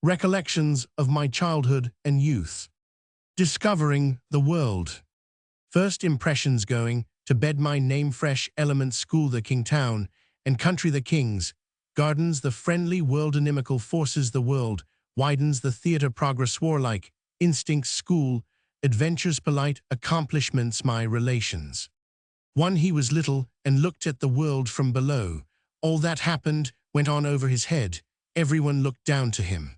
Recollections of my childhood and youth. Discovering the world. First impressions going to bed my name fresh elements school the king town and country the kings. Gardens the friendly world inimical forces the world. Widens the theatre progress warlike. Instincts school. Adventures polite accomplishments my relations. One he was little and looked at the world from below. All that happened went on over his head. Everyone looked down to him.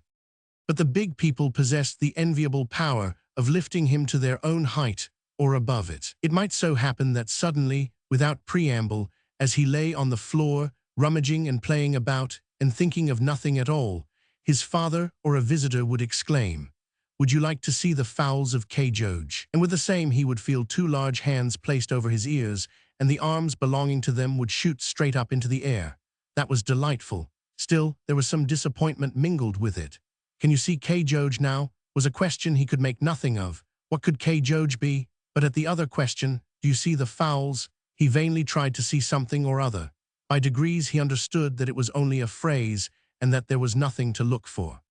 But the big people possessed the enviable power of lifting him to their own height or above it. It might so happen that suddenly, without preamble, as he lay on the floor, rummaging and playing about and thinking of nothing at all, his father or a visitor would exclaim, "Would you like to see the fowls of Georg?" And with the same he would feel two large hands placed over his ears, and the arms belonging to them would shoot straight up into the air. That was delightful. Still, there was some disappointment mingled with it. "Can you see Georg now?" was a question he could make nothing of. What could Georg be? But at the other question, "Do you see the fowls?" he vainly tried to see something or other. By degrees he understood that it was only a phrase and that there was nothing to look for.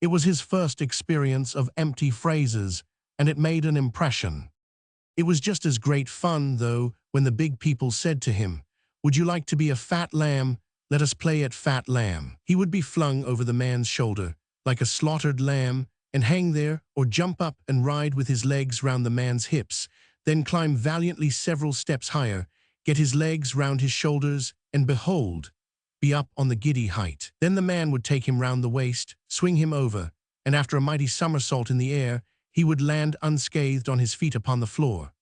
It was his first experience of empty phrases, and it made an impression. It was just as great fun, though, when the big people said to him, "Would you like to be a fat lamb? Let us play at fat lamb." He would be flung over the man's shoulder, like a slaughtered lamb, and hang there or jump up and ride with his legs round the man's hips, then climb valiantly several steps higher, get his legs round his shoulders, and behold, be up on the giddy height. Then the man would take him round the waist, swing him over, and after a mighty somersault in the air, he would land unscathed on his feet upon the floor.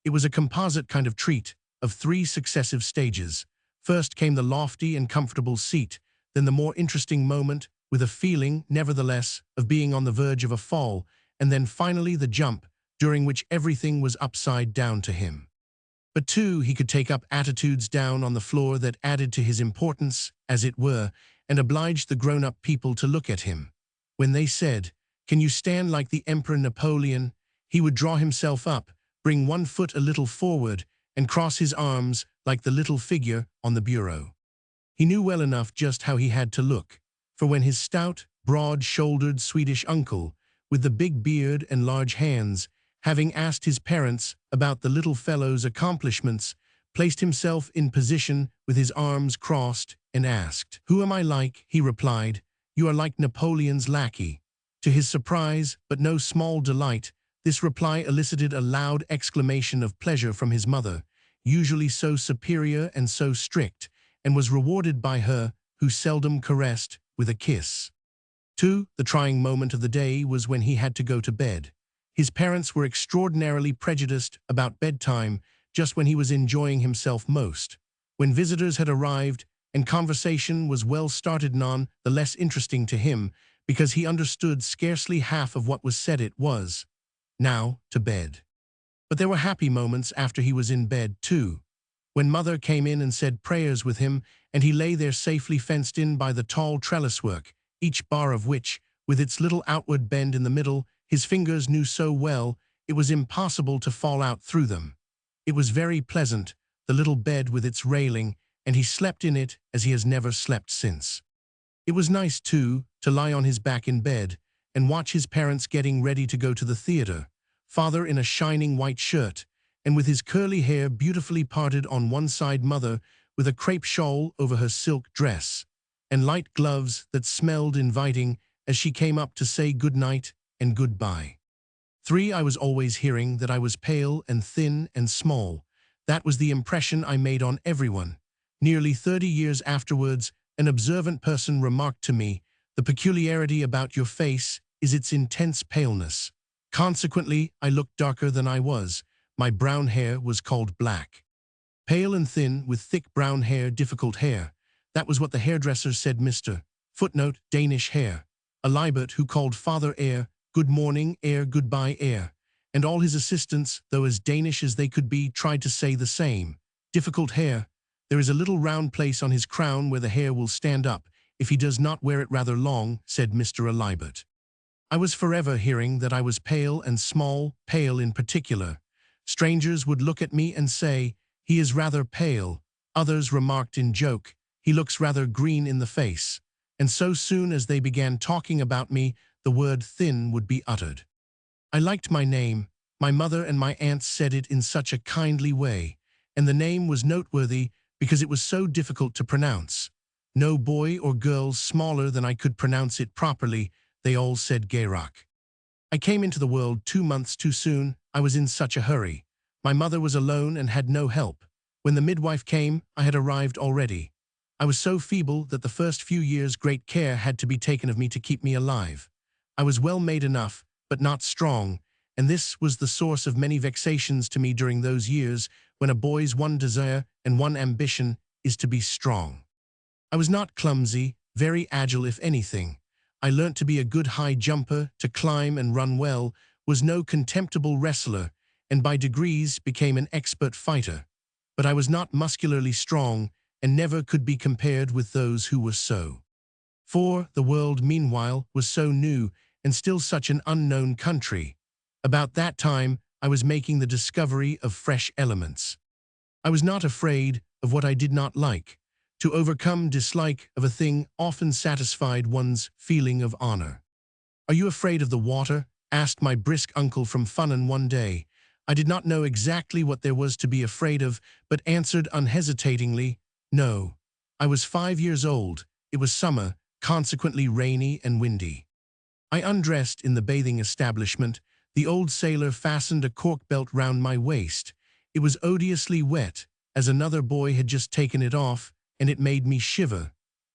It was a composite kind of treat, of 3 successive stages. First came the lofty and comfortable seat, then the more interesting moment, with a feeling, nevertheless, of being on the verge of a fall, and then finally the jump, during which everything was upside down to him. But too, he could take up attitudes down on the floor that added to his importance, as it were, and obliged the grown-up people to look at him. When they said, "Can you stand like the Emperor Napoleon?" he would draw himself up, bring one foot a little forward, and cross his arms like the little figure on the bureau. He knew well enough just how he had to look, for when his stout, broad-shouldered Swedish uncle, with the big beard and large hands, having asked his parents about the little fellow's accomplishments, placed himself in position with his arms crossed and asked, "Who am I like?" he replied, "You are like Napoleon's lackey." To his surprise, but no small delight, this reply elicited a loud exclamation of pleasure from his mother, usually so superior and so strict, and was rewarded by her, who seldom caressed, with a kiss. 2. The trying moment of the day was when he had to go to bed. His parents were extraordinarily prejudiced about bedtime just when he was enjoying himself most. When visitors had arrived and conversation was well started none the less interesting to him because he understood scarcely half of what was said it was, "Now, to bed." But there were happy moments after he was in bed, too. When mother came in and said prayers with him, and he lay there safely fenced in by the tall trellis work, each bar of which, with its little outward bend in the middle, his fingers knew so well, it was impossible to fall out through them. It was very pleasant, the little bed with its railing, and he slept in it as he has never slept since. It was nice, too, to lie on his back in bed and watch his parents getting ready to go to the theatre, father in a shining white shirt, and with his curly hair beautifully parted on one side, mother with a crepe shawl over her silk dress, and light gloves that smelled inviting as she came up to say good night and goodbye. 3. I was always hearing that I was pale and thin and small. That was the impression I made on everyone. Nearly 30 years afterwards, an observant person remarked to me, "The peculiarity about your face is its intense paleness." Consequently, I looked darker than I was. My brown hair was called black. Pale and thin, with thick brown hair, difficult hair. That was what the hairdresser said Mr. Footnote, Danish hair. A Libert who called father Air, good morning, Air, goodbye, Air. And all his assistants, though as Danish as they could be, tried to say the same. Difficult hair. There is a little round place on his crown where the hair will stand up, if he does not wear it rather long, said Mr. Libert. I was forever hearing that I was pale and small, pale in particular. Strangers would look at me and say, "He is rather pale." Others remarked in joke, "He looks rather green in the face." and so soon as they began talking about me, the word thin would be uttered. I liked my name. My mother and my aunts said it in such a kindly way, and the name was noteworthy because it was so difficult to pronounce. No boy or girl smaller than I could pronounce it properly. They all said Georg. I came into the world 2 months too soon. I was in such a hurry. My mother was alone and had no help. When the midwife came, I had arrived already. I was so feeble that the first few years great care had to be taken of me to keep me alive. I was well made enough, but not strong, and this was the source of many vexations to me during those years when a boy's one desire and one ambition is to be strong. I was not clumsy, very agile if anything. I learnt to be a good high jumper, to climb and run well, was no contemptible wrestler, and by degrees became an expert fighter. But I was not muscularly strong, and never could be compared with those who were so. For the world, meanwhile, was so new, and still such an unknown country. About that time, I was making the discovery of fresh elements. I was not afraid of what I did not like. To overcome dislike of a thing often satisfied one's feeling of honor. "Are you afraid of the water?" asked my brisk uncle from Funen one day. I did not know exactly what there was to be afraid of, but answered unhesitatingly, no. I was 5 years old. It was summer, consequently rainy and windy. I undressed in the bathing establishment. The old sailor fastened a cork belt round my waist. It was odiously wet, as another boy had just taken it off, and it made me shiver.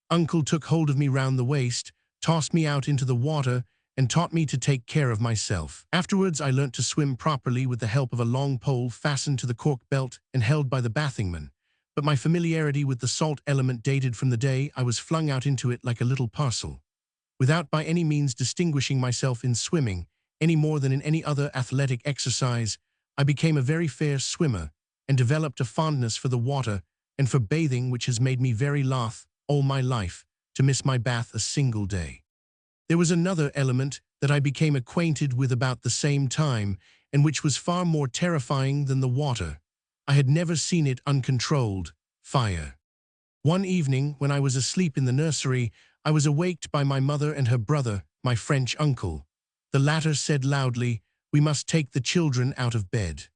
Uncle took hold of me round the waist, tossed me out into the water, and taught me to take care of myself. Afterwards I learnt to swim properly with the help of a long pole fastened to the cork belt and held by the bathingman. But my familiarity with the salt element dated from the day I was flung out into it like a little parcel. Without by any means distinguishing myself in swimming, any more than in any other athletic exercise, I became a very fair swimmer, and developed a fondness for the water and for bathing which has made me very loth, all my life, to miss my bath a single day. There was another element that I became acquainted with about the same time, and which was far more terrifying than the water. I had never seen it uncontrolled: fire. One evening, when I was asleep in the nursery, I was awaked by my mother and her brother, my French uncle. The latter said loudly, "We must take the children out of bed."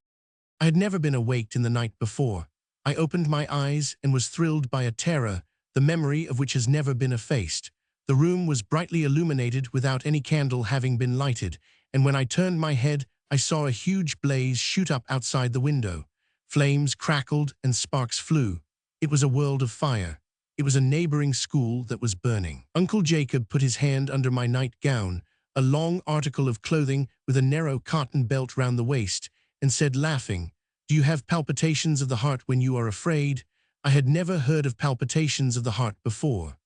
I had never been awaked in the night before. I opened my eyes and was thrilled by a terror, the memory of which has never been effaced. The room was brightly illuminated without any candle having been lighted, and when I turned my head, I saw a huge blaze shoot up outside the window. Flames crackled and sparks flew. It was a world of fire. It was a neighboring school that was burning. Uncle Jacob put his hand under my nightgown, a long article of clothing with a narrow cotton belt round the waist, and said, laughing, "Do you have palpitations of the heart when you are afraid?" I had never heard of palpitations of the heart before.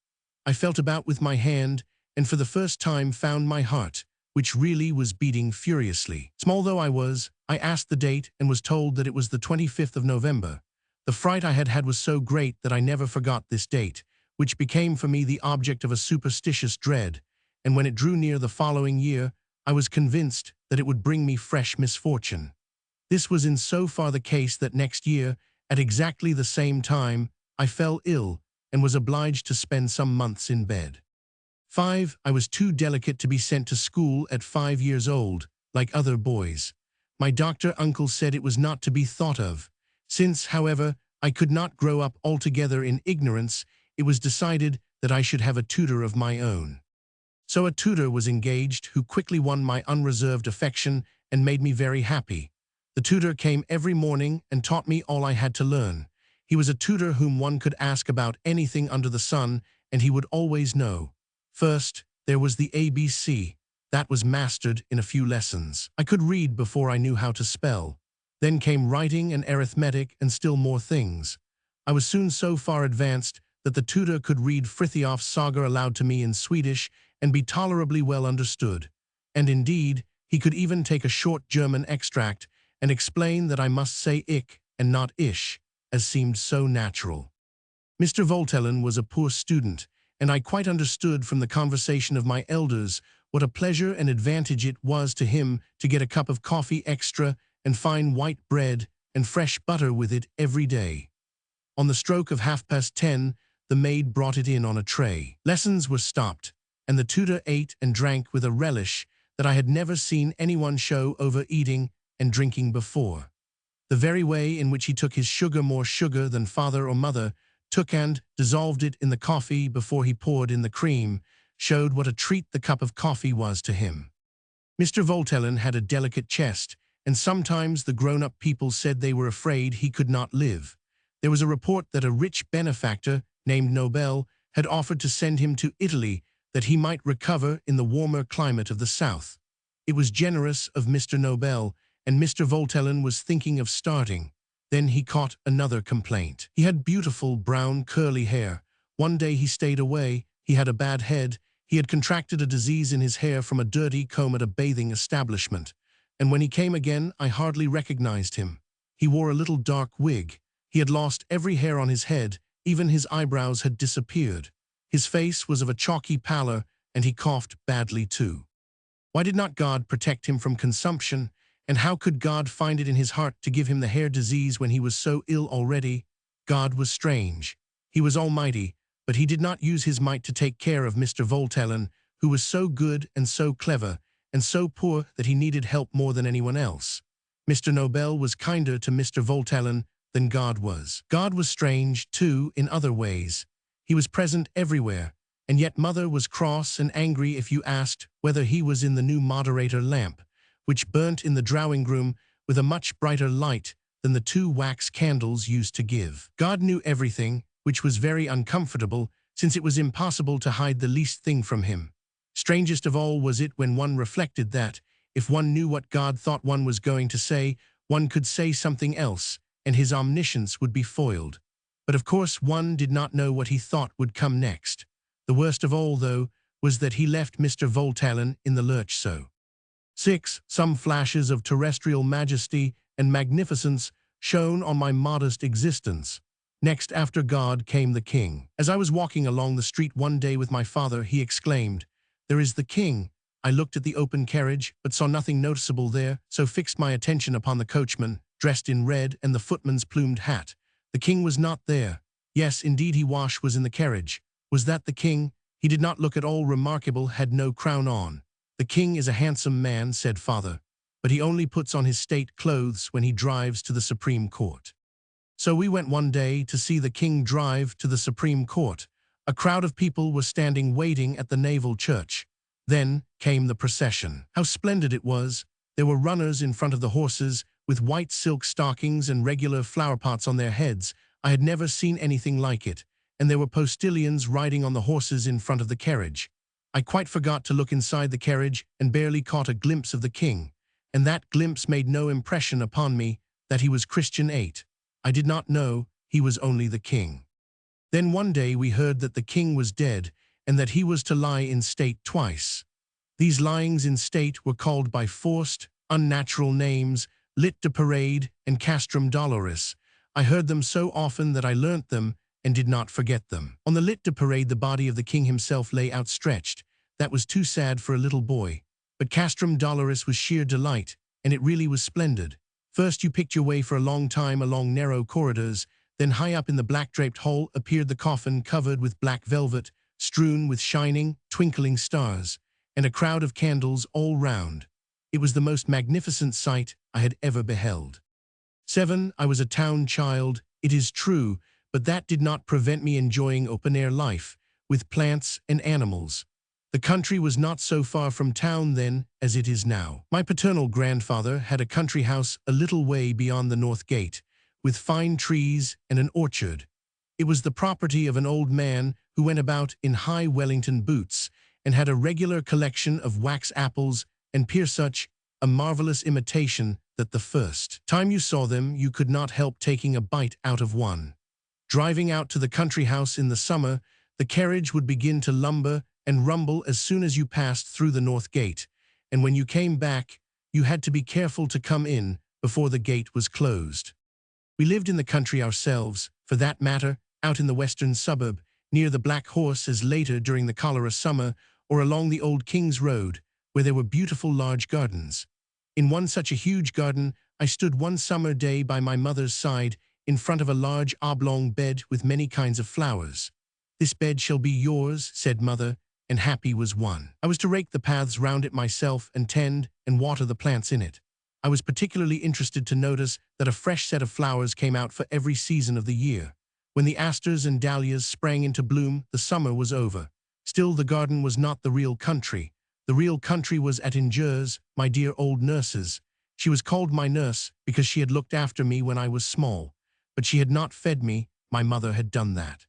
I felt about with my hand, and for the first time found my heart, which really was beating furiously. Small though I was, I asked the date and was told that it was the 25th of November. The fright I had had was so great that I never forgot this date, which became for me the object of a superstitious dread, and when it drew near the following year, I was convinced that it would bring me fresh misfortune. This was in so far the case that next year, at exactly the same time, I fell ill and was obliged to spend some months in bed. I was too delicate to be sent to school at 5 years old, like other boys. My doctor uncle said it was not to be thought of. Since, however, I could not grow up altogether in ignorance, it was decided that I should have a tutor of my own. So a tutor was engaged who quickly won my unreserved affection and made me very happy. The tutor came every morning and taught me all I had to learn. He was a tutor whom one could ask about anything under the sun, and he would always know. First, there was the ABC. That was mastered in a few lessons. I could read before I knew how to spell. Then came writing and arithmetic and still more things. I was soon so far advanced that the tutor could read Frithiof's saga aloud to me in Swedish and be tolerably well understood. And indeed, he could even take a short German extract and explain that I must say ich and not ish, as seemed so natural. Mr. Voltellen was a poor student, and I quite understood from the conversation of my elders what a pleasure and advantage it was to him to get a cup of coffee extra and fine white bread and fresh butter with it every day. On the stroke of 10:30, the maid brought it in on a tray. Lessons were stopped, and the tutor ate and drank with a relish that I had never seen anyone show over eating and drinking before. The very way in which he took his sugar, more sugar than father or mother, took and dissolved it in the coffee before he poured in the cream, showed what a treat the cup of coffee was to him. Mr. Voltellen had a delicate chest, and sometimes the grown-up people said they were afraid he could not live. There was a report that a rich benefactor named Nobel had offered to send him to Italy that he might recover in the warmer climate of the south. It was generous of Mr. Nobel, and Mr. Voltellen was thinking of starting. Then he caught another complaint. He had beautiful brown curly hair. One day he stayed away. He had a bad head. He had contracted a disease in his hair from a dirty comb at a bathing establishment. And when he came again, I hardly recognized him. He wore a little dark wig. He had lost every hair on his head. Even his eyebrows had disappeared. His face was of a chalky pallor, and he coughed badly too. Why did not God protect him from consumption? And how could God find it in his heart to give him the hair disease when he was so ill already? God was strange. He was almighty, but he did not use his might to take care of Mr. Voltellen, who was so good and so clever, and so poor that he needed help more than anyone else. Mr. Nobel was kinder to Mr. Voltellen than God was. God was strange, too, in other ways. He was present everywhere, and yet Mother was cross and angry if you asked whether he was in the new moderator lamp, which burnt in the drawing-room with a much brighter light than the 2 wax candles used to give. God knew everything, which was very uncomfortable, since it was impossible to hide the least thing from him. Strangest of all was it when one reflected that, if one knew what God thought one was going to say, one could say something else, and his omniscience would be foiled. But of course one did not know what he thought would come next. The worst of all, though, was that he left Mr. Voltellen in the lurch so. 6. Some flashes of terrestrial majesty and magnificence shone on my modest existence. Next after God came the king. As I was walking along the street one day with my father, he exclaimed, "There is the king." I looked at the open carriage, but saw nothing noticeable there, so fixed my attention upon the coachman, dressed in red, and the footman's plumed hat. The king was not there. Yes, indeed he was in the carriage. Was that the king? He did not look at all remarkable, had no crown on. "The king is a handsome man," said father, "but he only puts on his state clothes when he drives to the Supreme Court." So we went one day to see the king drive to the Supreme Court. A crowd of people were standing waiting at the Naval Church. Then came the procession. How splendid it was! There were runners in front of the horses, with white silk stockings and regular flowerpots on their heads. I had never seen anything like it. And there were postilions riding on the horses in front of the carriage. I quite forgot to look inside the carriage and barely caught a glimpse of the king. And that glimpse made no impression upon me that he was Christian 8. I did not know he was only the king. Then one day we heard that the king was dead and that he was to lie in state twice. These lyings in state were called by forced, unnatural names, lit de parade and castrum doloris. I heard them so often that I learnt them and did not forget them. On the lit de parade the body of the king himself lay outstretched. That was too sad for a little boy. But castrum doloris was sheer delight, and it really was splendid. First you picked your way for a long time along narrow corridors, then high up in the black-draped hall appeared the coffin covered with black velvet, strewn with shining, twinkling stars, and a crowd of candles all round. It was the most magnificent sight I had ever beheld. 7. I was a town child, it is true, but that did not prevent me enjoying open-air life, with plants and animals. The country was not so far from town then as it is now. My paternal grandfather had a country house a little way beyond the north gate, with fine trees and an orchard. It was the property of an old man who went about in high Wellington boots and had a regular collection of wax apples and pearsuch, a marvelous imitation that the first time you saw them you could not help taking a bite out of one. Driving out to the country house in the summer, the carriage would begin to lumber and rumble as soon as you passed through the north gate, and when you came back, you had to be careful to come in before the gate was closed. We lived in the country ourselves, for that matter, out in the western suburb, near the Black Horse as later during the cholera summer, or along the old King's Road, where there were beautiful large gardens. In one such a huge garden, I stood one summer day by my mother's side, in front of a large oblong bed with many kinds of flowers. "This bed shall be yours," said mother, and happy was one. I was to rake the paths round it myself and tend and water the plants in it. I was particularly interested to notice that a fresh set of flowers came out for every season of the year. When the asters and dahlias sprang into bloom, the summer was over. Still, the garden was not the real country. The real country was at Ingeur's, my dear old nurse's. She was called my nurse because she had looked after me when I was small. But she had not fed me, my mother had done that.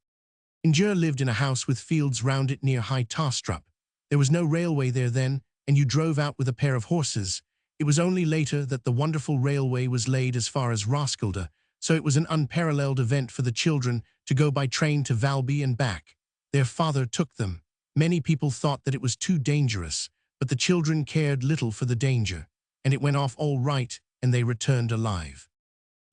Ingeur lived in a house with fields round it near High Tostrup. There was no railway there then, and you drove out with a pair of horses. It was only later that the wonderful railway was laid as far as Roskilde, so it was an unparalleled event for the children to go by train to Valby and back. Their father took them. Many people thought that it was too dangerous, but the children cared little for the danger, and it went off all right, and they returned alive.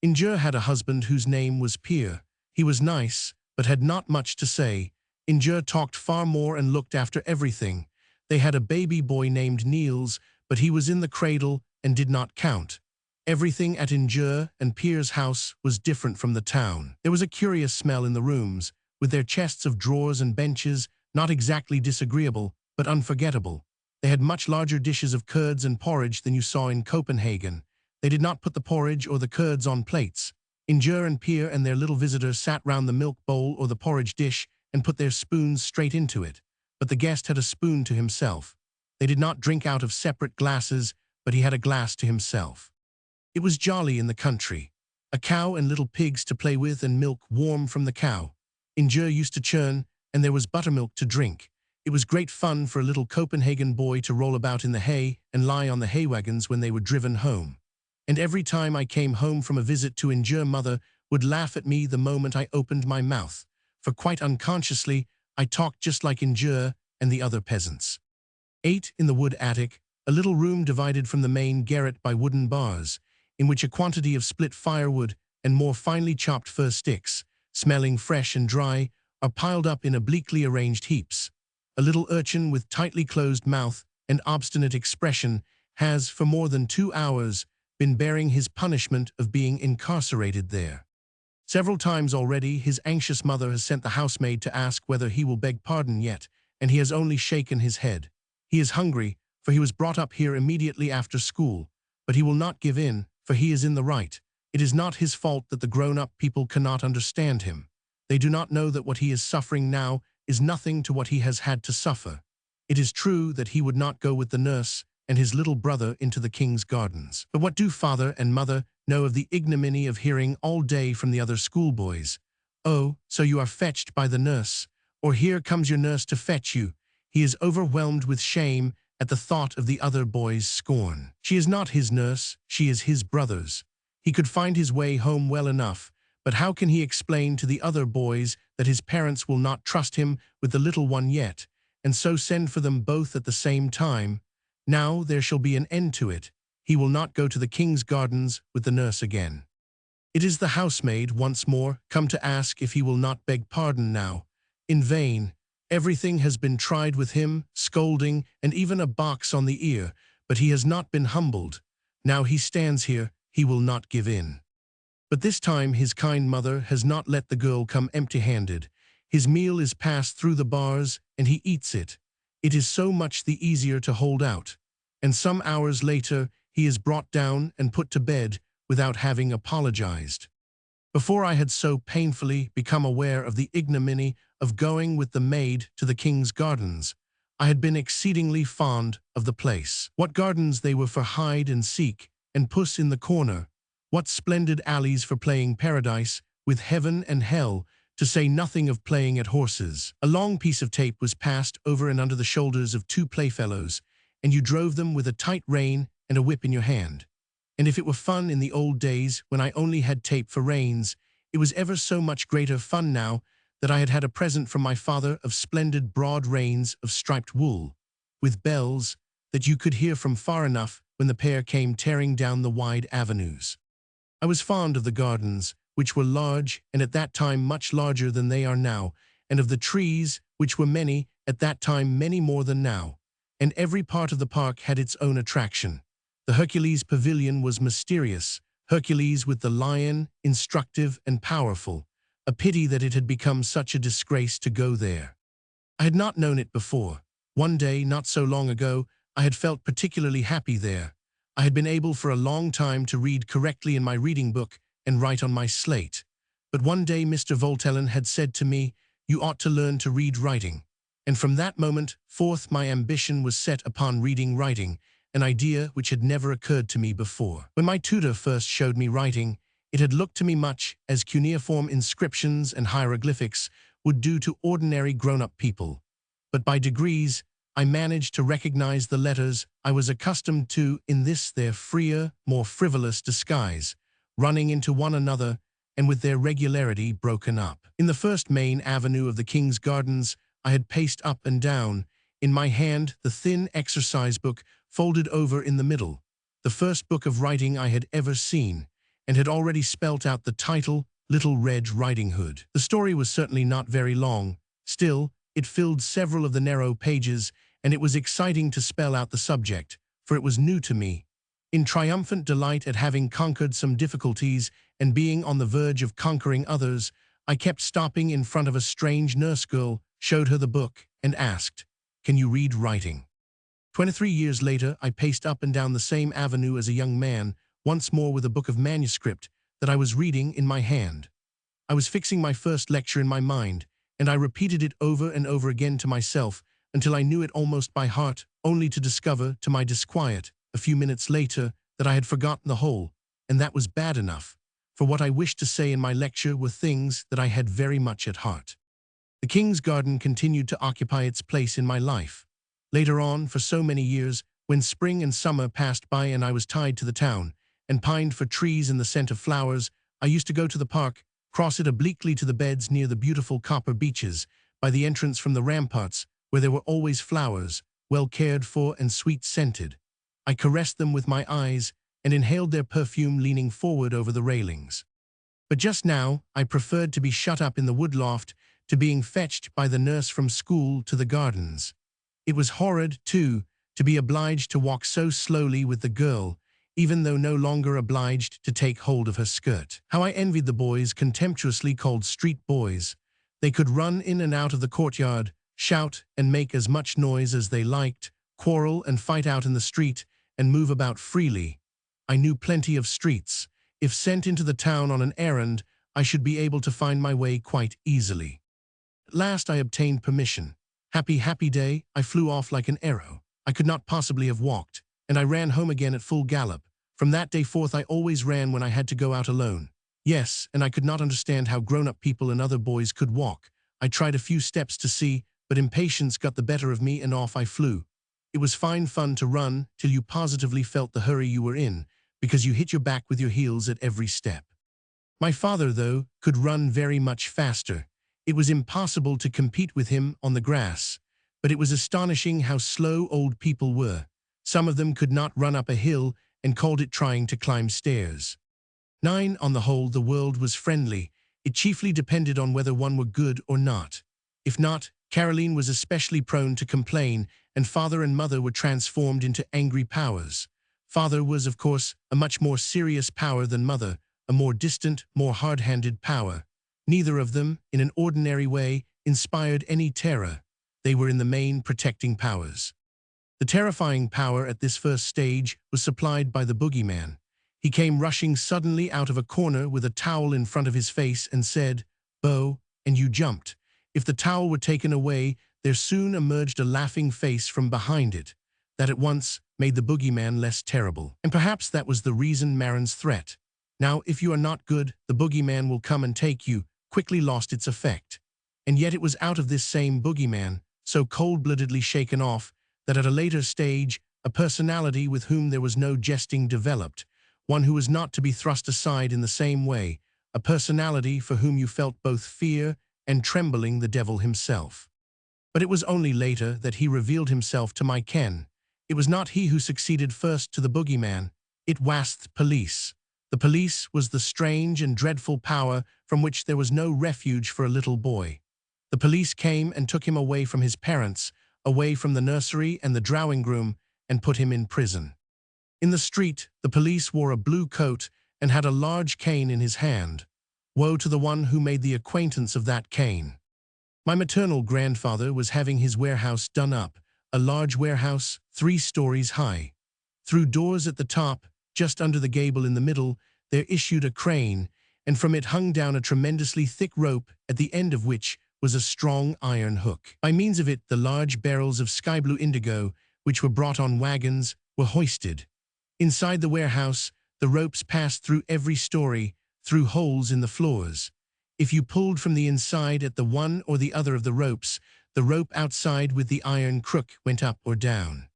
Ingeur had a husband whose name was Pierre. He was nice, but had not much to say. Ingeur talked far more and looked after everything. They had a baby boy named Niels, but he was in the cradle and did not count. Everything at Ingeur and Pierre's house was different from the town. There was a curious smell in the rooms, with their chests of drawers and benches, not exactly disagreeable, but unforgettable. They had much larger dishes of curds and porridge than you saw in Copenhagen. They did not put the porridge or the curds on plates. Ingeur and Pierre and their little visitor sat round the milk bowl or the porridge dish and put their spoons straight into it. But the guest had a spoon to himself. They did not drink out of separate glasses, but he had a glass to himself. It was jolly in the country. A cow and little pigs to play with and milk warm from the cow. Ingeur used to churn, and there was buttermilk to drink. It was great fun for a little Copenhagen boy to roll about in the hay and lie on the hay wagons when they were driven home. And every time I came home from a visit to Ingeur, mother would laugh at me the moment I opened my mouth, for quite unconsciously I talked just like Ingeur and the other peasants. 8. In the wood attic, a little room divided from the main garret by wooden bars, in which a quantity of split firewood and more finely chopped fir sticks, smelling fresh and dry, are piled up in obliquely arranged heaps. A little urchin with tightly closed mouth and obstinate expression has, for more than 2 hours, been bearing his punishment of being incarcerated there. Several times already his anxious mother has sent the housemaid to ask whether he will beg pardon yet, and he has only shaken his head. He is hungry, for he was brought up here immediately after school, but he will not give in, for he is in the right. It is not his fault that the grown-up people cannot understand him. They do not know that what he is suffering now is nothing to what he has had to suffer. It is true that he would not go with the nurse and his little brother into the king's gardens. But what do father and mother know of the ignominy of hearing all day from the other schoolboys, "Oh, so you are fetched by the nurse," or "Here comes your nurse to fetch you." He is overwhelmed with shame at the thought of the other boys' scorn. She is not his nurse, she is his brother's. He could find his way home well enough, but how can he explain to the other boys that his parents will not trust him with the little one yet, and so send for them both at the same time? Now there shall be an end to it. He will not go to the king's gardens with the nurse again. It is the housemaid, once more, come to ask if he will not beg pardon now. In vain. Everything has been tried with him, scolding, and even a box on the ear, but he has not been humbled. Now he stands here, he will not give in. But this time his kind mother has not let the girl come empty-handed. His meal is passed through the bars, and he eats it. It is so much the easier to hold out. And some hours later, he is brought down and put to bed without having apologized. Before I had so painfully become aware of the ignominy of going with the maid to the king's gardens, I had been exceedingly fond of the place. What gardens they were for hide and seek, and puss in the corner. What splendid alleys for playing paradise with heaven and hell, to say nothing of playing at horses. A long piece of tape was passed over and under the shoulders of 2 playfellows, and you drove them with a tight rein and a whip in your hand. And if it were fun in the old days when I only had tape for reins, it was ever so much greater fun now that I had had a present from my father of splendid broad reins of striped wool, with bells that you could hear from far enough when the pair came tearing down the wide avenues. I was fond of the gardens, which were large and at that time much larger than they are now, and of the trees, which were many, at that time many more than now. And every part of the park had its own attraction. The Hercules Pavilion was mysterious, Hercules with the lion, instructive and powerful. A pity that it had become such a disgrace to go there. I had not known it before. One day, not so long ago, I had felt particularly happy there. I had been able for a long time to read correctly in my reading book and write on my slate. But one day Mr. Voltellen had said to me, "You ought to learn to read writing." And from that moment forth my ambition was set upon reading writing, an idea which had never occurred to me before. When my tutor first showed me writing, it had looked to me much as cuneiform inscriptions and hieroglyphics would do to ordinary grown-up people. But by degrees, I managed to recognize the letters I was accustomed to in this their freer, more frivolous disguise, running into one another and with their regularity broken up. In the first main avenue of the King's Gardens, I had paced up and down, in my hand the thin exercise book folded over in the middle, the first book of writing I had ever seen, and had already spelt out the title, Little Red Riding Hood. The story was certainly not very long. Still, it filled several of the narrow pages, and it was exciting to spell out the subject, for it was new to me. In triumphant delight at having conquered some difficulties and being on the verge of conquering others, I kept stopping in front of a strange nurse girl, showed her the book, and asked, "Can you read writing?" 23 years later, I paced up and down the same avenue as a young man, once more with a book of manuscript that I was reading in my hand. I was fixing my first lecture in my mind, and I repeated it over and over again to myself until I knew it almost by heart, only to discover, to my disquiet, a few minutes later, that I had forgotten the whole, and that was bad enough, for what I wished to say in my lecture were things that I had very much at heart. The King's Garden continued to occupy its place in my life. Later on, for so many years, when spring and summer passed by and I was tied to the town, and pined for trees and the scent of flowers, I used to go to the park, cross it obliquely to the beds near the beautiful copper beeches, by the entrance from the ramparts, where there were always flowers, well cared for and sweet-scented. I caressed them with my eyes, and inhaled their perfume leaning forward over the railings. But just now, I preferred to be shut up in the woodloft to being fetched by the nurse from school to the gardens. It was horrid, too, to be obliged to walk so slowly with the girl, even though no longer obliged to take hold of her skirt. How I envied the boys contemptuously called street boys. They could run in and out of the courtyard, shout and make as much noise as they liked, quarrel and fight out in the street, and move about freely. I knew plenty of streets. If sent into the town on an errand, I should be able to find my way quite easily. At last I obtained permission. Happy, happy day, I flew off like an arrow. I could not possibly have walked, and I ran home again at full gallop. From that day forth I always ran when I had to go out alone. Yes, and I could not understand how grown-up people and other boys could walk. I tried a few steps to see, but impatience got the better of me and off I flew. It was fine fun to run till you positively felt the hurry you were in, because you hit your back with your heels at every step. My father, though, could run very much faster. It was impossible to compete with him on the grass, but it was astonishing how slow old people were. Some of them could not run up a hill and called it trying to climb stairs. 9. On the whole, the world was friendly. It chiefly depended on whether one were good or not. If not, Caroline was especially prone to complain, and father and mother were transformed into angry powers. Father was, of course, a much more serious power than mother, a more distant, more hard-handed power. Neither of them, in an ordinary way, inspired any terror. They were in the main protecting powers. The terrifying power at this first stage was supplied by the boogeyman. He came rushing suddenly out of a corner with a towel in front of his face and said, "Bo," and you jumped. If the towel were taken away, there soon emerged a laughing face from behind it. That at once made the boogeyman less terrible. And perhaps that was the reason Marin's threat, "Now, if you are not good, the boogeyman will come and take you," quickly lost its effect. And yet it was out of this same boogeyman, so cold-bloodedly shaken off, that at a later stage, a personality with whom there was no jesting developed, one who was not to be thrust aside in the same way, a personality for whom you felt both fear and trembling, the devil himself. But it was only later that he revealed himself to my ken. It was not he who succeeded first to the boogeyman. It was the police. The police was the strange and dreadful power from which there was no refuge for a little boy. The police came and took him away from his parents, away from the nursery and the drawing-room, and put him in prison. In the street, the police wore a blue coat and had a large cane in his hand. Woe to the one who made the acquaintance of that cane. My maternal grandfather was having his warehouse done up, a large warehouse, 3 stories high. Through doors at the top, just under the gable in the middle, there issued a crane, and from it hung down a tremendously thick rope, at the end of which was a strong iron hook. By means of it, the large barrels of sky-blue indigo, which were brought on wagons, were hoisted. Inside the warehouse, the ropes passed through every story, through holes in the floors. If you pulled from the inside at the one or the other of the ropes, the rope outside with the iron crook went up or down.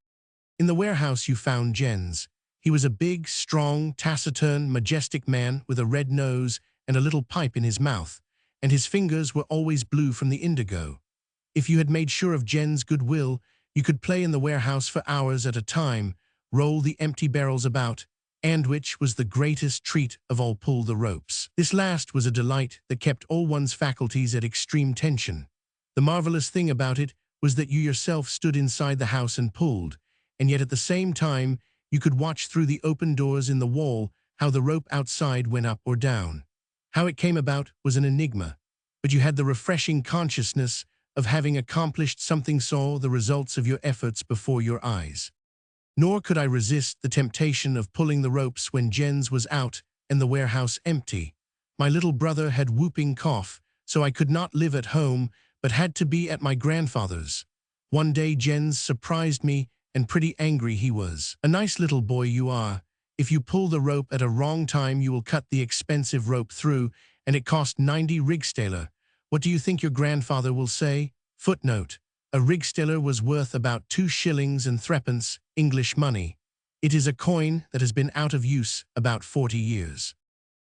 In the warehouse you found Jens. He was a big, strong, taciturn, majestic man with a red nose and a little pipe in his mouth, and his fingers were always blue from the indigo. If you had made sure of Jens' goodwill, you could play in the warehouse for hours at a time, roll the empty barrels about, and which was the greatest treat of all, pull the ropes. This last was a delight that kept all one's faculties at extreme tension. The marvelous thing about it was that you yourself stood inside the house and pulled, and yet at the same time you could watch through the open doors in the wall how the rope outside went up or down. How it came about was an enigma, but you had the refreshing consciousness of having accomplished something, saw the results of your efforts before your eyes. Nor could I resist the temptation of pulling the ropes when Jens was out and the warehouse empty. My little brother had whooping cough, so I could not live at home, but had to be at my grandfather's. One day Jens surprised me, and pretty angry he was. "A nice little boy you are. If you pull the rope at a wrong time you will cut the expensive rope through, and it cost 90 rigsdaler. What do you think your grandfather will say?" Footnote: a rigsdaler was worth about 2 shillings and threepence, English money. It is a coin that has been out of use about 40 years.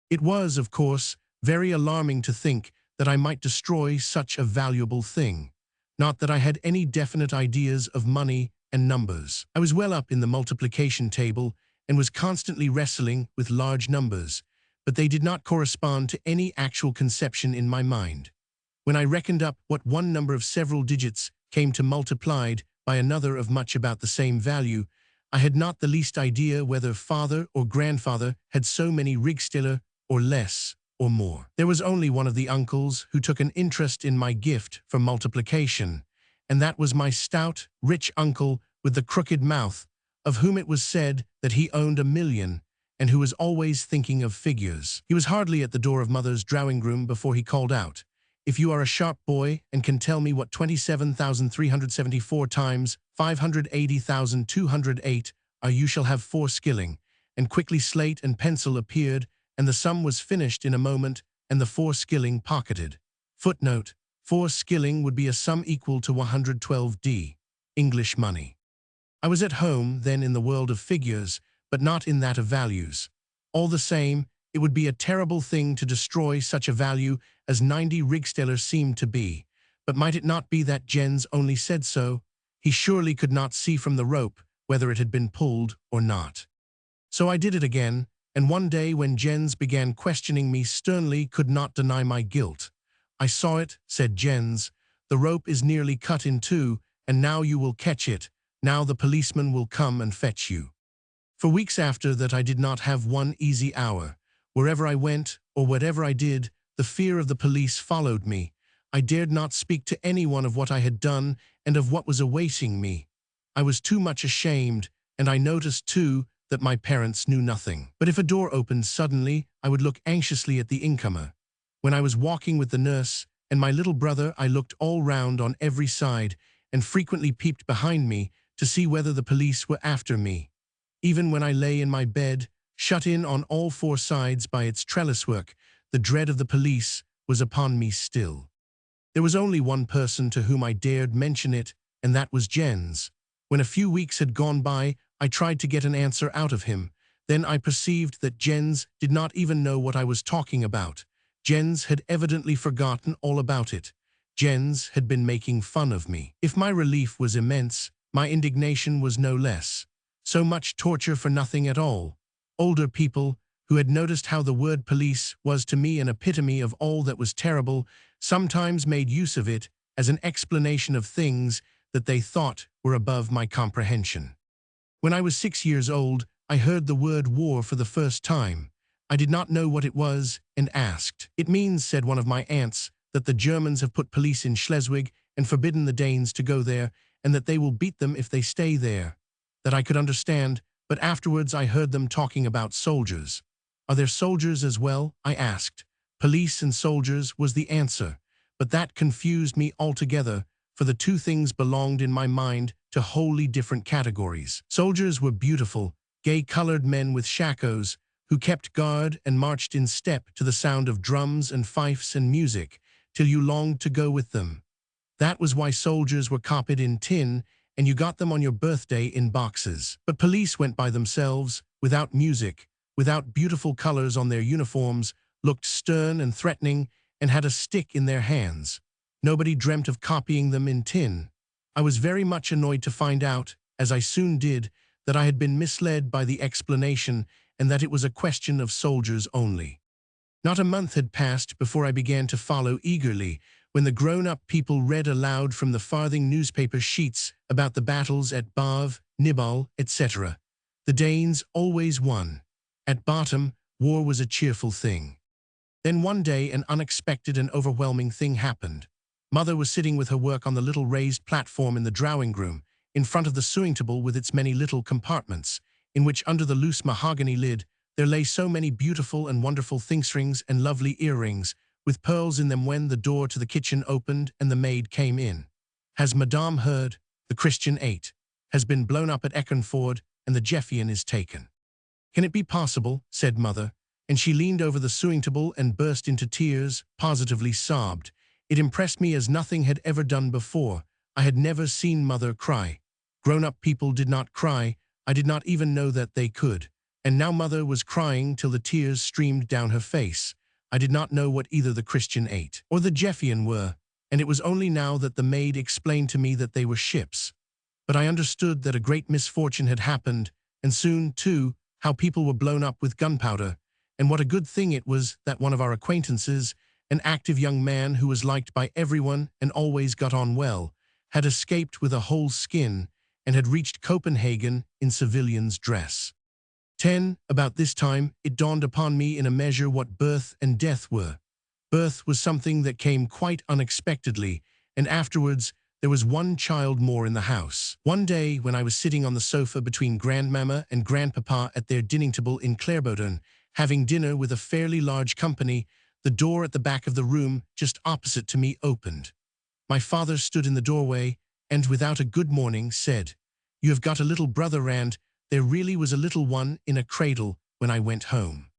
It was, of course, very alarming to think that I might destroy such a valuable thing. Not that I had any definite ideas of money and numbers. I was well up in the multiplication table and was constantly wrestling with large numbers, but they did not correspond to any actual conception in my mind. When I reckoned up what one number of several digits came to multiplied by another of much about the same value, I had not the least idea whether father or grandfather had so many rigsdaler, or less, or more. There was only one of the uncles who took an interest in my gift for multiplication, and that was my stout, rich uncle with the crooked mouth, of whom it was said that he owned 1,000,000, and who was always thinking of figures. He was hardly at the door of mother's drawing-room before he called out, "If you are a sharp boy and can tell me what 27,374 times 580,208 are, you shall have 4 skilling." And quickly slate and pencil appeared, and the sum was finished in a moment, and the 4 skilling pocketed. Footnote: 4 skilling would be a sum equal to 112d, English money. I was at home then in the world of figures, but not in that of values. All the same, it would be a terrible thing to destroy such a value as 90 rigsdaler seemed to be. But might it not be that Jens only said so? He surely could not see from the rope whether it had been pulled or not. So I did it again, and one day when Jens began questioning me sternly, could not deny my guilt. "I saw it," said Jens. "The rope is nearly cut in 2, and now you will catch it. Now the policeman will come and fetch you." For weeks after that I did not have one easy hour. Wherever I went, or whatever I did, the fear of the police followed me. I dared not speak to anyone of what I had done and of what was awaiting me. I was too much ashamed, and I noticed, too, that my parents knew nothing. But if a door opened suddenly, I would look anxiously at the incomer. When I was walking with the nurse and my little brother, I looked all round on every side and frequently peeped behind me to see whether the police were after me. Even when I lay in my bed, shut in on all 4 sides by its trellis-work, the dread of the police was upon me still. There was only one person to whom I dared mention it, and that was Jens. When a few weeks had gone by, I tried to get an answer out of him. Then I perceived that Jens did not even know what I was talking about. Jens had evidently forgotten all about it. Jens had been making fun of me. If my relief was immense, my indignation was no less. So much torture for nothing at all. Older people, who had noticed how the word police was to me an epitome of all that was terrible, sometimes made use of it as an explanation of things that they thought were above my comprehension. When I was 6 years old, I heard the word war for the first time. I did not know what it was and asked. "It means," said one of my aunts, "that the Germans have put police in Schleswig and forbidden the Danes to go there, and that they will beat them if they stay there." That I could understand, but afterwards I heard them talking about soldiers. "Are there soldiers as well?" I asked. "Police and soldiers," was the answer, but that confused me altogether, for the two things belonged in my mind to wholly different categories. Soldiers were beautiful, gay-colored men with shakos, who kept guard and marched in step to the sound of drums and fifes and music, till you longed to go with them. That was why soldiers were copied in tin, and you got them on your birthday in boxes. But police went by themselves, without music, without beautiful colors on their uniforms, looked stern and threatening, and had a stick in their hands. Nobody dreamt of copying them in tin. I was very much annoyed to find out, as I soon did, that I had been misled by the explanation and that it was a question of soldiers only. Not a month had passed before I began to follow eagerly, when the grown-up people read aloud from the farthing newspaper sheets about the battles at Bav, Nibal, etc. The Danes always won. At bottom, war was a cheerful thing. Then one day an unexpected and overwhelming thing happened. Mother was sitting with her work on the little raised platform in the drawing room, in front of the sewing table with its many little compartments, in which under the loose mahogany lid there lay so many beautiful and wonderful thingsrings and lovely earrings, with pearls in them, when the door to the kitchen opened and the maid came in. "Has Madame heard? The Christian 8 has been blown up at Eckernford, and the Jeffian is taken." "Can it be possible?" said Mother, and she leaned over the sewing table and burst into tears, positively sobbed. It impressed me as nothing had ever done before. I had never seen Mother cry. Grown-up people did not cry. I did not even know that they could. And now Mother was crying till the tears streamed down her face. I did not know what either the Christian 8 or the Jeffian were, and it was only now that the maid explained to me that they were ships. But I understood that a great misfortune had happened, and soon, too, how people were blown up with gunpowder, and what a good thing it was that one of our acquaintances, an active young man who was liked by everyone and always got on well, had escaped with a whole skin and had reached Copenhagen in civilian's dress. 10. About this time, it dawned upon me in a measure what birth and death were. Birth was something that came quite unexpectedly, and afterwards there was one child more in the house. One day, when I was sitting on the sofa between Grandmamma and Grandpapa at their dining table in Clairboden, having dinner with a fairly large company, the door at the back of the room, just opposite to me, opened. My father stood in the doorway, and without a good morning said, "You have got a little brother, and there really was a little one in a cradle when I went home."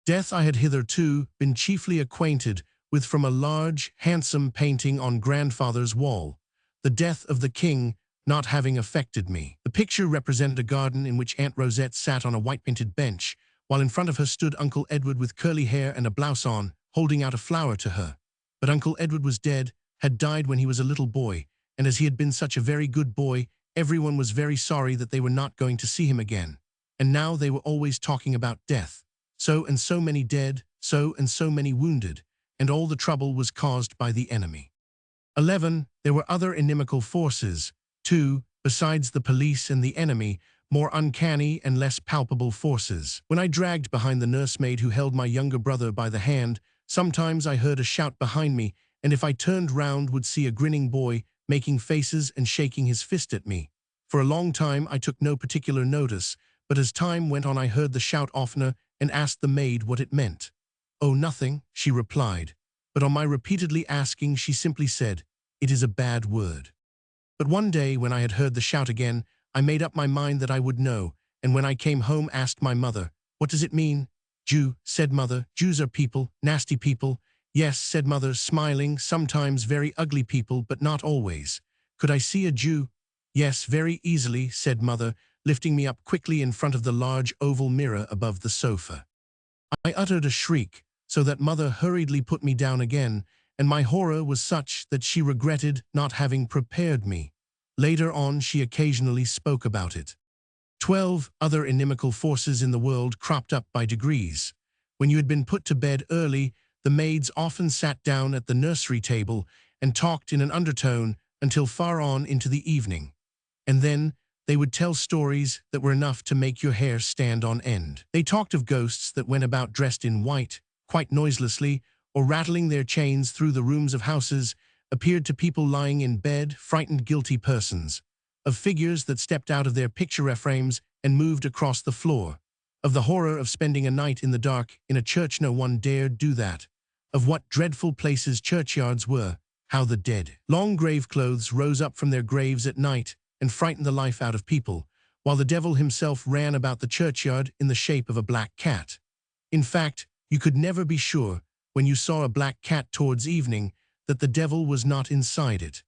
Death I had hitherto been chiefly acquainted with from a large, handsome painting on grandfather's wall, the death of the king not having affected me. The picture represented a garden in which Aunt Rosette sat on a white-painted bench, while in front of her stood Uncle Edward with curly hair and a blouse on, holding out a flower to her. But Uncle Edward was dead, had died when he was a little boy, and as he had been such a very good boy, everyone was very sorry that they were not going to see him again. And now they were always talking about death. So and so many dead, so and so many wounded, and all the trouble was caused by the enemy. 11. There were other inimical forces, too, besides the police and the enemy, more uncanny and less palpable forces. When I dragged behind the nursemaid who held my younger brother by the hand, sometimes I heard a shout behind me, and if I turned round would see a grinning boy making faces and shaking his fist at me. For a long time I took no particular notice, but as time went on I heard the shout oftener and asked the maid what it meant. "Oh, nothing," she replied, but on my repeatedly asking she simply said, "It is a bad word." But one day when I had heard the shout again, I made up my mind that I would know, and when I came home asked my mother, "What does it mean?" "Jew," said Mother. "Jews are people, nasty people." "Yes," said Mother, smiling, "sometimes very ugly people, but not always." "Could I see a Jew?" "Yes, very easily," said Mother, lifting me up quickly in front of the large oval mirror above the sofa. I uttered a shriek, so that Mother hurriedly put me down again, and my horror was such that she regretted not having prepared me. Later on she occasionally spoke about it. 12. Other inimical forces in the world cropped up by degrees. When you had been put to bed early, the maids often sat down at the nursery table and talked in an undertone until far on into the evening. And then They would tell stories that were enough to make your hair stand on end. They talked of ghosts that went about dressed in white, quite noiselessly, or rattling their chains through the rooms of houses, appeared to people lying in bed, frightened guilty persons, of figures that stepped out of their picture frames and moved across the floor, of the horror of spending a night in the dark in a church no one dared do that, of what dreadful places churchyards were, how the dead, long grave clothes rose up from their graves at night and frightened the life out of people, while the devil himself ran about the churchyard in the shape of a black cat. In fact, you could never be sure, when you saw a black cat towards evening, that the devil was not inside it.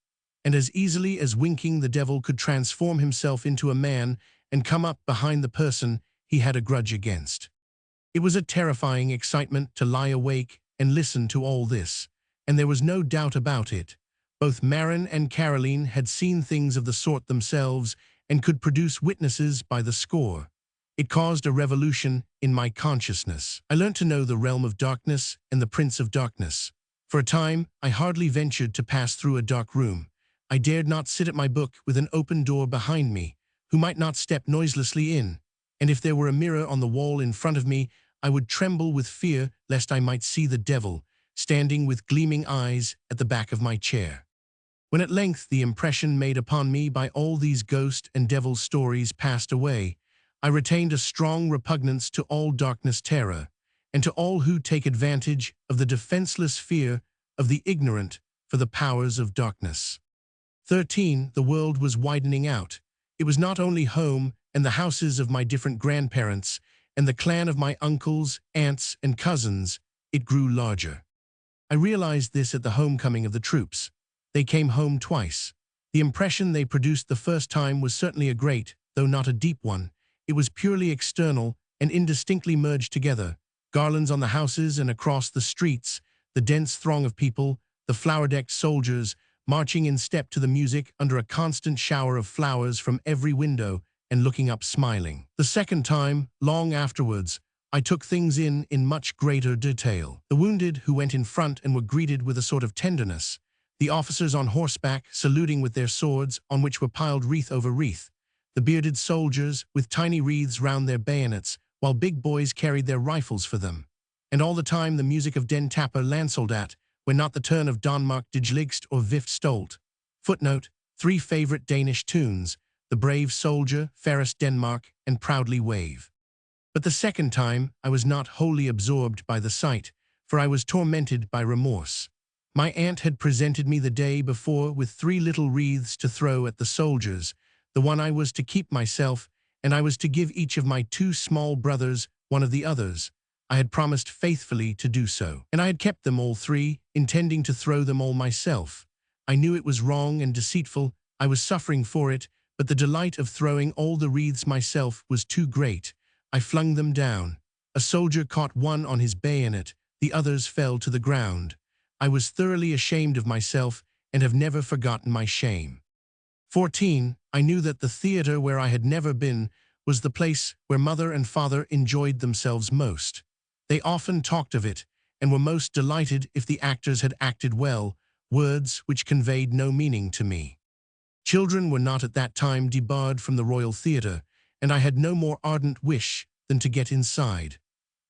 And as easily as winking, the devil could transform himself into a man and come up behind the person he had a grudge against. It was a terrifying excitement to lie awake and listen to all this, and there was no doubt about it. Both Marin and Caroline had seen things of the sort themselves and could produce witnesses by the score. It caused a revolution in my consciousness. I learnt to know the realm of darkness and the prince of darkness. For a time, I hardly ventured to pass through a dark room. I dared not sit at my book with an open door behind me, who might not step noiselessly in, and if there were a mirror on the wall in front of me, I would tremble with fear lest I might see the devil, standing with gleaming eyes at the back of my chair. When at length the impression made upon me by all these ghost and devil stories passed away, I retained a strong repugnance to all darkness terror, and to all who take advantage of the defenseless fear of the ignorant for the powers of darkness. 13. The world was widening out. It was not only home and the houses of my different grandparents and the clan of my uncles, aunts, and cousins. It grew larger. I realized this at the homecoming of the troops. They came home twice. The impression they produced the first time was certainly a great, though not a deep one. It was purely external and indistinctly merged together. Garlands on the houses and across the streets, the dense throng of people, the flower-decked soldiers, marching in step to the music under a constant shower of flowers from every window and looking up smiling. The second time, long afterwards, I took things in much greater detail. The wounded who went in front and were greeted with a sort of tenderness, the officers on horseback saluting with their swords on which were piled wreath over wreath, the bearded soldiers with tiny wreaths round their bayonets, while big boys carried their rifles for them. And all the time the music of Den Tapper Lansoldat, when not the turn of Danmark Dijligst or Vift Stolt. Footnote, 3 favorite Danish tunes, The Brave Soldier, Fairest Denmark, and Proudly Wave. But the second time I was not wholly absorbed by the sight, for I was tormented by remorse. My aunt had presented me the day before with 3 little wreaths to throw at the soldiers, the one I was to keep myself, and I was to give each of my 2 small brothers one of the others. I had promised faithfully to do so, and I had kept them all 3, intending to throw them all myself. I knew it was wrong and deceitful, I was suffering for it, but the delight of throwing all the wreaths myself was too great. I flung them down. A soldier caught one on his bayonet, the others fell to the ground. I was thoroughly ashamed of myself and have never forgotten my shame. 14. I knew that the theater where I had never been was the place where mother and father enjoyed themselves most. They often talked of it, and were most delighted if the actors had acted well, words which conveyed no meaning to me. Children were not at that time debarred from the Royal Theatre, and I had no more ardent wish than to get inside.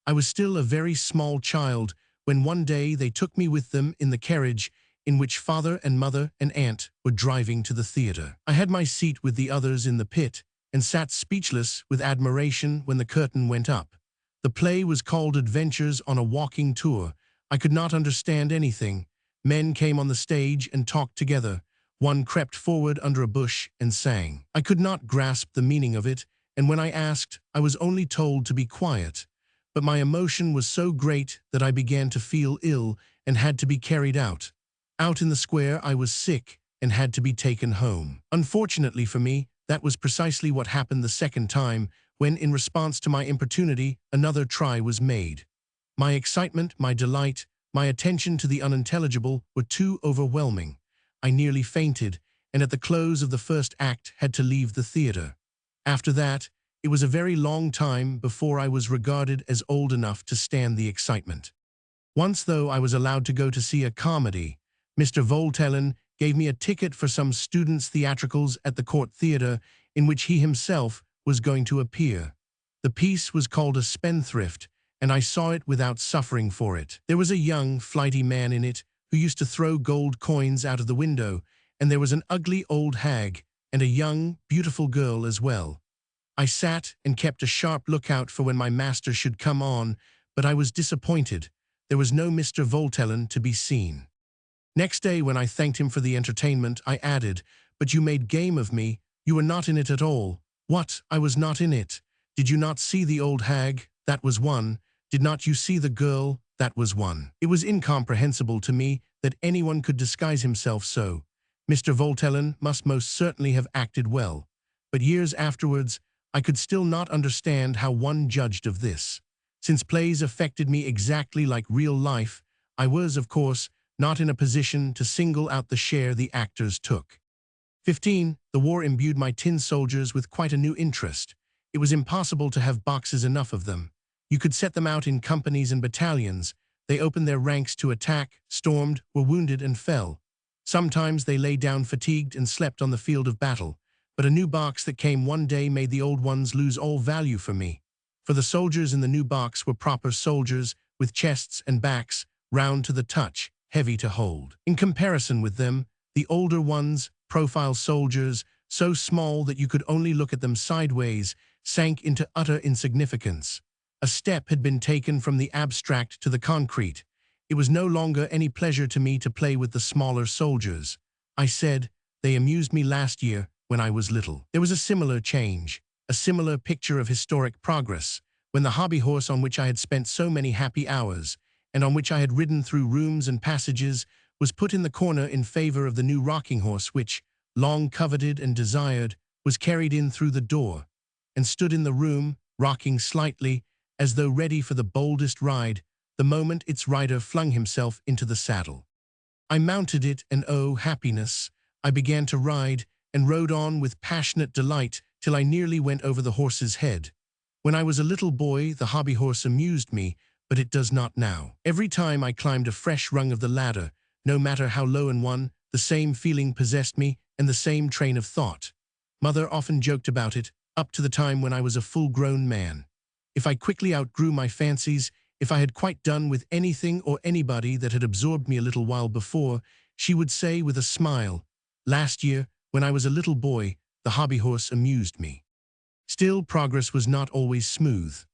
I was still a very small child when one day they took me with them in the carriage in which father and mother and aunt were driving to the theatre. I had my seat with the others in the pit, and sat speechless with admiration when the curtain went up. The play was called Adventures on a Walking Tour. I could not understand anything. Men came on the stage and talked together. One crept forward under a bush and sang. I could not grasp the meaning of it, and when I asked, I was only told to be quiet. But my emotion was so great that I began to feel ill and had to be carried out. Out in the square I was sick and had to be taken home. Unfortunately for me, that was precisely what happened the second time, when, in response to my importunity, another try was made. My excitement, my delight, my attention to the unintelligible were too overwhelming. I nearly fainted, and at the close of the first act had to leave the theatre. After that, it was a very long time before I was regarded as old enough to stand the excitement. Once, though, I was allowed to go to see a comedy. Mr. Voltellen gave me a ticket for some students' theatricals at the Court Theatre in which he himself was going to appear. The piece was called A Spendthrift, and I saw it without suffering for it. There was a young, flighty man in it who used to throw gold coins out of the window, and there was an ugly old hag and a young, beautiful girl as well. I sat and kept a sharp lookout for when my master should come on, but I was disappointed. There was no Mr. Voltellen to be seen. Next day, when I thanked him for the entertainment, I added, "But you made game of me. You were not in it at all." "What? I was not in it? Did you not see the old hag? That was one. Did not you see the girl? That was one." It was incomprehensible to me that anyone could disguise himself so. Mr. Voltellen must most certainly have acted well. But years afterwards, I could still not understand how one judged of this. Since plays affected me exactly like real life, I was, of course, not in a position to single out the share the actors took. 15. The war imbued my tin soldiers with quite a new interest. It was impossible to have boxes enough of them. You could set them out in companies and battalions. They opened their ranks to attack, stormed, were wounded and fell. Sometimes they lay down fatigued and slept on the field of battle. But a new box that came one day made the old ones lose all value for me. For the soldiers in the new box were proper soldiers, with chests and backs, round to the touch, heavy to hold. In comparison with them, the older ones, profile soldiers, so small that you could only look at them sideways, sank into utter insignificance. A step had been taken from the abstract to the concrete. It was no longer any pleasure to me to play with the smaller soldiers. I said, "They amused me last year when I was little." There was a similar change, a similar picture of historic progress, when the hobby horse on which I had spent so many happy hours, and on which I had ridden through rooms and passages, was put in the corner in favor of the new rocking horse which, long coveted and desired, was carried in through the door, and stood in the room, rocking slightly, as though ready for the boldest ride, the moment its rider flung himself into the saddle. I mounted it, and oh, happiness! I began to ride, and rode on with passionate delight till I nearly went over the horse's head. When I was a little boy, the hobby horse amused me, but it does not now. Every time I climbed a fresh rung of the ladder, no matter how low an one, the same feeling possessed me and the same train of thought. Mother often joked about it, up to the time when I was a full-grown man. If I quickly outgrew my fancies, if I had quite done with anything or anybody that had absorbed me a little while before, she would say with a smile, "Last year, when I was a little boy, the hobby horse amused me." Still, progress was not always smooth.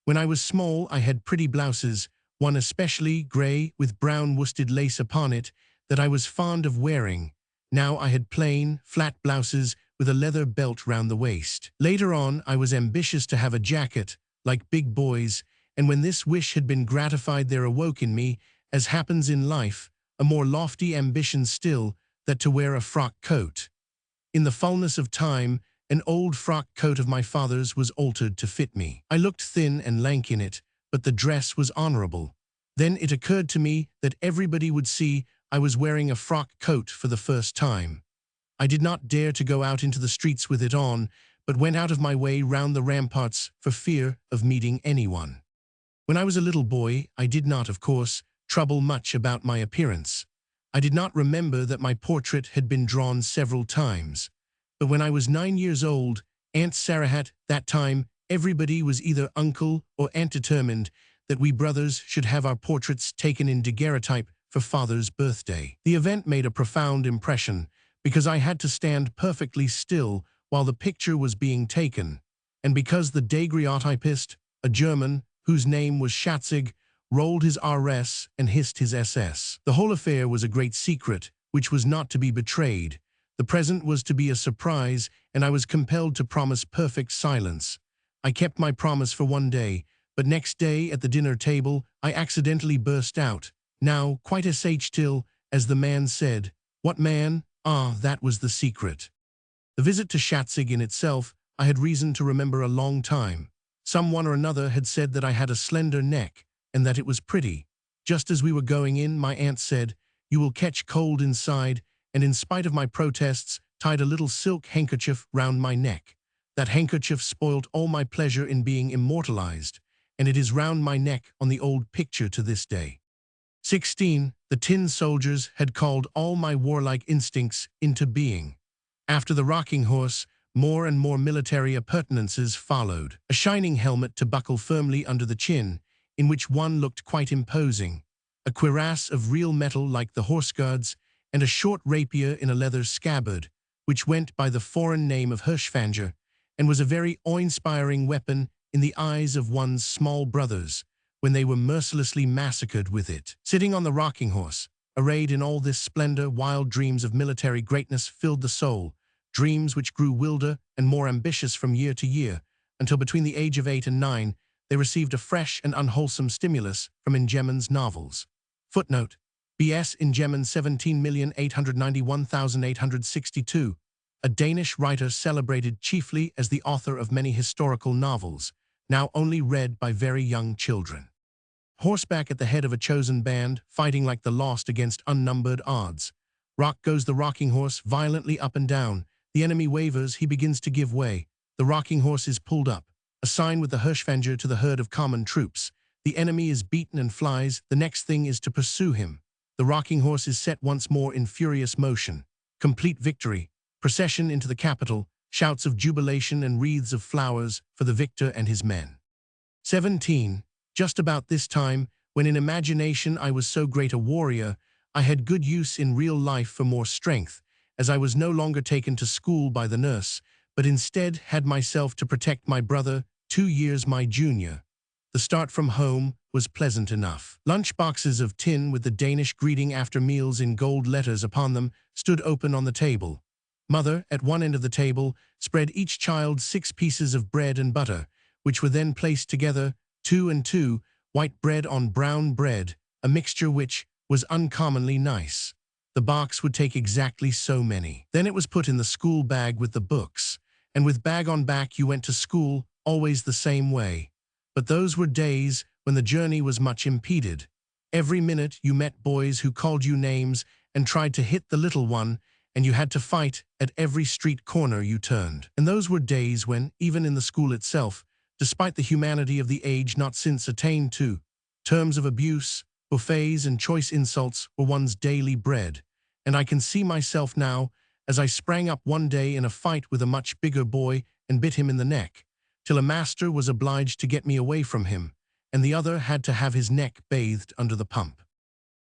When I was small, I had pretty blouses, one especially, grey, with brown worsted lace upon it, that I was fond of wearing. Now I had plain, flat blouses with a leather belt round the waist. Later on, I was ambitious to have a jacket, like big boys, and when this wish had been gratified, there awoke in me, as happens in life, a more lofty ambition still, that to wear a frock coat. In the fullness of time, an old frock coat of my father's was altered to fit me. I looked thin and lank in it, but the dress was honorable. Then it occurred to me that everybody would see I was wearing a frock coat for the first time. I did not dare to go out into the streets with it on, but went out of my way round the ramparts for fear of meeting anyone. When I was a little boy, I did not, of course, trouble much about my appearance. I did not remember that my portrait had been drawn several times. But when I was 9 years old, Aunt Sarahat, that time, everybody was either uncle or aunt determined that we brothers should have our portraits taken in daguerreotype for father's birthday. The event made a profound impression, because I had to stand perfectly still while the picture was being taken, and because the daguerreotypist, a German, whose name was Schatzig, rolled his RS and hissed his SS. The whole affair was a great secret, which was not to be betrayed. The present was to be a surprise, and I was compelled to promise perfect silence. I kept my promise for one day, but next day at the dinner table I accidentally burst out, "Now, quite till," as the man said. What man? Ah, that was the secret. The visit to Schatzig in itself I had reason to remember a long time. Someone or another had said that I had a slender neck, and that it was pretty. Just as we were going in, my aunt said, "You will catch cold inside," and in spite of my protests, tied a little silk handkerchief round my neck. That handkerchief spoilt all my pleasure in being immortalized, and it is round my neck on the old picture to this day. 16. The tin soldiers had called all my warlike instincts into being. After the rocking horse, more and more military appurtenances followed. A shining helmet to buckle firmly under the chin, in which one looked quite imposing, a cuirass of real metal like the horse guards, and a short rapier in a leather scabbard, which went by the foreign name of Hirschfanger, and was a very awe-inspiring weapon in the eyes of one's small brothers, when they were mercilessly massacred with it. Sitting on the rocking horse, arrayed in all this splendor, wild dreams of military greatness filled the soul, dreams which grew wilder and more ambitious from year to year, until between the age of 8 and 9, they received a fresh and unwholesome stimulus from Ingeman's novels. Footnote: B.S. Ingeman 17,891,862, a Danish writer celebrated chiefly as the author of many historical novels, now only read by very young children. Horseback at the head of a chosen band, fighting like the lost against unnumbered odds. Rock goes the rocking horse violently up and down. The enemy wavers, he begins to give way. The rocking horse is pulled up, a sign with the Hirschfanger to the herd of common troops. The enemy is beaten and flies. The next thing is to pursue him. The rocking horse is set once more in furious motion. Complete victory. Procession into the capital. Shouts of jubilation and wreaths of flowers for the victor and his men. 17. Just about this time, when in imagination I was so great a warrior, I had good use in real life for more strength, as I was no longer taken to school by the nurse, but instead had myself to protect my brother, 2 years my junior. The start from home was pleasant enough. Lunch boxes of tin with the Danish greeting after meals in gold letters upon them stood open on the table. Mother, at one end of the table, spread each child 6 pieces of bread and butter, which were then placed together, 2 and 2, white bread on brown bread, a mixture which was uncommonly nice. The box would take exactly so many. Then it was put in the school bag with the books, and with bag on back you went to school, always the same way. But those were days when the journey was much impeded. Every minute you met boys who called you names and tried to hit the little one, and you had to fight at every street corner you turned. And those were days when, even in the school itself, despite the humanity of the age not since attained to, terms of abuse, buffets and choice insults were one's daily bread. And I can see myself now, as I sprang up one day in a fight with a much bigger boy and bit him in the neck, till a master was obliged to get me away from him, and the other had to have his neck bathed under the pump.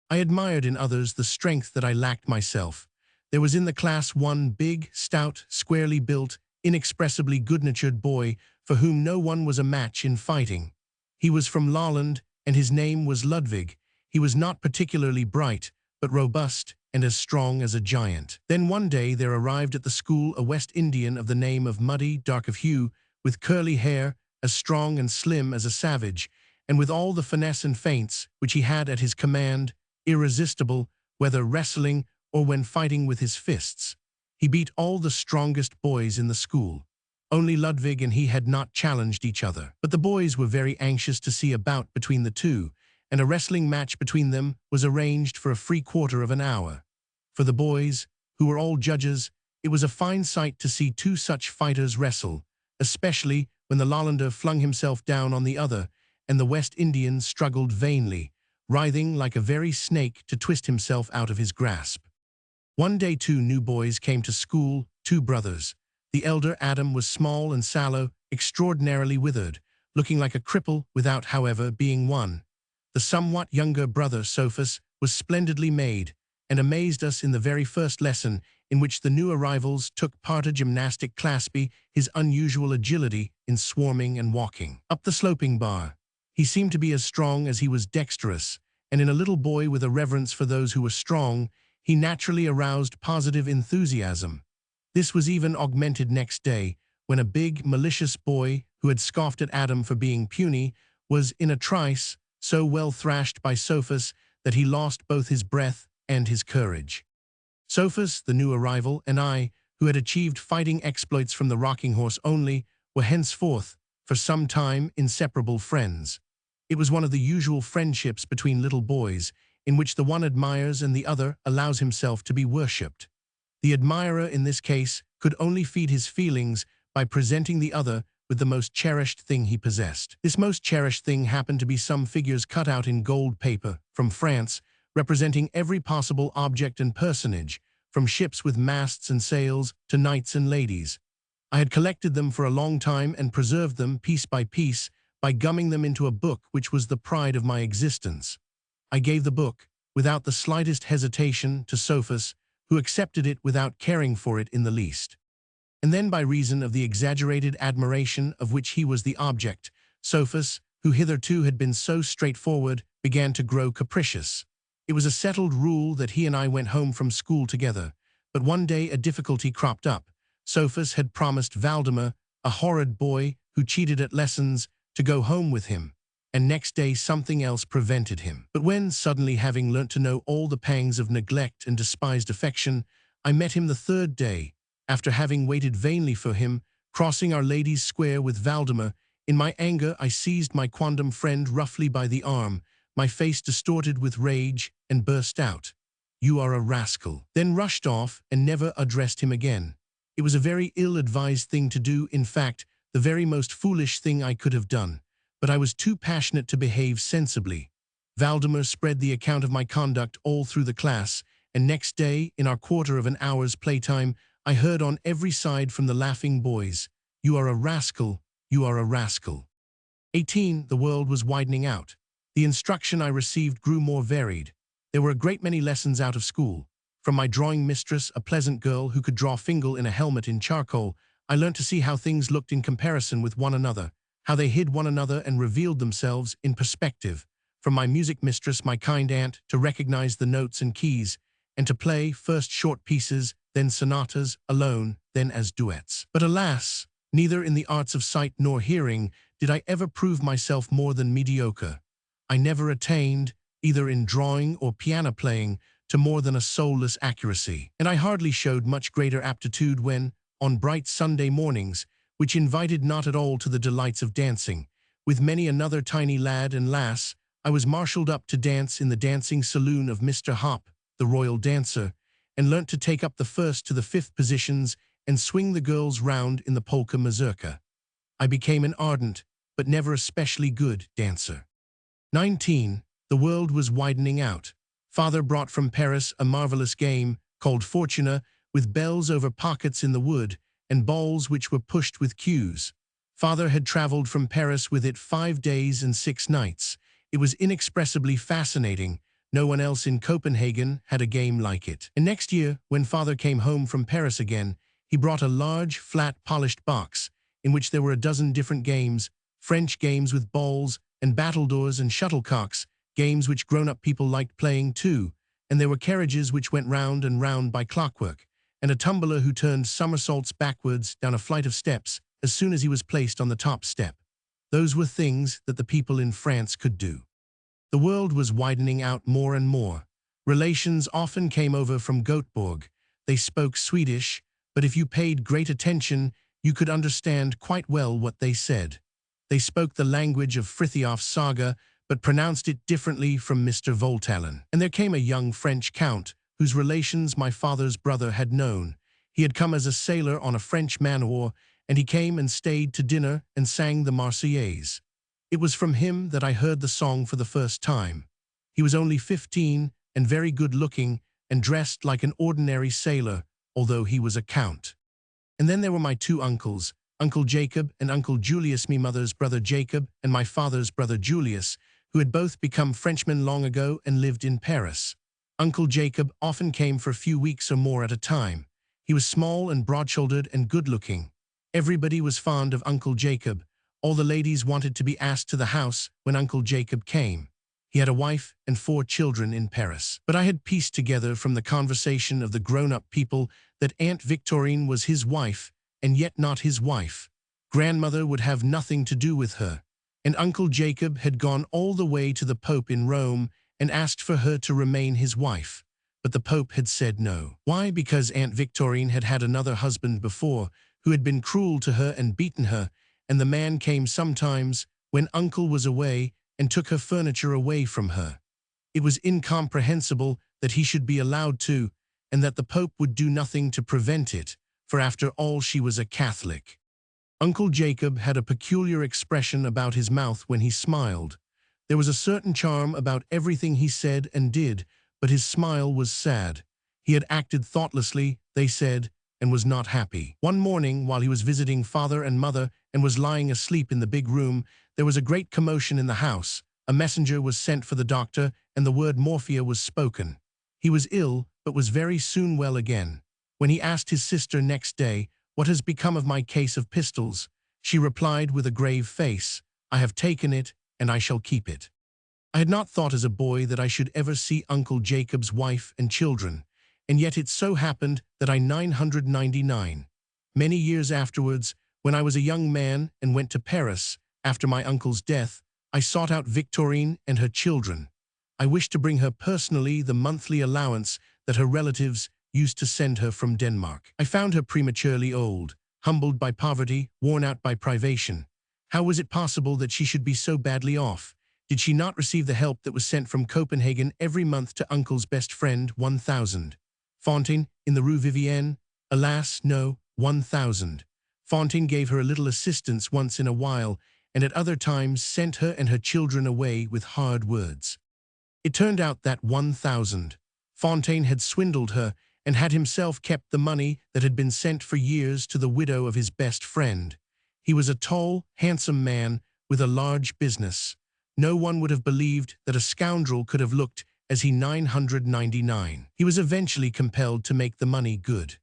I admired in others the strength that I lacked myself. There was in the class one big, stout, squarely built, inexpressibly good-natured boy for whom no one was a match in fighting. He was from Lolland, and his name was Ludwig. He was not particularly bright, but robust and as strong as a giant. Then one day there arrived at the school a West Indian of the name of Muddy, dark of hue, with curly hair, as strong and slim as a savage, and with all the finesse and feints which he had at his command, irresistible, whether wrestling or when fighting with his fists. He beat all the strongest boys in the school. Only Ludwig and he had not challenged each other. But the boys were very anxious to see a bout between the two, and a wrestling match between them was arranged for a free quarter of an hour. For the boys, who were all judges, it was a fine sight to see 2 such fighters wrestle, especially when the Lollander flung himself down on the other, and the West Indian struggled vainly, writhing like a very snake to twist himself out of his grasp. One day 2 new boys came to school, 2 brothers. The elder, Adam, was small and sallow, extraordinarily withered, looking like a cripple without, however, being one. The somewhat younger brother, Sophus, was splendidly made, and amazed us in the very first lesson, in which the new arrivals took part a gymnastic claspy, his unusual agility in swarming and walking up the sloping bar. He seemed to be as strong as he was dexterous, and in a little boy with a reverence for those who were strong, he naturally aroused positive enthusiasm. This was even augmented next day, when a big, malicious boy, who had scoffed at Adam for being puny, was, in a trice, so well thrashed by Sophus that he lost both his breath and his courage. Sophus, the new arrival, and I, who had achieved fighting exploits from the rocking horse only, were henceforth, for some time, inseparable friends. It was one of the usual friendships between little boys, in which the one admires and the other allows himself to be worshipped. The admirer, in this case, could only feed his feelings by presenting the other with the most cherished thing he possessed. This most cherished thing happened to be some figures cut out in gold paper, from France, representing every possible object and personage, from ships with masts and sails to knights and ladies. I had collected them for a long time and preserved them piece by gumming them into a book which was the pride of my existence. I gave the book, without the slightest hesitation, to Sophus, who accepted it without caring for it in the least. And then, by reason of the exaggerated admiration of which he was the object, Sophus, who hitherto had been so straightforward, began to grow capricious. It was a settled rule that he and I went home from school together, but one day a difficulty cropped up. Sophus had promised Valdemar, a horrid boy who cheated at lessons, to go home with him, and next day something else prevented him. But when, suddenly having learnt to know all the pangs of neglect and despised affection, I met him the third day, after having waited vainly for him, crossing Our Lady's Square with Valdemar, in my anger I seized my quondam friend roughly by the arm, my face distorted with rage, and burst out, "You are a rascal," then rushed off and never addressed him again. It was a very ill-advised thing to do, in fact, the very most foolish thing I could have done, but I was too passionate to behave sensibly. Valdemar spread the account of my conduct all through the class, and next day, in our quarter of an hour's playtime, I heard on every side from the laughing boys, "You are a rascal, you are a rascal." 18. The world was widening out. The instruction I received grew more varied. There were a great many lessons out of school. From my drawing mistress, a pleasant girl who could draw Fingal in a helmet in charcoal, I learnt to see how things looked in comparison with one another, how they hid one another and revealed themselves in perspective. From my music mistress, my kind aunt, to recognize the notes and keys, and to play first short pieces, then sonatas, alone, then as duets. But alas, neither in the arts of sight nor hearing did I ever prove myself more than mediocre. I never attained, either in drawing or piano playing, to more than a soulless accuracy. And I hardly showed much greater aptitude when, on bright Sunday mornings, which invited not at all to the delights of dancing, with many another tiny lad and lass, I was marshalled up to dance in the dancing saloon of Mr. Hop, the royal dancer, and learnt to take up the first to the fifth positions and swing the girls round in the polka mazurka. I became an ardent, but never especially good, dancer. 19. The world was widening out. Father brought from Paris a marvelous game, called Fortuna, with bells over pockets in the wood, and balls which were pushed with cues. Father had travelled from Paris with it 5 days and 6 nights. It was inexpressibly fascinating. No one else in Copenhagen had a game like it. And next year, when Father came home from Paris again, he brought a large, flat, polished box, in which there were a dozen different games, French games with balls, and battledores and shuttlecocks, games which grown-up people liked playing too, and there were carriages which went round and round by clockwork, and a tumbler who turned somersaults backwards down a flight of steps as soon as he was placed on the top step. Those were things that the people in France could do. The world was widening out more and more. Relations often came over from Göteborg. They spoke Swedish, but if you paid great attention, you could understand quite well what they said. They spoke the language of Frithiof's saga, but pronounced it differently from Mr. Voltalen. And there came a young French count, whose relations my father's brother had known. He had come as a sailor on a French man-of-war, and he came and stayed to dinner and sang the Marseillaise. It was from him that I heard the song for the first time. He was only 15 and very good-looking and dressed like an ordinary sailor, although he was a count. And then there were my 2 uncles, Uncle Jacob and Uncle Julius, me mother's brother Jacob and my father's brother Julius, who had both become Frenchmen long ago and lived in Paris. Uncle Jacob often came for a few weeks or more at a time. He was small and broad-shouldered and good-looking. Everybody was fond of Uncle Jacob. All the ladies wanted to be asked to the house when Uncle Jacob came. He had a wife and 4 children in Paris. But I had pieced together from the conversation of the grown-up people that Aunt Victorine was his wife, and yet not his wife. Grandmother would have nothing to do with her. And Uncle Jacob had gone all the way to the Pope in Rome and asked for her to remain his wife. But the Pope had said no. Why? Because Aunt Victorine had had another husband before, who had been cruel to her and beaten her, and the man came sometimes, when Uncle was away, and took her furniture away from her. It was incomprehensible that he should be allowed to, and that the Pope would do nothing to prevent it, for after all she was a Catholic. Uncle Jacob had a peculiar expression about his mouth when he smiled. There was a certain charm about everything he said and did, but his smile was sad. He had acted thoughtlessly, they said, and was not happy. One morning, while he was visiting father and mother and was lying asleep in the big room, there was a great commotion in the house. A messenger was sent for the doctor, and the word morphia was spoken. He was ill, but was very soon well again. When he asked his sister next day, "What has become of my case of pistols?" she replied with a grave face, "I have taken it, and I shall keep it." I had not thought as a boy that I should ever see Uncle Jacob's wife and children, and yet it so happened that 999, many years afterwards, when I was a young man and went to Paris, after my uncle's death, I sought out Victorine and her children. I wished to bring her personally the monthly allowance that her relatives used to send her from Denmark. I found her prematurely old, humbled by poverty, worn out by privation. How was it possible that she should be so badly off? Did she not receive the help that was sent from Copenhagen every month to Uncle's best friend, 1,000? Fontaine, in the Rue Vivienne? Alas, no, 1,000. Fontaine gave her a little assistance once in a while, and at other times sent her and her children away with hard words. It turned out that 1,000. Fontaine had swindled her and had himself kept the money that had been sent for years to the widow of his best friend. He was a tall, handsome man with a large business. No one would have believed that a scoundrel could have looked as he 999. He was eventually compelled to make the money good.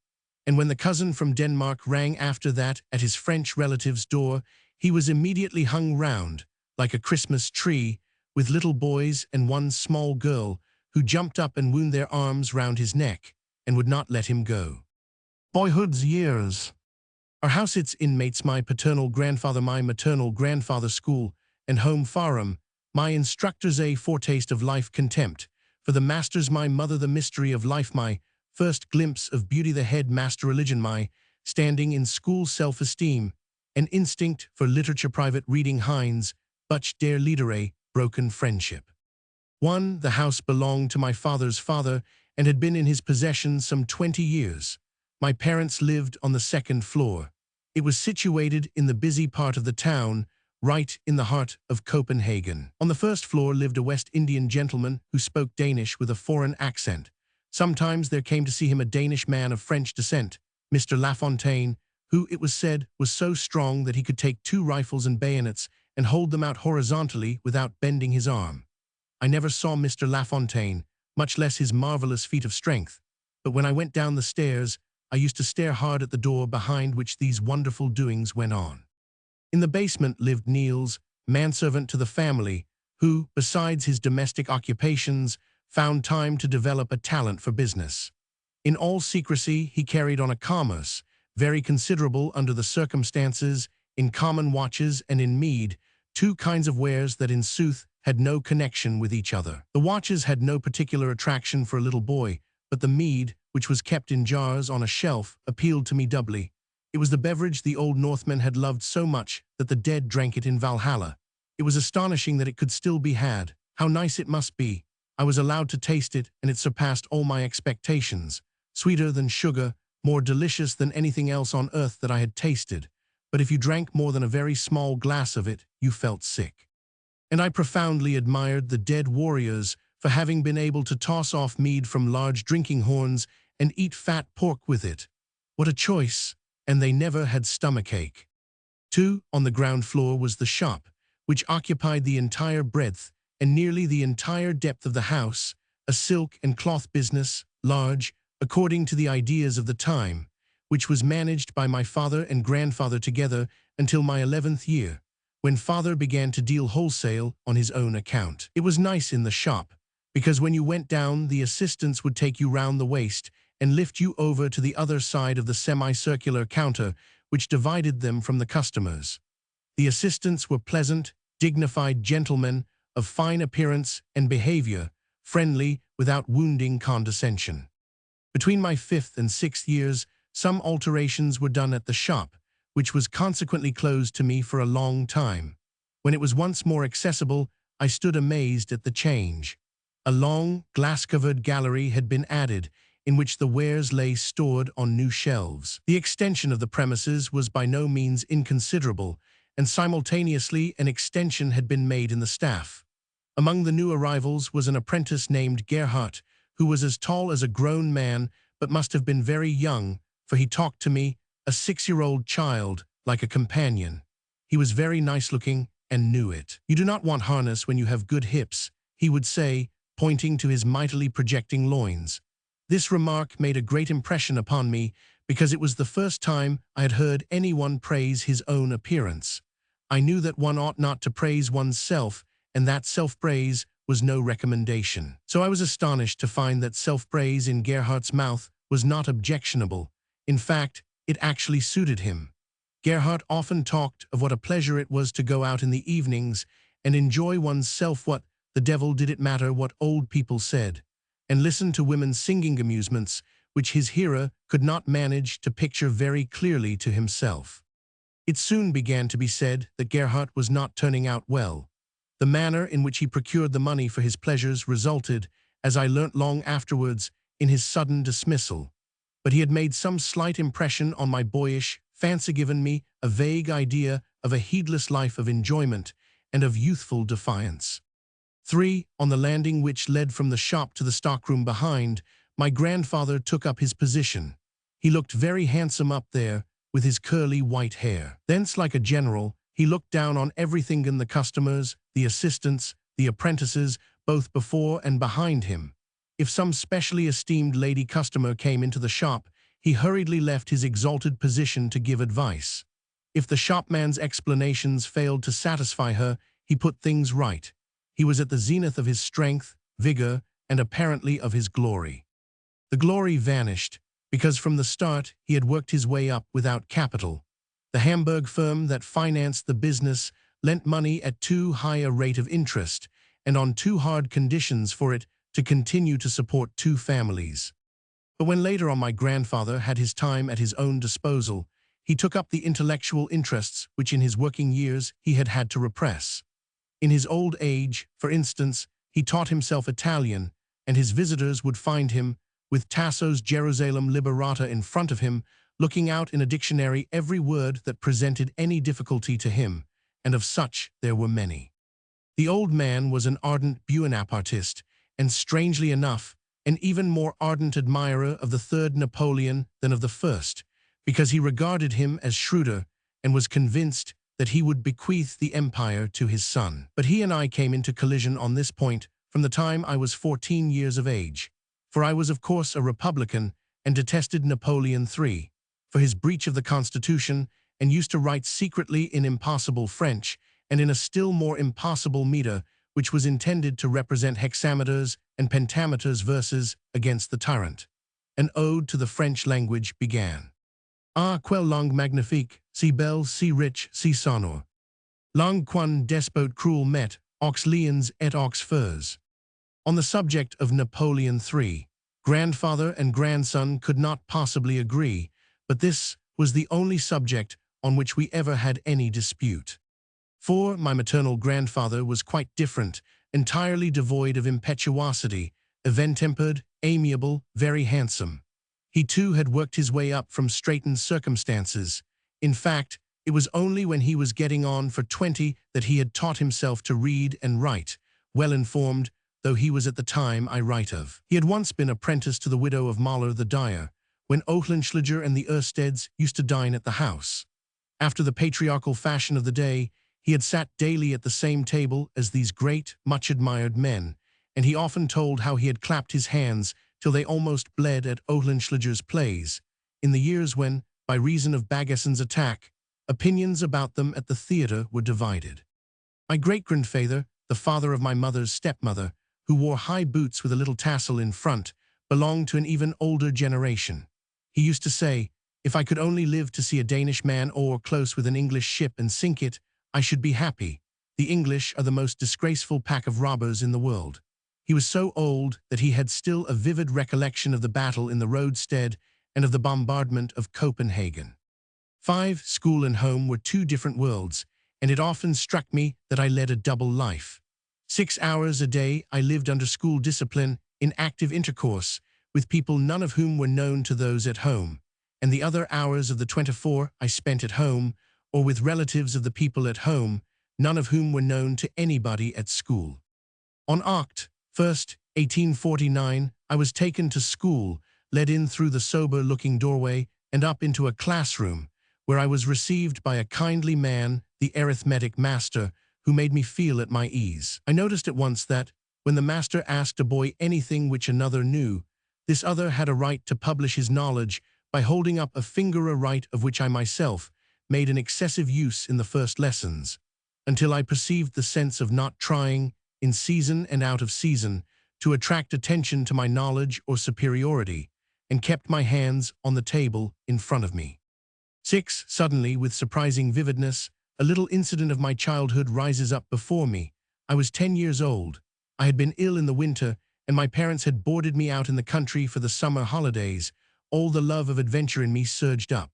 And when the cousin from Denmark rang after that at his French relative's door, he was immediately hung round, like a Christmas tree, with little boys and one small girl who jumped up and wound their arms round his neck and would not let him go. Boyhood's years. Our house, its inmates, my paternal grandfather, my maternal grandfather, school and home farm, my instructors, a foretaste of life, contempt for the masters, my mother, the mystery of life, my first glimpse of beauty, the head master religion, my standing in school, self-esteem, an instinct for literature, private reading, Heinz, Butch der Liederer, broken friendship. 1. The house belonged to my father's father and had been in his possession some 20 years. My parents lived on the second floor. It was situated in the busy part of the town, right in the heart of Copenhagen. On the first floor lived a West Indian gentleman who spoke Danish with a foreign accent. Sometimes there came to see him a Danish man of French descent, Mr. Lafontaine, who, it was said, was so strong that he could take 2 rifles and bayonets and hold them out horizontally without bending his arm. I never saw Mr. Lafontaine, much less his marvelous feat of strength, but when I went down the stairs, I used to stare hard at the door behind which these wonderful doings went on. In the basement lived Niels, manservant to the family, who, besides his domestic occupations, found time to develop a talent for business. In all secrecy, he carried on a commerce, very considerable under the circumstances, in common watches and in mead, 2 kinds of wares that in sooth had no connection with each other. The watches had no particular attraction for a little boy, but the mead, which was kept in jars on a shelf, appealed to me doubly. It was the beverage the old Northmen had loved so much that the dead drank it in Valhalla. It was astonishing that it could still be had. How nice it must be. I was allowed to taste it, and it surpassed all my expectations. Sweeter than sugar, more delicious than anything else on earth that I had tasted. But if you drank more than a very small glass of it, you felt sick. And I profoundly admired the dead warriors for having been able to toss off mead from large drinking horns and eat fat pork with it. What a choice! And they never had stomachache. 2. On the ground floor was the shop, which occupied the entire breadth and nearly the entire depth of the house, a silk and cloth business, large, according to the ideas of the time, which was managed by my father and grandfather together until my 11th year, when father began to deal wholesale on his own account. It was nice in the shop, because when you went down, the assistants would take you round the waist and lift you over to the other side of the semicircular counter, which divided them from the customers. The assistants were pleasant, dignified gentlemen of fine appearance and behavior, friendly without wounding condescension. Between my 5th and 6th years, some alterations were done at the shop, which was consequently closed to me for a long time. When it was once more accessible, I stood amazed at the change. A long, glass-covered gallery had been added, in which the wares lay stored on new shelves. The extension of the premises was by no means inconsiderable, and simultaneously an extension had been made in the staff. Among the new arrivals was an apprentice named Gerhardt, who was as tall as a grown man, but must have been very young, for he talked to me, a 6-year-old child, like a companion. He was very nice-looking and knew it. "You do not want harness when you have good hips," he would say, pointing to his mightily projecting loins. This remark made a great impression upon me because it was the first time I had heard anyone praise his own appearance. I knew that one ought not to praise one's self, and that self-praise was no recommendation. So I was astonished to find that self-praise in Gerhardt's mouth was not objectionable. In fact, it actually suited him. Gerhardt often talked of what a pleasure it was to go out in the evenings and enjoy one's self. What the devil did it matter what old people said, and listen to women's singing amusements, which his hearer could not manage to picture very clearly to himself. It soon began to be said that Gerhardt was not turning out well. The manner in which he procured the money for his pleasures resulted, as I learnt long afterwards, in his sudden dismissal. But he had made some slight impression on my boyish fancy, given me a vague idea of a heedless life of enjoyment and of youthful defiance. 3. On the landing which led from the shop to the stockroom behind, my grandfather took up his position. He looked very handsome up there, with his curly white hair. Thence, like a general, he looked down on everything, and the customers, the assistants, the apprentices, both before and behind him. If some specially esteemed lady customer came into the shop, he hurriedly left his exalted position to give advice. If the shopman's explanations failed to satisfy her, he put things right. He was at the zenith of his strength, vigor, and apparently of his glory. The glory vanished, because from the start he had worked his way up without capital. The Hamburg firm that financed the business lent money at too high a rate of interest, and on too hard conditions for it to continue to support 2 families. But when later on my grandfather had his time at his own disposal, he took up the intellectual interests which in his working years he had had to repress. In his old age, for instance, he taught himself Italian, and his visitors would find him, with Tasso's Jerusalem Liberata in front of him, looking out in a dictionary every word that presented any difficulty to him, and of such there were many. The old man was an ardent Buonapartist, and strangely enough, an even more ardent admirer of the 3rd Napoleon than of the 1st, because he regarded him as shrewder and was convinced that he would bequeath the empire to his son. But he and I came into collision on this point from the time I was 14 years of age, for I was of course a Republican and detested Napoleon III for his breach of the Constitution, and used to write secretly in impossible French and in a still more impossible meter, which was intended to represent hexameters and pentameters verses against the tyrant. An ode to the French language began. Ah, quelle langue magnifique, si belle, si riche, si sonore. Langue qu'un despote cruel met, aux lions et aux fers. On the subject of Napoleon III, grandfather and grandson could not possibly agree, but this was the only subject on which we ever had any dispute. For my maternal grandfather was quite different, entirely devoid of impetuosity, even-tempered, amiable, very handsome. He too had worked his way up from straitened circumstances. In fact, it was only when he was getting on for 20 that he had taught himself to read and write, well informed, though he was at the time I write of. He had once been apprenticed to the widow of Mahler the dyer, when Oehlenschläger and the Ersteds used to dine at the house. After the patriarchal fashion of the day, he had sat daily at the same table as these great, much-admired men, and he often told how he had clapped his hands till they almost bled at Oehlenschläger's plays, in the years when, by reason of Bagassen's attack, opinions about them at the theatre were divided. My great-grandfather, the father of my mother's stepmother, who wore high boots with a little tassel in front, belonged to an even older generation. He used to say, "If I could only live to see a Danish man oar close with an English ship and sink it, I should be happy. The English are the most disgraceful pack of robbers in the world." He was so old that he had still a vivid recollection of the battle in the roadstead and of the bombardment of Copenhagen. 5. School and home were 2 different worlds, and it often struck me that I led a double life. 6 hours a day I lived under school discipline, in active intercourse, with people none of whom were known to those at home, and the other hours of the 24 I spent at home, or with relatives of the people at home, none of whom were known to anybody at school. On Oct. 1st, 1849, I was taken to school, led in through the sober-looking doorway and up into a classroom, where I was received by a kindly man, the arithmetic master, who made me feel at my ease. I noticed at once that, when the master asked a boy anything which another knew, this other had a right to publish his knowledge by holding up a finger, a right of which I myself made an excessive use in the first lessons, until I perceived the sense of not trying, in season and out of season, to attract attention to my knowledge or superiority, and kept my hands on the table in front of me. 6. Suddenly, with surprising vividness, a little incident of my childhood rises up before me. I was 10 years old. I had been ill in the winter, and my parents had boarded me out in the country for the summer holidays. All the love of adventure in me surged up.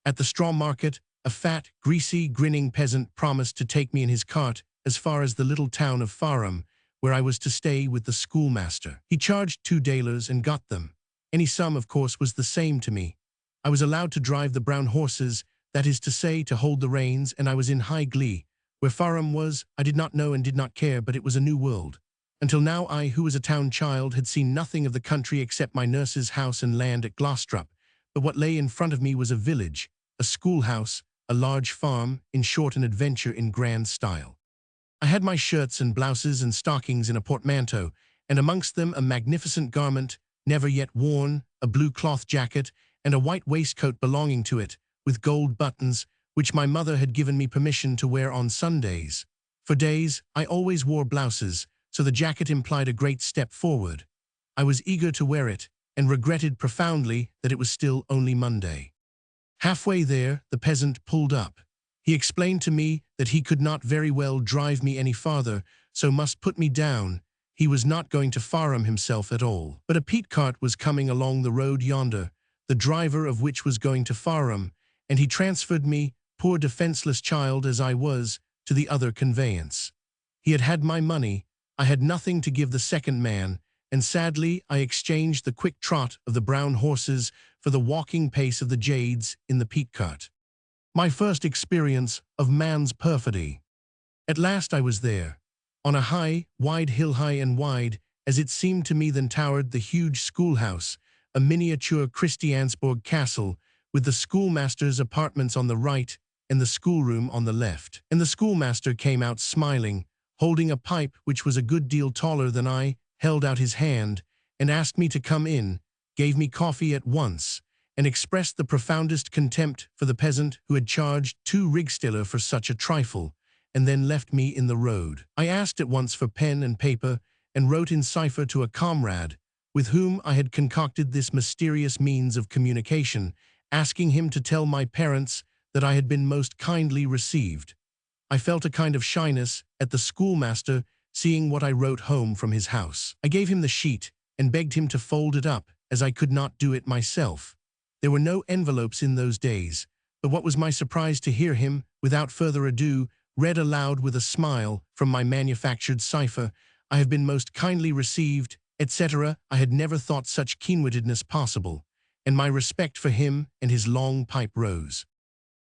At the straw market, a fat, greasy, grinning peasant promised to take me in his cart as far as the little town of Farum, where I was to stay with the schoolmaster. He charged 2 thalers and got them. Any sum, of course, was the same to me. I was allowed to drive the brown horses, that is to say, to hold the reins, and I was in high glee. Where Farum was, I did not know and did not care, but it was a new world. Until now I, who was a town child, had seen nothing of the country except my nurse's house and land at Glostrup, but what lay in front of me was a village, a schoolhouse, a large farm, in short an adventure in grand style. I had my shirts and blouses and stockings in a portmanteau, and amongst them a magnificent garment, never yet worn, a blue cloth jacket, and a white waistcoat belonging to it, with gold buttons, which my mother had given me permission to wear on Sundays. For days, I always wore blouses, so the jacket implied a great step forward. I was eager to wear it, and regretted profoundly that it was still only Monday. Halfway there, the peasant pulled up. He explained to me that he could not very well drive me any farther, so must put me down. He was not going to Farum himself at all. But a peat cart was coming along the road yonder, the driver of which was going to Farum, and he transferred me, poor defenseless child as I was, to the other conveyance. He had had my money. I had nothing to give the second man, and sadly I exchanged the quick trot of the brown horses for the walking pace of the jades in the peat cart. My first experience of man's perfidy. At last I was there. On a high, wide hill, high and wide, as it seemed to me, then towered the huge schoolhouse, a miniature Christiansborg castle, with the schoolmaster's apartments on the right and the schoolroom on the left. And the schoolmaster came out smiling, holding a pipe which was a good deal taller than I, held out his hand, and asked me to come in, gave me coffee at once, and expressed the profoundest contempt for the peasant who had charged 2 rigsdaler for such a trifle, and then left me in the road. I asked at once for pen and paper, and wrote in cipher to a comrade, with whom I had concocted this mysterious means of communication, asking him to tell my parents that I had been most kindly received. I felt a kind of shyness at the schoolmaster seeing what I wrote home from his house. I gave him the sheet and begged him to fold it up, as I could not do it myself. There were no envelopes in those days, but what was my surprise to hear him, without further ado, read aloud with a smile from my manufactured cipher, "I have been most kindly received," etc. I had never thought such keen-wittedness possible, and my respect for him and his long pipe rose.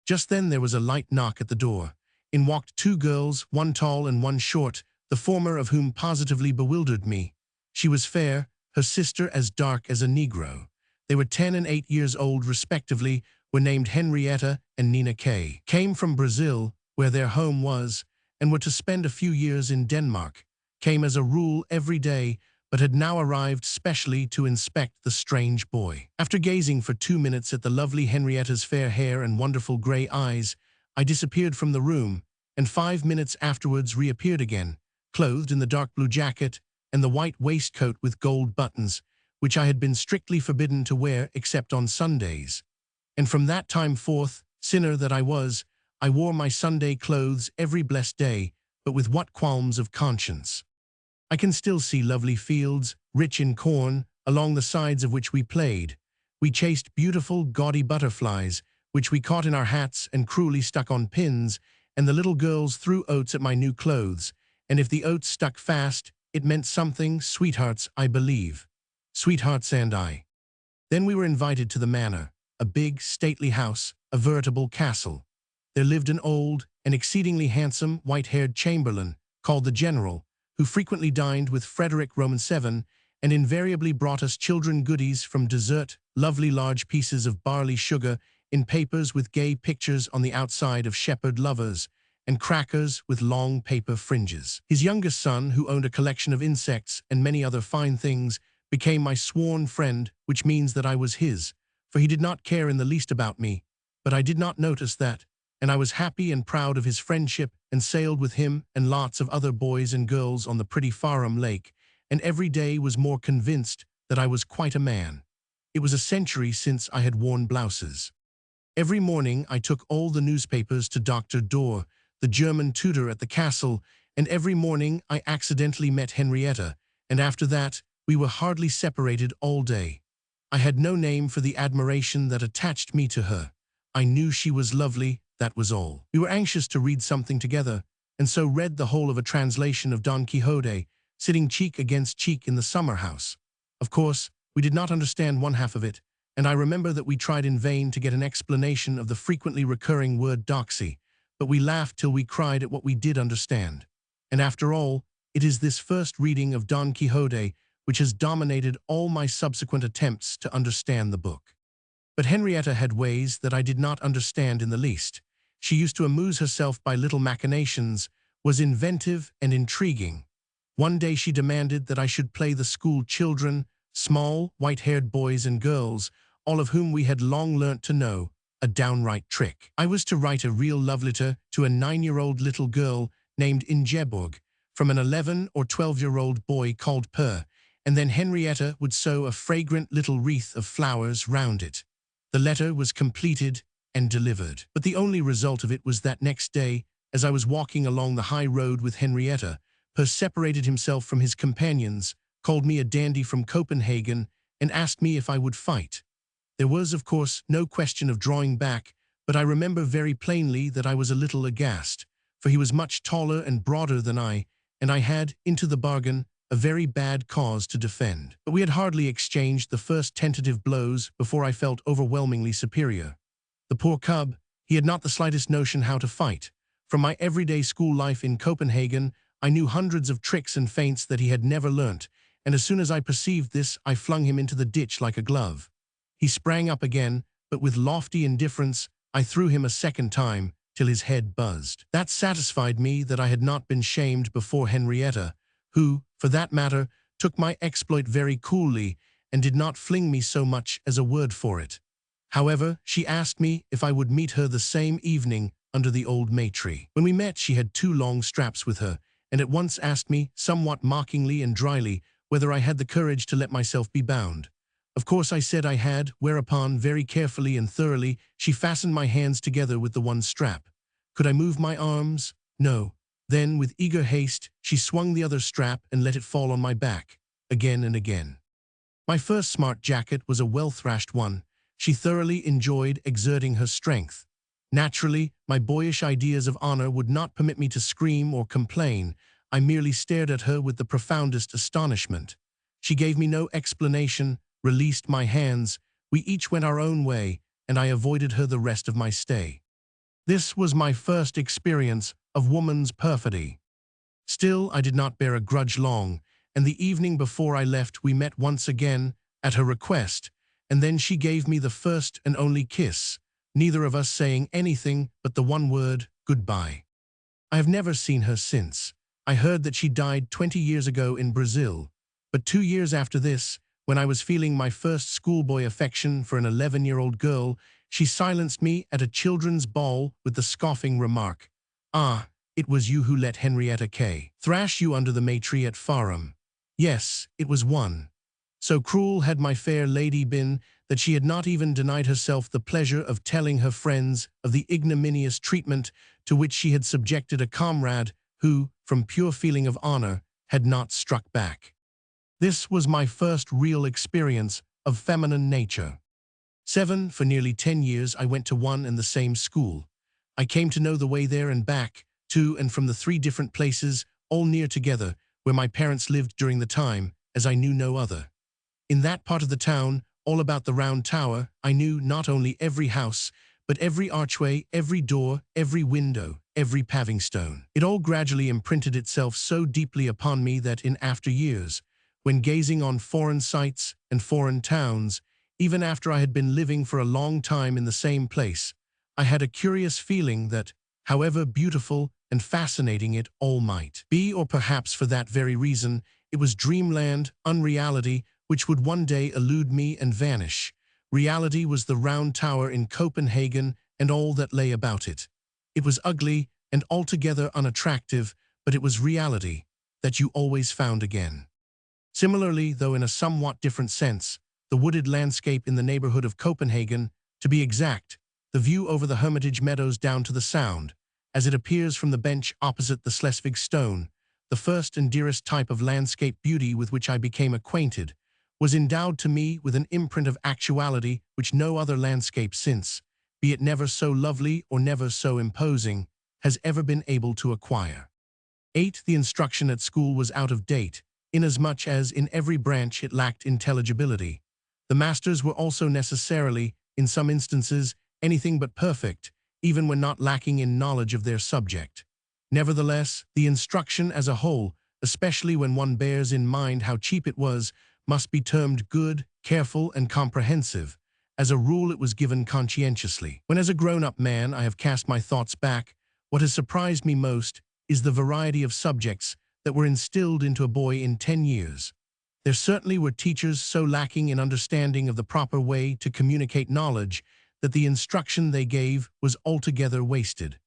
Just then there was a light knock at the door. In walked 2 girls, one tall and one short, the former of whom positively bewildered me. She was fair, her sister as dark as a Negro. They were 10 and 8 years old respectively, were named Henrietta and Nina K. Came from Brazil, where their home was, and were to spend a few years in Denmark. Came as a rule every day, but had now arrived specially to inspect the strange boy. After gazing for 2 minutes at the lovely Henrietta's fair hair and wonderful gray eyes, I disappeared from the room, and 5 minutes afterwards reappeared again, clothed in the dark blue jacket and the white waistcoat with gold buttons, which I had been strictly forbidden to wear except on Sundays. And from that time forth, sinner that I was, I wore my Sunday clothes every blessed day, but with what qualms of conscience. I can still see lovely fields, rich in corn, along the sides of which we played. We chased beautiful, gaudy butterflies, which we caught in our hats and cruelly stuck on pins, and the little girls threw oats at my new clothes, and if the oats stuck fast, it meant something, sweethearts, I believe. Sweethearts and I. Then we were invited to the manor, a big, stately house, a veritable castle. There lived an old and exceedingly handsome, white-haired chamberlain, called the General, who frequently dined with Frederick Roman VII and invariably brought us children goodies from dessert, lovely large pieces of barley sugar in papers with gay pictures on the outside of shepherd lovers, and crackers with long paper fringes. His youngest son, who owned a collection of insects and many other fine things, became my sworn friend, which means that I was his, for he did not care in the least about me, but I did not notice that, and I was happy and proud of his friendship and sailed with him and lots of other boys and girls on the pretty Farum Lake, and every day was more convinced that I was quite a man. It was a century since I had worn blouses. Every morning I took all the newspapers to Dr. Dorr, the German tutor at the castle, and every morning I accidentally met Henrietta, and after that we were hardly separated all day. I had no name for the admiration that attached me to her. I knew she was lovely, that was all. We were anxious to read something together, and so read the whole of a translation of Don Quixote, sitting cheek against cheek in the summer house. Of course, we did not understand one half of it, and I remember that we tried in vain to get an explanation of the frequently recurring word doxy, but we laughed till we cried at what we did understand. And after all, it is this first reading of Don Quixote which has dominated all my subsequent attempts to understand the book. But Henrietta had ways that I did not understand in the least. She used to amuse herself by little machinations, was inventive and intriguing. One day she demanded that I should play the school children, small, white-haired boys and girls, all of whom we had long learnt to know, a downright trick. I was to write a real love letter to a 9-year-old little girl named Ingeborg from an 11 or 12-year-old boy called Per, and then Henrietta would sew a fragrant little wreath of flowers round it. The letter was completed and delivered. But the only result of it was that next day, as I was walking along the high road with Henrietta, Per separated himself from his companions, called me a dandy from Copenhagen, and asked me if I would fight. There was, of course, no question of drawing back, but I remember very plainly that I was a little aghast, for he was much taller and broader than I, and I had, into the bargain, a very bad cause to defend. But we had hardly exchanged the first tentative blows before I felt overwhelmingly superior. The poor cub, he had not the slightest notion how to fight. From my everyday school life in Copenhagen, I knew hundreds of tricks and feints that he had never learnt, and as soon as I perceived this, I flung him into the ditch like a glove. He sprang up again, but with lofty indifference, I threw him a second time, till his head buzzed. That satisfied me that I had not been shamed before Henrietta, who, for that matter, took my exploit very coolly and did not fling me so much as a word for it. However, she asked me if I would meet her the same evening under the old may tree. When we met, she had 2 long straps with her, and at once asked me, somewhat mockingly and dryly, whether I had the courage to let myself be bound. Of course I said I had, whereupon, very carefully and thoroughly, she fastened my hands together with the one strap. Could I move my arms? No. Then, with eager haste, she swung the other strap and let it fall on my back, again and again. My first smart jacket was a well-thrashed one. She thoroughly enjoyed exerting her strength. Naturally, my boyish ideas of honor would not permit me to scream or complain. I merely stared at her with the profoundest astonishment. She gave me no explanation, released my hands, we each went our own way, and I avoided her the rest of my stay. This was my first experience of woman's perfidy. Still, I did not bear a grudge long, and the evening before I left we met once again, at her request, and then she gave me the first and only kiss, neither of us saying anything but the one word, goodbye. I have never seen her since. I heard that she died 20 years ago in Brazil, but 2 years after this, when I was feeling my first schoolboy affection for an 11-year-old girl, she silenced me at a children's ball with the scoffing remark, "Ah, it was you who let Henrietta K. thrash you under the may tree at Farum." Yes, it was one. So cruel had my fair lady been that she had not even denied herself the pleasure of telling her friends of the ignominious treatment to which she had subjected a comrade who, from pure feeling of honor, had not struck back. This was my first real experience of feminine nature. For nearly 10 years I went to one and the same school. I came to know the way there and back, to and from the 3 different places, all near together, where my parents lived during the time, as I knew no other. In that part of the town, all about the round tower, I knew not only every house, but every archway, every door, every window, every paving stone. It all gradually imprinted itself so deeply upon me that in after years, when gazing on foreign sights and foreign towns, even after I had been living for a long time in the same place, I had a curious feeling that, however beautiful and fascinating it all might be, or perhaps for that very reason, it was dreamland, unreality, which would one day elude me and vanish. Reality was the round tower in Copenhagen and all that lay about it. It was ugly and altogether unattractive, but it was reality that you always found again. Similarly, though in a somewhat different sense, the wooded landscape in the neighborhood of Copenhagen, to be exact, the view over the Hermitage meadows down to the Sound, as it appears from the bench opposite the Schleswig stone, the first and dearest type of landscape beauty with which I became acquainted, was endowed to me with an imprint of actuality which no other landscape since, be it never so lovely or never so imposing, has ever been able to acquire. 8. The instruction at school was out of date, inasmuch as in every branch it lacked intelligibility. The masters were also necessarily, in some instances, anything but perfect, even when not lacking in knowledge of their subject. Nevertheless, the instruction as a whole, especially when one bears in mind how cheap it was, must be termed good, careful, and comprehensive. As a rule, it was given conscientiously. When as a grown-up man I have cast my thoughts back, what has surprised me most is the variety of subjects that were instilled into a boy in 10 years. There certainly were teachers so lacking in understanding of the proper way to communicate knowledge that the instruction they gave was altogether wasted.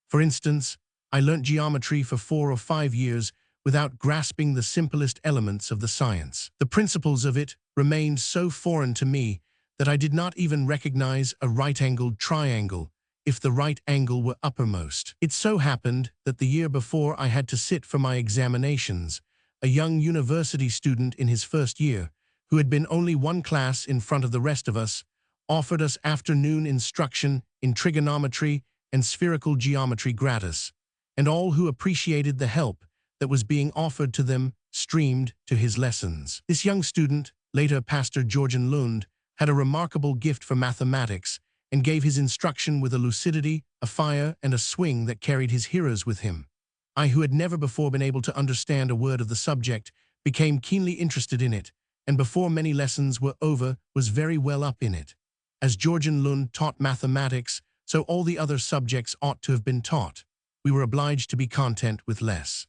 For instance, I learnt geometry for 4 or 5 years without grasping the simplest elements of the science. The principles of it remained so foreign to me that I did not even recognize a right-angled triangle if the right angle were uppermost. It so happened that the year before I had to sit for my examinations, a young university student in his first year, who had been only one class in front of the rest of us, offered us afternoon instruction in trigonometry and spherical geometry gratis, and all who appreciated the help that was being offered to them streamed to his lessons. This young student, later Pastor Georg, had a remarkable gift for mathematics and gave his instruction with a lucidity, a fire, and a swing that carried his hearers with him. I, who had never before been able to understand a word of the subject, became keenly interested in it, and before many lessons were over was very well up in it. As Georg taught mathematics, so all the other subjects ought to have been taught. We were obliged to be content with less.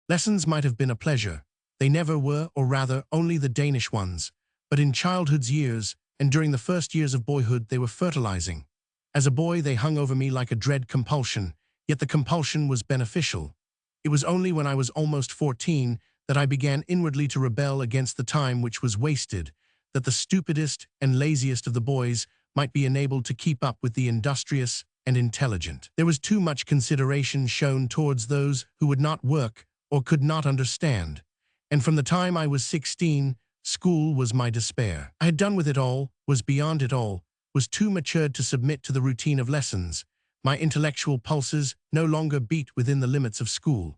Lessons might have been a pleasure. They never were, or rather, only the Danish ones. But in childhood's years, and during the first years of boyhood, they were fertilizing. As a boy, they hung over me like a dread compulsion, yet the compulsion was beneficial. It was only when I was almost 14 that I began inwardly to rebel against the time which was wasted, that the stupidest and laziest of the boys might be enabled to keep up with the industrious and intelligent. There was too much consideration shown towards those who would not work or could not understand, and from the time I was 16, school was my despair. I had done with it all, was beyond it all, was too matured to submit to the routine of lessons. My intellectual pulses no longer beat within the limits of school.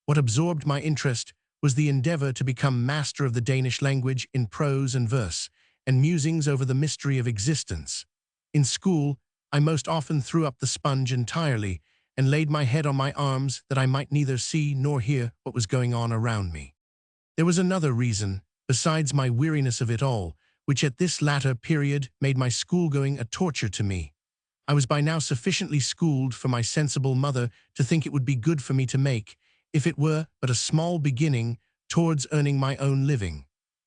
What absorbed my interest was the endeavor to become master of the Danish language in prose and verse, and musings over the mystery of existence. In school, I most often threw up the sponge entirely and laid my head on my arms that I might neither see nor hear what was going on around me. There was another reason, besides my weariness of it all, which at this latter period made my schoolgoing a torture to me. I was by now sufficiently schooled for my sensible mother to think it would be good for me to make, if it were but a small beginning, towards earning my own living.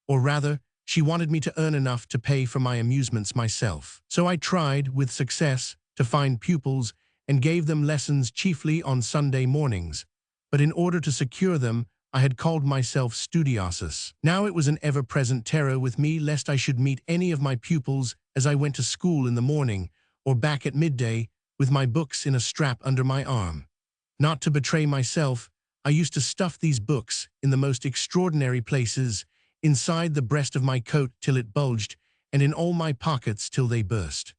Or rather, she wanted me to earn enough to pay for my amusements myself. So I tried, with success, to find pupils and gave them lessons chiefly on Sunday mornings. But in order to secure them, I had called myself studiosus. Now it was an ever-present terror with me lest I should meet any of my pupils as I went to school in the morning, or back at midday, with my books in a strap under my arm. Not to betray myself, I used to stuff these books in the most extraordinary places, inside the breast of my coat till it bulged, and in all my pockets till they burst.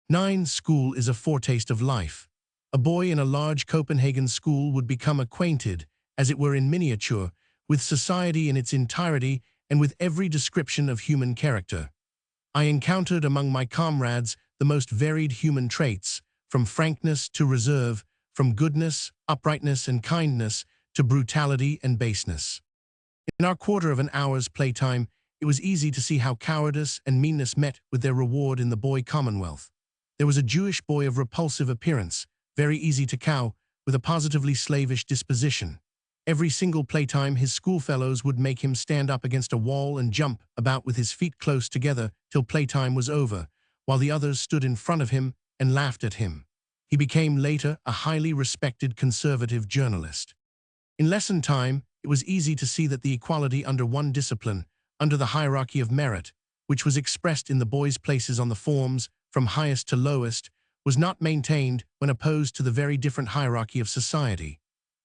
9. School is a foretaste of life. A boy in a large Copenhagen school would become acquainted, as it were in miniature, with society in its entirety and with every description of human character. I encountered among my comrades the most varied human traits, from frankness to reserve, from goodness, uprightness, and kindness to brutality and baseness. In our quarter of an hour's playtime, it was easy to see how cowardice and meanness met with their reward in the boy commonwealth. There was a Jewish boy of repulsive appearance, very easy to cow, with a positively slavish disposition. Every single playtime his schoolfellows would make him stand up against a wall and jump about with his feet close together till playtime was over, while the others stood in front of him and laughed at him. He became later a highly respected conservative journalist. In lesson time, it was easy to see that the equality under one discipline, under the hierarchy of merit, which was expressed in the boys' places on the forms, from highest to lowest, was not maintained when opposed to the very different hierarchy of society.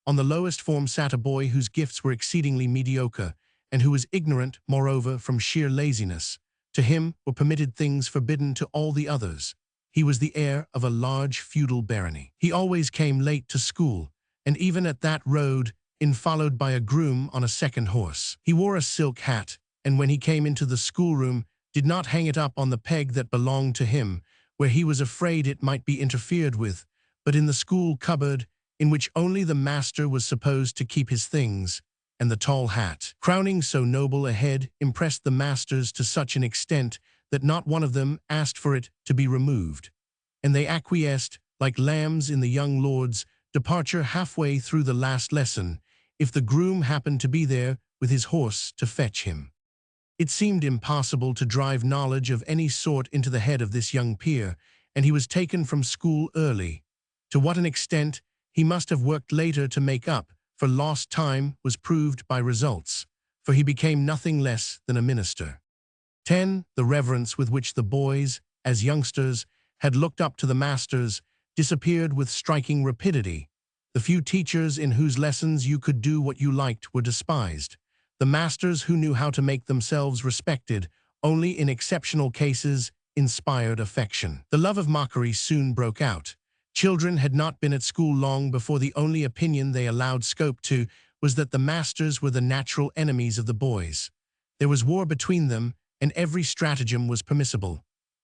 On the lowest form sat a boy whose gifts were exceedingly mediocre, and who was ignorant, moreover, from sheer laziness. To him were permitted things forbidden to all the others. He was the heir of a large feudal barony. He always came late to school, and even at that rode in followed by a groom on a second horse. He wore a silk hat, and when he came into the schoolroom, did not hang it up on the peg that belonged to him, where he was afraid it might be interfered with, but in the school cupboard, in which only the master was supposed to keep his things, and the tall hat, crowning so noble a head, impressed the masters to such an extent that not one of them asked for it to be removed, and they acquiesced, like lambs in the young lord's departure halfway through the last lesson, if the groom happened to be there with his horse to fetch him. It seemed impossible to drive knowledge of any sort into the head of this young peer, and he was taken from school early. To what an extent he must have worked later to make up for lost time was proved by results, for he became nothing less than a minister. 10. The reverence with which the boys, as youngsters, had looked up to the masters disappeared with striking rapidity. The few teachers in whose lessons you could do what you liked were despised. The masters who knew how to make themselves respected only in exceptional cases inspired affection. The love of mockery soon broke out. Children had not been at school long before the only opinion they allowed scope to was that the masters were the natural enemies of the boys. There was war between them, and every stratagem was permissible.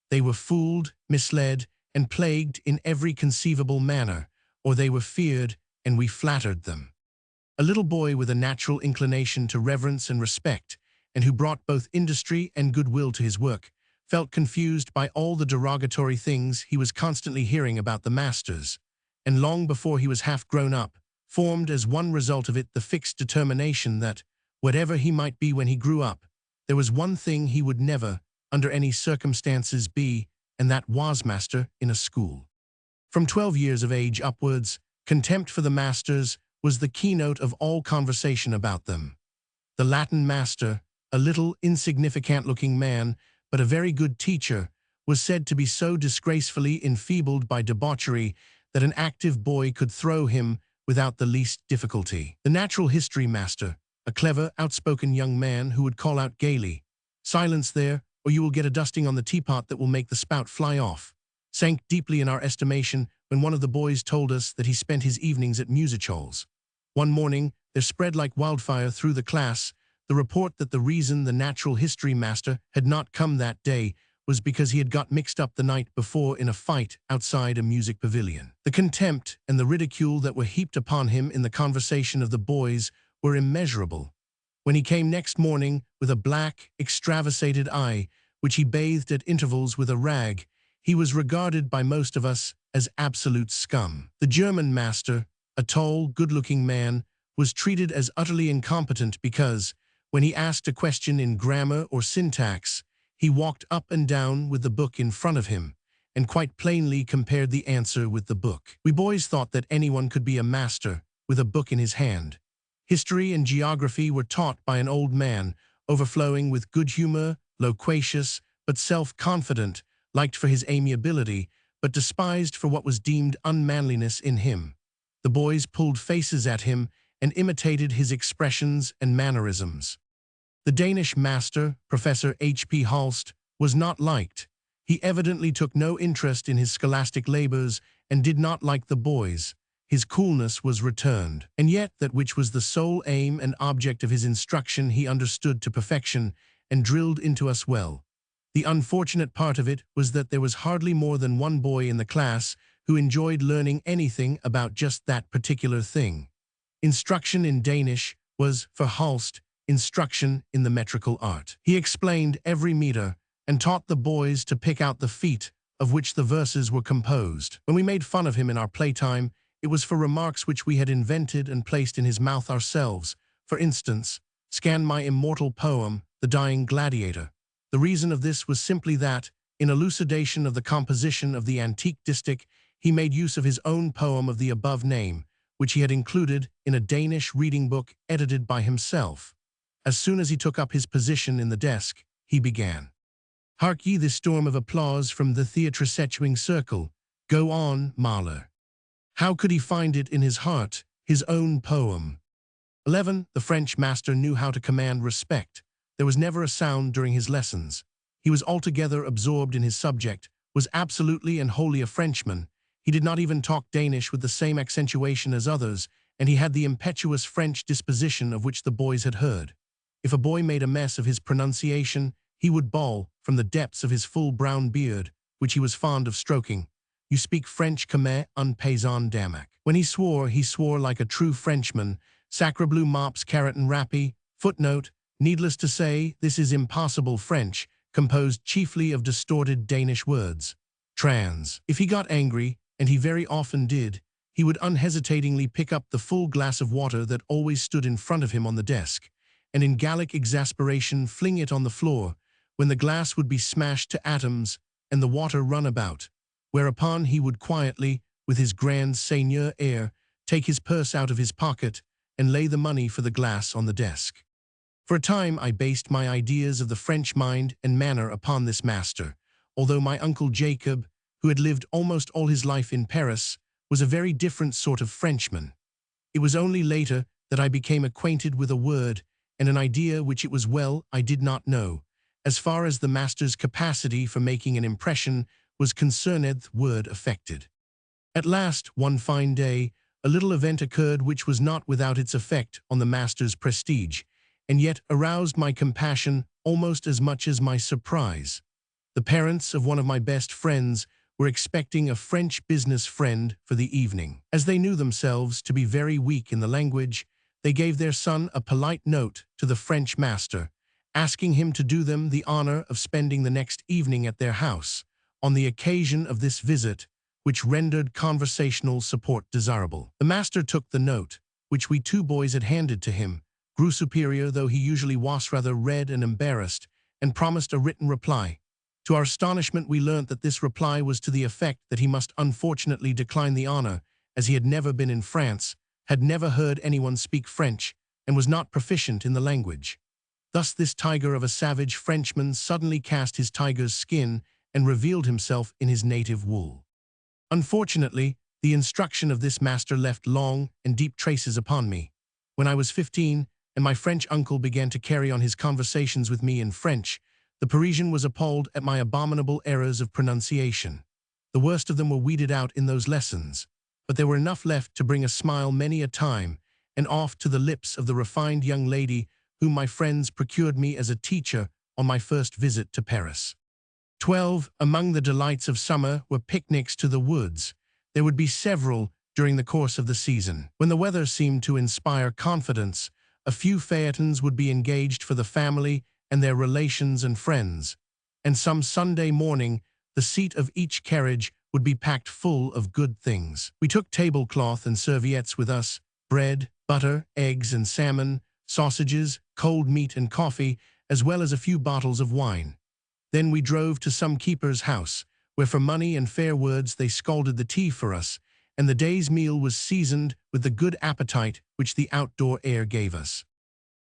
They were fooled, misled, and plagued in every conceivable manner, or they were feared, and we flattered them. A little boy with a natural inclination to reverence and respect, and who brought both industry and goodwill to his work, felt confused by all the derogatory things he was constantly hearing about the masters, and long before he was half grown up, formed as one result of it the fixed determination that, whatever he might be when he grew up, there was one thing he would never, under any circumstances, be, and that was master in a school. From 12 years of age upwards, contempt for the masters was the keynote of all conversation about them. The Latin master, a little insignificant-looking man, but a very good teacher, was said to be so disgracefully enfeebled by debauchery that an active boy could throw him without the least difficulty. The natural history master, a clever, outspoken young man who would call out gaily, "Silence there, or you will get a dusting on the teapot that will make the spout fly off," sank deeply in our estimation when one of the boys told us that he spent his evenings at music halls. One morning, there spread like wildfire through the class the report that the reason the natural history master had not come that day was because he had got mixed up the night before in a fight outside a music pavilion. The contempt and the ridicule that were heaped upon him in the conversation of the boys were immeasurable. When he came next morning with a black, extravasated eye, which he bathed at intervals with a rag, he was regarded by most of us as absolute scum. The German master, a tall, good-looking man, was treated as utterly incompetent because, when he asked a question in grammar or syntax, he walked up and down with the book in front of him, and quite plainly compared the answer with the book. We boys thought that anyone could be a master with a book in his hand. History and geography were taught by an old man, overflowing with good humor, loquacious, but self-confident, liked for his amiability, but despised for what was deemed unmanliness in him. The boys pulled faces at him and imitated his expressions and mannerisms. The Danish master, Professor H.P. Halst, was not liked. He evidently took no interest in his scholastic labors and did not like the boys. His coolness was returned, and yet that which was the sole aim and object of his instruction he understood to perfection and drilled into us well. The unfortunate part of it was that there was hardly more than one boy in the class who enjoyed learning anything about just that particular thing. Instruction in Danish was, for Holst, instruction in the metrical art. He explained every meter and taught the boys to pick out the feet of which the verses were composed. When we made fun of him in our playtime, it was for remarks which we had invented and placed in his mouth ourselves. For instance, scan my immortal poem, The Dying Gladiator. The reason of this was simply that, in elucidation of the composition of the antique distich, he made use of his own poem of the above name, which he had included in a Danish reading book edited by himself. As soon as he took up his position in the desk, he began. Hark ye the storm of applause from the theatre-setching circle. Go on, Mahler. How could he find it in his heart, his own poem? 11. The French master knew how to command respect. There was never a sound during his lessons. He was altogether absorbed in his subject, was absolutely and wholly a Frenchman. He did not even talk Danish with the same accentuation as others, and he had the impetuous French disposition of which the boys had heard. If a boy made a mess of his pronunciation, he would bawl, from the depths of his full brown beard, which he was fond of stroking, "You speak French comme un paysan d'Amac." When he swore like a true Frenchman. Sacrebleu mops carrot and rappy. Footnote, needless to say, this is impossible French, composed chiefly of distorted Danish words. Trans. If he got angry, and he very often did, he would unhesitatingly pick up the full glass of water that always stood in front of him on the desk, and in Gallic exasperation fling it on the floor, when the glass would be smashed to atoms and the water run about, whereupon he would quietly, with his grand seigneur air, take his purse out of his pocket and lay the money for the glass on the desk. For a time I based my ideas of the French mind and manner upon this master, although my uncle Jacob, who had lived almost all his life in Paris, was a very different sort of Frenchman. It was only later that I became acquainted with a word and an idea which it was well I did not know, as far as the master's capacity for making an impression was concerned. The word affected. At last, one fine day, a little event occurred which was not without its effect on the master's prestige, and yet aroused my compassion almost as much as my surprise. The parents of one of my best friends were expecting a French business friend for the evening. As they knew themselves to be very weak in the language, they gave their son a polite note to the French master, asking him to do them the honor of spending the next evening at their house. On the occasion of this visit, which rendered conversational support desirable, the master took the note, which we two boys had handed to him, grew superior though he usually was rather red and embarrassed, and promised a written reply. To our astonishment we learnt that this reply was to the effect that he must unfortunately decline the honor, as he had never been in France, had never heard anyone speak French, and was not proficient in the language. Thus this tiger of a savage Frenchman suddenly cast his tiger's skin and revealed himself in his native wool. Unfortunately, the instruction of this master left long and deep traces upon me. When I was 15, and my French uncle began to carry on his conversations with me in French, the Parisian was appalled at my abominable errors of pronunciation. The worst of them were weeded out in those lessons, but there were enough left to bring a smile many a time, and off to the lips of the refined young lady whom my friends procured me as a teacher on my first visit to Paris. 12. Among the delights of summer were picnics to the woods. There would be several during the course of the season. When the weather seemed to inspire confidence, a few phaetons would be engaged for the family and their relations and friends, and some Sunday morning the seat of each carriage would be packed full of good things. We took tablecloth and serviettes with us, bread, butter, eggs and salmon, sausages, cold meat and coffee, as well as a few bottles of wine. Then we drove to some keeper's house, where for money and fair words they scalded the tea for us, and the day's meal was seasoned with the good appetite which the outdoor air gave us.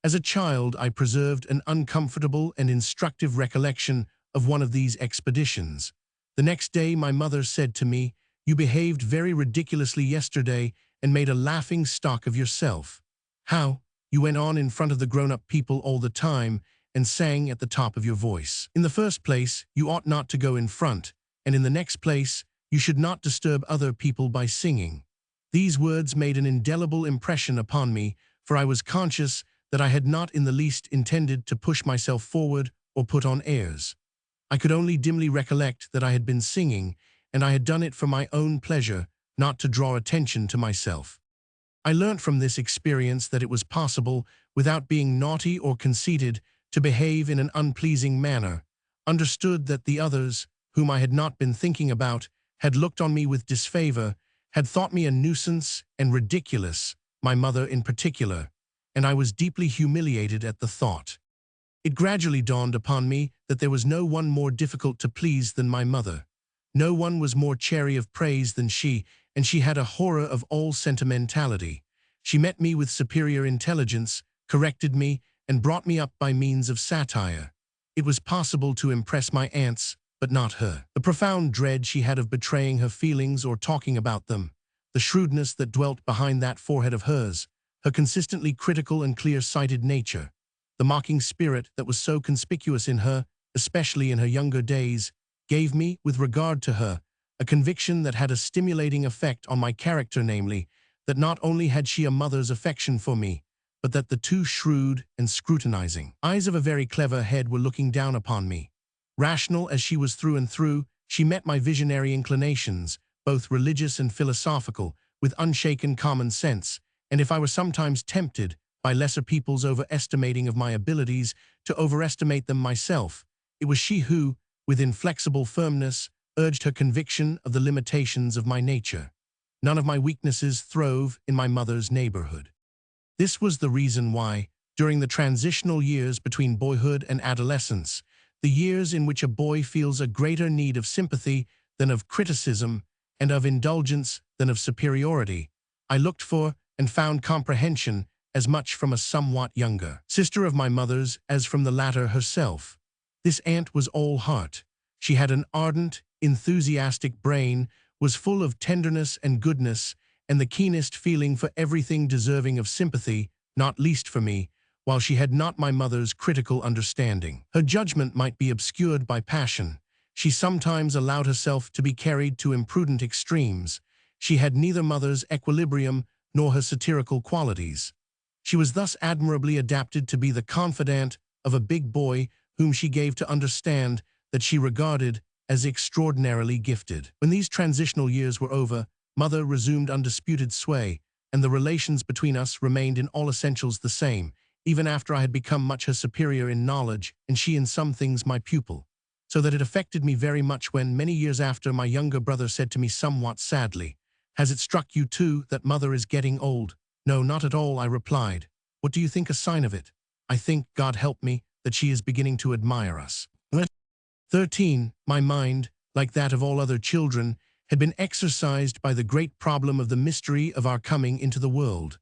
As a child, I preserved an uncomfortable and instructive recollection of one of these expeditions. The next day my mother said to me, "You behaved very ridiculously yesterday and made a laughing stock of yourself." "How?" "You went on in front of the grown-up people all the time and sang at the top of your voice. In the first place, you ought not to go in front, and in the next place, you should not disturb other people by singing." These words made an indelible impression upon me, for I was conscious that I had not in the least intended to push myself forward or put on airs. I could only dimly recollect that I had been singing, and I had done it for my own pleasure, not to draw attention to myself. I learnt from this experience that it was possible, without being naughty or conceited, to behave in an unpleasing manner, understood that the others, whom I had not been thinking about, had looked on me with disfavor, had thought me a nuisance and ridiculous, my mother in particular, and I was deeply humiliated at the thought. It gradually dawned upon me that there was no one more difficult to please than my mother. No one was more chary of praise than she, and she had a horror of all sentimentality. She met me with superior intelligence, corrected me, and brought me up by means of satire. It was possible to impress my aunts, but not her. The profound dread she had of betraying her feelings or talking about them, the shrewdness that dwelt behind that forehead of hers, her consistently critical and clear-sighted nature, the mocking spirit that was so conspicuous in her, especially in her younger days, gave me, with regard to her, a conviction that had a stimulating effect on my character, namely, that not only had she a mother's affection for me, but that the two shrewd and scrutinizing eyes of a very clever head were looking down upon me. Rational as she was through and through, she met my visionary inclinations, both religious and philosophical, with unshaken common sense, and if I were sometimes tempted, by lesser people's overestimating of my abilities, to overestimate them myself, it was she who, with inflexible firmness, urged her conviction of the limitations of my nature. None of my weaknesses throve in my mother's neighborhood. This was the reason why, during the transitional years between boyhood and adolescence, the years in which a boy feels a greater need of sympathy than of criticism and of indulgence than of superiority, I looked for and found comprehension as much from a somewhat younger sister of my mother's as from the latter herself. This aunt was all heart. She had an ardent, enthusiastic brain, was full of tenderness and goodness, and the keenest feeling for everything deserving of sympathy, not least for me, while she had not my mother's critical understanding. Her judgment might be obscured by passion. She sometimes allowed herself to be carried to imprudent extremes. She had neither mother's equilibrium nor her satirical qualities. She was thus admirably adapted to be the confidant of a big boy whom she gave to understand that she regarded as extraordinarily gifted. When these transitional years were over, mother resumed undisputed sway, and the relations between us remained in all essentials the same, even after I had become much her superior in knowledge and she in some things my pupil, so that it affected me very much when, many years after, my younger brother said to me somewhat sadly, "Has it struck you too that mother is getting old?" "No, not at all," I replied. "What do you think a sign of it?" "I think, God help me, that she is beginning to admire us." 13. My mind, like that of all other children, had been exercised by the great problem of the mystery of our coming into the world.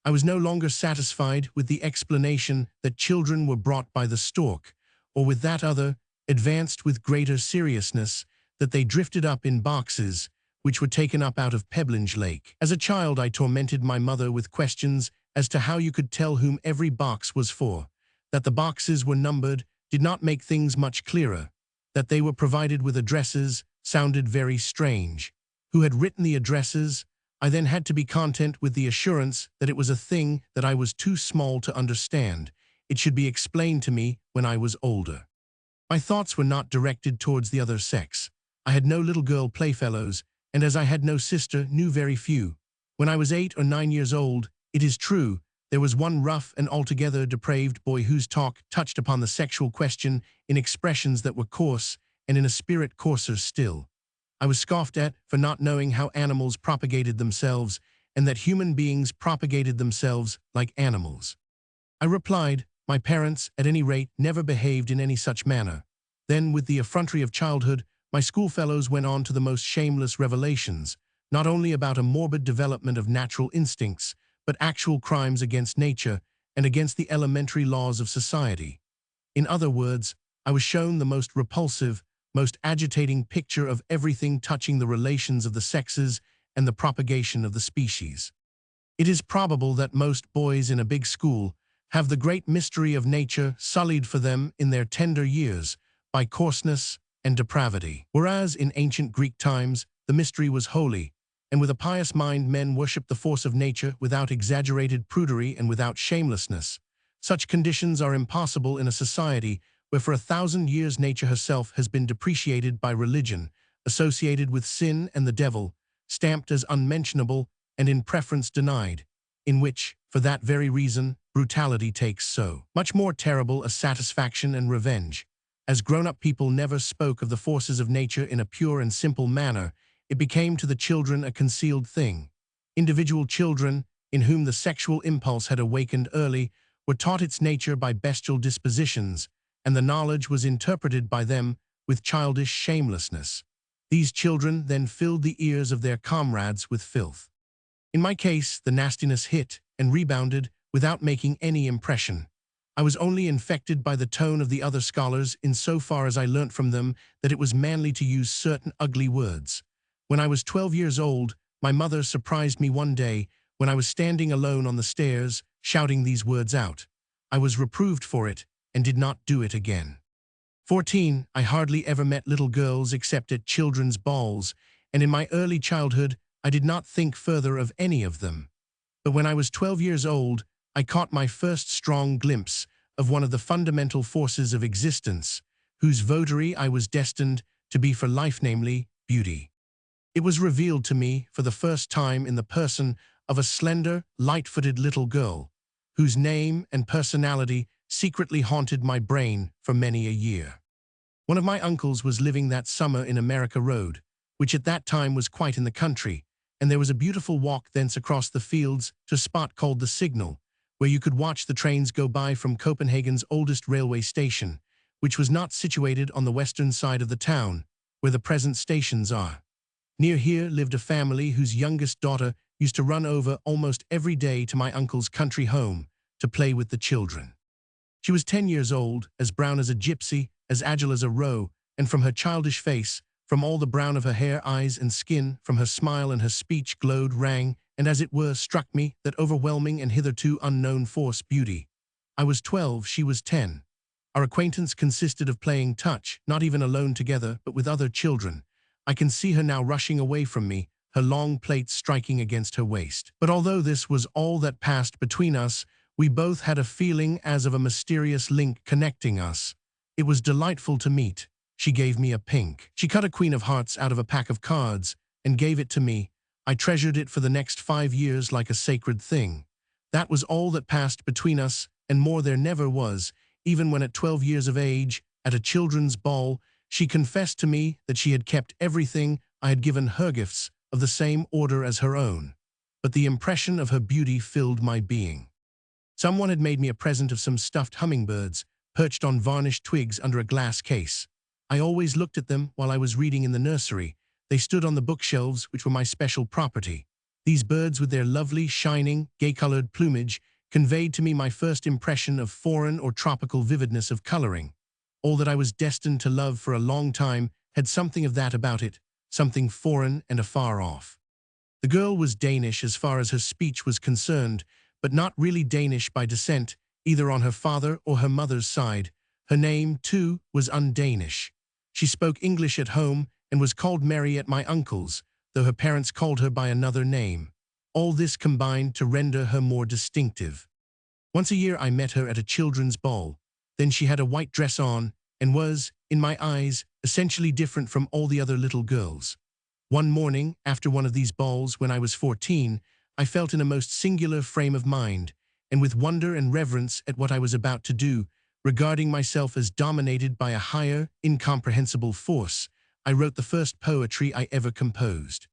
I was no longer satisfied with the explanation that children were brought by the stork, or with that other, advanced with greater seriousness, that they drifted up in boxes, which were taken up out of Pebblinge Lake. As a child, I tormented my mother with questions as to how you could tell whom every box was for. That the boxes were numbered did not make things much clearer. That they were provided with addresses sounded very strange. Who had written the addresses? I then had to be content with the assurance that it was a thing that I was too small to understand. It should be explained to me when I was older. My thoughts were not directed towards the other sex. I had no little girl playfellows, and as I had no sister, knew very few. When I was 8 or 9 years old, it is true, there was one rough and altogether depraved boy whose talk touched upon the sexual question in expressions that were coarse and in a spirit coarser still. I was scoffed at for not knowing how animals propagated themselves and that human beings propagated themselves like animals. I replied, my parents, at any rate, never behaved in any such manner. Then, with the effrontery of childhood, my schoolfellows went on to the most shameless revelations, not only about a morbid development of natural instincts, but actual crimes against nature and against the elementary laws of society. In other words, I was shown the most repulsive, most agitating picture of everything touching the relations of the sexes and the propagation of the species. It is probable that most boys in a big school have the great mystery of nature sullied for them in their tender years by coarseness and depravity. Whereas in ancient Greek times the mystery was holy, and with a pious mind men worshipped the force of nature without exaggerated prudery and without shamelessness. Such conditions are impossible in a society where for 1,000 years nature herself has been depreciated by religion, associated with sin and the devil, stamped as unmentionable and in preference denied, in which, for that very reason, brutality takes so much more terrible a satisfaction and revenge. As grown-up people never spoke of the forces of nature in a pure and simple manner, it became to the children a concealed thing. Individual children, in whom the sexual impulse had awakened early, were taught its nature by bestial dispositions, and the knowledge was interpreted by them with childish shamelessness. These children then filled the ears of their comrades with filth. In my case, the nastiness hit and rebounded without making any impression. I was only infected by the tone of the other scholars in so far as I learnt from them that it was manly to use certain ugly words. When I was 12 years old, my mother surprised me one day when I was standing alone on the stairs, shouting these words out. I was reproved for it and did not do it again. 14, I hardly ever met little girls except at children's balls, and in my early childhood I did not think further of any of them. But when I was 12 years old, I caught my first strong glimpse of one of the fundamental forces of existence, whose votary I was destined to be for life, namely, beauty. It was revealed to me for the first time in the person of a slender, light-footed little girl, whose name and personality secretly haunted my brain for many a year. One of my uncles was living that summer in America Road, which at that time was quite in the country, and there was a beautiful walk thence across the fields to a spot called the Signal, where you could watch the trains go by from Copenhagen's oldest railway station, which was not situated on the western side of the town, where the present stations are. Near here lived a family whose youngest daughter used to run over almost every day to my uncle's country home to play with the children. She was 10 years old, as brown as a gypsy, as agile as a roe, and from her childish face, from all the brown of her hair, eyes, and skin, from her smile and her speech glowed, rang, and as it were struck me, that overwhelming and hitherto unknown force, beauty. I was 12, she was 10. Our acquaintance consisted of playing touch, not even alone together, but with other children. I can see her now rushing away from me, her long plaits striking against her waist. But although this was all that passed between us, we both had a feeling as of a mysterious link connecting us. It was delightful to meet. She gave me a pink. She cut a queen of hearts out of a pack of cards and gave it to me. I treasured it for the next 5 years like a sacred thing. That was all that passed between us, and more there never was, even when at 12 years of age, at a children's ball, she confessed to me that she had kept everything I had given her, gifts of the same order as her own. But the impression of her beauty filled my being. Someone had made me a present of some stuffed hummingbirds, perched on varnished twigs under a glass case. I always looked at them while I was reading in the nursery. They stood on the bookshelves, which were my special property. These birds, with their lovely, shining, gay-colored plumage, conveyed to me my first impression of foreign or tropical vividness of coloring. All that I was destined to love for a long time had something of that about it, something foreign and afar off. The girl was Danish as far as her speech was concerned, but not really Danish by descent, either on her father or her mother's side. Her name, too, was un-Danish. She spoke English at home and was called Mary at my uncle's, though her parents called her by another name. All this combined to render her more distinctive. Once a year I met her at a children's ball. Then she had a white dress on and was, in my eyes, essentially different from all the other little girls. One morning, after one of these balls when I was 14, I felt in a most singular frame of mind, and with wonder and reverence at what I was about to do, regarding myself as dominated by a higher, incomprehensible force, I wrote the first poetry I ever composed.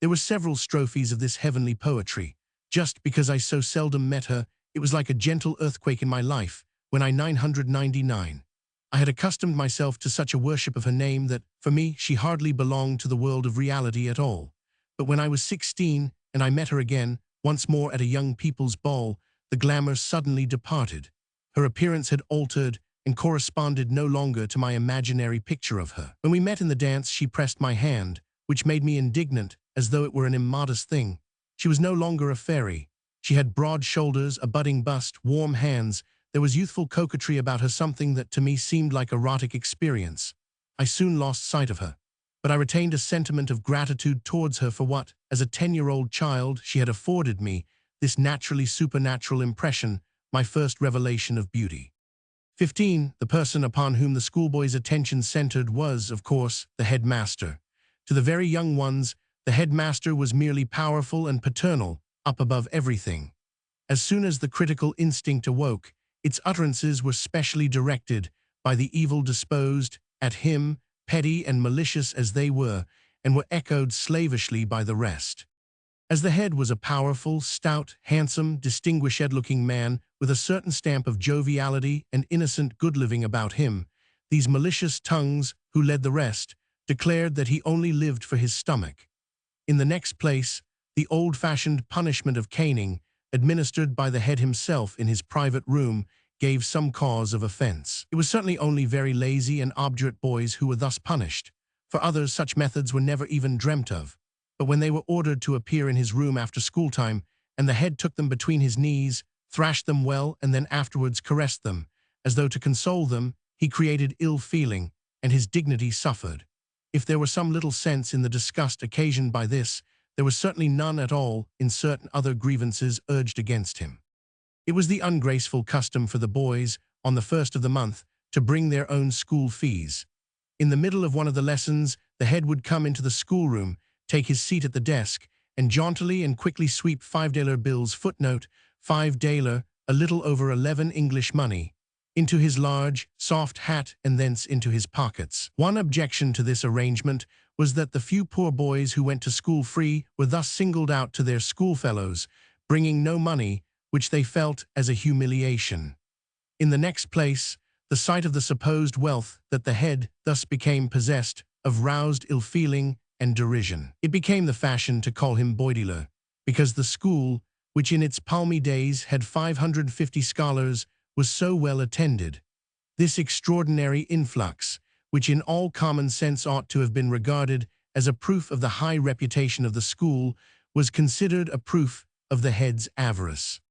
There were several strophes of this heavenly poetry. Just because I so seldom met her, it was like a gentle earthquake in my life, when I 999. I had accustomed myself to such a worship of her name that, for me, she hardly belonged to the world of reality at all. But when I was 16, and I met her again, once more at a young people's ball, the glamour suddenly departed. Her appearance had altered and corresponded no longer to my imaginary picture of her. When we met in the dance, she pressed my hand, which made me indignant, as though it were an immodest thing. She was no longer a fairy. She had broad shoulders, a budding bust, warm hands. There was youthful coquetry about her, something that to me seemed like erotic experience. I soon lost sight of her, but I retained a sentiment of gratitude towards her for what, as a 10-year-old child, she had afforded me, this naturally supernatural impression, my first revelation of beauty. 15. The person upon whom the schoolboy's attention centered was, of course, the headmaster. To the very young ones, the headmaster was merely powerful and paternal, up above everything. As soon as the critical instinct awoke, its utterances were specially directed by the evil-disposed at him, petty and malicious as they were, and were echoed slavishly by the rest. As the head was a powerful, stout, handsome, distinguished-looking man with a certain stamp of joviality and innocent good-living about him, these malicious tongues, who led the rest, declared that he only lived for his stomach. In the next place, the old-fashioned punishment of caning, administered by the head himself in his private room, gave some cause of offense. It was certainly only very lazy and obdurate boys who were thus punished. For others, such methods were never even dreamt of. But when they were ordered to appear in his room after school-time, and the head took them between his knees, thrashed them well, and then afterwards caressed them, as though to console them, he created ill feeling, and his dignity suffered. If there were some little sense in the disgust occasioned by this, there was certainly none at all in certain other grievances urged against him. It was the ungraceful custom for the boys, on the first of the month, to bring their own school fees. In the middle of one of the lessons, the head would come into the schoolroom, take his seat at the desk, and jauntily and quickly sweep $5 bills, footnote, $5, a little over 11 English money, into his large, soft hat and thence into his pockets. One objection to this arrangement was that the few poor boys who went to school free were thus singled out to their schoolfellows, bringing no money, which they felt as a humiliation. In the next place, the sight of the supposed wealth that the head thus became possessed of roused ill-feeling and derision. It became the fashion to call him Boideler, because the school, which in its palmy days had 550 scholars, was so well attended. This extraordinary influx, which in all common sense ought to have been regarded as a proof of the high reputation of the school, was considered a proof of the head's avarice.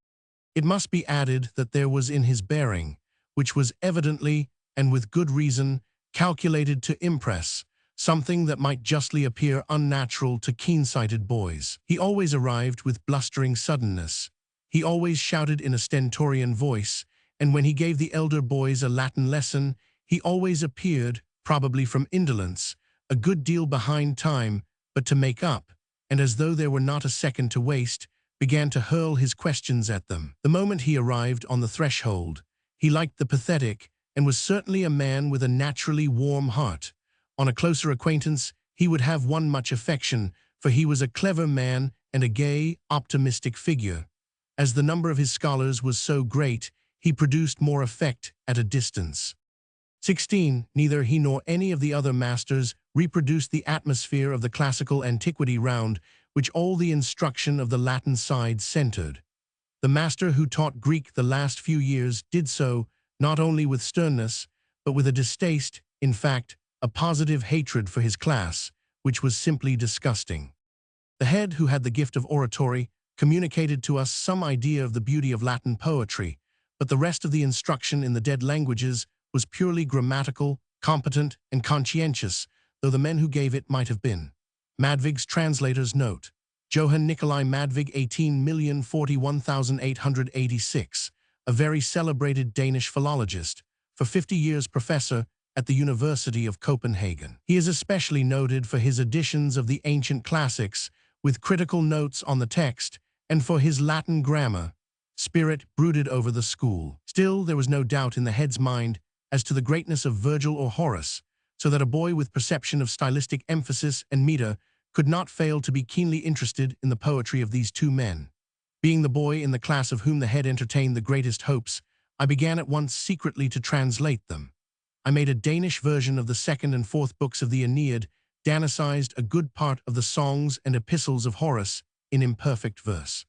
It must be added that there was in his bearing, which was evidently, and with good reason, calculated to impress, something that might justly appear unnatural to keen-sighted boys. He always arrived with blustering suddenness. He always shouted in a stentorian voice, and when he gave the elder boys a Latin lesson, he always appeared, probably from indolence, a good deal behind time, but to make up, and as though there were not a second to waste, began to hurl his questions at them. The moment he arrived on the threshold, he liked the pathetic, and was certainly a man with a naturally warm heart. On a closer acquaintance, he would have won much affection, for he was a clever man and a gay, optimistic figure. As the number of his scholars was so great, he produced more effect at a distance. 16. Neither he nor any of the other masters reproduced the atmosphere of the classical antiquity round which all the instruction of the Latin side centered. The master who taught Greek the last few years did so, not only with sternness, but with a distaste, in fact, a positive hatred for his class, which was simply disgusting. The head, who had the gift of oratory, communicated to us some idea of the beauty of Latin poetry, but the rest of the instruction in the dead languages was purely grammatical, competent, and conscientious, though the men who gave it might have been. Madvig's translator's note. Johann Nikolai Madvig 18,041,886, a very celebrated Danish philologist, for 50 years professor at the University of Copenhagen. He is especially noted for his editions of the ancient classics with critical notes on the text and for his Latin grammar. Spirit brooded over the school. Still, there was no doubt in the head's mind as to the greatness of Virgil or Horace, so that a boy with perception of stylistic emphasis and meter could not fail to be keenly interested in the poetry of these two men. Being the boy in the class of whom the head entertained the greatest hopes, I began at once secretly to translate them. I made a Danish version of the second and fourth books of the Aeneid, Danicized a good part of the songs and epistles of Horace in imperfect verse.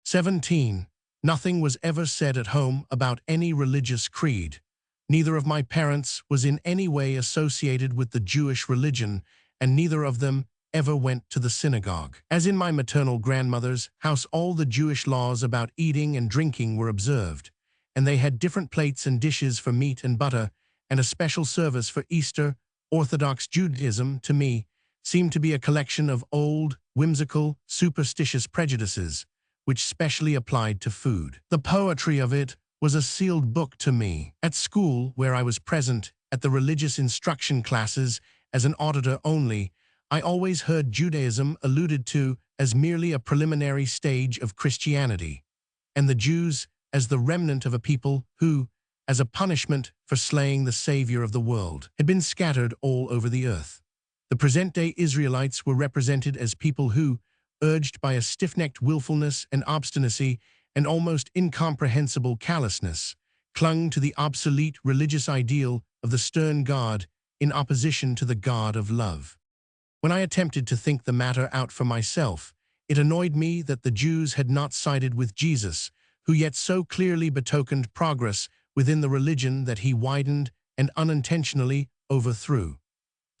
17. Nothing was ever said at home about any religious creed. Neither of my parents was in any way associated with the Jewish religion, and neither of them ever went to the synagogue. As in my maternal grandmother's house, all the Jewish laws about eating and drinking were observed, and they had different plates and dishes for meat and butter, and a special service for Easter. Orthodox Judaism, to me, seemed to be a collection of old, whimsical, superstitious prejudices, which specially applied to food. The poetry of it was a sealed book to me. At school, where I was present at the religious instruction classes as an auditor only, I always heard Judaism alluded to as merely a preliminary stage of Christianity, and the Jews as the remnant of a people who, as a punishment for slaying the Savior of the world, had been scattered all over the earth. The present-day Israelites were represented as people who, urged by a stiff-necked willfulness and obstinacy and almost incomprehensible callousness, clung to the obsolete religious ideal of the stern God in opposition to the God of love. When I attempted to think the matter out for myself, it annoyed me that the Jews had not sided with Jesus, who yet so clearly betokened progress within the religion that he widened and unintentionally overthrew.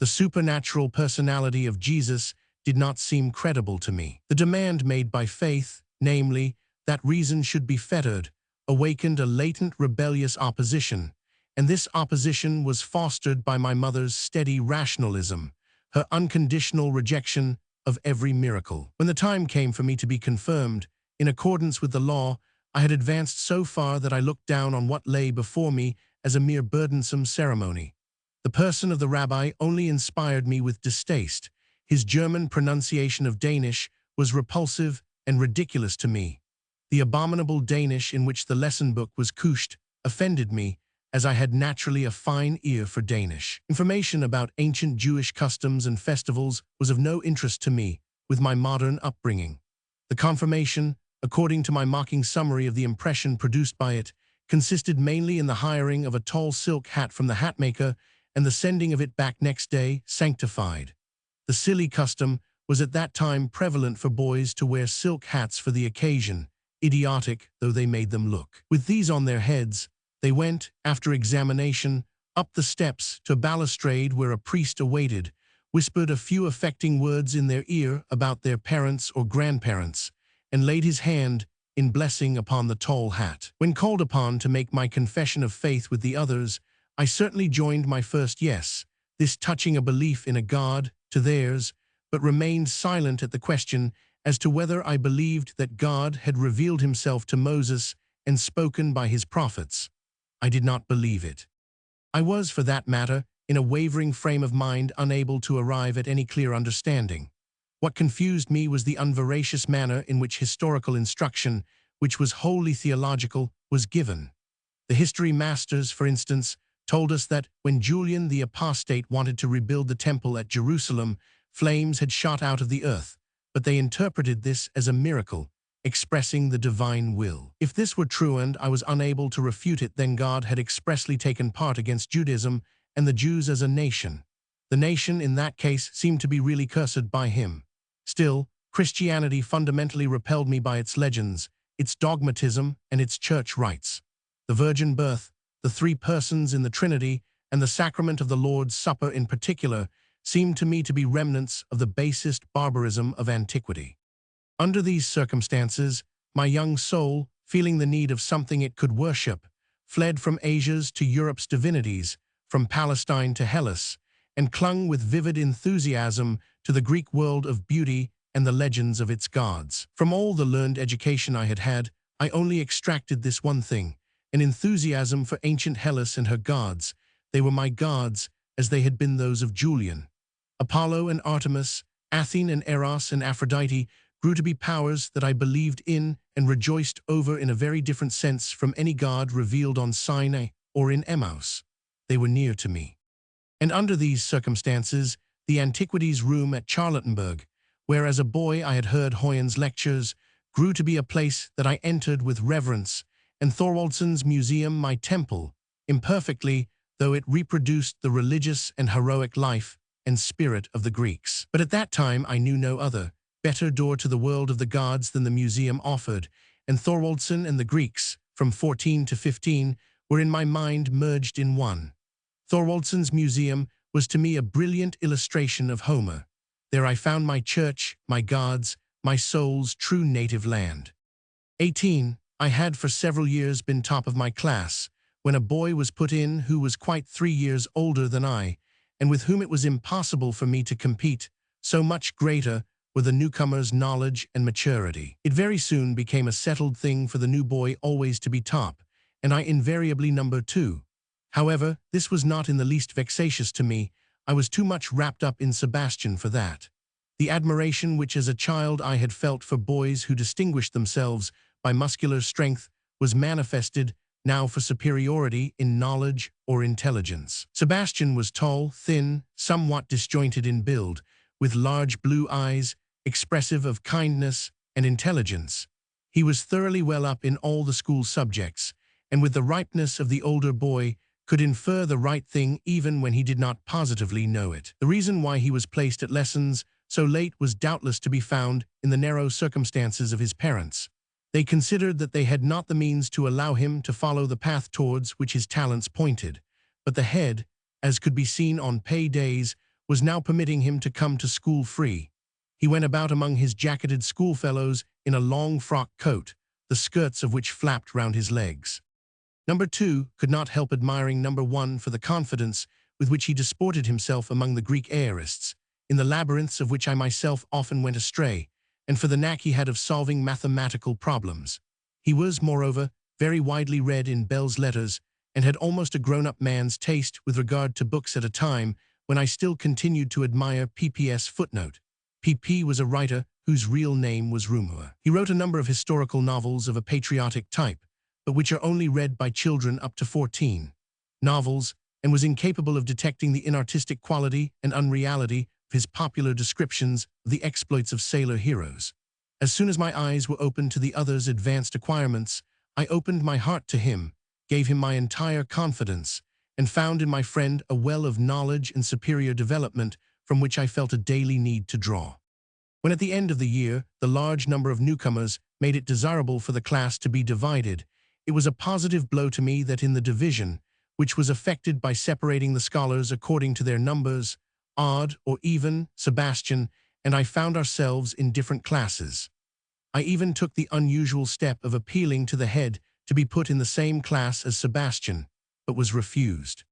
The supernatural personality of Jesus did not seem credible to me. The demand made by faith, namely, that reason should be fettered, awakened a latent rebellious opposition, and this opposition was fostered by my mother's steady rationalism, her unconditional rejection of every miracle. When the time came for me to be confirmed, in accordance with the law, I had advanced so far that I looked down on what lay before me as a mere burdensome ceremony. The person of the rabbi only inspired me with distaste. His German pronunciation of Danish was repulsive and ridiculous to me. The abominable Danish in which the lesson book was couched offended me, as I had naturally a fine ear for Danish. Information about ancient Jewish customs and festivals was of no interest to me, with my modern upbringing. The confirmation, according to my mocking summary of the impression produced by it, consisted mainly in the hiring of a tall silk hat from the hatmaker and the sending of it back next day, sanctified. The silly custom was at that time prevalent for boys to wear silk hats for the occasion, idiotic though they made them look. With these on their heads, they went, after examination, up the steps to a balustrade where a priest awaited, whispered a few affecting words in their ear about their parents or grandparents, and laid his hand in blessing upon the tall hat. When called upon to make my confession of faith with the others, I certainly joined my first yes, this touching a belief in a God, to theirs, but remained silent at the question as to whether I believed that God had revealed himself to Moses and spoken by his prophets. I did not believe it. I was, for that matter, in a wavering frame of mind, unable to arrive at any clear understanding. What confused me was the unveracious manner in which historical instruction, which was wholly theological, was given. The history masters, for instance, told us that when Julian the Apostate wanted to rebuild the temple at Jerusalem, flames had shot out of the earth, but they interpreted this as a miracle, expressing the divine will. If this were true and I was unable to refute it, then God had expressly taken part against Judaism and the Jews as a nation. The nation in that case seemed to be really cursed by him. Still, Christianity fundamentally repelled me by its legends, its dogmatism, and its church rites. The virgin birth, the three persons in the Trinity, and the sacrament of the Lord's Supper in particular seemed to me to be remnants of the basest barbarism of antiquity. Under these circumstances, my young soul, feeling the need of something it could worship, fled from Asia's to Europe's divinities, from Palestine to Hellas, and clung with vivid enthusiasm to the Greek world of beauty and the legends of its gods. From all the learned education I had had, I only extracted this one thing, an enthusiasm for ancient Hellas and her gods. They were my gods, as they had been those of Julian. Apollo and Artemis, Athene and Eros and Aphrodite grew to be powers that I believed in and rejoiced over in a very different sense from any god revealed on Sinai or in Emmaus. They were near to me. And under these circumstances, the Antiquities Room at Charlottenburg, where as a boy I had heard Hoyen's lectures, grew to be a place that I entered with reverence, and Thorwaldsen's museum my temple, imperfectly, though it reproduced the religious and heroic life and spirit of the Greeks. But at that time I knew no other, better door to the world of the gods than the museum offered, and Thorwaldsen and the Greeks, from 14 to 15, were in my mind merged in one. Thorwaldsen's museum was to me a brilliant illustration of Homer. There I found my church, my gods, my soul's true native land. 18, I had for several years been top of my class, when a boy was put in who was quite 3 years older than I, and with whom it was impossible for me to compete, so much greater were the newcomer's knowledge and maturity. It very soon became a settled thing for the new boy always to be top, and I invariably number 2. However, this was not in the least vexatious to me. I was too much wrapped up in Sebastian for that. The admiration which as a child I had felt for boys who distinguished themselves by muscular strength was manifested now for superiority in knowledge or intelligence. Sebastian was tall, thin, somewhat disjointed in build, with large blue eyes, expressive of kindness and intelligence. He was thoroughly well up in all the school subjects, and with the ripeness of the older boy, could infer the right thing even when he did not positively know it. The reason why he was placed at lessons so late was doubtless to be found in the narrow circumstances of his parents. They considered that they had not the means to allow him to follow the path towards which his talents pointed, but the head, as could be seen on pay days, was now permitting him to come to school free. He went about among his jacketed schoolfellows in a long frock coat, the skirts of which flapped round his legs. Number 2 could not help admiring Number 1 for the confidence with which he disported himself among the Greek aorists, in the labyrinths of which I myself often went astray, and for the knack he had of solving mathematical problems. He was, moreover, very widely read in Bell's letters, and had almost a grown-up man's taste with regard to books at a time when I still continued to admire P.P.S. footnote. P.P. was a writer whose real name was Rumor. He wrote a number of historical novels of a patriotic type, but which are only read by children up to 14. Novels, and was incapable of detecting the inartistic quality and unreality of his popular descriptions of the exploits of sailor heroes. As soon as my eyes were opened to the other's advanced acquirements, I opened my heart to him, gave him my entire confidence, and found in my friend a well of knowledge and superior development from which I felt a daily need to draw. When at the end of the year, the large number of newcomers made it desirable for the class to be divided, it was a positive blow to me that in the division, which was effected by separating the scholars according to their numbers, odd or even, Sebastian and I found ourselves in different classes. I even took the unusual step of appealing to the head to be put in the same class as Sebastian, but was refused.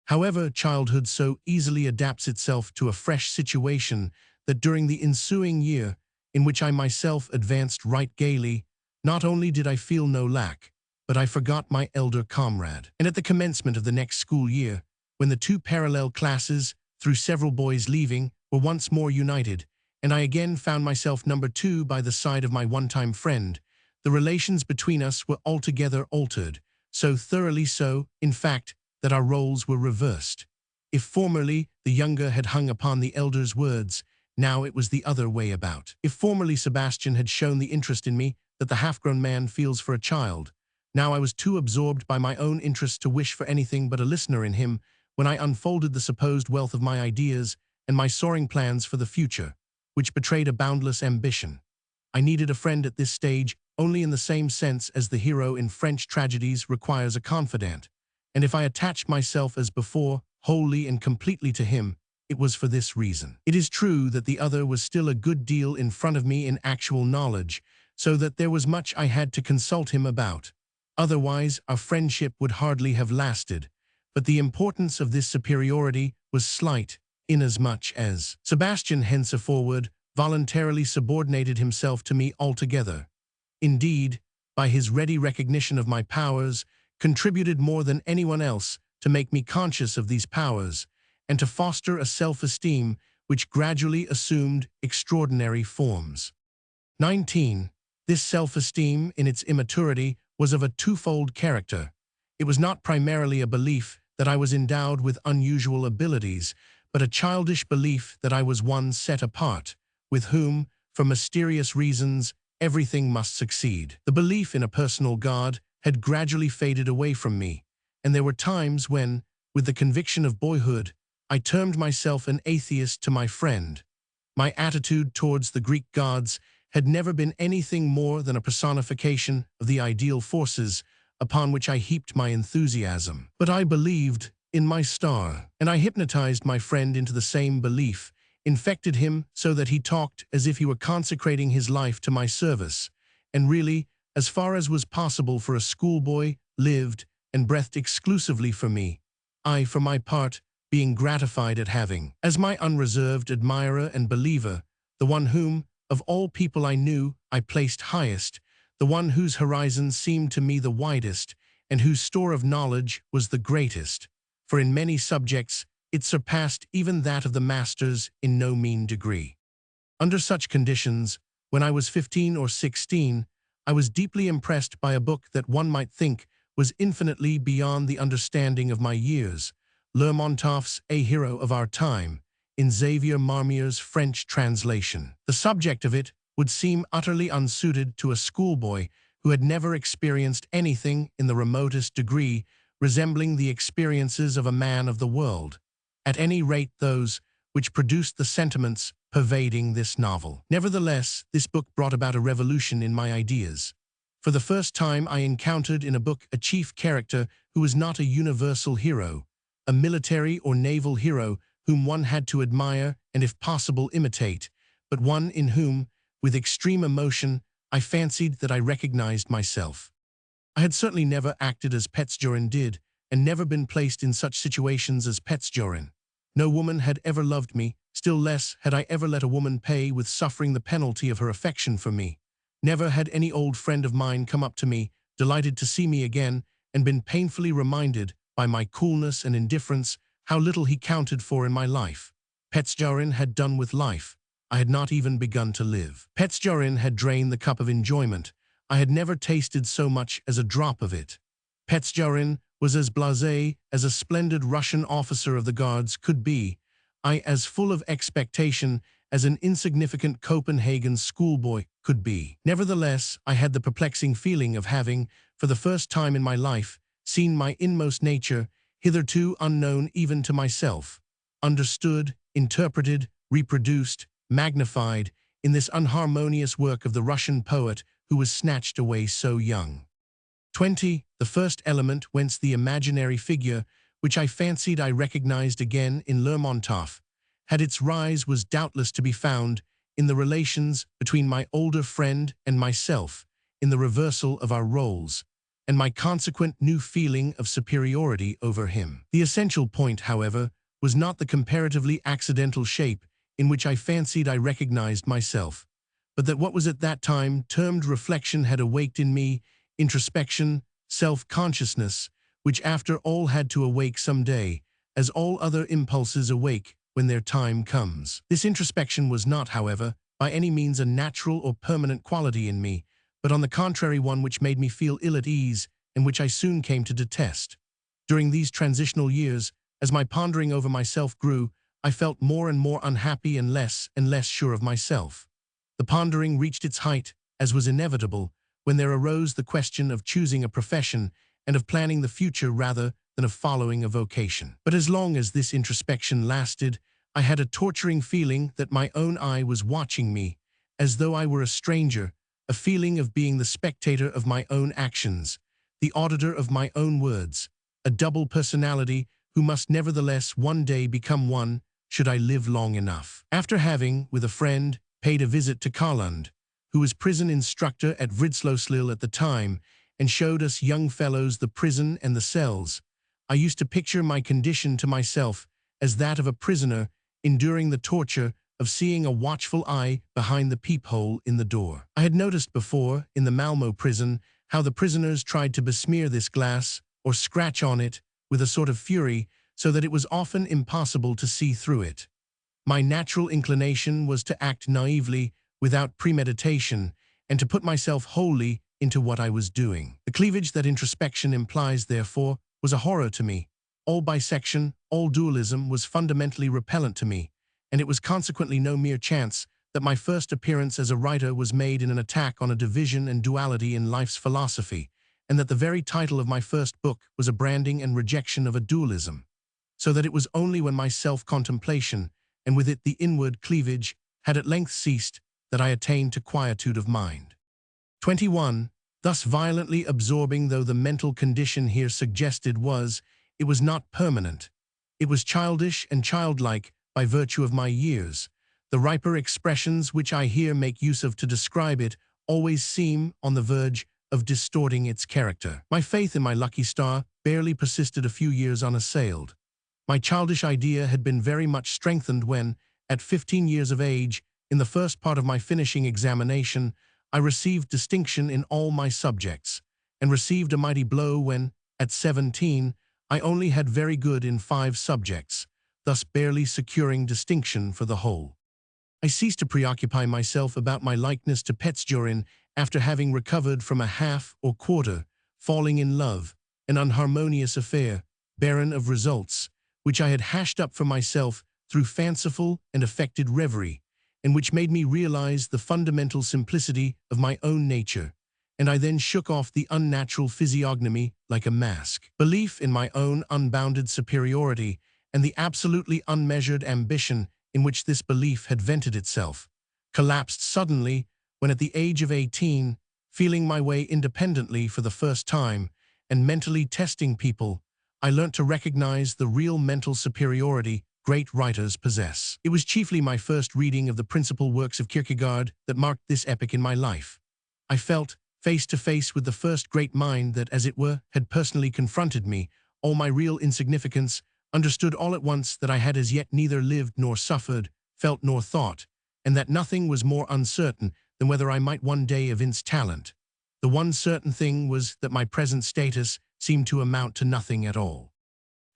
However, childhood so easily adapts itself to a fresh situation that during the ensuing year, in which I myself advanced right gaily, not only did I feel no lack, but I forgot my elder comrade. And at the commencement of the next school year, when the two parallel classes, through several boys leaving, were once more united, and I again found myself Number 2 by the side of my one-time friend, the relations between us were altogether altered, so thoroughly so, in fact, that our roles were reversed. If formerly the younger had hung upon the elder's words, now it was the other way about. If formerly Sebastian had shown the interest in me that the half-grown man feels for a child, now I was too absorbed by my own interests to wish for anything but a listener in him when I unfolded the supposed wealth of my ideas and my soaring plans for the future, which betrayed a boundless ambition. I needed a friend at this stage only in the same sense as the hero in French tragedies requires a confidant, and if I attached myself as before, wholly and completely to him, it was for this reason. It is true that the other was still a good deal in front of me in actual knowledge, so that there was much I had to consult him about. Otherwise, our friendship would hardly have lasted, but the importance of this superiority was slight, inasmuch as Sebastian henceforward voluntarily subordinated himself to me altogether. Indeed, by his ready recognition of my powers, contributed more than anyone else to make me conscious of these powers, and to foster a self-esteem which gradually assumed extraordinary forms. 19. This self-esteem, in its immaturity, was of a twofold character. It was not primarily a belief that I was endowed with unusual abilities, but a childish belief that I was one set apart, with whom, for mysterious reasons, everything must succeed. The belief in a personal God had gradually faded away from me, and there were times when, with the conviction of boyhood, I termed myself an atheist to my friend. My attitude towards the Greek gods had never been anything more than a personification of the ideal forces upon which I heaped my enthusiasm. But I believed in my star, and I hypnotized my friend into the same belief, infected him so that he talked as if he were consecrating his life to my service, and really, as far as was possible for a schoolboy, lived and breathed exclusively for me, I, for my part, being gratified at having, as my unreserved admirer and believer, the one whom, of all people I knew, I placed highest, the one whose horizon seemed to me the widest, and whose store of knowledge was the greatest. For in many subjects, it surpassed even that of the masters in no mean degree. Under such conditions, when I was 15 or 16, I was deeply impressed by a book that one might think was infinitely beyond the understanding of my years, Lermontov's A Hero of Our Time, in Xavier Marmier's French translation. The subject of it would seem utterly unsuited to a schoolboy who had never experienced anything in the remotest degree resembling the experiences of a man of the world, at any rate those which produced the sentiments pervading this novel. Nevertheless, this book brought about a revolution in my ideas. For the first time I encountered in a book a chief character who was not a universal hero, a military or naval hero whom one had to admire and if possible imitate, but one in whom, with extreme emotion, I fancied that I recognized myself. I had certainly never acted as Petsjorin did, and never been placed in such situations as Petsjorin. No woman had ever loved me, still less had I ever let a woman pay with suffering the penalty of her affection for me. Never had any old friend of mine come up to me, delighted to see me again, and been painfully reminded, by my coolness and indifference, how little he counted for in my life. Petsjorin had done with life. I had not even begun to live. Petsjorin had drained the cup of enjoyment. I had never tasted so much as a drop of it. Petsjorin was as blasé as a splendid Russian officer of the guards could be, I as full of expectation as an insignificant Copenhagen schoolboy could be. Nevertheless, I had the perplexing feeling of having, for the first time in my life, seen my inmost nature, hitherto unknown even to myself, understood, interpreted, reproduced, magnified, in this unharmonious work of the Russian poet who was snatched away so young. 20. The first element whence the imaginary figure, which I fancied I recognized again in Lermontov, had its rise was doubtless to be found in the relations between my older friend and myself, in the reversal of our roles, and my consequent new feeling of superiority over him. The essential point, however, was not the comparatively accidental shape in which I fancied I recognized myself, but that what was at that time termed reflection had awaked in me introspection, self-consciousness, which after all had to awake some day, as all other impulses awake when their time comes. This introspection was not, however, by any means a natural or permanent quality in me, but on the contrary one which made me feel ill at ease and which I soon came to detest. During these transitional years, as my pondering over myself grew, I felt more and more unhappy and less sure of myself. The pondering reached its height, as was inevitable, when there arose the question of choosing a profession and of planning the future rather than of following a vocation. But as long as this introspection lasted, I had a torturing feeling that my own eye was watching me, as though I were a stranger, a feeling of being the spectator of my own actions, the auditor of my own words, a double personality who must nevertheless one day become one should I live long enough. After having, with a friend, paid a visit to Karlund, who was prison instructor at Vridsløselil at the time, and showed us young fellows the prison and the cells, I used to picture my condition to myself as that of a prisoner enduring the torture of seeing a watchful eye behind the peephole in the door. I had noticed before, in the Malmo prison, how the prisoners tried to besmear this glass or scratch on it with a sort of fury, so that it was often impossible to see through it. My natural inclination was to act naively, without premeditation, and to put myself wholly into what I was doing. The cleavage that introspection implies, therefore, was a horror to me. All bisection, all dualism was fundamentally repellent to me, and it was consequently no mere chance that my first appearance as a writer was made in an attack on a division and duality in life's philosophy, and that the very title of my first book was a branding and rejection of a dualism. So that it was only when my self-contemplation, and with it the inward cleavage, had at length ceased, that I attained to quietude of mind. 21. Thus violently absorbing though the mental condition here suggested was, it was not permanent. It was childish and childlike by virtue of my years. The riper expressions which I here make use of to describe it always seem on the verge of distorting its character. My faith in my lucky star barely persisted a few years unassailed. My childish idea had been very much strengthened when, at 15 years of age, in the first part of my finishing examination, I received distinction in all my subjects, and received a mighty blow when, at 17, I only had very good in 5 subjects, thus barely securing distinction for the whole. I ceased to preoccupy myself about my likeness to Petzorin after having recovered from a half or quarter, falling in love, an unharmonious affair, barren of results, which I had hashed up for myself through fanciful and affected reverie, and which made me realize the fundamental simplicity of my own nature, and I then shook off the unnatural physiognomy like a mask. Belief in my own unbounded superiority and the absolutely unmeasured ambition in which this belief had vented itself collapsed suddenly when at the age of 18, feeling my way independently for the first time and mentally testing people, I learnt to recognize the real mental superiority great writers possess. It was chiefly my first reading of the principal works of Kierkegaard that marked this epoch in my life. I felt, face to face with the first great mind that, as it were, had personally confronted me, all my real insignificance, understood all at once that I had as yet neither lived nor suffered, felt nor thought, and that nothing was more uncertain than whether I might one day evince talent. The one certain thing was that my present status seemed to amount to nothing at all.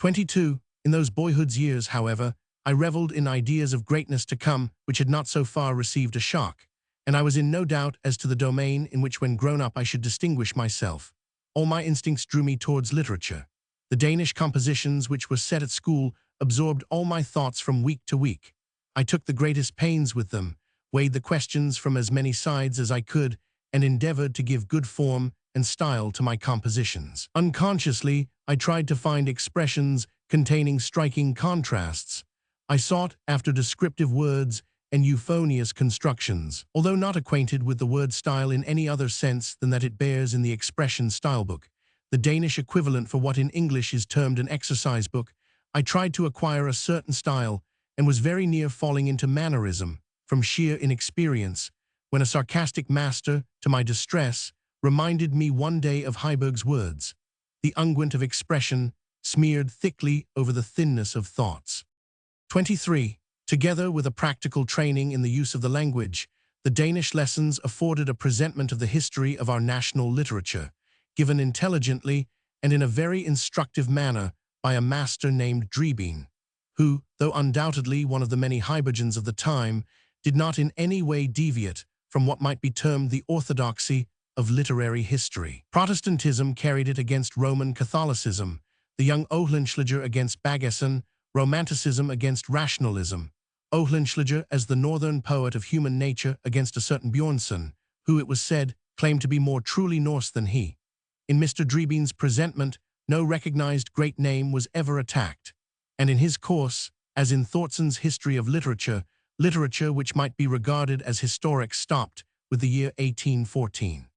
22. In those boyhood's years, however, I reveled in ideas of greatness to come which had not so far received a shock, and I was in no doubt as to the domain in which when grown up I should distinguish myself. All my instincts drew me towards literature. The Danish compositions which were set at school absorbed all my thoughts from week to week. I took the greatest pains with them, weighed the questions from as many sides as I could, and endeavored to give good form and style to my compositions. Unconsciously, I tried to find expressions containing striking contrasts. I sought after descriptive words and euphonious constructions. Although not acquainted with the word style in any other sense than that it bears in the expression stylebook, the Danish equivalent for what in English is termed an exercise book, I tried to acquire a certain style and was very near falling into mannerism from sheer inexperience, when a sarcastic master, to my distress, reminded me one day of Heiberg's words, "The unguent of expression smeared thickly over the thinness of thoughts." 23. Together with a practical training in the use of the language, the Danish lessons afforded a presentment of the history of our national literature, given intelligently and in a very instructive manner by a master named Drebin, who, though undoubtedly one of the many Heibergens of the time, did not in any way deviate from what might be termed the orthodoxy of literary history. Protestantism carried it against Roman Catholicism, the young Oehlenschläger against Baggesen, Romanticism against rationalism, Oehlenschläger as the northern poet of human nature against a certain Björnson, who, it was said, claimed to be more truly Norse than he. In Mr. Drebin's presentment, no recognized great name was ever attacked, and in his course, as in Thortson's History of Literature, literature which might be regarded as historic stopped with the year 1814.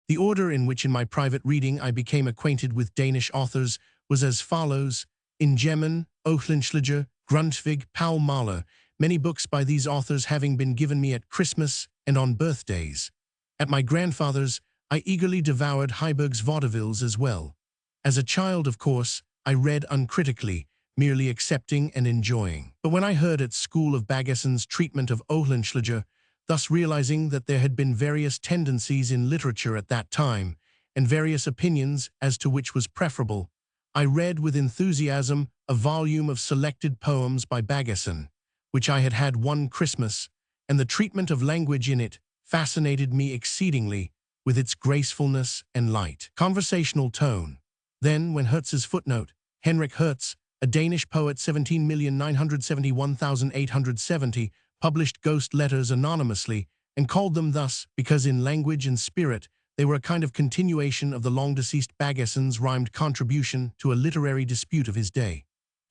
The order in which in my private reading I became acquainted with Danish authors was as follows: in Gemmen, Oehlenschläger, Grundtvig, Paul Mahler, many books by these authors having been given me at Christmas and on birthdays. At my grandfather's, I eagerly devoured Heiberg's vaudevilles as well. As a child, of course, I read uncritically, merely accepting and enjoying. But when I heard at school of Baggesen's treatment of Oehlenschläger, thus realizing that there had been various tendencies in literature at that time, and various opinions as to which was preferable, I read with enthusiasm a volume of selected poems by Baggesen, which I had had one Christmas, and the treatment of language in it fascinated me exceedingly with its gracefulness and light conversational tone. Then, when Hertz's footnote, Henrik Hertz, a Danish poet 17,971,870, published ghost letters anonymously, and called them thus because in language and spirit they were a kind of continuation of the long-deceased Baggesen's rhymed contribution to a literary dispute of his day.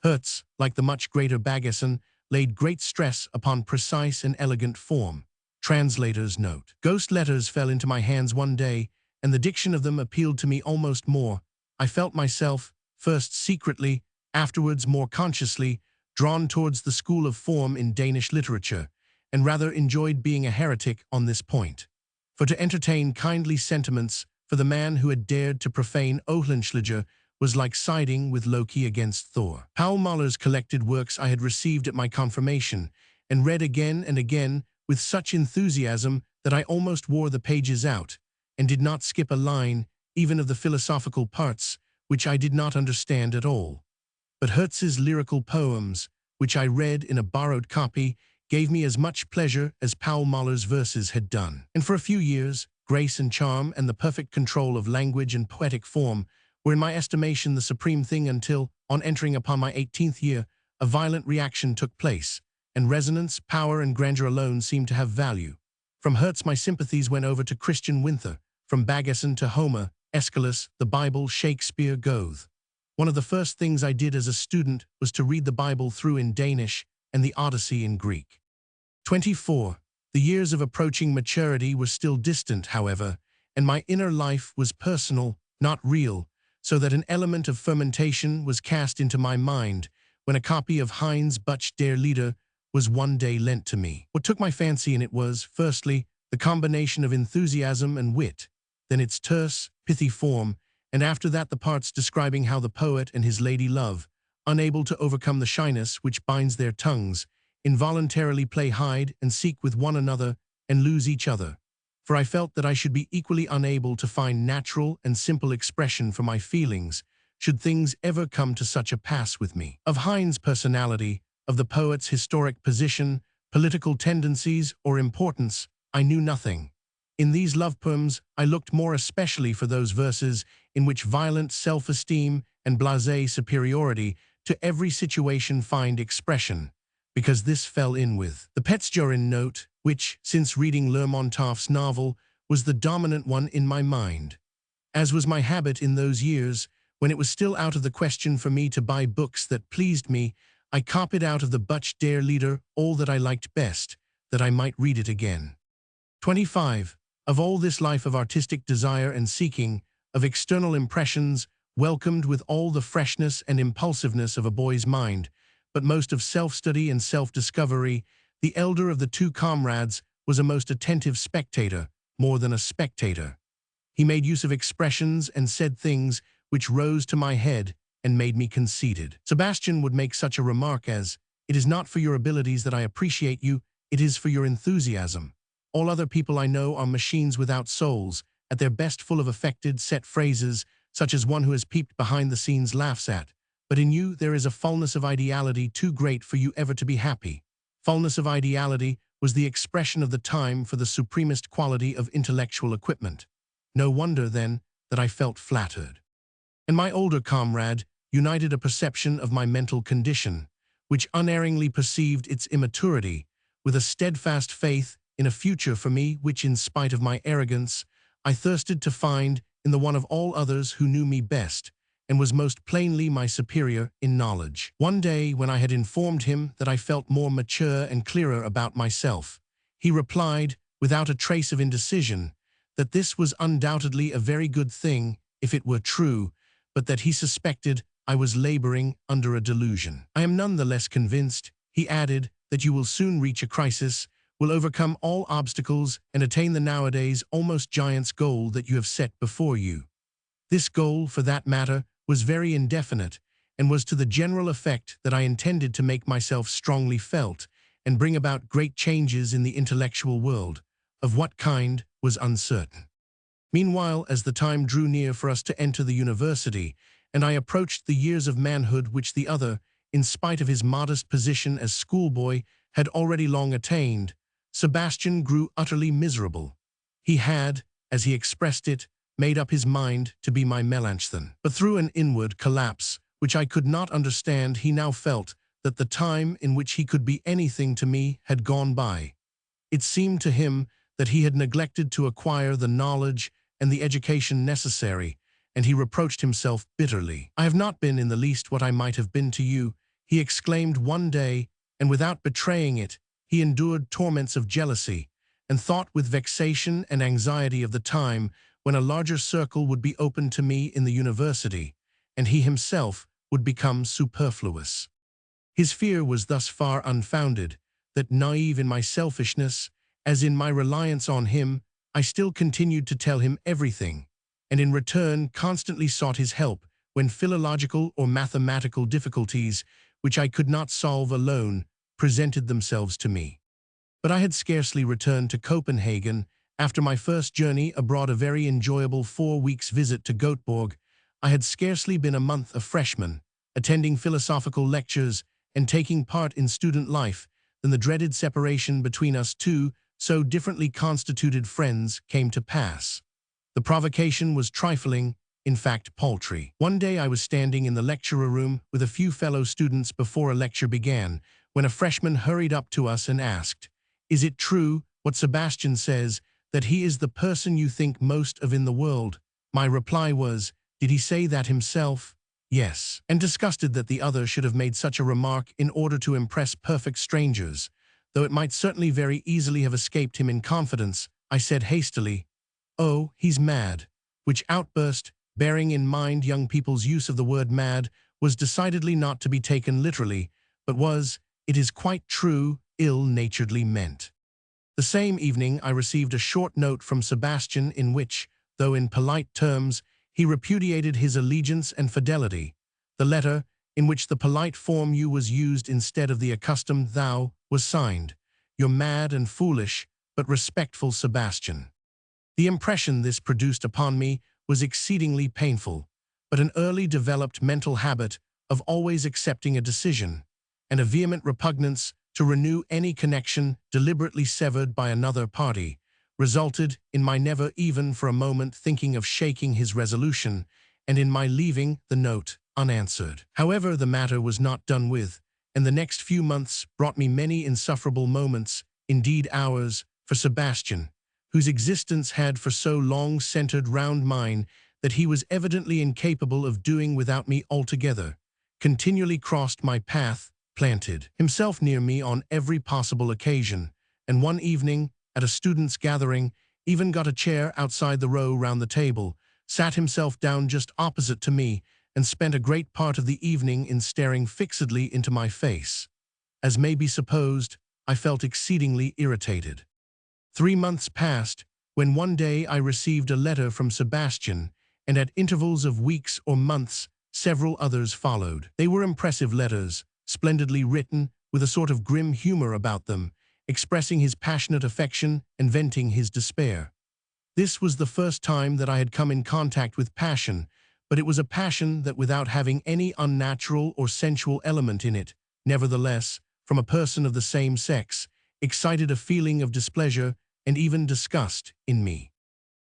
Hertz, like the much greater Baggesen, laid great stress upon precise and elegant form. Translator's note. Ghost letters fell into my hands one day, and the diction of them appealed to me almost more. I felt myself, first secretly, afterwards more consciously, drawn towards the school of form in Danish literature, and rather enjoyed being a heretic on this point. For to entertain kindly sentiments for the man who had dared to profane Oehlenschläger was like siding with Loki against Thor. Paul Mahler's collected works I had received at my confirmation, and read again and again with such enthusiasm that I almost wore the pages out, and did not skip a line, even of the philosophical parts, which I did not understand at all. But Hertz's lyrical poems, which I read in a borrowed copy, gave me as much pleasure as Paul Mahler's verses had done. And for a few years, grace and charm and the perfect control of language and poetic form were in my estimation the supreme thing until, on entering upon my 18th year, a violent reaction took place, and resonance, power, and grandeur alone seemed to have value. From Hertz my sympathies went over to Christian Winther, from Bagesson to Homer, Aeschylus, the Bible, Shakespeare, Goethe. One of the first things I did as a student was to read the Bible through in Danish and the Odyssey in Greek. 24. The years of approaching maturity were still distant, however, and my inner life was personal, not real, so that an element of fermentation was cast into my mind when a copy of Heine's Buch der Lieder was one day lent to me. What took my fancy in it was, firstly, the combination of enthusiasm and wit, then its terse, pithy form, and after that the parts describing how the poet and his lady love, unable to overcome the shyness which binds their tongues, involuntarily play hide and seek with one another and lose each other. For I felt that I should be equally unable to find natural and simple expression for my feelings, should things ever come to such a pass with me. Of Heine's personality, of the poet's historic position, political tendencies, or importance, I knew nothing. In these love poems, I looked more especially for those verses in which violent self-esteem and blasé superiority to every situation find expression, because this fell in with the Petzorin note, which, since reading Lermontov's novel, was the dominant one in my mind. As was my habit in those years, when it was still out of the question for me to buy books that pleased me, I copied out of the Buch der Lieder all that I liked best, that I might read it again. 25. Of all this life of artistic desire and seeking, of external impressions, welcomed with all the freshness and impulsiveness of a boy's mind, but most of self-study and self-discovery, the elder of the two comrades was a most attentive spectator, more than a spectator. He made use of expressions and said things which rose to my head and made me conceited. Sebastian would make such a remark as, "It is not for your abilities that I appreciate you, it is for your enthusiasm. All other people I know are machines without souls, at their best full of affected, set phrases, such as one who has peeped behind the scenes laughs at. But in you there is a fullness of ideality too great for you ever to be happy." Fullness of ideality was the expression of the time for the supremest quality of intellectual equipment. No wonder, then, that I felt flattered. And my older comrade united a perception of my mental condition, which unerringly perceived its immaturity, with a steadfast faith in a future for me which, in spite of my arrogance, I thirsted to find in the one of all others who knew me best, and was most plainly my superior in knowledge. One day, when I had informed him that I felt more mature and clearer about myself, he replied, without a trace of indecision, that this was undoubtedly a very good thing if it were true, but that he suspected I was laboring under a delusion. "I am none the less convinced," he added, "that you will soon reach a crisis, will overcome all obstacles and attain the nowadays almost giant's goal that you have set before you." This goal, for that matter, was very indefinite, and was to the general effect that I intended to make myself strongly felt and bring about great changes in the intellectual world. Of what kind was uncertain. Meanwhile, as the time drew near for us to enter the university, and I approached the years of manhood which the other, in spite of his modest position as schoolboy, had already long attained, Sebastian grew utterly miserable. He had, as he expressed it, made up his mind to be my Melanchthon. But through an inward collapse, which I could not understand, he now felt that the time in which he could be anything to me had gone by. It seemed to him that he had neglected to acquire the knowledge and the education necessary, and he reproached himself bitterly. "I have not been in the least what I might have been to you," he exclaimed one day, and without betraying it, he endured torments of jealousy, and thought with vexation and anxiety of the time when a larger circle would be opened to me in the university, and he himself would become superfluous. His fear was thus far unfounded, that naive in my selfishness, as in my reliance on him, I still continued to tell him everything, and in return constantly sought his help when philological or mathematical difficulties, which I could not solve alone, presented themselves to me. But I had scarcely returned to Copenhagen after my first journey abroad, a very enjoyable 4 weeks' visit to Göteborg. I had scarcely been a month a freshman, attending philosophical lectures and taking part in student life than the dreaded separation between us two so differently constituted friends came to pass. The provocation was trifling, in fact paltry. One day I was standing in the lecture room with a few fellow students before a lecture began, when a freshman hurried up to us and asked, "Is it true, what Sebastian says, that he is the person you think most of in the world?" My reply was, "Did he say that himself?" "Yes," and disgusted that the other should have made such a remark in order to impress perfect strangers, though it might certainly very easily have escaped him in confidence, I said hastily, "Oh, he's mad," which outburst, bearing in mind young people's use of the word mad, was decidedly not to be taken literally, but was, it is quite true, ill-naturedly meant. The same evening I received a short note from Sebastian in which, though in polite terms, he repudiated his allegiance and fidelity. The letter, in which the polite form you was used instead of the accustomed thou, was signed, "Your mad and foolish, but respectful Sebastian." The impression this produced upon me was exceedingly painful, but an early developed mental habit of always accepting a decision, and a vehement repugnance to renew any connection deliberately severed by another party, resulted in my never even for a moment thinking of shaking his resolution, and in my leaving the note unanswered. However, the matter was not done with, and the next few months brought me many insufferable moments, indeed hours, for Sebastian, whose existence had for so long centered round mine that he was evidently incapable of doing without me altogether, continually crossed my path, planted himself near me on every possible occasion, and one evening, at a students' gathering, even got a chair outside the row round the table, sat himself down just opposite to me, and spent a great part of the evening in staring fixedly into my face. As may be supposed, I felt exceedingly irritated. 3 months passed, when one day I received a letter from Sebastian, and at intervals of weeks or months, several others followed. They were impressive letters, splendidly written, with a sort of grim humor about them, expressing his passionate affection and venting his despair. This was the first time that I had come in contact with passion, but it was a passion that, without having any unnatural or sensual element in it, nevertheless, from a person of the same sex, excited a feeling of displeasure and even disgust in me.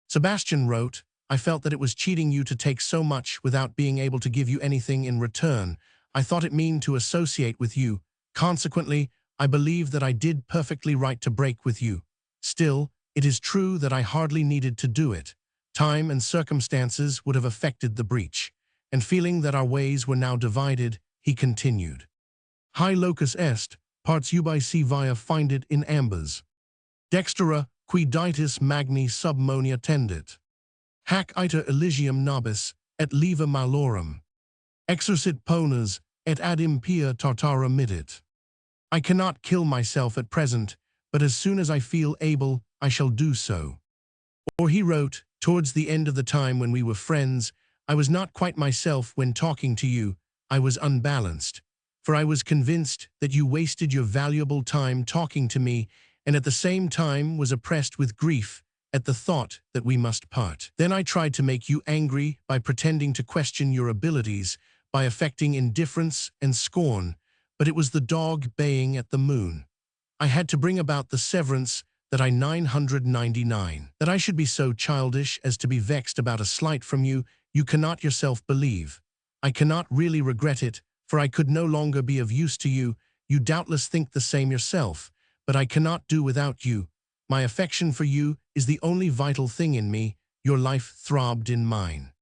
Sebastian wrote, "I felt that it was cheating you to take so much without being able to give you anything in return. I thought it mean to associate with you. Consequently, I believe that I did perfectly right to break with you. Still, it is true that I hardly needed to do it. Time and circumstances would have effected the breach." And feeling that our ways were now divided, he continued, "Hi locus est, parts ubi si via findit in ambas. Dextera, qui ditis magni submonia tendit. Hac iter elysium nobis, et leva malorum. Exercit ponas, et ad impia tartara mitit. I cannot kill myself at present, but as soon as I feel able, I shall do so." Or he wrote, "Towards the end of the time when we were friends, I was not quite myself when talking to you. I was unbalanced, for I was convinced that you wasted your valuable time talking to me, and at the same time was oppressed with grief at the thought that we must part. Then I tried to make you angry by pretending to question your abilities, by affecting indifference and scorn, but it was the dog baying at the moon. I had to bring about the severance that I 999. That I should be so childish as to be vexed about a slight from you, you cannot yourself believe. I cannot really regret it, for I could no longer be of use to you. You doubtless think the same yourself, but I cannot do without you. My affection for you is the only vital thing in me. Your life throbbed in mine."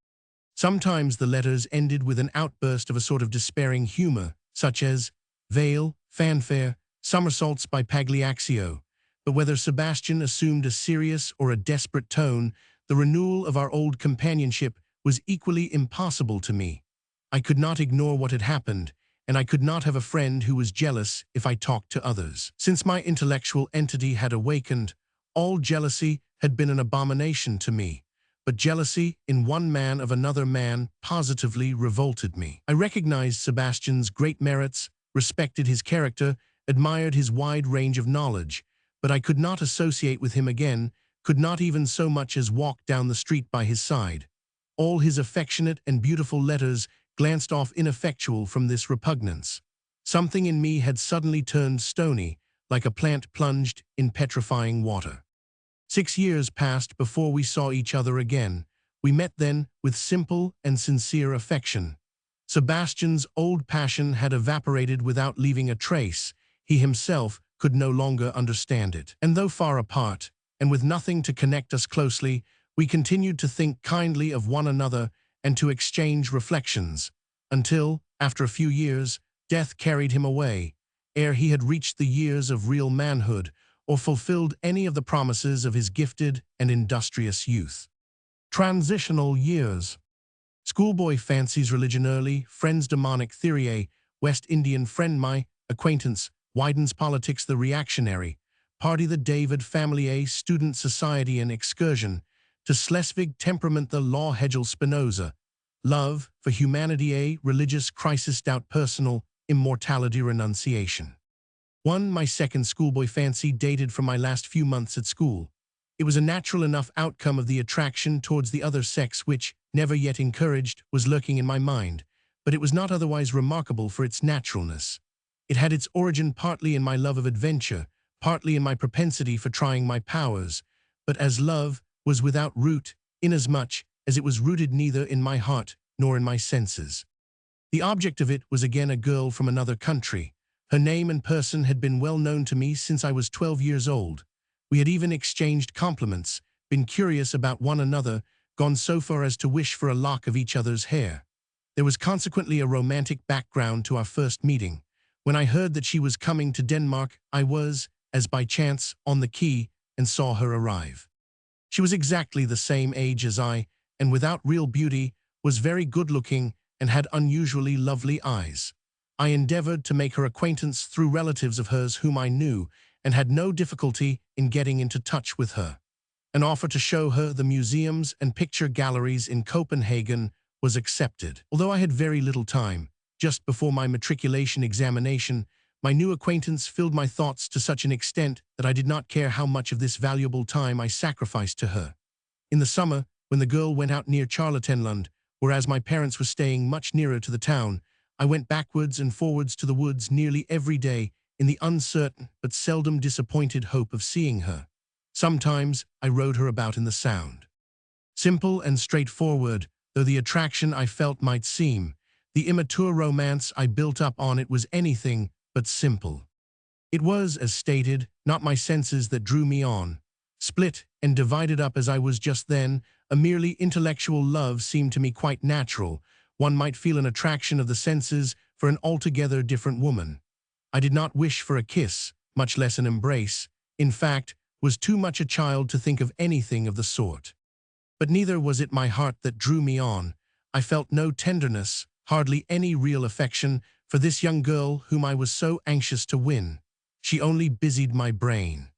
Sometimes the letters ended with an outburst of a sort of despairing humor, such as "Veil, fanfare, somersaults by Pagliaccio." But whether Sebastian assumed a serious or a desperate tone, the renewal of our old companionship was equally impossible to me. I could not ignore what had happened, and I could not have a friend who was jealous if I talked to others. Since my intellectual entity had awakened, all jealousy had been an abomination to me, but jealousy in one man of another man positively revolted me. I recognized Sebastian's great merits, respected his character, admired his wide range of knowledge, but I could not associate with him again, could not even so much as walk down the street by his side. All his affectionate and beautiful letters glanced off ineffectual from this repugnance. Something in me had suddenly turned stony, like a plant plunged in petrifying water. 6 years passed before we saw each other again. We met then with simple and sincere affection. Sebastian's old passion had evaporated without leaving a trace. He himself could no longer understand it. And though far apart, and with nothing to connect us closely, we continued to think kindly of one another and to exchange reflections, until, after a few years, death carried him away, ere he had reached the years of real manhood or fulfilled any of the promises of his gifted and industrious youth. Transitional years. Schoolboy fancies religion early, friends demonic theory, West Indian friend my acquaintance, widens politics the reactionary, party the David family student society and excursion, to Schleswig temperament the law Hegel Spinoza, love for humanity religious crisis doubt personal, immortality renunciation. My second schoolboy fancy dated from my last few months at school. It was a natural enough outcome of the attraction towards the other sex which, never yet encouraged, was lurking in my mind, but it was not otherwise remarkable for its naturalness. It had its origin partly in my love of adventure, partly in my propensity for trying my powers, but as love was without root, inasmuch as it was rooted neither in my heart nor in my senses. The object of it was again a girl from another country. Her name and person had been well known to me since I was 12 years old. We had even exchanged compliments, been curious about one another, gone so far as to wish for a lock of each other's hair. There was consequently a romantic background to our first meeting. When I heard that she was coming to Denmark, I was, as by chance, on the quay and saw her arrive. She was exactly the same age as I, and without real beauty, was very good-looking and had unusually lovely eyes. I endeavored to make her acquaintance through relatives of hers whom I knew, and had no difficulty in getting into touch with her. An offer to show her the museums and picture galleries in Copenhagen was accepted. Although I had very little time, just before my matriculation examination, my new acquaintance filled my thoughts to such an extent that I did not care how much of this valuable time I sacrificed to her. In the summer, when the girl went out near Charlottenlund, whereas my parents were staying much nearer to the town, I went backwards and forwards to the woods nearly every day in the uncertain but seldom disappointed hope of seeing her. Sometimes I rode her about in the Sound. Simple and straightforward, though the attraction I felt might seem, the immature romance I built up on it was anything but simple. It was, as stated, not my senses that drew me on. Split and divided up as I was just then, a merely intellectual love seemed to me quite natural. One might feel an attraction of the senses for an altogether different woman. I did not wish for a kiss, much less an embrace, in fact, was too much a child to think of anything of the sort. But neither was it my heart that drew me on. I felt no tenderness, hardly any real affection, for this young girl whom I was so anxious to win. She only busied my brain.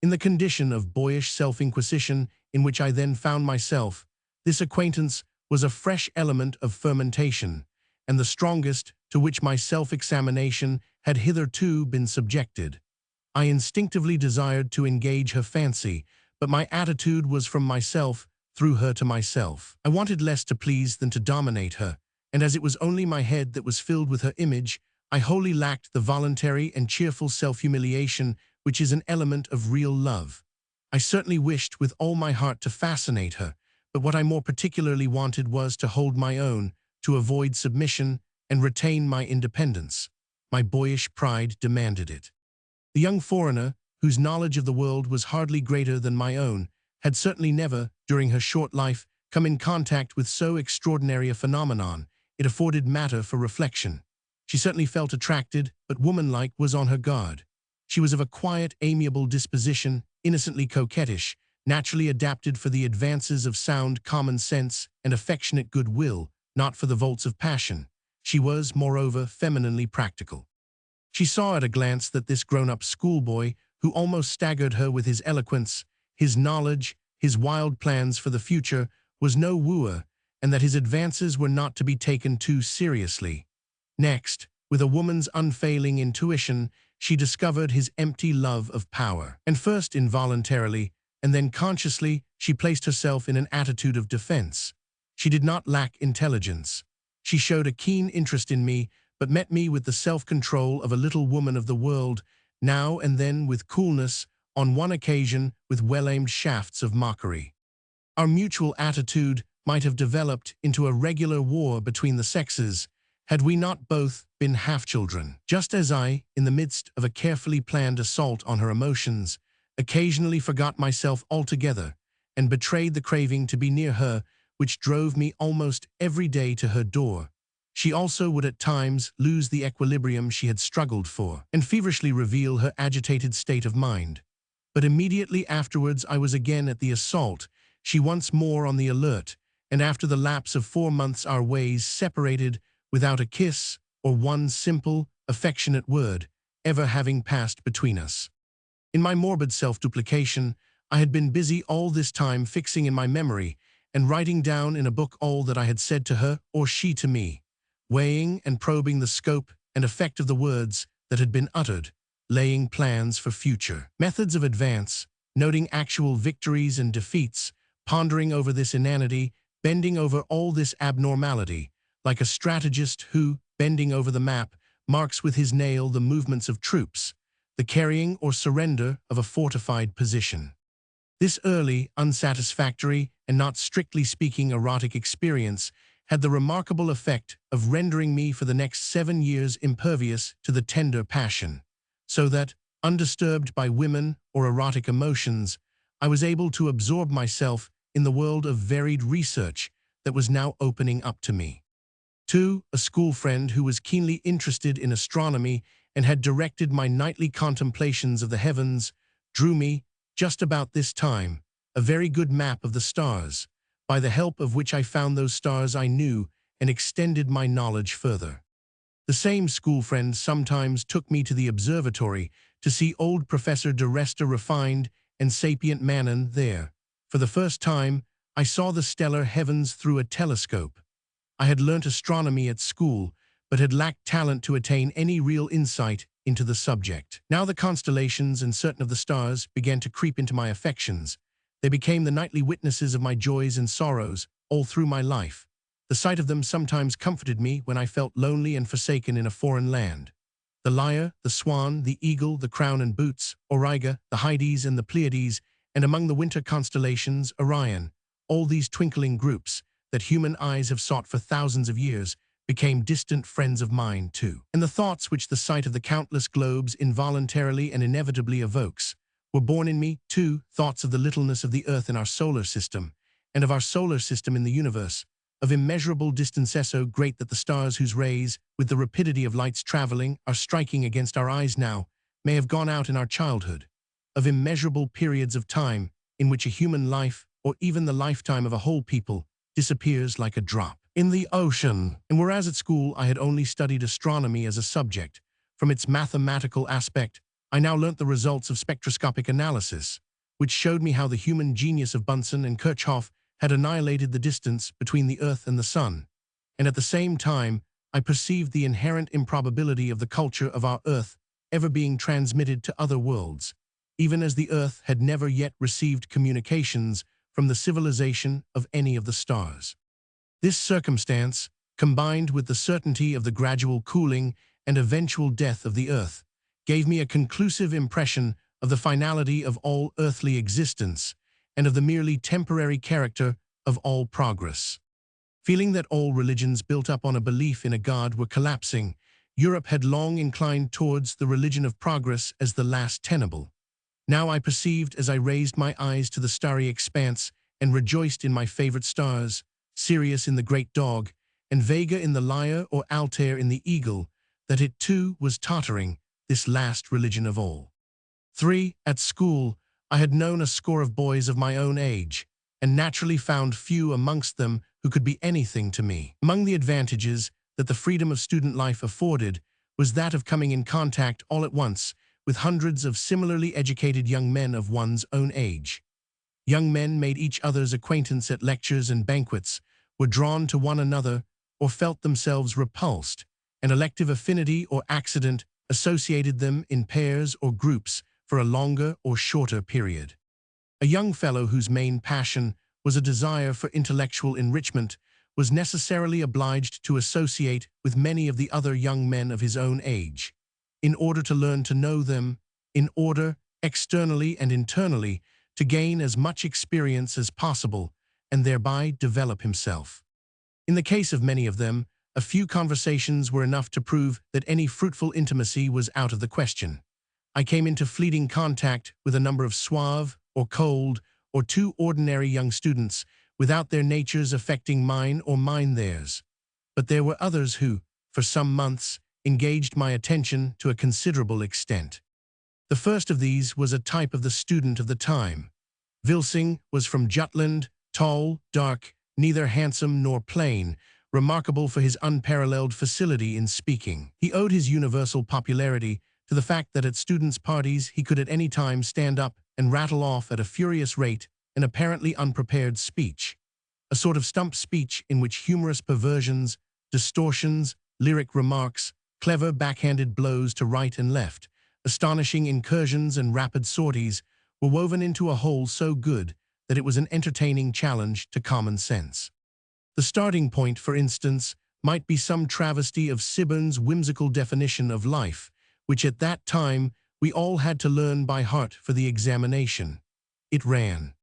In the condition of boyish self-inquisition in which I then found myself, this acquaintance was a fresh element of fermentation, and the strongest to which my self-examination had hitherto been subjected. I instinctively desired to engage her fancy, but my attitude was from myself, through her to myself. I wanted less to please than to dominate her, and as it was only my head that was filled with her image, I wholly lacked the voluntary and cheerful self-humiliation which is an element of real love. I certainly wished with all my heart to fascinate her, but what I more particularly wanted was to hold my own, to avoid submission, and retain my independence. My boyish pride demanded it. The young foreigner, whose knowledge of the world was hardly greater than my own, had certainly never, during her short life, come in contact with so extraordinary a phenomenon. It afforded matter for reflection. She certainly felt attracted, but womanlike was on her guard. She was of a quiet, amiable disposition, innocently coquettish, naturally adapted for the advances of sound common sense and affectionate goodwill, not for the vaults of passion. She was, moreover, femininely practical. She saw at a glance that this grown-up schoolboy, who almost staggered her with his eloquence, his knowledge, his wild plans for the future, was no wooer, and that his advances were not to be taken too seriously. Next, with a woman's unfailing intuition, she discovered his empty love of power. And first involuntarily, and then consciously, she placed herself in an attitude of defense. She did not lack intelligence. She showed a keen interest in me, but met me with the self-control of a little woman of the world, now and then with coolness, on one occasion with well-aimed shafts of mockery. Our mutual attitude might have developed into a regular war between the sexes, had we not both been half-children. Just as I, in the midst of a carefully planned assault on her emotions, occasionally forgot myself altogether and betrayed the craving to be near her, which drove me almost every day to her door, she also would at times lose the equilibrium she had struggled for, and feverishly reveal her agitated state of mind. But immediately afterwards I was again at the assault, she once more on the alert, and after the lapse of 4 months our ways separated without a kiss or one simple, affectionate word ever having passed between us. In my morbid self-duplication, I had been busy all this time fixing in my memory and writing down in a book all that I had said to her or she to me, weighing and probing the scope and effect of the words that had been uttered, laying plans for future methods of advance, noting actual victories and defeats, pondering over this inanity, bending over all this abnormality, like a strategist who, bending over the map, marks with his nail the movements of troops, the carrying or surrender of a fortified position. This early, unsatisfactory, and not strictly speaking erotic experience had the remarkable effect of rendering me for the next 7 years impervious to the tender passion, so that, undisturbed by women or erotic emotions, I was able to absorb myself in the world of varied research that was now opening up to me. 2. A school friend who was keenly interested in astronomy and had directed my nightly contemplations of the heavens drew me, just about this time, a very good map of the stars, by the help of which I found those stars I knew and extended my knowledge further. The same school friend sometimes took me to the observatory to see old Professor de Resta refined and sapient Manon there. For the first time, I saw the stellar heavens through a telescope. I had learnt astronomy at school, but had lacked talent to attain any real insight into the subject. Now the constellations and certain of the stars began to creep into my affections. They became the nightly witnesses of my joys and sorrows all through my life. The sight of them sometimes comforted me when I felt lonely and forsaken in a foreign land. The lyre, the swan, the eagle, the crown and boots, Auriga, the Hyades and the Pleiades, and among the winter constellations, Orion, all these twinkling groups that human eyes have sought for thousands of years, became distant friends of mine too. And the thoughts which the sight of the countless globes involuntarily and inevitably evokes were born in me, too, thoughts of the littleness of the earth in our solar system, and of our solar system in the universe, of immeasurable distances so great that the stars whose rays, with the rapidity of light's traveling, are striking against our eyes now, may have gone out in our childhood, of immeasurable periods of time in which a human life, or even the lifetime of a whole people, disappears like a drop in the ocean. And whereas at school I had only studied astronomy as a subject, from its mathematical aspect, I now learnt the results of spectroscopic analysis, which showed me how the human genius of Bunsen and Kirchhoff had annihilated the distance between the Earth and the Sun, and at the same time I perceived the inherent improbability of the culture of our Earth ever being transmitted to other worlds, even as the Earth had never yet received communications from the civilization of any of the stars. This circumstance, combined with the certainty of the gradual cooling and eventual death of the Earth, gave me a conclusive impression of the finality of all earthly existence and of the merely temporary character of all progress. Feeling that all religions built up on a belief in a God were collapsing, Europe had long inclined towards the religion of progress as the last tenable. Now I perceived as I raised my eyes to the starry expanse and rejoiced in my favorite stars, Sirius in the great dog, and Vega in the lyre or Altair in the eagle, that it too was tottering, this last religion of all. 3. At school, I had known a score of boys of my own age, and naturally found few amongst them who could be anything to me. Among the advantages that the freedom of student life afforded was that of coming in contact all at once with hundreds of similarly educated young men of one's own age. Young men made each other's acquaintance at lectures and banquets, were drawn to one another, or felt themselves repulsed. An elective affinity or accident associated them in pairs or groups for a longer or shorter period. A young fellow whose main passion was a desire for intellectual enrichment was necessarily obliged to associate with many of the other young men of his own age, in order to learn to know them, in order, externally and internally, to gain as much experience as possible, and thereby develop himself. In the case of many of them, a few conversations were enough to prove that any fruitful intimacy was out of the question. I came into fleeting contact with a number of suave, or cold, or too ordinary young students, without their natures affecting mine or mine theirs. But there were others who, for some months, engaged my attention to a considerable extent. The first of these was a type of the student of the time. Wilsing was from Jutland, tall, dark, neither handsome nor plain, remarkable for his unparalleled facility in speaking. He owed his universal popularity to the fact that at students' parties he could at any time stand up and rattle off at a furious rate an apparently unprepared speech, a sort of stump speech in which humorous perversions, distortions, lyric remarks, clever backhanded blows to right and left, astonishing incursions and rapid sorties were woven into a whole so good that it was an entertaining challenge to common sense. The starting point, for instance, might be some travesty of Siburn's whimsical definition of life, which at that time we all had to learn by heart for the examination. It ran: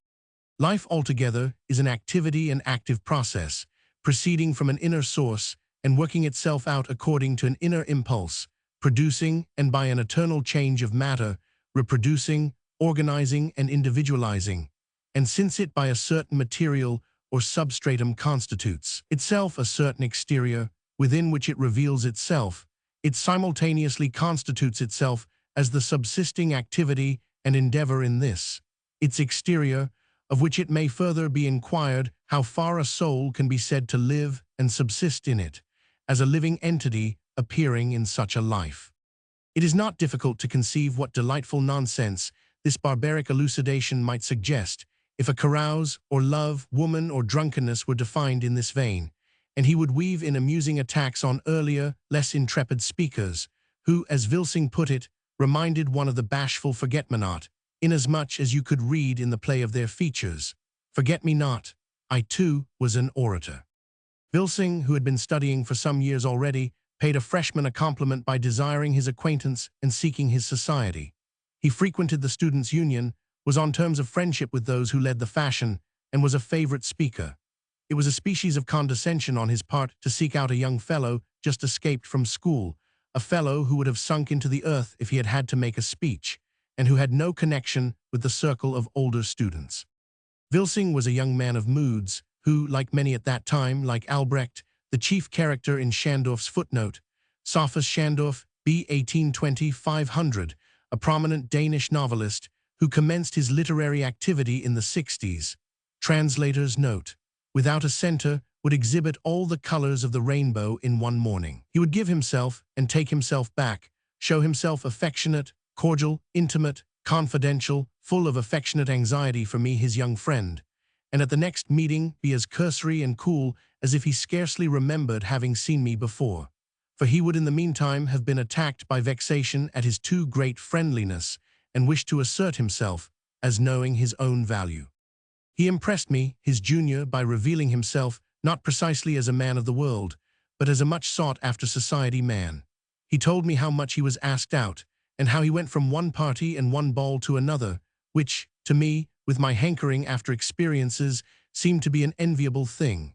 "Life altogether is an activity and active process, proceeding from an inner source and working itself out according to an inner impulse, producing, and by an eternal change of matter, reproducing, organizing, and individualizing. And since it by a certain material or substratum constitutes itself a certain exterior, within which it reveals itself, it simultaneously constitutes itself as the subsisting activity and endeavor in this, its exterior, of which it may further be inquired how far a soul can be said to live and subsist in it, as a living entity appearing in such a life." It is not difficult to conceive what delightful nonsense this barbaric elucidation might suggest if a carouse, or love, woman, or drunkenness were defined in this vein, and he would weave in amusing attacks on earlier, less intrepid speakers, who, as Wilsing put it, reminded one of the bashful forget-me-not, inasmuch as you could read in the play of their features, "Forget-me-not, I too was an orator." Wilsing, who had been studying for some years already, paid a freshman a compliment by desiring his acquaintance and seeking his society. He frequented the Students' Union, was on terms of friendship with those who led the fashion, and was a favorite speaker. It was a species of condescension on his part to seek out a young fellow just escaped from school, a fellow who would have sunk into the earth if he had had to make a speech, and who had no connection with the circle of older students. Wilsing was a young man of moods, who, like many at that time, like Albrecht, the chief character in Schandorf's footnote, Sophus Schandorf, b. 1820-500, a prominent Danish novelist who commenced his literary activity in the 60s, translator's note, without a center, would exhibit all the colors of the rainbow in one morning. He would give himself and take himself back, show himself affectionate, cordial, intimate, confidential, full of affectionate anxiety for me, his young friend, and at the next meeting be as cursory and cool as if he scarcely remembered having seen me before, for he would in the meantime have been attacked by vexation at his too great friendliness, and wished to assert himself as knowing his own value. He impressed me, his junior, by revealing himself not precisely as a man of the world, but as a much sought-after society man. He told me how much he was asked out, and how he went from one party and one ball to another, which, to me, with my hankering after experiences, seemed to be an enviable thing.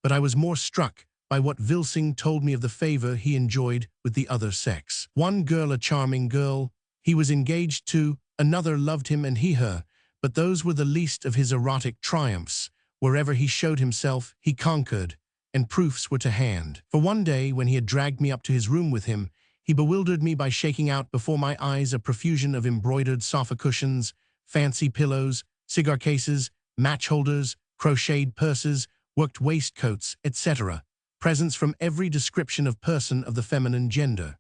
But I was more struck by what Wilsing told me of the favor he enjoyed with the other sex. One girl, a charming girl, he was engaged to, another loved him and he her, but those were the least of his erotic triumphs. Wherever he showed himself, he conquered, and proofs were to hand. For one day, when he had dragged me up to his room with him, he bewildered me by shaking out before my eyes a profusion of embroidered sofa cushions, fancy pillows, cigar cases, match holders, crocheted purses, worked waistcoats, etc., presents from every description of person of the feminine gender.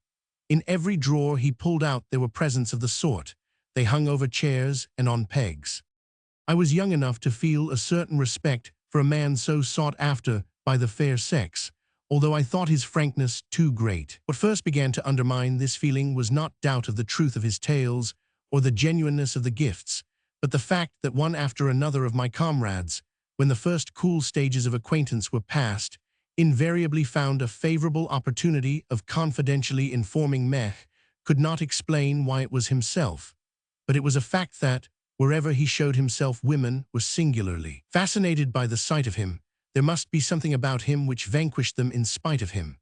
In every drawer he pulled out there were presents of the sort. They hung over chairs and on pegs. I was young enough to feel a certain respect for a man so sought after by the fair sex, although I thought his frankness too great. What first began to undermine this feeling was not doubt of the truth of his tales or the genuineness of the gifts, but the fact that one after another of my comrades, when the first cool stages of acquaintance were past, invariably found a favorable opportunity of confidentially informing Mech, could not explain why it was himself, but it was a fact that, wherever he showed himself, women were singularly fascinated by the sight of him. There must be something about him which vanquished them in spite of him.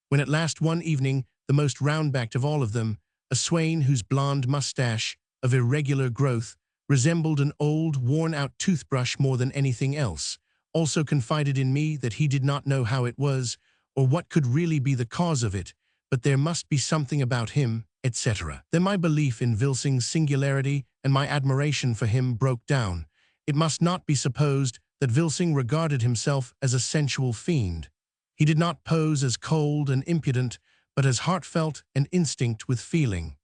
When at last one evening, the most round-backed of all of them, a swain whose blonde mustache, of irregular growth, resembled an old, worn-out toothbrush more than anything else, also confided in me that he did not know how it was, or what could really be the cause of it, but there must be something about him, etc. Then my belief in Wilsing's singularity and my admiration for him broke down. It must not be supposed that Wilsing regarded himself as a sensual fiend. He did not pose as cold and impudent, but as heartfelt and instinct with feeling.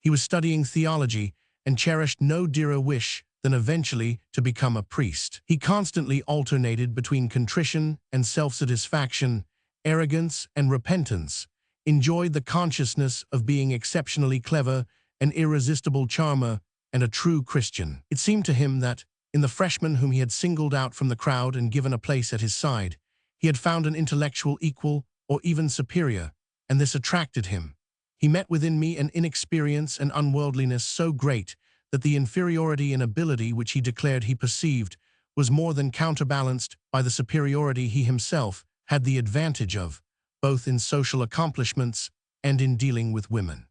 He was studying theology and cherished no dearer wish than eventually to become a priest. He constantly alternated between contrition and self-satisfaction, arrogance and repentance, enjoyed the consciousness of being exceptionally clever, an irresistible charmer, and a true Christian. It seemed to him that, in the freshman whom he had singled out from the crowd and given a place at his side, he had found an intellectual equal or even superior, and this attracted him. He met within me an inexperience and unworldliness so great that the inferiority in ability which he declared he perceived was more than counterbalanced by the superiority he himself had the advantage of, both in social accomplishments and in dealing with women.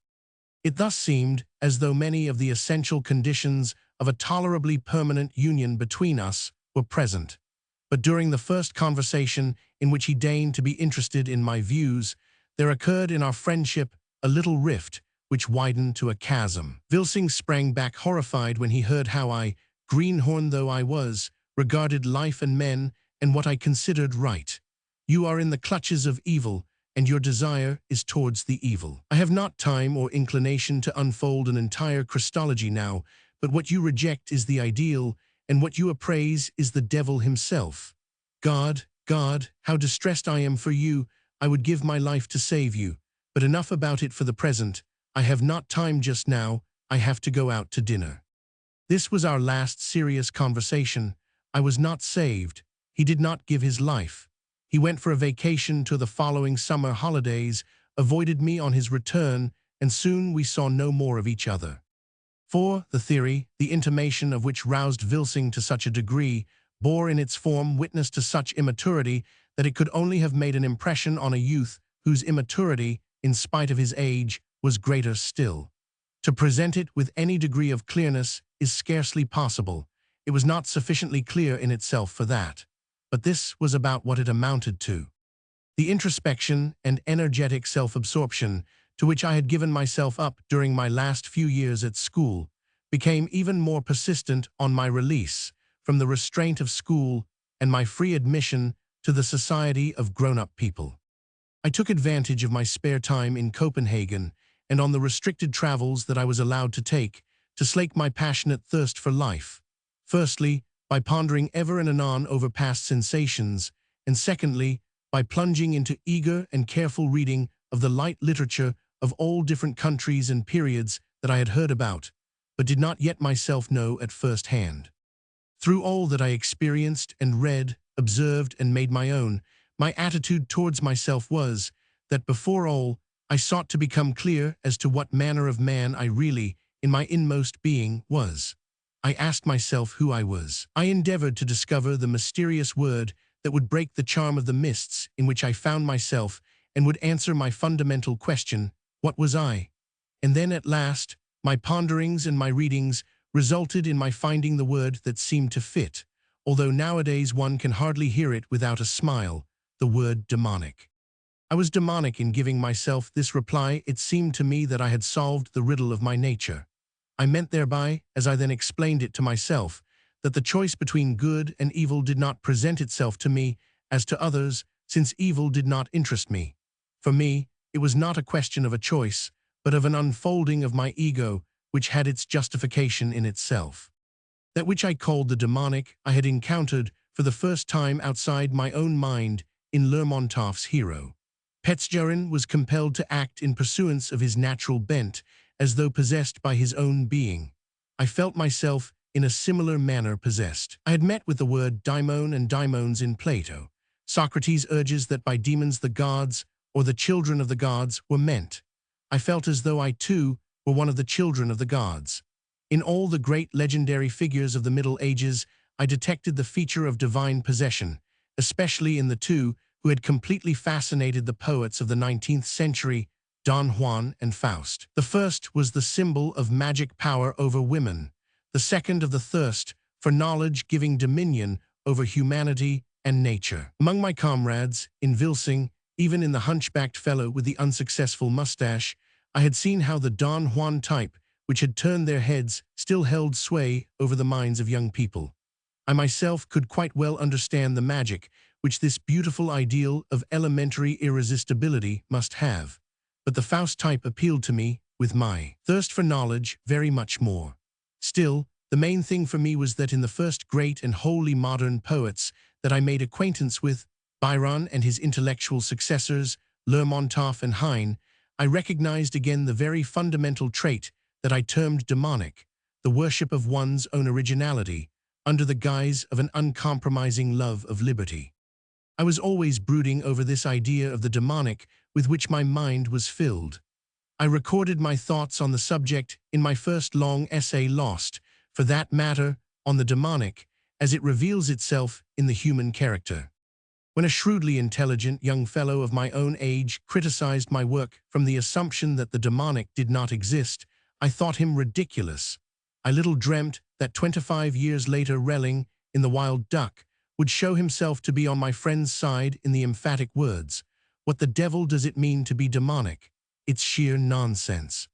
It thus seemed as though many of the essential conditions of a tolerably permanent union between us were present. But during the first conversation in which he deigned to be interested in my views, there occurred in our friendship a little rift which widened to a chasm. Wilsing sprang back horrified when he heard how I, greenhorn though I was, regarded life and men and what I considered right. You are in the clutches of evil, and your desire is towards the evil. I have not time or inclination to unfold an entire Christology now, but what you reject is the ideal, and what you appraise is the devil himself. God, God, how distressed I am for you, I would give my life to save you. But enough about it for the present. I have not time just now, I have to go out to dinner. This was our last serious conversation. I was not saved. He did not give his life. He went for a vacation to the following summer holidays, avoided me on his return, and soon we saw no more of each other. For, the theory, the intimation of which roused Wilsing to such a degree, bore in its form witness to such immaturity that it could only have made an impression on a youth whose immaturity, in spite of his age, was greater still. To present it with any degree of clearness is scarcely possible. It was not sufficiently clear in itself for that. But this was about what it amounted to. The introspection and energetic self-absorption to which I had given myself up during my last few years at school became even more persistent on my release from the restraint of school and my free admission to the society of grown-up people. I took advantage of my spare time in Copenhagen and on the restricted travels that I was allowed to take to slake my passionate thirst for life. Firstly, by pondering ever and anon over past sensations, and secondly, by plunging into eager and careful reading of the light literature of all different countries and periods that I had heard about, but did not yet myself know at first hand. Through all that I experienced and read, observed, and made my own, my attitude towards myself was that before all, I sought to become clear as to what manner of man I really, in my inmost being, was. I asked myself who I was. I endeavored to discover the mysterious word that would break the charm of the mists in which I found myself and would answer my fundamental question, what was I? And then at last, my ponderings and my readings resulted in my finding the word that seemed to fit, although nowadays one can hardly hear it without a smile, the word demonic. I was demonic in giving myself this reply. It seemed to me that I had solved the riddle of my nature. I meant thereby, as I then explained it to myself, that the choice between good and evil did not present itself to me as to others, since evil did not interest me. For me, it was not a question of a choice, but of an unfolding of my ego, which had its justification in itself. That which I called the demonic I had encountered for the first time outside my own mind in Lermontov's hero. Petzjarin was compelled to act in pursuance of his natural bent, as though possessed by his own being. I felt myself in a similar manner possessed. I had met with the word daimon and daimons in Plato, Socrates urges that by demons the gods, or the children of the gods, were meant. I felt as though I too were one of the children of the gods. In all the great legendary figures of the Middle Ages, I detected the feature of divine possession, especially in the two who had completely fascinated the poets of the 19th century, Don Juan and Faust. The first was the symbol of magic power over women, the second of the thirst for knowledge giving dominion over humanity and nature. Among my comrades, in Vilsing, even in the hunchbacked fellow with the unsuccessful mustache, I had seen how the Don Juan type, which had turned their heads, still held sway over the minds of young people. I myself could quite well understand the magic which this beautiful ideal of elementary irresistibility must have. But the Faust type appealed to me, with my thirst for knowledge, very much more. Still, the main thing for me was that in the first great and wholly modern poets that I made acquaintance with, Byron and his intellectual successors, Lermontov and Heine, I recognized again the very fundamental trait that I termed demonic, the worship of one's own originality, under the guise of an uncompromising love of liberty. I was always brooding over this idea of the demonic with which my mind was filled. I recorded my thoughts on the subject in my first long essay Lost, for that matter, on the demonic, as it reveals itself in the human character. When a shrewdly intelligent young fellow of my own age criticized my work from the assumption that the demonic did not exist, I thought him ridiculous. I little dreamt that 25 years later Relling, in The Wild Duck, would show himself to be on my friend's side in the emphatic words, "What the devil does it mean to be demonic? It's sheer nonsense."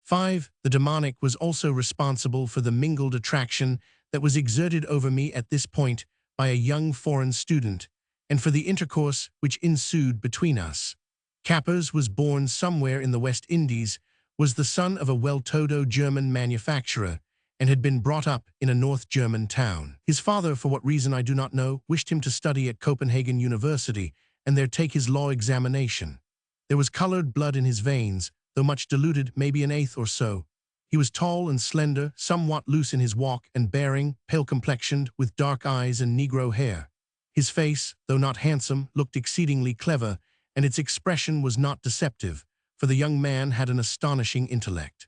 5. The demonic was also responsible for the mingled attraction that was exerted over me at this point by a young foreign student, and for the intercourse which ensued between us. Kappers was born somewhere in the West Indies, was the son of a well-to-do German manufacturer, and had been brought up in a North German town. His father, for what reason I do not know, wished him to study at Copenhagen University and there take his law examination. There was colored blood in his veins, though much diluted, maybe an eighth or so. He was tall and slender, somewhat loose in his walk and bearing, pale-complexioned, with dark eyes and Negro hair. His face, though not handsome, looked exceedingly clever, and its expression was not deceptive, for the young man had an astonishing intellect.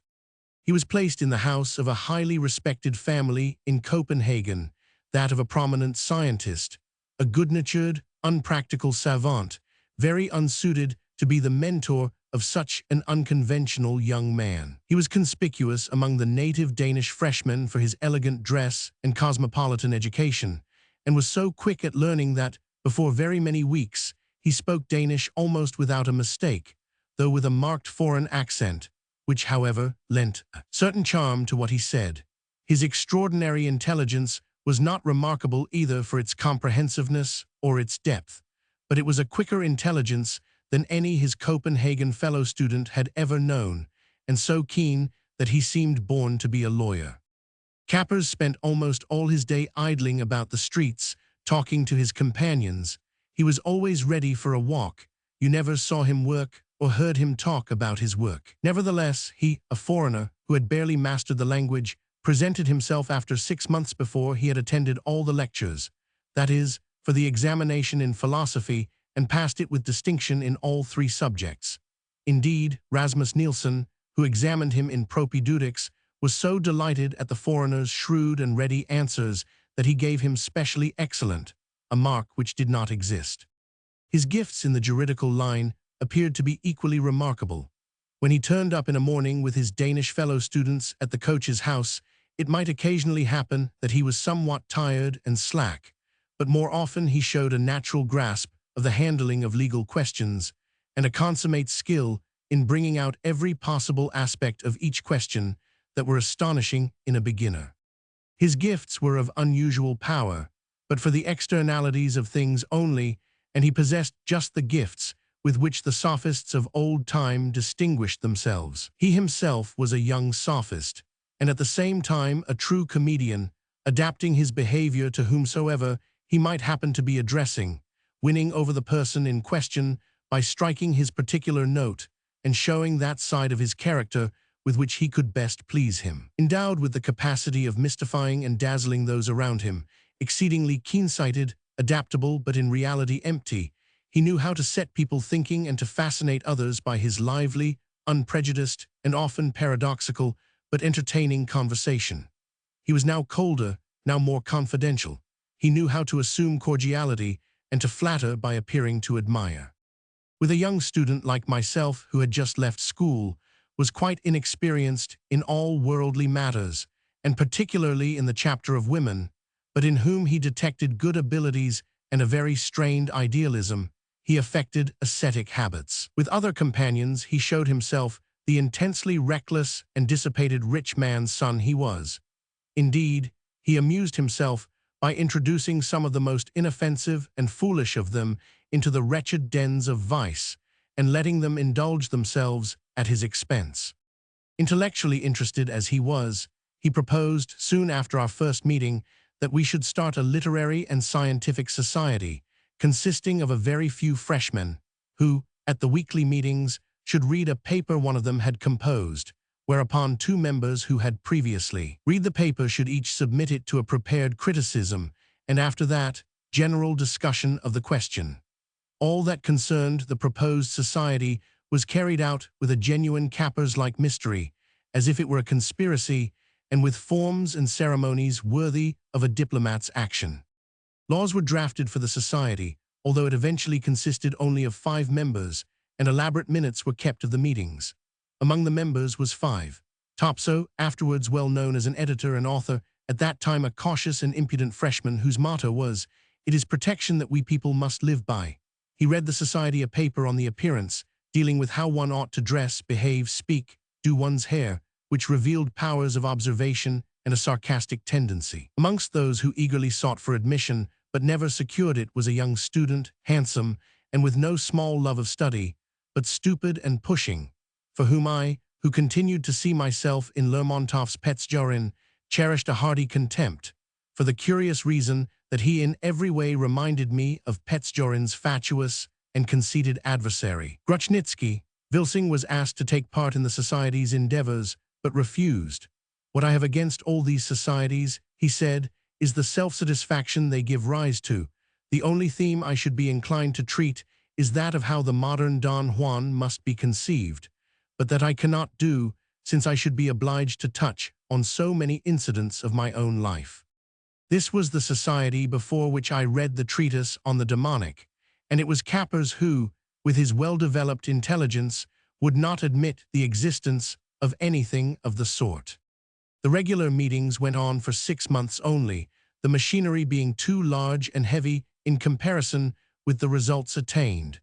He was placed in the house of a highly respected family in Copenhagen, that of a prominent scientist, a good-natured, unpractical savant, very unsuited to be the mentor of such an unconventional young man. He was conspicuous among the native Danish freshmen for his elegant dress and cosmopolitan education, and was so quick at learning that, before very many weeks, he spoke Danish almost without a mistake, though with a marked foreign accent, which, however, lent a certain charm to what he said. His extraordinary intelligence was not remarkable either for its comprehensiveness or its depth, but it was a quicker intelligence than any his Copenhagen fellow-student had ever known, and so keen that he seemed born to be a lawyer. Kappers spent almost all his day idling about the streets, talking to his companions. He was always ready for a walk. You never saw him work or heard him talk about his work. Nevertheless, he, a foreigner who had barely mastered the language, presented himself after 6 months before he had attended all the lectures, that is, for the examination in philosophy, and passed it with distinction in all 3 subjects. Indeed, Rasmus Nielsen, who examined him in propaedeutics, was so delighted at the foreigner's shrewd and ready answers that he gave him specially excellent, a mark which did not exist. His gifts in the juridical line appeared to be equally remarkable. When he turned up in a morning with his Danish fellow students at the coach's house, it might occasionally happen that he was somewhat tired and slack, but more often he showed a natural grasp of the handling of legal questions and a consummate skill in bringing out every possible aspect of each question that were astonishing in a beginner. His gifts were of unusual power, but for the externalities of things only, and he possessed just the gifts with which the sophists of old time distinguished themselves. He himself was a young sophist, and at the same time a true comedian, adapting his behavior to whomsoever he might happen to be addressing, winning over the person in question by striking his particular note and showing that side of his character with which he could best please him. Endowed with the capacity of mystifying and dazzling those around him, exceedingly keen-sighted, adaptable but in reality empty. He knew how to set people thinking and to fascinate others by his lively, unprejudiced, and often paradoxical but entertaining conversation. He was now colder, now more confidential. He knew how to assume cordiality and to flatter by appearing to admire. With a young student like myself who had just left school, was quite inexperienced in all worldly matters, and particularly in the chapter of women, but in whom he detected good abilities and a very strained idealism, he affected ascetic habits. With other companions, he showed himself the intensely reckless and dissipated rich man's son he was. Indeed, he amused himself by introducing some of the most inoffensive and foolish of them into the wretched dens of vice, and letting them indulge themselves at his expense. Intellectually interested as he was, he proposed, soon after our first meeting, that we should start a literary and scientific society, consisting of a very few freshmen, who, at the weekly meetings, should read a paper one of them had composed, whereupon two members who had previously read the paper should each submit it to a prepared criticism, and after that, general discussion of the question. All that concerned the proposed society was carried out with a genuine Cappers-like mystery, as if it were a conspiracy, and with forms and ceremonies worthy of a diplomat's action. Laws were drafted for the society, although it eventually consisted only of 5 members, and elaborate minutes were kept of the meetings. Among the members was 5. Topso, afterwards well known as an editor and author, at that time a cautious and impudent freshman whose motto was, "It is protection that we people must live by." He read the society a paper on the appearance, dealing with how one ought to dress, behave, speak, do one's hair, which revealed powers of observation and a sarcastic tendency. Amongst those who eagerly sought for admission but never secured it was a young student, handsome, and with no small love of study, but stupid and pushing, for whom I, who continued to see myself in Lermontov's Petsjorin, cherished a hearty contempt, for the curious reason that he in every way reminded me of Petsjorin's fatuous and conceited adversary. Gruchnitsky, Vilsing was asked to take part in the society's endeavors, but refused. "What I have against all these societies," he said, "is the self-satisfaction they give rise to. The only theme I should be inclined to treat is that of how the modern Don Juan must be conceived, but that I cannot do, since I should be obliged to touch on so many incidents of my own life." This was the society before which I read the treatise on the demonic, and it was Cappers who, with his well-developed intelligence, would not admit the existence of anything of the sort. The regular meetings went on for 6 months only, the machinery being too large and heavy in comparison with the results attained.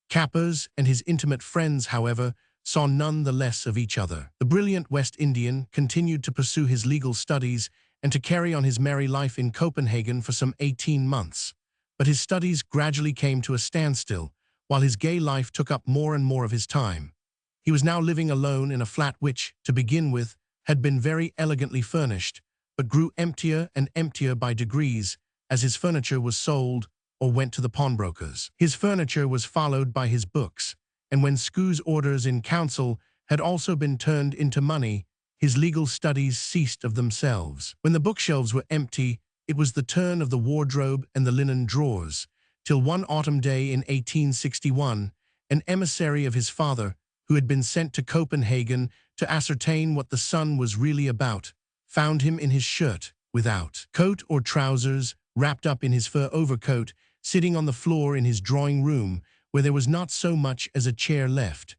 Cappers and his intimate friends, however, saw none the less of each other. The brilliant West Indian continued to pursue his legal studies and to carry on his merry life in Copenhagen for some 18 months. But his studies gradually came to a standstill, while his gay life took up more and more of his time. He was now living alone in a flat which, to begin with, had been very elegantly furnished, but grew emptier and emptier by degrees as his furniture was sold or went to the pawnbrokers. His furniture was followed by his books, and when Skoo's orders in council had also been turned into money, his legal studies ceased of themselves. When the bookshelves were empty, it was the turn of the wardrobe and the linen drawers, till one autumn day in 1861, an emissary of his father, who had been sent to Copenhagen to ascertain what the son was really about, found him in his shirt, without coat or trousers, wrapped up in his fur overcoat, sitting on the floor in his drawing-room, where there was not so much as a chair left.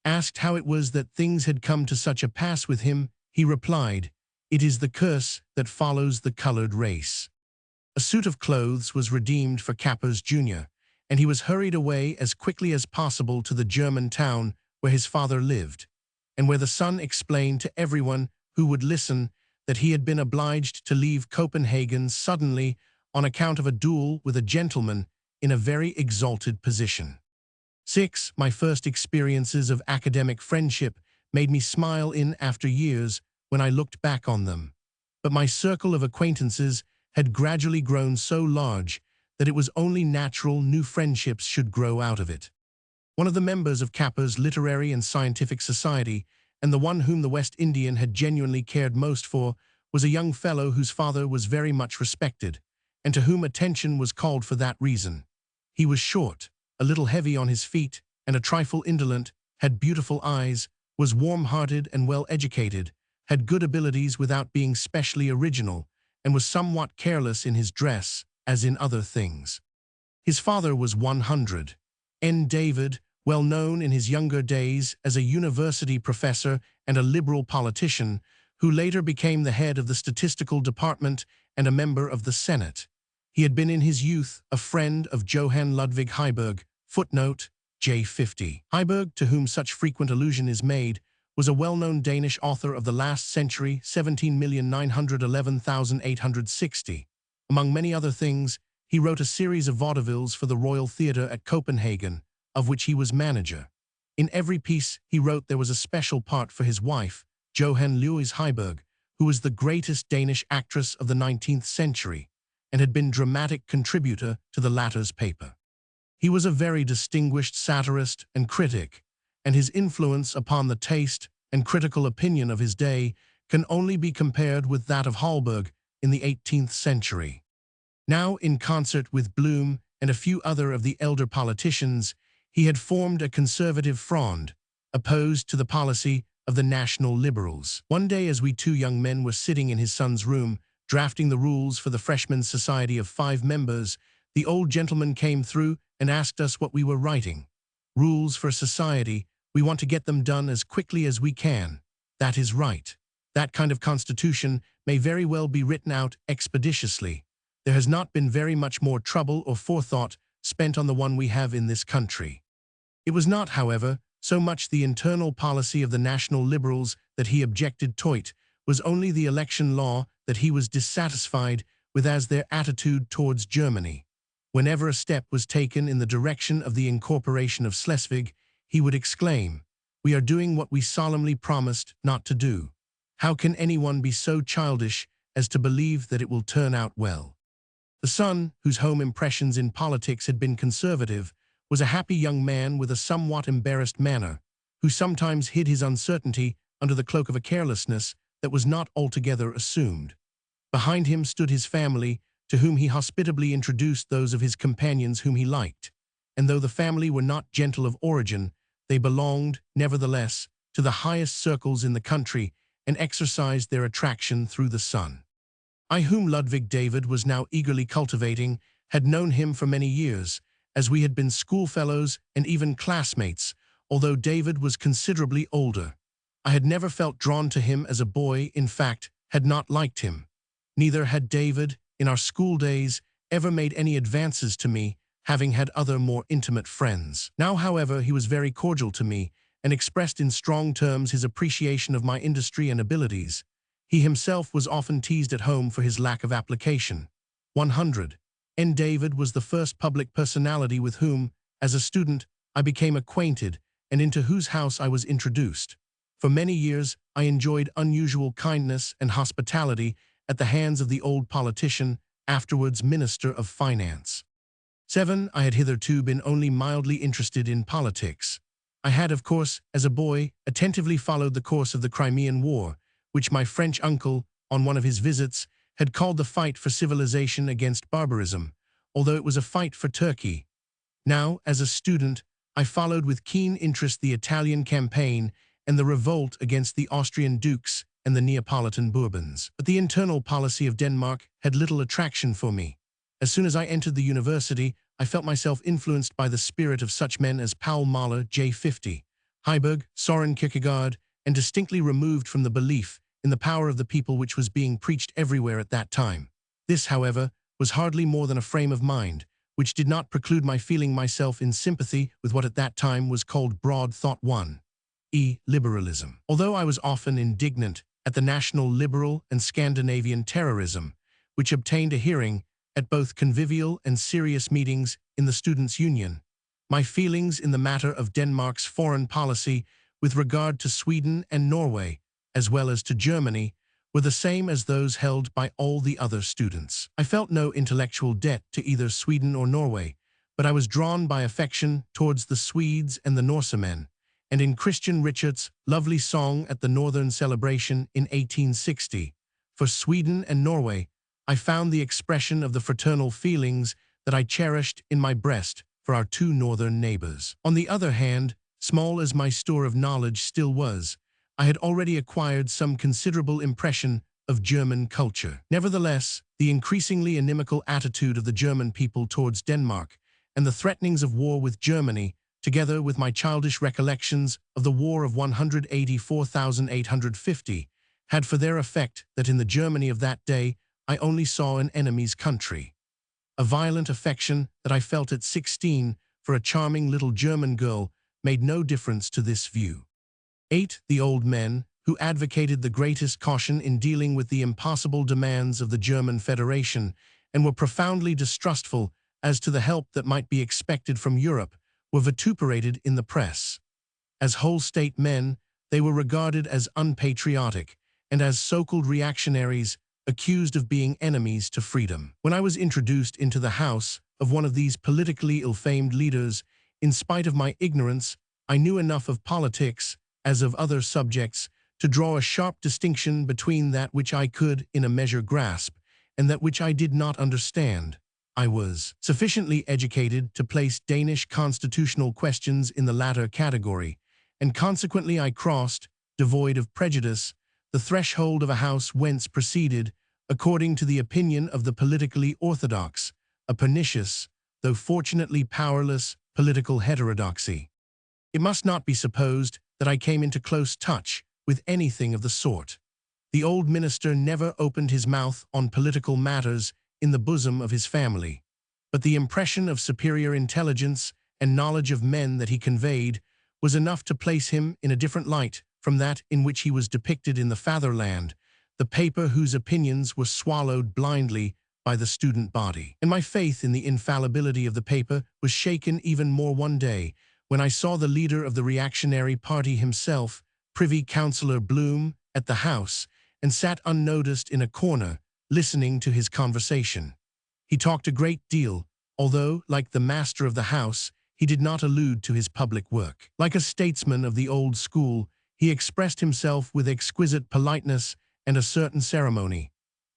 Asked how it was that things had come to such a pass with him, he replied, "It is the curse that follows the colored race." A suit of clothes was redeemed for Cappers Jr., and he was hurried away as quickly as possible to the German town where his father lived, and where the son explained to everyone who would listen that he had been obliged to leave Copenhagen suddenly on account of a duel with a gentleman in a very exalted position. 6. My first experiences of academic friendship made me smile in after years when I looked back on them, but my circle of acquaintances had gradually grown so large that it was only natural new friendships should grow out of it. One of the members of Cappers' Literary and Scientific Society, and the one whom the West Indian had genuinely cared most for, was a young fellow whose father was very much respected, and to whom attention was called for that reason. He was short, a little heavy on his feet, and a trifle indolent, had beautiful eyes, was warm-hearted and well-educated, had good abilities without being specially original, and was somewhat careless in his dress, as in other things. His father was 100. David, well known in his younger days as a university professor and a liberal politician, who later became the head of the statistical department and a member of the Senate. He had been in his youth a friend of Johann Ludwig Heiberg, footnote, J50. Heiberg, to whom such frequent allusion is made, was a well-known Danish author of the last century, 17,911,860. Among many other things, he wrote a series of vaudevilles for the Royal Theatre at Copenhagen, of which he was manager. In every piece he wrote there was a special part for his wife, Johann Louise Heiberg, who was the greatest Danish actress of the 19th century, and had been dramatic contributor to the latter's paper. He was a very distinguished satirist and critic, and his influence upon the taste and critical opinion of his day can only be compared with that of Holberg in the 18th century. Now, in concert with Bloom and a few other of the elder politicians, he had formed a conservative frond, opposed to the policy of the National Liberals. One day, as we two young men were sitting in his son's room, drafting the rules for the Freshmen's Society of 5 members, the old gentleman came through and asked us what we were writing. Rules for a society, we want to get them done as quickly as we can. That is right. That kind of constitution may very well be written out expeditiously. There has not been very much more trouble or forethought spent on the one we have in this country. It was not, however, so much the internal policy of the National Liberals that he objected to, it was only the election law that he was dissatisfied with as their attitude towards Germany. Whenever a step was taken in the direction of the incorporation of Schleswig, he would exclaim, "We are doing what we solemnly promised not to do. How can anyone be so childish as to believe that it will turn out well?" The son, whose home impressions in politics had been conservative, was a happy young man with a somewhat embarrassed manner, who sometimes hid his uncertainty under the cloak of a carelessness that was not altogether assumed. Behind him stood his family, to whom he hospitably introduced those of his companions whom he liked, and though the family were not gentle of origin, they belonged, nevertheless, to the highest circles in the country and exercised their attraction through the son. I, whom Ludwig David was now eagerly cultivating, had known him for many years, as we had been schoolfellows and even classmates, although David was considerably older. I had never felt drawn to him as a boy, in fact, had not liked him. Neither had David, in our school days, ever made any advances to me, having had other more intimate friends. Now, however, he was very cordial to me, and expressed in strong terms his appreciation of my industry and abilities. He himself was often teased at home for his lack of application. 100. David was the first public personality with whom, as a student, I became acquainted, and into whose house I was introduced. For many years, I enjoyed unusual kindness and hospitality at the hands of the old politician, afterwards Minister of Finance. 7. I had hitherto been only mildly interested in politics. I had, of course, as a boy, attentively followed the course of the Crimean War, which my French uncle, on one of his visits, had called the fight for civilization against barbarism, although it was a fight for Turkey. Now, as a student, I followed with keen interest the Italian campaign and the revolt against the Austrian dukes and the Neapolitan Bourbons. But the internal policy of Denmark had little attraction for me. As soon as I entered the university, I felt myself influenced by the spirit of such men as Paul Mahler, J50, Heiberg, Søren Kierkegaard, and distinctly removed from the belief in the power of the people which was being preached everywhere at that time. This, however, was hardly more than a frame of mind, which did not preclude my feeling myself in sympathy with what at that time was called broad thought 1. Liberalism. Although I was often indignant at the national liberal and Scandinavian terrorism, which obtained a hearing at both convivial and serious meetings in the Students' Union, my feelings in the matter of Denmark's foreign policy with regard to Sweden and Norway, as well as to Germany, were the same as those held by all the other students. I felt no intellectual debt to either Sweden or Norway, but I was drawn by affection towards the Swedes and the Norsemen, and in Christian Richard's lovely song at the Northern Celebration in 1860, for Sweden and Norway I found the expression of the fraternal feelings that I cherished in my breast for our two northern neighbors. On the other hand, small as my store of knowledge still was, I had already acquired some considerable impression of German culture. Nevertheless, the increasingly inimical attitude of the German people towards Denmark and the threatenings of war with Germany, together with my childish recollections of the War of 184,850, had for their effect that in the Germany of that day I only saw an enemy's country. A violent affection that I felt at 16 for a charming little German girl made no difference to this view. 8. The old men, who advocated the greatest caution in dealing with the impossible demands of the German Federation and were profoundly distrustful as to the help that might be expected from Europe, were vituperated in the press. As whole-state men, they were regarded as unpatriotic and as so-called reactionaries accused of being enemies to freedom. When I was introduced into the house of one of these politically ill-famed leaders, in spite of my ignorance, I knew enough of politics, as of other subjects, to draw a sharp distinction between that which I could, in a measure, grasp, and that which I did not understand. I was sufficiently educated to place Danish constitutional questions in the latter category, and consequently I crossed, devoid of prejudice, the threshold of a house whence proceeded, according to the opinion of the politically orthodox, a pernicious, though fortunately powerless, political heterodoxy. It must not be supposed that I came into close touch with anything of the sort. The old minister never opened his mouth on political matters in the bosom of his family, but the impression of superior intelligence and knowledge of men that he conveyed was enough to place him in a different light from that in which he was depicted in the fatherland, the paper whose opinions were swallowed blindly by the student body. And my faith in the infallibility of the paper was shaken even more one day, when I saw the leader of the reactionary party himself, Privy Councillor Bloom, at the house, and sat unnoticed in a corner, listening to his conversation. He talked a great deal, although, like the master of the house, he did not allude to his public work. Like a statesman of the old school, he expressed himself with exquisite politeness and a certain ceremony,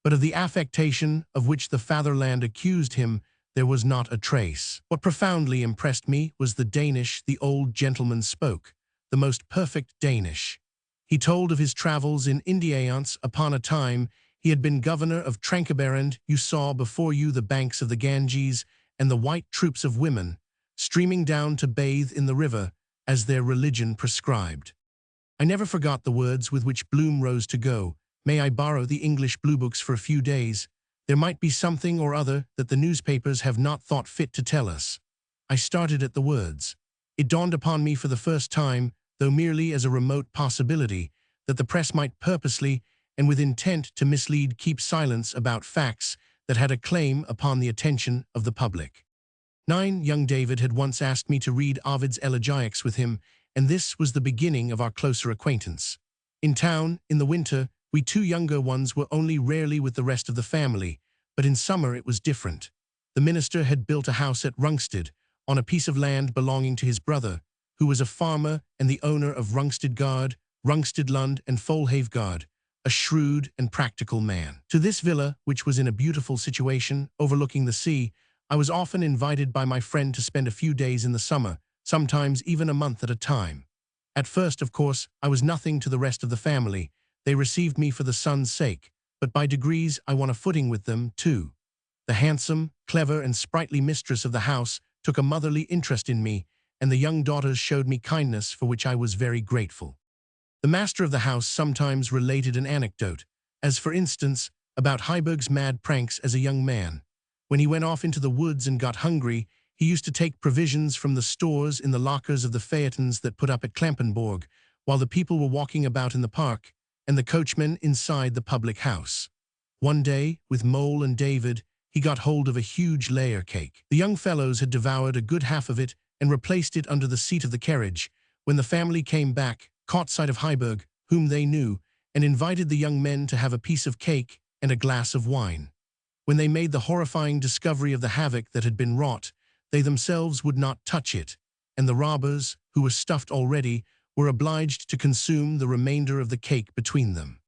but of the affectation of which the fatherland accused him there was not a trace. What profoundly impressed me was the Danish the old gentleman spoke, the most perfect Danish. He told of his travels in India. Once upon a time he had been governor of Tranquebarend. You saw before you the banks of the Ganges and the white troops of women, streaming down to bathe in the river, as their religion prescribed. I never forgot the words with which Bloom rose to go. May I borrow the English blue books for a few days? There might be something or other that the newspapers have not thought fit to tell us. I started at the words. It dawned upon me for the first time, though merely as a remote possibility, that the press might purposely and with intent to mislead keep silence about facts that had a claim upon the attention of the public. 9. Young David had once asked me to read Ovid's elegiacs with him, and this was the beginning of our closer acquaintance. In town, in the winter, we two younger ones were only rarely with the rest of the family, but in summer it was different. The minister had built a house at Rungsted, on a piece of land belonging to his brother, who was a farmer and the owner of Rungstedgard, Rungstedlund and Folhavegard, a shrewd and practical man. To this villa, which was in a beautiful situation overlooking the sea, I was often invited by my friend to spend a few days in the summer, sometimes even a month at a time. At first, of course, I was nothing to the rest of the family. They received me for the son's sake, but by degrees I won a footing with them, too. The handsome, clever, and sprightly mistress of the house took a motherly interest in me, and the young daughters showed me kindness for which I was very grateful. The master of the house sometimes related an anecdote, as for instance, about Heiberg's mad pranks as a young man. When he went off into the woods and got hungry, he used to take provisions from the stores in the lockers of the phaetons that put up at Klampenborg, while the people were walking about in the park, and the coachman inside the public house. One day, with Mole and David, he got hold of a huge layer cake. The young fellows had devoured a good half of it and replaced it under the seat of the carriage, when the family came back, caught sight of Heiberg, whom they knew, and invited the young men to have a piece of cake and a glass of wine. When they made the horrifying discovery of the havoc that had been wrought, they themselves would not touch it, and the robbers, who were stuffed already, were obliged to consume the remainder of the cake between them.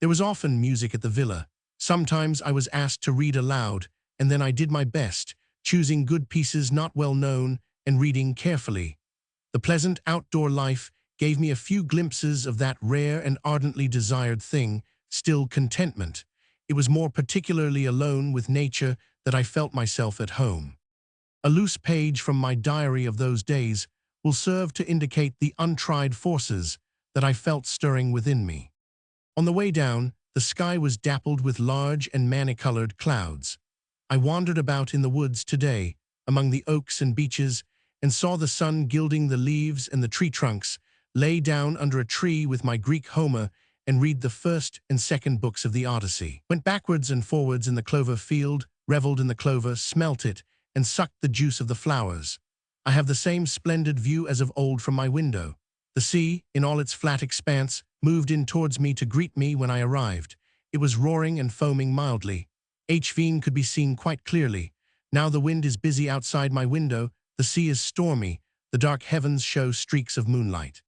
There was often music at the villa, Sometimes I was asked to read aloud, and then I did my best, choosing good pieces not well known and reading carefully. The pleasant outdoor life gave me a few glimpses of that rare and ardently desired thing, still contentment. It was more particularly alone with nature that I felt myself at home. A loose page from my diary of those days will serve to indicate the untried forces that I felt stirring within me. On the way down, the sky was dappled with large and many-colored clouds. I wandered about in the woods today, among the oaks and beeches, and saw the sun gilding the leaves and the tree trunks, lay down under a tree with my Greek Homer and read the first and second books of the Odyssey. Went backwards and forwards in the clover field, reveled in the clover, smelt it, and sucked the juice of the flowers. I have the same splendid view as of old from my window. The sea, in all its flat expanse, moved in towards me to greet me when I arrived. It was roaring and foaming mildly. Veen could be seen quite clearly. Now the wind is busy outside my window, the sea is stormy, the dark heavens show streaks of moonlight.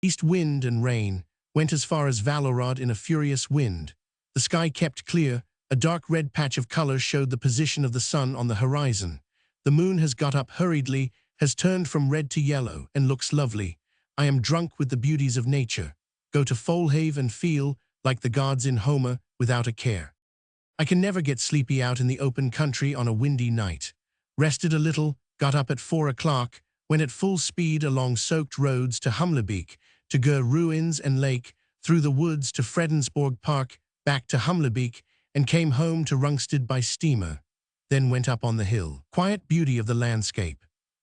East wind and rain went as far as Valorod in a furious wind. The sky kept clear, a dark red patch of color showed the position of the sun on the horizon. The moon has got up hurriedly, has turned from red to yellow, and looks lovely. I am drunk with the beauties of nature. Go to Folhave and feel, like the gods in Homer, without a care. I can never get sleepy out in the open country on a windy night. Rested a little, got up at 4 o'clock, went at full speed along soaked roads to Humlebeek, to Ger ruins and lake, through the woods to Fredensborg Park, back to Humlebeek, and came home to Rungsted by steamer. Then went up on the hill. Quiet beauty of the landscape.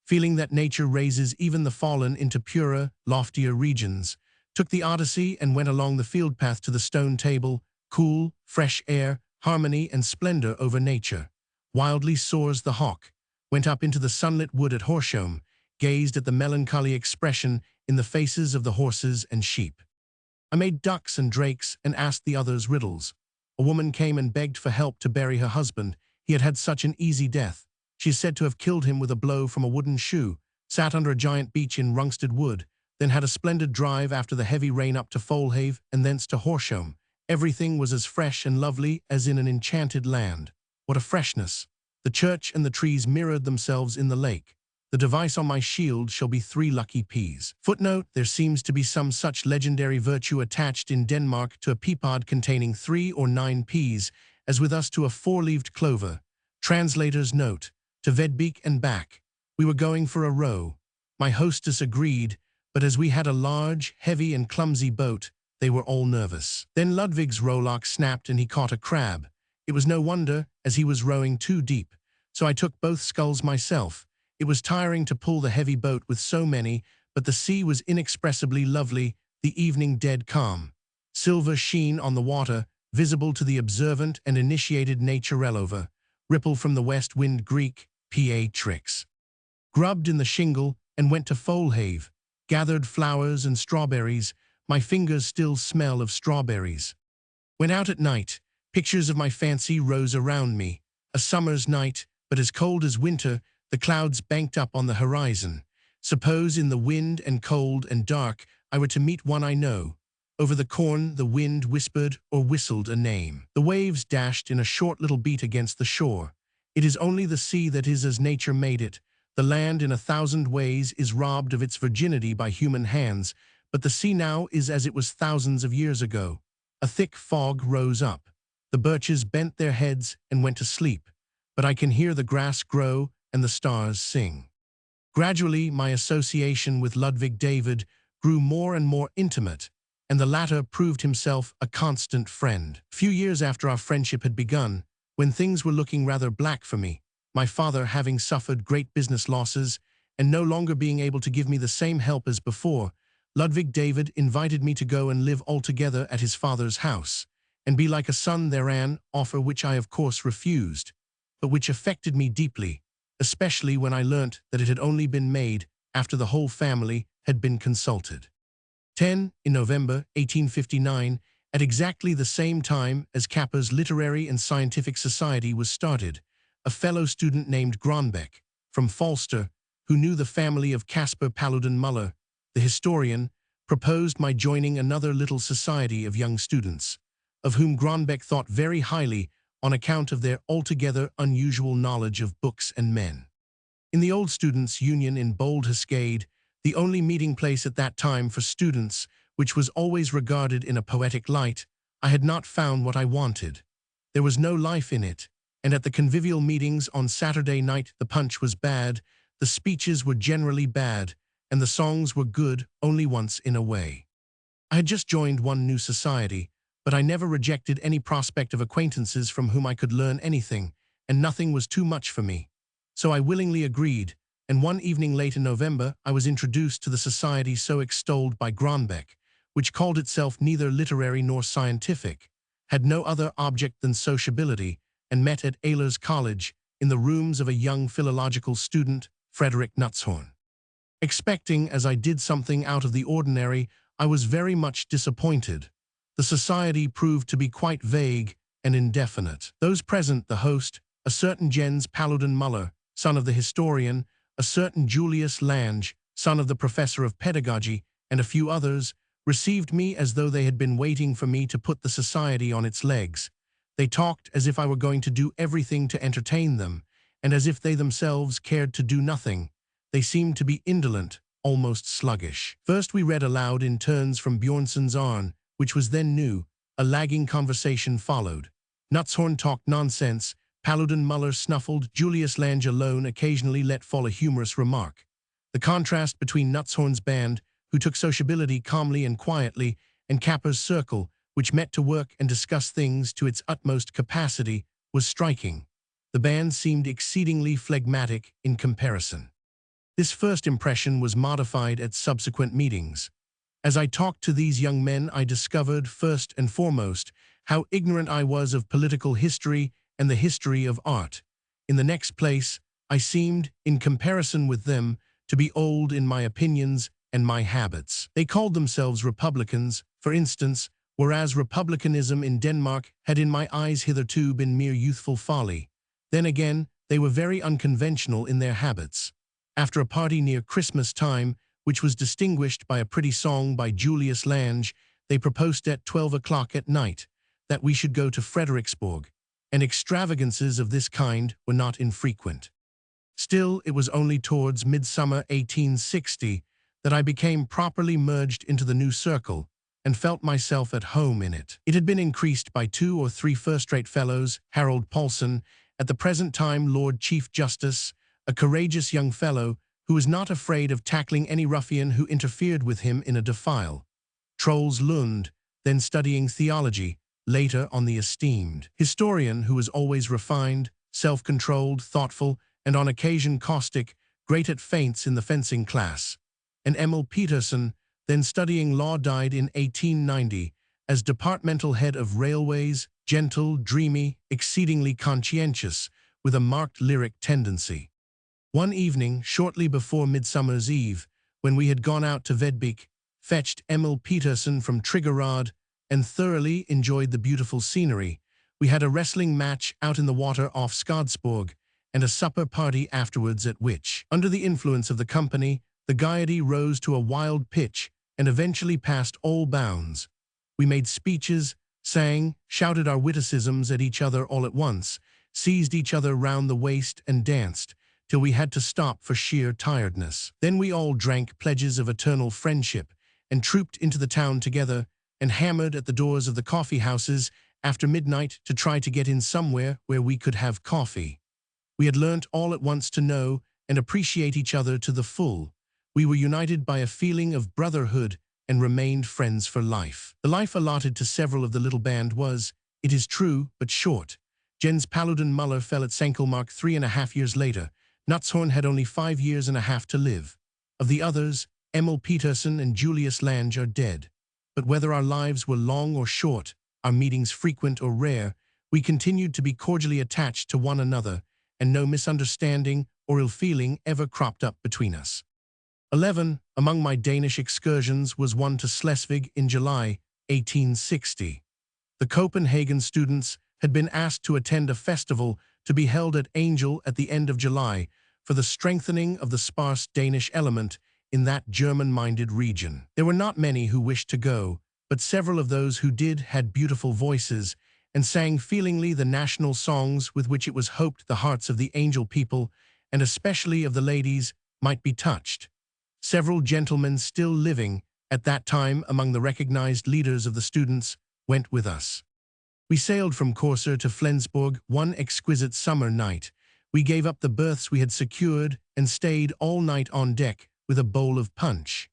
Feeling that nature raises even the fallen into purer, loftier regions. Took the Odyssey and went along the field path to the stone table. Cool, fresh air, harmony and splendor over nature. Wildly soars the hawk. Went up into the sunlit wood at Horsham, gazed at the melancholy expression in the faces of the horses and sheep. I made ducks and drakes and asked the others riddles. A woman came and begged for help to bury her husband. He had had such an easy death. She is said to have killed him with a blow from a wooden shoe, sat under a giant beech in Rungsted Wood, then had a splendid drive after the heavy rain up to Folhave and thence to Horsham. Everything was as fresh and lovely as in an enchanted land. What a freshness! The church and the trees mirrored themselves in the lake. The device on my shield shall be 3 lucky peas. Footnote, there seems to be some such legendary virtue attached in Denmark to a peapod containing 3 or 9 peas, as with us to a 4-leaved clover. Translator's note, to Vedbeek and back. We were going for a row. My hostess agreed, but as we had a large, heavy and clumsy boat, they were all nervous. Then Ludwig's rowlock snapped and he caught a crab. It was no wonder, as he was rowing too deep. So I took both sculls myself. It was tiring to pull the heavy boat with so many, but the sea was inexpressibly lovely, the evening dead calm. Silver sheen on the water, visible to the observant and initiated naturellover. Ripple from the west wind Greek, PA tricks. Grubbed in the shingle and went to Folhave. Gathered flowers and strawberries. My fingers still smell of strawberries. Went out at night. Pictures of my fancy rose around me. A summer's night, but as cold as winter, the clouds banked up on the horizon. Suppose in the wind and cold and dark I were to meet one I know. Over the corn the wind whispered or whistled a name. The waves dashed in a short little beat against the shore. It is only the sea that is as nature made it. The land in 1,000 ways is robbed of its virginity by human hands, but the sea now is as it was thousands of years ago. A thick fog rose up. The birches bent their heads and went to sleep, but I can hear the grass grow and the stars sing. Gradually, my association with Ludwig David grew more and more intimate, and the latter proved himself a constant friend. Few years after our friendship had begun, when things were looking rather black for me, my father having suffered great business losses and no longer being able to give me the same help as before, Ludwig David invited me to go and live altogether at his father's house, and be like a son therein, offer which I of course refused, but which affected me deeply, especially when I learnt that it had only been made after the whole family had been consulted. In November 1859, at exactly the same time as Kappa's Literary and Scientific Society was started, a fellow student named Gronbeck, from Falster, who knew the family of Caspar Paludan Muller, the historian, proposed my joining another little society of young students. of whom Gronbeck thought very highly on account of their altogether unusual knowledge of books and men. In the Old Students' Union in Bold Hescade, the only meeting place at that time for students, which was always regarded in a poetic light, I had not found what I wanted. There was no life in it, and at the convivial meetings on Saturday night the punch was bad, the speeches were generally bad, and the songs were good only once in a way. I had just joined one new society, but I never rejected any prospect of acquaintances from whom I could learn anything, and nothing was too much for me. So I willingly agreed, and one evening late in November I was introduced to the society so extolled by Gronbeck, which called itself neither literary nor scientific, had no other object than sociability, and met at Ehlers College in the rooms of a young philological student, Frederick Knutzhorn. Expecting, as I did, something out of the ordinary, I was very much disappointed. The society proved to be quite vague and indefinite. Those present, the host, a certain Jens Paludan Muller, son of the historian, a certain Julius Lange, son of the professor of pedagogy, and a few others, received me as though they had been waiting for me to put the society on its legs. They talked as if I were going to do everything to entertain them, and as if they themselves cared to do nothing. They seemed to be indolent, almost sluggish. First we read aloud in turns from Bjornson's Arn, which was then new. A lagging conversation followed. Knutzhorn talked nonsense, Paludan Muller snuffled, Julius Lange alone occasionally let fall a humorous remark. The contrast between Knutzhorn's band, who took sociability calmly and quietly, and Kappa's circle, which met to work and discuss things to its utmost capacity, was striking. The band seemed exceedingly phlegmatic in comparison. This first impression was modified at subsequent meetings. As I talked to these young men, I discovered, first and foremost, how ignorant I was of political history and the history of art. In the next place, I seemed, in comparison with them, to be old in my opinions and my habits. They called themselves Republicans, for instance, whereas republicanism in Denmark had in my eyes hitherto been mere youthful folly. Then again, they were very unconventional in their habits. After a party near Christmas time, which was distinguished by a pretty song by Julius Lange, they proposed at 12 o'clock at night that we should go to Frederiksborg, and extravagances of this kind were not infrequent. Still, it was only towards midsummer 1860 that I became properly merged into the new circle and felt myself at home in it. It had been increased by 2 or 3 first-rate fellows, Harold Paulson, at the present time Lord Chief Justice, a courageous young fellow who was not afraid of tackling any ruffian who interfered with him in a defile. Troels Lund, then studying theology, later on the esteemed historian who was always refined, self-controlled, thoughtful, and on occasion caustic, great at feints in the fencing class. And Emil Peterson, then studying law, died in 1890 as departmental head of railways, gentle, dreamy, exceedingly conscientious, with a marked lyric tendency. One evening, shortly before Midsummer's Eve, when we had gone out to Vedbeek, fetched Emil Peterson from Triggerad, and thoroughly enjoyed the beautiful scenery, we had a wrestling match out in the water off Skadsborg, and a supper party afterwards at which, under the influence of the company, the gaiety rose to a wild pitch and eventually passed all bounds. We made speeches, sang, shouted our witticisms at each other all at once, seized each other round the waist and danced, till we had to stop for sheer tiredness. Then we all drank pledges of eternal friendship, and trooped into the town together, and hammered at the doors of the coffee houses after midnight to try to get in somewhere where we could have coffee. We had learnt all at once to know and appreciate each other to the full. We were united by a feeling of brotherhood and remained friends for life. The life allotted to several of the little band was, it is true, but short. Jens Paludan Muller fell at Sankelmark 3.5 years later. Knutzhorn had only 5 years and a half to live. Of the others, Emil Peterson and Julius Lange are dead. But whether our lives were long or short, our meetings frequent or rare, we continued to be cordially attached to one another, and no misunderstanding or ill-feeling ever cropped up between us. 11. Among my Danish excursions was one to Schleswig in July 1860. The Copenhagen students had been asked to attend a festival to be held at Angel at the end of July for the strengthening of the sparse Danish element in that German-minded region. There were not many who wished to go, but several of those who did had beautiful voices and sang feelingly the national songs with which it was hoped the hearts of the angel people, and especially of the ladies, might be touched. Several gentlemen still living at that time among the recognized leaders of the students went with us. We sailed from Corsair to Flensburg one exquisite summer night. We gave up the berths we had secured and stayed all night on deck with a bowl of punch.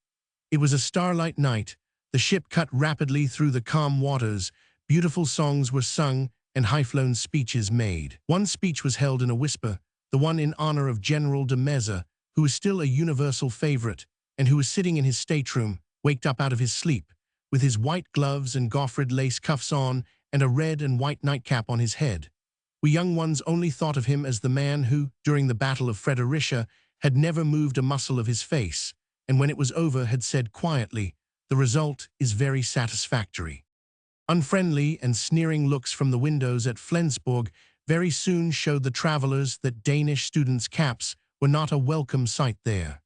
It was a starlight night. The ship cut rapidly through the calm waters. Beautiful songs were sung and high-flown speeches made. One speech was held in a whisper, the one in honor of General de Meza, who was still a universal favorite, and who was sitting in his stateroom, waked up out of his sleep, with his white gloves and goffred lace cuffs on and a red and white nightcap on his head. We young ones only thought of him as the man who, during the Battle of Fredericia, had never moved a muscle of his face, and when it was over had said quietly, "The result is very satisfactory." Unfriendly and sneering looks from the windows at Flensburg very soon showed the travelers that Danish students' caps were not a welcome sight there.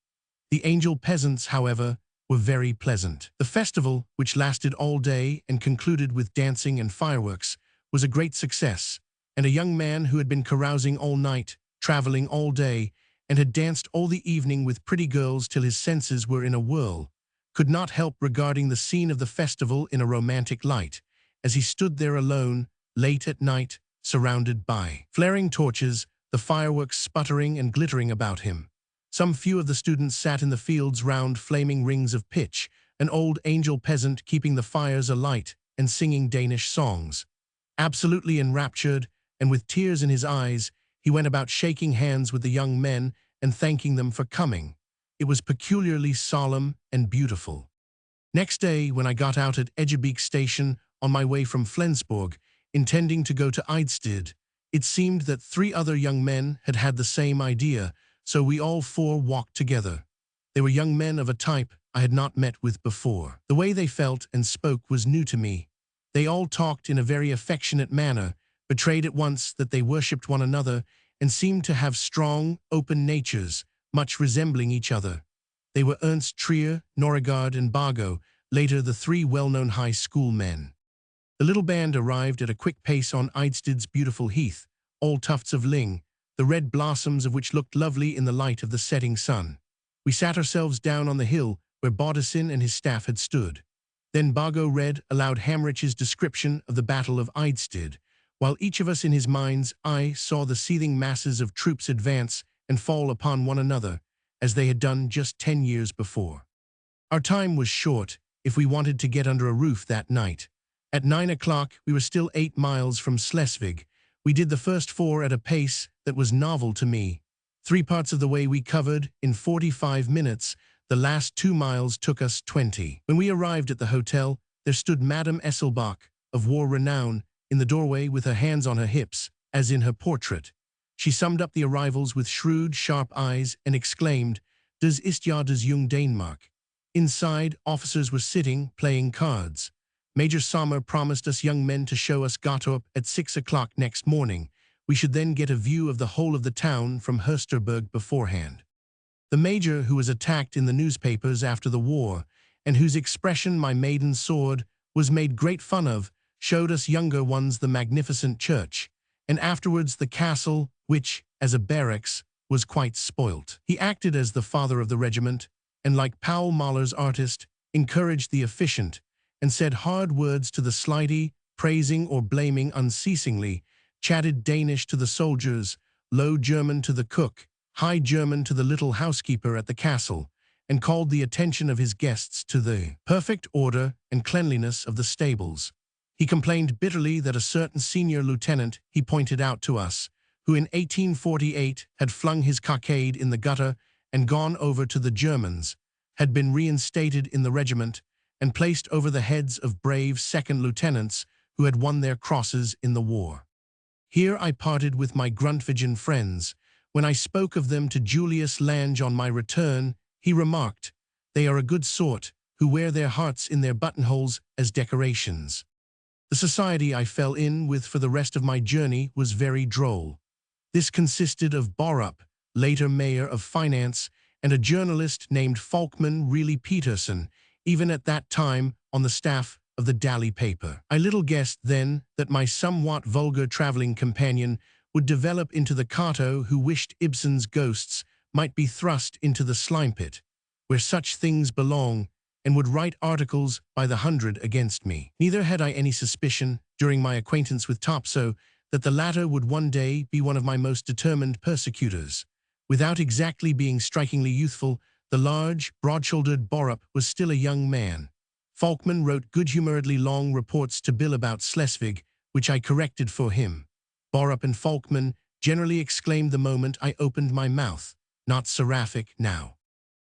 The angel peasants, however, were very pleasant. The festival, which lasted all day and concluded with dancing and fireworks, was a great success, and a young man who had been carousing all night, traveling all day, and had danced all the evening with pretty girls till his senses were in a whirl, could not help regarding the scene of the festival in a romantic light, as he stood there alone, late at night, surrounded by flaring torches, the fireworks sputtering and glittering about him. Some few of the students sat in the fields round flaming rings of pitch, an old angel peasant keeping the fires alight and singing Danish songs. Absolutely enraptured, and with tears in his eyes, he went about shaking hands with the young men and thanking them for coming. It was peculiarly solemn and beautiful. Next day, when I got out at Edgebeek station on my way from Flensburg, intending to go to Eidsted, it seemed that 3 other young men had had the same idea, so we all 4 walked together. They were young men of a type I had not met with before. The way they felt and spoke was new to me. They all talked in a very affectionate manner, betrayed at once that they worshipped one another, and seemed to have strong, open natures, much resembling each other. They were Ernst Trier, Norregard, and Bago, later the 3 well-known high school men. The little band arrived at a quick pace on Eidsted's beautiful heath, all tufts of ling, the red blossoms of which looked lovely in the light of the setting sun. We sat ourselves down on the hill where Baudissin and his staff had stood. Then Bago read aloud Hamrich's description of the Battle of Eidsted, while each of us in his mind's eye saw the seething masses of troops advance and fall upon one another, as they had done just 10 years before. Our time was short if we wanted to get under a roof that night. At 9 o'clock, we were still 8 miles from Schleswig. We did the first 4 at a pace that was novel to me. 3 parts of the way we covered in 45 minutes. The last 2 miles took us 20. When we arrived at the hotel, there stood Madame Esselbach, of war renown, in the doorway with her hands on her hips, as in her portrait. She summed up the arrivals with shrewd, sharp eyes and exclaimed, "Das ist ja das Jung Danmark." Inside, officers were sitting, playing cards. Major Sommer promised us young men to show us Gottorp at 6 o'clock next morning. We should then get a view of the whole of the town from Hersterberg beforehand. The major, who was attacked in the newspapers after the war, and whose expression my maiden sword was made great fun of, showed us younger ones the magnificent church, and afterwards the castle, which, as a barracks, was quite spoilt. He acted as the father of the regiment, and like Paul Mahler's artist, encouraged the efficient, and said hard words to the slighty, praising or blaming unceasingly, chatted Danish to the soldiers, Low German to the cook, High German to the little housekeeper at the castle, and called the attention of his guests to the perfect order and cleanliness of the stables. He complained bitterly that a certain senior lieutenant he pointed out to us, who in 1848 had flung his cockade in the gutter and gone over to the Germans, had been reinstated in the regiment and placed over the heads of brave second lieutenants who had won their crosses in the war. Here I parted with my Grundtvigian friends. When I spoke of them to Julius Lange on my return, he remarked, "They are a good sort, who wear their hearts in their buttonholes as decorations." The society I fell in with for the rest of my journey was very droll. This consisted of Borup, later mayor of finance, and a journalist named Falkman Really Peterson, even at that time on the staff of the dally paper. I little guessed then that my somewhat vulgar traveling companion would develop into the Cato who wished Ibsen's ghosts might be thrust into the slime pit, where such things belong, and would write articles by the hundred against me. Neither had I any suspicion, during my acquaintance with Topso, that the latter would one day be one of my most determined persecutors. Without exactly being strikingly youthful, the large, broad-shouldered Borup was still a young man. Falkman wrote good-humoredly long reports to Bill about Schleswig, which I corrected for him. Borup and Falkman generally exclaimed the moment I opened my mouth, "Not seraphic now."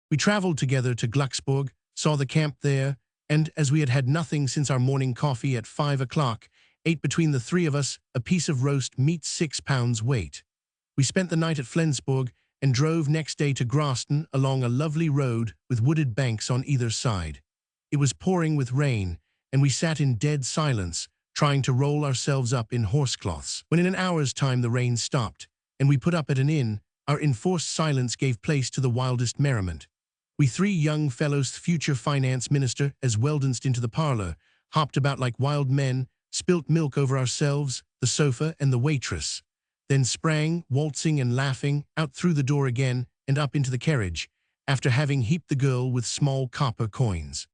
We traveled together to Glucksburg, saw the camp there, and, as we had had nothing since our morning coffee at 5 o'clock, ate between the three of us a piece of roast meat 6 pounds weight. We spent the night at Flensburg and drove next day to Grosten along a lovely road with wooded banks on either side. It was pouring with rain, and we sat in dead silence, trying to roll ourselves up in horsecloths. When in an hour's time the rain stopped, and we put up at an inn, our enforced silence gave place to the wildest merriment. We three young fellows, future finance minister, as well danced into the parlor, hopped about like wild men, spilt milk over ourselves, the sofa, and the waitress, then sprang, waltzing and laughing, out through the door again and up into the carriage, after having heaped the girl with small copper coins.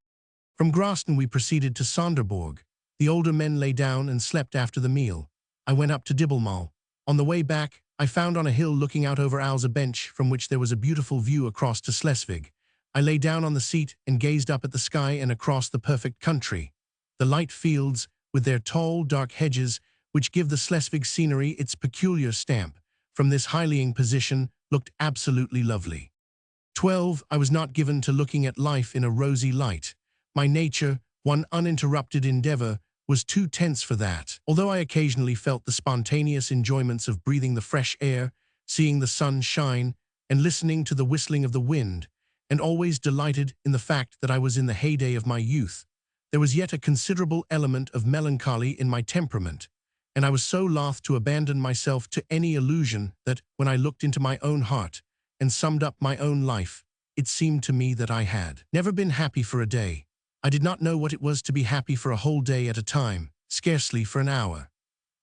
From Grosten we proceeded to Sonderborg. The older men lay down and slept after the meal. I went up to Dibbelmal. On the way back, I found on a hill looking out over Alz a bench from which there was a beautiful view across to Schleswig. I lay down on the seat and gazed up at the sky and across the perfect country. The light fields, with their tall, dark hedges, which give the Schleswig scenery its peculiar stamp, from this high-lying position, looked absolutely lovely. 12. I was not given to looking at life in a rosy light. My nature, one uninterrupted endeavor, was too tense for that. Although I occasionally felt the spontaneous enjoyments of breathing the fresh air, seeing the sun shine, and listening to the whistling of the wind, and always delighted in the fact that I was in the heyday of my youth, there was yet a considerable element of melancholy in my temperament, and I was so loth to abandon myself to any illusion that, when I looked into my own heart and summed up my own life, it seemed to me that I had never been happy for a day. I did not know what it was to be happy for a whole day at a time, scarcely for an hour.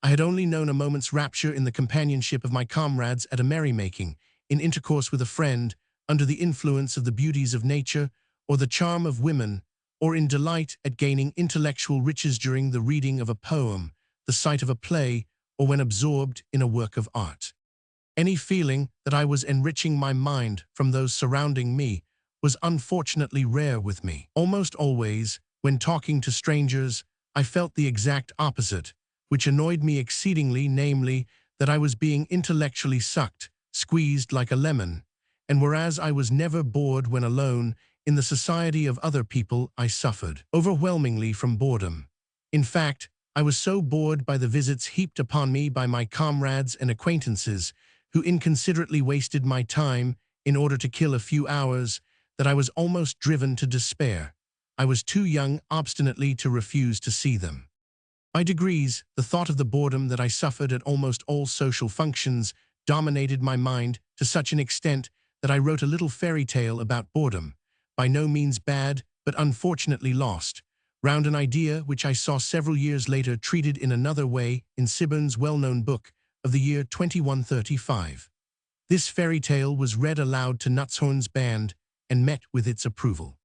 I had only known a moment's rapture in the companionship of my comrades at a merrymaking, in intercourse with a friend, under the influence of the beauties of nature, or the charm of women, or in delight at gaining intellectual riches during the reading of a poem, the sight of a play, or when absorbed in a work of art. Any feeling that I was enriching my mind from those surrounding me was unfortunately rare with me. Almost always, when talking to strangers, I felt the exact opposite, which annoyed me exceedingly, namely, that I was being intellectually sucked, squeezed like a lemon, and whereas I was never bored when alone, in the society of other people I suffered overwhelmingly from boredom. In fact, I was so bored by the visits heaped upon me by my comrades and acquaintances, who inconsiderately wasted my time in order to kill a few hours, that I was almost driven to despair. I was too young obstinately to refuse to see them. By degrees, the thought of the boredom that I suffered at almost all social functions dominated my mind to such an extent that I wrote a little fairy tale about boredom, by no means bad but unfortunately lost, round an idea which I saw several years later treated in another way in Siburn's well-known book of the year 2135. This fairy tale was read aloud to Nutzhorn's band and met with its approval.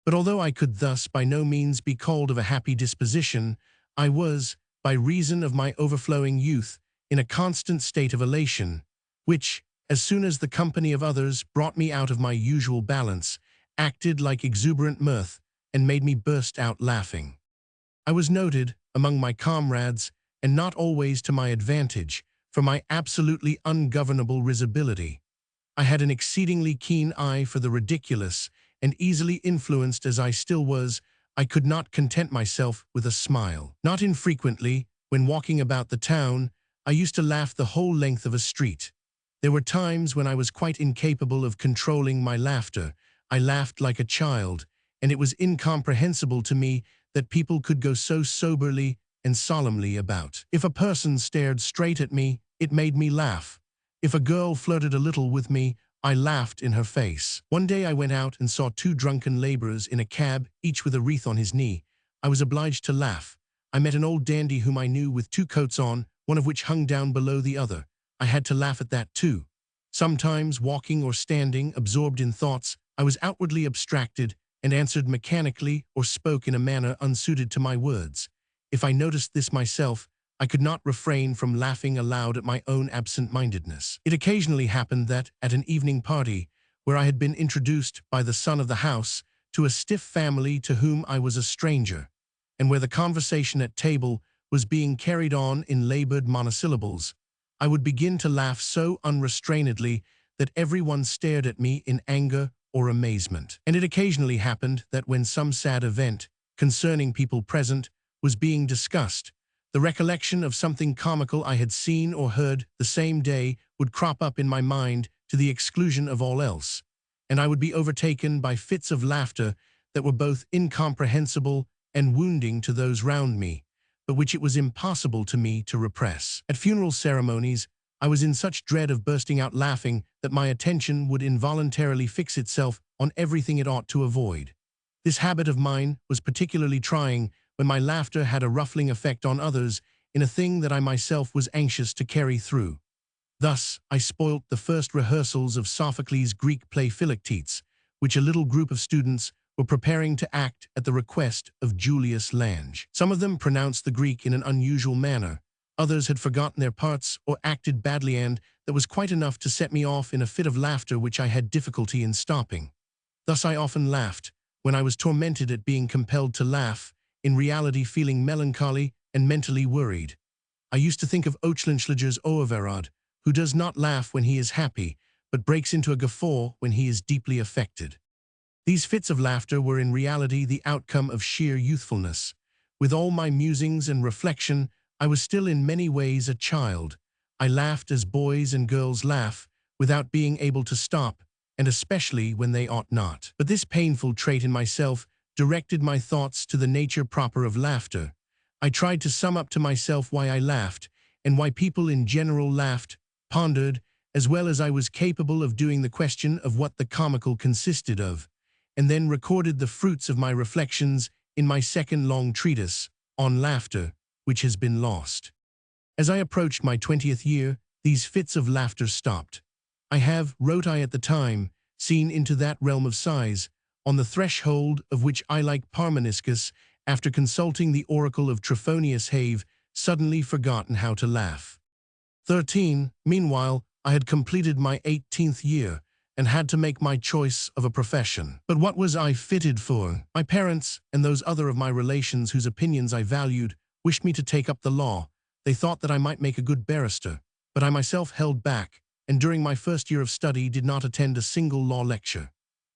But although I could thus by no means be called of a happy disposition, I was, by reason of my overflowing youth, in a constant state of elation, which, as soon as the company of others brought me out of my usual balance, acted like exuberant mirth and made me burst out laughing. I was noted, among my comrades, and not always to my advantage, for my absolutely ungovernable risibility. I had an exceedingly keen eye for the ridiculous, and easily influenced as I still was, I could not content myself with a smile. Not infrequently, when walking about the town, I used to laugh the whole length of a street. There were times when I was quite incapable of controlling my laughter. I laughed like a child, and it was incomprehensible to me that people could go so soberly and solemnly about. If a person stared straight at me, it made me laugh. If a girl flirted a little with me, I laughed in her face. One day I went out and saw two drunken laborers in a cab, each with a wreath on his knee. I was obliged to laugh. I met an old dandy whom I knew with two coats on, one of which hung down below the other. I had to laugh at that too. Sometimes, walking or standing, absorbed in thoughts, I was outwardly abstracted and answered mechanically or spoke in a manner unsuited to my words. If I noticed this myself, I could not refrain from laughing aloud at my own absent-mindedness. It occasionally happened that, at an evening party, where I had been introduced by the son of the house to a stiff family to whom I was a stranger, and where the conversation at table was being carried on in labored monosyllables, I would begin to laugh so unrestrainedly that everyone stared at me in anger or amazement. And it occasionally happened that when some sad event, concerning people present, was being discussed, the recollection of something comical I had seen or heard the same day would crop up in my mind to the exclusion of all else, and I would be overtaken by fits of laughter that were both incomprehensible and wounding to those round me, but which it was impossible to me to repress. At funeral ceremonies, I was in such dread of bursting out laughing that my attention would involuntarily fix itself on everything it ought to avoid. This habit of mine was particularly trying when my laughter had a ruffling effect on others in a thing that I myself was anxious to carry through. Thus, I spoilt the first rehearsals of Sophocles' Greek play Philoctetes, which a little group of students were preparing to act at the request of Julius Lange. Some of them pronounced the Greek in an unusual manner. Others had forgotten their parts or acted badly, and that was quite enough to set me off in a fit of laughter which I had difficulty in stopping. Thus I often laughed, when I was tormented at being compelled to laugh, in reality feeling melancholy and mentally worried. I used to think of Oehlenschläger's Oerverad, who does not laugh when he is happy, but breaks into a guffaw when he is deeply affected. These fits of laughter were in reality the outcome of sheer youthfulness. With all my musings and reflection, I was still in many ways a child. I laughed as boys and girls laugh, without being able to stop, and especially when they ought not. But this painful trait in myself directed my thoughts to the nature proper of laughter. I tried to sum up to myself why I laughed, and why people in general laughed, pondered, as well as I was capable of doing the question of what the comical consisted of, and then recorded the fruits of my reflections in my second long treatise, On Laughter, which has been lost. As I approached my 20th year, these fits of laughter stopped. I have, wrote I at the time, seen into that realm of sighs, on the threshold of which I, like Parmeniscus, after consulting the oracle of Trophonius, have suddenly forgotten how to laugh. 13. Meanwhile, I had completed my 18th year, and had to make my choice of a profession. But what was I fitted for? My parents, and those other of my relations whose opinions I valued, wished me to take up the law. They thought that I might make a good barrister, but I myself held back, and during my first year of study did not attend a single law lecture.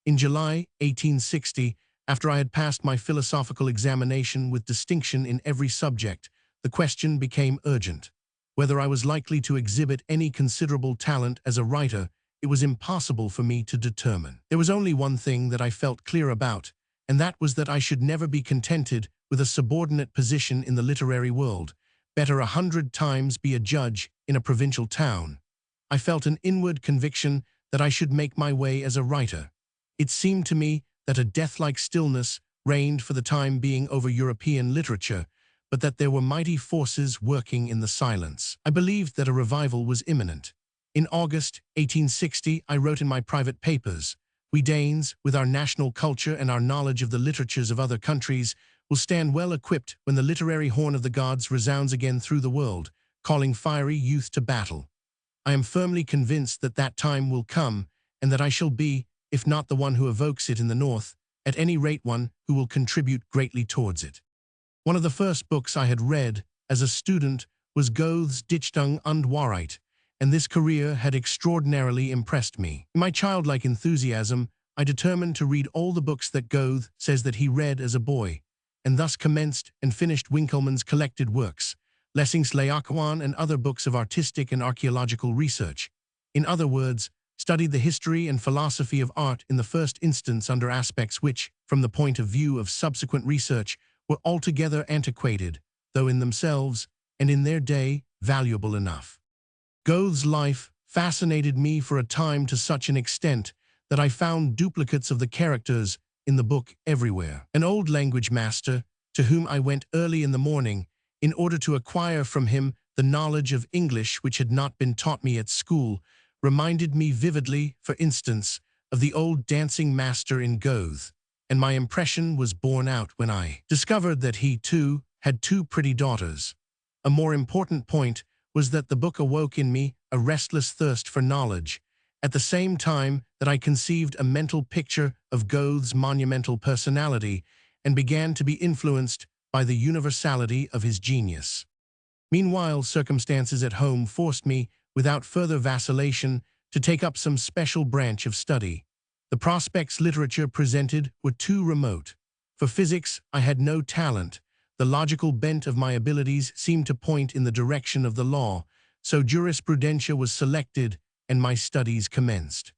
In July 1860, after I had passed my philosophical examination with distinction in every subject, the question became urgent. Whether I was likely to exhibit any considerable talent as a writer, it was impossible for me to determine. There was only one thing that I felt clear about, and that was that I should never be contented with a subordinate position in the literary world. Better 100 times be a judge in a provincial town. I felt an inward conviction that I should make my way as a writer. It seemed to me that a death-like stillness reigned for the time being over European literature, but that there were mighty forces working in the silence. I believed that a revival was imminent. In August 1860, I wrote in my private papers, "We Danes, with our national culture and our knowledge of the literatures of other countries, will stand well equipped when the literary horn of the gods resounds again through the world, calling fiery youth to battle. I am firmly convinced that that time will come, and that I shall be, if not the one who evokes it in the North, at any rate one who will contribute greatly towards it." One of the first books I had read as a student was Goethe's Dichtung und Wahrheit, and this career had extraordinarily impressed me. In my childlike enthusiasm, I determined to read all the books that Goethe says that he read as a boy, and thus commenced and finished Winckelmann's collected works, Lessing's Laocoon, and other books of artistic and archaeological research. In other words, studied the history and philosophy of art in the first instance under aspects which, from the point of view of subsequent research, were altogether antiquated, though in themselves, and in their day, valuable enough. Goethe's life fascinated me for a time to such an extent that I found duplicates of the characters in the book everywhere. An old language master, to whom I went early in the morning, in order to acquire from him the knowledge of English which had not been taught me at school, reminded me vividly, for instance, of the old dancing master in Goethe, and my impression was borne out when I discovered that he, too, had two pretty daughters. A more important point was that the book awoke in me a restless thirst for knowledge, at the same time that I conceived a mental picture of Goethe's monumental personality and began to be influenced by the universality of his genius. Meanwhile, circumstances at home forced me, without further vacillation, to take up some special branch of study. The prospects literature presented were too remote. For physics, I had no talent. The logical bent of my abilities seemed to point in the direction of the law, so jurisprudentia was selected and my studies commenced.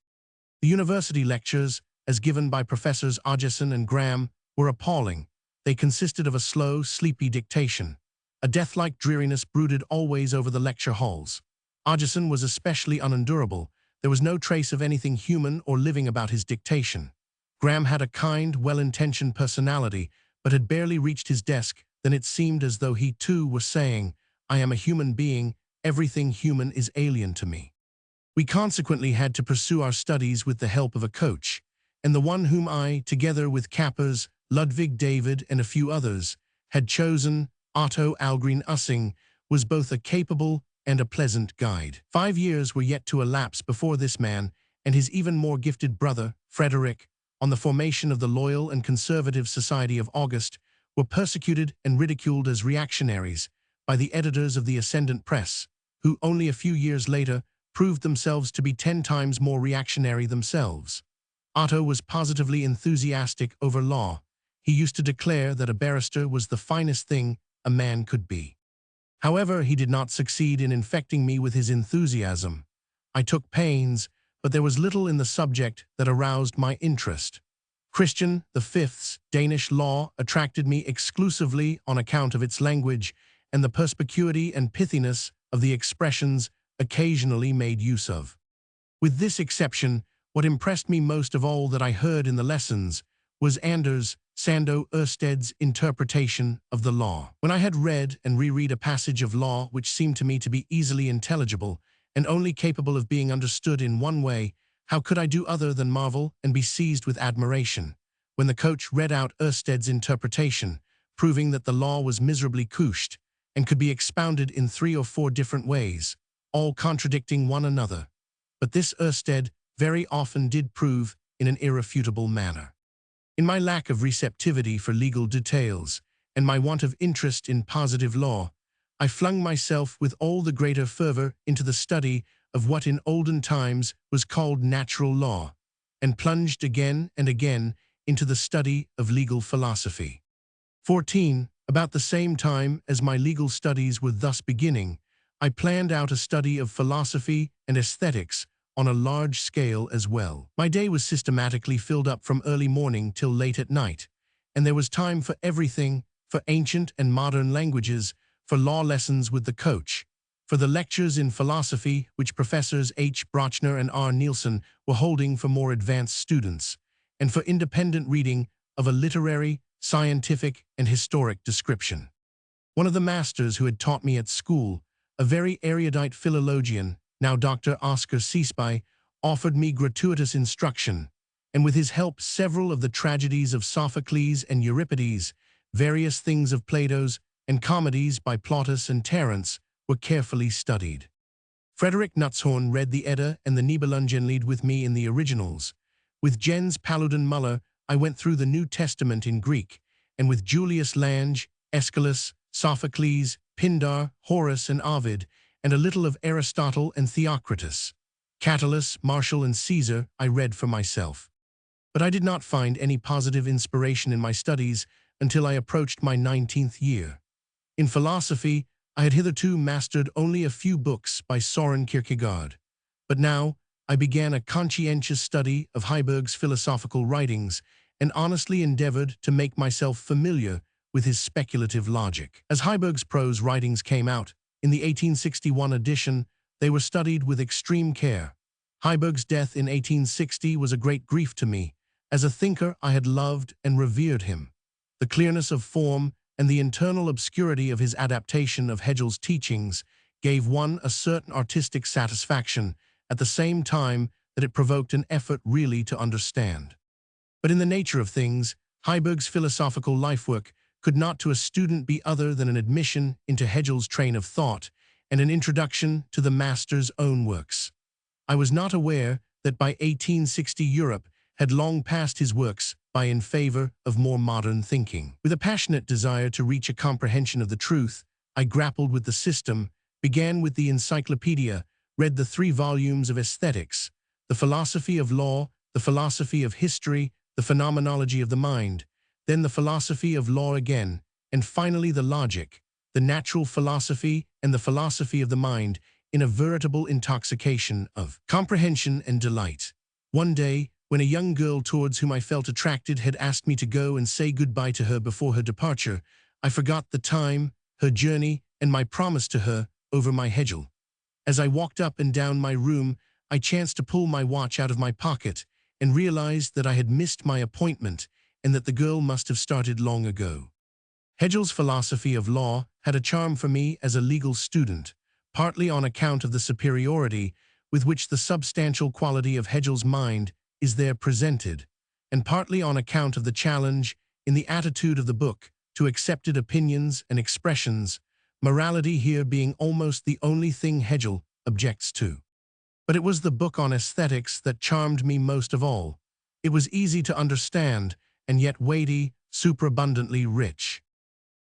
The university lectures, as given by Professors Audieson and Graham, were appalling. They consisted of a slow, sleepy dictation. A death-like dreariness brooded always over the lecture halls. Audieson was especially unendurable. There was no trace of anything human or living about his dictation. Graham had a kind, well-intentioned personality, but had barely reached his desk than it seemed as though he too were saying, "I am a human being, everything human is alien to me." We consequently had to pursue our studies with the help of a coach, and the one whom I, together with Kappers, Ludwig David, and a few others, had chosen, Otto Algren Ussing, was both a capable and a pleasant guide. 5 years were yet to elapse before this man and his even more gifted brother, Frederick, on the formation of the loyal and conservative Society of August, were persecuted and ridiculed as reactionaries by the editors of the Ascendant Press, who only a few years later proved themselves to be 10 times more reactionary themselves. Otto was positively enthusiastic over law. He used to declare that a barrister was the finest thing a man could be. However, he did not succeed in infecting me with his enthusiasm. I took pains, but there was little in the subject that aroused my interest. Christian V's Danish law attracted me exclusively on account of its language and the perspicuity and pithiness of the expressions occasionally made use of. With this exception, what impressed me most of all that I heard in the lessons was Anders Sando Ersted's interpretation of the law. When I had read and reread a passage of law which seemed to me to be easily intelligible and only capable of being understood in one way, how could I do other than marvel and be seized with admiration when the coach read out Ersted's interpretation, proving that the law was miserably couched and could be expounded in 3 or 4 different ways, all contradicting one another. But this Ørsted very often did prove in an irrefutable manner. In my lack of receptivity for legal details and my want of interest in positive law, I flung myself with all the greater fervor into the study of what in olden times was called natural law, and plunged again and again into the study of legal philosophy. 14. About the same time as my legal studies were thus beginning, I planned out a study of philosophy and aesthetics on a large scale as well. My day was systematically filled up from early morning till late at night, and there was time for everything, for ancient and modern languages, for law lessons with the coach, for the lectures in philosophy which Professors H. Brochner and R. Nielsen were holding for more advanced students, and for independent reading of a literary, scientific, and historic description. One of the masters who had taught me at school, a very erudite philologian, now Dr. Oscar Seespy, offered me gratuitous instruction, and with his help several of the tragedies of Sophocles and Euripides, various things of Plato's, and comedies by Plautus and Terence were carefully studied. Frederick Nutzhorn read the Edda and the Nibelungenlied with me in the originals. With Jens Paludan Muller, I went through the New Testament in Greek, and with Julius Lange, Aeschylus, Sophocles, Pindar, Horace, and Ovid, and a little of Aristotle and Theocritus. Catullus, Martial, and Caesar I read for myself. But I did not find any positive inspiration in my studies until I approached my 19th year. In philosophy, I had hitherto mastered only a few books by Søren Kierkegaard, but now I began a conscientious study of Heiberg's philosophical writings and honestly endeavored to make myself familiar with his speculative logic. As Heiberg's prose writings came out, in the 1861 edition, they were studied with extreme care. Heiberg's death in 1860 was a great grief to me. As a thinker, I had loved and revered him. The clearness of form and the internal obscurity of his adaptation of Hegel's teachings gave one a certain artistic satisfaction at the same time that it provoked an effort really to understand. But in the nature of things, Heiberg's philosophical lifework could not to a student be other than an admission into Hegel's train of thought and an introduction to the master's own works. I was not aware that by 1860 Europe had long passed his works by in favor of more modern thinking. With a passionate desire to reach a comprehension of the truth, I grappled with the system, began with the encyclopedia, read the 3 volumes of aesthetics, the philosophy of law, the philosophy of history, the phenomenology of the mind, then the philosophy of law again, and finally the logic, the natural philosophy and the philosophy of the mind, in a veritable intoxication of comprehension and delight. One day, when a young girl towards whom I felt attracted had asked me to go and say goodbye to her before her departure, I forgot the time, her journey, and my promise to her over my Hegel. As I walked up and down my room, I chanced to pull my watch out of my pocket and realized that I had missed my appointment and that the girl must have started long ago. Hegel's philosophy of law had a charm for me as a legal student, partly on account of the superiority with which the substantial quality of Hegel's mind is there presented, and partly on account of the challenge in the attitude of the book to accepted opinions and expressions, morality here being almost the only thing Hegel objects to. But it was the book on aesthetics that charmed me most of all. It was easy to understand, and yet weighty, superabundantly rich.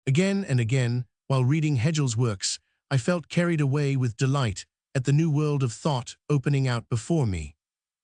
Again and again, while reading Hegel's works, I felt carried away with delight at the new world of thought opening out before me.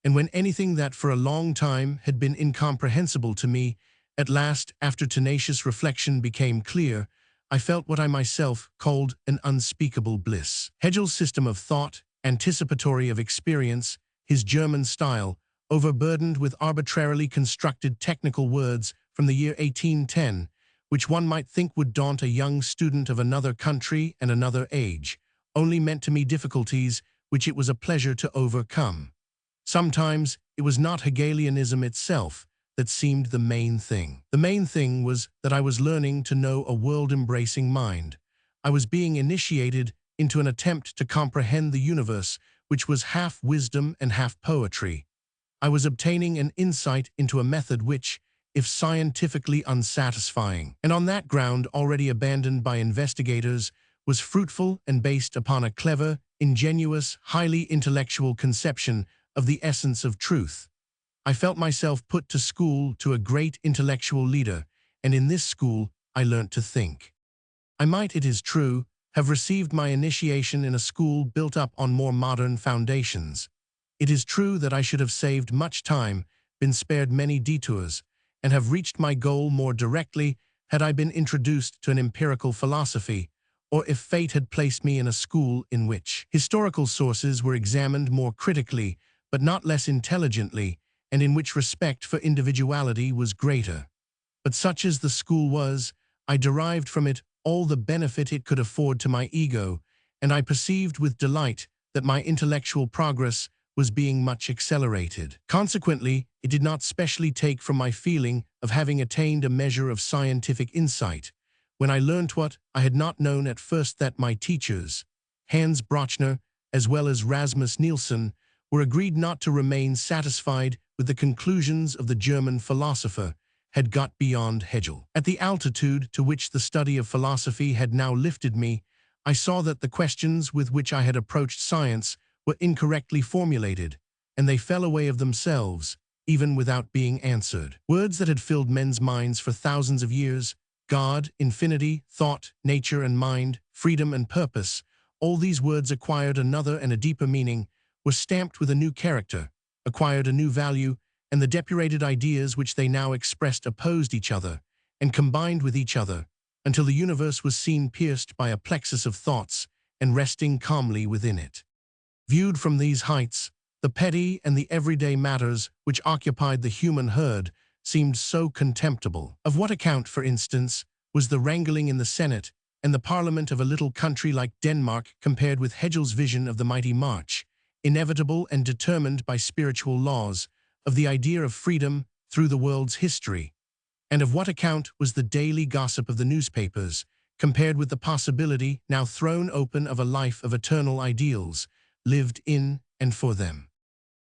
And when anything that for a long time had been incomprehensible to me, at last, after tenacious reflection became clear, I felt what I myself called an unspeakable bliss. Hegel's system of thought, anticipatory of experience, his German style, overburdened with arbitrarily constructed technical words from the year 1810, which one might think would daunt a young student of another country and another age, only meant to me difficulties which it was a pleasure to overcome. Sometimes it was not Hegelianism itself that seemed the main thing. The main thing was that I was learning to know a world-embracing mind. I was being initiated into an attempt to comprehend the universe, which was half wisdom and half poetry. I was obtaining an insight into a method which, if scientifically unsatisfying, and on that ground already abandoned by investigators, was fruitful and based upon a clever, ingenuous, highly intellectual conception of the essence of truth. I felt myself put to school to a great intellectual leader, and in this school I learnt to think. I might, it is true, have received my initiation in a school built up on more modern foundations. It is true that I should have saved much time, been spared many detours, and have reached my goal more directly had I been introduced to an empirical philosophy, or if fate had placed me in a school in which historical sources were examined more critically, but not less intelligently, and in which respect for individuality was greater. But such as the school was, I derived from it all the benefit it could afford to my ego, and I perceived with delight that my intellectual progress was being much accelerated. Consequently, it did not specially take from my feeling of having attained a measure of scientific insight, when I learned what I had not known at first, that my teachers, Hans Brochner, as well as Rasmus Nielsen, were agreed not to remain satisfied with the conclusions of the German philosopher, had got beyond Hegel. At the altitude to which the study of philosophy had now lifted me, I saw that the questions with which I had approached science were incorrectly formulated, and they fell away of themselves, even without being answered. Words that had filled men's minds for thousands of years, God, infinity, thought, nature and mind, freedom and purpose, all these words acquired another and a deeper meaning, were stamped with a new character, acquired a new value, and the depurated ideas which they now expressed opposed each other, and combined with each other, until the universe was seen pierced by a plexus of thoughts, and resting calmly within it. Viewed from these heights, the petty and the everyday matters which occupied the human herd seemed so contemptible. Of what account, for instance, was the wrangling in the Senate and the parliament of a little country like Denmark compared with Hegel's vision of the mighty march, inevitable and determined by spiritual laws, of the idea of freedom through the world's history? And of what account was the daily gossip of the newspapers, compared with the possibility now thrown open of a life of eternal ideals, lived in and for them?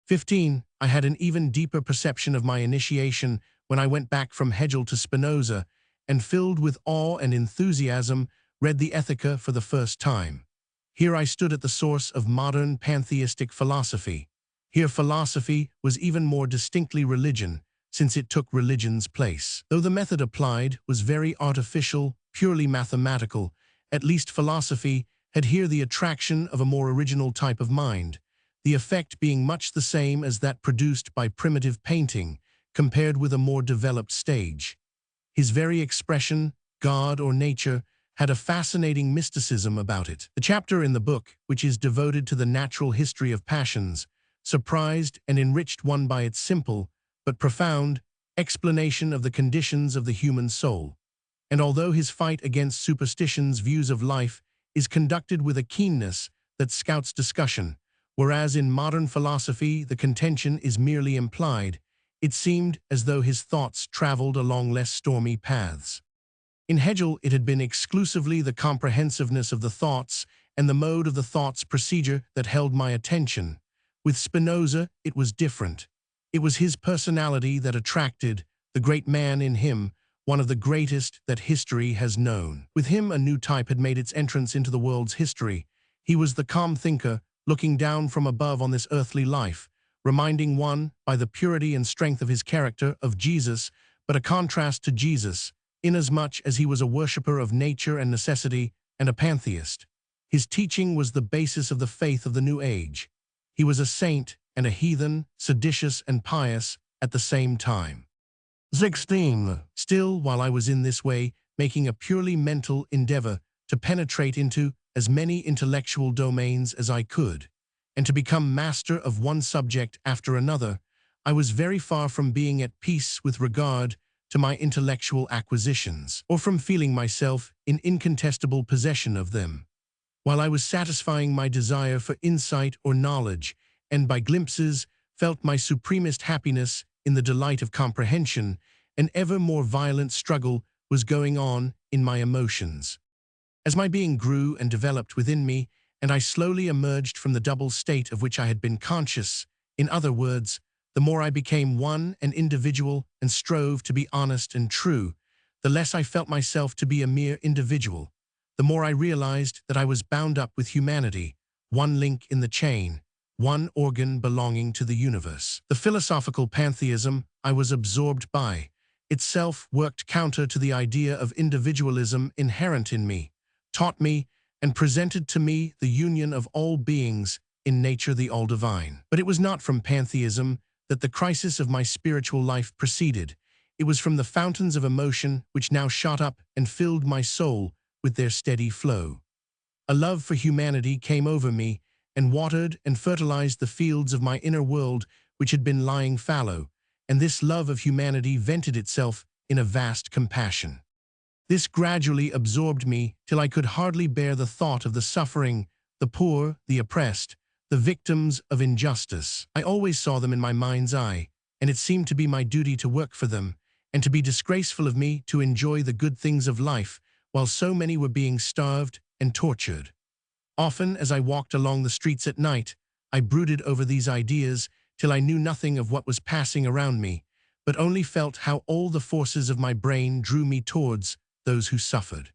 15. I had an even deeper perception of my initiation when I went back from Hegel to Spinoza, and filled with awe and enthusiasm, read the Ethica for the first time. Here I stood at the source of modern pantheistic philosophy. Here philosophy was even more distinctly religion, since it took religion's place. Though the method applied was very artificial, purely mathematical, at least philosophy had here the attraction of a more original type of mind, the effect being much the same as that produced by primitive painting, compared with a more developed stage. His very expression, God or nature, had a fascinating mysticism about it. The chapter in the book, which is devoted to the natural history of passions, surprised and enriched one by its simple, but profound, explanation of the conditions of the human soul. And although his fight against superstition's views of life is conducted with a keenness that scouts discussion, whereas in modern philosophy the contention is merely implied, it seemed as though his thoughts traveled along less stormy paths. In Hegel it had been exclusively the comprehensiveness of the thoughts and the mode of the thought's procedure that held my attention. With Spinoza it was different. It was his personality that attracted, the great man in him, one of the greatest that history has known. With him a new type had made its entrance into the world's history. He was the calm thinker, looking down from above on this earthly life, reminding one, by the purity and strength of his character, of Jesus, but a contrast to Jesus, inasmuch as he was a worshipper of nature and necessity and a pantheist. His teaching was the basis of the faith of the new age. He was a saint and a heathen, seditious and pious at the same time. 16. Still, while I was in this way, making a purely mental endeavor to penetrate into as many intellectual domains as I could, and to become master of one subject after another, I was very far from being at peace with regard to my intellectual acquisitions, or from feeling myself in incontestable possession of them. While I was satisfying my desire for insight or knowledge, and by glimpses felt my supremest happiness in the delight of comprehension, an ever more violent struggle was going on in my emotions. As my being grew and developed within me, and I slowly emerged from the double state of which I had been conscious, in other words, the more I became one and individual and strove to be honest and true, the less I felt myself to be a mere individual, the more I realized that I was bound up with humanity, one link in the chain, one organ belonging to the universe. The philosophical pantheism I was absorbed by itself worked counter to the idea of individualism inherent in me, taught me and presented to me the union of all beings in nature the all-divine. But it was not from pantheism that the crisis of my spiritual life proceeded. It was from the fountains of emotion which now shot up and filled my soul with their steady flow. A love for humanity came over me and watered and fertilized the fields of my inner world which had been lying fallow, and this love of humanity vented itself in a vast compassion. This gradually absorbed me till I could hardly bear the thought of the suffering, the poor, the oppressed, the victims of injustice. I always saw them in my mind's eye, and it seemed to be my duty to work for them, and to be disgraceful of me to enjoy the good things of life, while so many were being starved and tortured. Often, as I walked along the streets at night, I brooded over these ideas till I knew nothing of what was passing around me, but only felt how all the forces of my brain drew me towards those who suffered.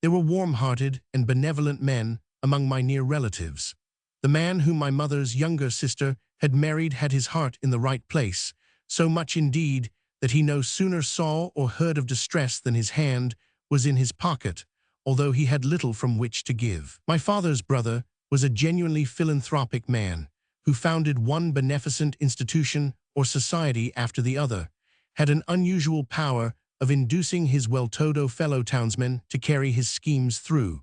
There were warm-hearted and benevolent men among my near relatives. The man whom my mother's younger sister had married had his heart in the right place, so much indeed that he no sooner saw or heard of distress than his hand was in his pocket, although he had little from which to give. My father's brother was a genuinely philanthropic man, who founded one beneficent institution or society after the other, had an unusual power of inducing his well-to-do fellow-townsmen to carry his schemes through,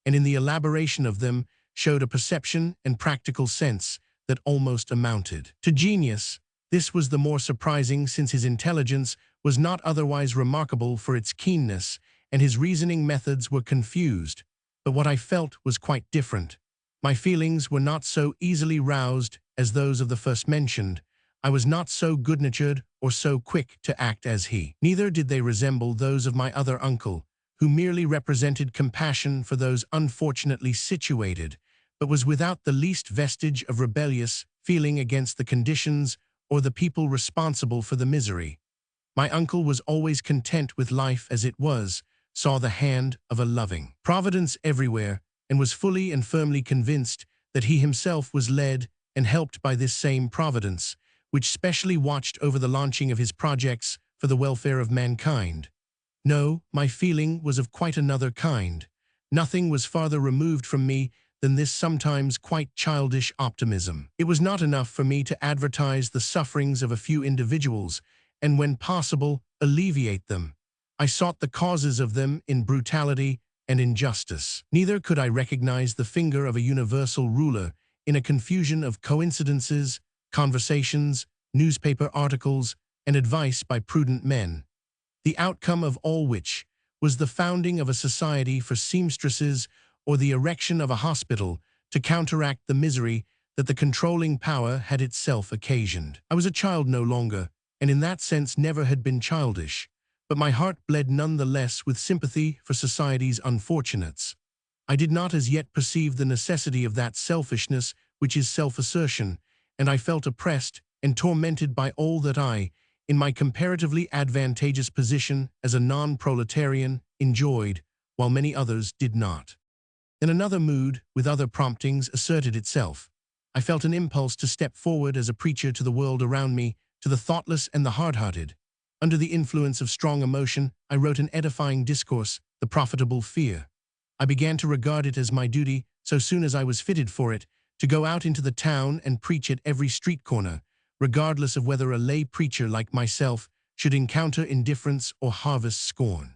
and in the elaboration of them showed a perception and practical sense that almost amounted to genius. This was the more surprising since his intelligence was not otherwise remarkable for its keenness, and his reasoning methods were confused. But what I felt was quite different. My feelings were not so easily roused as those of the first mentioned. I was not so good-natured or so quick to act as he. Neither did they resemble those of my other uncle, who merely represented compassion for those unfortunately situated, but was without the least vestige of rebellious feeling against the conditions or the people responsible for the misery. My uncle was always content with life as it was, saw the hand of a loving Providence everywhere, and was fully and firmly convinced that he himself was led and helped by this same Providence, which specially watched over the launching of his projects for the welfare of mankind. No, my feeling was of quite another kind. Nothing was farther removed from me than this sometimes quite childish optimism. It was not enough for me to advertise the sufferings of a few individuals, and when possible, alleviate them. I sought the causes of them in brutality and injustice. Neither could I recognize the finger of a universal ruler in a confusion of coincidences, conversations, newspaper articles, and advice by prudent men, the outcome of all which was the founding of a society for seamstresses or the erection of a hospital to counteract the misery that the controlling power had itself occasioned. I was a child no longer, and in that sense never had been childish, but my heart bled none the less with sympathy for society's unfortunates. I did not as yet perceive the necessity of that selfishness which is self-assertion, and I felt oppressed and tormented by all that I, in my comparatively advantageous position as a non-proletarian, enjoyed, while many others did not. Then another mood, with other promptings, asserted itself. I felt an impulse to step forward as a preacher to the world around me, to the thoughtless and the hard-hearted. Under the influence of strong emotion, I wrote an edifying discourse, The Profitable Fear. I began to regard it as my duty, so soon as I was fitted for it, to go out into the town and preach at every street corner, regardless of whether a lay preacher like myself should encounter indifference or harvest scorn.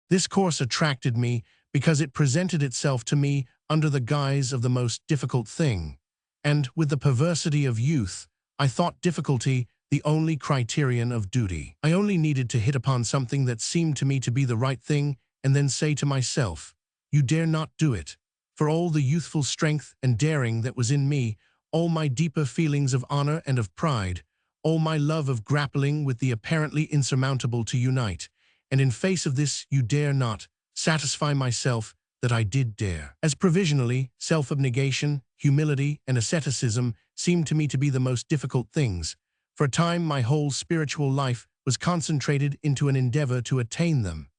This course attracted me because it presented itself to me under the guise of the most difficult thing, and, with the perversity of youth, I thought difficulty the only criterion of duty. I only needed to hit upon something that seemed to me to be the right thing, and then say to myself, "You dare not do it." For all the youthful strength and daring that was in me, all my deeper feelings of honor and of pride, all my love of grappling with the apparently insurmountable to unite, and in face of this "you dare not," satisfy myself that I did dare. As provisionally, self-abnegation, humility, and asceticism seemed to me to be the most difficult things. For a time my whole spiritual life was concentrated into an endeavor to attain them.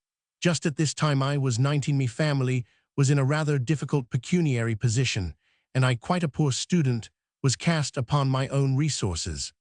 Just at this time I was 19, my family was in a rather difficult pecuniary position, and I, quite a poor student, was cast upon my own resources.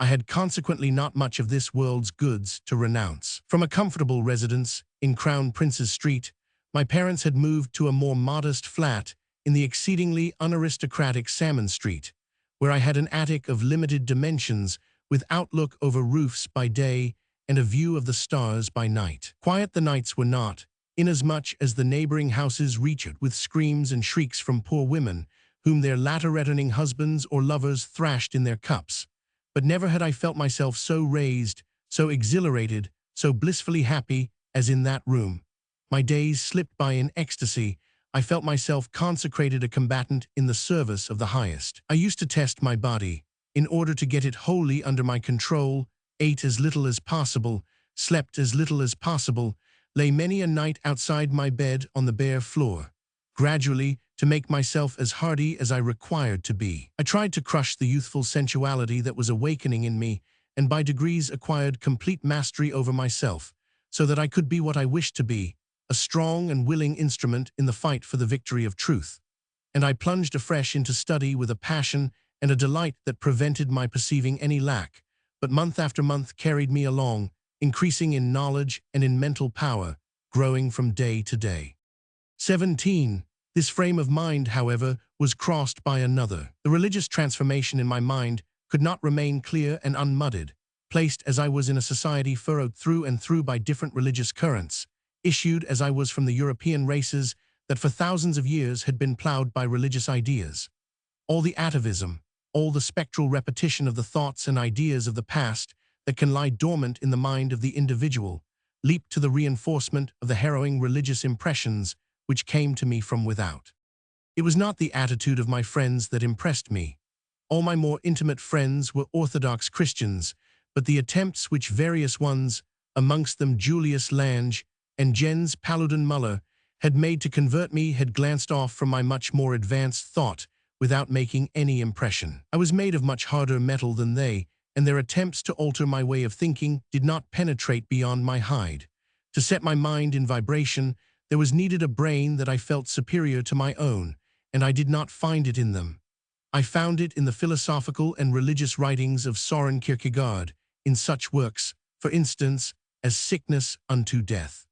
I had consequently not much of this world's goods to renounce. From a comfortable residence in Crown Prince's Street, my parents had moved to a more modest flat in the exceedingly unaristocratic Salmon Street, where I had an attic of limited dimensions with outlook over roofs by day and a view of the stars by night. Quiet the nights were not, inasmuch as the neighboring houses reached with screams and shrieks from poor women, whom their latter-returning husbands or lovers thrashed in their cups. But never had I felt myself so raised, so exhilarated, so blissfully happy as in that room. My days slipped by in ecstasy. I felt myself consecrated a combatant in the service of the highest. I used to test my body, in order to get it wholly under my control, ate as little as possible, slept as little as possible, lay many a night outside my bed on the bare floor, gradually to make myself as hardy as I required to be. I tried to crush the youthful sensuality that was awakening in me, and by degrees acquired complete mastery over myself, so that I could be what I wished to be, a strong and willing instrument in the fight for the victory of truth. And I plunged afresh into study with a passion and a delight that prevented my perceiving any lack, but month after month carried me along, increasing in knowledge and in mental power, growing from day to day. 17. This frame of mind, however, was crossed by another. The religious transformation in my mind could not remain clear and unmudded, placed as I was in a society furrowed through and through by different religious currents, issued as I was from the European races that for thousands of years had been plowed by religious ideas. All the atavism, all the spectral repetition of the thoughts and ideas of the past that can lie dormant in the mind of the individual, leaped to the reinforcement of the harrowing religious impressions which came to me from without. It was not the attitude of my friends that impressed me. All my more intimate friends were Orthodox Christians, but the attempts which various ones, amongst them Julius Lange and Jens Paludan Muller, had made to convert me had glanced off from my much more advanced thought without making any impression. I was made of much harder metal than they, and their attempts to alter my way of thinking did not penetrate beyond my hide. To set my mind in vibration, there was needed a brain that I felt superior to my own, and I did not find it in them. I found it in the philosophical and religious writings of Søren Kierkegaard, in such works, for instance, as Sickness unto Death.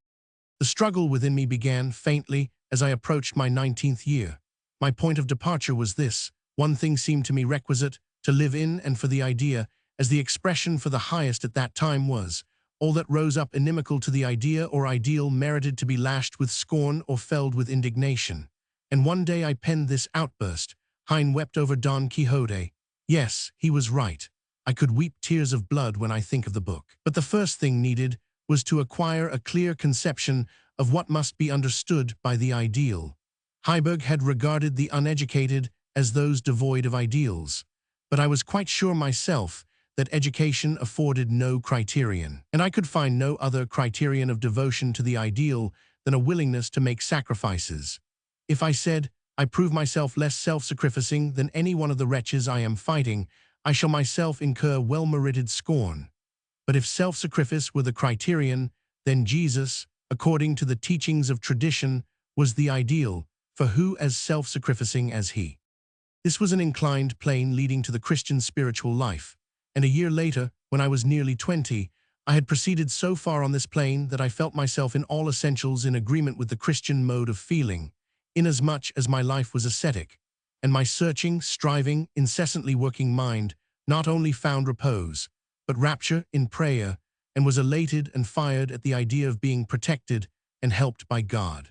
The struggle within me began faintly as I approached my 19th year. My point of departure was this: one thing seemed to me requisite, to live in and for the idea, as the expression for the highest at that time was. All that rose up inimical to the idea or ideal merited to be lashed with scorn or felled with indignation. And one day I penned this outburst. Heine wept over Don Quixote. Yes, he was right. I could weep tears of blood when I think of the book. But the first thing needed was to acquire a clear conception of what must be understood by the ideal. Heiberg had regarded the uneducated as those devoid of ideals, but I was quite sure myself that education afforded no criterion, and I could find no other criterion of devotion to the ideal than a willingness to make sacrifices. If I said, I prove myself less self-sacrificing than any one of the wretches I am fighting, I shall myself incur well-merited scorn. But if self-sacrifice were the criterion, then Jesus, according to the teachings of tradition, was the ideal, for who as self-sacrificing as he? This was an inclined plane leading to the Christian spiritual life, and a year later, when I was nearly 20, I had proceeded so far on this plane that I felt myself in all essentials in agreement with the Christian mode of feeling, inasmuch as my life was ascetic, and my searching, striving, incessantly working mind not only found repose, but rapture in prayer, and was elated and fired at the idea of being protected and helped by God.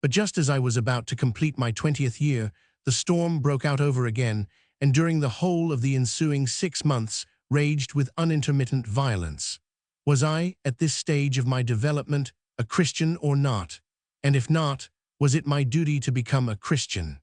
But just as I was about to complete my 20th year, the storm broke out over again, and during the whole of the ensuing 6 months raged with unintermittent violence. Was I, at this stage of my development, a Christian or not? And if not, was it my duty to become a Christian?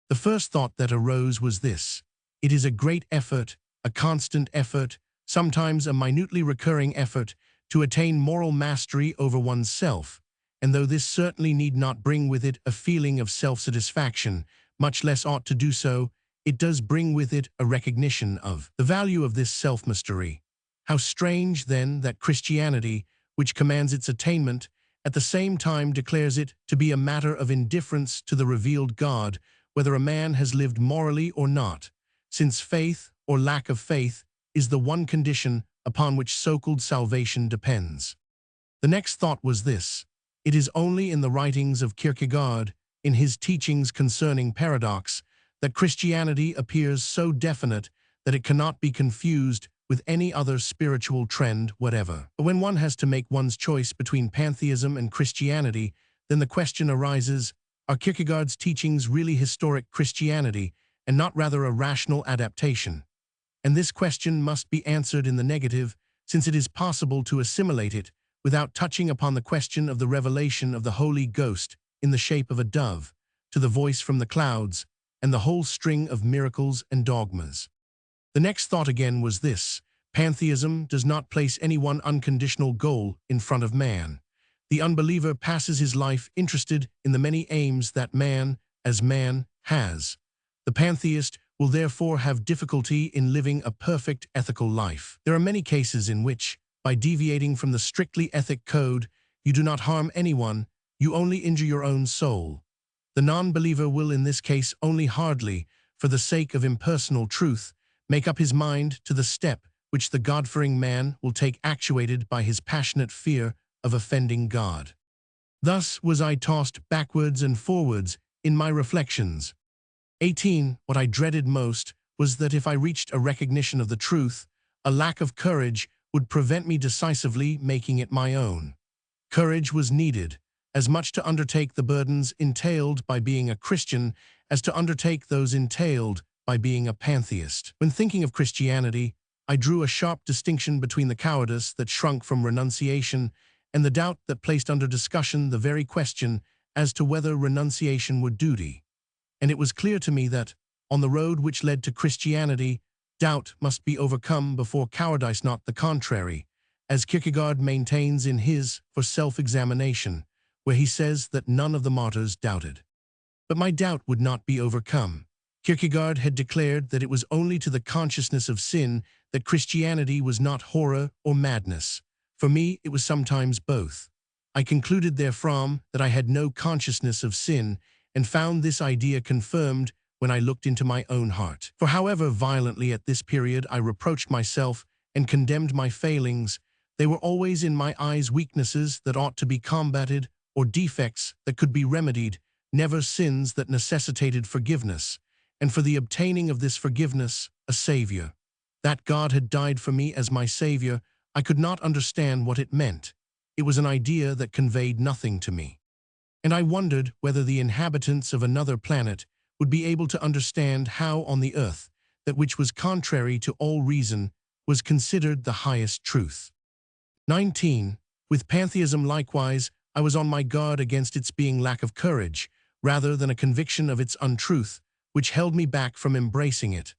The first thought that arose was this: it is a great effort, a constant effort, sometimes a minutely recurring effort, to attain moral mastery over oneself, and though this certainly need not bring with it a feeling of self-satisfaction, much less ought to do so, it does bring with it a recognition of the value of this self-mastery. How strange, then, that Christianity, which commands its attainment, at the same time declares it to be a matter of indifference to the revealed God, whether a man has lived morally or not, since faith, or lack of faith, is the one condition upon which so-called salvation depends. The next thought was this: it is only in the writings of Kierkegaard, in his teachings concerning paradox, that Christianity appears so definite that it cannot be confused with any other spiritual trend whatever. But when one has to make one's choice between pantheism and Christianity, then the question arises, are Kierkegaard's teachings really historic Christianity, and not rather a rational adaptation? And this question must be answered in the negative, since it is possible to assimilate it without touching upon the question of the revelation of the Holy Ghost in the shape of a dove, to the voice from the clouds, and the whole string of miracles and dogmas. The next thought again was this: pantheism does not place any one unconditional goal in front of man. The unbeliever passes his life interested in the many aims that man, as man, has. The pantheist will therefore have difficulty in living a perfect ethical life. There are many cases in which, by deviating from the strictly ethic code, you do not harm anyone, you only injure your own soul. The non-believer will in this case only hardly, for the sake of impersonal truth, make up his mind to the step which the God-fearing man will take, actuated by his passionate fear of offending God. Thus was I tossed backwards and forwards in my reflections. 18. What I dreaded most was that if I reached a recognition of the truth, a lack of courage would prevent me decisively making it my own. Courage was needed, as much to undertake the burdens entailed by being a Christian as to undertake those entailed by being a pantheist. When thinking of Christianity, I drew a sharp distinction between the cowardice that shrunk from renunciation and the doubt that placed under discussion the very question as to whether renunciation were duty. And it was clear to me that, On the road which led to Christianity, doubt must be overcome before cowardice, not the contrary, as Kierkegaard maintains in his For Self-Examination, where he says that none of the martyrs doubted. But my doubt would not be overcome. Kierkegaard had declared that it was only to the consciousness of sin that Christianity was not horror or madness. For me, it was sometimes both. I concluded therefrom that I had no consciousness of sin, and found this idea confirmed when I looked into my own heart. For however violently at this period I reproached myself and condemned my failings, they were always in my eyes weaknesses that ought to be combated, or defects that could be remedied, never sins that necessitated forgiveness, and for the obtaining of this forgiveness, a Savior. That God had died for me as my Savior, I could not understand what it meant. It was an idea that conveyed nothing to me. And I wondered whether the inhabitants of another planet would be able to understand how on the earth, that which was contrary to all reason, was considered the highest truth. 19. With pantheism likewise, I was on my guard against its being lack of courage, rather than a conviction of its untruth, which held me back from embracing it.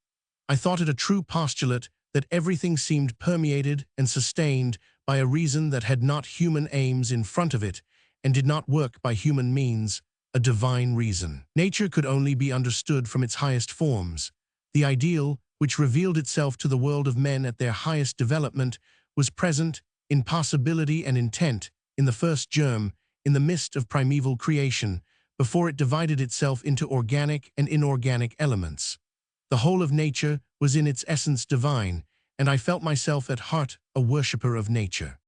I thought it a true postulate that everything seemed permeated and sustained by a reason that had not human aims in front of it, and did not work by human means, a divine reason. Nature could only be understood from its highest forms. The ideal, which revealed itself to the world of men at their highest development, was present in possibility and intent, in the first germ, in the midst of primeval creation, before it divided itself into organic and inorganic elements. The whole of nature was in its essence divine, and I felt myself at heart a worshipper of nature.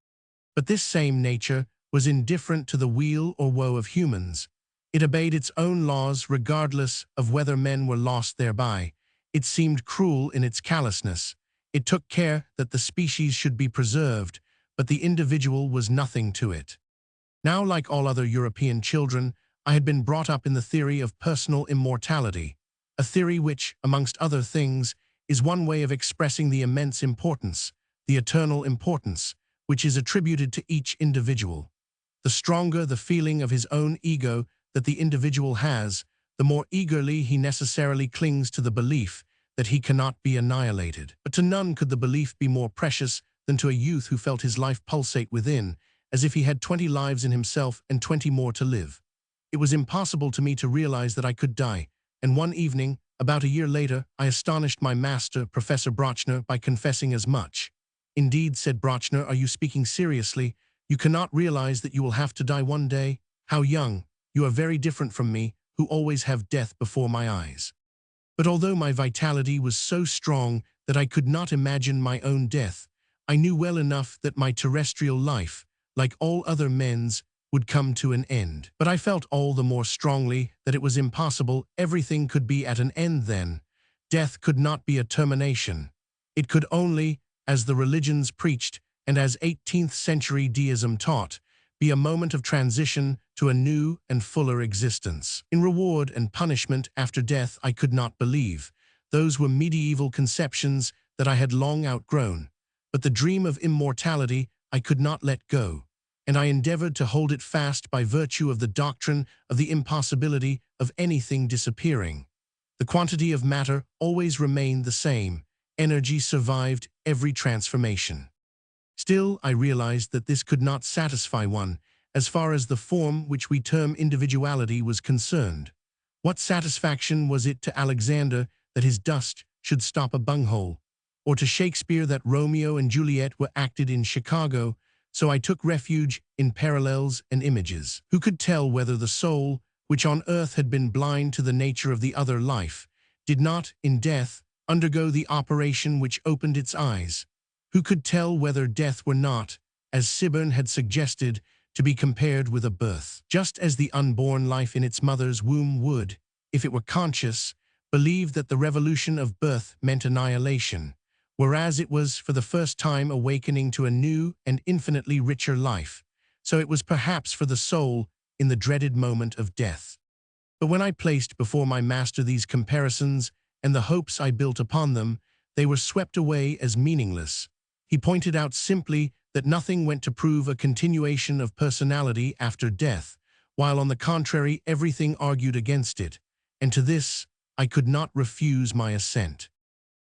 But this same nature was indifferent to the weal or woe of humans. It obeyed its own laws regardless of whether men were lost thereby. It seemed cruel in its callousness. It took care that the species should be preserved, but the individual was nothing to it. Now, like all other European children, I had been brought up in the theory of personal immortality, a theory which, amongst other things, is one way of expressing the immense importance, the eternal importance, which is attributed to each individual. The stronger the feeling of his own ego that the individual has, the more eagerly he necessarily clings to the belief that he cannot be annihilated. But to none could the belief be more precious than to a youth who felt his life pulsate within, as if he had 20 lives in himself and 20 more to live. It was impossible to me to realize that I could die, and one evening, about a year later, I astonished my master, Professor Brochner, by confessing as much. "Indeed," said Brochner, "are you speaking seriously? You cannot realize that you will have to die one day? How young! You are very different from me, who always have death before my eyes." But although my vitality was so strong that I could not imagine my own death, I knew well enough that my terrestrial life, like all other men's, would come to an end. But I felt all the more strongly that it was impossible. Everything could be at an end then. Death could not be a termination. It could only, as the religions preached and as 18th-century deism taught, be a moment of transition to a new and fuller existence. In reward and punishment after death I could not believe. Those were medieval conceptions that I had long outgrown. But the dream of immortality I could not let go, and I endeavored to hold it fast by virtue of the doctrine of the impossibility of anything disappearing. The quantity of matter always remained the same. Energy survived every transformation. Still, I realized that this could not satisfy one, as far as the form which we term individuality was concerned. What satisfaction was it to Alexander that his dust should stop a bunghole, or to Shakespeare that Romeo and Juliet were acted in Chicago? So I took refuge in parallels and images. Who could tell whether the soul, which on earth had been blind to the nature of the other life, did not, in death, undergo the operation which opened its eyes? Who could tell whether death were not, as Sibbern had suggested, to be compared with a birth? Just as the unborn life in its mother's womb would, if it were conscious, believe that the revolution of birth meant annihilation, whereas it was for the first time awakening to a new and infinitely richer life, so it was perhaps for the soul in the dreaded moment of death. But when I placed before my master these comparisons and the hopes I built upon them, they were swept away as meaningless. He pointed out simply that nothing went to prove a continuation of personality after death, while on the contrary everything argued against it, and to this I could not refuse my assent.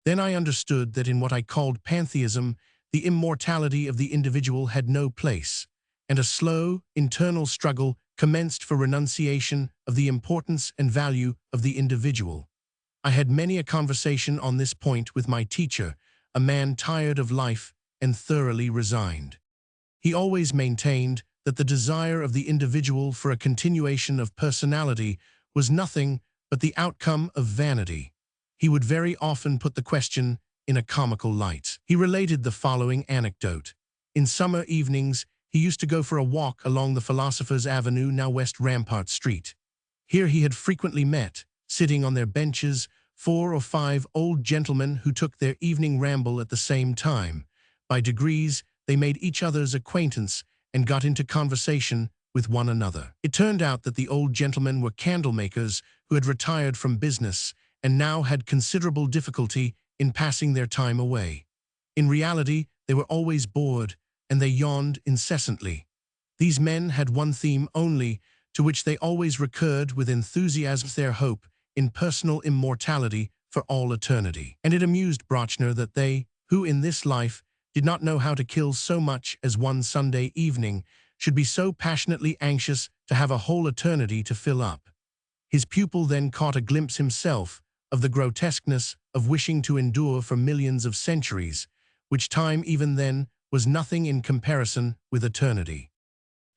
Then I understood that in what I called pantheism, the immortality of the individual had no place, and a slow, internal struggle commenced for renunciation of the importance and value of the individual. I had many a conversation on this point with my teacher, a man tired of life and thoroughly resigned. He always maintained that the desire of the individual for a continuation of personality was nothing but the outcome of vanity. He would very often put the question in a comical light. He related the following anecdote. In summer evenings, he used to go for a walk along the Philosopher's Avenue, now West Rampart Street. Here he had frequently met, sitting on their benches, 4 or 5 old gentlemen who took their evening ramble at the same time. By degrees, they made each other's acquaintance and got into conversation with one another. It turned out that the old gentlemen were candle makers who had retired from business and now had considerable difficulty in passing their time away. In reality, they were always bored, and they yawned incessantly. These men had one theme only, to which they always recurred with enthusiasm: their hope in personal immortality for all eternity. And it amused Brochner that they, who in this life did not know how to kill so much as one Sunday evening, should be so passionately anxious to have a whole eternity to fill up. His pupil then caught a glimpse himself of the grotesqueness of wishing to endure for millions of centuries, which time even then was nothing in comparison with eternity.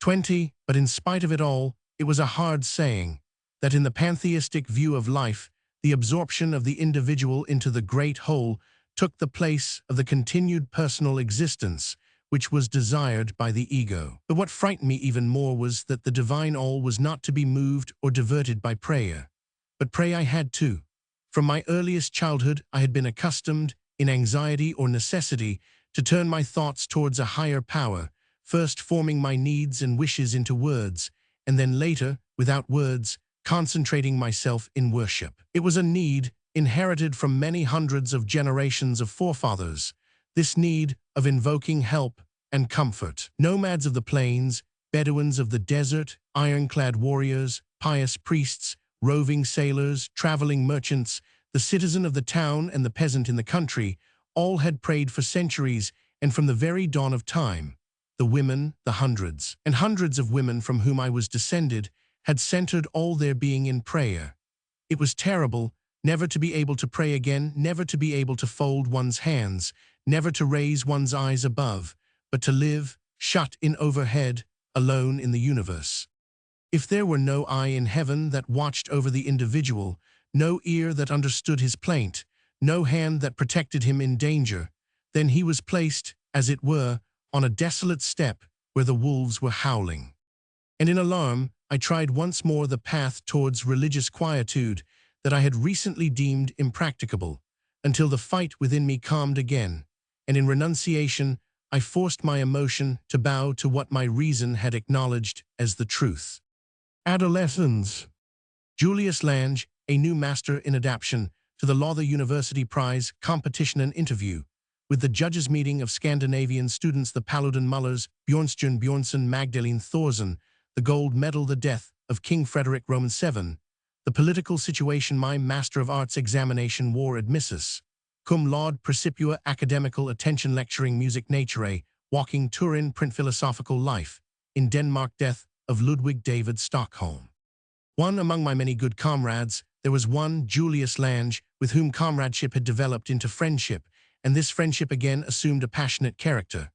20. But in spite of it all, it was a hard saying that in the pantheistic view of life, the absorption of the individual into the great whole took the place of the continued personal existence, which was desired by the ego. But what frightened me even more was that the divine all was not to be moved or diverted by prayer. But pray I had too. From my earliest childhood, I had been accustomed, in anxiety or necessity, to turn my thoughts towards a higher power, first forming my needs and wishes into words, and then later, without words, concentrating myself in worship. It was a need inherited from many hundreds of generations of forefathers, this need of invoking help and comfort. Nomads of the plains, Bedouins of the desert, ironclad warriors, pious priests, roving sailors, traveling merchants, the citizen of the town and the peasant in the country, all had prayed for centuries, and from the very dawn of time. The women, the hundreds, and hundreds of women from whom I was descended, had centered all their being in prayer. It was terrible, never to be able to pray again, never to be able to fold one's hands, never to raise one's eyes above, but to live, shut in overhead, alone in the universe. If there were no eye in heaven that watched over the individual, no ear that understood his plaint, no hand that protected him in danger, then he was placed, as it were, on a desolate steppe where the wolves were howling. And in alarm, I tried once more the path towards religious quietude that I had recently deemed impracticable, until the fight within me calmed again, and in renunciation I forced my emotion to bow to what my reason had acknowledged as the truth. Adolescence. Julius Lange, a new master in adaptation to the Lowther University Prize competition and interview, with the judges' meeting of Scandinavian students, the Paludan Mullers, Bjornstjerne Bjornsson, Magdalene Thorsen, the gold medal, the death of King Frederick Roman VII, the political situation, my Master of Arts examination war admissus, cum laude precipua academical attention lecturing music naturae, walking Turin print philosophical life, in Denmark death of Ludwig David Stockholm. One among my many good comrades, there was one, Julius Lange, with whom comradeship had developed into friendship, and this friendship again assumed a passionate character.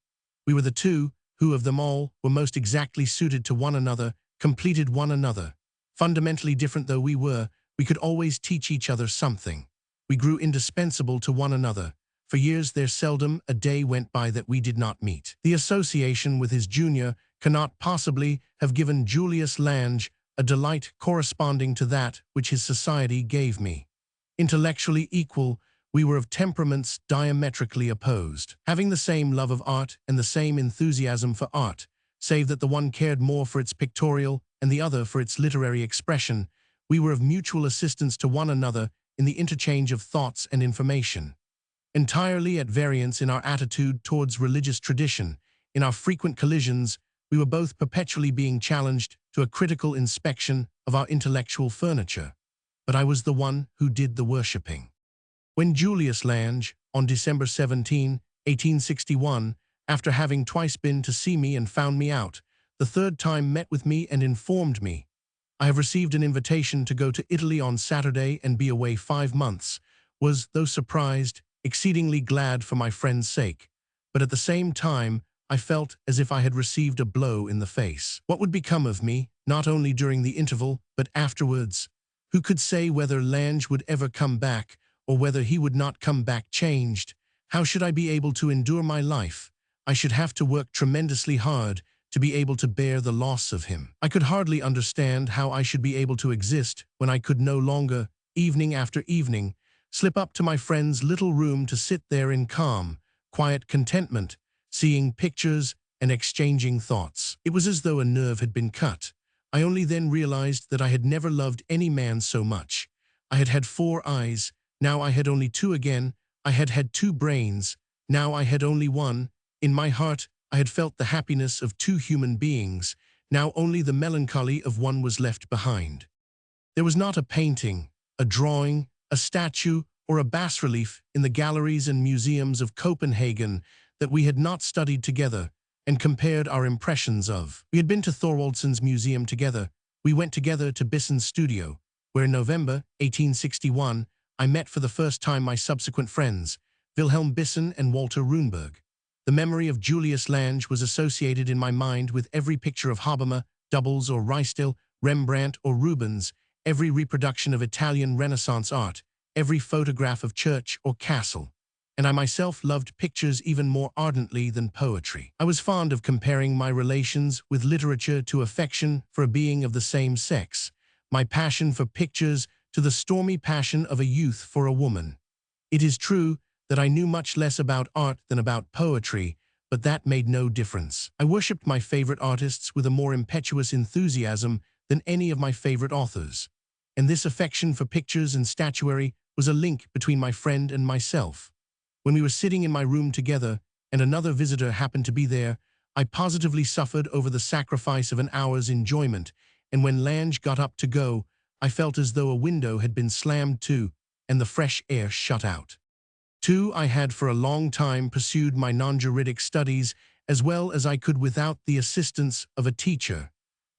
We were the two who, of them all, were most exactly suited to one another, completed one another. Fundamentally different though we were, we could always teach each other something. We grew indispensable to one another. For years there seldom a day went by that we did not meet. The association with his junior cannot possibly have given Julius Lange a delight corresponding to that which his society gave me. Intellectually equal, we were of temperaments diametrically opposed, having the same love of art and the same enthusiasm for art, save that the one cared more for its pictorial and the other for its literary expression. We were of mutual assistance to one another in the interchange of thoughts and information. Entirely at variance in our attitude towards religious tradition, in our frequent collisions, we were both perpetually being challenged to a critical inspection of our intellectual furniture. but I was the one who did the worshipping. When Julius Lange, on December 17, 1861, after having twice been to see me and found me out, the third time met with me and informed me, "I have received an invitation to go to Italy on Saturday and be away 5 months," was, though surprised, exceedingly glad for my friend's sake. But at the same time, I felt as if I had received a blow in the face. What would become of me, not only during the interval, but afterwards? Who could say whether Lange would ever come back, or whether he would not come back changed? How should I be able to endure my life? I should have to work tremendously hard to be able to bear the loss of him. I could hardly understand how I should be able to exist when I could no longer, evening after evening, slip up to my friend's little room to sit there in calm, quiet contentment, seeing pictures and exchanging thoughts. It was as though a nerve had been cut. I only then realized that I had never loved any man so much. I had had 4 eyes, now I had only 2 again. I had had 2 brains, now I had only 1. In my heart, I had felt the happiness of 2 human beings, now only the melancholy of one was left behind. There was not a painting, a drawing, a statue, or a bas-relief in the galleries and museums of Copenhagen that we had not studied together and compared our impressions of. We had been to Thorwaldson's museum together. We went together to Bisson's studio, where in November 1861 I met for the first time my subsequent friends, Wilhelm Bisson and Walter Runeberg. The memory of Julius Lange was associated in my mind with every picture of Habermas, Doubles or Rystil, Rembrandt or Rubens, every reproduction of Italian Renaissance art, every photograph of church or castle. And I myself loved pictures even more ardently than poetry. I was fond of comparing my relations with literature to affection for a being of the same sex, my passion for pictures to the stormy passion of a youth for a woman. It is true that I knew much less about art than about poetry, but that made no difference. I worshipped my favorite artists with a more impetuous enthusiasm than any of my favorite authors. And this affection for pictures and statuary was a link between my friend and myself. When we were sitting in my room together, and another visitor happened to be there, I positively suffered over the sacrifice of an hour's enjoyment, and when Lange got up to go, I felt as though a window had been slammed to, and the fresh air shut out. I had for a long time pursued my non-juridic studies as well as I could without the assistance of a teacher,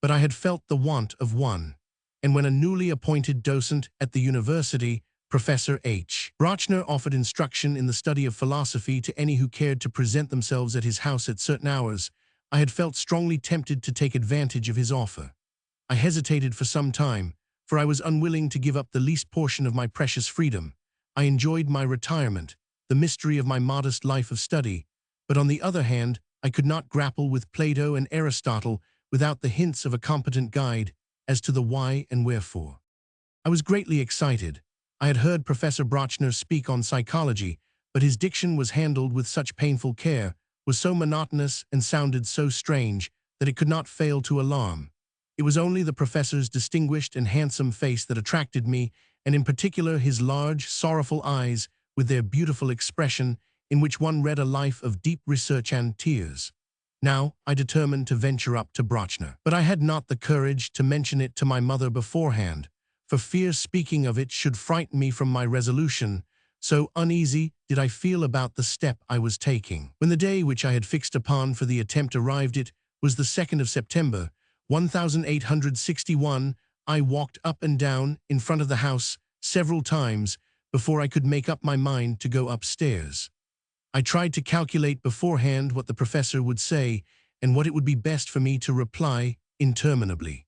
but I had felt the want of one. And when a newly appointed docent at the university, Professor H. Brochner, offered instruction in the study of philosophy to any who cared to present themselves at his house at certain hours, I had felt strongly tempted to take advantage of his offer. I hesitated for some time, for I was unwilling to give up the least portion of my precious freedom. I enjoyed my retirement, the mystery of my modest life of study, but on the other hand, I could not grapple with Plato and Aristotle without the hints of a competent guide as to the why and wherefore. I was greatly excited. I had heard Professor Brochner speak on psychology, but his diction was handled with such painful care, was so monotonous and sounded so strange that it could not fail to alarm. It was only the professor's distinguished and handsome face that attracted me, and in particular his large, sorrowful eyes with their beautiful expression in which one read a life of deep research and tears. Now I determined to venture up to Brochner, but I had not the courage to mention it to my mother beforehand, for fear speaking of it should frighten me from my resolution, so uneasy did I feel about the step I was taking. When the day which I had fixed upon for the attempt arrived, it was the 2nd of September, 1861, I walked up and down in front of the house several times before I could make up my mind to go upstairs. I tried to calculate beforehand what the professor would say and what it would be best for me to reply interminably.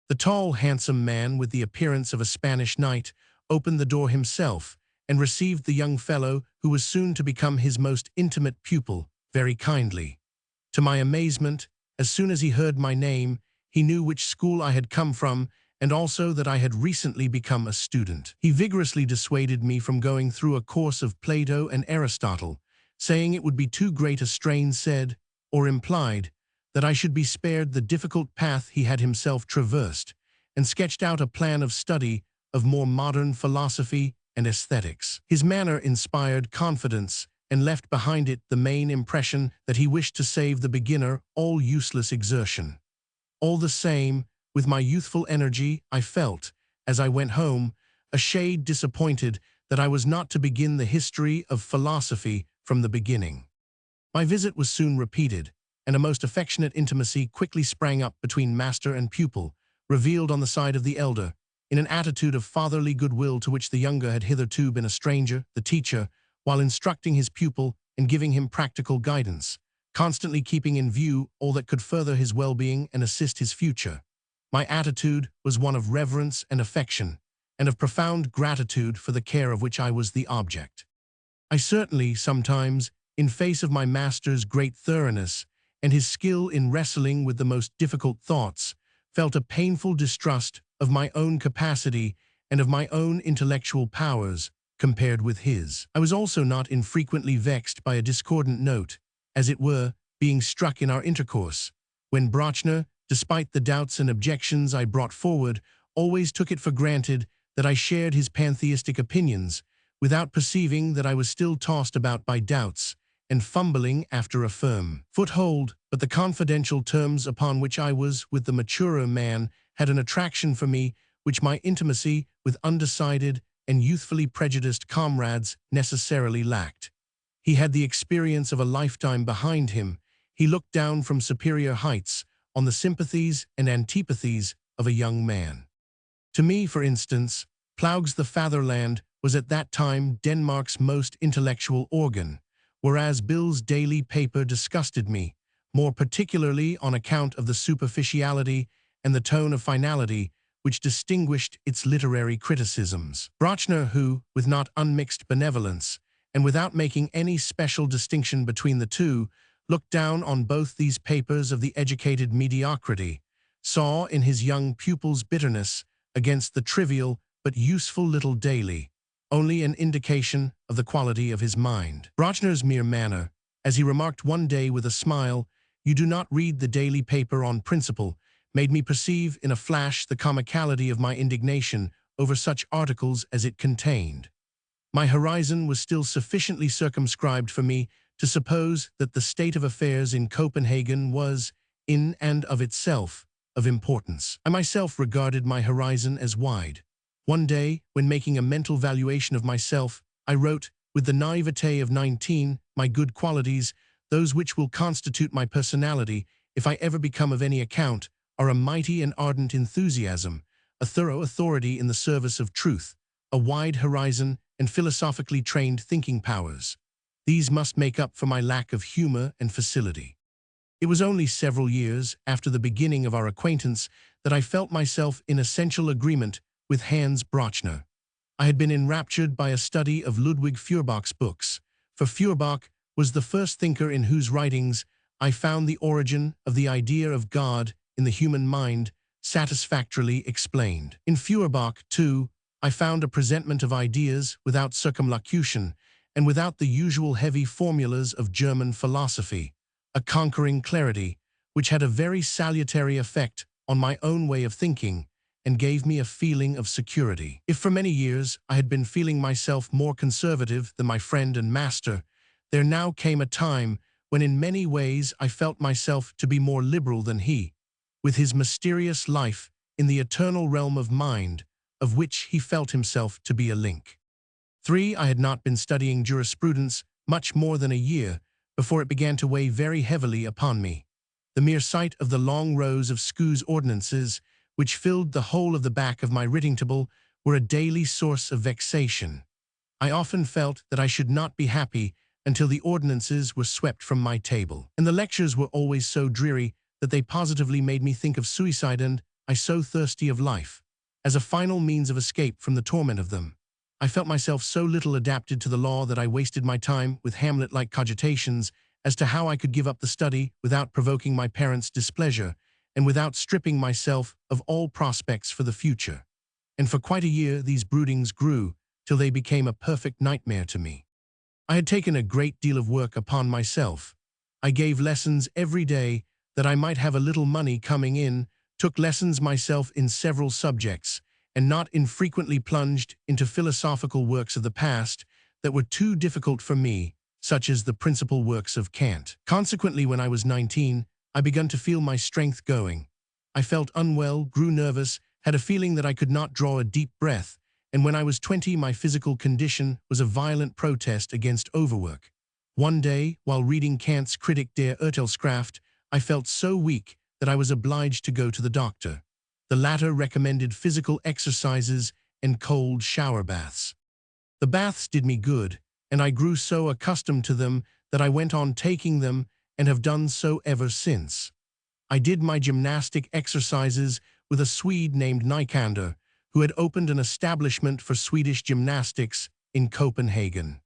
The tall, handsome man with the appearance of a Spanish knight opened the door himself and received the young fellow who was soon to become his most intimate pupil very kindly. To my amazement, as soon as he heard my name, he knew which school I had come from and also that I had recently become a student. He vigorously dissuaded me from going through a course of Plato and Aristotle, saying it would be too great a strain, said, or implied, that I should be spared the difficult path he had himself traversed, and sketched out a plan of study of more modern philosophy and aesthetics. His manner inspired confidence and left behind it the main impression that he wished to save the beginner all useless exertion. All the same, with my youthful energy, I felt, as I went home, a shade disappointed that I was not to begin the history of philosophy from the beginning. My visit was soon repeated, and a most affectionate intimacy quickly sprang up between master and pupil, revealed on the side of the elder, in an attitude of fatherly goodwill to which the younger had hitherto been a stranger. The teacher, while instructing his pupil and giving him practical guidance, constantly keeping in view all that could further his well-being and assist his future. My attitude was one of reverence and affection, and of profound gratitude for the care of which I was the object. I certainly, sometimes, in face of my master's great thoroughness and his skill in wrestling with the most difficult thoughts, felt a painful distrust of my own capacity and of my own intellectual powers compared with his. I was also not infrequently vexed by a discordant note, as it were, being struck in our intercourse, when Brochner, despite the doubts and objections I brought forward, always took it for granted that I shared his pantheistic opinions, without perceiving that I was still tossed about by doubts, and fumbling after a firm foothold. But the confidential terms upon which I was with the maturer man had an attraction for me which my intimacy with undecided and youthfully prejudiced comrades necessarily lacked. He had the experience of a lifetime behind him. He looked down from superior heights on the sympathies and antipathies of a young man. To me, for instance, Plaug's The Fatherland was at that time Denmark's most intellectual organ, whereas Bill's daily paper disgusted me, more particularly on account of the superficiality and the tone of finality which distinguished its literary criticisms. Brochner, who, with not unmixed benevolence, and without making any special distinction between the two, looked down on both these papers of the educated mediocrity, saw in his young pupil's bitterness against the trivial but useful little daily only an indication of the quality of his mind. Brochner's mere manner, as he remarked one day with a smile, "You do not read the daily paper on principle," made me perceive in a flash the comicality of my indignation over such articles as it contained. My horizon was still sufficiently circumscribed for me to suppose that the state of affairs in Copenhagen was, in and of itself, of importance. I myself regarded my horizon as wide. One day, when making a mental valuation of myself, I wrote, with the naivete of 19, my good qualities, those which will constitute my personality, if I ever become of any account, are a mighty and ardent enthusiasm, a thorough authority in the service of truth, a wide horizon, and philosophically trained thinking powers. These must make up for my lack of humor and facility. It was only several years after the beginning of our acquaintance that I felt myself in essential agreement with Hans Brochner. I had been enraptured by a study of Ludwig Feuerbach's books, for Feuerbach was the first thinker in whose writings I found the origin of the idea of God in the human mind satisfactorily explained. In Feuerbach, too, I found a presentment of ideas without circumlocution and without the usual heavy formulas of German philosophy, a conquering clarity which had a very salutary effect on my own way of thinking and gave me a feeling of security. If for many years I had been feeling myself more conservative than my friend and master, there now came a time when in many ways I felt myself to be more liberal than he, with his mysterious life in the eternal realm of mind, of which he felt himself to be a link. 3. I had not been studying jurisprudence much more than a year before it began to weigh very heavily upon me. The mere sight of the long rows of Skou's ordinances, which filled the whole of the back of my writing table, were a daily source of vexation. I often felt that I should not be happy until the ordinances were swept from my table. And the lectures were always so dreary that they positively made me think of suicide, and I so thirsty of life, as a final means of escape from the torment of them. I felt myself so little adapted to the law that I wasted my time with Hamlet-like cogitations as to how I could give up the study without provoking my parents' displeasure, and without stripping myself of all prospects for the future. And for quite a year these broodings grew, till they became a perfect nightmare to me. I had taken a great deal of work upon myself. I gave lessons every day that I might have a little money coming in, took lessons myself in several subjects, and not infrequently plunged into philosophical works of the past that were too difficult for me, such as the principal works of Kant. Consequently, when I was 19, I began to feel my strength going. I felt unwell, grew nervous, had a feeling that I could not draw a deep breath, and when I was 20, my physical condition was a violent protest against overwork. One day, while reading Kant's Kritik der Urteilskraft, I felt so weak that I was obliged to go to the doctor. The latter recommended physical exercises and cold shower baths. The baths did me good, and I grew so accustomed to them that I went on taking them and have done so ever since. I did my gymnastic exercises with a Swede named Nikander, who had opened an establishment for Swedish gymnastics in Copenhagen.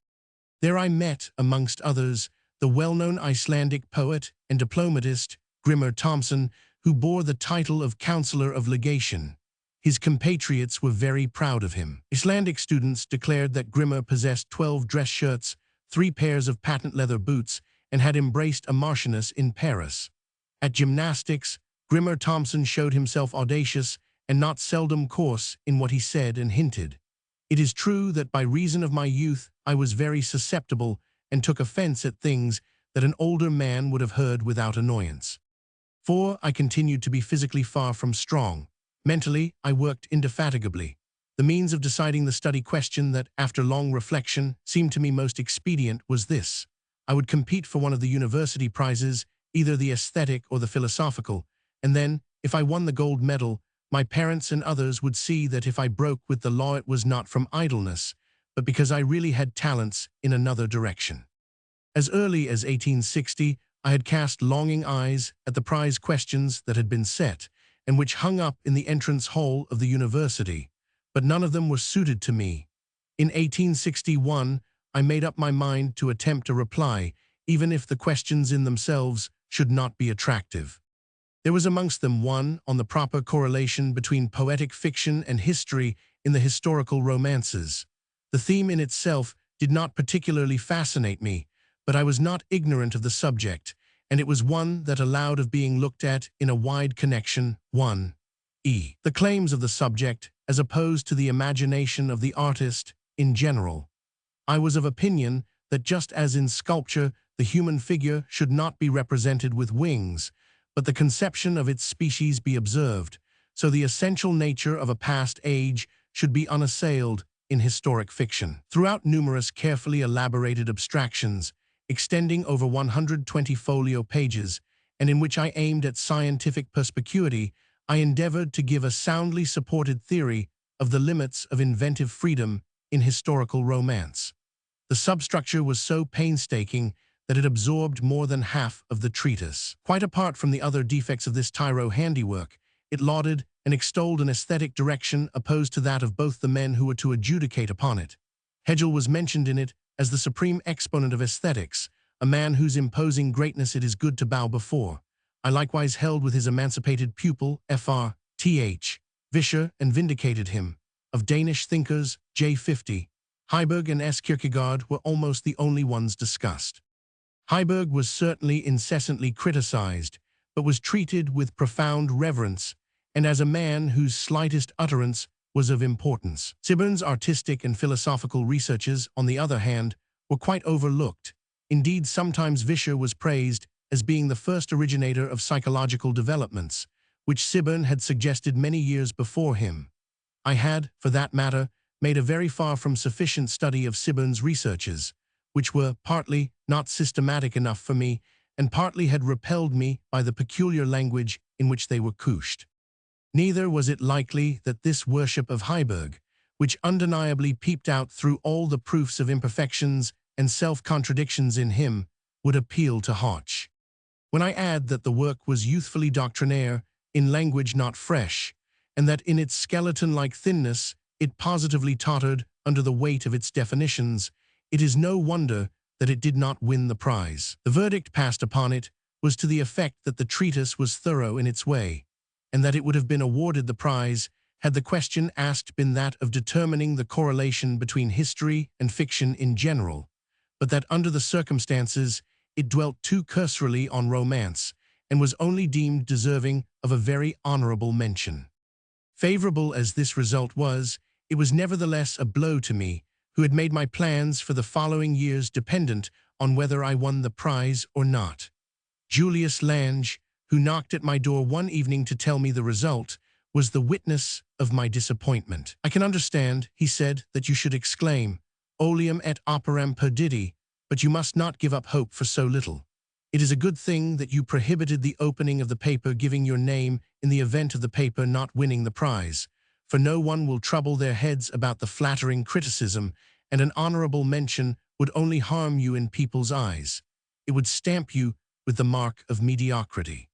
There I met, amongst others, the well-known Icelandic poet and diplomatist Grimmer Thomson, who bore the title of Counselor of Legation. His compatriots were very proud of him. Icelandic students declared that Grimmer possessed 12 dress shirts, 3 pairs of patent leather boots, and had embraced a marchioness in Paris. At gymnastics, Grimmer Thomson showed himself audacious and not seldom coarse in what he said and hinted. It is true that by reason of my youth I was very susceptible and took offense at things that an older man would have heard without annoyance. For I continued to be physically far from strong. Mentally, I worked indefatigably. The means of deciding the study question that, after long reflection, seemed to me most expedient was this. I would compete for one of the university prizes, either the aesthetic or the philosophical, and then, if I won the gold medal, my parents and others would see that if I broke with the law it was not from idleness, but because I really had talents in another direction. As early as 1860, I had cast longing eyes at the prize questions that had been set, and which hung up in the entrance hall of the university, but none of them were suited to me. In 1861, I made up my mind to attempt a reply, even if the questions in themselves should not be attractive. There was amongst them one on the proper correlation between poetic fiction and history in the historical romances. The theme in itself did not particularly fascinate me, but I was not ignorant of the subject, and it was one that allowed of being looked at in a wide connection. 1e. The claims of the subject, as opposed to the imagination of the artist in general. I was of opinion that just as in sculpture the human figure should not be represented with wings, but the conception of its species be observed, so the essential nature of a past age should be unassailed in historic fiction. Throughout numerous carefully elaborated abstractions, extending over 120 folio pages, and in which I aimed at scientific perspicuity, I endeavored to give a soundly supported theory of the limits of inventive freedom in historical romance. The substructure was so painstaking that it absorbed more than half of the treatise. Quite apart from the other defects of this tyro handiwork, it lauded and extolled an aesthetic direction opposed to that of both the men who were to adjudicate upon it. Hegel was mentioned in it as the supreme exponent of aesthetics, a man whose imposing greatness it is good to bow before. I likewise held with his emancipated pupil, Fr.Th. Vischer, and vindicated him. Of Danish thinkers, J50, Heiberg and S. Kierkegaard were almost the only ones discussed. Heiberg was certainly incessantly criticized, but was treated with profound reverence, and as a man whose slightest utterance was of importance. Sibber's artistic and philosophical researches, on the other hand, were quite overlooked. Indeed, sometimes Vischer was praised as being the first originator of psychological developments, which Sibbern had suggested many years before him. I had, for that matter, made a very far from sufficient study of Sibbern's researches, which were partly not systematic enough for me, and partly had repelled me by the peculiar language in which they were couched. Neither was it likely that this worship of Heiberg, which undeniably peeped out through all the proofs of imperfections and self-contradictions in him, would appeal to Hoche. When I add that the work was youthfully doctrinaire, in language not fresh, and that in its skeleton-like thinness it positively tottered under the weight of its definitions, it is no wonder that it did not win the prize. The verdict passed upon it was to the effect that the treatise was thorough in its way, and that it would have been awarded the prize had the question asked been that of determining the correlation between history and fiction in general, but that under the circumstances it dwelt too cursorily on romance, and was only deemed deserving of a very honorable mention. Favorable as this result was, it was nevertheless a blow to me, who had made my plans for the following years dependent on whether I won the prize or not. Julius Lange, who knocked at my door one evening to tell me the result, was the witness of my disappointment. "I can understand," he said, "that you should exclaim, 'Oleum et operam perdidi,' but you must not give up hope for so little. It is a good thing that you prohibited the opening of the paper giving your name in the event of the paper not winning the prize, for no one will trouble their heads about the flattering criticism, and an honorable mention would only harm you in people's eyes. It would stamp you with the mark of mediocrity."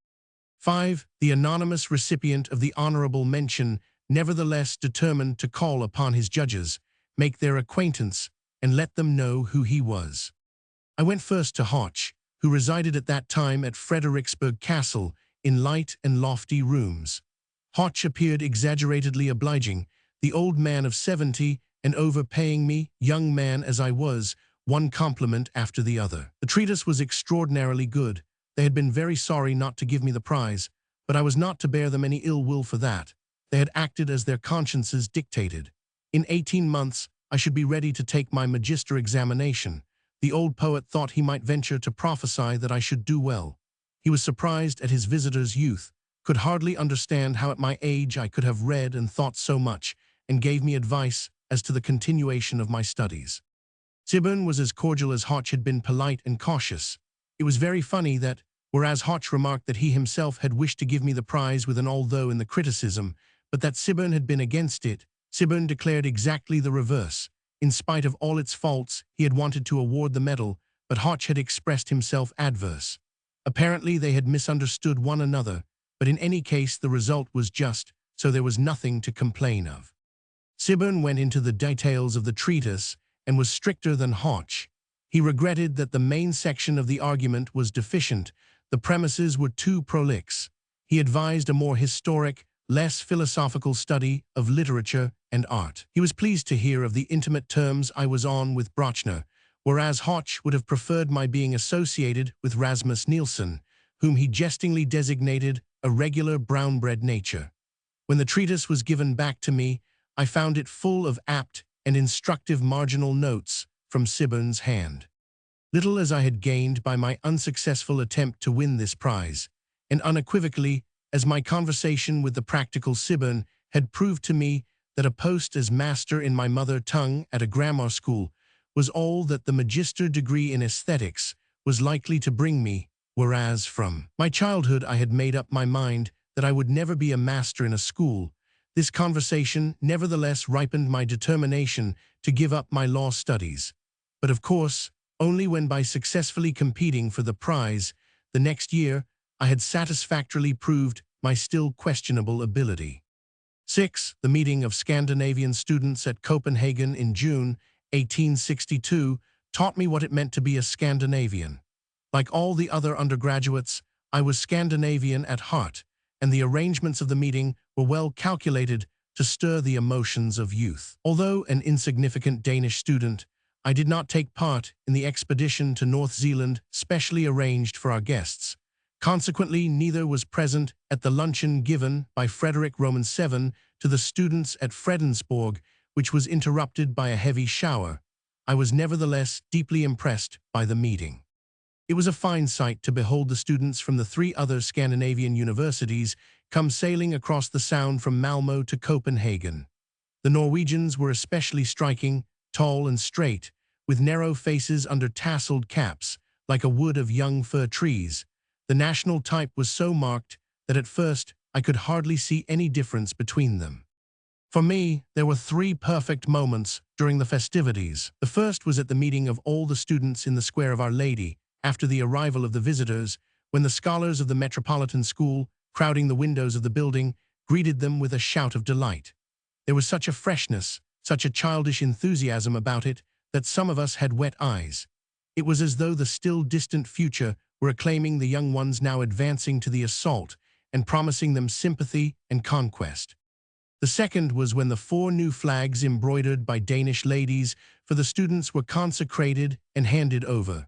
5. The anonymous recipient of the honorable mention nevertheless determined to call upon his judges, make their acquaintance, and let them know who he was. I went first to Hoch, who resided at that time at Fredericksburg Castle in light and lofty rooms. Hoch appeared exaggeratedly obliging, the old man of 70, and overpaying me, young man as I was, one compliment after the other. The treatise was extraordinarily good. They had been very sorry not to give me the prize, but I was not to bear them any ill will for that. They had acted as their consciences dictated. In 18 months, I should be ready to take my magister examination. The old poet thought he might venture to prophesy that I should do well. He was surprised at his visitor's youth, could hardly understand how at my age I could have read and thought so much, and gave me advice as to the continuation of my studies. Sibbern was as cordial as Hoch had been polite and cautious. It was very funny that, whereas Hoch remarked that he himself had wished to give me the prize with an although in the criticism, but that Sibbern had been against it, Sibbern declared exactly the reverse. In spite of all its faults, he had wanted to award the medal, but Hoch had expressed himself adverse. Apparently they had misunderstood one another, but in any case the result was just, so there was nothing to complain of. Sibbern went into the details of the treatise and was stricter than Hoch. He regretted that the main section of the argument was deficient, the premises were too prolix. He advised a more historic, less philosophical study of literature and art. He was pleased to hear of the intimate terms I was on with Brochner, whereas Hoch would have preferred my being associated with Rasmus Nielsen, whom he jestingly designated a regular brown-bread nature. When the treatise was given back to me, I found it full of apt and instructive marginal notes from Sibbern's hand. Little as I had gained by my unsuccessful attempt to win this prize, and unequivocally as my conversation with the practical Sibbern had proved to me that a post as master in my mother tongue at a grammar school was all that the magister degree in aesthetics was likely to bring me, whereas from my childhood I had made up my mind that I would never be a master in a school. This conversation nevertheless ripened my determination to give up my law studies, but of course only when by successfully competing for the prize the next year I had satisfactorily proved my still questionable ability. 6. The meeting of Scandinavian students at Copenhagen in June 1862 taught me what it meant to be a Scandinavian. Like all the other undergraduates, I was Scandinavian at heart, and the arrangements of the meeting were well calculated to stir the emotions of youth. Although an insignificant Danish student, I did not take part in the expedition to North Zealand specially arranged for our guests. Consequently, neither was present at the luncheon given by Frederick Roman VII to the students at Fredensborg, which was interrupted by a heavy shower. I was nevertheless deeply impressed by the meeting. It was a fine sight to behold the students from the 3 other Scandinavian universities come sailing across the Sound from Malmö to Copenhagen. The Norwegians were especially striking, tall and straight, with narrow faces under tasseled caps, like a wood of young fir trees. The national type was so marked that at first I could hardly see any difference between them. For me, there were 3 perfect moments during the festivities. The first was at the meeting of all the students in the Square of Our Lady, after the arrival of the visitors, when the scholars of the Metropolitan School, crowding the windows of the building, greeted them with a shout of delight. There was such a freshness, such a childish enthusiasm about it, that some of us had wet eyes. It was as though the still distant future were acclaiming the young ones now advancing to the assault and promising them sympathy and conquest. The second was when the 4 new flags embroidered by Danish ladies for the students were consecrated and handed over.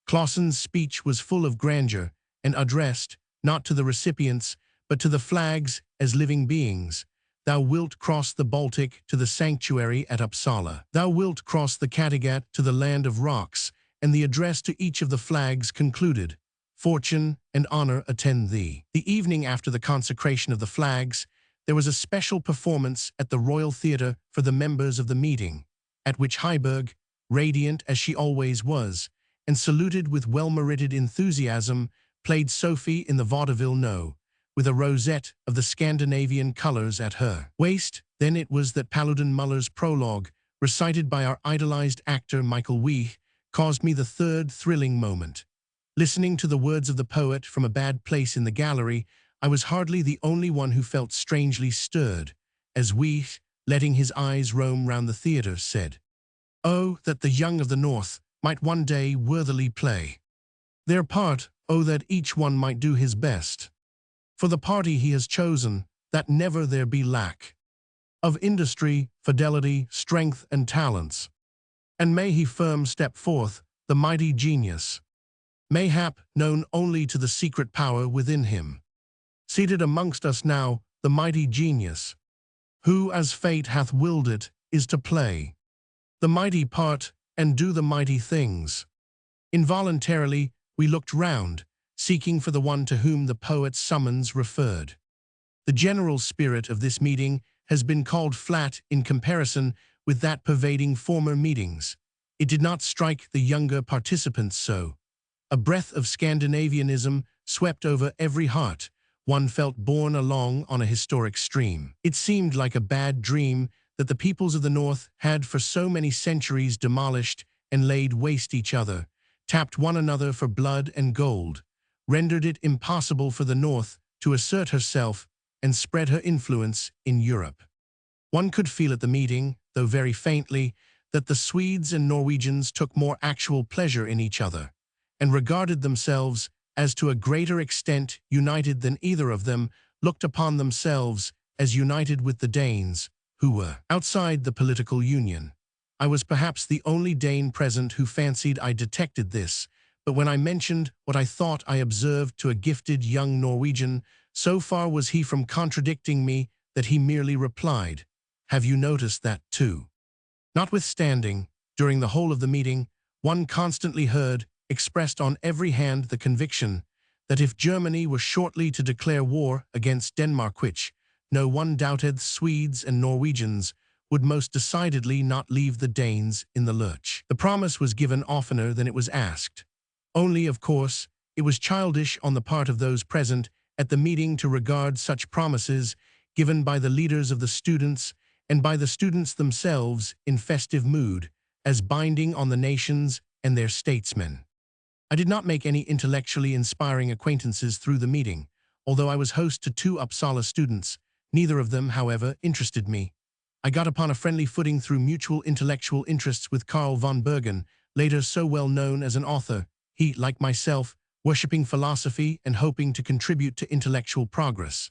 Clausen's speech was full of grandeur and addressed, not to the recipients, but to the flags as living beings. Thou wilt cross the Baltic to the sanctuary at Uppsala. Thou wilt cross the Kattegat to the land of rocks, and the address to each of the flags concluded, Fortune and honor attend thee. The evening after the consecration of the flags, there was a special performance at the Royal Theatre for the members of the meeting, at which Heiberg, radiant as she always was, and saluted with well-merited enthusiasm, played Sophie in the vaudeville No, with a rosette of the Scandinavian colors at her waist. Then it was that Paludan Muller's prologue, recited by our idolized actor Michael Weeh, caused me the third thrilling moment. Listening to the words of the poet from a bad place in the gallery, I was hardly the only one who felt strangely stirred, as Weeh, letting his eyes roam round the theatre, said, "Oh, that the young of the North might one day worthily play their part, oh, that each one might do his best for the party he has chosen, that never there be lack of industry, fidelity, strength, and talents. And may he firm step forth, the mighty genius, mayhap known only to the secret power within him. Seated amongst us now, the mighty genius, who, as fate hath willed it, is to play the mighty part and do the mighty things." Involuntarily, we looked round, seeking for the one to whom the poet's summons referred. The general spirit of this meeting has been called flat in comparison with that pervading former meetings. It did not strike the younger participants so. A breath of Scandinavianism swept over every heart. One felt borne along on a historic stream. It seemed like a bad dream that the peoples of the North had for so many centuries demolished and laid waste each other, tapped one another for blood and gold, rendered it impossible for the North to assert herself and spread her influence in Europe. One could feel at the meeting, though very faintly, that the Swedes and Norwegians took more actual pleasure in each other, and regarded themselves as to a greater extent united than either of them looked upon themselves as united with the Danes, who were outside the political union. I was perhaps the only Dane present who fancied I detected this, but when I mentioned what I thought I observed to a gifted young Norwegian, so far was he from contradicting me that he merely replied, "Have you noticed that too?" Notwithstanding, during the whole of the meeting, one constantly heard, expressed on every hand, the conviction that if Germany were shortly to declare war against Denmark, which, no one doubted, Swedes and Norwegians would most decidedly not leave the Danes in the lurch. The promise was given oftener than it was asked. Only, of course, it was childish on the part of those present at the meeting to regard such promises given by the leaders of the students and by the students themselves in festive mood as binding on the nations and their statesmen. I did not make any intellectually inspiring acquaintances through the meeting, although I was host to 2 Uppsala students. Neither of them, however, interested me. I got upon a friendly footing through mutual intellectual interests with Carl von Bergen, later so well known as an author, he, like myself, worshipping philosophy and hoping to contribute to intellectual progress.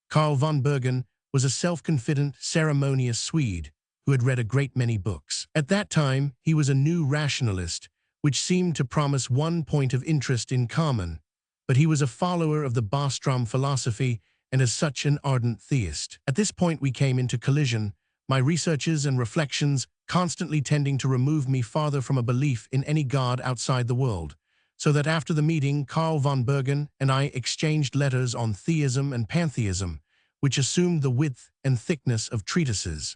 Carl von Bergen was a self-confident, ceremonious Swede who had read a great many books. At that time, he was a new rationalist, which seemed to promise one point of interest in common, but he was a follower of the Bostrom philosophy and as such an ardent theist. At this point we came into collision, my researches and reflections constantly tending to remove me farther from a belief in any god outside the world, so that after the meeting Carl von Bergen and I exchanged letters on theism and pantheism, which assumed the width and thickness of treatises.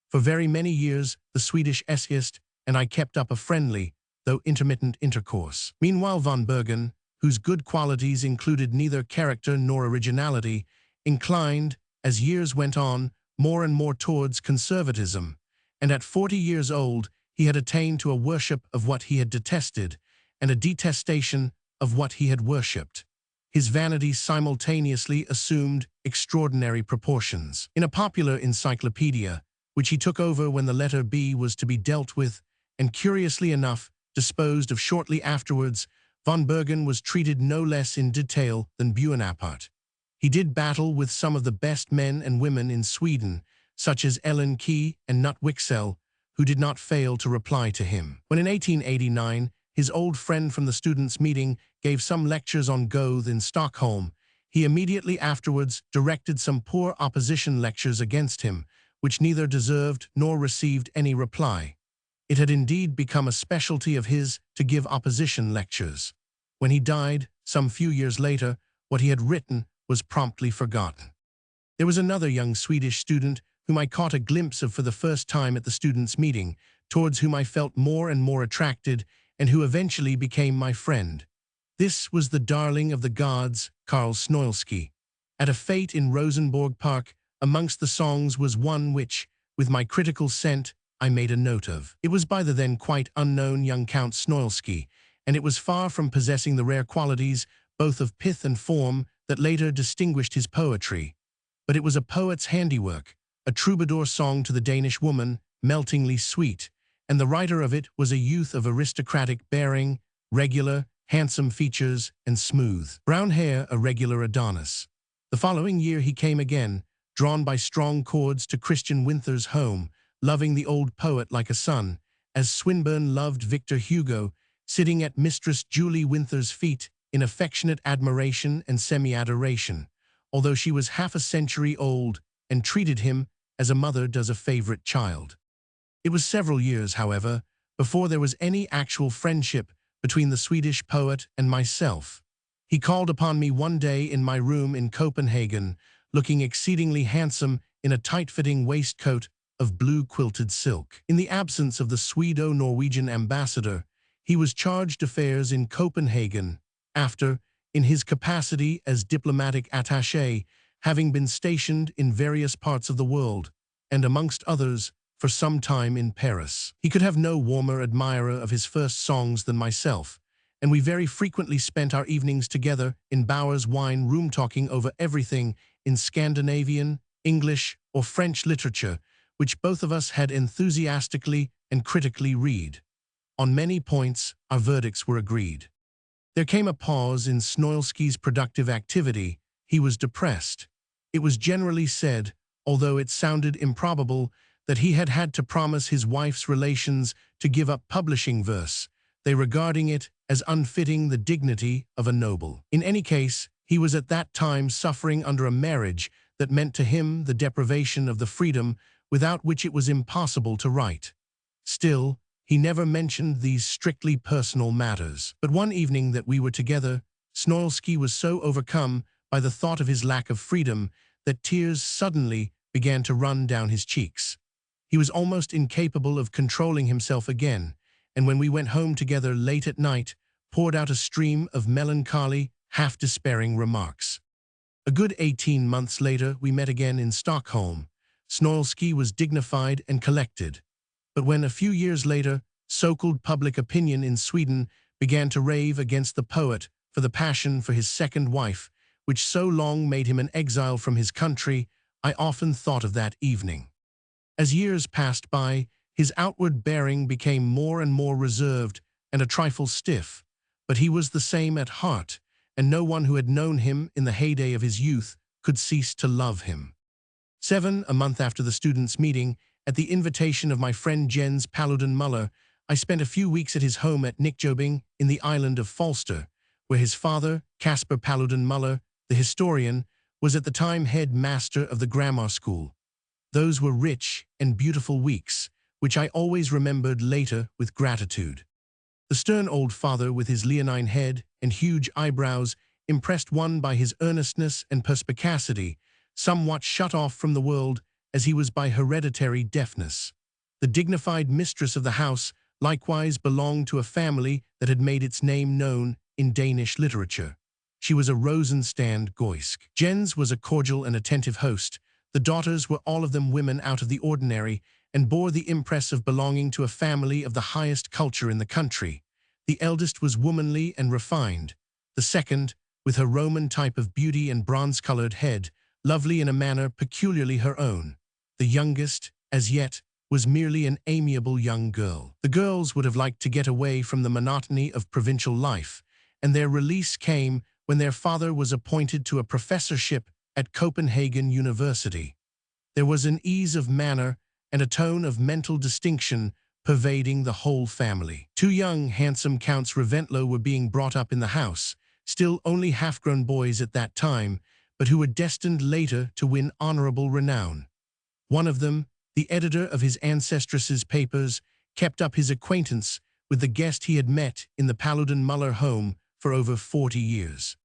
For very many years the Swedish essayist and I kept up a friendly, though intermittent intercourse. Meanwhile von Bergen, whose good qualities included neither character nor originality, inclined, as years went on, more and more towards conservatism, and at 40 years old he had attained to a worship of what he had detested and a detestation of what he had worshipped. His vanity simultaneously assumed extraordinary proportions. In a popular encyclopedia, which he took over when the letter B was to be dealt with, and curiously enough disposed of shortly afterwards, von Bergen was treated no less in detail than Buonaparte. He did battle with some of the best men and women in Sweden, such as Ellen Key and Knut Wicksell, who did not fail to reply to him. When in 1889 his old friend from the students' meeting gave some lectures on Goethe in Stockholm, he immediately afterwards directed some poor opposition lectures against him, which neither deserved nor received any reply. It had indeed become a specialty of his to give opposition lectures. When he died, some few years later, what he had written was promptly forgotten. There was another young Swedish student whom I caught a glimpse of for the first time at the students' meeting, towards whom I felt more and more attracted, and who eventually became my friend. This was the darling of the gods, Karl Snoilsky. At a fete in Rosenborg Park, amongst the songs was one which, with my critical scent, I made a note of. It was by the then quite unknown young Count Snoilsky, and it was far from possessing the rare qualities, both of pith and form, that later distinguished his poetry. But it was a poet's handiwork, a troubadour song to the Danish woman, meltingly sweet, and the writer of it was a youth of aristocratic bearing, regular, handsome features, and smooth brown hair, a regular Adonis. The following year he came again, drawn by strong cords to Christian Winther's home, loving the old poet like a son, as Swinburne loved Victor Hugo, sitting at Mistress Julie Winther's feet in affectionate admiration and semi-adoration, although she was half a century old and treated him as a mother does a favorite child. It was several years, however, before there was any actual friendship between the Swedish poet and myself. He called upon me one day in my room in Copenhagen, looking exceedingly handsome in a tight-fitting waistcoat of blue quilted silk. In the absence of the Swede-Norwegian ambassador, he was chargé d'affaires in Copenhagen, after, in his capacity as diplomatic attaché, having been stationed in various parts of the world, and amongst others, for some time in Paris. He could have no warmer admirer of his first songs than myself, and we very frequently spent our evenings together in Bauer's wine room talking over everything in Scandinavian, English, or French literature, which both of us had enthusiastically and critically read. On many points, our verdicts were agreed. There came a pause in Snoilsky's productive activity. He was depressed. It was generally said, although it sounded improbable, that he had had to promise his wife's relations to give up publishing verse, they regarding it as unfitting the dignity of a noble. In any case, he was at that time suffering under a marriage that meant to him the deprivation of the freedom without which it was impossible to write. Still, he never mentioned these strictly personal matters. But one evening that we were together, Snoilsky was so overcome by the thought of his lack of freedom that tears suddenly began to run down his cheeks. He was almost incapable of controlling himself again, and when we went home together late at night, poured out a stream of melancholy, half-despairing remarks. A good 18 months later, we met again in Stockholm. Snoilsky was dignified and collected. But when a few years later, so-called public opinion in Sweden began to rave against the poet for the passion for his second wife, which so long made him an exile from his country, I often thought of that evening. As years passed by, his outward bearing became more and more reserved and a trifle stiff, but he was the same at heart, and no one who had known him in the heyday of his youth could cease to love him. A month after the students' meeting, at the invitation of my friend Jens Paludan Muller, I spent a few weeks at his home at Nyköping in the island of Falster, where his father, Caspar Paludan Muller, the historian, was at the time head master of the grammar school. Those were rich and beautiful weeks, which I always remembered later with gratitude. The stern old father, with his leonine head and huge eyebrows, impressed one by his earnestness and perspicacity, somewhat shut off from the world as he was by hereditary deafness. The dignified mistress of the house likewise belonged to a family that had made its name known in Danish literature. She was a Rosenstand Goysk. Jens was a cordial and attentive host. The daughters were all of them women out of the ordinary and bore the impress of belonging to a family of the highest culture in the country. The eldest was womanly and refined. The second, with her Roman type of beauty and bronze-colored head, lovely in a manner peculiarly her own. The youngest, as yet, was merely an amiable young girl. The girls would have liked to get away from the monotony of provincial life, and their release came when their father was appointed to a professorship at Copenhagen University. There was an ease of manner and a tone of mental distinction pervading the whole family. Two young, handsome Counts Reventlow were being brought up in the house, still only half-grown boys at that time, but who were destined later to win honorable renown. One of them, the editor of his ancestress's papers, kept up his acquaintance with the guest he had met in the Paludan Muller home for over 40 years.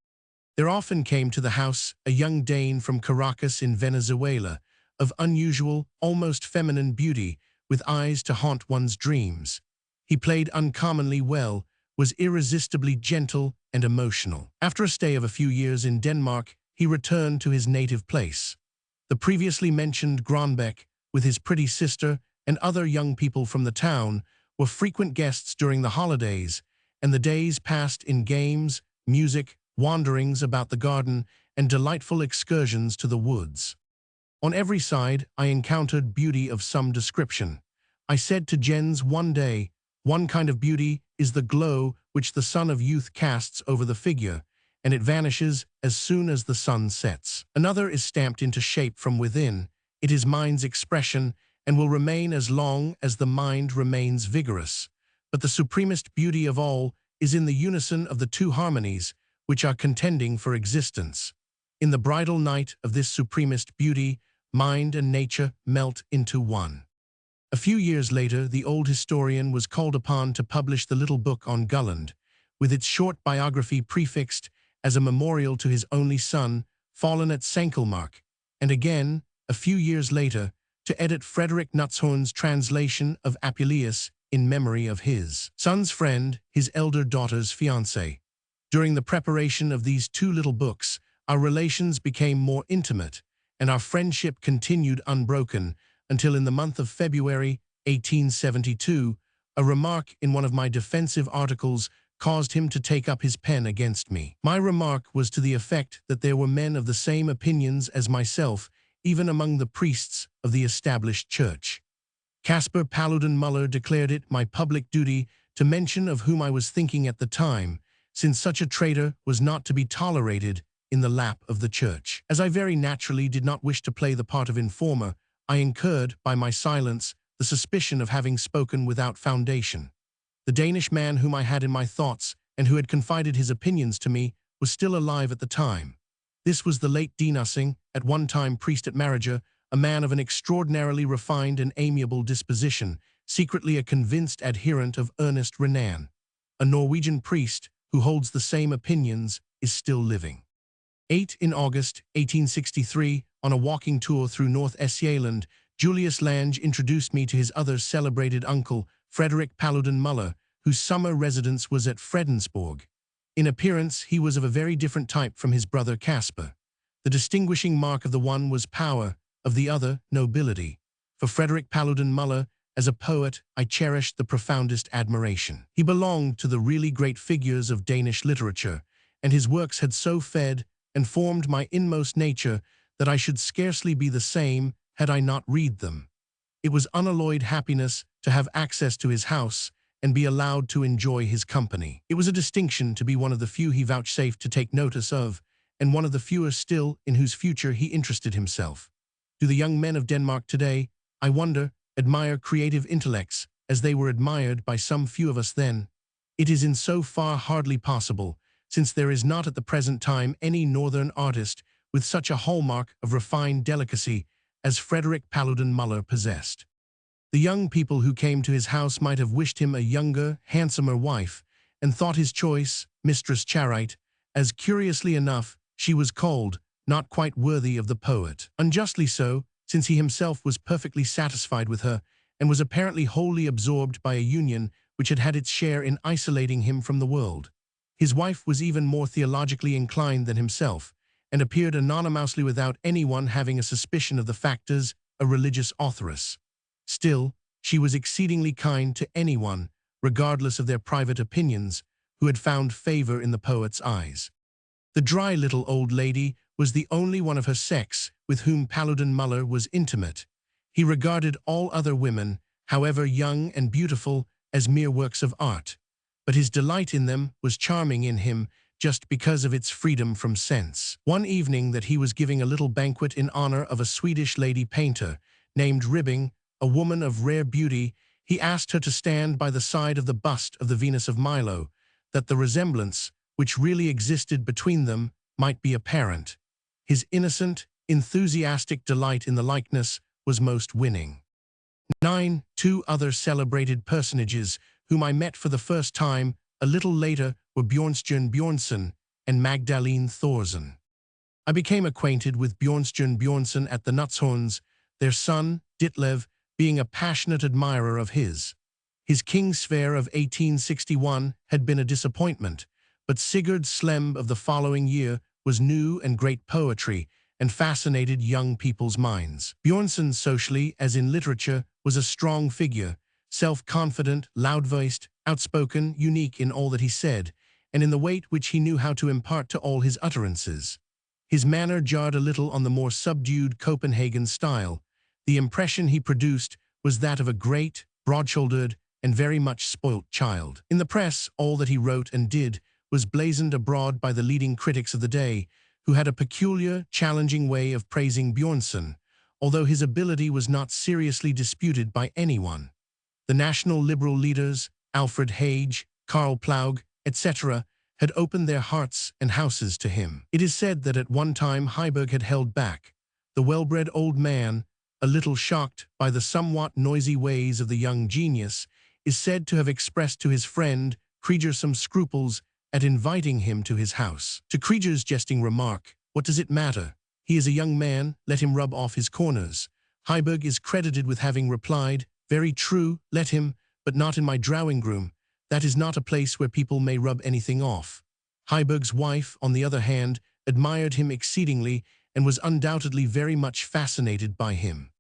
There often came to the house a young Dane from Caracas in Venezuela, of unusual, almost feminine beauty, with eyes to haunt one's dreams. He played uncommonly well, was irresistibly gentle and emotional. After a stay of a few years in Denmark, he returned to his native place. The previously mentioned Gronbeck, with his pretty sister and other young people from the town, were frequent guests during the holidays, and the days passed in games, music, wanderings about the garden, and delightful excursions to the woods. On every side, I encountered beauty of some description. I said to Jens one day, "One kind of beauty is the glow which the sun of youth casts over the figure, and it vanishes as soon as the sun sets. Another is stamped into shape from within. It is mind's expression, and will remain as long as the mind remains vigorous. But the supremest beauty of all is in the unison of the two harmonies, which are contending for existence. In the bridal night of this supremest beauty, mind and nature melt into one." A few years later, the old historian was called upon to publish the little book on Gulland, with its short biography prefixed as a memorial to his only son, fallen at Sankelmark, and again, a few years later, to edit Frederick Knutzhorn's translation of Apuleius in memory of his son's friend, his elder daughter's fiancé. During the preparation of these two little books, our relations became more intimate, and our friendship continued unbroken until in the month of February 1872, a remark in one of my defensive articles caused him to take up his pen against me. My remark was to the effect that there were men of the same opinions as myself, even among the priests of the established church. Caspar Paludan Muller declared it my public duty to mention of whom I was thinking at the time, since such a traitor was not to be tolerated in the lap of the church. As I very naturally did not wish to play the part of informer, I incurred, by my silence, the suspicion of having spoken without foundation. The Danish man whom I had in my thoughts, and who had confided his opinions to me, was still alive at the time. This was the late Denussing, at one time priest at Mariager, a man of an extraordinarily refined and amiable disposition, secretly a convinced adherent of Ernest Renan. A Norwegian priest, who holds the same opinions, is still living. In August 1863, on a walking tour through North Esjeland, Julius Lange introduced me to his other celebrated uncle, Frederick Paludan Muller, whose summer residence was at Fredensborg. In appearance, he was of a very different type from his brother Caspar. The distinguishing mark of the one was power, of the other, nobility. For Frederick Paludan Muller, as a poet, I cherished the profoundest admiration. He belonged to the really great figures of Danish literature, and his works had so fed and formed my inmost nature that I should scarcely be the same had I not read them. It was unalloyed happiness to have access to his house and be allowed to enjoy his company. It was a distinction to be one of the few he vouchsafed to take notice of, and one of the fewer still in whose future he interested himself. Do the young men of Denmark today, I wonder, admire creative intellects as they were admired by some few of us then? It is in so far hardly possible, since there is not at the present time any northern artist with such a hallmark of refined delicacy as Frederick Paludan Muller possessed. The young people who came to his house might have wished him a younger, handsomer wife, and thought his choice, Mistress Charite, as curiously enough, she was called, not quite worthy of the poet. Unjustly so, since he himself was perfectly satisfied with her, and was apparently wholly absorbed by a union which had had its share in isolating him from the world. His wife was even more theologically inclined than himself, and appeared anonymously without anyone having a suspicion of the fact as a religious authoress. Still, she was exceedingly kind to anyone, regardless of their private opinions, who had found favor in the poet's eyes. The dry little old lady was the only one of her sex with whom Paludan Muller was intimate. He regarded all other women, however young and beautiful, as mere works of art, but his delight in them was charming in him just because of its freedom from sense. One evening that he was giving a little banquet in honor of a Swedish lady painter named Ribbing, a woman of rare beauty, he asked her to stand by the side of the bust of the Venus of Milo, that the resemblance, which really existed between them, might be apparent. His innocent, enthusiastic delight in the likeness was most winning. 2 other celebrated personages whom I met for the first time a little later were Bjornstjerne Bjornson and Magdalene Thorsen. I became acquainted with Bjornstjerne Bjornson at the Nutzhorns, their son, Ditlev, being a passionate admirer of his. His King's Fair of 1861 had been a disappointment, but Sigurd Slemb of the following year was new and great poetry and fascinated young people's minds. Bjornson, socially as in literature, was a strong figure, self-confident, loud-voiced, outspoken, unique in all that he said, and in the weight which he knew how to impart to all his utterances. His manner jarred a little on the more subdued Copenhagen style. The impression he produced was that of a great, broad-shouldered, and very much spoilt child. In the press, all that he wrote and did was blazoned abroad by the leading critics of the day, who had a peculiar, challenging way of praising Bjornson, although his ability was not seriously disputed by anyone. The national liberal leaders, Alfred Hage, Karl Plaug, etc., had opened their hearts and houses to him. It is said that at one time Heiberg had held back. The well-bred old man, a little shocked by the somewhat noisy ways of the young genius, is said to have expressed to his friend Krieger some scruples at inviting him to his house. To Krieger's jesting remark, "What does it matter? He is a young man, let him rub off his corners," Heiberg is credited with having replied, "Very true, let him, but not in my drawing-room. That is not a place where people may rub anything off." Heiberg's wife, on the other hand, admired him exceedingly and was undoubtedly very much fascinated by him.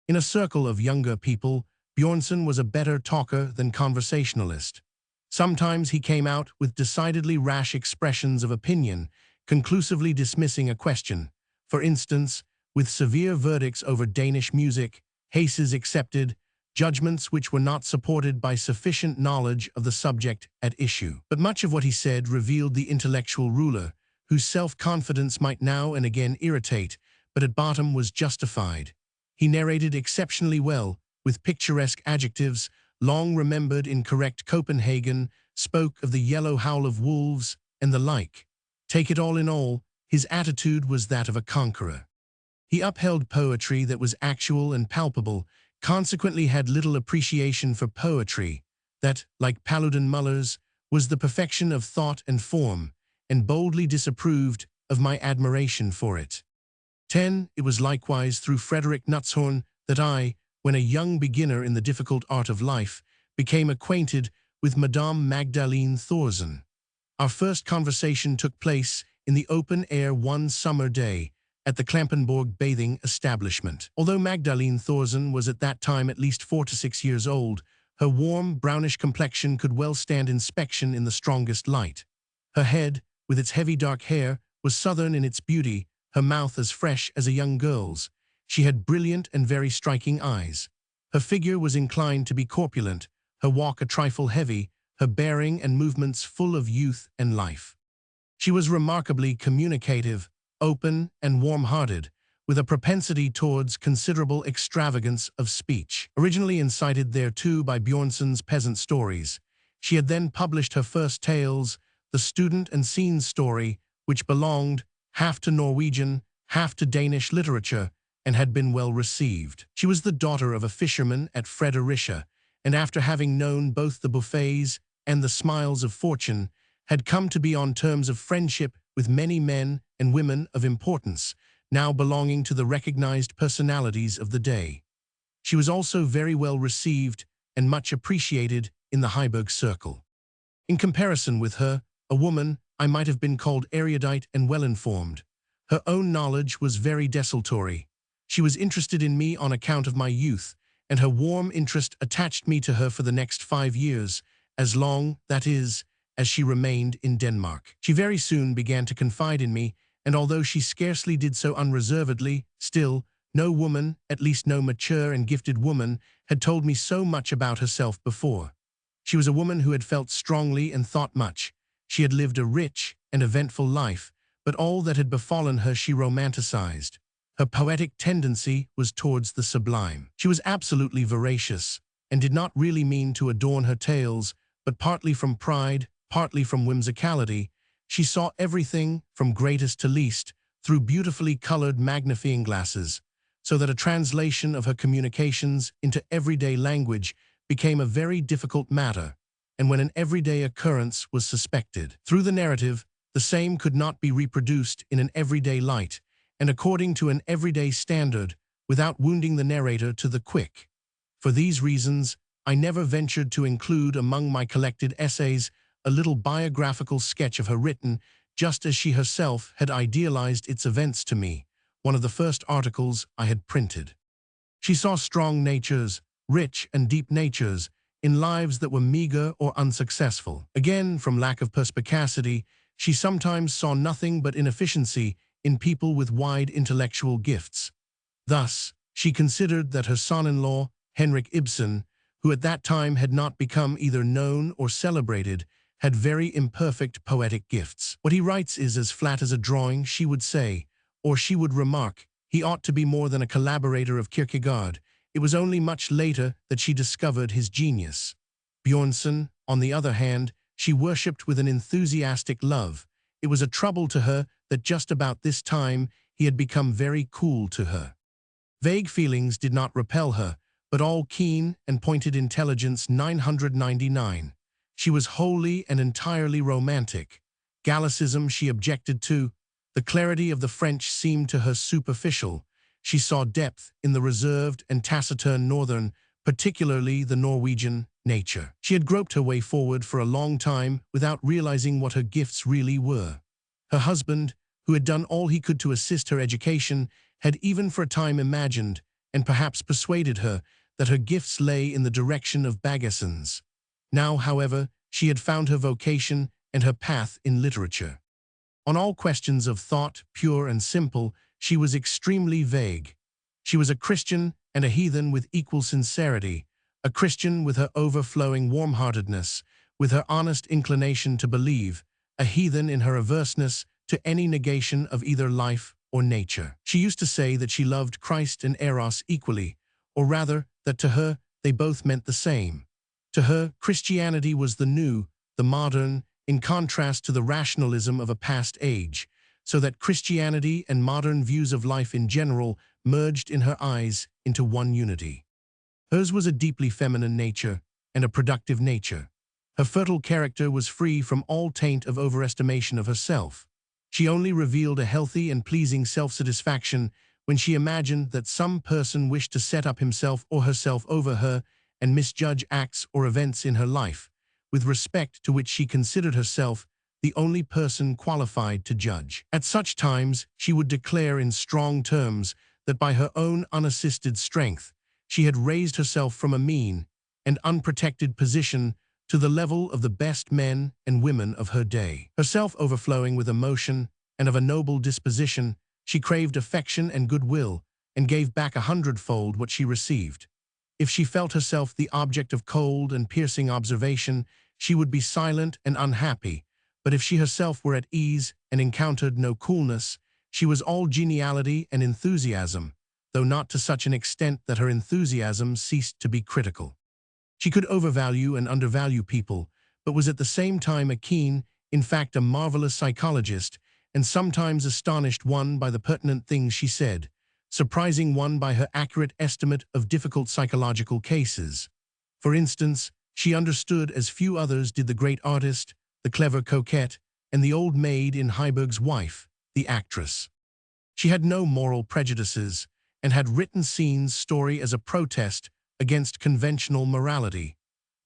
In a circle of younger people, Bjornson was a better talker than conversationalist. Sometimes he came out with decidedly rash expressions of opinion, conclusively dismissing a question. For instance, with severe verdicts over Danish music, Haces accepted, judgments which were not supported by sufficient knowledge of the subject at issue. But much of what he said revealed the intellectual ruler, whose self-confidence might now and again irritate, but at bottom was justified. He narrated exceptionally well, with picturesque adjectives, long remembered in correct Copenhagen, spoke of the yellow howl of wolves, and the like. Take it all in all, his attitude was that of a conqueror. He upheld poetry that was actual and palpable, consequently had little appreciation for poetry that, like Paludan Muller's, was the perfection of thought and form, and boldly disapproved of my admiration for it. 10. It was likewise through Frederick Nutzhorn that I, when a young beginner in the difficult art of life, became acquainted with Madame Magdalene Thorsen. Our first conversation took place in the open air one summer day at the Klampenborg bathing establishment. Although Magdalene Thorsen was at that time at least 4 to 6 years old, her warm, brownish complexion could well stand inspection in the strongest light. Her head, with its heavy dark hair, was southern in its beauty, her mouth as fresh as a young girl's. She had brilliant and very striking eyes. Her figure was inclined to be corpulent, her walk a trifle heavy, her bearing and movements full of youth and life. She was remarkably communicative, open and warm-hearted, with a propensity towards considerable extravagance of speech. Originally incited thereto by Bjornson's peasant stories, she had then published her first tales, The Student and Scene Story, which belonged half to Norwegian, half to Danish literature, and had been well received. She was the daughter of a fisherman at Fredericia, and after having known both the buffets and the smiles of fortune, had come to be on terms of friendship with many men and women of importance, now belonging to the recognized personalities of the day. She was also very well received and much appreciated in the Heiberg circle. In comparison with her, a woman, I might have been called erudite and well-informed. Her own knowledge was very desultory. She was interested in me on account of my youth, and her warm interest attached me to her for the next 5 years, as long, that is, as she remained in Denmark. She very soon began to confide in me, and although she scarcely did so unreservedly, still, no woman, at least no mature and gifted woman, had told me so much about herself before. She was a woman who had felt strongly and thought much. She had lived a rich and eventful life, but all that had befallen her she romanticized. Her poetic tendency was towards the sublime. She was absolutely veracious, and did not really mean to adorn her tales, but partly from pride, partly from whimsicality, she saw everything, from greatest to least, through beautifully colored magnifying glasses, so that a translation of her communications into everyday language became a very difficult matter, and when an everyday occurrence was suspected. Through the narrative, the The same could not be reproduced in an everyday light, and according to an everyday standard, without wounding the narrator to the quick. For these reasons, I never ventured to include among my collected essays a little biographical sketch of her written, just as she herself had idealized its events to me, one of the first articles I had printed. She saw strong natures, rich and deep natures, in lives that were meager or unsuccessful. Again, from lack of perspicacity, she sometimes saw nothing but inefficiency in people with wide intellectual gifts. Thus, she considered that her son-in-law, Henrik Ibsen, who at that time had not become either known or celebrated, had very imperfect poetic gifts. What he writes is as flat as a drawing, she would say, or she would remark, he ought to be more than a collaborator of Kierkegaard. It was only much later that she discovered his genius. Björnson, on the other hand, she worshipped with an enthusiastic love. It was a trouble to her that just about this time he had become very cool to her. Vague feelings did not repel her, but all keen and pointed intelligence 999. She was wholly and entirely romantic. Gallicism she objected to. The clarity of the French seemed to her superficial. She saw depth in the reserved and taciturn northern, particularly the Norwegian, nature. She had groped her way forward for a long time without realizing what her gifts really were. Her husband, who had done all he could to assist her education, had even for a time imagined, and perhaps persuaded her, that her gifts lay in the direction of Baggesson's. Now, however, she had found her vocation and her path in literature. On all questions of thought, pure and simple, she was extremely vague. She was a Christian and a heathen with equal sincerity, a Christian with her overflowing warm-heartedness, with her honest inclination to believe, a heathen in her averseness to any negation of either life or nature. She used to say that she loved Christ and Eros equally, or rather, that to her they both meant the same. To her, Christianity was the new, the modern, in contrast to the rationalism of a past age, so that Christianity and modern views of life in general merged in her eyes into one unity. Hers was a deeply feminine nature and a productive nature. Her fertile character was free from all taint of overestimation of herself. She only revealed a healthy and pleasing self-satisfaction when she imagined that some person wished to set up himself or herself over her and misjudge acts or events in her life, with respect to which she considered herself the only person qualified to judge. At such times, she would declare in strong terms that by her own unassisted strength, she had raised herself from a mean and unprotected position to the level of the best men and women of her day. Herself overflowing with emotion and of a noble disposition, she craved affection and goodwill, and gave back 100-fold what she received. If she felt herself the object of cold and piercing observation, she would be silent and unhappy, but if she herself were at ease and encountered no coolness, she was all geniality and enthusiasm, though not to such an extent that her enthusiasm ceased to be critical. She could overvalue and undervalue people, but was at the same time a keen, in fact a marvelous psychologist, and sometimes astonished one by the pertinent things she said, surprising one by her accurate estimate of difficult psychological cases. For instance, she understood as few others did the great artist, the clever coquette, and the old maid in Heiberg's Wife, the actress. She had no moral prejudices, and had written Scene's story as a protest against conventional morality,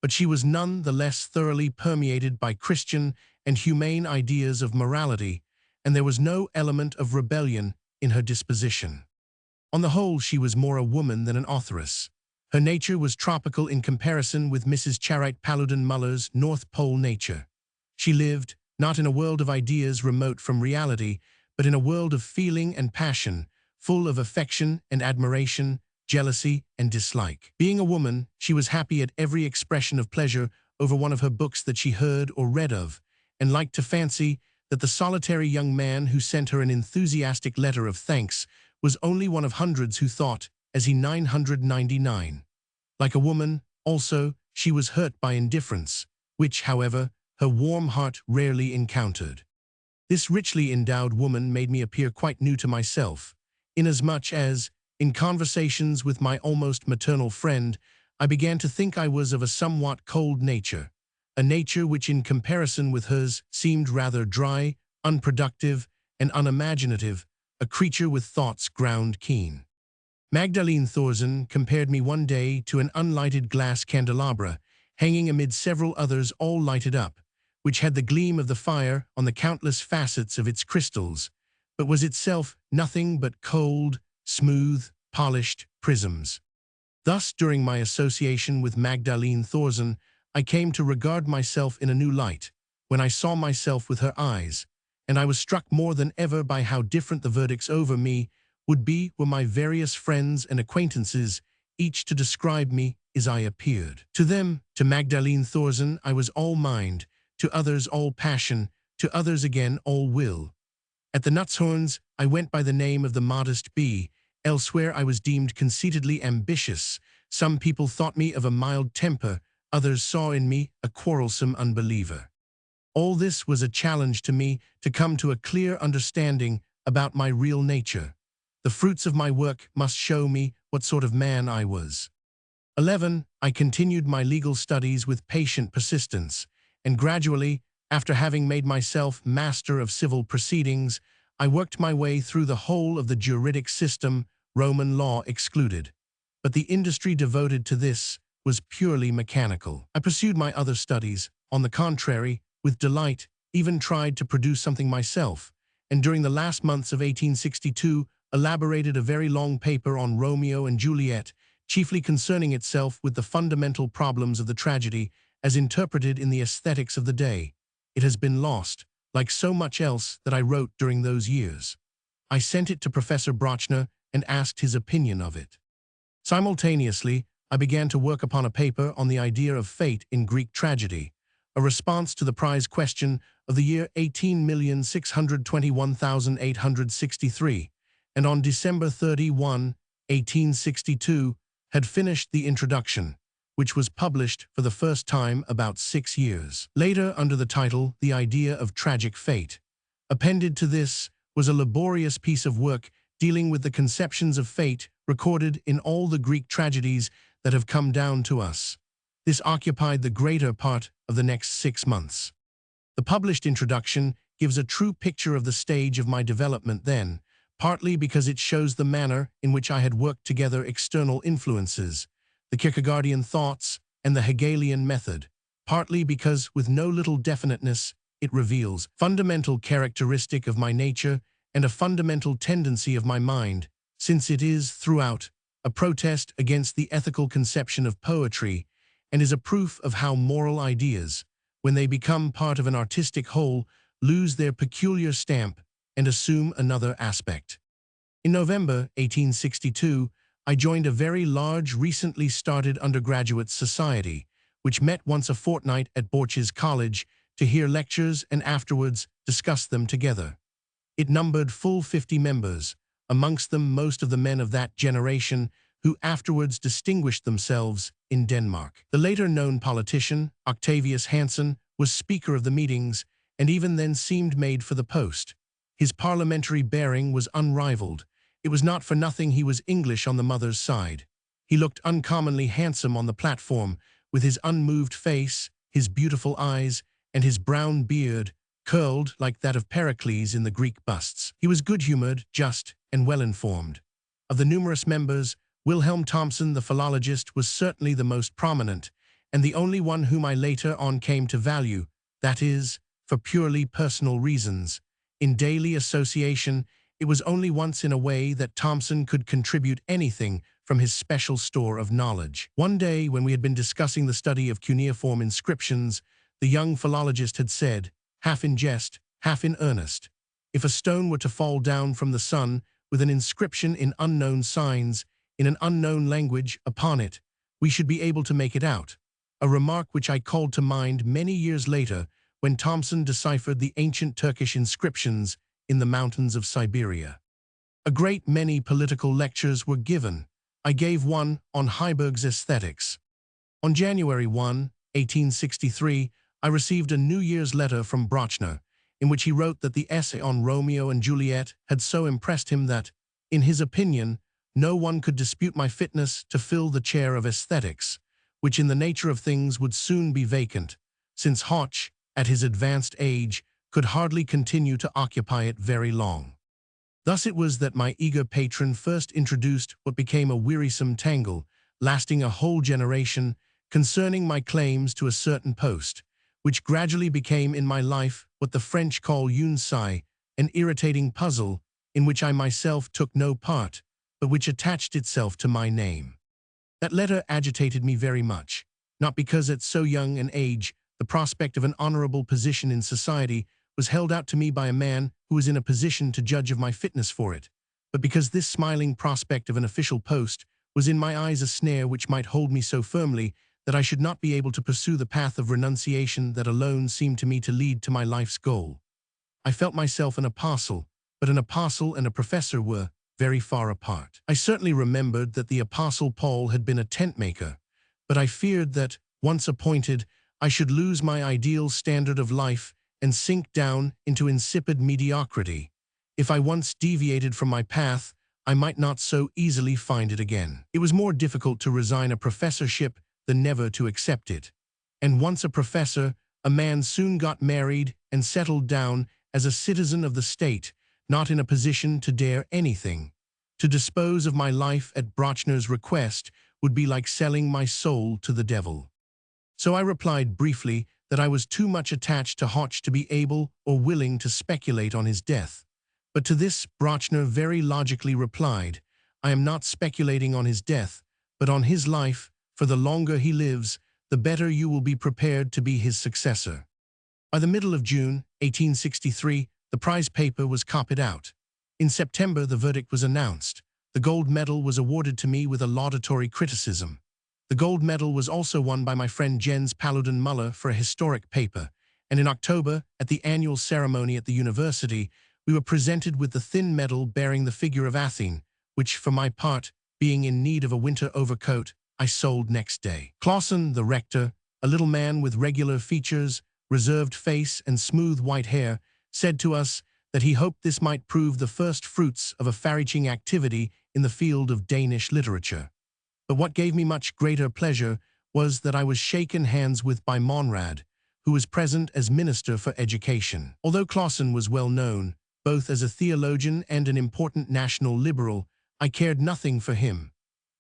but she was none the less thoroughly permeated by Christian and humane ideas of morality, and there was no element of rebellion in her disposition. On the whole, she was more a woman than an authoress. Her nature was tropical in comparison with Mrs. Charite Paludan Muller's North Pole nature. She lived, not in a world of ideas remote from reality, but in a world of feeling and passion, full of affection and admiration, jealousy and dislike. Being a woman, she was happy at every expression of pleasure over one of her books that she heard or read of, and liked to fancy that the solitary young man who sent her an enthusiastic letter of thanks was only one of hundreds who thought, as he 999. Like a woman, also, she was hurt by indifference, which, however, her warm heart rarely encountered. This richly endowed woman made me appear quite new to myself, inasmuch as, in conversations with my almost maternal friend, I began to think I was of a somewhat cold nature, a nature which in comparison with hers seemed rather dry, unproductive, and unimaginative, a creature with thoughts ground keen. Magdalene Thorsen compared me one day to an unlighted glass candelabra, hanging amid several others all lighted up, which had the gleam of the fire on the countless facets of its crystals, but was itself nothing but cold, smooth, polished prisms. Thus, during my association with Magdalene Thorsen, I came to regard myself in a new light, when I saw myself with her eyes, and I was struck more than ever by how different the verdicts over me would be were my various friends and acquaintances each to describe me as I appeared. To them, to Magdalene Thorsen, I was all mind, to others all passion, to others again all will. At the Nutshorns, I went by the name of the modest bee. Elsewhere I was deemed conceitedly ambitious. Some people thought me of a mild temper, others saw in me a quarrelsome unbeliever. All this was a challenge to me to come to a clear understanding about my real nature. The fruits of my work must show me what sort of man I was. 11. I continued my legal studies with patient persistence, and gradually, after having made myself master of civil proceedings, I worked my way through the whole of the juridic system, Roman law excluded. But the industry devoted to this was purely mechanical. I pursued my other studies, on the contrary, with delight, even tried to produce something myself, and during the last months of 1862 elaborated a very long paper on Romeo and Juliet, chiefly concerning itself with the fundamental problems of the tragedy as interpreted in the aesthetics of the day. It has been lost, like so much else that I wrote during those years. I sent it to Professor Brochner and asked his opinion of it. Simultaneously, I began to work upon a paper on the idea of fate in Greek tragedy, a response to the prize question of the year 18,621,863, and on December 31, 1862, had finished the introduction, which was published for the first time about 6 years later under the title The Idea of Tragic Fate. Appended to this was a laborious piece of work dealing with the conceptions of fate recorded in all the Greek tragedies that have come down to us. This occupied the greater part of the next 6 months. The published introduction gives a true picture of the stage of my development then, partly because it shows the manner in which I had worked together external influences, the Kierkegaardian thoughts and the Hegelian method, partly because, with no little definiteness, it reveals fundamental characteristic of my nature and a fundamental tendency of my mind, since it is, throughout, a protest against the ethical conception of poetry and is a proof of how moral ideas, when they become part of an artistic whole, lose their peculiar stamp and assume another aspect. In November 1862, I joined a very large, recently started undergraduate society, which met once a fortnight at Borch's College to hear lectures and afterwards discuss them together. It numbered full 50 members, amongst them most of the men of that generation who afterwards distinguished themselves in Denmark. The later known politician, Octavius Hansen, was speaker of the meetings and even then seemed made for the post. His parliamentary bearing was unrivaled. It was not for nothing he was English on the mother's side. He looked uncommonly handsome on the platform, with his unmoved face, his beautiful eyes, and his brown beard, curled like that of Pericles in the Greek busts. He was good-humored, just, and well-informed. Of the numerous members, Wilhelm Thomsen, the philologist, was certainly the most prominent, and the only one whom I later on came to value, that is, for purely personal reasons. In daily association, it was only once in a way that Thomsen could contribute anything from his special store of knowledge. One day, when we had been discussing the study of cuneiform inscriptions, the young philologist had said, half in jest, half in earnest, if a stone were to fall down from the sun with an inscription in unknown signs, in an unknown language, upon it, we should be able to make it out, a remark which I called to mind many years later when Thomsen deciphered the ancient Turkish inscriptions in the mountains of Siberia. A great many political lectures were given. I gave one on Heiberg's aesthetics. On January 1, 1863, I received a New Year's letter from Brochner, in which he wrote that the essay on Romeo and Juliet had so impressed him that, in his opinion, no one could dispute my fitness to fill the chair of aesthetics, which in the nature of things would soon be vacant, since Hoche, at his advanced age, could hardly continue to occupy it very long. Thus it was that my eager patron first introduced what became a wearisome tangle, lasting a whole generation, concerning my claims to a certain post, which gradually became in my life what the French call une scie, an irritating puzzle, in which I myself took no part, but which attached itself to my name. That letter agitated me very much, not because at so young an age the prospect of an honorable position in society was held out to me by a man who was in a position to judge of my fitness for it, but because this smiling prospect of an official post was in my eyes a snare which might hold me so firmly that I should not be able to pursue the path of renunciation that alone seemed to me to lead to my life's goal. I felt myself an apostle, but an apostle and a professor were very far apart. I certainly remembered that the Apostle Paul had been a tent-maker, but I feared that, once appointed, I should lose my ideal standard of life and sink down into insipid mediocrity. If I once deviated from my path, I might not so easily find it again. It was more difficult to resign a professorship than never to accept it. And once a professor, a man soon got married and settled down as a citizen of the state, not in a position to dare anything. To dispose of my life at Brochner's request would be like selling my soul to the devil. So I replied briefly that I was too much attached to Hoche to be able or willing to speculate on his death. But to this Brochner very logically replied, I am not speculating on his death, but on his life, for the longer he lives, the better you will be prepared to be his successor. By the middle of June, 1863, the prize paper was copied out. In September, the verdict was announced. The gold medal was awarded to me with a laudatory criticism. The gold medal was also won by my friend Jens Paludan Muller for a historic paper, and in October, at the annual ceremony at the university, we were presented with the thin medal bearing the figure of Athene, which, for my part, being in need of a winter overcoat, I sold next day. Clausen, the rector, a little man with regular features, reserved face, and smooth white hair, said to us that he hoped this might prove the first fruits of a far-reaching activity in the field of Danish literature. But what gave me much greater pleasure was that I was shaken hands with by Monrad, who was present as Minister for Education. Although Clausen was well known, both as a theologian and an important national liberal, I cared nothing for him.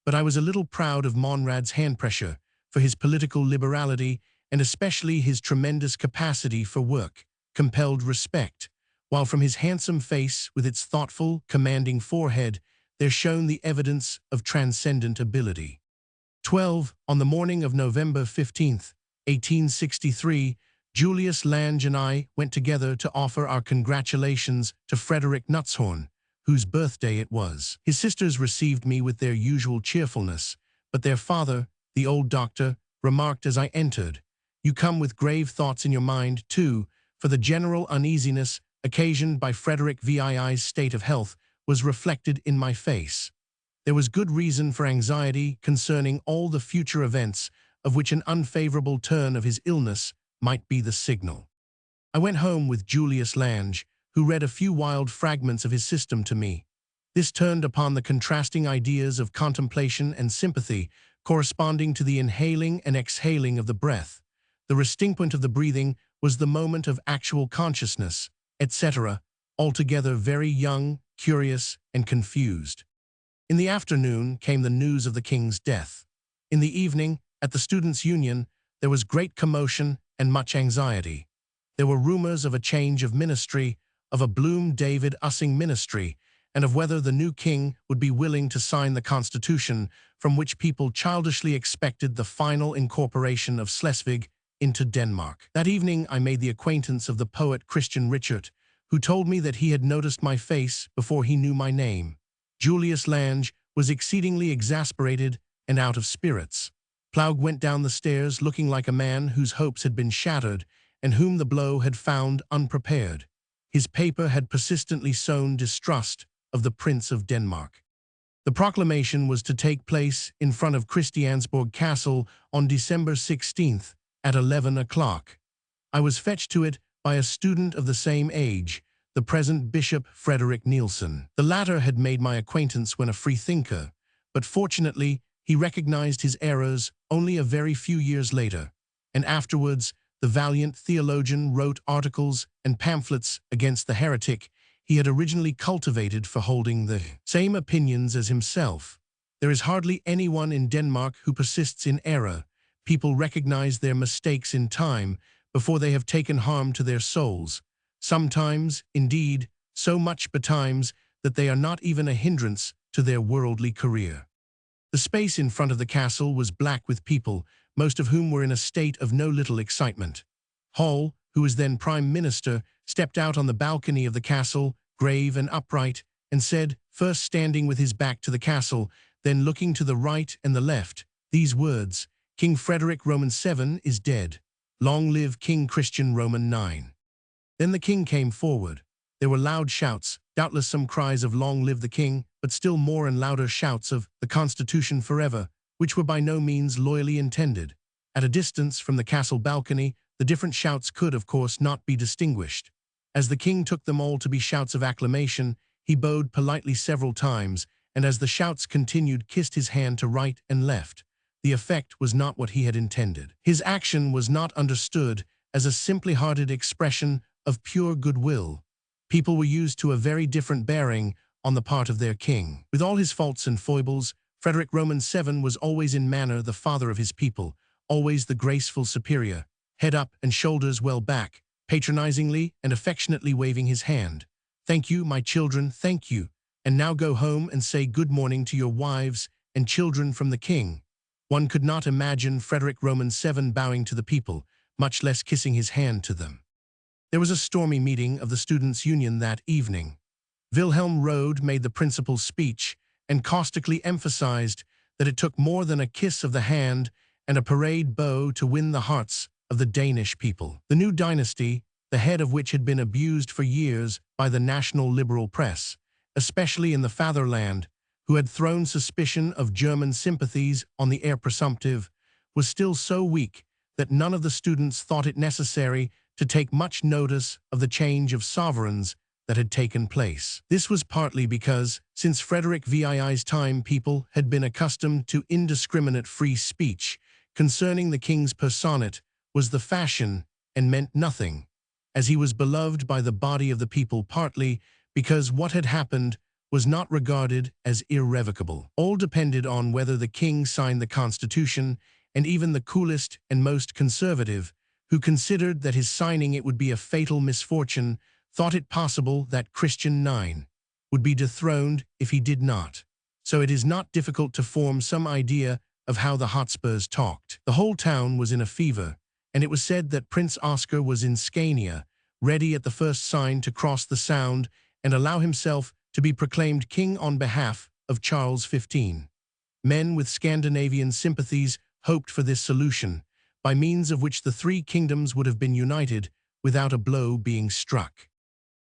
But I was a little proud of Monrad's hand pressure, for his political liberality, and especially his tremendous capacity for work, compelled respect, while from his handsome face, with its thoughtful, commanding forehead, there shone the evidence of transcendent ability. 12. On the morning of November 15, 1863, Julius Lange and I went together to offer our congratulations to Frederick Nutzhorn, whose birthday it was. His sisters received me with their usual cheerfulness, but their father, the old doctor, remarked as I entered, "You come with grave thoughts in your mind, too," for the general uneasiness occasioned by Frederick VII's state of health was reflected in my face. There was good reason for anxiety concerning all the future events of which an unfavorable turn of his illness might be the signal. I went home with Julius Lange, who read a few wild fragments of his system to me. This turned upon the contrasting ideas of contemplation and sympathy, corresponding to the inhaling and exhaling of the breath. The restinquent of the breathing was the moment of actual consciousness, etc., altogether very young, curious, and confused. In the afternoon came the news of the king's death. In the evening, at the Students' Union, there was great commotion and much anxiety. There were rumors of a change of ministry, of a Bloom David Ussing ministry, and of whether the new king would be willing to sign the constitution from which people childishly expected the final incorporation of Schleswig into Denmark. That evening I made the acquaintance of the poet Christian Richard, who told me that he had noticed my face before he knew my name. Julius Lange was exceedingly exasperated and out of spirits. Plaug went down the stairs looking like a man whose hopes had been shattered and whom the blow had found unprepared. His paper had persistently sown distrust of the Prince of Denmark. The proclamation was to take place in front of Christiansborg Castle on December 16th at 11 o'clock. I was fetched to it by a student of the same age, the present Bishop Frederick Nielsen. The latter had made my acquaintance when a freethinker, but fortunately he recognized his errors only a very few years later, and afterwards the valiant theologian, wrote articles and pamphlets against the heretic he had originally cultivated for holding the same opinions as himself. There is hardly anyone in Denmark who persists in error. People recognize their mistakes in time before they have taken harm to their souls. Sometimes, indeed, so much betimes that they are not even a hindrance to their worldly career. The space in front of the castle was black with people, most of whom were in a state of no little excitement. Hall, who was then Prime Minister, stepped out on the balcony of the castle, grave and upright, and said, first standing with his back to the castle, then looking to the right and the left, these words, "King Frederick Roman VII is dead. Long live King Christian Roman IX." Then the king came forward. There were loud shouts, doubtless some cries of "Long live the king," but still more and louder shouts of "The Constitution forever," which were by no means loyally intended. At a distance from the castle balcony, the different shouts could, of course, not be distinguished. As the king took them all to be shouts of acclamation, he bowed politely several times, and as the shouts continued, kissed his hand to right and left. The effect was not what he had intended. His action was not understood as a simply-hearted expression of pure goodwill. People were used to a very different bearing on the part of their king. With all his faults and foibles, Frederick Roman VII was always in manner the father of his people, always the graceful superior, head up and shoulders well back, patronizingly and affectionately waving his hand. "Thank you, my children, thank you. And now go home and say good morning to your wives and children from the king." One could not imagine Frederick Roman VII bowing to the people, much less kissing his hand to them. There was a stormy meeting of the Students' Union that evening. Wilhelm Rode made the principal speech and caustically emphasized that it took more than a kiss of the hand and a parade bow to win the hearts of the Danish people. The new dynasty, the head of which had been abused for years by the national liberal press, especially in the fatherland, who had thrown suspicion of German sympathies on the heir presumptive, was still so weak that none of the students thought it necessary to take much notice of the change of sovereigns that had taken place. This was partly because, since Frederick VII's time, people had been accustomed to indiscriminate free speech concerning the king's personate was the fashion and meant nothing, as he was beloved by the body of the people, partly because what had happened was not regarded as irrevocable. All depended on whether the king signed the Constitution, and even the coolest and most conservative, who considered that his signing it would be a fatal misfortune, thought it possible that Christian IX would be dethroned if he did not. So it is not difficult to form some idea of how the Hotspurs talked. The whole town was in a fever, and it was said that Prince Oscar was in Scania, ready at the first sign to cross the Sound and allow himself to be proclaimed king on behalf of Charles XV. Men with Scandinavian sympathies hoped for this solution, by means of which the three kingdoms would have been united without a blow being struck.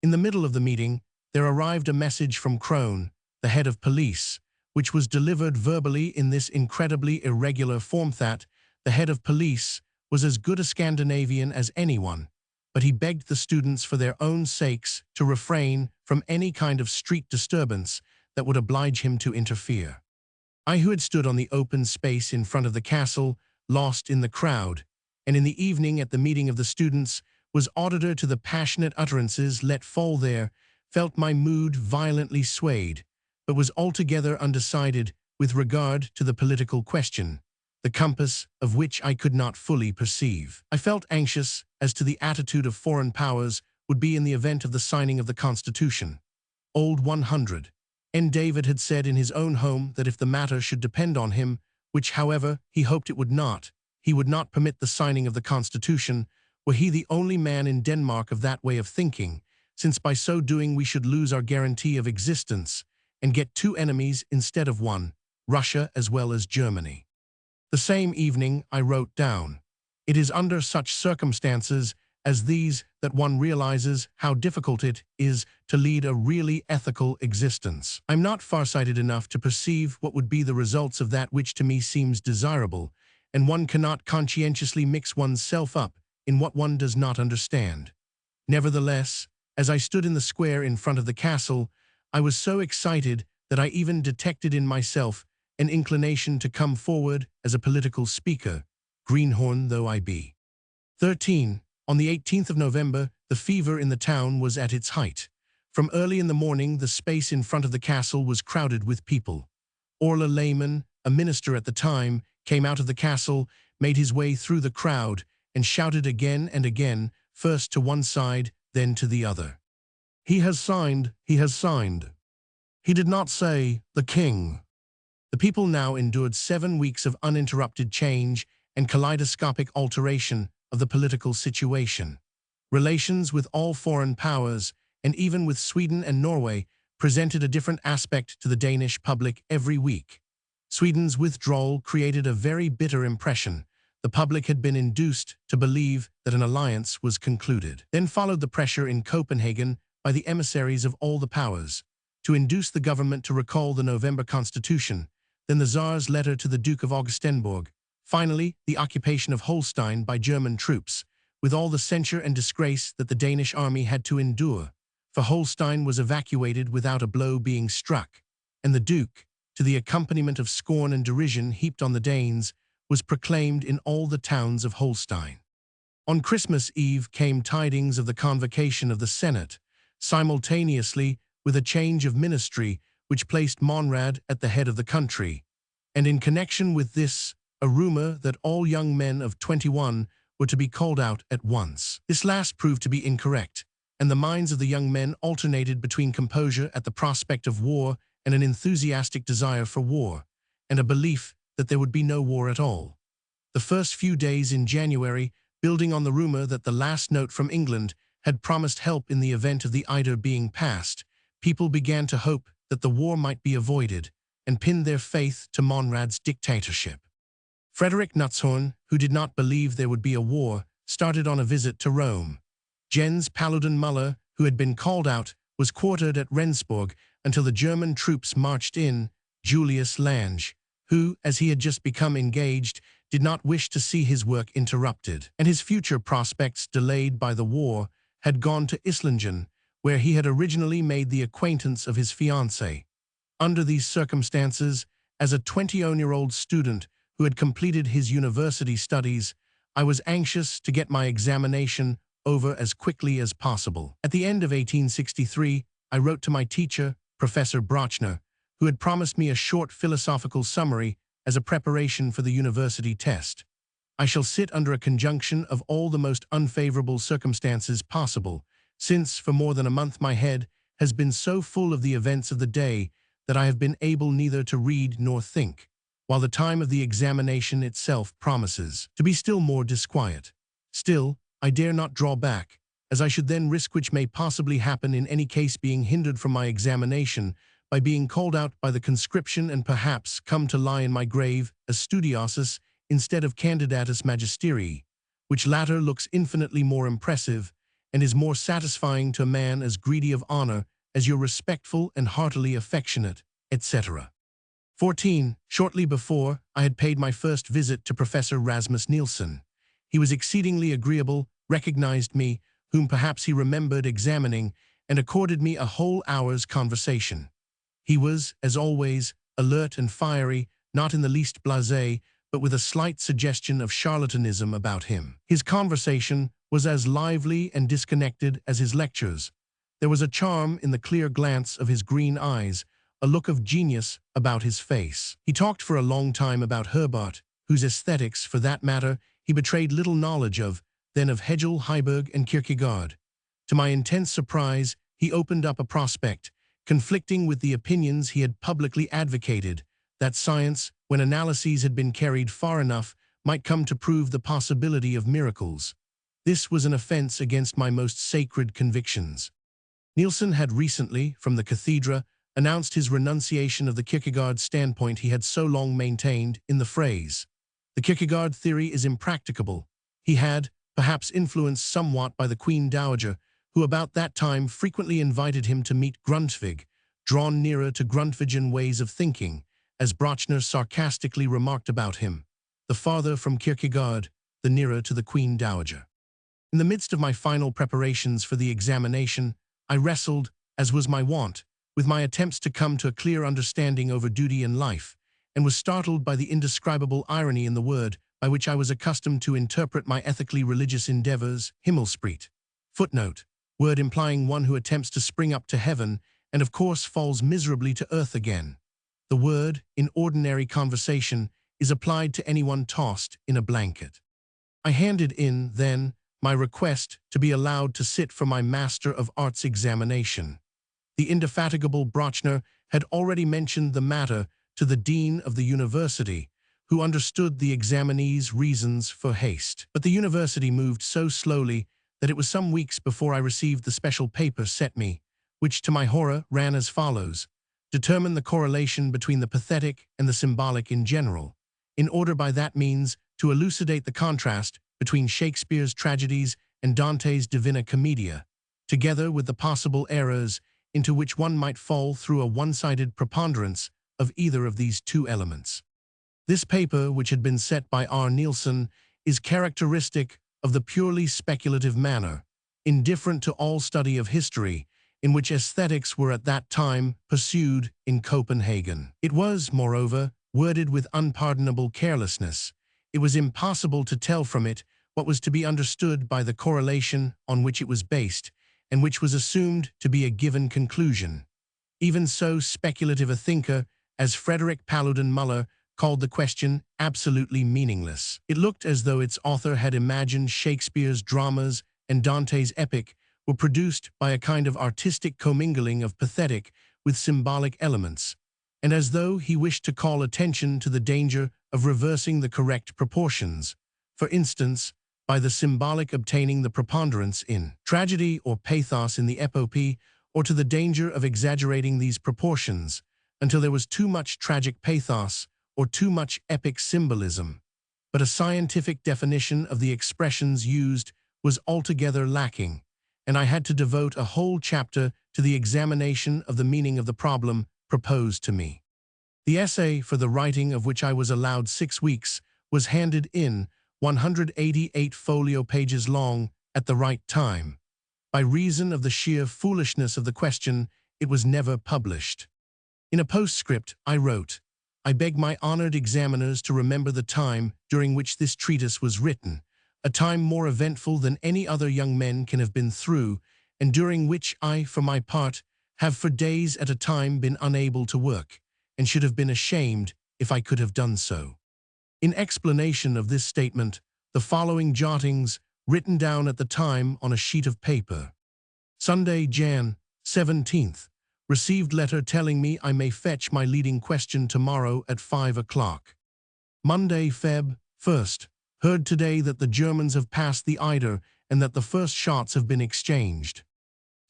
In the middle of the meeting, there arrived a message from Krone, the head of police, which was delivered verbally in this incredibly irregular form that the head of police was as good a Scandinavian as anyone, but he begged the students for their own sakes to refrain from any kind of street disturbance that would oblige him to interfere. I, who had stood on the open space in front of the castle, lost in the crowd, and in the evening at the meeting of the students, was auditor to the passionate utterances let fall there, felt my mood violently swayed, but was altogether undecided with regard to the political question, the compass of which I could not fully perceive. I felt anxious as to the attitude of foreign powers would be in the event of the signing of the Constitution. Old 100. N. David had said in his own home that if the matter should depend on him, which, however, he hoped it would not, he would not permit the signing of the Constitution, were he the only man in Denmark of that way of thinking, since by so doing we should lose our guarantee of existence and get two enemies instead of one, Russia as well as Germany. The same evening I wrote down, "It is under such circumstances as these that one realizes how difficult it is to lead a really ethical existence." I'm not farsighted enough to perceive what would be the results of that which to me seems desirable, and one cannot conscientiously mix oneself up in what one does not understand. Nevertheless, as I stood in the square in front of the castle, I was so excited that I even detected in myself an inclination to come forward as a political speaker, greenhorn though I be. 13. On the 18th of November, the fever in the town was at its height. From early in the morning, the space in front of the castle was crowded with people. Orla Lehman, a minister at the time, came out of the castle, made his way through the crowd, and shouted again and again, first to one side, then to the other. "He has signed, he has signed." He did not say, "the king." The people now endured 7 weeks of uninterrupted change and kaleidoscopic alteration of the political situation. Relations with all foreign powers, and even with Sweden and Norway, presented a different aspect to the Danish public every week. Sweden's withdrawal created a very bitter impression. The public had been induced to believe that an alliance was concluded. Then followed the pressure in Copenhagen by the emissaries of all the powers to induce the government to recall the November Constitution, then the Tsar's letter to the Duke of Augustenborg, finally the occupation of Holstein by German troops, with all the censure and disgrace that the Danish army had to endure, for Holstein was evacuated without a blow being struck, and the Duke, to the accompaniment of scorn and derision heaped on the Danes, was proclaimed in all the towns of Holstein. On Christmas Eve came tidings of the convocation of the Senate, simultaneously with a change of ministry which placed Monrad at the head of the country, and in connection with this, a rumor that all young men of 21 were to be called out at once. This last proved to be incorrect, and the minds of the young men alternated between composure at the prospect of war and an enthusiastic desire for war, and a belief that there would be no war at all. The first few days in January, building on the rumor that the last note from England had promised help in the event of the Eider being passed, people began to hope that the war might be avoided, and pinned their faith to Monrad's dictatorship. Frederick Knutzhorn, who did not believe there would be a war, started on a visit to Rome. Jens Paludan Muller, who had been called out, was quartered at Rendsburg until the German troops marched in. Julius Lange, who, as he had just become engaged, did not wish to see his work interrupted, and his future prospects delayed by the war, had gone to Islingen, where he had originally made the acquaintance of his fiancée. Under these circumstances, as a 21-year-old student who had completed his university studies, I was anxious to get my examination over as quickly as possible. At the end of 1863, I wrote to my teacher, Professor Brochner, who had promised me a short philosophical summary as a preparation for the university test. I shall sit under a conjunction of all the most unfavorable circumstances possible, since for more than a month my head has been so full of the events of the day that I have been able neither to read nor think, while the time of the examination itself promises to be still more disquiet. Still, I dare not draw back, as I should then risk which may possibly happen in any case being hindered from my examination by being called out by the conscription and perhaps come to lie in my grave as studiosus instead of candidatus magisterii, which latter looks infinitely more impressive and is more satisfying to a man as greedy of honor as your respectful and heartily affectionate, etc. 14. Shortly before, I had paid my first visit to Professor Rasmus Nielsen. He was exceedingly agreeable, recognized me, whom perhaps he remembered examining, and accorded me a whole hour's conversation. He was, as always, alert and fiery, not in the least blasé, but with a slight suggestion of charlatanism about him. His conversation was as lively and disconnected as his lectures. There was a charm in the clear glance of his green eyes, a look of genius about his face. He talked for a long time about Herbart, whose aesthetics, for that matter, he betrayed little knowledge of, then of Hegel, Heiberg, and Kierkegaard. To my intense surprise, he opened up a prospect, conflicting with the opinions he had publicly advocated, that science, when analyses had been carried far enough, might come to prove the possibility of miracles. This was an offense against my most sacred convictions. Nielsen had recently, from the cathedra, announced his renunciation of the Kierkegaard standpoint he had so long maintained in the phrase, "The Kierkegaard theory is impracticable." He had, perhaps influenced somewhat by the Queen Dowager, who about that time frequently invited him to meet Grundtvig, drawn nearer to Grundtvigian ways of thinking, as Brochner sarcastically remarked about him, "The farther from Kierkegaard, the nearer to the Queen Dowager." In the midst of my final preparations for the examination, I wrestled, as was my wont, with my attempts to come to a clear understanding over duty and life, and was startled by the indescribable irony in the word by which I was accustomed to interpret my ethically religious endeavors, Himmelspriet. Footnote, word implying one who attempts to spring up to heaven and of course falls miserably to earth again. The word, in ordinary conversation, is applied to anyone tossed in a blanket. I handed in, then, my request to be allowed to sit for my Master of Arts examination. The indefatigable Brochner had already mentioned the matter to the dean of the university, who understood the examinee's reasons for haste. But the university moved so slowly that it was some weeks before I received the special paper set me, which to my horror ran as follows: determine the correlation between the pathetic and the symbolic in general, in order by that means to elucidate the contrast between Shakespeare's tragedies and Dante's Divina Commedia, together with the possible errors into which one might fall through a one-sided preponderance of either of these two elements. This paper, which had been set by R. Nielsen, is characteristic of the purely speculative manner, indifferent to all study of history, in which aesthetics were at that time pursued in Copenhagen. It was, moreover, worded with unpardonable carelessness. It was impossible to tell from it what was to be understood by the correlation on which it was based, and which was assumed to be a given conclusion. Even so speculative a thinker as Frederick Paludan Muller called the question absolutely meaningless. It looked as though its author had imagined Shakespeare's dramas and Dante's epic were produced by a kind of artistic commingling of pathetic with symbolic elements, and as though he wished to call attention to the danger of reversing the correct proportions, for instance, by the symbolic obtaining the preponderance in tragedy or pathos in the epopee, or to the danger of exaggerating these proportions until there was too much tragic pathos or too much epic symbolism. But a scientific definition of the expressions used was altogether lacking, and I had to devote a whole chapter to the examination of the meaning of the problem proposed to me. The essay, for the writing of which I was allowed 6 weeks, was handed in, 188 folio pages long, at the right time. By reason of the sheer foolishness of the question, it was never published. In a postscript, I wrote, "I beg my honored examiners to remember the time during which this treatise was written, a time more eventful than any other young men can have been through, and during which I, for my part, have for days at a time been unable to work, and should have been ashamed if I could have done so." In explanation of this statement, the following jottings, written down at the time on a sheet of paper. Sunday, Jan. 17th. Received letter telling me I may fetch my leading question tomorrow at 5 o'clock. Monday, Feb. 1st. Heard today that the Germans have passed the Eider and that the first shots have been exchanged.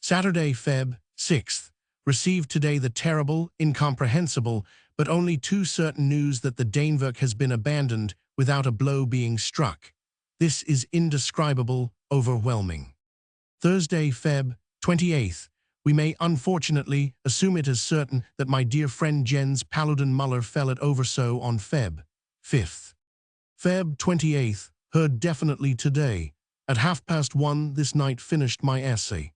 Saturday, Feb. 6th. Received today the terrible, incomprehensible, but only too certain news that the Danewerk has been abandoned without a blow being struck. This is indescribable, overwhelming. Thursday, Feb. 28th. We may unfortunately assume it as certain that my dear friend Jens Paludan Muller fell at Overso on Feb. 5th. Feb. 28th. Heard definitely today. At 1:30 this night finished my essay.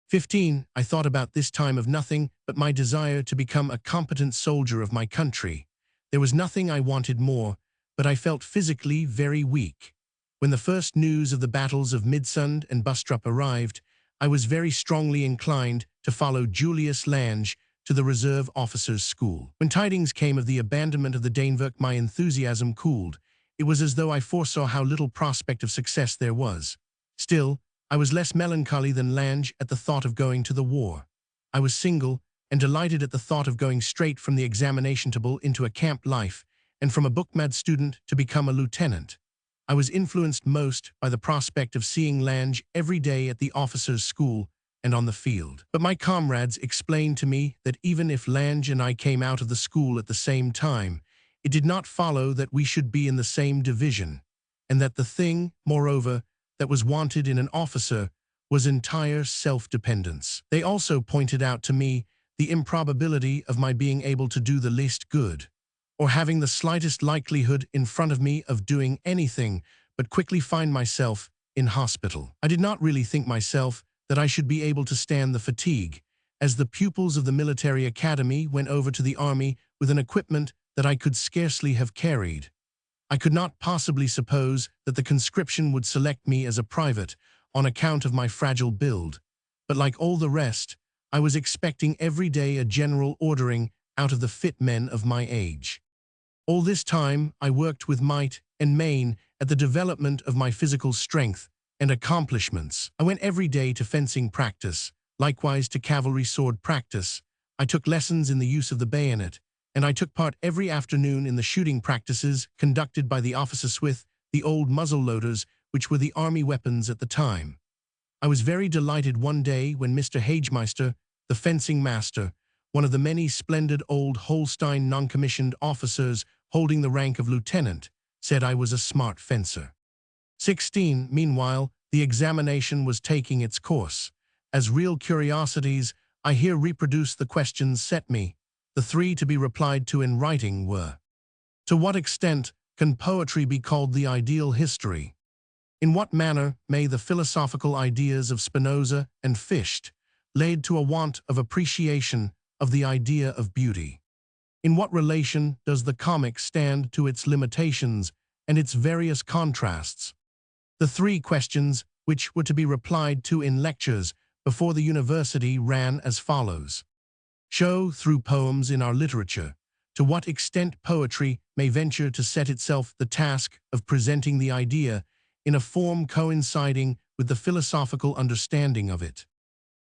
15. I thought about this time of nothing but my desire to become a competent soldier of my country. There was nothing I wanted more, but I felt physically very weak. When the first news of the battles of Midsund and Bustrup arrived, I was very strongly inclined to follow Julius Lange to the reserve officers' school. When tidings came of the abandonment of the Danewerk, my enthusiasm cooled. It was as though I foresaw how little prospect of success there was. Still, I was less melancholy than Lange at the thought of going to the war. I was single and delighted at the thought of going straight from the examination table into a camp life and from a book-mad student to become a lieutenant. I was influenced most by the prospect of seeing Lange every day at the officers' school and on the field. But my comrades explained to me that even if Lange and I came out of the school at the same time, it did not follow that we should be in the same division, and that the thing, moreover, that was wanted in an officer was entire self-dependence. They also pointed out to me the improbability of my being able to do the least good, or having the slightest likelihood in front of me of doing anything but quickly find myself in hospital. I did not really think myself that I should be able to stand the fatigue, as the pupils of the military academy went over to the army with an equipment that I could scarcely have carried. I could not possibly suppose that the conscription would select me as a private on account of my fragile build, but like all the rest, I was expecting every day a general ordering out of the fit men of my age. All this time, I worked with might and main at the development of my physical strength and accomplishments. I went every day to fencing practice, likewise to cavalry sword practice. I took lessons in the use of the bayonet, and I took part every afternoon in the shooting practices conducted by the officers with the old muzzle-loaders, which were the army weapons at the time. I was very delighted one day when Mr. Hagemeister, the fencing master, one of the many splendid old Holstein non-commissioned officers holding the rank of lieutenant, said I was a smart fencer. 16. Meanwhile, the examination was taking its course. As real curiosities, I here reproduce the questions set me. The three to be replied to in writing were: to what extent can poetry be called the ideal history? In what manner may the philosophical ideas of Spinoza and Fichte lead to a want of appreciation of the idea of beauty? In what relation does the comic stand to its limitations and its various contrasts? The three questions, which were to be replied to in lectures before the university, ran as follows. Show, through poems in our literature, to what extent poetry may venture to set itself the task of presenting the idea in a form coinciding with the philosophical understanding of it.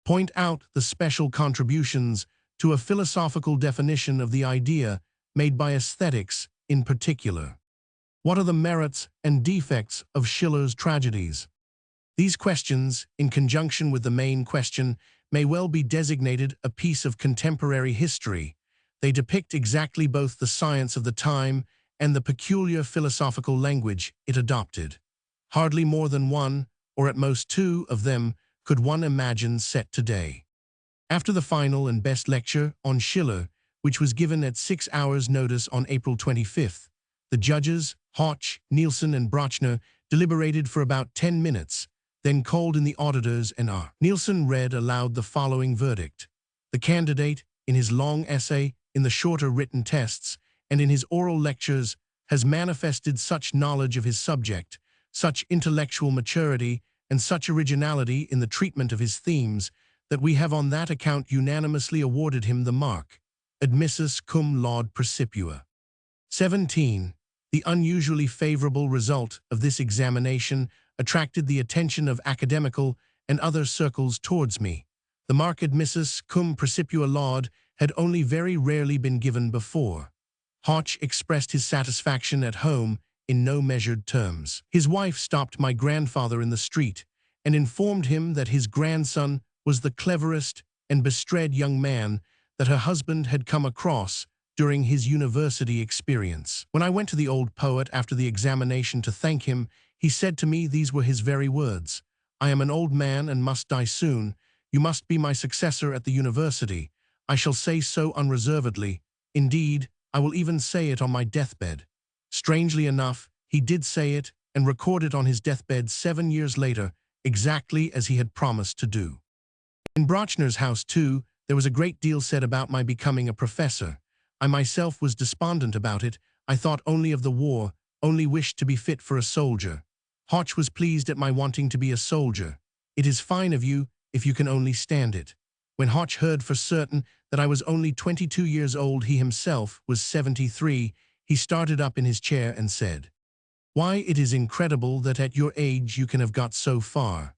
Point out the special contributions to a philosophical definition of the idea made by aesthetics in particular. What are the merits and defects of Schiller's tragedies? These questions, in conjunction with the main question, may well be designated a piece of contemporary history. They depict exactly both the science of the time and the peculiar philosophical language it adopted. Hardly more than one, or at most two, of them could one imagine set today. After the final and best lecture on Schiller, which was given at 6 hours' notice on April 25th, the judges, Hoch, Nielsen, and Brochner, deliberated for about 10 minutes, then called in the auditors and R. Nielsen read aloud the following verdict. The candidate, in his long essay, in the shorter written tests, and in his oral lectures, has manifested such knowledge of his subject, such intellectual maturity, and such originality in the treatment of his themes, that we have on that account unanimously awarded him the mark, admissus cum laude precipua. 17. The unusually favorable result of this examination attracted the attention of academical and other circles towards me. The mark admissus cum precipua laude had only very rarely been given before. Hoch expressed his satisfaction at home in no measured terms. His wife stopped my grandfather in the street and informed him that his grandson was the cleverest and bestread young man that her husband had come across during his university experience. When I went to the old poet after the examination to thank him, he said to me these were his very words: I am an old man and must die soon. You must be my successor at the university. I shall say so unreservedly. Indeed, I will even say it on my deathbed. Strangely enough, he did say it and record it on his deathbed 7 years later, exactly as he had promised to do. In Brochner's house, too, there was a great deal said about my becoming a professor. I myself was despondent about it. I thought only of the war, only wished to be fit for a soldier. Hoch was pleased at my wanting to be a soldier. It is fine of you, if you can only stand it. When Hoch heard for certain that I was only 22 years old, he himself was 73, he started up in his chair and said, Why, it is incredible that at your age you can have got so far.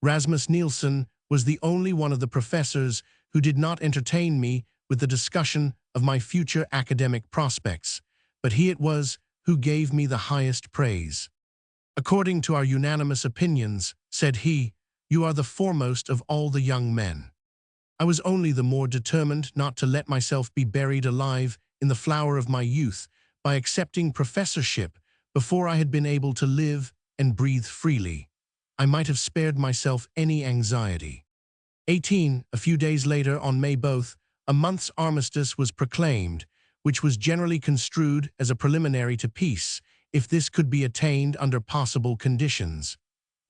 Rasmus Nielsen was the only one of the professors who did not entertain me with the discussion of my future academic prospects, but he it was who gave me the highest praise. According to our unanimous opinions, said he, you are the foremost of all the young men. I was only the more determined not to let myself be buried alive in the flower of my youth by accepting professorship before I had been able to live and breathe freely. I might have spared myself any anxiety. 18. A few days later, on May both, a month's armistice was proclaimed, which was generally construed as a preliminary to peace, if this could be attained under possible conditions.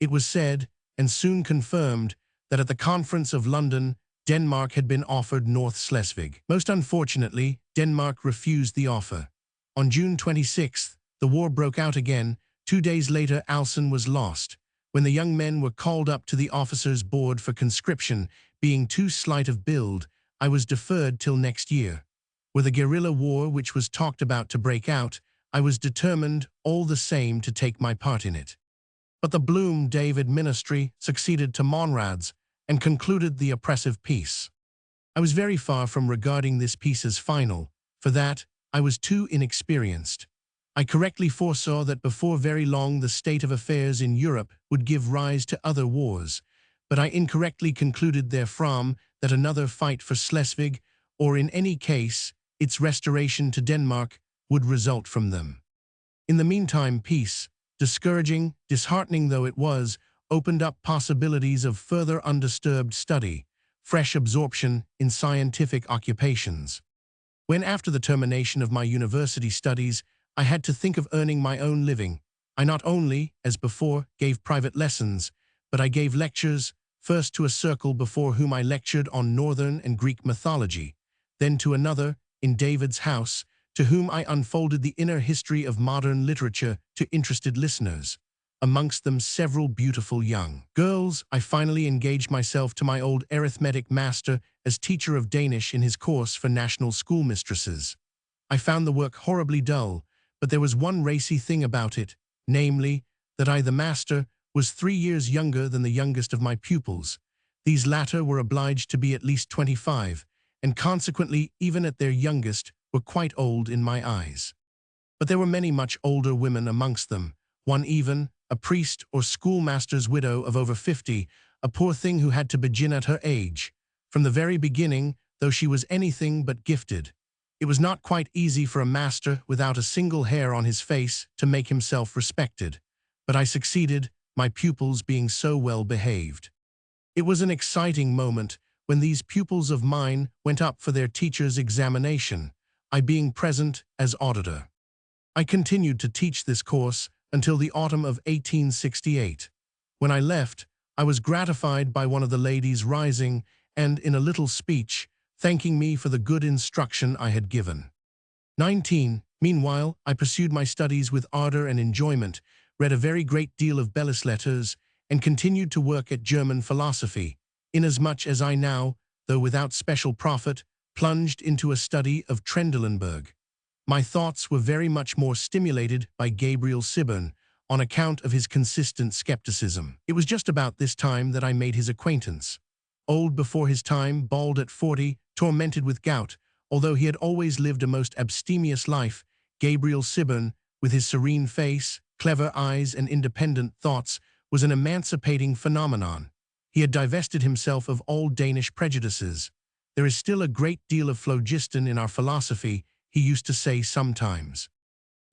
It was said, and soon confirmed, that at the Conference of London, Denmark had been offered North Schleswig. Most unfortunately, Denmark refused the offer. On June 26th, the war broke out again. 2 days later, Alson was lost. When the young men were called up to the officers' board for conscription, being too slight of build, I was deferred till next year. With the guerrilla war which was talked about to break out, I was determined all the same to take my part in it. But the Bloom-David ministry succeeded to Monrad's and concluded the oppressive peace. I was very far from regarding this peace as final. For that, I was too inexperienced. I correctly foresaw that before very long the state of affairs in Europe would give rise to other wars, but I incorrectly concluded therefrom that another fight for Schleswig, or in any case, its restoration to Denmark, would result from them. In the meantime, peace, discouraging, disheartening though it was, opened up possibilities of further undisturbed study, fresh absorption in scientific occupations. When, after the termination of my university studies, I had to think of earning my own living, I not only, as before, gave private lessons, but I gave lectures, first to a circle before whom I lectured on Northern and Greek mythology, then to another, in David's house, to whom I unfolded the inner history of modern literature to interested listeners. Amongst them several beautiful young girls. I finally engaged myself to my old arithmetic master as teacher of Danish in his course for national schoolmistresses. I found the work horribly dull, but there was one racy thing about it, namely, that I, the master, was 3 years younger than the youngest of my pupils. These latter were obliged to be at least 25, and consequently, even at their youngest, were quite old in my eyes. But there were many much older women amongst them, one even, a priest or schoolmaster's widow of over 50, a poor thing who had to begin at her age. From the very beginning, though she was anything but gifted, it was not quite easy for a master without a single hair on his face to make himself respected. But I succeeded, my pupils being so well behaved. It was an exciting moment when these pupils of mine went up for their teacher's examination, I being present as auditor. I continued to teach this course until the autumn of 1868. When I left, I was gratified by one of the ladies rising and, in a little speech, thanking me for the good instruction I had given. 19. Meanwhile, I pursued my studies with ardor and enjoyment, read a very great deal of belles lettres, and continued to work at German philosophy, inasmuch as I now, though without special profit, plunged into a study of Trendelenburg. My thoughts were very much more stimulated by Gabriel Sibbern, on account of his consistent skepticism. It was just about this time that I made his acquaintance. Old before his time, bald at 40, tormented with gout, although he had always lived a most abstemious life, Gabriel Sibbern, with his serene face, clever eyes, and independent thoughts, was an emancipating phenomenon. He had divested himself of all Danish prejudices. There is still a great deal of phlogiston in our philosophy, he used to say sometimes.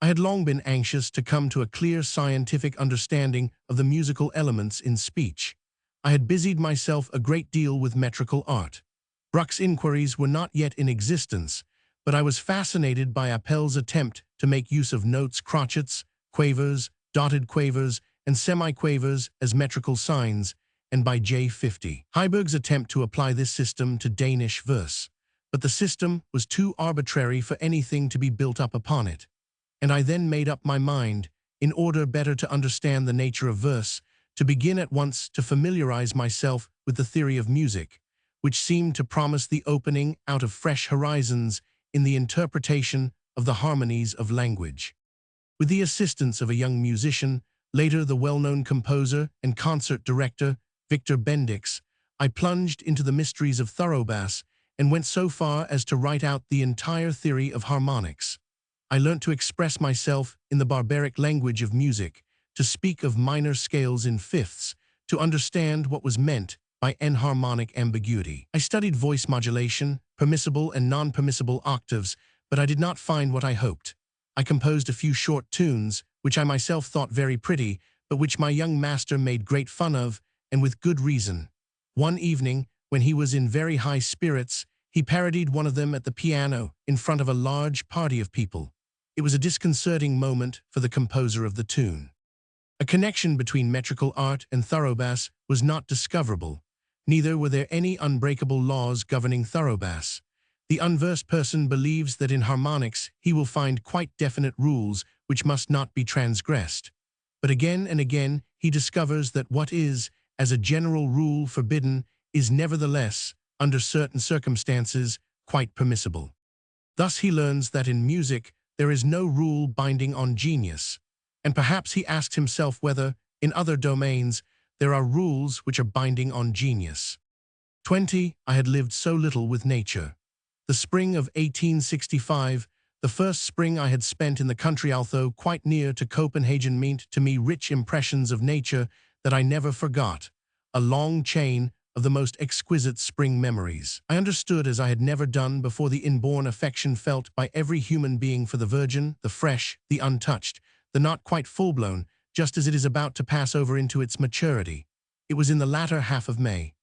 I had long been anxious to come to a clear scientific understanding of the musical elements in speech. I had busied myself a great deal with metrical art. Bruck's inquiries were not yet in existence, but I was fascinated by Appel's attempt to make use of notes, crotchets, quavers, dotted quavers, and semiquavers as metrical signs, and by J. Heiberg's attempt to apply this system to Danish verse. But the system was too arbitrary for anything to be built up upon it. And I then made up my mind, in order better to understand the nature of verse, to begin at once to familiarize myself with the theory of music, which seemed to promise the opening out of fresh horizons in the interpretation of the harmonies of language. With the assistance of a young musician, later the well-known composer and concert director, Victor Bendix, I plunged into the mysteries of thoroughbass and went so far as to write out the entire theory of harmonics. I learnt to express myself in the barbaric language of music, to speak of minor scales in fifths, to understand what was meant by enharmonic ambiguity. I studied voice modulation, permissible and non-permissible octaves, but I did not find what I hoped. I composed a few short tunes, which I myself thought very pretty, but which my young master made great fun of, and with good reason. One evening, when he was in very high spirits, he parodied one of them at the piano in front of a large party of people. It was a disconcerting moment for the composer of the tune. A connection between metrical art and thoroughbass was not discoverable. Neither were there any unbreakable laws governing thoroughbass. The unversed person believes that in harmonics he will find quite definite rules which must not be transgressed. But again and again he discovers that what is, as a general rule, forbidden is nevertheless, under certain circumstances, quite permissible. Thus he learns that in music there is no rule binding on genius, and perhaps he asks himself whether, in other domains, there are rules which are binding on genius. 20. I had lived so little with nature. The spring of 1865, the first spring I had spent in the country, although quite near to Copenhagen, meant to me rich impressions of nature that I never forgot, a long chain of the most exquisite spring memories. I understood, as I had never done before, the inborn affection felt by every human being for the virgin, the fresh, the untouched, the not quite full-blown, just as it is about to pass over into its maturity. It was in the latter half of May.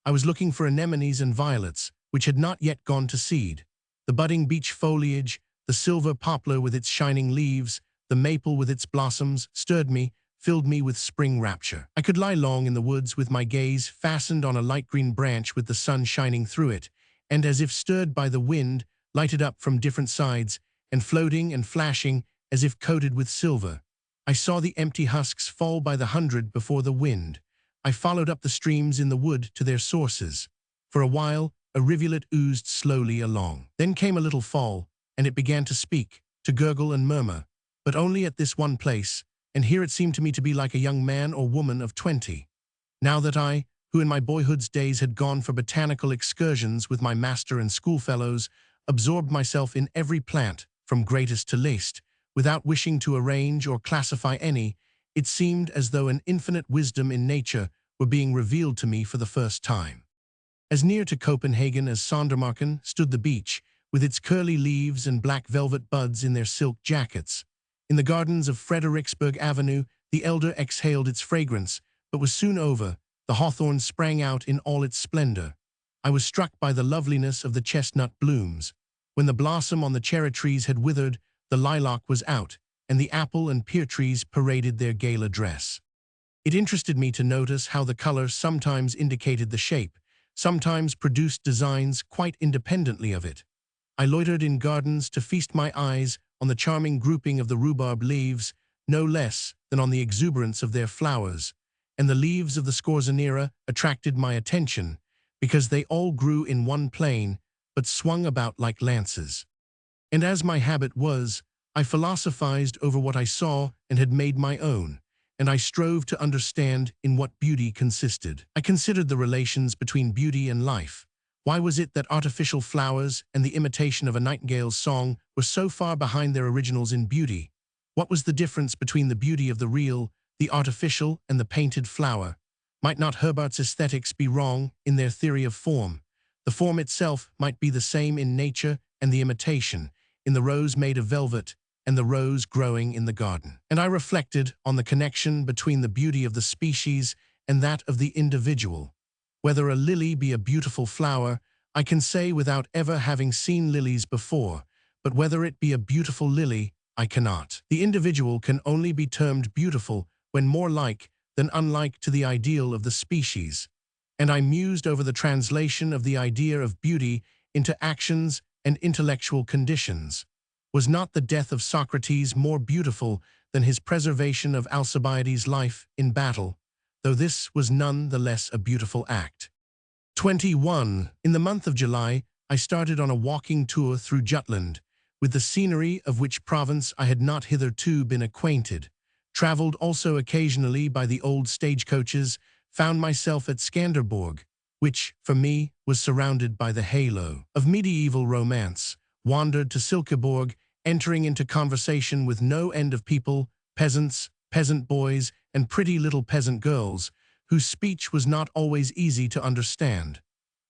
I was looking for anemones and violets, which had not yet gone to seed. The budding beech foliage, the silver poplar with its shining leaves, the maple with its blossoms, stirred me, filled me with spring rapture. I could lie long in the woods with my gaze fastened on a light green branch with the sun shining through it, and as if stirred by the wind, lighted up from different sides, and floating and flashing as if coated with silver. I saw the empty husks fall by the hundred before the wind. I followed up the streams in the wood to their sources. For a while, a rivulet oozed slowly along. Then came a little fall, and it began to speak, to gurgle and murmur, but only at this one place, and here it seemed to me to be like a young man or woman of 20. Now that I, who in my boyhood's days had gone for botanical excursions with my master and schoolfellows, absorbed myself in every plant, from greatest to least, without wishing to arrange or classify any, it seemed as though an infinite wisdom in nature were being revealed to me for the first time. As near to Copenhagen as Sondermarken stood the beech, with its curly leaves and black velvet buds in their silk jackets. In the gardens of Frederiksberg Avenue, the elder exhaled its fragrance, but was soon over. The hawthorn sprang out in all its splendor. I was struck by the loveliness of the chestnut blooms. When the blossom on the cherry trees had withered, the lilac was out, and the apple and pear trees paraded their gala dress. It interested me to notice how the color sometimes indicated the shape, sometimes produced designs quite independently of it. I loitered in gardens to feast my eyes on the charming grouping of the rhubarb leaves, no less than on the exuberance of their flowers, and the leaves of the scorzonera attracted my attention, because they all grew in one plane, but swung about like lances. And as my habit was, I philosophized over what I saw and had made my own, and I strove to understand in what beauty consisted. I considered the relations between beauty and life. Why was it that artificial flowers and the imitation of a nightingale's song were so far behind their originals in beauty? What was the difference between the beauty of the real, the artificial, and the painted flower? Might not Herbart's aesthetics be wrong in their theory of form? The form itself might be the same in nature and the imitation, in the rose made of velvet and the rose growing in the garden. And I reflected on the connection between the beauty of the species and that of the individual. Whether a lily be a beautiful flower, I can say without ever having seen lilies before, but whether it be a beautiful lily, I cannot. The individual can only be termed beautiful when more like than unlike to the ideal of the species. And I mused over the translation of the idea of beauty into actions and intellectual conditions. Was not the death of Socrates more beautiful than his preservation of Alcibiades' life in battle, though this was none the less a beautiful act? 21. In the month of July, I started on a walking tour through Jutland, with the scenery of which province I had not hitherto been acquainted, traveled also occasionally by the old stagecoaches, found myself at Skanderborg, which, for me, was surrounded by the halo of medieval romance, wandered to Silkeborg, entering into conversation with no end of people, peasants, peasant boys, and pretty little peasant girls, whose speech was not always easy to understand.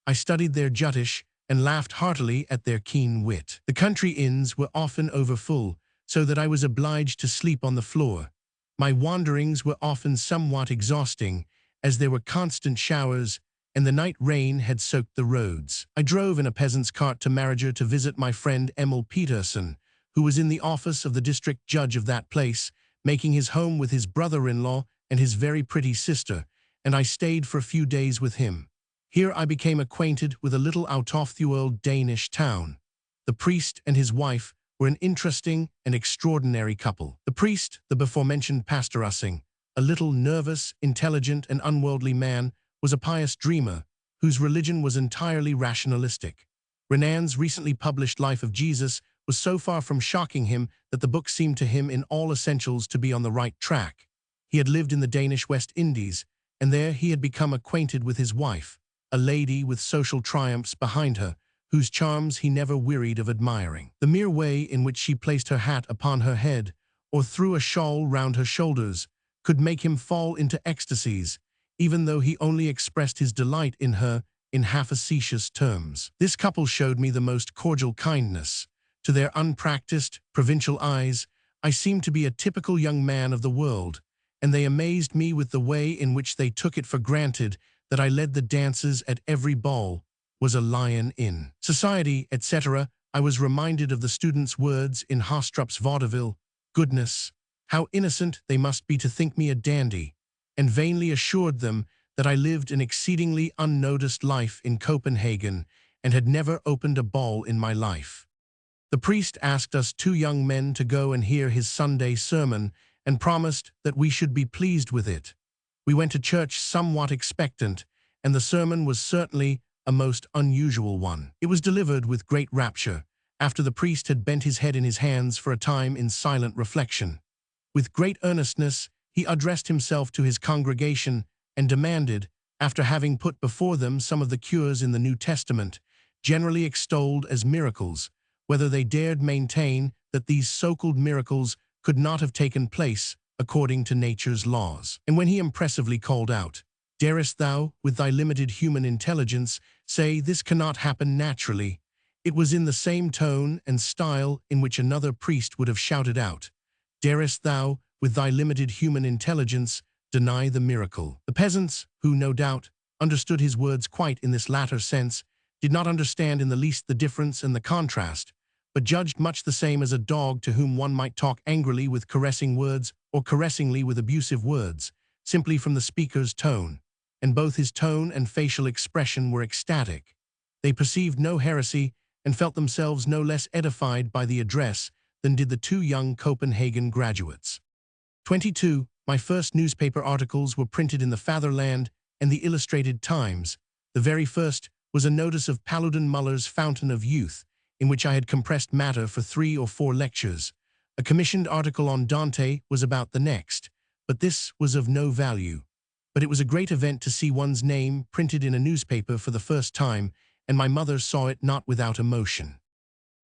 I studied their Juttish and laughed heartily at their keen wit. The country inns were often overfull, so that I was obliged to sleep on the floor. My wanderings were often somewhat exhausting, as there were constant showers, and the night rain had soaked the roads. I drove in a peasant's cart to Mariger to visit my friend Emil Peterson, who was in the office of the district judge of that place, making his home with his brother-in-law and his very pretty sister, and I stayed for a few days with him. Here I became acquainted with a little out-of-the-world Danish town. The priest and his wife were an interesting and extraordinary couple. The priest, the before-mentioned Pastor Ussing, a little nervous, intelligent, and unworldly man, was a pious dreamer whose religion was entirely rationalistic. Renan's recently published Life of Jesus was so far from shocking him that the book seemed to him in all essentials to be on the right track. He had lived in the Danish West Indies, and there he had become acquainted with his wife, a lady with social triumphs behind her, whose charms he never wearied of admiring. The mere way in which she placed her hat upon her head, or threw a shawl round her shoulders, could make him fall into ecstasies, even though he only expressed his delight in her in half-facetious terms. This couple showed me the most cordial kindness. To their unpracticed, provincial eyes, I seemed to be a typical young man of the world, and they amazed me with the way in which they took it for granted that I led the dances at every ball, was a lion in society, etc. I was reminded of the students' words in Hostrup's vaudeville, "Goodness, how innocent they must be to think me a dandy," and vainly assured them that I lived an exceedingly unnoticed life in Copenhagen and had never opened a ball in my life. The priest asked us two young men to go and hear his Sunday sermon and promised that we should be pleased with it. We went to church somewhat expectant, and the sermon was certainly a most unusual one. It was delivered with great rapture, after the priest had bent his head in his hands for a time in silent reflection. With great earnestness, he addressed himself to his congregation and demanded, after having put before them some of the cures in the New Testament, generally extolled as miracles, whether they dared maintain that these so-called miracles could not have taken place according to nature's laws. And when he impressively called out, "Darest thou, with thy limited human intelligence, say this cannot happen naturally?" It was in the same tone and style in which another priest would have shouted out, "Darest thou, with thy limited human intelligence, deny the miracle?" The peasants, who, no doubt, understood his words quite in this latter sense, did not understand in the least the difference and the contrast, but judged much the same as a dog to whom one might talk angrily with caressing words or caressingly with abusive words, simply from the speaker's tone, and both his tone and facial expression were ecstatic. They perceived no heresy and felt themselves no less edified by the address than did the two young Copenhagen graduates. 22. My first newspaper articles were printed in the Fatherland and the Illustrated Times. The very first was a notice of Paludan Muller's Fountain of Youth, in which I had compressed matter for 3 or 4 lectures. A commissioned article on Dante was about the next, but this was of no value. But it was a great event to see one's name printed in a newspaper for the first time, and my mother saw it not without emotion.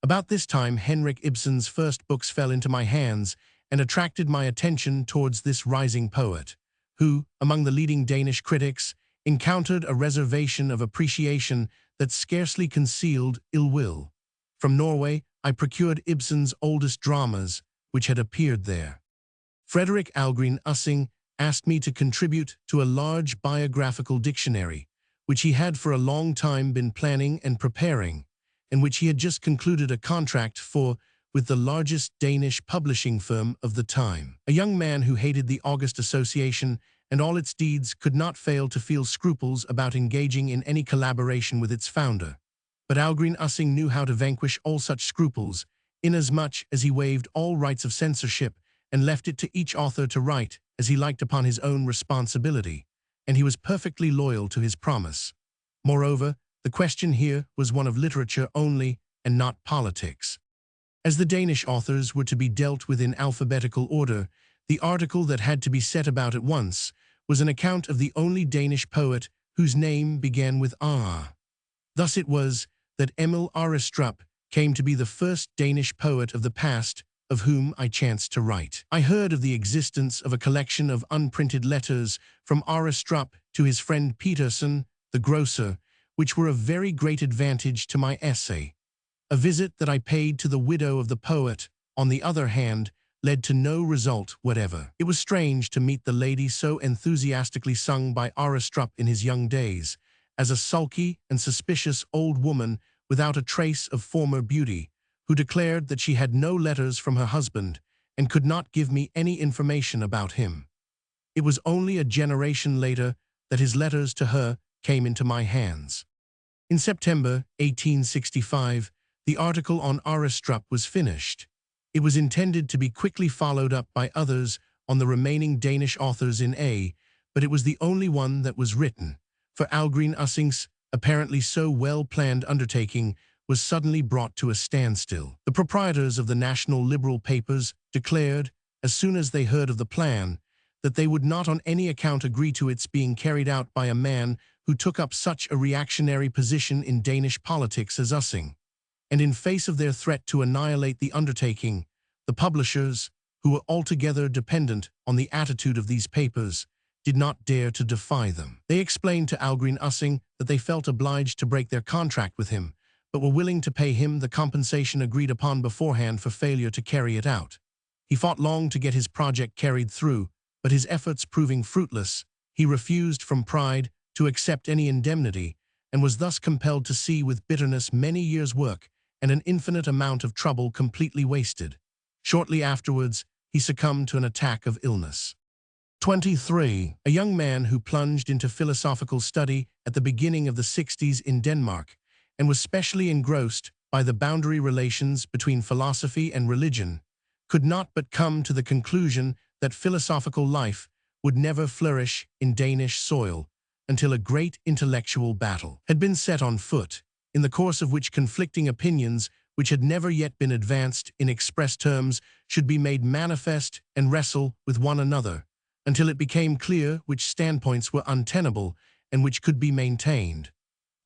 About this time, Henrik Ibsen's first books fell into my hands and attracted my attention towards this rising poet, who, among the leading Danish critics, encountered a reservation of appreciation that scarcely concealed ill will. From Norway, I procured Ibsen's oldest dramas, which had appeared there. Frederick Algren Ussing asked me to contribute to a large biographical dictionary, which he had for a long time been planning and preparing, and which he had just concluded a contract for with the largest Danish publishing firm of the time. A young man who hated the August Association and all its deeds could not fail to feel scruples about engaging in any collaboration with its founder. But Algren Ussing knew how to vanquish all such scruples, inasmuch as he waived all rights of censorship and left it to each author to write as he liked upon his own responsibility, and he was perfectly loyal to his promise. Moreover, the question here was one of literature only and not politics. As the Danish authors were to be dealt with in alphabetical order, the article that had to be set about at once was an account of the only Danish poet whose name began with R. Thus it was that Emil Arestrup came to be the first Danish poet of the past of whom I chanced to write. I heard of the existence of a collection of unprinted letters from Arestrup to his friend Peterson, the grocer, which were of very great advantage to my essay. A visit that I paid to the widow of the poet, on the other hand, led to no result whatever. It was strange to meet the lady so enthusiastically sung by Arestrup in his young days, as a sulky and suspicious old woman without a trace of former beauty, who declared that she had no letters from her husband and could not give me any information about him. It was only a generation later that his letters to her came into my hands. In September 1865, The article on Aristrup was finished. It was intended to be quickly followed up by others on the remaining Danish authors in A, but it was the only one that was written, for Algren Ussing's apparently so well-planned undertaking was suddenly brought to a standstill. The proprietors of the national liberal papers declared, as soon as they heard of the plan, that they would not on any account agree to its being carried out by a man who took up such a reactionary position in Danish politics as Ussing. And in face of their threat to annihilate the undertaking, the publishers, who were altogether dependent on the attitude of these papers, did not dare to defy them. They explained to Algren Ussing that they felt obliged to break their contract with him, but were willing to pay him the compensation agreed upon beforehand for failure to carry it out. He fought long to get his project carried through, but his efforts proving fruitless, he refused from pride to accept any indemnity, and was thus compelled to see with bitterness many years' work and an infinite amount of trouble completely wasted. Shortly afterwards, he succumbed to an attack of illness. 23. A young man who plunged into philosophical study at the beginning of the 60s in Denmark and was specially engrossed by the boundary relations between philosophy and religion, could not but come to the conclusion that philosophical life would never flourish in Danish soil until a great intellectual battle had been set on foot, in the course of which conflicting opinions which had never yet been advanced in express terms should be made manifest and wrestle with one another, until it became clear which standpoints were untenable and which could be maintained.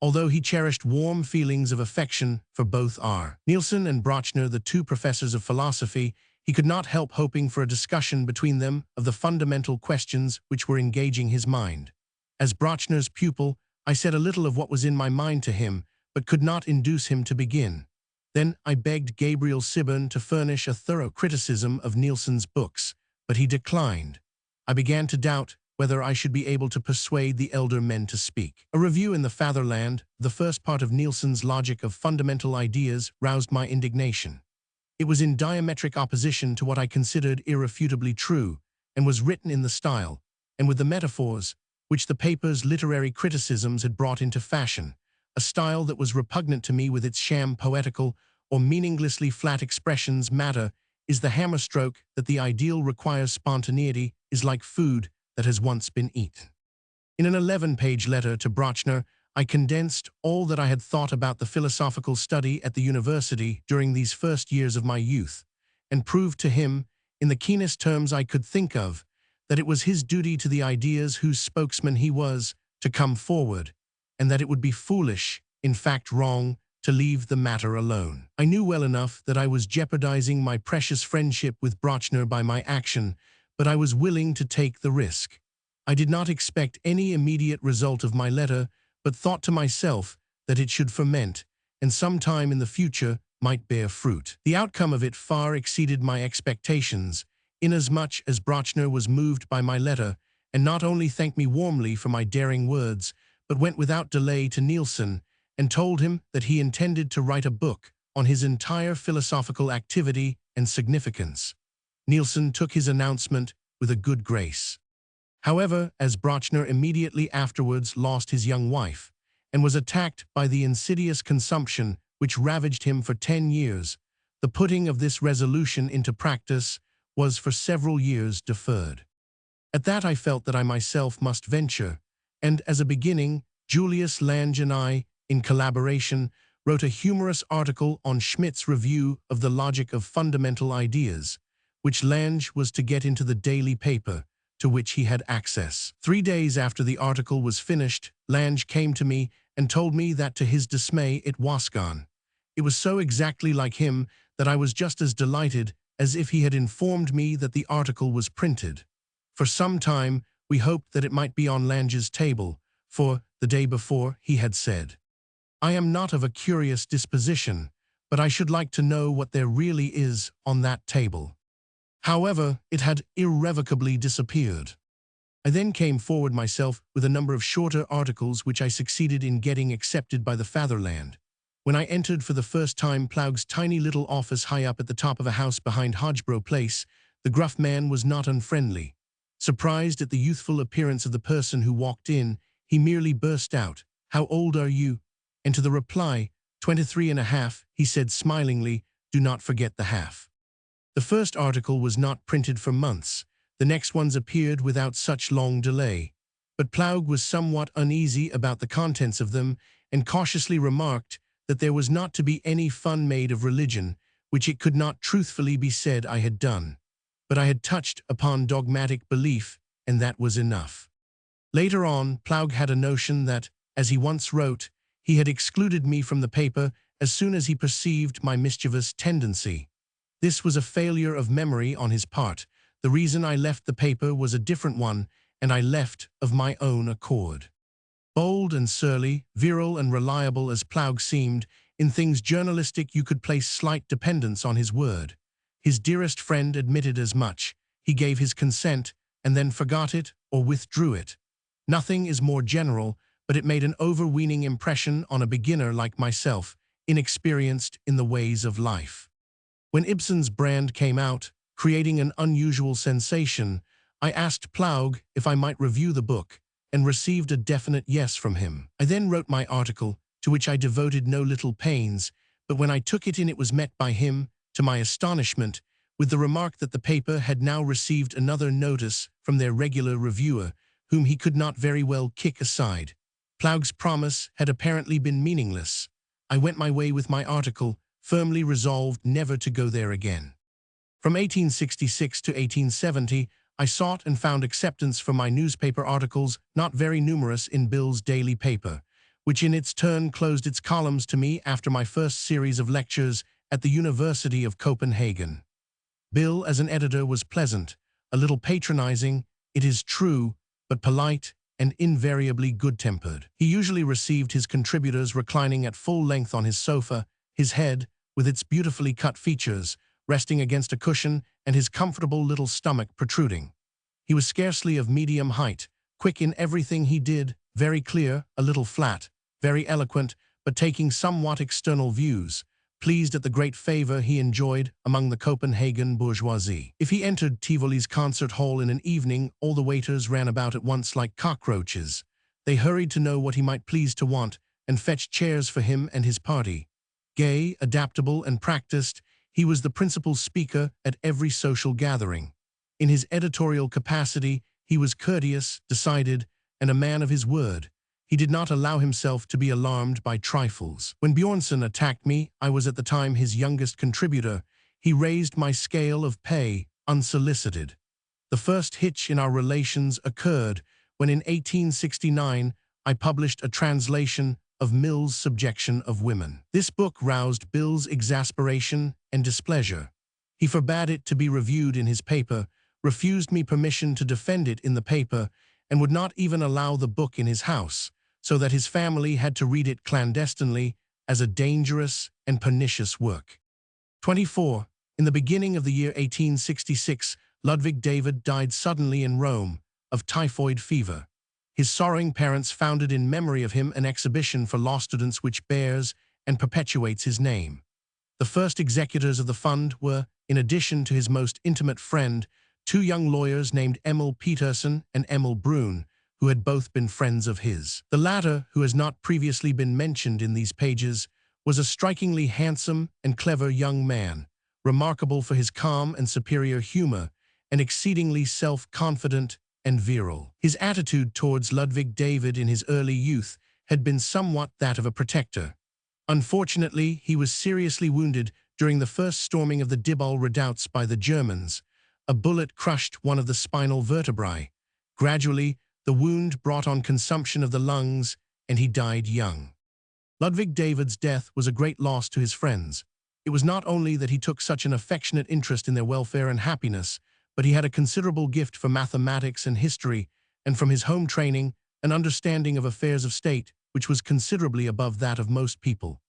Although he cherished warm feelings of affection for both R. Nielsen and Brochner, the two professors of philosophy, he could not help hoping for a discussion between them of the fundamental questions which were engaging his mind. As Brochner's pupil, I said a little of what was in my mind to him, but could not induce him to begin. Then I begged Gabriel Sibbern to furnish a thorough criticism of Nielsen's books, but he declined. I began to doubt whether I should be able to persuade the elder men to speak. A review in the Fatherland, the first part of Nielsen's Logic of Fundamental Ideas, roused my indignation. It was in diametric opposition to what I considered irrefutably true, and was written in the style, and with the metaphors, which the paper's literary criticisms had brought into fashion, a style that was repugnant to me with its sham poetical or meaninglessly flat expressions. Matter is the hammerstroke that the ideal requires. Spontaneity is like food that has once been eaten. In an 11-page letter to Brochner, I condensed all that I had thought about the philosophical study at the university during these first years of my youth, and proved to him, in the keenest terms I could think of, that it was his duty to the ideas whose spokesman he was to come forward, and that it would be foolish, in fact wrong, to leave the matter alone. I knew well enough that I was jeopardizing my precious friendship with Brochner by my action, but I was willing to take the risk. I did not expect any immediate result of my letter, but thought to myself that it should ferment, and sometime in the future might bear fruit. The outcome of it far exceeded my expectations, inasmuch as Brochner was moved by my letter, and not only thanked me warmly for my daring words, but went without delay to Nielsen and told him that he intended to write a book on his entire philosophical activity and significance. Nielsen took his announcement with a good grace. However, as Brochner immediately afterwards lost his young wife and was attacked by the insidious consumption which ravaged him for 10 years, the putting of this resolution into practice was for several years deferred. At that I felt that I myself must venture, and as a beginning, Julius Lange and I, in collaboration, wrote a humorous article on Schmidt's review of the logic of fundamental ideas, which Lange was to get into the daily paper, to which he had access. 3 days after the article was finished, Lange came to me and told me that to his dismay it was gone. It was so exactly like him that I was just as delighted as if he had informed me that the article was printed. For some time, we hoped that it might be on Lange's table, for, the day before, he had said, "I am not of a curious disposition, but I should like to know what there really is on that table." However, it had irrevocably disappeared. I then came forward myself with a number of shorter articles which I succeeded in getting accepted by the Fatherland. When I entered for the first time Plaug's tiny little office high up at the top of a house behind Hodgeborough Place, the gruff man was not unfriendly. Surprised at the youthful appearance of the person who walked in, he merely burst out, "How old are you?" And to the reply, 23 and a half, he said smilingly, "Do not forget the half." The first article was not printed for months. The next ones appeared without such long delay. But Plaug was somewhat uneasy about the contents of them and cautiously remarked that there was not to be any fun made of religion, which it could not truthfully be said I had done. But I had touched upon dogmatic belief, and that was enough. Later on, Plaug had a notion that, as he once wrote, he had excluded me from the paper as soon as he perceived my mischievous tendency. This was a failure of memory on his part. The reason I left the paper was a different one, and I left of my own accord. Bold and surly, virile and reliable as Plaug seemed, in things journalistic you could place slight dependence on his word. His dearest friend admitted as much. He gave his consent, and then forgot it or withdrew it. Nothing is more general, but it made an overweening impression on a beginner like myself, inexperienced in the ways of life. When Ibsen's Brand came out, creating an unusual sensation, I asked Plaug if I might review the book, and received a definite yes from him. I then wrote my article, to which I devoted no little pains, but when I took it in it was met by him, to my astonishment, with the remark that the paper had now received another notice from their regular reviewer, whom he could not very well kick aside. Plaug's promise had apparently been meaningless. I went my way with my article, firmly resolved never to go there again. From 1866 to 1870, I sought and found acceptance for my newspaper articles, not very numerous in Bill's daily paper, which in its turn closed its columns to me after my first series of lectures at the University of Copenhagen. Bill as an editor was pleasant, a little patronizing, it is true, but polite and invariably good-tempered. He usually received his contributors reclining at full length on his sofa, his head, with its beautifully cut features, resting against a cushion and his comfortable little stomach protruding. He was scarcely of medium height, quick in everything he did, very clear, a little flat, very eloquent, but taking somewhat external views, pleased at the great favor he enjoyed among the Copenhagen bourgeoisie. If he entered Tivoli's concert hall in an evening, all the waiters ran about at once like cockroaches. They hurried to know what he might please to want, and fetched chairs for him and his party. Gay, adaptable, and practiced, he was the principal speaker at every social gathering. In his editorial capacity, he was courteous, decided, and a man of his word. He did not allow himself to be alarmed by trifles. When Bjornson attacked me, I was at the time his youngest contributor. He raised my scale of pay, unsolicited. The first hitch in our relations occurred when in 1869 I published a translation of Mill's Subjection of Women. This book roused Bill's exasperation and displeasure. He forbade it to be reviewed in his paper, refused me permission to defend it in the paper, and would not even allow the book in his house, so that his family had to read it clandestinely as a dangerous and pernicious work. 24. In the beginning of the year 1866, Ludwig David died suddenly in Rome of typhoid fever. His sorrowing parents founded in memory of him an exhibition for law students which bears and perpetuates his name. The first executors of the fund were, in addition to his most intimate friend, two young lawyers named Emil Peterson and Emil Brun, who had both been friends of his. The latter, who has not previously been mentioned in these pages, was a strikingly handsome and clever young man, remarkable for his calm and superior humor, and exceedingly self-confident and virile. His attitude towards Ludwig David in his early youth had been somewhat that of a protector. Unfortunately, he was seriously wounded during the first storming of the Dibal redoubts by the Germans. A bullet crushed one of the spinal vertebrae. Gradually, the wound brought on consumption of the lungs, and he died young. Ludwig David's death was a great loss to his friends. It was not only that he took such an affectionate interest in their welfare and happiness, but he had a considerable gift for mathematics and history, and from his home training, an understanding of affairs of state which was considerably above that of most people.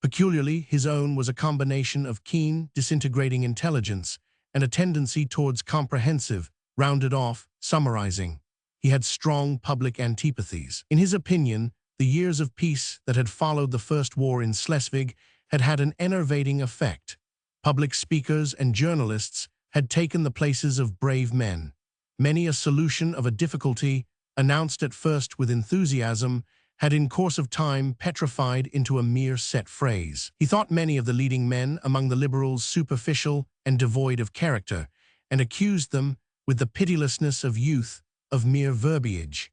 Peculiarly, his own was a combination of keen, disintegrating intelligence and a tendency towards comprehensive, rounded-off, summarizing. He had strong public antipathies. In his opinion, the years of peace that had followed the First War in Schleswig had had an enervating effect. Public speakers and journalists had taken the places of brave men. Many a solution of a difficulty, announced at first with enthusiasm, had in course of time petrified into a mere set phrase. He thought many of the leading men among the liberals superficial and devoid of character, and accused them, with the pitilessness of youth, of mere verbiage.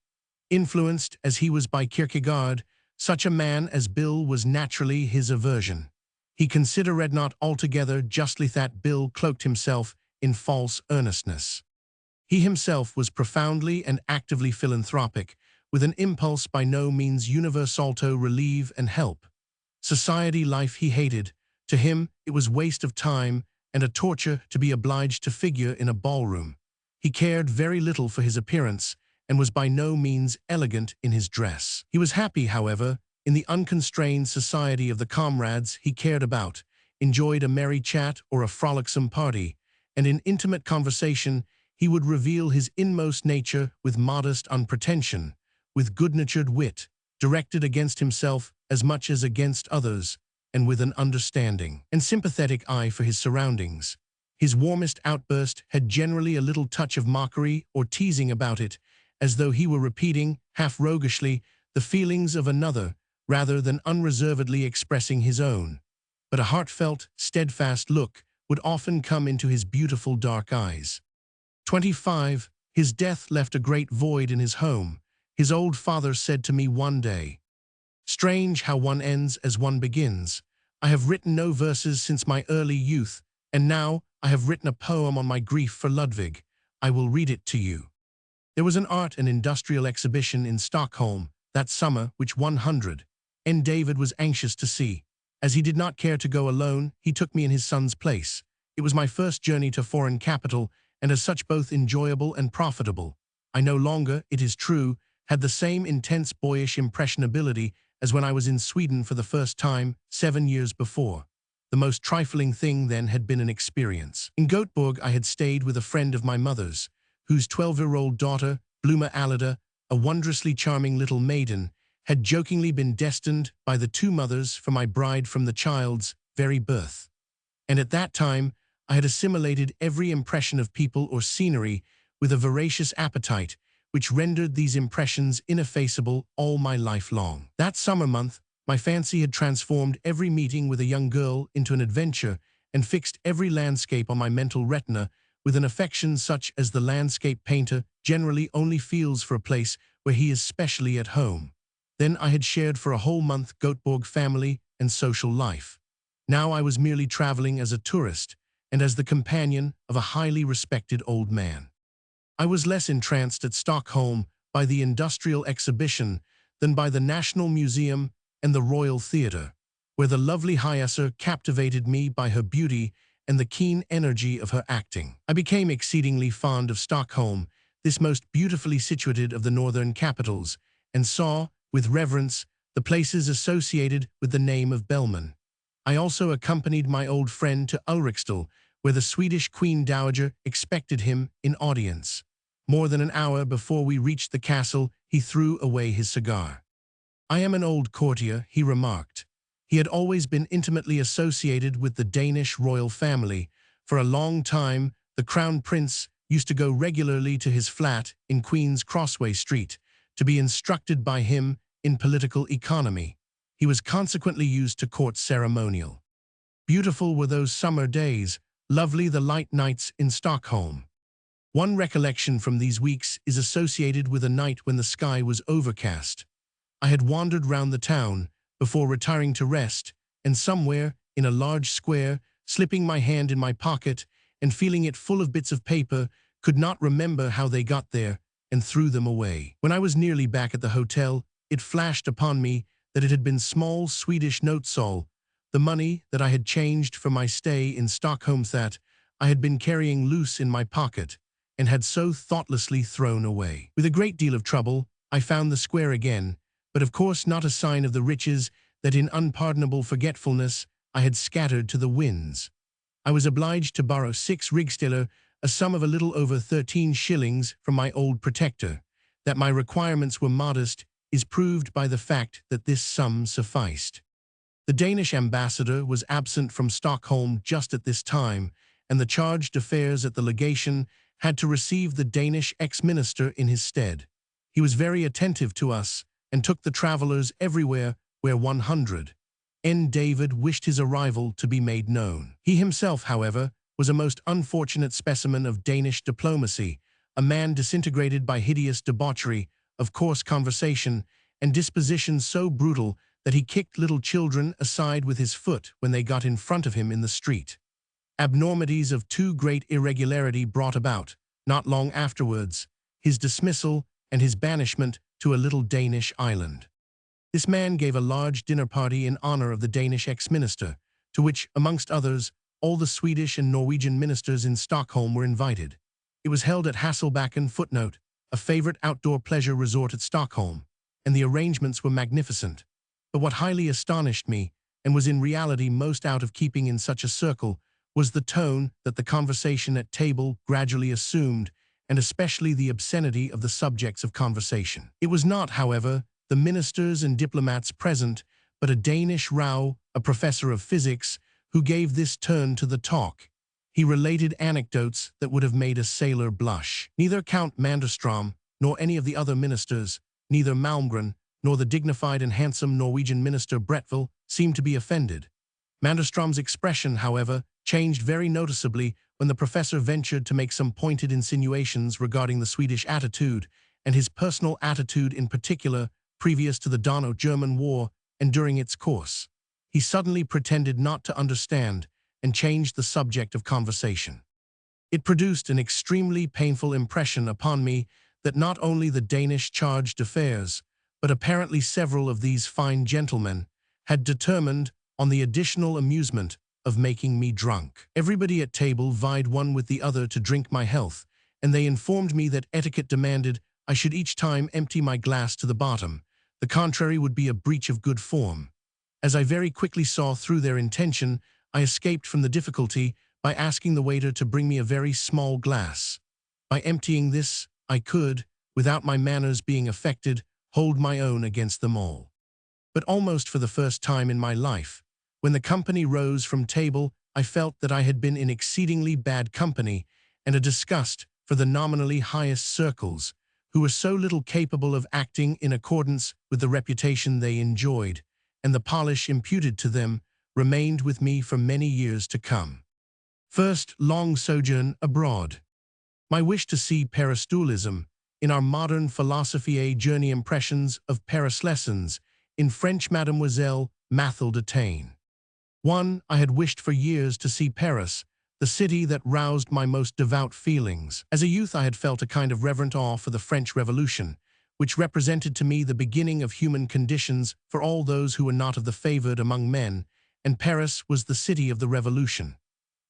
Influenced as he was by Kierkegaard, such a man as Bill was naturally his aversion. He considered not altogether justly that Bill cloaked himself in false earnestness. He himself was profoundly and actively philanthropic, with an impulse by no means universal to relieve and help. Society life he hated. To him it was waste of time and a torture to be obliged to figure in a ballroom. He cared very little for his appearance, and was by no means elegant in his dress. He was happy, however, in the unconstrained society of the comrades he cared about, enjoyed a merry chat or a frolicsome party, and in intimate conversation he would reveal his inmost nature with modest unpretension, with good-natured wit, directed against himself as much as against others, and with an understanding and sympathetic eye for his surroundings. His warmest outburst had generally a little touch of mockery or teasing about it, as though he were repeating, half roguishly, the feelings of another, rather than unreservedly expressing his own. But a heartfelt, steadfast look would often come into his beautiful dark eyes. 25. His death left a great void in his home. His old father said to me one day, "Strange how one ends as one begins. I have written no verses since my early youth, and now I have written a poem on my grief for Ludwig. I will read it to you." There was an art and industrial exhibition in Stockholm that summer which 100 and David was anxious to see. As he did not care to go alone, he took me in his son's place. It was my first journey to foreign capital, and as such both enjoyable and profitable. I no longer, it is true, had the same intense boyish impressionability as when I was in Sweden for the first time 7 years before. The most trifling thing then had been an experience. In Göteborg I had stayed with a friend of my mother's, whose 12-year-old daughter, Bluma Alida, a wondrously charming little maiden, had jokingly been destined by the two mothers for my bride from the child's very birth. And at that time I had assimilated every impression of people or scenery with a voracious appetite, which rendered these impressions ineffaceable all my life long. That summer month, my fancy had transformed every meeting with a young girl into an adventure and fixed every landscape on my mental retina with an affection such as the landscape painter generally only feels for a place where he is specially at home. Then I had shared for a whole month Göteborg family and social life. Now I was merely traveling as a tourist and as the companion of a highly respected old man. I was less entranced at Stockholm by the industrial exhibition than by the National Museum and the Royal Theatre, where the lovely Hyäser captivated me by her beauty and the keen energy of her acting. I became exceedingly fond of Stockholm, this most beautifully situated of the northern capitals, and saw, with reverence, the places associated with the name of Bellman. I also accompanied my old friend to Ulriksdal, where the Swedish Queen Dowager expected him in audience. More than an hour before we reached the castle, he threw away his cigar. "I am an old courtier," he remarked. He had always been intimately associated with the Danish royal family. For a long time, the Crown Prince used to go regularly to his flat in Queen's Crossway Street to be instructed by him in political economy. He was consequently used to court ceremonial. Beautiful were those summer days, lovely the light nights in Stockholm. One recollection from these weeks is associated with a night when the sky was overcast. I had wandered round the town before retiring to rest, and somewhere, in a large square, slipping my hand in my pocket and feeling it full of bits of paper, could not remember how they got there, and threw them away. When I was nearly back at the hotel, it flashed upon me that it had been small Swedish notesaal, the money that I had changed for my stay in Stockholm that I had been carrying loose in my pocket, and had so thoughtlessly thrown away. With a great deal of trouble, I found the square again, but of course not a sign of the riches that in unpardonable forgetfulness I had scattered to the winds. I was obliged to borrow 6 rigsdaler, a sum of a little over 13 shillings from my old protector. That my requirements were modest is proved by the fact that this sum sufficed. The Danish ambassador was absent from Stockholm just at this time, and the charge d'affaires at the legation had to receive the Danish ex-minister in his stead. He was very attentive to us, and took the travelers everywhere where 100. David wished his arrival to be made known. He himself, however, was a most unfortunate specimen of Danish diplomacy, a man disintegrated by hideous debauchery, of coarse conversation, and dispositions so brutal that he kicked little children aside with his foot when they got in front of him in the street. Abnormities of too great irregularity brought about, not long afterwards, his dismissal and his banishment to a little Danish island. This man gave a large dinner party in honor of the Danish ex-minister, to which, amongst others, all the Swedish and Norwegian ministers in Stockholm were invited. It was held at Hasselbacken, footnote, a favorite outdoor pleasure resort at Stockholm, and the arrangements were magnificent. But what highly astonished me, and was in reality most out of keeping in such a circle, was the tone that the conversation at table gradually assumed, and especially the obscenity of the subjects of conversation. It was not, however, the ministers and diplomats present, but a Danish Rao, a professor of physics, who gave this turn to the talk. He related anecdotes that would have made a sailor blush. Neither Count Manderstrom, nor any of the other ministers, neither Malmgren, nor the dignified and handsome Norwegian minister Bretville, seemed to be offended. Manderstrom's expression, however, changed very noticeably when the professor ventured to make some pointed insinuations regarding the Swedish attitude, and his personal attitude in particular, previous to the Dano-German War and during its course. He suddenly pretended not to understand and changed the subject of conversation. It produced an extremely painful impression upon me that not only the Danish charge d'affaires, but apparently several of these fine gentlemen, had determined on the additional amusement of making me drunk. Everybody at table vied one with the other to drink my health, and they informed me that etiquette demanded I should each time empty my glass to the bottom. The contrary would be a breach of good form. As I very quickly saw through their intention, I escaped from the difficulty by asking the waiter to bring me a very small glass. By emptying this, I could, without my manners being affected, hold my own against them all. But almost for the first time in my life, when the company rose from table, I felt that I had been in exceedingly bad company and a disgust for the nominally highest circles, who were so little capable of acting in accordance with the reputation they enjoyed, and the polish imputed to them remained with me for many years to come. First, long sojourn abroad. My wish to see Parastolism in our modern philosophiae journey impressions of Paris lessons in French Mademoiselle Mathilde Taine. 1. I had wished for years to see Paris, the city that roused my most devout feelings. As a youth I had felt a kind of reverent awe for the French Revolution, which represented to me the beginning of human conditions for all those who were not of the favored among men, and Paris was the city of the Revolution.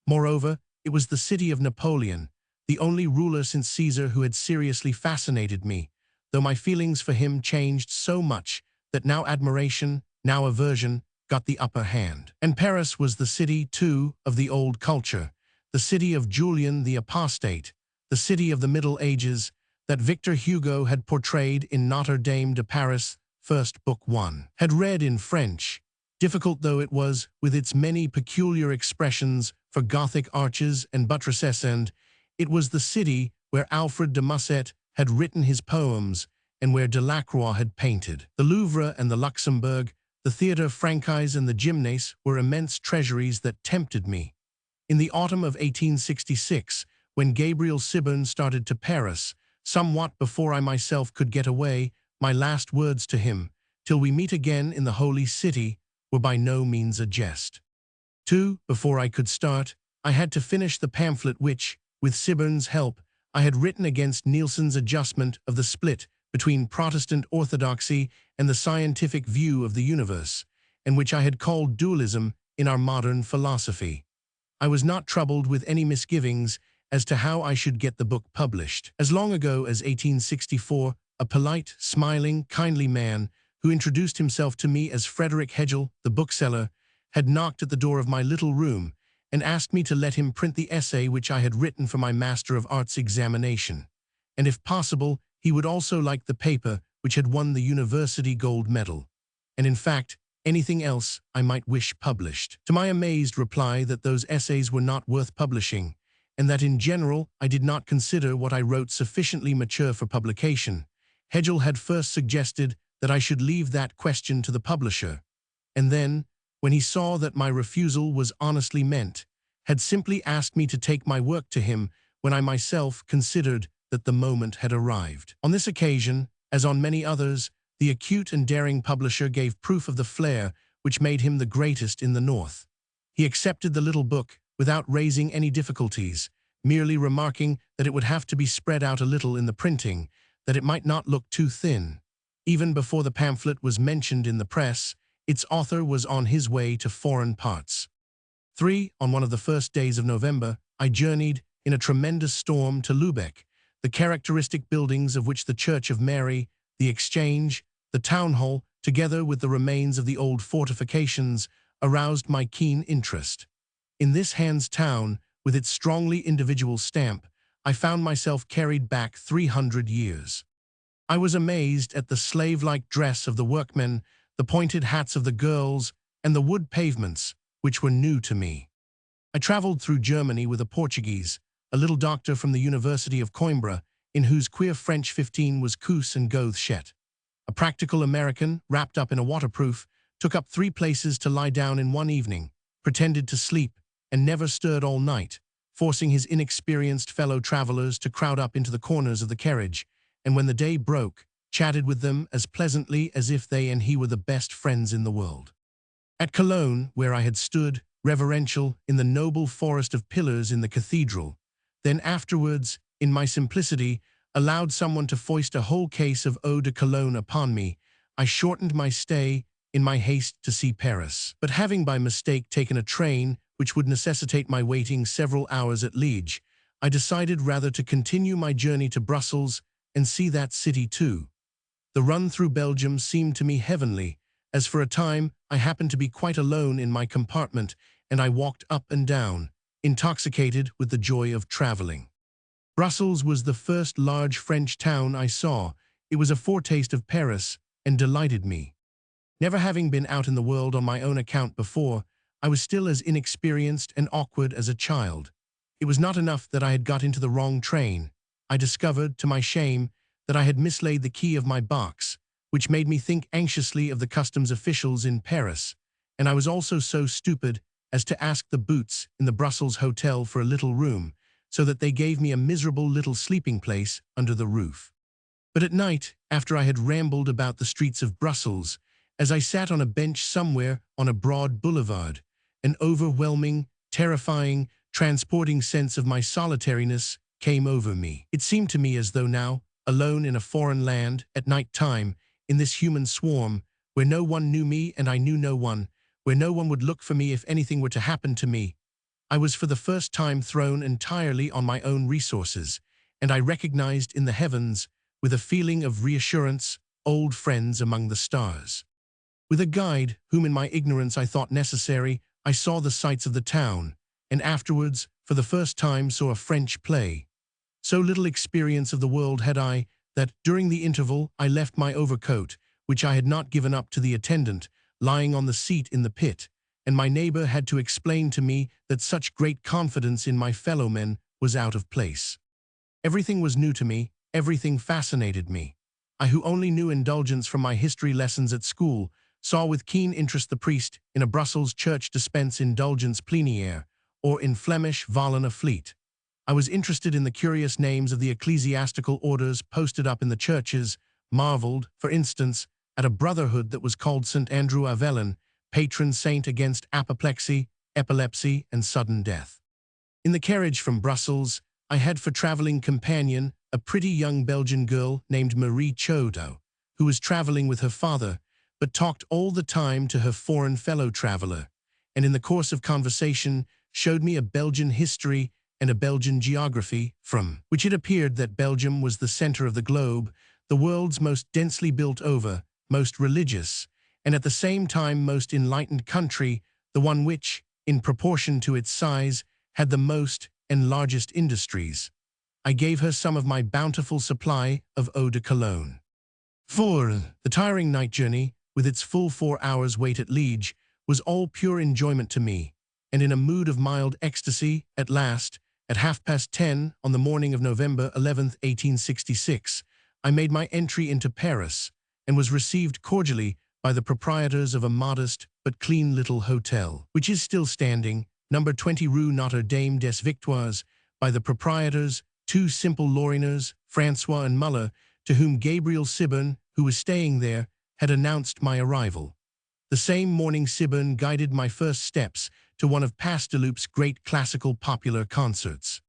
Moreover, it was the city of Napoleon, the only ruler since Caesar who had seriously fascinated me, though my feelings for him changed so much that now admiration, now aversion, got the upper hand. And Paris was the city, too, of the old culture, the city of Julian the Apostate, the city of the Middle Ages, that Victor Hugo had portrayed in Notre Dame de Paris, First Book 1. Had read in French, difficult though it was with its many peculiar expressions for Gothic arches and buttresses, and it was the city where Alfred de Musset had written his poems and where Delacroix had painted. The Louvre and the Luxembourg, the Theatre Francais and the Gymnase were immense treasuries that tempted me. In the autumn of 1866, when Gabriel Sibern started to Paris, somewhat before I myself could get away, my last words to him, "Till we meet again in the Holy City," were by no means a jest. 2. Before I could start, I had to finish the pamphlet which, with Sibern's help, I had written against Nielsen's adjustment of the split between Protestant orthodoxy and the scientific view of the universe, and which I had called dualism in our modern philosophy. I was not troubled with any misgivings as to how I should get the book published. As long ago as 1864, a polite, smiling, kindly man, who introduced himself to me as Frederick Hegel, the bookseller, had knocked at the door of my little room and asked me to let him print the essay which I had written for my Master of Arts examination, and if possible, he would also like the paper which had won the university gold medal, and in fact, anything else I might wish published. To my amazed reply that those essays were not worth publishing, and that in general I did not consider what I wrote sufficiently mature for publication, Hegel had first suggested that I should leave that question to the publisher, and then, when he saw that my refusal was honestly meant, had simply asked me to take my work to him when I myself considered that the moment had arrived. On this occasion, as on many others, the acute and daring publisher gave proof of the flair which made him the greatest in the North. He accepted the little book without raising any difficulties, merely remarking that it would have to be spread out a little in the printing, that it might not look too thin. Even before the pamphlet was mentioned in the press, its author was on his way to foreign parts. On one of the first days of November, I journeyed, in a tremendous storm, to Lübeck, the characteristic buildings of which the Church of Mary, the Exchange, the Town Hall, together with the remains of the old fortifications, aroused my keen interest. In this Hanse town, with its strongly individual stamp, I found myself carried back 300 years. I was amazed at the slave-like dress of the workmen, the pointed hats of the girls, and the wood pavements, which were new to me. I traveled through Germany with a Portuguese, a little doctor from the University of Coimbra, in whose queer French 15 was Cous and Goethe Chet. A practical American, wrapped up in a waterproof, took up 3 places to lie down in one evening, pretended to sleep, and never stirred all night, forcing his inexperienced fellow travelers to crowd up into the corners of the carriage, and when the day broke, chatted with them as pleasantly as if they and he were the best friends in the world. At Cologne, where I had stood, reverential, in the noble forest of pillars in the cathedral, then afterwards, in my simplicity, allowed someone to foist a whole case of eau de Cologne upon me, I shortened my stay in my haste to see Paris. But having by mistake taken a train which would necessitate my waiting several hours at Liege, I decided rather to continue my journey to Brussels and see that city too. The run through Belgium seemed to me heavenly, as for a time I happened to be quite alone in my compartment, and I walked up and down, intoxicated with the joy of traveling. Brussels was the first large French town I saw. It was a foretaste of Paris, and delighted me. Never having been out in the world on my own account before, I was still as inexperienced and awkward as a child. It was not enough that I had got into the wrong train. I discovered, to my shame, that I had mislaid the key of my box, which made me think anxiously of the customs officials in Paris, and I was also so stupid as to ask the boots in the Brussels hotel for a little room, so that they gave me a miserable little sleeping place under the roof. But at night, after I had rambled about the streets of Brussels, as I sat on a bench somewhere on a broad boulevard, an overwhelming, terrifying, transporting sense of my solitariness came over me. It seemed to me as though now, alone in a foreign land, at night time, in this human swarm, where no one knew me and I knew no one, where no one would look for me if anything were to happen to me, I was for the first time thrown entirely on my own resources, and I recognized in the heavens, with a feeling of reassurance, old friends among the stars. With a guide, whom in my ignorance I thought necessary, I saw the sights of the town, and afterwards, for the first time, saw a French play. So little experience of the world had I, that, during the interval, I left my overcoat, which I had not given up to the attendant, lying on the seat in the pit, and my neighbor had to explain to me that such great confidence in my fellow-men was out of place. Everything was new to me, everything fascinated me. I, who only knew indulgence from my history lessons at school, saw with keen interest the priest in a Brussels church dispense indulgence plénière, or in Flemish Vallen a Fleet. I was interested in the curious names of the ecclesiastical orders posted up in the churches, marveled, for instance, at a brotherhood that was called St. Andrew Avellin, patron saint against apoplexy, epilepsy, and sudden death. In the carriage from Brussels, I had for traveling companion a pretty young Belgian girl named Marie Chodo, who was traveling with her father, but talked all the time to her foreign fellow-traveler, and in the course of conversation showed me a Belgian history and a Belgian geography, from which it appeared that Belgium was the center of the globe, the world's most densely built over, most religious, and at the same time most enlightened country, the one which, in proportion to its size, had the most and largest industries. I gave her some of my bountiful supply of eau de Cologne. The tiring night journey, with its full 4 hours' wait at Liege, was all pure enjoyment to me, and in a mood of mild ecstasy, at last, at 10:30 on the morning of November 11, 1866, I made my entry into Paris, and was received cordially by the proprietors of a modest but clean little hotel, which is still standing, number 20 Rue Notre Dame des Victoires, by the proprietors, two simple Lorrainers, Francois and Muller, to whom Gabriel Sibern, who was staying there, had announced my arrival. The same morning Sibern guided my first steps to one of Pasteloup's great classical popular concerts.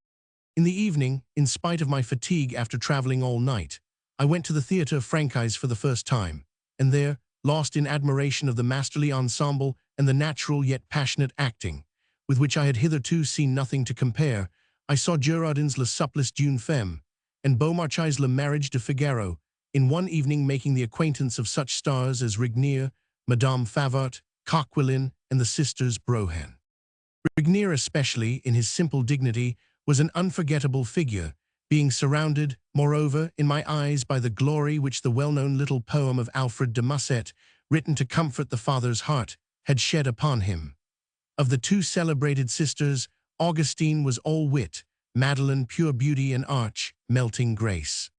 In the evening, in spite of my fatigue after traveling all night, I went to the Theatre Francais for the first time, and there, lost in admiration of the masterly ensemble and the natural yet passionate acting, with which I had hitherto seen nothing to compare, I saw Girardin's Le Supplice d'une Femme and Beaumarchais' Le Mariage de Figaro in one evening, making the acquaintance of such stars as Regnier, Madame Favart, Coquelin, and the sisters Brohan. Regnier, especially in his simple dignity, was an unforgettable figure, being surrounded, moreover, in my eyes by the glory which the well-known little poem of Alfred de Musset, written to comfort the father's heart, had shed upon him. Of the two celebrated sisters, Augustine was all wit, Madeleine pure beauty and arch, melting grace.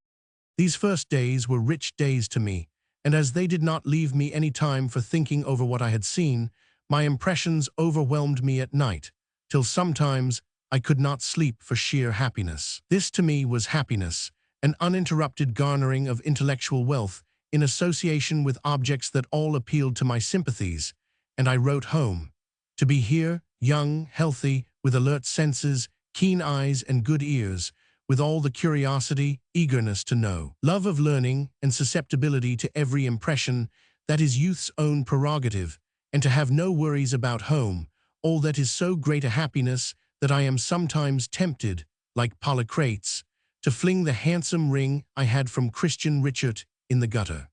These first days were rich days to me, and as they did not leave me any time for thinking over what I had seen, my impressions overwhelmed me at night, till sometimes I could not sleep for sheer happiness. This to me was happiness, an uninterrupted garnering of intellectual wealth in association with objects that all appealed to my sympathies, and I wrote home. To be here, young, healthy, with alert senses, keen eyes and good ears, with all the curiosity, eagerness to know, love of learning, and susceptibility to every impression that is youth's own prerogative, and to have no worries about home, all that is so great a happiness that I am sometimes tempted, like Polycrates, to fling the handsome ring I had from Christian Richard in the gutter.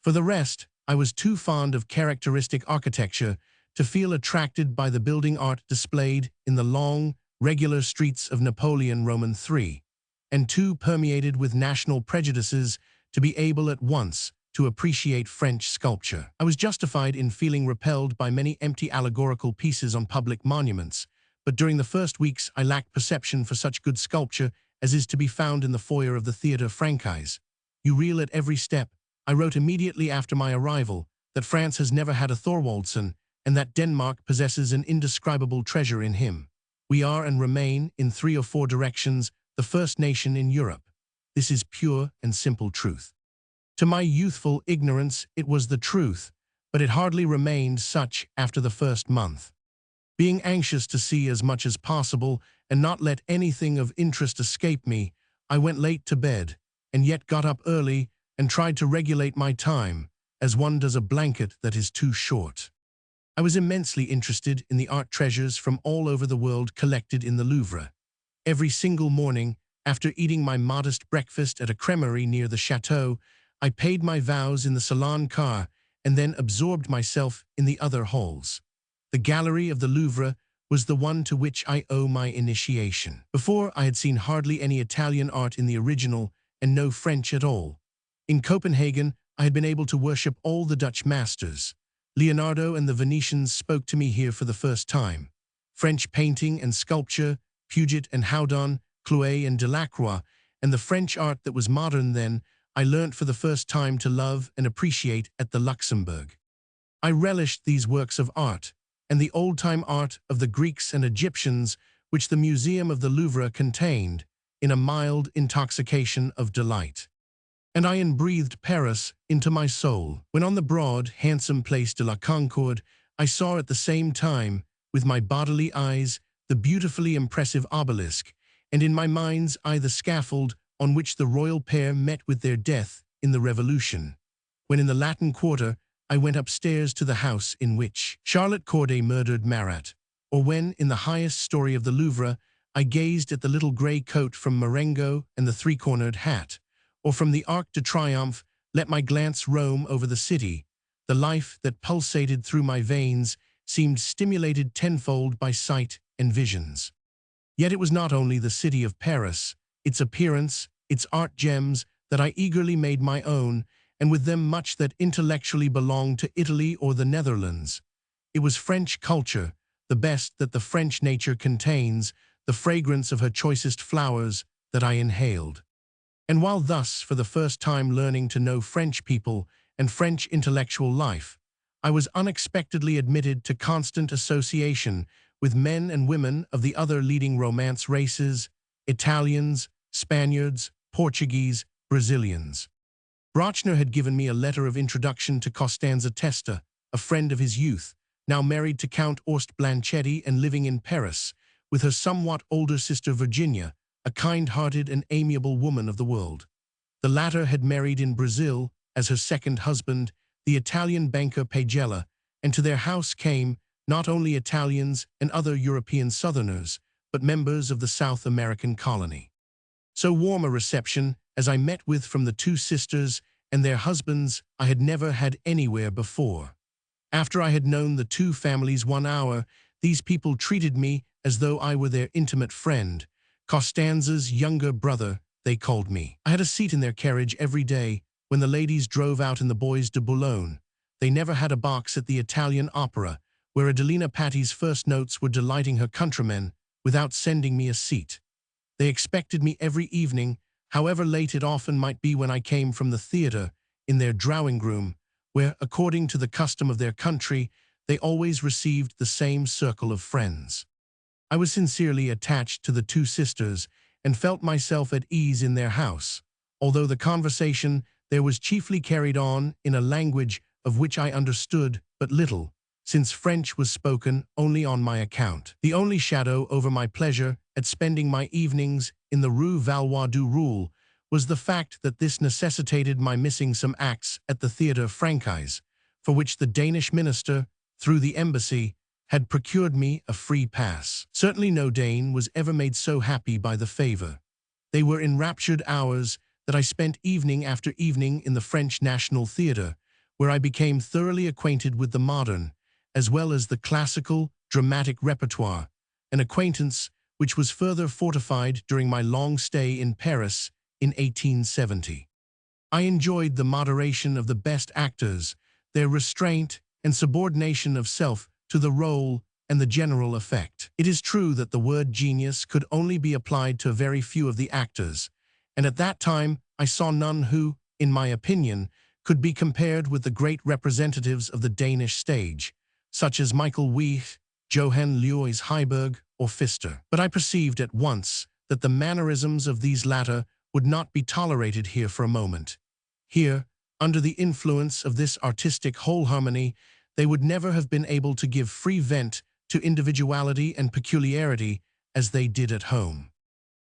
For the rest, I was too fond of characteristic architecture to feel attracted by the building art displayed in the long, regular streets of Napoleon Roman III, and too permeated with national prejudices to be able at once to appreciate French sculpture. I was justified in feeling repelled by many empty allegorical pieces on public monuments, but during the first weeks I lacked perception for such good sculpture as is to be found in the foyer of the Theatre Francais. You reel at every step. I wrote immediately after my arrival that France has never had a Thorwaldsen, and that Denmark possesses an indescribable treasure in him. We are and remain, in 3 or 4 directions, the first nation in Europe. This is pure and simple truth. To my youthful ignorance it was the truth, but it hardly remained such after the first month. Being anxious to see as much as possible and not let anything of interest escape me, I went late to bed, and yet got up early and tried to regulate my time, as one does a blanket that is too short. I was immensely interested in the art treasures from all over the world collected in the Louvre. Every single morning, after eating my modest breakfast at a cremerie near the chateau, I paid my vows in the salon car and then absorbed myself in the other halls. The gallery of the Louvre was the one to which I owe my initiation. Before, I had seen hardly any Italian art in the original and no French at all. In Copenhagen, I had been able to worship all the Dutch masters. Leonardo and the Venetians spoke to me here for the first time. French painting and sculpture, Puget and Houdon, Clouet and Delacroix, and the French art that was modern then, I learnt for the first time to love and appreciate at the Luxembourg. I relished these works of art, and the old-time art of the Greeks and Egyptians which the Museum of the Louvre contained, in a mild intoxication of delight. And I inbreathed Paris into my soul. When on the broad, handsome Place de la Concorde, I saw at the same time, with my bodily eyes, the beautifully impressive obelisk, and in my mind's eye the scaffold on which the royal pair met with their death in the Revolution. When in the Latin Quarter, I went upstairs to the house in which Charlotte Corday murdered Marat, or when, in the highest story of the Louvre, I gazed at the little grey coat from Marengo and the three-cornered hat, or from the Arc de Triomphe, let my glance roam over the city. The life that pulsated through my veins seemed stimulated tenfold by sight and visions. Yet it was not only the city of Paris, its appearance, its art gems, that I eagerly made my own, and with them much that intellectually belonged to Italy or the Netherlands. It was French culture, the best that the French nature contains, the fragrance of her choicest flowers, that I inhaled. And while thus, for the first time learning to know French people and French intellectual life, I was unexpectedly admitted to constant association with men and women of the other leading Romance races: Italians, Spaniards, Portuguese, Brazilians. Brochner had given me a letter of introduction to Costanza Testa, a friend of his youth, now married to Count Orst Blanchetti and living in Paris, with her somewhat older sister Virginia, a kind-hearted and amiable woman of the world. The latter had married in Brazil, as her second husband, the Italian banker Pagella, and to their house came not only Italians and other European Southerners, but members of the South American colony. So warm a reception as I met with from the two sisters and their husbands I had never had anywhere before. After I had known the two families 1 hour, these people treated me as though I were their intimate friend. Costanza's younger brother, they called me. I had a seat in their carriage every day when the ladies drove out in the Bois de Boulogne. They never had a box at the Italian Opera, where Adelina Patti's first notes were delighting her countrymen, without sending me a seat. They expected me every evening, however late it often might be when I came from the theatre, in their drawing-room, where, according to the custom of their country, they always received the same circle of friends. I was sincerely attached to the two sisters and felt myself at ease in their house, although the conversation there was chiefly carried on in a language of which I understood but little, since French was spoken only on my account. The only shadow over my pleasure at spending my evenings in the Rue Valois du Roule was the fact that this necessitated my missing some acts at the Theatre Francais, for which the Danish minister, through the embassy, had procured me a free pass. Certainly no Dane was ever made so happy by the favor. They were enraptured hours that I spent evening after evening in the French National Theatre, where I became thoroughly acquainted with the modern, as well as the classical, dramatic repertoire, an acquaintance which was further fortified during my long stay in Paris in 1870. I enjoyed the moderation of the best actors, their restraint and subordination of self to the role and the general effect. It is true that the word genius could only be applied to a very few of the actors, and at that time I saw none who, in my opinion, could be compared with the great representatives of the Danish stage, such as Michael Wieck, Johann Louis Heiberg, or Pfister. But I perceived at once that the mannerisms of these latter would not be tolerated here for a moment. Here, under the influence of this artistic whole harmony, they would never have been able to give free vent to individuality and peculiarity as they did at home.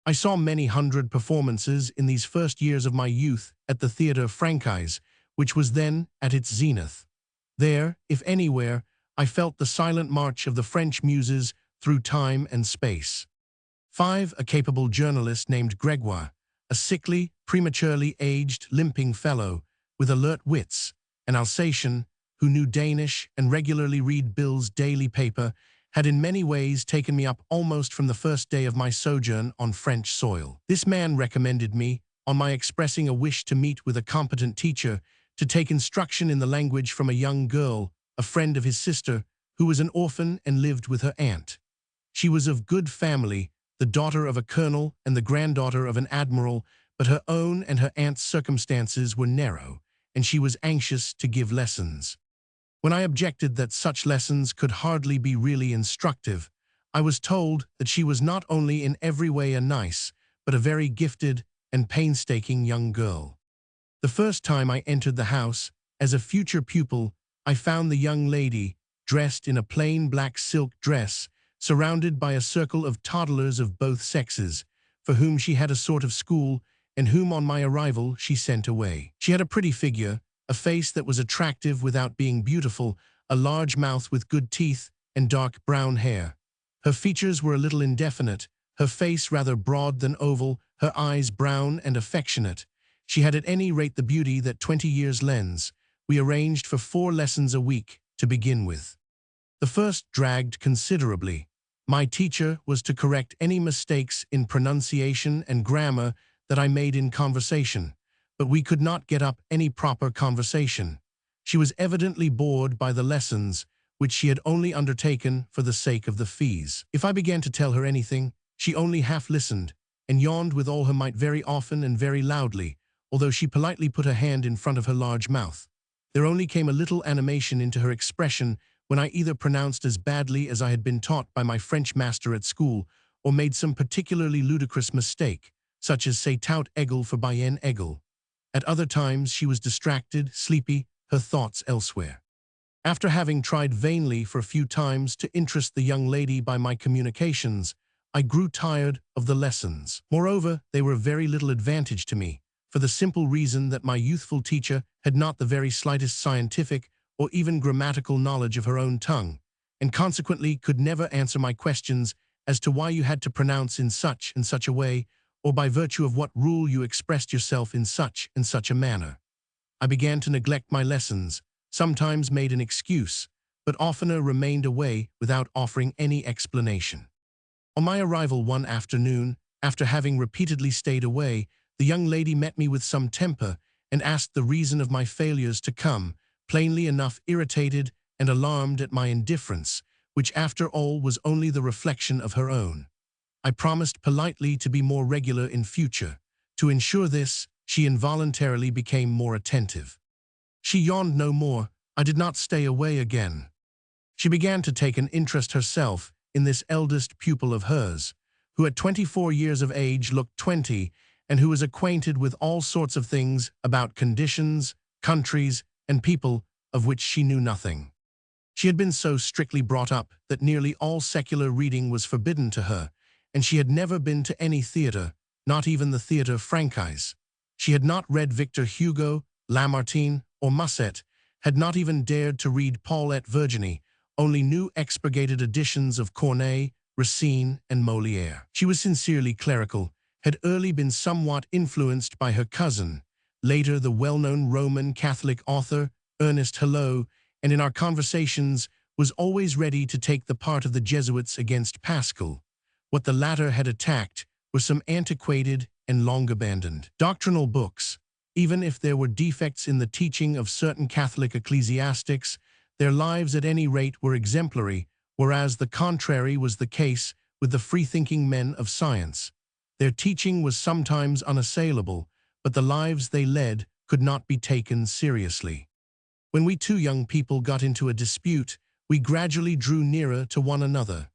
I saw many hundred performances in these first years of my youth at the Theatre Francais, which was then at its zenith. There, if anywhere, I felt the silent march of the French muses through time and space. A capable journalist named Gregoire, a sickly, prematurely aged, limping fellow, with alert wits, an Alsatian, who knew Danish and regularly read Bill's daily paper, had in many ways taken me up almost from the first day of my sojourn on French soil. This man recommended me, on my expressing a wish to meet with a competent teacher, to take instruction in the language from a young girl, a friend of his sister, who was an orphan and lived with her aunt. She was of good family, the daughter of a colonel and the granddaughter of an admiral, but her own and her aunt's circumstances were narrow, and she was anxious to give lessons. When I objected that such lessons could hardly be really instructive, I was told that she was not only in every way a nice, but a very gifted and painstaking young girl. The first time I entered the house, as a future pupil, I found the young lady, dressed in a plain black silk dress, surrounded by a circle of toddlers of both sexes, for whom she had a sort of school, and whom on my arrival she sent away. She had a pretty figure, a face that was attractive without being beautiful, a large mouth with good teeth, and dark brown hair. Her features were a little indefinite, her face rather broad than oval, her eyes brown and affectionate. She had at any rate the beauty that 20 years lends. We arranged for 4 lessons a week, to begin with. The first dragged considerably. My teacher was to correct any mistakes in pronunciation and grammar that I made in conversation, but we could not get up any proper conversation. She was evidently bored by the lessons, which she had only undertaken for the sake of the fees. If I began to tell her anything, she only half listened, and yawned with all her might very often and very loudly, although she politely put her hand in front of her large mouth. There only came a little animation into her expression when I either pronounced as badly as I had been taught by my French master at school, or made some particularly ludicrous mistake, such as say tout égal for bien égal. At other times she was distracted, sleepy, her thoughts elsewhere. After having tried vainly for a few times to interest the young lady by my communications, I grew tired of the lessons. Moreover, they were of very little advantage to me, for the simple reason that my youthful teacher had not the very slightest scientific or even grammatical knowledge of her own tongue, and consequently could never answer my questions as to why you had to pronounce in such and such a way, or by virtue of what rule you expressed yourself in such and such a manner. I began to neglect my lessons, sometimes made an excuse, but oftener remained away without offering any explanation. On my arrival one afternoon, after having repeatedly stayed away, the young lady met me with some temper and asked the reason of my failures to come, plainly enough irritated and alarmed at my indifference, which after all was only the reflection of her own. I promised politely to be more regular in future. To ensure this, she involuntarily became more attentive. She yawned no more. I did not stay away again. She began to take an interest herself in this eldest pupil of hers, who at 24 years of age looked 20, and who was acquainted with all sorts of things about conditions, countries, and people of which she knew nothing. She had been so strictly brought up that nearly all secular reading was forbidden to her, and she had never been to any theatre, not even the Theatre Francais. She had not read Victor Hugo, Lamartine, or Musset, had not even dared to read Paul et Virginie, only knew expurgated editions of Corneille, Racine, and Molière. She was sincerely clerical, had early been somewhat influenced by her cousin, later the well-known Roman Catholic author, Ernest Hello, and in our conversations was always ready to take the part of the Jesuits against Pascal. What the latter had attacked were some antiquated and long-abandoned doctrinal books. Even if there were defects in the teaching of certain Catholic ecclesiastics, their lives at any rate were exemplary, whereas the contrary was the case with the free-thinking men of science. Their teaching was sometimes unassailable, but the lives they led could not be taken seriously. When we two young people got into a dispute, we gradually drew nearer to one another.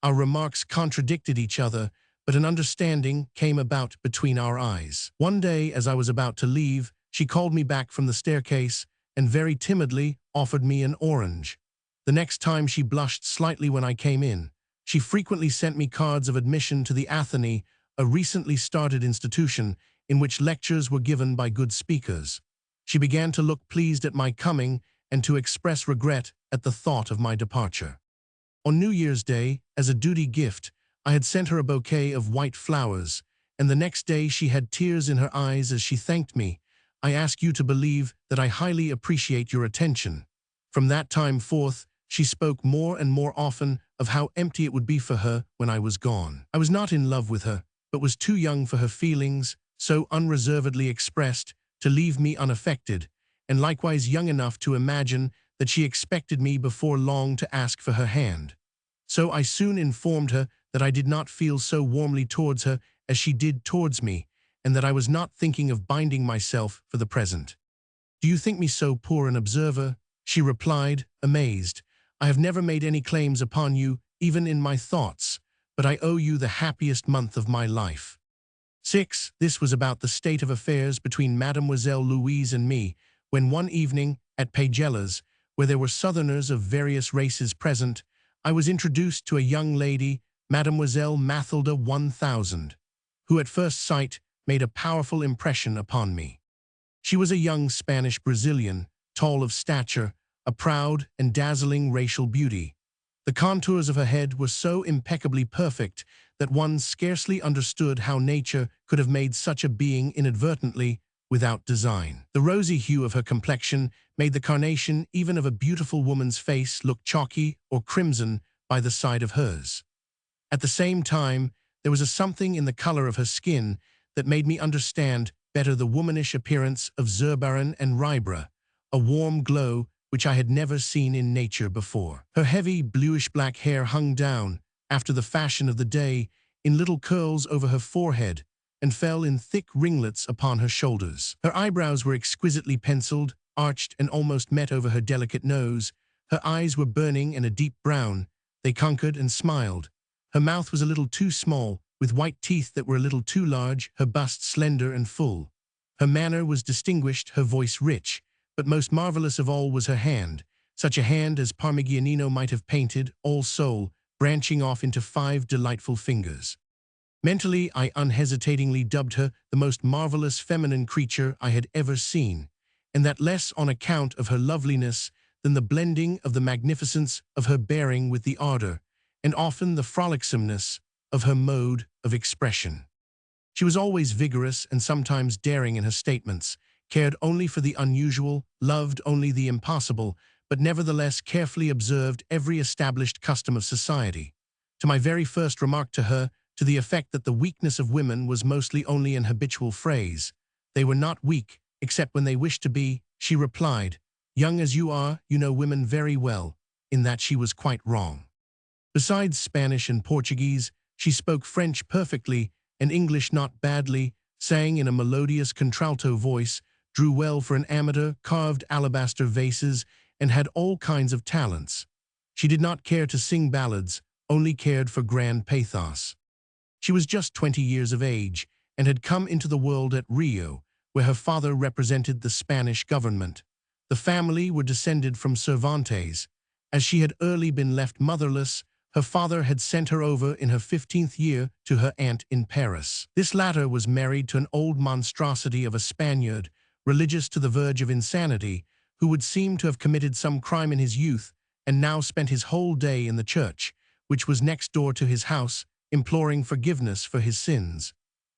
Our remarks contradicted each other, but an understanding came about between our eyes. One day, as I was about to leave, she called me back from the staircase and very timidly offered me an orange. The next time she blushed slightly when I came in. She frequently sent me cards of admission to the Athénée, a recently started institution in which lectures were given by good speakers. She began to look pleased at my coming and to express regret at the thought of my departure. On New Year's Day, as a duty gift, I had sent her a bouquet of white flowers, and the next day she had tears in her eyes as she thanked me. I ask you to believe that I highly appreciate your attention. From that time forth, she spoke more and more often of how empty it would be for her when I was gone. I was not in love with her, but was too young for her feelings, so unreservedly expressed, to leave me unaffected, and likewise young enough to imagine that she expected me before long to ask for her hand. So I soon informed her that I did not feel so warmly towards her as she did towards me, and that I was not thinking of binding myself for the present. "Do you think me so poor an observer?" she replied, amazed. "I have never made any claims upon you, even in my thoughts, but I owe you the happiest month of my life." 6. This was about the state of affairs between Mademoiselle Louise and me, when one evening, at Pagella's, where there were Southerners of various races present, I was introduced to a young lady, Mademoiselle Mathilda 1000, who at first sight made a powerful impression upon me. She was a young Spanish Brazilian, tall of stature, a proud and dazzling racial beauty. The contours of her head were so impeccably perfect that one scarcely understood how nature could have made such a being inadvertently, without design. The rosy hue of her complexion made the carnation even of a beautiful woman's face look chalky or crimson by the side of hers. At the same time, there was a something in the color of her skin that made me understand better the womanish appearance of Zurbaran and Ribra, a warm glow which I had never seen in nature before. Her heavy bluish-black hair hung down, after the fashion of the day, in little curls over her forehead, and fell in thick ringlets upon her shoulders. Her eyebrows were exquisitely penciled, arched and almost met over her delicate nose. Her eyes were burning and a deep brown. They conquered and smiled. Her mouth was a little too small, with white teeth that were a little too large, her bust slender and full. Her manner was distinguished, her voice rich, but most marvelous of all was her hand, such a hand as Parmigianino might have painted, all soul, branching off into 5 delightful fingers. Mentally, I unhesitatingly dubbed her the most marvelous feminine creature I had ever seen, and that less on account of her loveliness than the blending of the magnificence of her bearing with the ardor, and often the frolicsomeness, of her mode of expression. She was always vigorous and sometimes daring in her statements, cared only for the unusual, loved only the impossible, but nevertheless carefully observed every established custom of society. To my very first remark to her, to the effect that the weakness of women was mostly only an habitual phrase, "They were not weak, except when they wished to be," she replied, "Young as you are, you know women very well," in that she was quite wrong. Besides Spanish and Portuguese, she spoke French perfectly and English not badly, sang in a melodious contralto voice, drew well for an amateur, carved alabaster vases, and had all kinds of talents. She did not care to sing ballads, only cared for grand pathos. She was just 20 years of age and had come into the world at Rio, where her father represented the Spanish government. The family were descended from Cervantes. As she had early been left motherless, her father had sent her over in her 15th year to her aunt in Paris. This latter was married to an old monstrosity of a Spaniard, religious to the verge of insanity, who would seem to have committed some crime in his youth and now spent his whole day in the church, which was next door to his house, imploring forgiveness for his sins.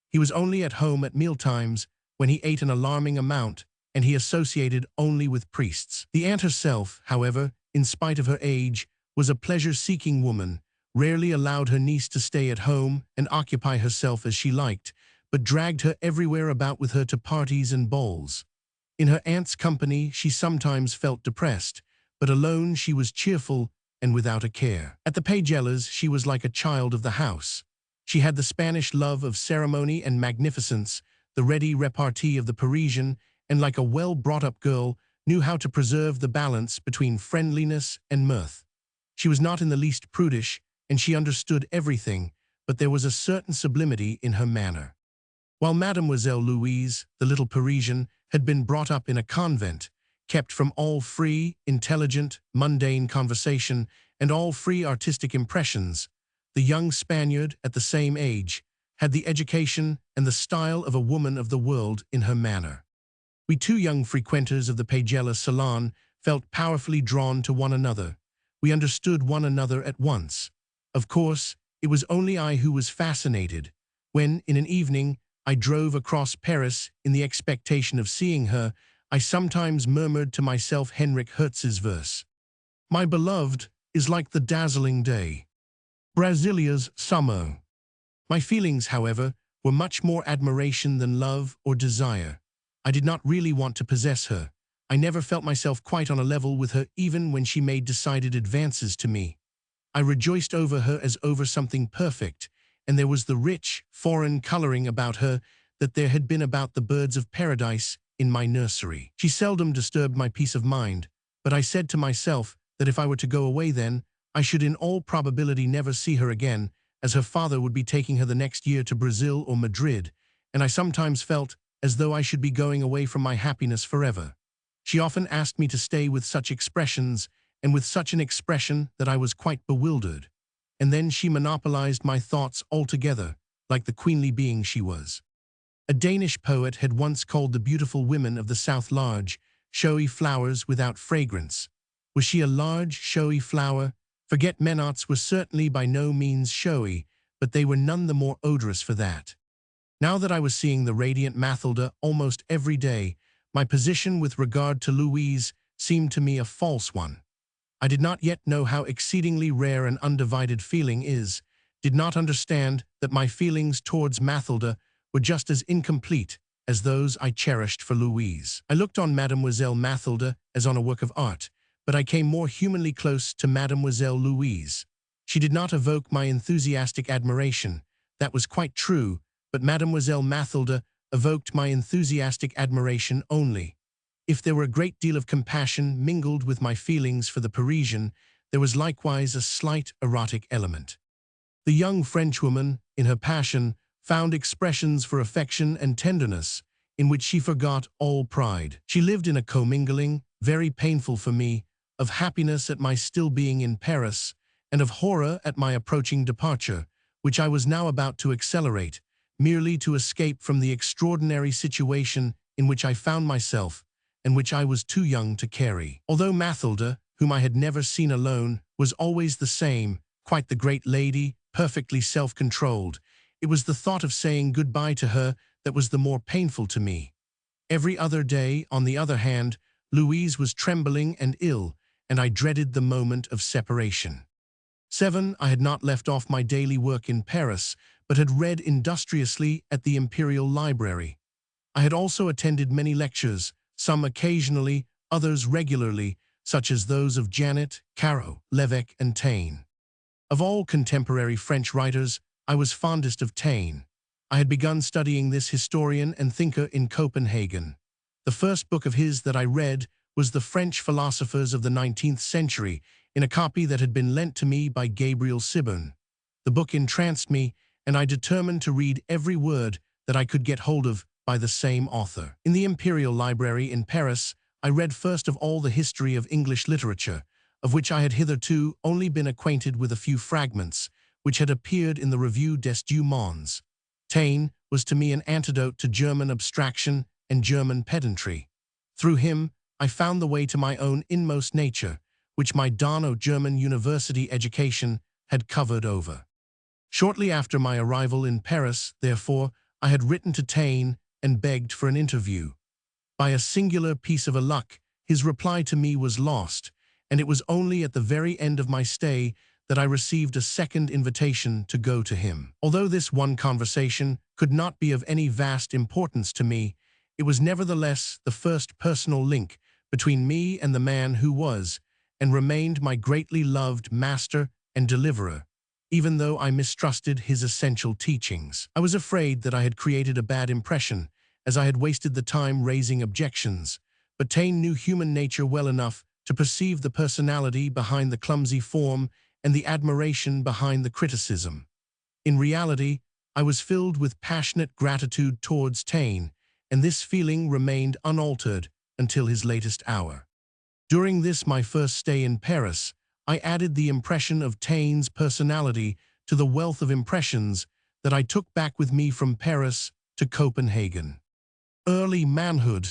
He was only at home at mealtimes, when he ate an alarming amount, and he associated only with priests. The aunt herself, however, in spite of her age, was a pleasure-seeking woman, rarely allowed her niece to stay at home and occupy herself as she liked, but dragged her everywhere about with her to parties and balls. In her aunt's company she sometimes felt depressed, but alone she was cheerful and without a care. At the Pagellas she was like a child of the house. She had the Spanish love of ceremony and magnificence, the ready repartee of the Parisian, and like a well-brought-up girl, knew how to preserve the balance between friendliness and mirth. She was not in the least prudish, and she understood everything, but there was a certain sublimity in her manner. While Mademoiselle Louise, the little Parisian, had been brought up in a convent, kept from all free, intelligent, mundane conversation and all free artistic impressions, the young Spaniard, at the same age, had the education and the style of a woman of the world in her manner. We 2 young frequenters of the Pagellas salon felt powerfully drawn to one another. We understood one another at once. Of course, it was only I who was fascinated. When, in an evening, I drove across Paris in the expectation of seeing her, I sometimes murmured to myself Henrik Hertz's verse. "My beloved is like the dazzling day, Brasilia's summer." My feelings, however, were much more admiration than love or desire. I did not really want to possess her. I never felt myself quite on a level with her even when she made decided advances to me. I rejoiced over her as over something perfect, and there was the rich, foreign coloring about her that there had been about the birds of paradise in my nursery. She seldom disturbed my peace of mind, but I said to myself that if I were to go away then, I should in all probability never see her again, as her father would be taking her the next year to Brazil or Madrid, and I sometimes felt as though I should be going away from my happiness forever. She often asked me to stay with such expressions, and with such an expression that I was quite bewildered. And then she monopolized my thoughts altogether, like the queenly being she was. A Danish poet had once called the beautiful women of the South large, showy flowers without fragrance. Was she a large, showy flower? Forget-me-nots were certainly by no means showy, but they were none the more odorous for that. Now that I was seeing the radiant Mathilda almost every day, my position with regard to Louise seemed to me a false one. I did not yet know how exceedingly rare an undivided feeling is, did not understand that my feelings towards Mathilda were just as incomplete as those I cherished for Louise. I looked on Mademoiselle Mathilda as on a work of art, but I came more humanly close to Mademoiselle Louise. She did not evoke my enthusiastic admiration. That was quite true, but Mademoiselle Mathilda evoked my enthusiastic admiration only. If there were a great deal of compassion mingled with my feelings for the Parisian, there was likewise a slight erotic element. The young Frenchwoman, in her passion, found expressions for affection and tenderness, in which she forgot all pride. She lived in a commingling, very painful for me, of happiness at my still being in Paris, and of horror at my approaching departure, which I was now about to accelerate, merely to escape from the extraordinary situation in which I found myself, and which I was too young to carry. Although Mathilde, whom I had never seen alone, was always the same, quite the great lady, perfectly self-controlled, it was the thought of saying goodbye to her that was the more painful to me. Every other day, on the other hand, Louise was trembling and ill, and I dreaded the moment of separation. 7. I had not left off my daily work in Paris, but had read industriously at the Imperial Library. I had also attended many lectures, some occasionally, others regularly, such as those of Janet, Caro, Lévesque, and Taine. Of all contemporary French writers, I was fondest of Taine. I had begun studying this historian and thinker in Copenhagen. The first book of his that I read was The French Philosophers of the 19th Century, in a copy that had been lent to me by Gabriel Sibon. The book entranced me, and I determined to read every word that I could get hold of by the same author. In the Imperial Library in Paris, I read first of all the history of English literature, of which I had hitherto only been acquainted with a few fragments, which had appeared in the Revue des Deux Mondes. Taine was to me an antidote to German abstraction and German pedantry. Through him, I found the way to my own inmost nature, which my Dano-German university education had covered over. Shortly after my arrival in Paris, therefore, I had written to Taine and begged for an interview. By a singular piece of luck, his reply to me was lost, and it was only at the very end of my stay that I received a second invitation to go to him. Although this one conversation could not be of any vast importance to me, it was nevertheless the first personal link between me and the man who was, and remained my greatly loved master and deliverer, even though I mistrusted his essential teachings. I was afraid that I had created a bad impression, as I had wasted the time raising objections, but Taine knew human nature well enough to perceive the personality behind the clumsy form and the admiration behind the criticism. In reality, I was filled with passionate gratitude towards Taine, and this feeling remained unaltered until his latest hour. During this my first stay in Paris, I added the impression of Taine's personality to the wealth of impressions that I took back with me from Paris to Copenhagen. Early manhood.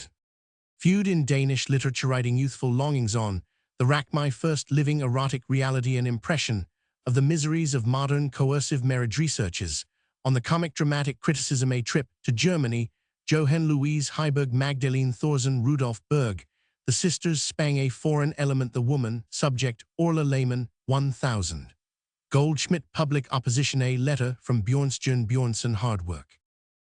Viewed in Danish literature, writing youthful longings on the rack, my first living erotic reality and impression of the miseries of modern coercive marriage researches, on the comic dramatic criticism A Trip to Germany, Johann Louise Heiberg, Magdalene Thorsen, Rudolf Berg, The Sisters Spang, A Foreign Element, The Woman, Subject, Orla Lehmann, 1000. Goldschmidt, Public Opposition, A Letter from Bjørnstjerne Bjørnson, Hard Work.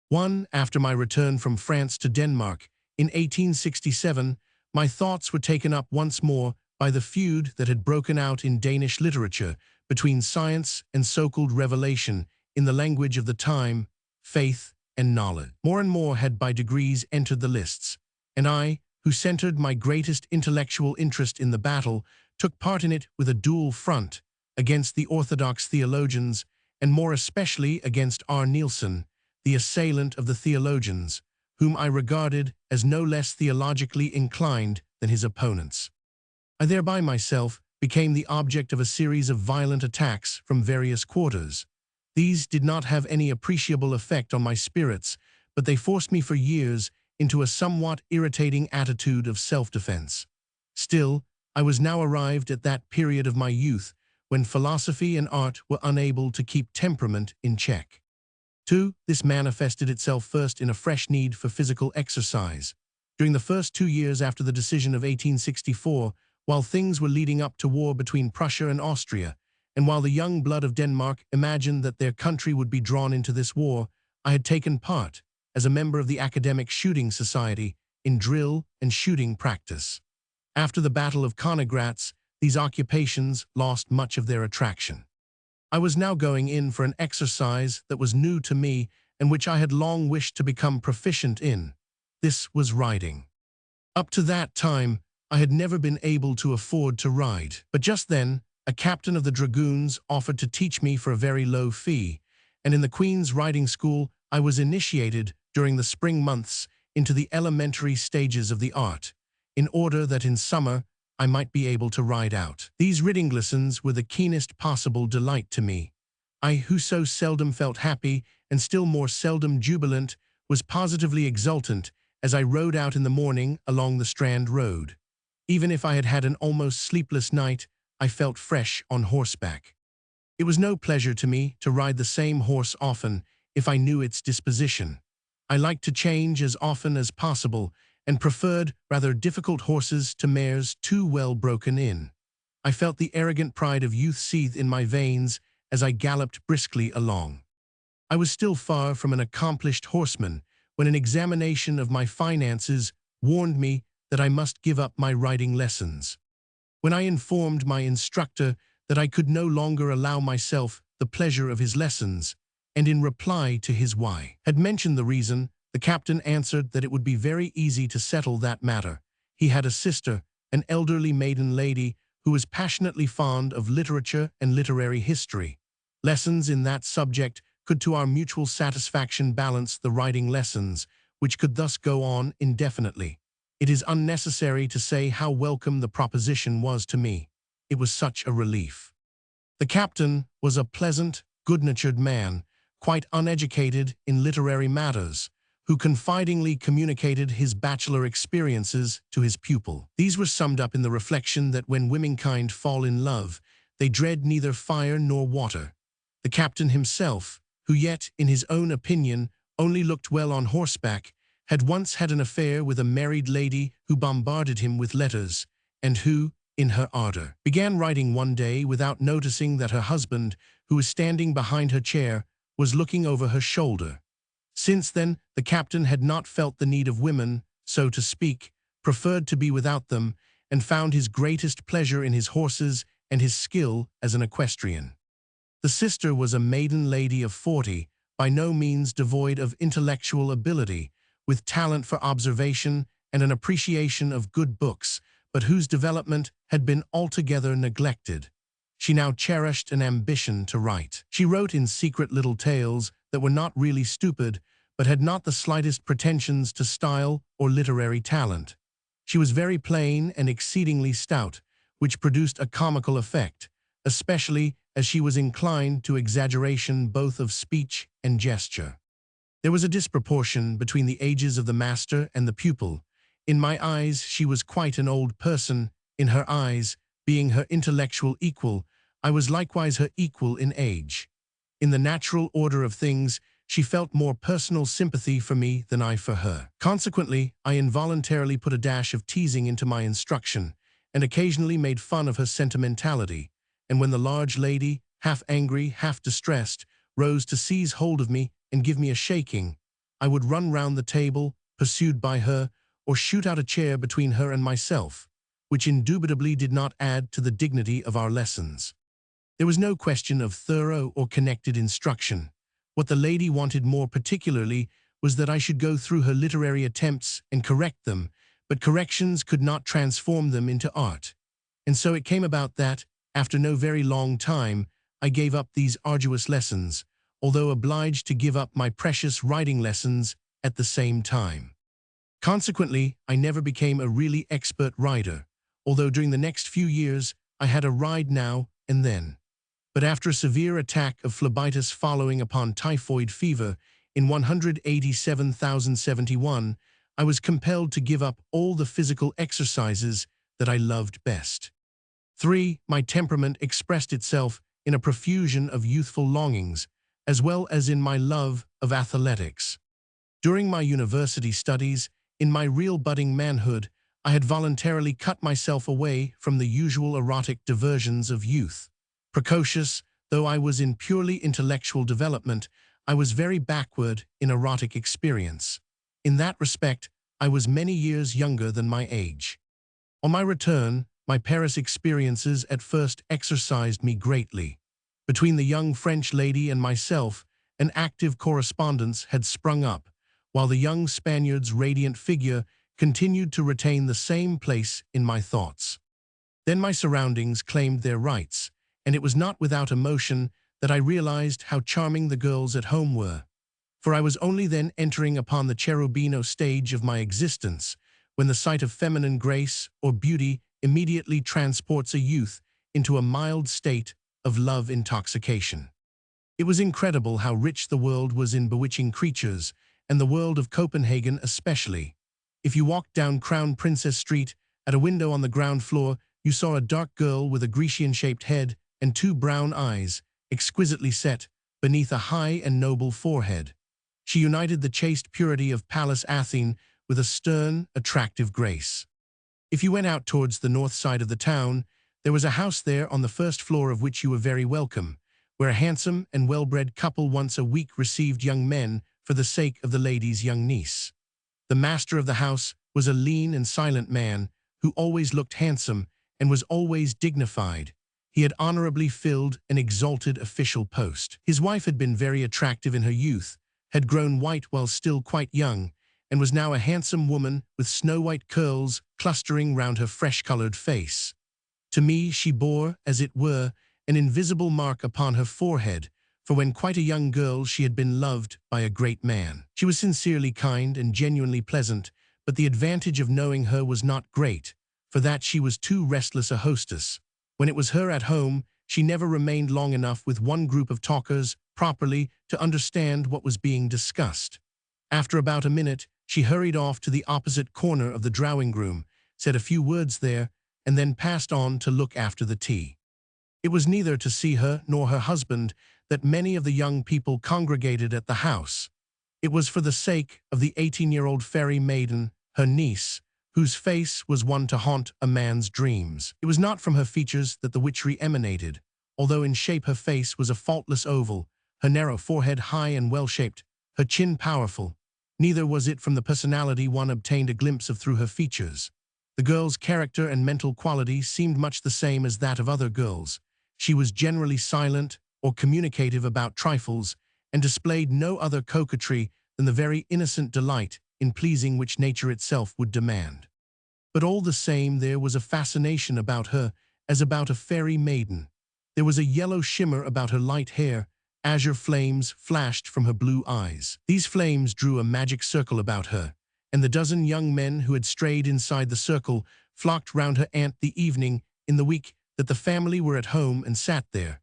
1. After my return from France to Denmark, in 1867, my thoughts were taken up once more by the feud that had broken out in Danish literature between science and so-called revelation, in the language of the time, faith and knowledge. More and more had by degrees entered the lists, and I, who centered my greatest intellectual interest in the battle, took part in it with a dual front, against the orthodox theologians, and more especially against R. Nielsen, the assailant of the theologians, whom I regarded as no less theologically inclined than his opponents. I thereby myself became the object of a series of violent attacks from various quarters. These did not have any appreciable effect on my spirits, but they forced me for years into a somewhat irritating attitude of self-defense. Still, I was now arrived at that period of my youth when philosophy and art were unable to keep temperament in check. 2. This manifested itself first in a fresh need for physical exercise. During the first 2 years after the decision of 1864, while things were leading up to war between Prussia and Austria, and while the young blood of Denmark imagined that their country would be drawn into this war, I had taken part, as a member of the Academic Shooting Society, in drill and shooting practice. After the Battle of Königgrätz, these occupations lost much of their attraction. I was now going in for an exercise that was new to me and which I had long wished to become proficient in. This was riding. Up to that time, I had never been able to afford to ride. But just then, a captain of the dragoons offered to teach me for a very low fee, and in the Queen's riding school, I was initiated during the spring months into the elementary stages of the art, in order that in summer I might be able to ride out. These riding lessons were the keenest possible delight to me. I, who so seldom felt happy and still more seldom jubilant, was positively exultant as I rode out in the morning along the Strand Road. Even if I had had an almost sleepless night, I felt fresh on horseback. It was no pleasure to me to ride the same horse often if I knew its disposition. I liked to change as often as possible and preferred rather difficult horses to mares too well broken in. I felt the arrogant pride of youth seethe in my veins as I galloped briskly along. I was still far from an accomplished horseman when an examination of my finances warned me that I must give up my riding lessons. When I informed my instructor that I could no longer allow myself the pleasure of his lessons, and in reply to his why had mentioned the reason, the captain answered that it would be very easy to settle that matter. He had a sister, an elderly maiden lady, who was passionately fond of literature and literary history. Lessons in that subject could to our mutual satisfaction balance the riding lessons, which could thus go on indefinitely. It is unnecessary to say how welcome the proposition was to me. It was such a relief. The captain was a pleasant, good-natured man, quite uneducated in literary matters, who confidingly communicated his bachelor experiences to his pupil. These were summed up in the reflection that when womankind fall in love, they dread neither fire nor water. The captain himself, who yet, in his own opinion, only looked well on horseback, had once had an affair with a married lady who bombarded him with letters, and who, in her ardor, began writing one day without noticing that her husband, who was standing behind her chair, was looking over her shoulder. Since then, the captain had not felt the need of women, so to speak, preferred to be without them, and found his greatest pleasure in his horses and his skill as an equestrian. The sister was a maiden lady of 40, by no means devoid of intellectual ability, with talent for observation and an appreciation of good books, but whose development had been altogether neglected. She now cherished an ambition to write. She wrote in secret little tales that were not really stupid, but had not the slightest pretensions to style or literary talent. She was very plain and exceedingly stout, which produced a comical effect, especially as she was inclined to exaggeration both of speech and gesture. There was a disproportion between the ages of the master and the pupil. In my eyes she was quite an old person. In her eyes, being her intellectual equal, I was likewise her equal in age. In the natural order of things, she felt more personal sympathy for me than I for her. Consequently, I involuntarily put a dash of teasing into my instruction, and occasionally made fun of her sentimentality, and when the large lady, half angry, half distressed, rose to seize hold of me and give me a shaking, I would run round the table, pursued by her, or shoot out a chair between her and myself, which indubitably did not add to the dignity of our lessons. There was no question of thorough or connected instruction. What the lady wanted more particularly was that I should go through her literary attempts and correct them, but corrections could not transform them into art. And so it came about that, after no very long time, I gave up these arduous lessons, although obliged to give up my precious writing lessons at the same time. Consequently, I never became a really expert rider, although during the next few years I had a ride now and then. But after a severe attack of phlebitis following upon typhoid fever in 187,071, I was compelled to give up all the physical exercises that I loved best. 3. My temperament expressed itself in a profusion of youthful longings, as well as in my love of athletics. During my university studies, in my real budding manhood, I had voluntarily cut myself away from the usual erotic diversions of youth. Precocious, though I was in purely intellectual development, I was very backward in erotic experience. In that respect, I was many years younger than my age. On my return, my Paris experiences at first exercised me greatly. Between the young French lady and myself, an active correspondence had sprung up, while the young Spaniard's radiant figure continued to retain the same place in my thoughts. Then my surroundings claimed their rights, and it was not without emotion that I realized how charming the girls at home were. For I was only then entering upon the cherubino stage of my existence, when the sight of feminine grace or beauty immediately transports a youth into a mild state of love intoxication. It was incredible how rich the world was in bewitching creatures, and the world of Copenhagen especially. If you walked down Crown Princess Street, at a window on the ground floor, you saw a dark girl with a Grecian-shaped head and two brown eyes, exquisitely set, beneath a high and noble forehead. She united the chaste purity of Pallas Athene with a stern, attractive grace. If you went out towards the north side of the town, there was a house there on the first floor of which you were very welcome, where a handsome and well-bred couple once a week received young men for the sake of the lady's young niece. The master of the house was a lean and silent man who always looked handsome and was always dignified. He had honorably filled an exalted official post. His wife had been very attractive in her youth, had grown white while still quite young, and was now a handsome woman with snow-white curls clustering round her fresh-colored face. To me she bore, as it were, an invisible mark upon her forehead, for when quite a young girl she had been loved by a great man. She was sincerely kind and genuinely pleasant, but the advantage of knowing her was not great, for that she was too restless a hostess. When it was her at home, she never remained long enough with one group of talkers properly to understand what was being discussed. After about a minute, she hurried off to the opposite corner of the drawing-room, said a few words there, and then passed on to look after the tea. It was neither to see her nor her husband that many of the young people congregated at the house. It was for the sake of the 18-year-old fairy maiden, her niece, whose face was one to haunt a man's dreams. It was not from her features that the witchery emanated, although in shape her face was a faultless oval, her narrow forehead high and well-shaped, her chin powerful. Neither was it from the personality one obtained a glimpse of through her features. The girl's character and mental quality seemed much the same as that of other girls. She was generally silent or communicative about trifles, and displayed no other coquetry than the very innocent delight in pleasing which nature itself would demand. But all the same there was a fascination about her as about a fairy maiden. There was a yellow shimmer about her light hair, azure flames flashed from her blue eyes. These flames drew a magic circle about her, and the dozen young men who had strayed inside the circle flocked round her aunt the evening in the week that the family were at home and sat there,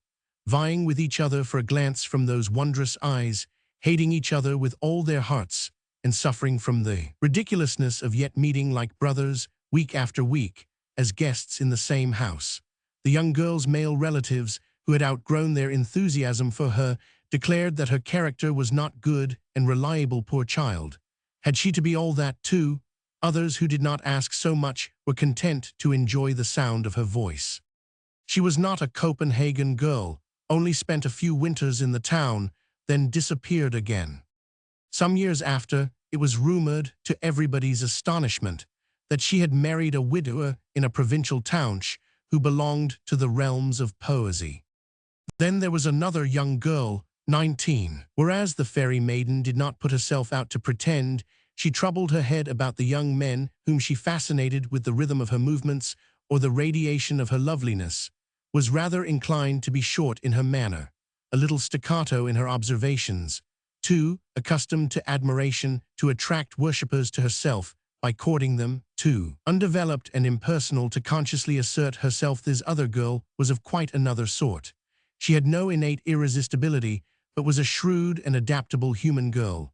vying with each other for a glance from those wondrous eyes, hating each other with all their hearts, and suffering from the ridiculousness of yet meeting like brothers week after week as guests in the same house. The young girl's male relatives, who had outgrown their enthusiasm for her, declared that her character was not good and reliable, poor child. Had she to be all that too? Others who did not ask so much were content to enjoy the sound of her voice. She was not a Copenhagen girl, only spent a few winters in the town, then disappeared again. Some years after, it was rumored, to everybody's astonishment, that she had married a widower in a provincial town who belonged to the realms of poesy. Then there was another young girl, 19. Whereas the fairy maiden did not put herself out to pretend, she troubled her head about the young men whom she fascinated with the rhythm of her movements or the radiation of her loveliness, was rather inclined to be short in her manner, a little staccato in her observations, too, accustomed to admiration, to attract worshippers to herself by courting them, too, undeveloped and impersonal to consciously assert herself. This other girl was of quite another sort. She had no innate irresistibility, but was a shrewd and adaptable human girl.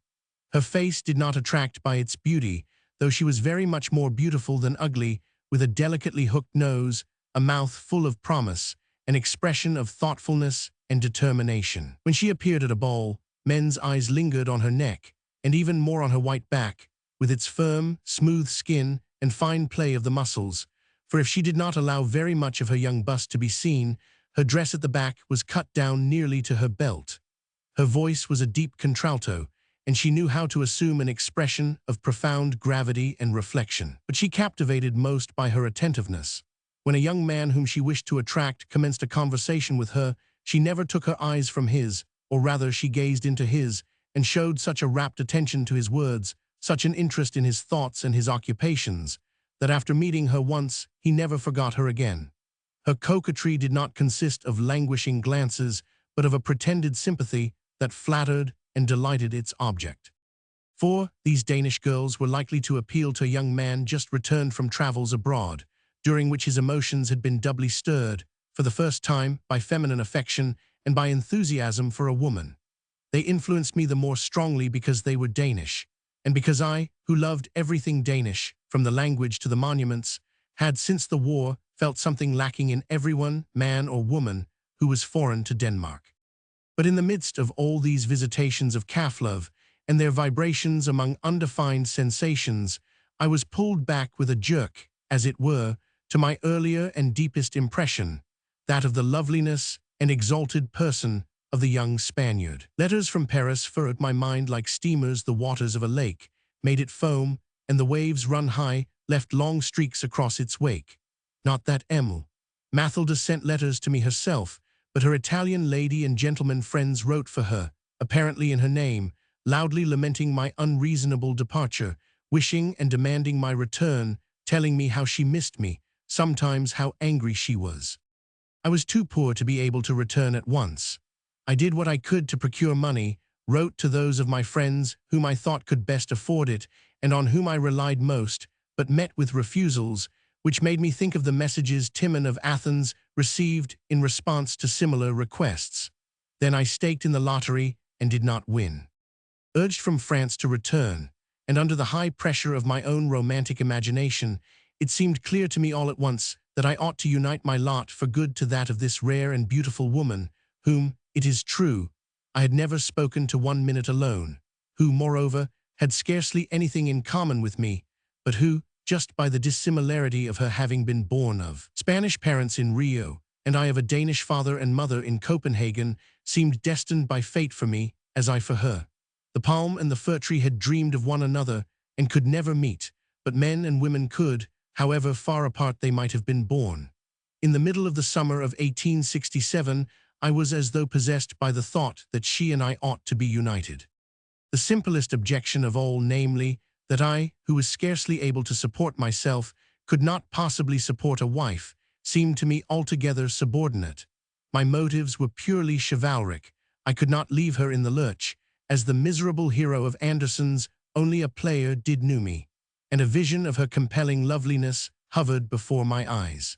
Her face did not attract by its beauty, though she was very much more beautiful than ugly, with a delicately hooked nose, a mouth full of promise, an expression of thoughtfulness and determination. When she appeared at a ball, men's eyes lingered on her neck, and even more on her white back, with its firm, smooth skin and fine play of the muscles, for if she did not allow very much of her young bust to be seen, her dress at the back was cut down nearly to her belt. Her voice was a deep contralto, and she knew how to assume an expression of profound gravity and reflection. But she captivated most by her attentiveness. When a young man whom she wished to attract commenced a conversation with her, she never took her eyes from his, or rather she gazed into his, and showed such a rapt attention to his words, such an interest in his thoughts and his occupations, that after meeting her once, he never forgot her again. Her coquetry did not consist of languishing glances, but of a pretended sympathy that flattered and delighted its object. For these Danish girls were likely to appeal to a young man just returned from travels abroad, during which his emotions had been doubly stirred, for the first time, by feminine affection and by enthusiasm for a woman. They influenced me the more strongly because they were Danish, and because I, who loved everything Danish, from the language to the monuments, had since the war felt something lacking in everyone, man or woman, who was foreign to Denmark. But in the midst of all these visitations of calf love and their vibrations among undefined sensations, I was pulled back with a jerk, as it were, to my earlier and deepest impression, that of the loveliness and exalted person of the young Spaniard. Letters from Paris furrowed my mind like steamers the waters of a lake, made it foam, and the waves run high, left long streaks across its wake. Not that Mathilde sent letters to me herself, but her Italian lady and gentleman friends wrote for her, apparently in her name, loudly lamenting my unreasonable departure, wishing and demanding my return, telling me how she missed me, sometimes how angry she was. I was too poor to be able to return at once. I did what I could to procure money, wrote to those of my friends whom I thought could best afford it, and on whom I relied most, but met with refusals, which made me think of the messages Timon of Athens received in response to similar requests. Then I staked in the lottery and did not win. Urged from France to return, and under the high pressure of my own romantic imagination, it seemed clear to me all at once that I ought to unite my lot for good to that of this rare and beautiful woman, whom, it is true, I had never spoken to 1 minute alone, who, moreover, had scarcely anything in common with me, but who, just by the dissimilarity of her having been born of Spanish parents in Rio, and I of a Danish father and mother in Copenhagen, seemed destined by fate for me, as I for her. The palm and the fir tree had dreamed of one another, and could never meet, but men and women could, however far apart they might have been born. In the middle of the summer of 1867, I was as though possessed by the thought that she and I ought to be united. The simplest objection of all, namely, that I, who was scarcely able to support myself, could not possibly support a wife, seemed to me altogether subordinate. My motives were purely chivalric. I could not leave her in the lurch, as the miserable hero of Andersen's Only a Player did knew me, and a vision of her compelling loveliness hovered before my eyes.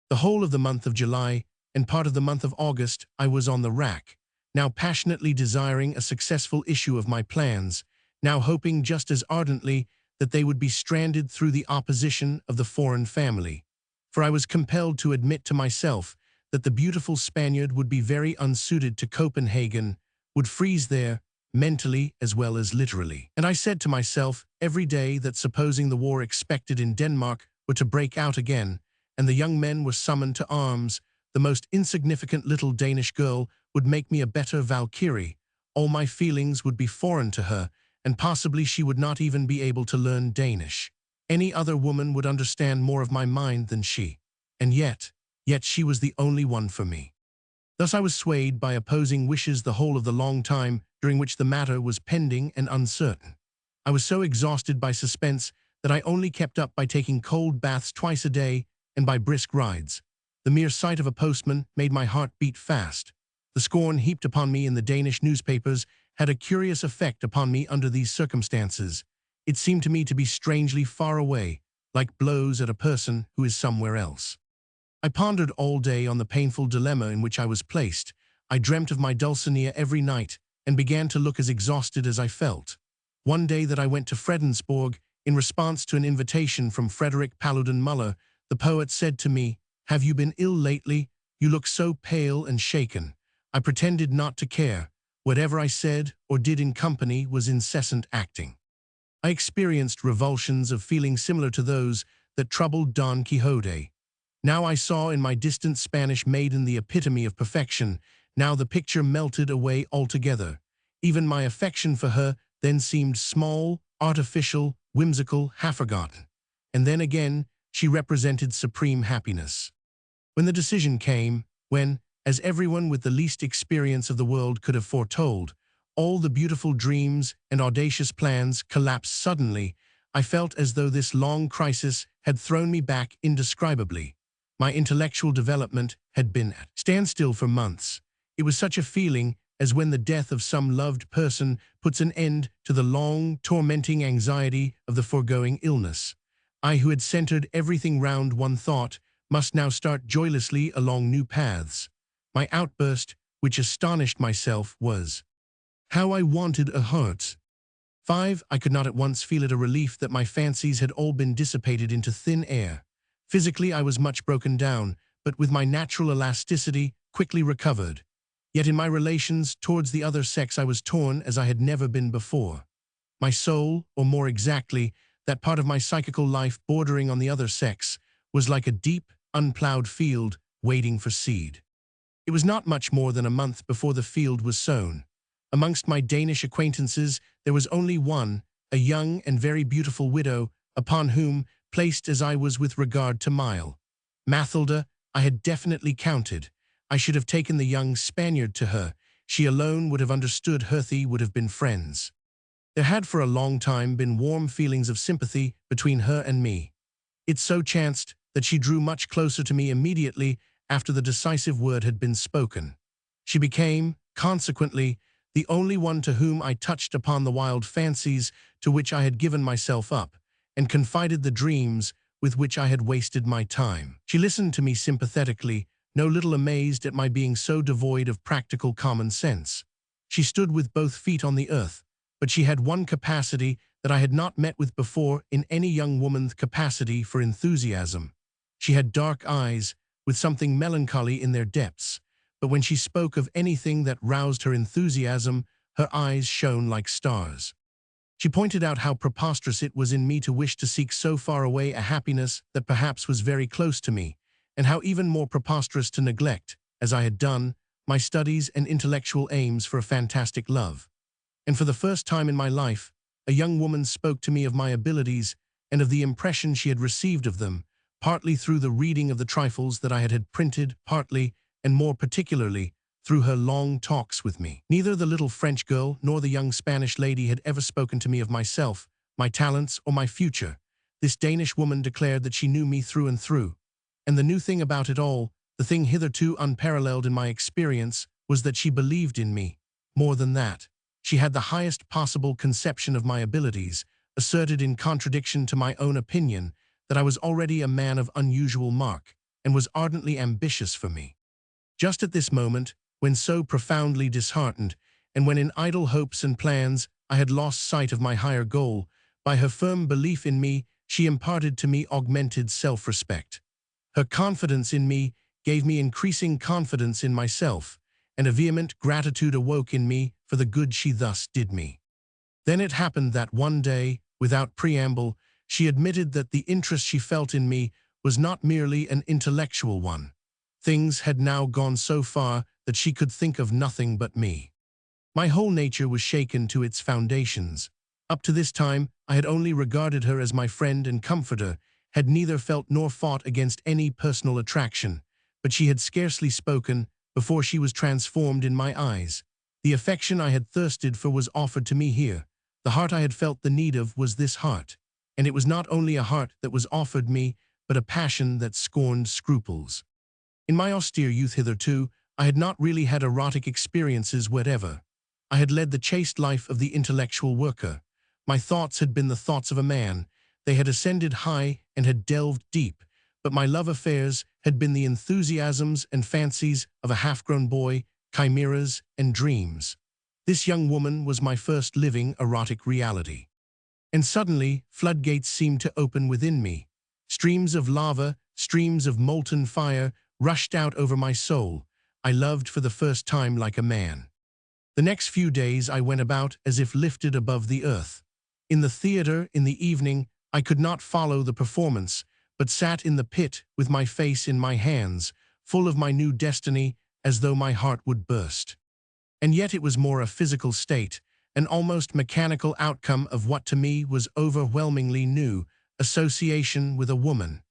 The whole of the month of July and part of the month of August I was on the rack, now passionately desiring a successful issue of my plans, now hoping just as ardently that they would be stranded through the opposition of the foreign family. For I was compelled to admit to myself that the beautiful Spaniard would be very unsuited to Copenhagen, would freeze there, mentally as well as literally. And I said to myself every day that supposing the war expected in Denmark were to break out again, and the young men were summoned to arms, the most insignificant little Danish girl would make me a better Valkyrie. All my feelings would be foreign to her, and possibly she would not even be able to learn Danish. Any other woman would understand more of my mind than she. And yet she was the only one for me. Thus I was swayed by opposing wishes the whole of the long time during which the matter was pending and uncertain. I was so exhausted by suspense that I only kept up by taking cold baths twice a day and by brisk rides. The mere sight of a postman made my heart beat fast. The scorn heaped upon me in the Danish newspapers had a curious effect upon me under these circumstances. It seemed to me to be strangely far away, like blows at a person who is somewhere else. I pondered all day on the painful dilemma in which I was placed. I dreamt of my Dulcinea every night and began to look as exhausted as I felt. One day that I went to Fredensborg, in response to an invitation from Frederick Paludan Muller, the poet said to me, "Have you been ill lately? You look so pale and shaken." I pretended not to care. Whatever I said or did in company was incessant acting. I experienced revulsions of feeling similar to those that troubled Don Quixote. Now I saw in my distant Spanish maiden the epitome of perfection. Now the picture melted away altogether. Even my affection for her then seemed small, artificial, whimsical, half-forgotten. And then again, she represented supreme happiness. When the decision came, when, as everyone with the least experience of the world could have foretold, all the beautiful dreams and audacious plans collapsed suddenly. I felt as though this long crisis had thrown me back indescribably. My intellectual development had been at standstill for months. It was such a feeling as when the death of some loved person puts an end to the long, tormenting anxiety of the foregoing illness. I, who had centered everything round one thought, must now start joylessly along new paths. My outburst, which astonished myself, was, "How I wanted a heart!" 5. I could not at once feel it a relief that my fancies had all been dissipated into thin air. Physically I was much broken down, but with my natural elasticity quickly recovered. Yet in my relations towards the other sex I was torn as I had never been before. My soul, or more exactly, that part of my psychical life bordering on the other sex, was like a deep, unplowed field waiting for seed. It was not much more than a month before the field was sown. Amongst my Danish acquaintances there was only one, a young and very beautiful widow, upon whom, placed as I was with regard to Mathilda, I had definitely counted. I should have taken the young Spaniard to her. She alone would have understood. Herthy would have been friends. There had for a long time been warm feelings of sympathy between her and me. It so chanced that she drew much closer to me immediately after the decisive word had been spoken. She became, consequently, the only one to whom I touched upon the wild fancies to which I had given myself up, and confided the dreams with which I had wasted my time. She listened to me sympathetically, no little amazed at my being so devoid of practical common sense. She stood with both feet on the earth, but she had one capacity that I had not met with before in any young woman's capacity for enthusiasm. She had dark eyes, with something melancholy in their depths, but when she spoke of anything that roused her enthusiasm, her eyes shone like stars. She pointed out how preposterous it was in me to wish to seek so far away a happiness that perhaps was very close to me, and how even more preposterous to neglect, as I had done, my studies and intellectual aims for a fantastic love. And for the first time in my life, a young woman spoke to me of my abilities and of the impression she had received of them, partly through the reading of the trifles that I had printed, partly, and more particularly, through her long talks with me. Neither the little French girl nor the young Spanish lady had ever spoken to me of myself, my talents, or my future. This Danish woman declared that she knew me through and through. And the new thing about it all, the thing hitherto unparalleled in my experience, was that she believed in me. More than that, she had the highest possible conception of my abilities, asserted in contradiction to my own opinion that I was already a man of unusual mark, and was ardently ambitious for me. Just at this moment, when so profoundly disheartened, and when in idle hopes and plans I had lost sight of my higher goal, by her firm belief in me, she imparted to me augmented self-respect. Her confidence in me gave me increasing confidence in myself, and a vehement gratitude awoke in me for the good she thus did me. Then it happened that one day, without preamble, she admitted that the interest she felt in me was not merely an intellectual one. Things had now gone so far that she could think of nothing but me. My whole nature was shaken to its foundations. Up to this time, I had only regarded her as my friend and comforter, had neither felt nor fought against any personal attraction, but she had scarcely spoken before she was transformed in my eyes. The affection I had thirsted for was offered to me here. The heart I had felt the need of was this heart, and it was not only a heart that was offered me, but a passion that scorned scruples. In my austere youth hitherto, I had not really had erotic experiences whatever. I had led the chaste life of the intellectual worker. My thoughts had been the thoughts of a man. They had ascended high and had delved deep, but my love affairs had been the enthusiasms and fancies of a half-grown boy, chimeras and dreams. This young woman was my first living erotic reality. And suddenly, floodgates seemed to open within me. Streams of lava, streams of molten fire, rushed out over my soul. I loved for the first time like a man. The next few days I went about as if lifted above the earth. In the theater, in the evening, I could not follow the performance, but sat in the pit with my face in my hands, full of my new destiny, as though my heart would burst. And yet it was more a physical state, an almost mechanical outcome of what to me was overwhelmingly new, association with a woman.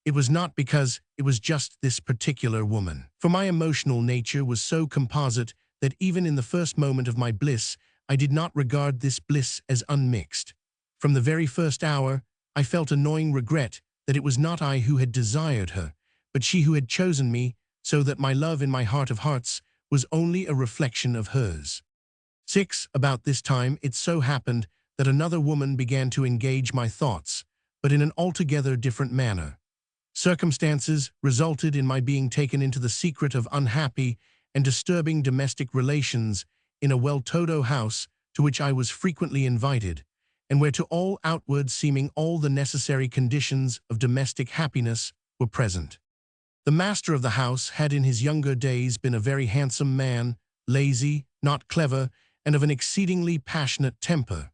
It was not because it was just this particular woman. For my emotional nature was so composite that even in the first moment of my bliss, I did not regard this bliss as unmixed. From the very first hour, I felt a gnawing regret that it was not I who had desired her, but she who had chosen me, so that my love in my heart of hearts was only a reflection of hers. 6. About this time it so happened that another woman began to engage my thoughts, but in an altogether different manner. Circumstances resulted in my being taken into the secret of unhappy and disturbing domestic relations in a well-to-do house to which I was frequently invited, and where to all outward seeming all the necessary conditions of domestic happiness were present. The master of the house had in his younger days been a very handsome man, lazy, not clever, and of an exceedingly passionate temper.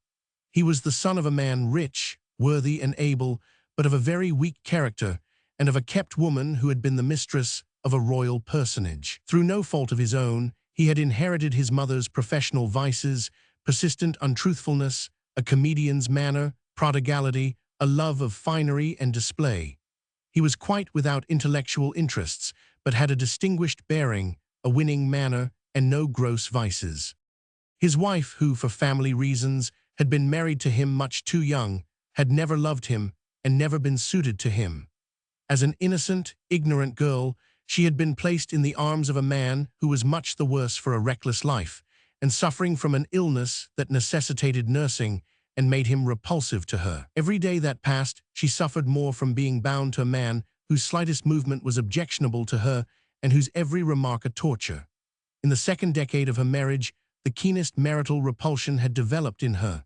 He was the son of a man rich, worthy, and able, but of a very weak character, and of a kept woman who had been the mistress of a royal personage. Through no fault of his own, he had inherited his mother's professional vices, persistent untruthfulness, a comedian's manner, prodigality, a love of finery and display. He was quite without intellectual interests, but had a distinguished bearing, a winning manner, and no gross vices. His wife, who, for family reasons, had been married to him much too young, had never loved him and never been suited to him. As an innocent, ignorant girl, she had been placed in the arms of a man who was much the worse for a reckless life, and suffering from an illness that necessitated nursing and made him repulsive to her. Every day that passed, she suffered more from being bound to a man whose slightest movement was objectionable to her and whose every remark a torture. In the second decade of her marriage, the keenest marital repulsion had developed in her.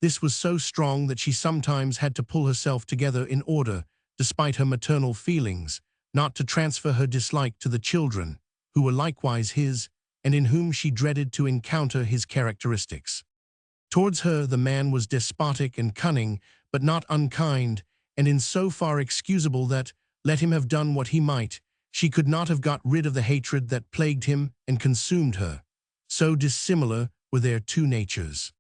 This was so strong that she sometimes had to pull herself together in order, despite her maternal feelings, not to transfer her dislike to the children, who were likewise his, and in whom she dreaded to encounter his characteristics. Towards her the man was despotic and cunning, but not unkind, and in so far excusable that, let him have done what he might, she could not have got rid of the hatred that plagued him and consumed her. So dissimilar were their two natures.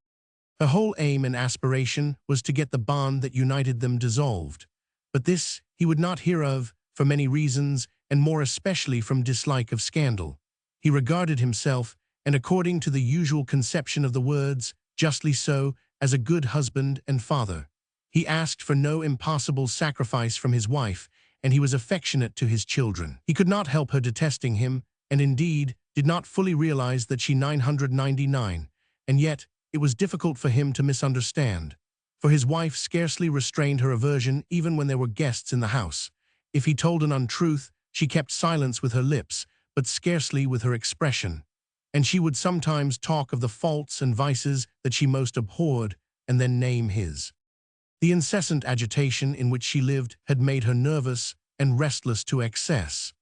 Her whole aim and aspiration was to get the bond that united them dissolved. But this he would not hear of, for many reasons, and more especially from dislike of scandal. He regarded himself, and according to the usual conception of the words, justly so, as a good husband and father. He asked for no impossible sacrifice from his wife, and he was affectionate to his children. He could not help her detesting him, and indeed did not fully realize that she 999, and yet it was difficult for him to misunderstand, for his wife scarcely restrained her aversion even when there were guests in the house. If he told an untruth, she kept silence with her lips, but scarcely with her expression, and she would sometimes talk of the faults and vices that she most abhorred, and then name his. The incessant agitation in which she lived had made her nervous and restless to excess.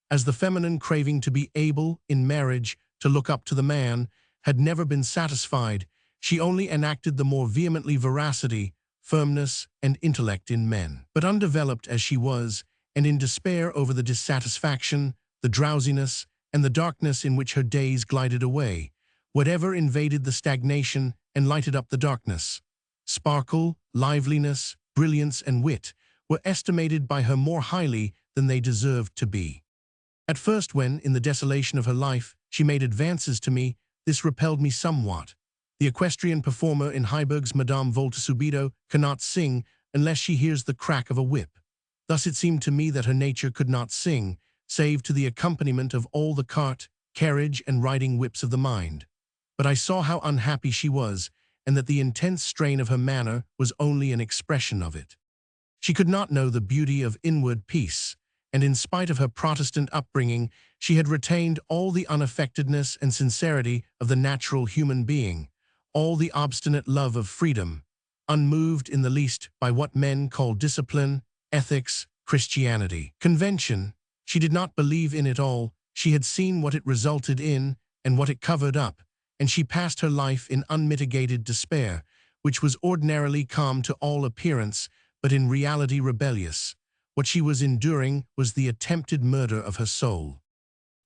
As the feminine craving to be able, in marriage, to look up to the man, had never been satisfied, she only enacted the more vehemently veracity, firmness, and intellect in men. But undeveloped as she was, and in despair over the dissatisfaction, the drowsiness, and the darkness in which her days glided away, whatever invaded the stagnation and lighted up the darkness. Sparkle, liveliness, brilliance, and wit were estimated by her more highly than they deserved to be. At first, when, in the desolation of her life, she made advances to me, this repelled me somewhat. The equestrian performer in Heiberg's Madame Volta-Subito cannot sing unless she hears the crack of a whip. Thus it seemed to me that her nature could not sing, save to the accompaniment of all the cart, carriage, and riding whips of the mind. But I saw how unhappy she was, and that the intense strain of her manner was only an expression of it. She could not know the beauty of inward peace, and in spite of her Protestant upbringing, she had retained all the unaffectedness and sincerity of the natural human being, all the obstinate love of freedom, unmoved in the least by what men call discipline, ethics, Christianity. Convention, she did not believe in it all. She had seen what it resulted in and what it covered up, and she passed her life in unmitigated despair, which was ordinarily calm to all appearance, but in reality rebellious. What she was enduring was the attempted murder of her soul.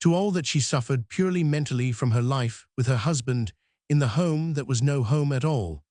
To all that she suffered purely mentally from her life with her husband, in the home that was no home at all,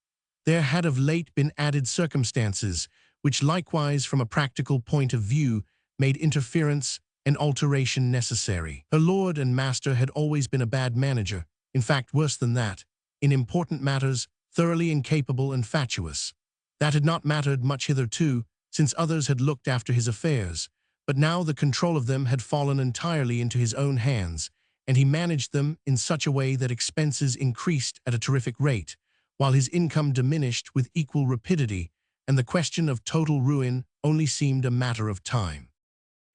there had of late been added circumstances, which likewise from a practical point of view made interference and alteration necessary. Her lord and master had always been a bad manager, in fact worse than that, in important matters, thoroughly incapable and fatuous. That had not mattered much hitherto, since others had looked after his affairs, but now the control of them had fallen entirely into his own hands, and he managed them in such a way that expenses increased at a terrific rate, while his income diminished with equal rapidity, and the question of total ruin only seemed a matter of time.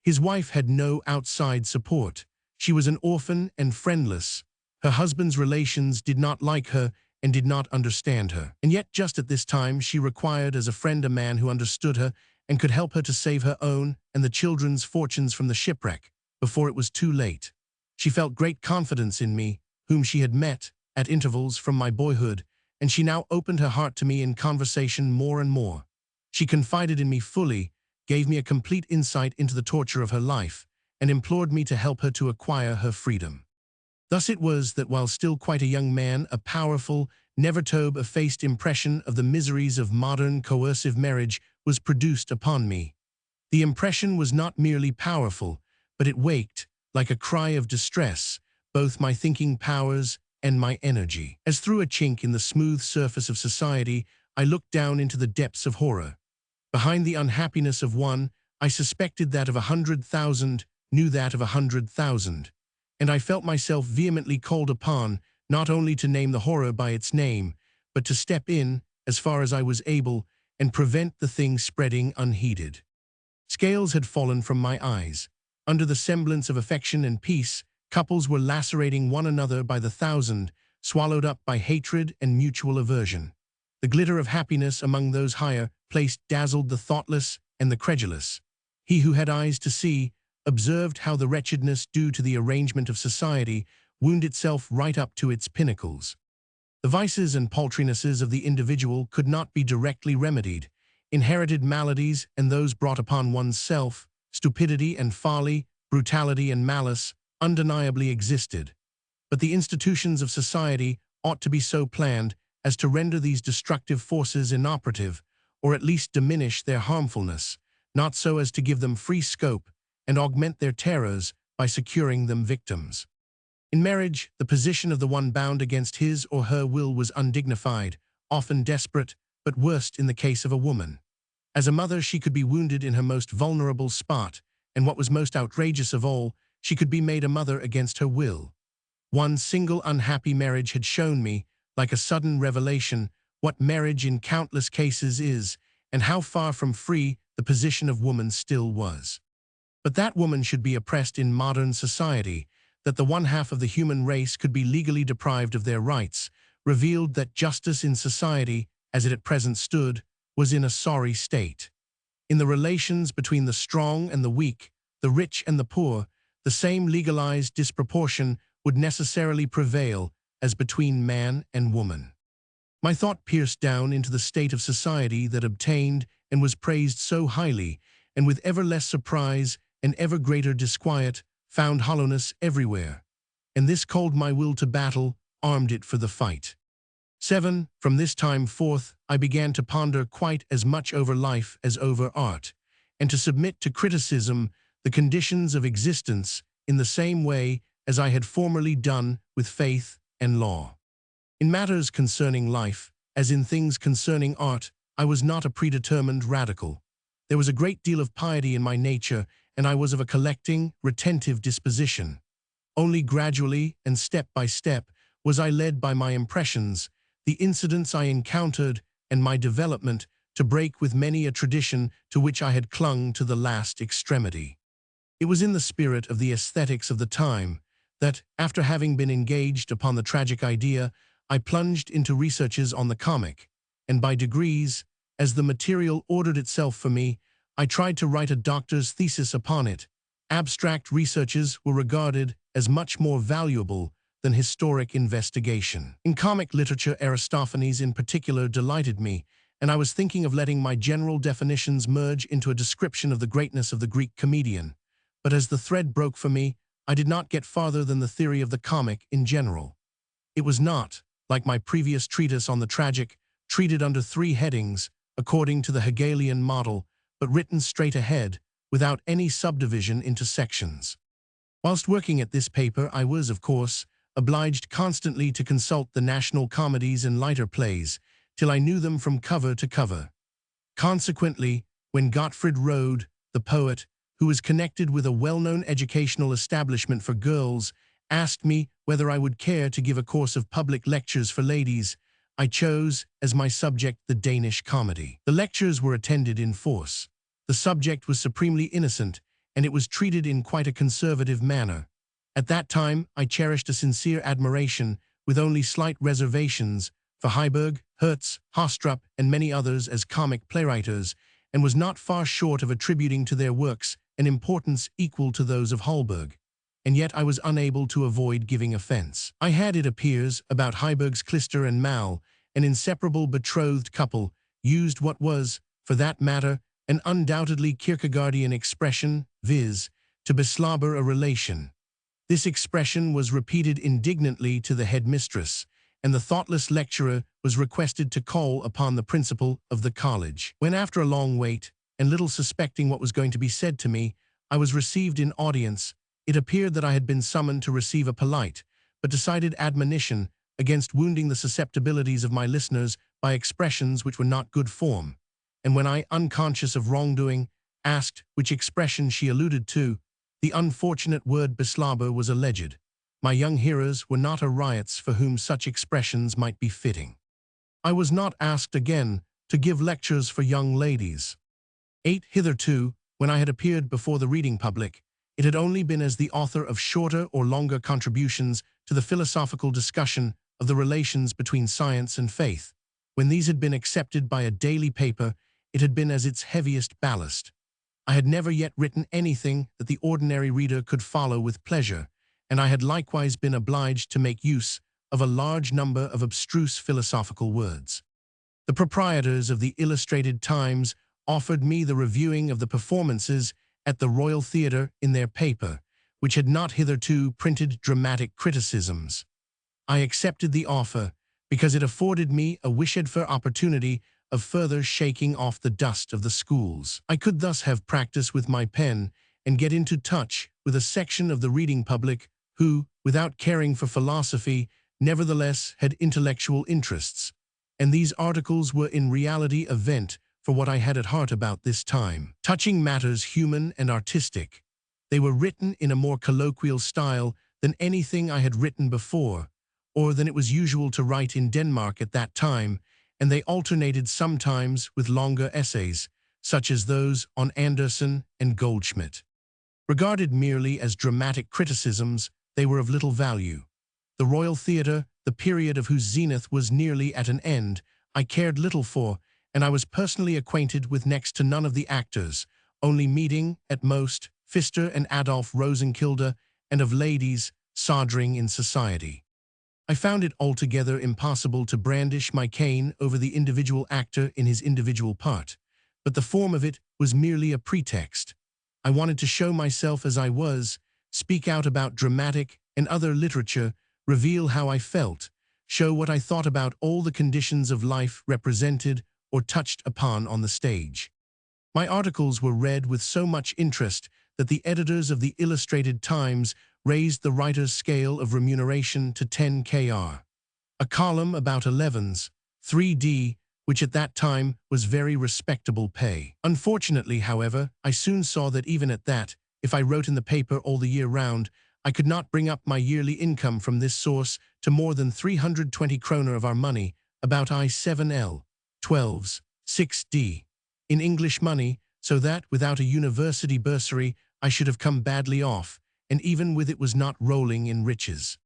His wife had no outside support. She was an orphan and friendless. Her husband's relations did not like her and did not understand her. And yet just at this time she required as a friend a man who understood her and could help her to save her own and the children's fortunes from the shipwreck before it was too late. She felt great confidence in me, whom she had met at intervals from my boyhood, and she now opened her heart to me in conversation more and more. She confided in me fully, gave me a complete insight into the torture of her life, and implored me to help her to acquire her freedom. Thus it was that while still quite a young man, a powerful, never-to-be-effaced impression of the miseries of modern coercive marriage was produced upon me. The impression was not merely powerful, but it waked, like a cry of distress, both my thinking powers and my energy. As through a chink in the smooth surface of society, I looked down into the depths of horror. Behind the unhappiness of one, I suspected that of 100,000, knew that of 100,000. And I felt myself vehemently called upon not only to name the horror by its name, but to step in, as far as I was able, and prevent the thing spreading unheeded. Scales had fallen from my eyes. Under the semblance of affection and peace, couples were lacerating one another by the thousand, swallowed up by hatred and mutual aversion. The glitter of happiness among those higher placed dazzled the thoughtless and the credulous. He who had eyes to see observed how the wretchedness due to the arrangement of society wound itself right up to its pinnacles. The vices and paltrinesses of the individual could not be directly remedied. Inherited maladies and those brought upon one's self, stupidity and folly, brutality and malice, undeniably existed. But the institutions of society ought to be so planned as to render these destructive forces inoperative, or at least diminish their harmfulness, not so as to give them free scope and augment their terrors by securing them victims. In marriage, the position of the one bound against his or her will was undignified, often desperate, but worst in the case of a woman. As a mother, she could be wounded in her most vulnerable spot, and what was most outrageous of all, she could be made a mother against her will. One single unhappy marriage had shown me, like a sudden revelation, what marriage in countless cases is, and how far from free the position of woman still was. But that woman should be oppressed in modern society, that the one half of the human race could be legally deprived of their rights, revealed that justice in society, as it at present stood, was in a sorry state. In the relations between the strong and the weak, the rich and the poor, the same legalized disproportion would necessarily prevail as between man and woman. My thought pierced down into the state of society that obtained and was praised so highly, and with ever less surprise and ever greater disquiet, found hollowness everywhere. And this called my will to battle, armed it for the fight. 7. From this time forth, I began to ponder quite as much over life as over art, and to submit to criticism the conditions of existence in the same way as I had formerly done with faith and law. In matters concerning life, as in things concerning art, I was not a predetermined radical. There was a great deal of piety in my nature, and I was of a collecting, retentive disposition. Only gradually and step by step was I led by my impressions, the incidents I encountered, and my development to break with many a tradition to which I had clung to the last extremity. It was in the spirit of the aesthetics of the time that, after having been engaged upon the tragic idea, I plunged into researches on the comic, and by degrees, as the material ordered itself for me, I tried to write a doctor's thesis upon it. Abstract researches were regarded as much more valuable than historic investigation. In comic literature, Aristophanes in particular delighted me, and I was thinking of letting my general definitions merge into a description of the greatness of the Greek comedian. But as the thread broke for me, I did not get farther than the theory of the comic in general. It was not, like my previous treatise on the tragic, treated under 3 headings, according to the Hegelian model, but written straight ahead, without any subdivision into sections. Whilst working at this paper, I was, of course, obliged constantly to consult the national comedies and lighter plays, till I knew them from cover to cover. Consequently, when Gottfried Rode, the poet, who was connected with a well-known educational establishment for girls, asked me whether I would care to give a course of public lectures for ladies, I chose as my subject the Danish comedy. The lectures were attended in force. The subject was supremely innocent, and it was treated in quite a conservative manner. At that time, I cherished a sincere admiration, with only slight reservations, for Heiberg, Hertz, Hostrup, and many others as comic playwriters, and was not far short of attributing to their works an importance equal to those of Holberg. And yet I was unable to avoid giving offense. I had, it appears, about Heiberg's Klister and Mal, an inseparable betrothed couple, used what was, for that matter, an undoubtedly Kierkegaardian expression, viz., to beslabber a relation. This expression was repeated indignantly to the headmistress, and the thoughtless lecturer was requested to call upon the principal of the college. When after a long wait, and little suspecting what was going to be said to me, I was received in audience, it appeared that I had been summoned to receive a polite, but decided admonition against wounding the susceptibilities of my listeners by expressions which were not good form. And when I, unconscious of wrongdoing, asked which expression she alluded to, the unfortunate word beslabber was alleged. My young hearers were not riots for whom such expressions might be fitting. I was not asked again to give lectures for young ladies. 8. Hitherto, when I had appeared before the reading public, it had only been as the author of shorter or longer contributions to the philosophical discussion of the relations between science and faith. When these had been accepted by a daily paper, it had been as its heaviest ballast. I had never yet written anything that the ordinary reader could follow with pleasure, and I had likewise been obliged to make use of a large number of abstruse philosophical words. The proprietors of the Illustrated Times offered me the reviewing of the performances at the Royal Theatre in their paper, which had not hitherto printed dramatic criticisms. I accepted the offer because it afforded me a wished-for opportunity of further shaking off the dust of the schools. I could thus have practice with my pen and get into touch with a section of the reading public who, without caring for philosophy, nevertheless had intellectual interests, and these articles were in reality a vent for what I had at heart about this time. Touching matters human and artistic, they were written in a more colloquial style than anything I had written before, or than it was usual to write in Denmark at that time, and they alternated sometimes with longer essays, such as those on Andersen and Goldschmidt. Regarded merely as dramatic criticisms, they were of little value. The Royal Theatre, the period of whose zenith was nearly at an end, I cared little for, and I was personally acquainted with next to none of the actors, only meeting, at most, Pfister and Adolf Rosenkilde, and of ladies, sojourning in society. I found it altogether impossible to brandish my cane over the individual actor in his individual part, but the form of it was merely a pretext. I wanted to show myself as I was, speak out about dramatic and other literature, reveal how I felt, show what I thought about all the conditions of life represented or touched upon on the stage. My articles were read with so much interest that the editors of the Illustrated Times raised the writer's scale of remuneration to 10 kr. A column about 11s, 3d, which at that time was very respectable pay. Unfortunately, however, I soon saw that even at that, if I wrote in the paper all the year round, I could not bring up my yearly income from this source to more than 320 kroner of our money, about I7L, 12s, 6d, in English money, so that, without a university bursary, I should have come badly off, and even with it was not rolling in riches.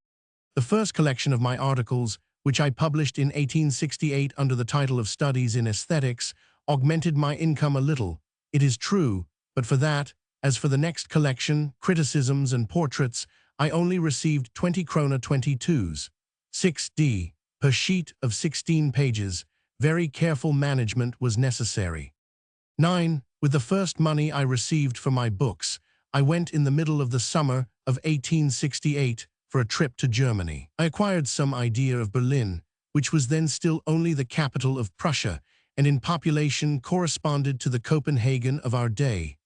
The first collection of my articles, which I published in 1868 under the title of Studies in Aesthetics, augmented my income a little, it is true, but for that, as for the next collection, Criticisms and Portraits, I only received 20 krone 22s, 6d, per sheet of 16 pages. Very careful management was necessary. 9. With the first money I received for my books, I went in the middle of the summer of 1868 for a trip to Germany. I acquired some idea of Berlin, which was then still only the capital of Prussia, and in population corresponded to the Copenhagen of our day.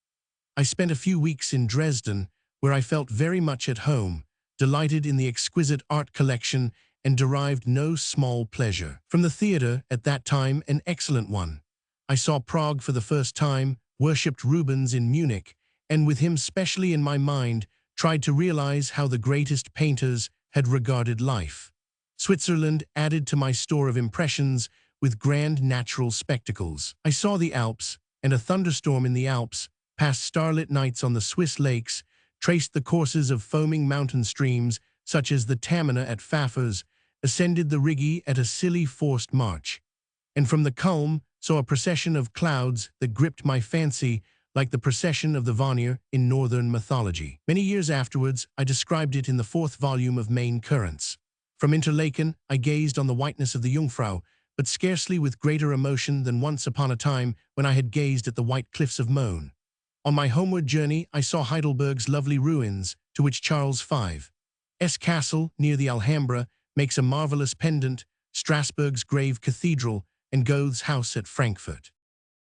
I spent a few weeks in Dresden, where I felt very much at home, delighted in the exquisite art collection, and derived no small pleasure from the theatre, at that time an excellent one. I saw Prague for the first time, worshipped Rubens in Munich, and with him specially in my mind, tried to realize how the greatest painters had regarded life. Switzerland added to my store of impressions with grand natural spectacles. I saw the Alps, and a thunderstorm in the Alps, passed starlit nights on the Swiss lakes, traced the courses of foaming mountain streams, such as the Tamina at Pfäfers, ascended the Rigi at a silly forced march, and from the culm saw a procession of clouds that gripped my fancy like the procession of the Vanir in northern mythology. Many years afterwards, I described it in the 4th volume of Main Currents. From Interlaken, I gazed on the whiteness of the Jungfrau, but scarcely with greater emotion than once upon a time when I had gazed at the white cliffs of Möhne. On my homeward journey, I saw Heidelberg's lovely ruins, to which Charles V's castle near the Alhambra makes a marvelous pendant, Strasbourg's grave cathedral, and Goethe's house at Frankfurt.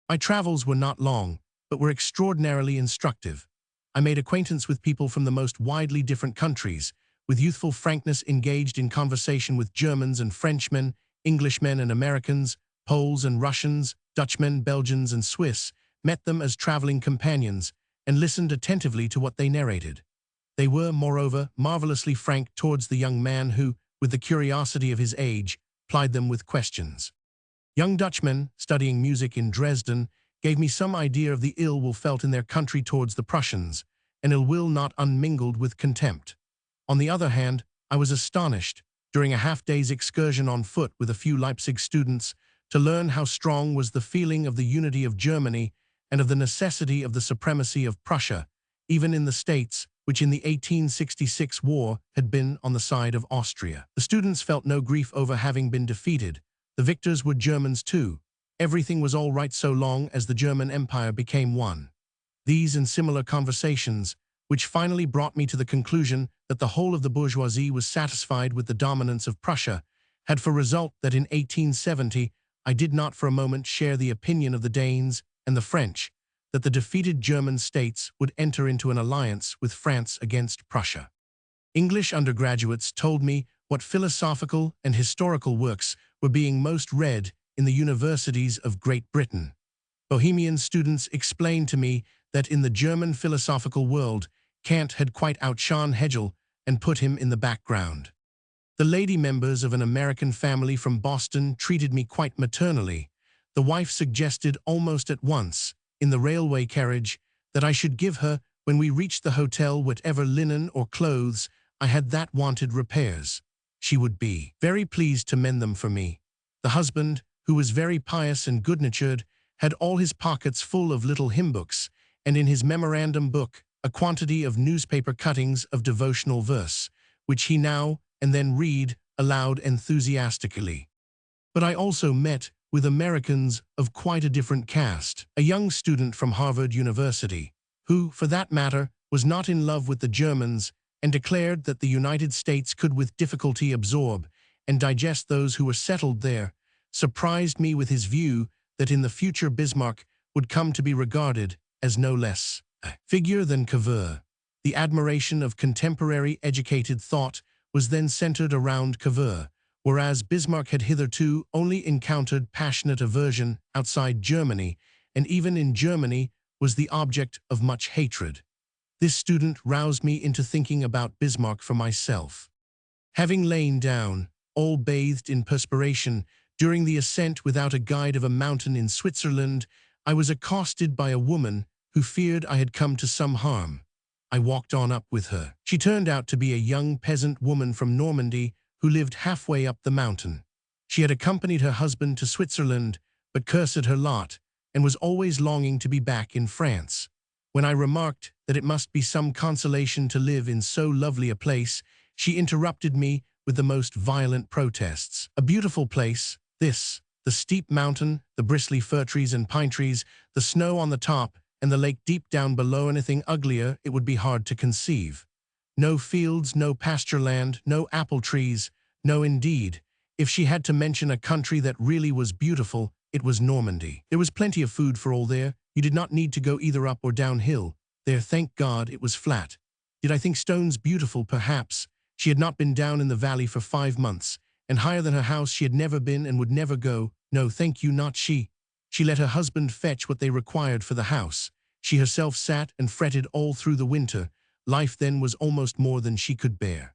My travels were not long, but were extraordinarily instructive. I made acquaintance with people from the most widely different countries, with youthful frankness engaged in conversation with Germans and Frenchmen, Englishmen and Americans, Poles and Russians, Dutchmen, Belgians and Swiss, met them as traveling companions, and listened attentively to what they narrated. They were, moreover, marvelously frank towards the young man who, with the curiosity of his age, plied them with questions. Young Dutchmen, studying music in Dresden, gave me some idea of the ill will felt in their country towards the Prussians, an ill will not unmingled with contempt. On the other hand, I was astonished, during a half-day's excursion on foot with a few Leipzig students, to learn how strong was the feeling of the unity of Germany and of the necessity of the supremacy of Prussia, even in the States, which in the 1866 war had been on the side of Austria. The students felt no grief over having been defeated. The victors were Germans too. Everything was all right so long as the German Empire became one. These and similar conversations, which finally brought me to the conclusion that the whole of the bourgeoisie was satisfied with the dominance of Prussia, had for result that in 1870 I did not for a moment share the opinion of the Danes and the French, that the defeated German states would enter into an alliance with France against Prussia. English undergraduates told me what philosophical and historical works were being most read in the universities of Great Britain. Bohemian students explained to me that in the German philosophical world, Kant had quite outshone Hegel and put him in the background. The lady members of an American family from Boston treated me quite maternally. The wife suggested almost at once, in the railway carriage, that I should give her, when we reached the hotel, whatever linen or clothes I had that wanted repairs. She would be very pleased to mend them for me. The husband, who was very pious and good-natured, had all his pockets full of little hymn books, and in his memorandum book a quantity of newspaper cuttings of devotional verse, which he now and then read aloud enthusiastically. But I also met with Americans of quite a different cast. A young student from Harvard University, who, for that matter, was not in love with the Germans and declared that the United States could with difficulty absorb and digest those who were settled there, surprised me with his view that in the future Bismarck would come to be regarded as no less a figure than Cavour. The admiration of contemporary educated thought was then centered around Cavour, whereas Bismarck had hitherto only encountered passionate aversion outside Germany, and even in Germany was the object of much hatred. This student roused me into thinking about Bismarck for myself. Having lain down, all bathed in perspiration, during the ascent without a guide of a mountain in Switzerland, I was accosted by a woman who feared I had come to some harm. I walked on up with her. She turned out to be a young peasant woman from Normandy who lived halfway up the mountain. She had accompanied her husband to Switzerland, but cursed her lot, and was always longing to be back in France. When I remarked that it must be some consolation to live in so lovely a place, she interrupted me with the most violent protests. A beautiful place, this, the steep mountain, the bristly fir trees and pine trees, the snow on the top, and the lake deep down below. Anything uglier it would be hard to conceive. No fields, no pasture land, no apple trees, no indeed. If she had to mention a country that really was beautiful, it was Normandy. There was plenty of food for all there. You did not need to go either up or down hill. There, thank God, it was flat. Did I think stones beautiful? Perhaps. She had not been down in the valley for 5 months, and higher than her house she had never been and would never go. No, thank you, not she. She let her husband fetch what they required for the house. She herself sat and fretted all through the winter. Life then was almost more than she could bear.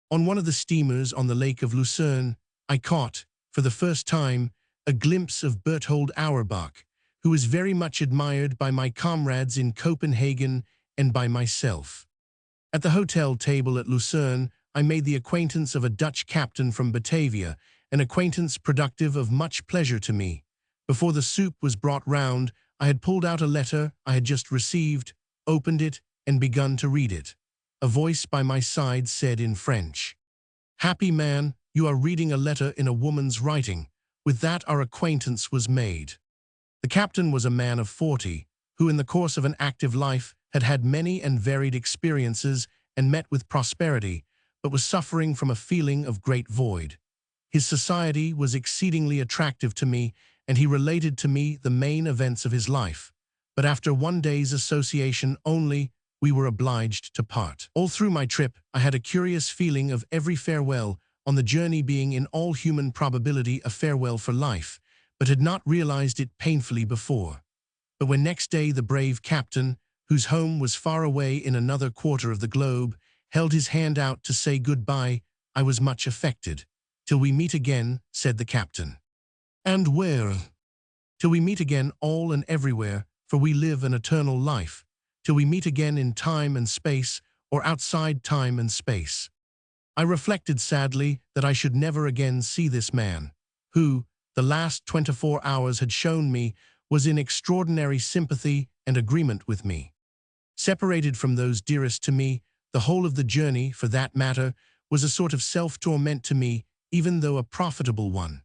On one of the steamers on the lake of Lucerne, I caught, for the first time, a glimpse of Berthold Auerbach, who was very much admired by my comrades in Copenhagen and by myself. At the hotel table at Lucerne, I made the acquaintance of a Dutch captain from Batavia, an acquaintance productive of much pleasure to me. Before the soup was brought round, I had pulled out a letter I had just received, opened it, and begun to read it. A voice by my side said in French, "Happy man, you are reading a letter in a woman's writing." With that our acquaintance was made. The captain was a man of 40, who in the course of an active life had had many and varied experiences and met with prosperity, but was suffering from a feeling of great void. His society was exceedingly attractive to me, and he related to me the main events of his life. But after one day's association only, we were obliged to part. All through my trip, I had a curious feeling of every farewell, on the journey being in all human probability a farewell for life, but had not realized it painfully before. But when next day the brave captain, whose home was far away in another quarter of the globe, held his hand out to say goodbye, I was much affected. "Till we meet again," said the captain. "And where?" "Till we meet again all and everywhere, for we live an eternal life. Till we meet again in time and space, or outside time and space." I reflected sadly that I should never again see this man, who, the last 24 hours had shown me, was in extraordinary sympathy and agreement with me. Separated from those dearest to me, the whole of the journey, for that matter, was a sort of self-torment to me, even though a profitable one.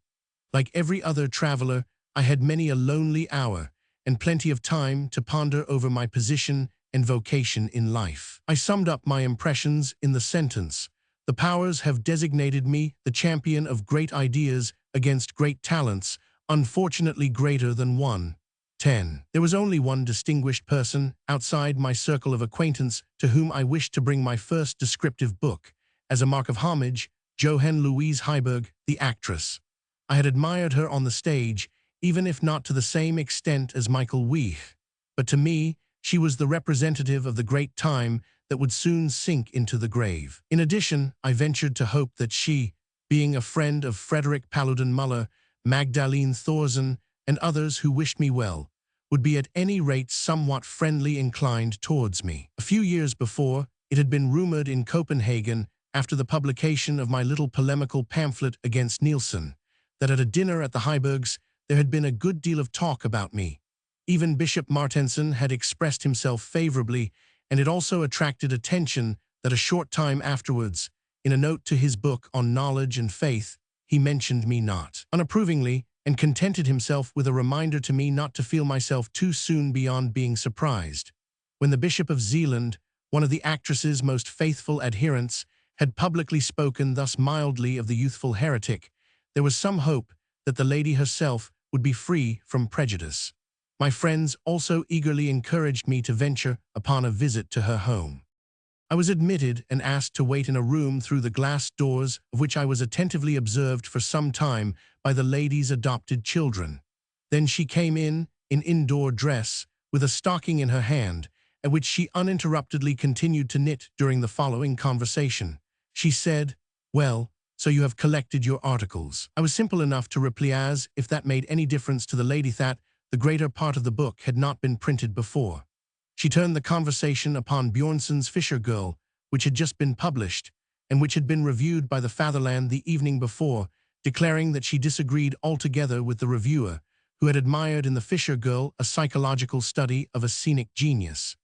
Like every other traveler, I had many a lonely hour, and plenty of time to ponder over my position and vocation in life. I summed up my impressions in the sentence, "The powers have designated me the champion of great ideas against great talents, unfortunately greater than one." 10. There was only one distinguished person outside my circle of acquaintance to whom I wished to bring my first descriptive book, as a mark of homage, Johann Louise Heiberg, the actress. I had admired her on the stage, even if not to the same extent as Michael Weich, but to me she was the representative of the great time that would soon sink into the grave. In addition, I ventured to hope that she, being a friend of Frederick Paludan Muller, Magdalene Thorsen, and others who wished me well, would be at any rate somewhat friendly inclined towards me. A few years before, it had been rumored in Copenhagen, after the publication of my little polemical pamphlet against Nielsen, that at a dinner at the Heibergs there had been a good deal of talk about me. Even Bishop Martensen had expressed himself favorably, and it also attracted attention that a short time afterwards, in a note to his book on knowledge and faith, he mentioned me not unapprovingly, and contented himself with a reminder to me not to feel myself too soon beyond being surprised. When the Bishop of Zealand, one of the actress's most faithful adherents, had publicly spoken thus mildly of the youthful heretic, there was some hope that the lady herself would be free from prejudice. My friends also eagerly encouraged me to venture upon a visit to her home. I was admitted and asked to wait in a room through the glass doors of which I was attentively observed for some time by the lady's adopted children. Then she came in indoor dress, with a stocking in her hand, at which she uninterruptedly continued to knit during the following conversation. She said, "Well, so you have collected your articles." I was simple enough to reply as, if that made any difference to the lady, that the greater part of the book had not been printed before. She turned the conversation upon Bjornson's Fisher Girl, which had just been published, and which had been reviewed by the Fatherland the evening before, declaring that she disagreed altogether with the reviewer, who had admired in the Fisher Girl a psychological study of a scenic genius.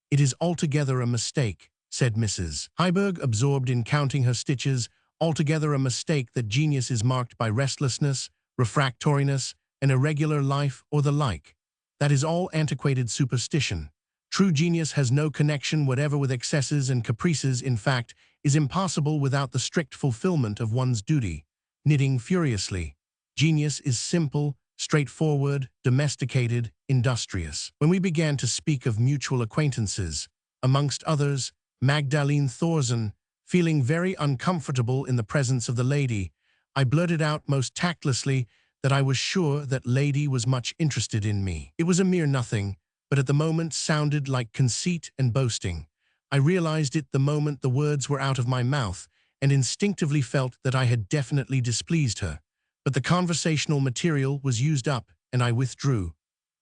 "It is altogether a mistake," said Mrs. Heiberg, absorbed in counting her stitches, "altogether a mistake that genius is marked by restlessness, refractoriness, an irregular life, or the like. That is all antiquated superstition. True genius has no connection whatever with excesses and caprices, in fact, is impossible without the strict fulfillment of one's duty." Knitting furiously. "Genius is simple, straightforward, domesticated, industrious." When we began to speak of mutual acquaintances, amongst others, Magdalene Thorsen, Feeling very uncomfortable in the presence of the lady, I blurted out most tactlessly that I was sure that lady was much interested in me. It was a mere nothing, but at the moment sounded like conceit and boasting. I realized it the moment the words were out of my mouth, and instinctively felt that I had definitely displeased her. But the conversational material was used up, and I withdrew.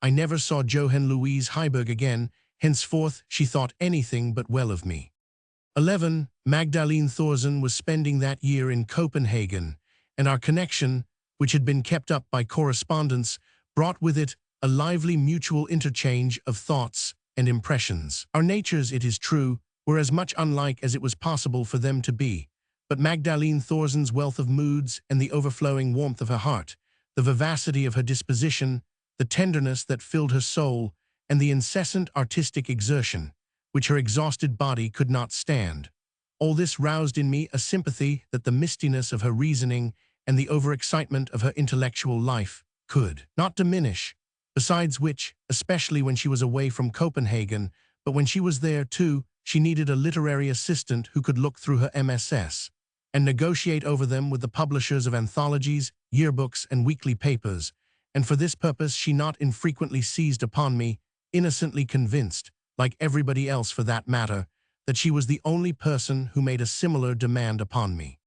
I never saw Johann Louise Heiberg again. Henceforth she thought anything but well of me. 11. Magdalene Thorsen was spending that year in Copenhagen, and our connection, which had been kept up by correspondence, brought with it a lively mutual interchange of thoughts and impressions. Our natures, it is true, were as much unlike as it was possible for them to be, but Magdalene Thorsen's wealth of moods and the overflowing warmth of her heart, the vivacity of her disposition, the tenderness that filled her soul, and the incessant artistic exertion, which her exhausted body could not stand. All this roused in me a sympathy that the mistiness of her reasoning and the overexcitement of her intellectual life could not diminish, besides which, especially when she was away from Copenhagen, but when she was there too, she needed a literary assistant who could look through her MSS and negotiate over them with the publishers of anthologies, yearbooks, and weekly papers, and for this purpose she not infrequently seized upon me, innocently convinced, like everybody else for that matter, that she was the only person who made a similar demand upon me.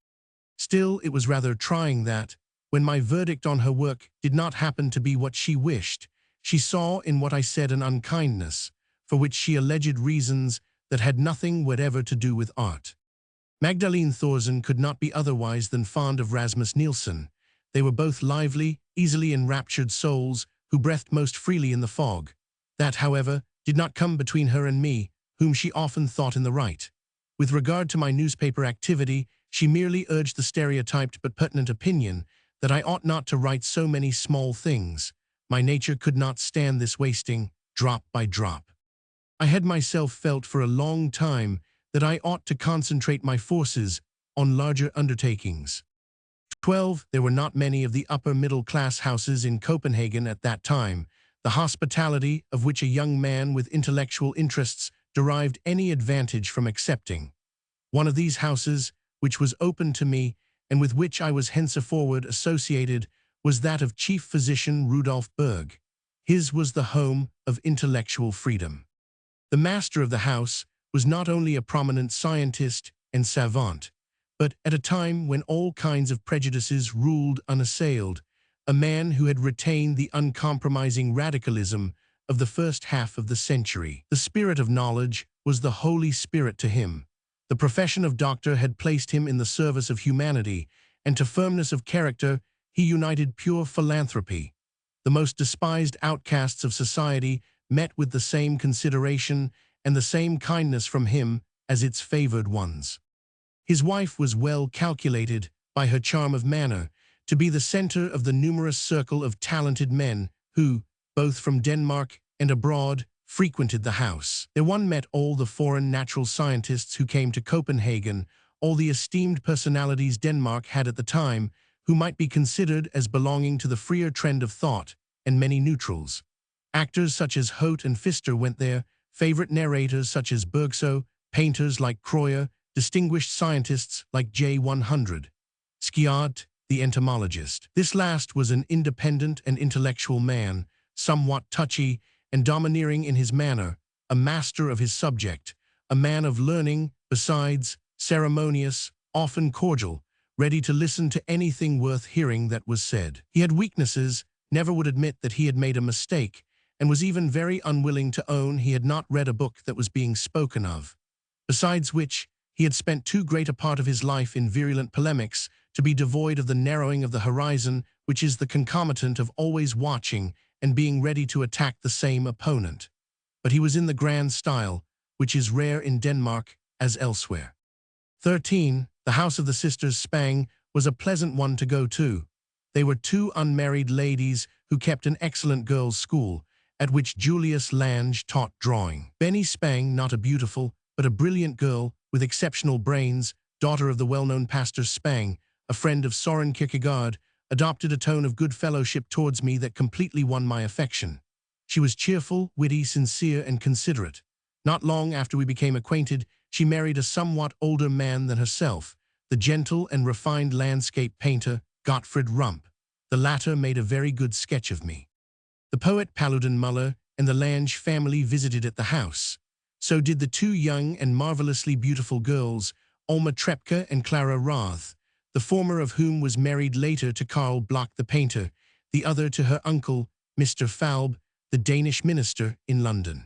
Still, it was rather trying that, when my verdict on her work did not happen to be what she wished, she saw in what I said an unkindness, for which she alleged reasons that had nothing whatever to do with art. Magdalene Thorsen could not be otherwise than fond of Rasmus Nielsen. They were both lively, easily enraptured souls who breathed most freely in the fog. That, however, did not come between her and me, whom she often thought in the right. With regard to my newspaper activity, she merely urged the stereotyped but pertinent opinion that I ought not to write so many small things. My nature could not stand this wasting, drop by drop. I had myself felt for a long time that I ought to concentrate my forces on larger undertakings. 12. There were not many of the upper middle-class houses in Copenhagen at that time, the hospitality of which a young man with intellectual interests derived any advantage from accepting. One of these houses, which was open to me, and with which I was henceforward associated, was that of Chief Physician Rudolf Berg. His was the home of intellectual freedom. The master of the house was not only a prominent scientist and savant, but at a time when all kinds of prejudices ruled unassailed, a man who had retained the uncompromising radicalism of the first half of the century. The spirit of knowledge was the Holy Spirit to him. The profession of doctor had placed him in the service of humanity, and to firmness of character he united pure philanthropy. The most despised outcasts of society met with the same consideration and the same kindness from him as its favored ones. His wife was well calculated, by her charm of manner, to be the center of the numerous circle of talented men who, both from Denmark and abroad, frequented the house. There one met all the foreign natural scientists who came to Copenhagen, all the esteemed personalities Denmark had at the time, who might be considered as belonging to the freer trend of thought, and many neutrals. Actors such as Holt and Pfister went there, favorite narrators such as Bergso, painters like Kreuer, distinguished scientists like J100. Schiart, the entomologist. This last was an independent and intellectual man, somewhat touchy and domineering in his manner, a master of his subject, a man of learning, besides, ceremonious, often cordial, ready to listen to anything worth hearing that was said. He had weaknesses, never would admit that he had made a mistake, and was even very unwilling to own he had not read a book that was being spoken of. Besides which, he had spent too great a part of his life in virulent polemics to be devoid of the narrowing of the horizon which is the concomitant of always watching and being ready to attack the same opponent. But he was in the grand style, which is rare in Denmark as elsewhere. 13. The house of the sisters Spang was a pleasant one to go to. They were two unmarried ladies who kept an excellent girls' school, at which Julius Lange taught drawing. Benny Spang, not a beautiful, but a brilliant girl, with exceptional brains, daughter of the well-known pastor Spang, a friend of Soren Kierkegaard, adopted a tone of good fellowship towards me that completely won my affection. She was cheerful, witty, sincere, and considerate. Not long after we became acquainted, she married a somewhat older man than herself, the gentle and refined landscape painter Gottfried Rump. The latter made a very good sketch of me. The poet Paludan Muller and the Lange family visited at the house. So did the two young and marvelously beautiful girls, Alma Trepke and Clara Roth, the former of whom was married later to Karl Bloch the painter, the other to her uncle, Mr. Falb, the Danish minister in London.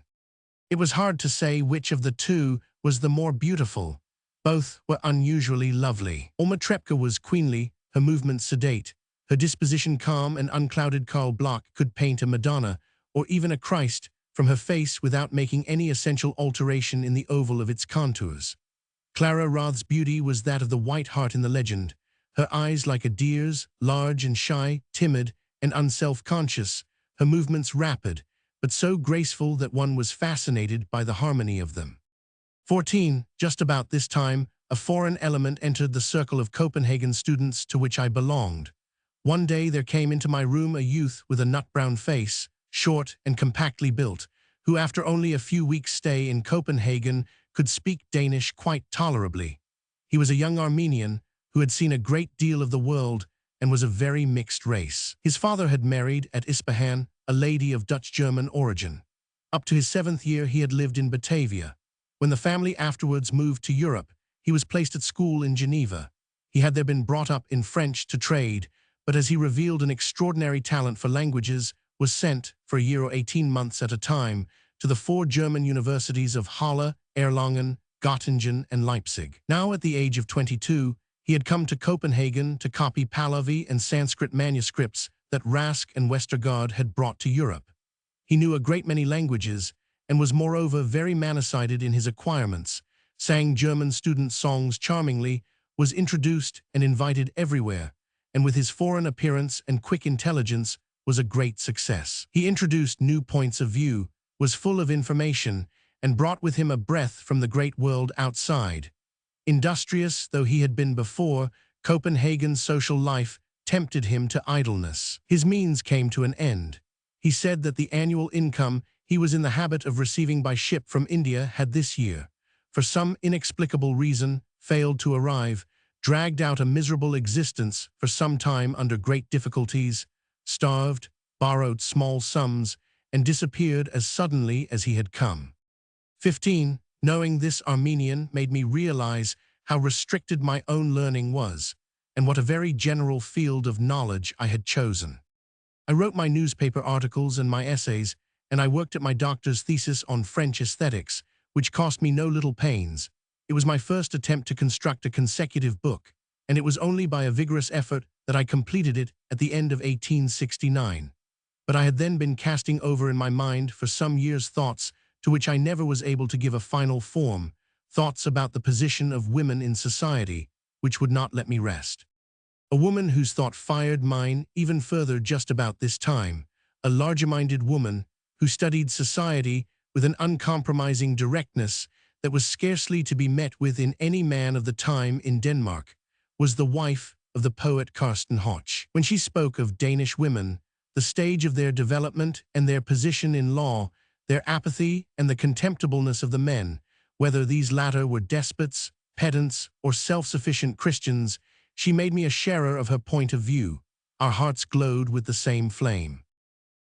It was hard to say which of the two was the more beautiful. Both were unusually lovely. Alma Trepke was queenly, her movements sedate, her disposition calm and unclouded. Karl Bloch could paint a Madonna, or even a Christ, from her face without making any essential alteration in the oval of its contours. Clara Roth's beauty was that of the white hart in the legend, her eyes like a deer's, large and shy, timid and unself-conscious, her movements rapid, but so graceful that one was fascinated by the harmony of them. 14. Just about this time, a foreign element entered the circle of Copenhagen students to which I belonged. One day there came into my room a youth with a nut-brown face, short and compactly built, who after only a few weeks' stay in Copenhagen could speak Danish quite tolerably. He was a young Armenian who had seen a great deal of the world and was of very mixed race. His father had married at Ispahan a lady of Dutch-German origin. Up to his 7th year he had lived in Batavia. When the family afterwards moved to Europe, he was placed at school in Geneva. He had there been brought up in French to trade, but as he revealed an extraordinary talent for languages, was sent, for a year or 18 months at a time, to the 4 German universities of Halle, Erlangen, Göttingen, and Leipzig. Now at the age of 22, he had come to Copenhagen to copy Pahlavi and Sanskrit manuscripts that Rask and Westergaard had brought to Europe. He knew a great many languages, and was moreover very man-sided in his acquirements, sang German student songs charmingly, was introduced and invited everywhere, and with his foreign appearance and quick intelligence was a great success. He introduced new points of view, was full of information, and brought with him a breath from the great world outside. Industrious though he had been before, Copenhagen's social life tempted him to idleness. His means came to an end. He said that the annual income he was in the habit of receiving by ship from India had this year, for some inexplicable reason, failed to arrive, dragged out a miserable existence for some time under great difficulties, starved, borrowed small sums, and disappeared as suddenly as he had come. 15. Knowing this Armenian made me realize how restricted my own learning was, and what a very general field of knowledge I had chosen. I wrote my newspaper articles and my essays, and I worked at my doctor's thesis on French aesthetics, which cost me no little pains. It was my first attempt to construct a consecutive book, and it was only by a vigorous effort that I completed it at the end of 1869. But I had then been casting over in my mind for some years thoughts to which I never was able to give a final form, thoughts about the position of women in society, which would not let me rest. A woman whose thought fired mine even further just about this time, a larger-minded woman who studied society with an uncompromising directness that was scarcely to be met with in any man of the time in Denmark, was the wife of the poet Carsten Hoch. When she spoke of Danish women, the stage of their development and their position in law, their apathy and the contemptibleness of the men, whether these latter were despots, pedants, or self-sufficient Christians, she made me a sharer of her point of view. Our hearts glowed with the same flame.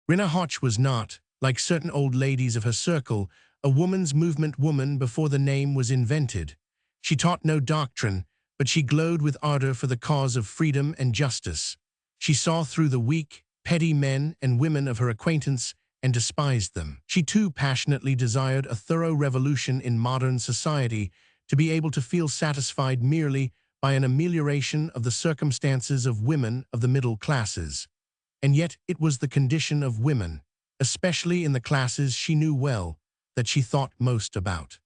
Rina Hoch was not, like certain old ladies of her circle, a woman's movement woman before the name was invented. She taught no doctrine, but she glowed with ardor for the cause of freedom and justice. She saw through the weak, petty men and women of her acquaintance and despised them. She too passionately desired a thorough revolution in modern society, to be able to feel satisfied merely by an amelioration of the circumstances of women of the middle classes. And yet it was the condition of women, especially in the classes she knew well, that she thought most about.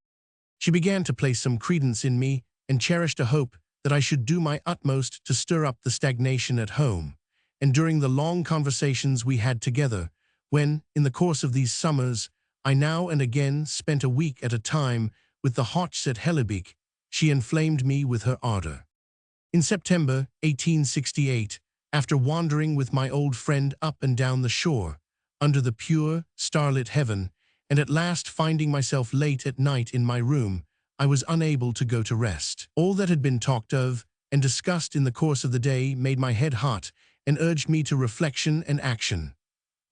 She began to place some credence in me and cherished a hope that I should do my utmost to stir up the stagnation at home. And during the long conversations we had together, when, in the course of these summers, I now and again spent a week at a time with the Hochs at Hellebeek, she inflamed me with her ardor. In September 1868, after wandering with my old friend up and down the shore, under the pure, starlit heaven, and at last finding myself late at night in my room, I was unable to go to rest. All that had been talked of and discussed in the course of the day made my head hot and urged me to reflection and action.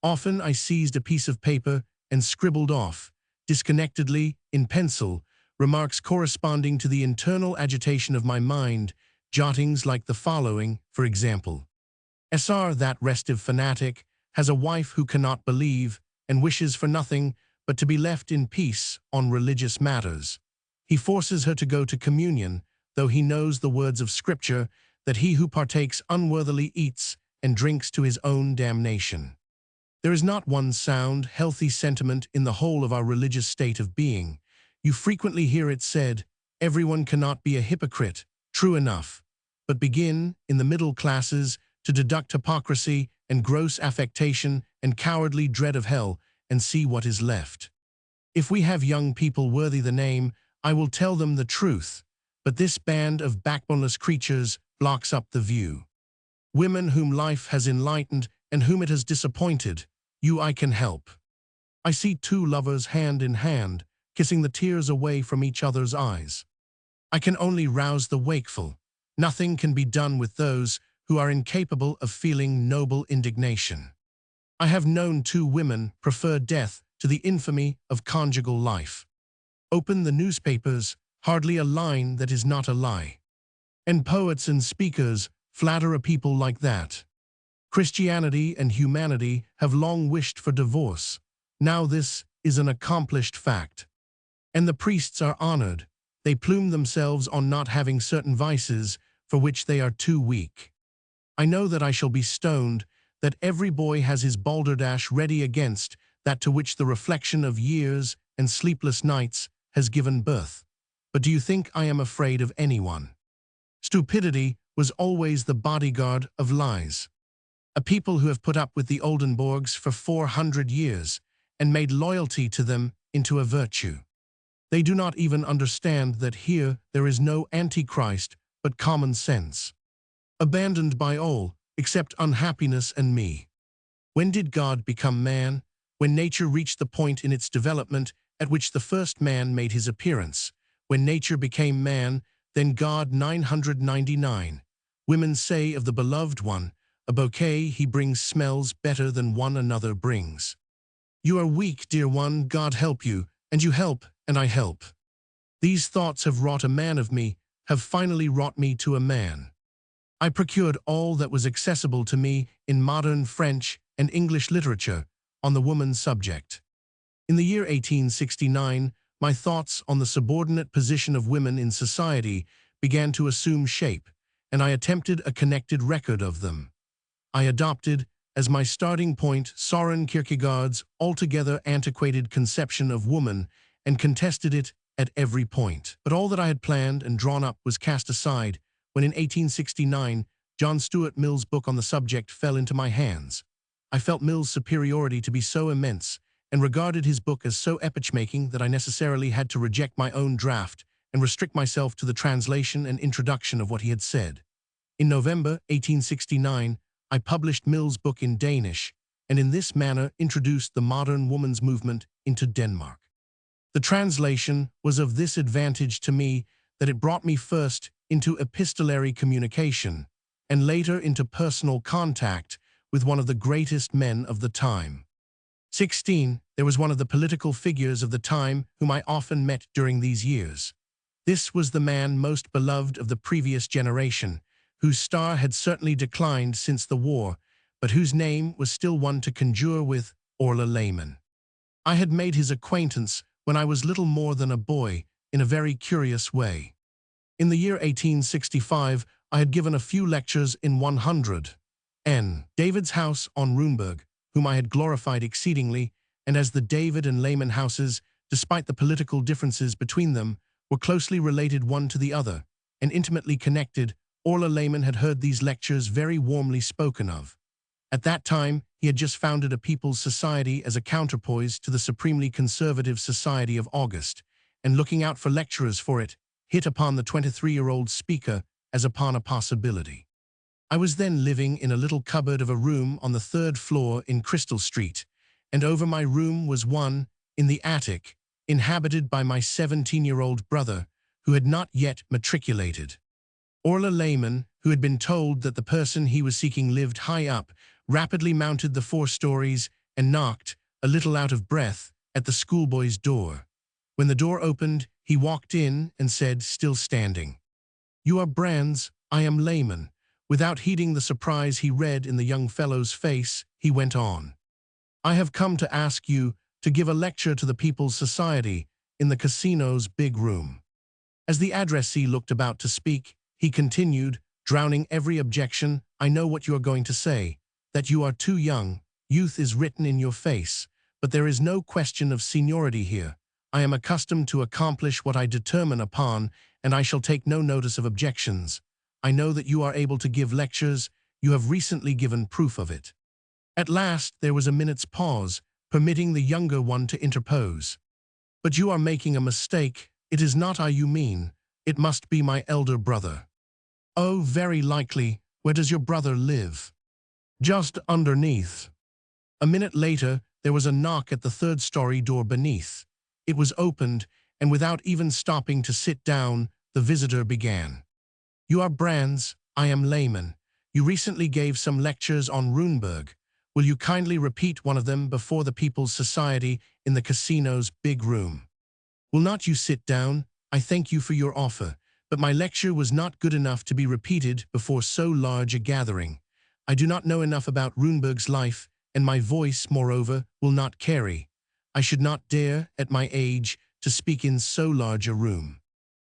Often I seized a piece of paper and scribbled off, disconnectedly, in pencil, remarks corresponding to the internal agitation of my mind, jottings like the following, for example. Sr. That restive fanatic has a wife who cannot believe and wishes for nothing but to be left in peace on religious matters. He forces her to go to communion, though he knows the words of Scripture that he who partakes unworthily eats and drinks to his own damnation. There is not one sound, healthy sentiment in the whole of our religious state of being. You frequently hear it said, everyone cannot be a hypocrite, true enough, but begin, in the middle classes, to deduct hypocrisy and gross affectation and cowardly dread of hell, and see what is left. If we have young people worthy the name, I will tell them the truth, but this band of backboneless creatures blocks up the view. Women whom life has enlightened and whom it has disappointed, I can help. I see two lovers hand in hand, kissing the tears away from each other's eyes. I can only rouse the wakeful. Nothing can be done with those who are incapable of feeling noble indignation. I have known two women prefer death to the infamy of conjugal life. Open the newspapers, hardly a line that is not a lie. And poets and speakers flatter a people like that. Christianity and humanity have long wished for divorce. Now this is an accomplished fact. And the priests are honored. They plume themselves on not having certain vices for which they are too weak. I know that I shall be stoned, that every boy has his balderdash ready against that to which the reflection of years and sleepless nights has given birth. But do you think I am afraid of anyone? Stupidity was always the bodyguard of lies. A people who have put up with the Oldenburgs for 400 years and made loyalty to them into a virtue. They do not even understand that here there is no antichrist but common sense. Abandoned by all, except unhappiness and me. When did God become man? When nature reached the point in its development at which the first man made his appearance. When nature became man, then God 999. Women say of the beloved one, a bouquet he brings smells better than one another brings. You are weak, dear one, God help you, and you help, and I help. These thoughts have wrought a man of me, have finally wrought me to a man. I procured all that was accessible to me in modern French and English literature on the woman's subject. In the year 1869, my thoughts on the subordinate position of women in society began to assume shape, and I attempted a connected record of them. I adopted, as my starting point, Søren Kierkegaard's altogether antiquated conception of woman and contested it at every point. But all that I had planned and drawn up was cast aside when in 1869, John Stuart Mill's book on the subject fell into my hands. I felt Mill's superiority to be so immense and regarded his book as so epoch-making that I necessarily had to reject my own draft and restrict myself to the translation and introduction of what he had said. In November 1869, I published Mill's book in Danish, and in this manner introduced the modern woman's movement into Denmark. The translation was of this advantage to me that it brought me first into epistolary communication, and later into personal contact with one of the greatest men of the time. 16. There was one of the political figures of the time whom I often met during these years. This was the man most beloved of the previous generation, whose star had certainly declined since the war, but whose name was still one to conjure with, Orla Lehmann. I had made his acquaintance when I was little more than a boy, in a very curious way. In the year 1865, I had given a few lectures in 100 N. David's house on Runeberg, whom I had glorified exceedingly, and as the David and Lehmann houses, despite the political differences between them, were closely related one to the other, and intimately connected, Orla Lehmann had heard these lectures very warmly spoken of. At that time, he had just founded a People's Society as a counterpoise to the supremely conservative Society of August, and looking out for lecturers for it, hit upon the 23-year-old speaker as upon a possibility. I was then living in a little cupboard of a room on the 3rd floor in Crystal Street, and over my room was one, in the attic, inhabited by my 17-year-old brother, who had not yet matriculated. Orla Lehman, who had been told that the person he was seeking lived high up, rapidly mounted the 4 stories and knocked, a little out of breath, at the schoolboy's door. When the door opened, he walked in and said, still standing, "You are Brands, I am Lehman." Without heeding the surprise he read in the young fellow's face, he went on. "I have come to ask you to give a lecture to the People's Society in the casino's big room." As the addressee looked about to speak, he continued, drowning every objection, "I know what you are going to say, that you are too young. Youth is written in your face, but there is no question of seniority here. I am accustomed to accomplish what I determine upon, and I shall take no notice of objections. I know that you are able to give lectures. You have recently given proof of it." At last there was a minute's pause, permitting the younger one to interpose. "But you are making a mistake. It is not I you mean. It must be my elder brother." "Oh, very likely. Where does your brother live?" "Just underneath." A minute later, there was a knock at the 3rd-story door beneath. It was opened, and without even stopping to sit down, the visitor began. "You are Brands, I am Lehman. You recently gave some lectures on Runeberg. Will you kindly repeat one of them before the People's Society in the casino's big room?" "Will not you sit down? I thank you for your offer, but my lecture was not good enough to be repeated before so large a gathering. I do not know enough about Runeberg's life, and my voice, moreover, will not carry. I should not dare, at my age, to speak in so large a room."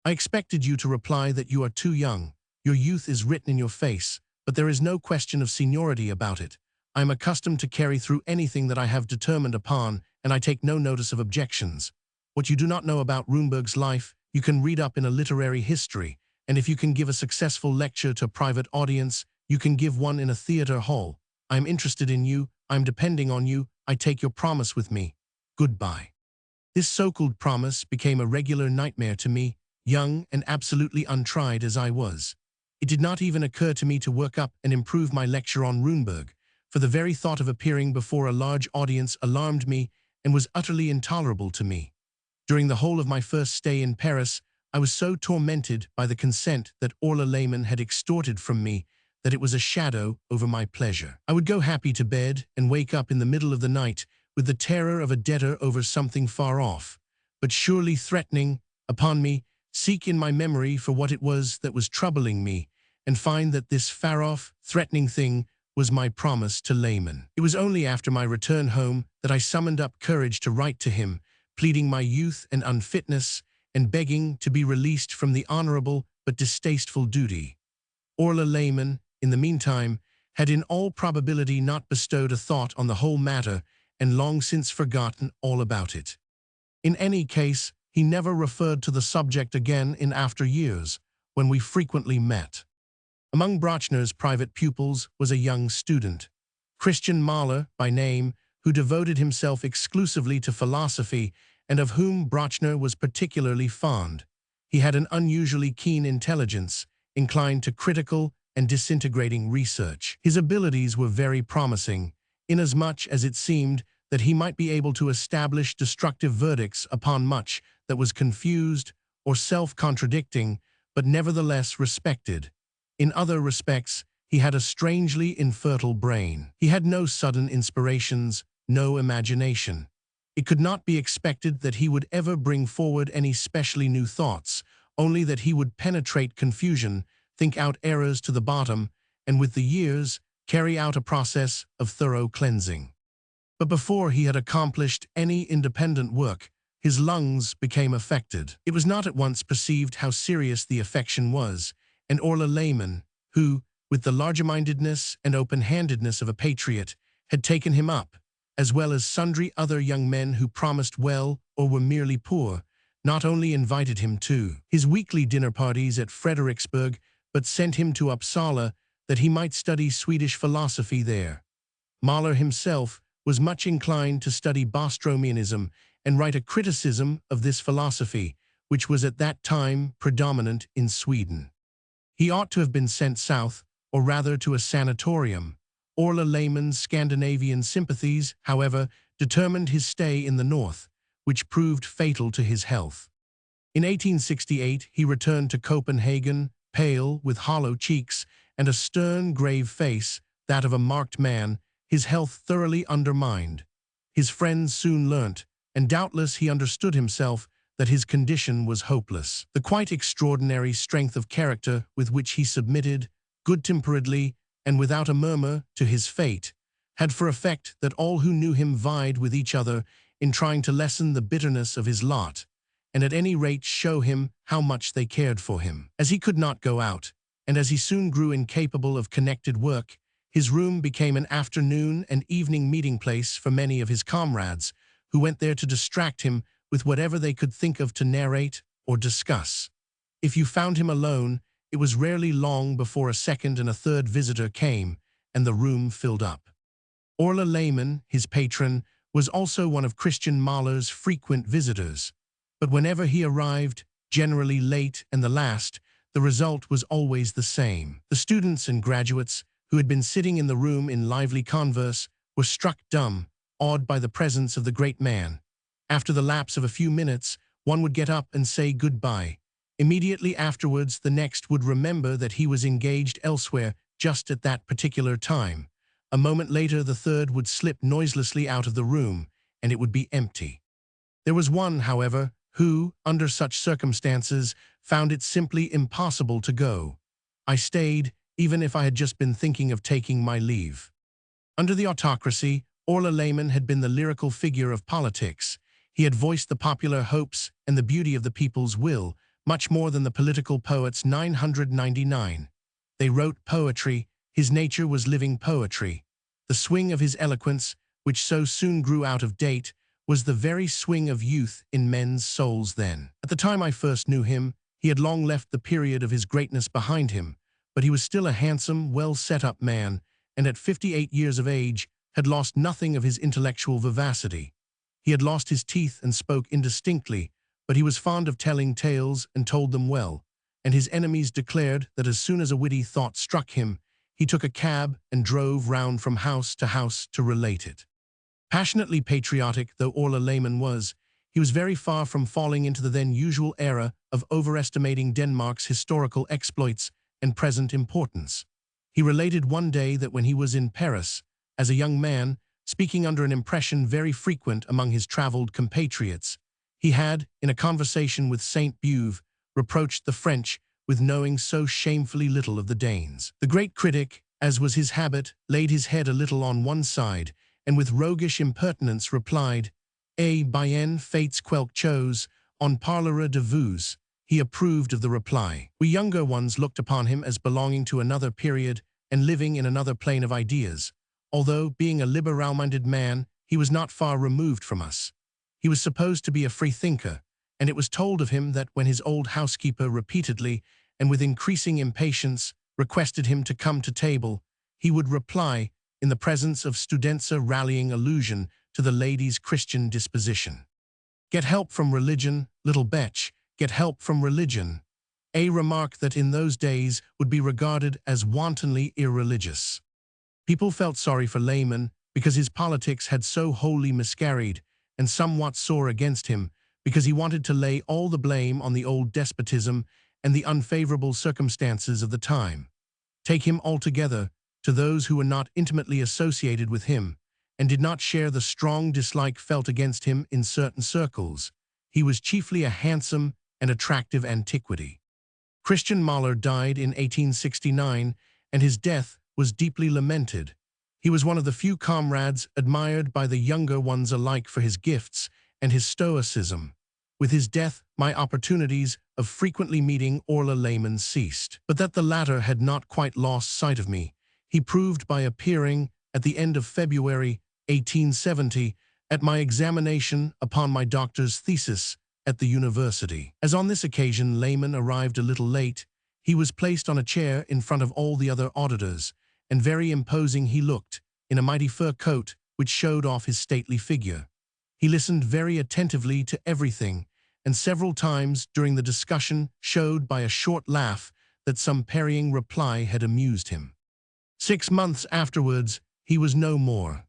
"I expected you to reply that you are too young. Your youth is written in your face, but there is no question of seniority about it. I am accustomed to carry through anything that I have determined upon, and I take no notice of objections. What you do not know about Runeberg's life, you can read up in a literary history, and if you can give a successful lecture to a private audience, you can give one in a theater hall. I am interested in you. I am depending on you. I take your promise with me. Goodbye." This so-called promise became a regular nightmare to me, young and absolutely untried as I was. It did not even occur to me to work up and improve my lecture on Runeberg, for the very thought of appearing before a large audience alarmed me and was utterly intolerable to me. During the whole of my first stay in Paris, I was so tormented by the consent that Orla Lehman had extorted from me that it was a shadow over my pleasure. I would go happy to bed and wake up in the middle of the night with the terror of a debtor over something far off, but surely threatening, upon me, seek in my memory for what it was that was troubling me, and find that this far-off, threatening thing was my promise to Lehman. It was only after my return home that I summoned up courage to write to him, pleading my youth and unfitness, and begging to be released from the honorable but distasteful duty. Orla Lehman, in the meantime, had in all probability not bestowed a thought on the whole matter, and long since forgotten all about it. In any case, he never referred to the subject again in after years, when we frequently met. Among Brochner's private pupils was a young student, Christian Mahler by name, who devoted himself exclusively to philosophy and of whom Brochner was particularly fond. He had an unusually keen intelligence, inclined to critical and disintegrating research. His abilities were very promising, inasmuch as it seemed that he might be able to establish destructive verdicts upon much that was confused or self-contradicting, but nevertheless respected. In other respects, he had a strangely infertile brain. He had no sudden inspirations, no imagination. It could not be expected that he would ever bring forward any specially new thoughts, only that he would penetrate confusion, think out errors to the bottom, and with the years, carry out a process of thorough cleansing. But before he had accomplished any independent work, his lungs became affected. It was not at once perceived how serious the affection was, and Orla Lehman, who, with the larger-mindedness and open-handedness of a patriot, had taken him up, as well as sundry other young men who promised well or were merely poor, not only invited him to his weekly dinner parties at Frederiksberg, but sent him to Uppsala that he might study Swedish philosophy there. Mahler himself was much inclined to study Bostromianism and write a criticism of this philosophy, which was at that time predominant in Sweden. He ought to have been sent south, or rather to a sanatorium. Orla Lehman's Scandinavian sympathies, however, determined his stay in the north, which proved fatal to his health. In 1868, he returned to Copenhagen, pale, with hollow cheeks, and a stern, grave face, that of a marked man, his health thoroughly undermined. His friends soon learnt, and doubtless he understood himself, that his condition was hopeless. The quite extraordinary strength of character with which he submitted, good-temperedly, and without a murmur, to his fate, had for effect that all who knew him vied with each other in trying to lessen the bitterness of his lot, and at any rate show him how much they cared for him. As he could not go out, and as he soon grew incapable of connected work, his room became an afternoon and evening meeting place for many of his comrades, who went there to distract him with whatever they could think of to narrate or discuss. If you found him alone, it was rarely long before a second and a third visitor came, and the room filled up. Orla Lehmann, his patron, was also one of Christian Mahler's frequent visitors, but whenever he arrived, generally late and the last, the result was always the same. The students and graduates, who had been sitting in the room in lively converse, were struck dumb, awed by the presence of the great man. After the lapse of a few minutes, one would get up and say goodbye. Immediately afterwards, the next would remember that he was engaged elsewhere just at that particular time. A moment later, the third would slip noiselessly out of the room, and it would be empty. There was one, however, who, under such circumstances, found it simply impossible to go. I stayed, even if I had just been thinking of taking my leave. Under the autocracy, Orla Lehmann had been the lyrical figure of politics. He had voiced the popular hopes and the beauty of the people's will, much more than the political poets 999. They wrote poetry, his nature was living poetry. The swing of his eloquence, which so soon grew out of date, was the very swing of youth in men's souls then. At the time I first knew him, he had long left the period of his greatness behind him, but he was still a handsome, well-set-up man, and at 58 years of age had lost nothing of his intellectual vivacity. He had lost his teeth and spoke indistinctly, but he was fond of telling tales and told them well, and his enemies declared that as soon as a witty thought struck him, he took a cab and drove round from house to relate it. Passionately patriotic though Orla Lehmann was, he was very far from falling into the then usual error of overestimating Denmark's historical exploits and present importance. He related one day that when he was in Paris, as a young man, speaking under an impression very frequent among his traveled compatriots, he had, in a conversation with Saint Beuve, reproached the French with knowing so shamefully little of the Danes. The great critic, as was his habit, laid his head a little on one side, and with roguish impertinence replied, bien fates quelque chose, on parlera de vous. He approved of the reply. We younger ones looked upon him as belonging to another period and living in another plane of ideas, although, being a liberal-minded man, he was not far removed from us. He was supposed to be a free thinker, and it was told of him that when his old housekeeper repeatedly, and with increasing impatience, requested him to come to table, he would reply, in the presence of Studenza rallying allusion to the lady's Christian disposition. Get help from religion, little betch, get help from religion. A remark that in those days would be regarded as wantonly irreligious. People felt sorry for Lehmann because his politics had so wholly miscarried, and somewhat sore against him because he wanted to lay all the blame on the old despotism and the unfavorable circumstances of the time. Take him altogether, to those who were not intimately associated with him, and did not share the strong dislike felt against him in certain circles, he was chiefly a handsome and attractive antiquity. Christian Mahler died in 1869, and his death was deeply lamented. He was one of the few comrades admired by the younger ones alike for his gifts and his stoicism. With his death, my opportunities of frequently meeting Orla Lehmann ceased. But that the latter had not quite lost sight of me, he proved by appearing, at the end of February 1870, at my examination upon my doctor's thesis at the university. As on this occasion Lehmann arrived a little late, he was placed on a chair in front of all the other auditors, and very imposing he looked, in a mighty fur coat which showed off his stately figure. He listened very attentively to everything, and several times during the discussion showed by a short laugh that some parrying reply had amused him. 6 months afterwards, he was no more.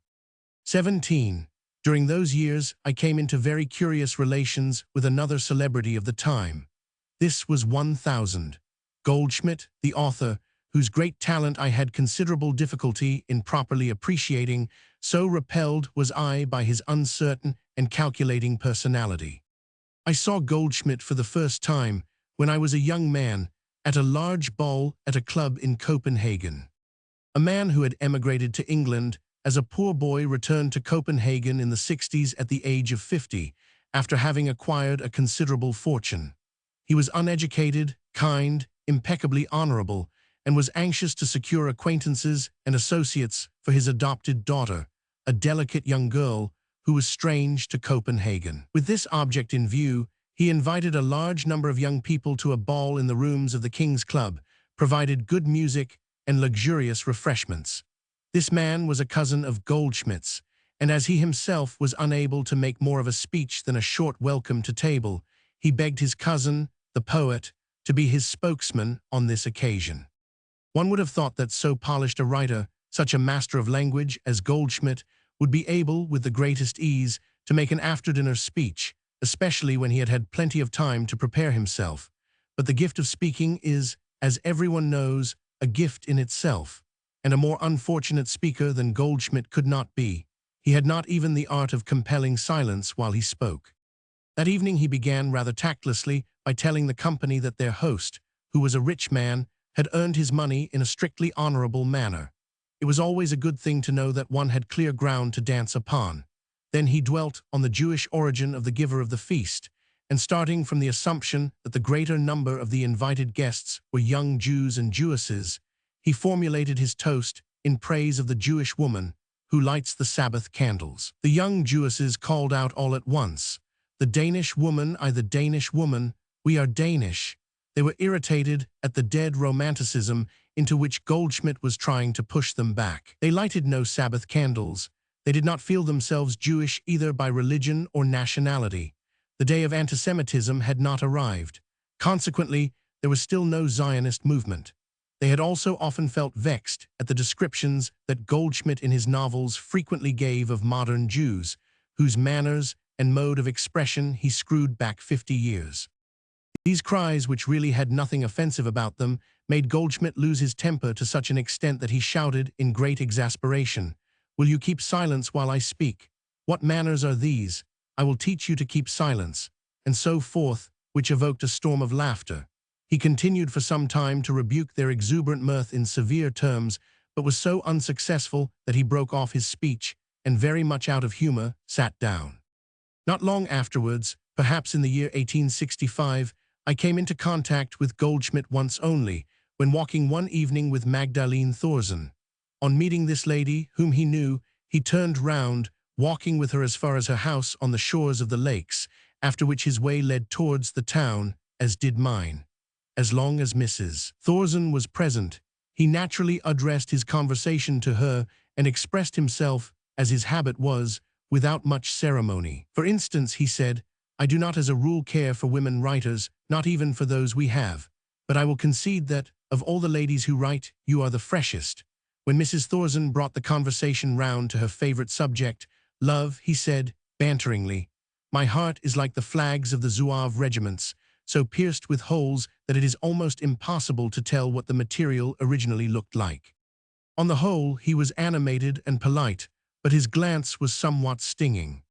17. During those years, I came into very curious relations with another celebrity of the time. This was 1000. Goldschmidt, the author, whose great talent I had considerable difficulty in properly appreciating, so repelled was I by his uncertain and calculating personality. I saw Goldschmidt for the first time when I was a young man at a large ball at a club in Copenhagen. A man who had emigrated to England as a poor boy returned to Copenhagen in the 60s at the age of 50, after having acquired a considerable fortune. He was uneducated, kind, impeccably honorable, and was anxious to secure acquaintances and associates for his adopted daughter, a delicate young girl who was strange to Copenhagen. With this object in view, he invited a large number of young people to a ball in the rooms of the King's Club, provided good music and luxurious refreshments. This man was a cousin of Goldschmidt's, and as he himself was unable to make more of a speech than a short welcome to table, he begged his cousin, the poet, to be his spokesman on this occasion. One would have thought that so polished a writer, such a master of language as Goldschmidt, would be able, with the greatest ease, to make an after-dinner speech, especially when he had had plenty of time to prepare himself. But the gift of speaking is, as everyone knows, a gift in itself, and a more unfortunate speaker than Goldschmidt could not be. He had not even the art of compelling silence while he spoke. That evening he began rather tactlessly by telling the company that their host, who was a rich man, had earned his money in a strictly honorable manner. It was always a good thing to know that one had clear ground to dance upon. Then he dwelt on the Jewish origin of the giver of the feast, and starting from the assumption that the greater number of the invited guests were young Jews and Jewesses, he formulated his toast in praise of the Jewish woman who lights the Sabbath candles. The young Jewesses called out all at once, "The Danish woman, the Danish woman, we are Danish." They were irritated at the dead romanticism into which Goldschmidt was trying to push them back. They lighted no Sabbath candles. They did not feel themselves Jewish either by religion or nationality. The day of antisemitism had not arrived. Consequently, there was still no Zionist movement. They had also often felt vexed at the descriptions that Goldschmidt in his novels frequently gave of modern Jews, whose manners and mode of expression he screwed back 50 years. These cries, which really had nothing offensive about them, made Goldschmidt lose his temper to such an extent that he shouted in great exasperation, "Will you keep silence while I speak? What manners are these? I will teach you to keep silence," and so forth, which evoked a storm of laughter. He continued for some time to rebuke their exuberant mirth in severe terms, but was so unsuccessful that he broke off his speech, and very much out of humor, sat down. Not long afterwards, perhaps in the year 1865, I came into contact with Goldschmidt once only, when walking one evening with Magdalene Thorsen. On meeting this lady, whom he knew, he turned round, walking with her as far as her house on the shores of the lakes, after which his way led towards the town, as did mine. As long as Mrs. Thorsen was present, he naturally addressed his conversation to her and expressed himself, as his habit was, without much ceremony. For instance, he said, "I do not as a rule care for women writers, not even for those we have, but I will concede that, of all the ladies who write, you are the freshest." When Mrs. Thorsen brought the conversation round to her favorite subject, love, he said, banteringly, "My heart is like the flags of the Zouave regiments, so pierced with holes that it is almost impossible to tell what the material originally looked like." On the whole, he was animated and polite, but his glance was somewhat stinging.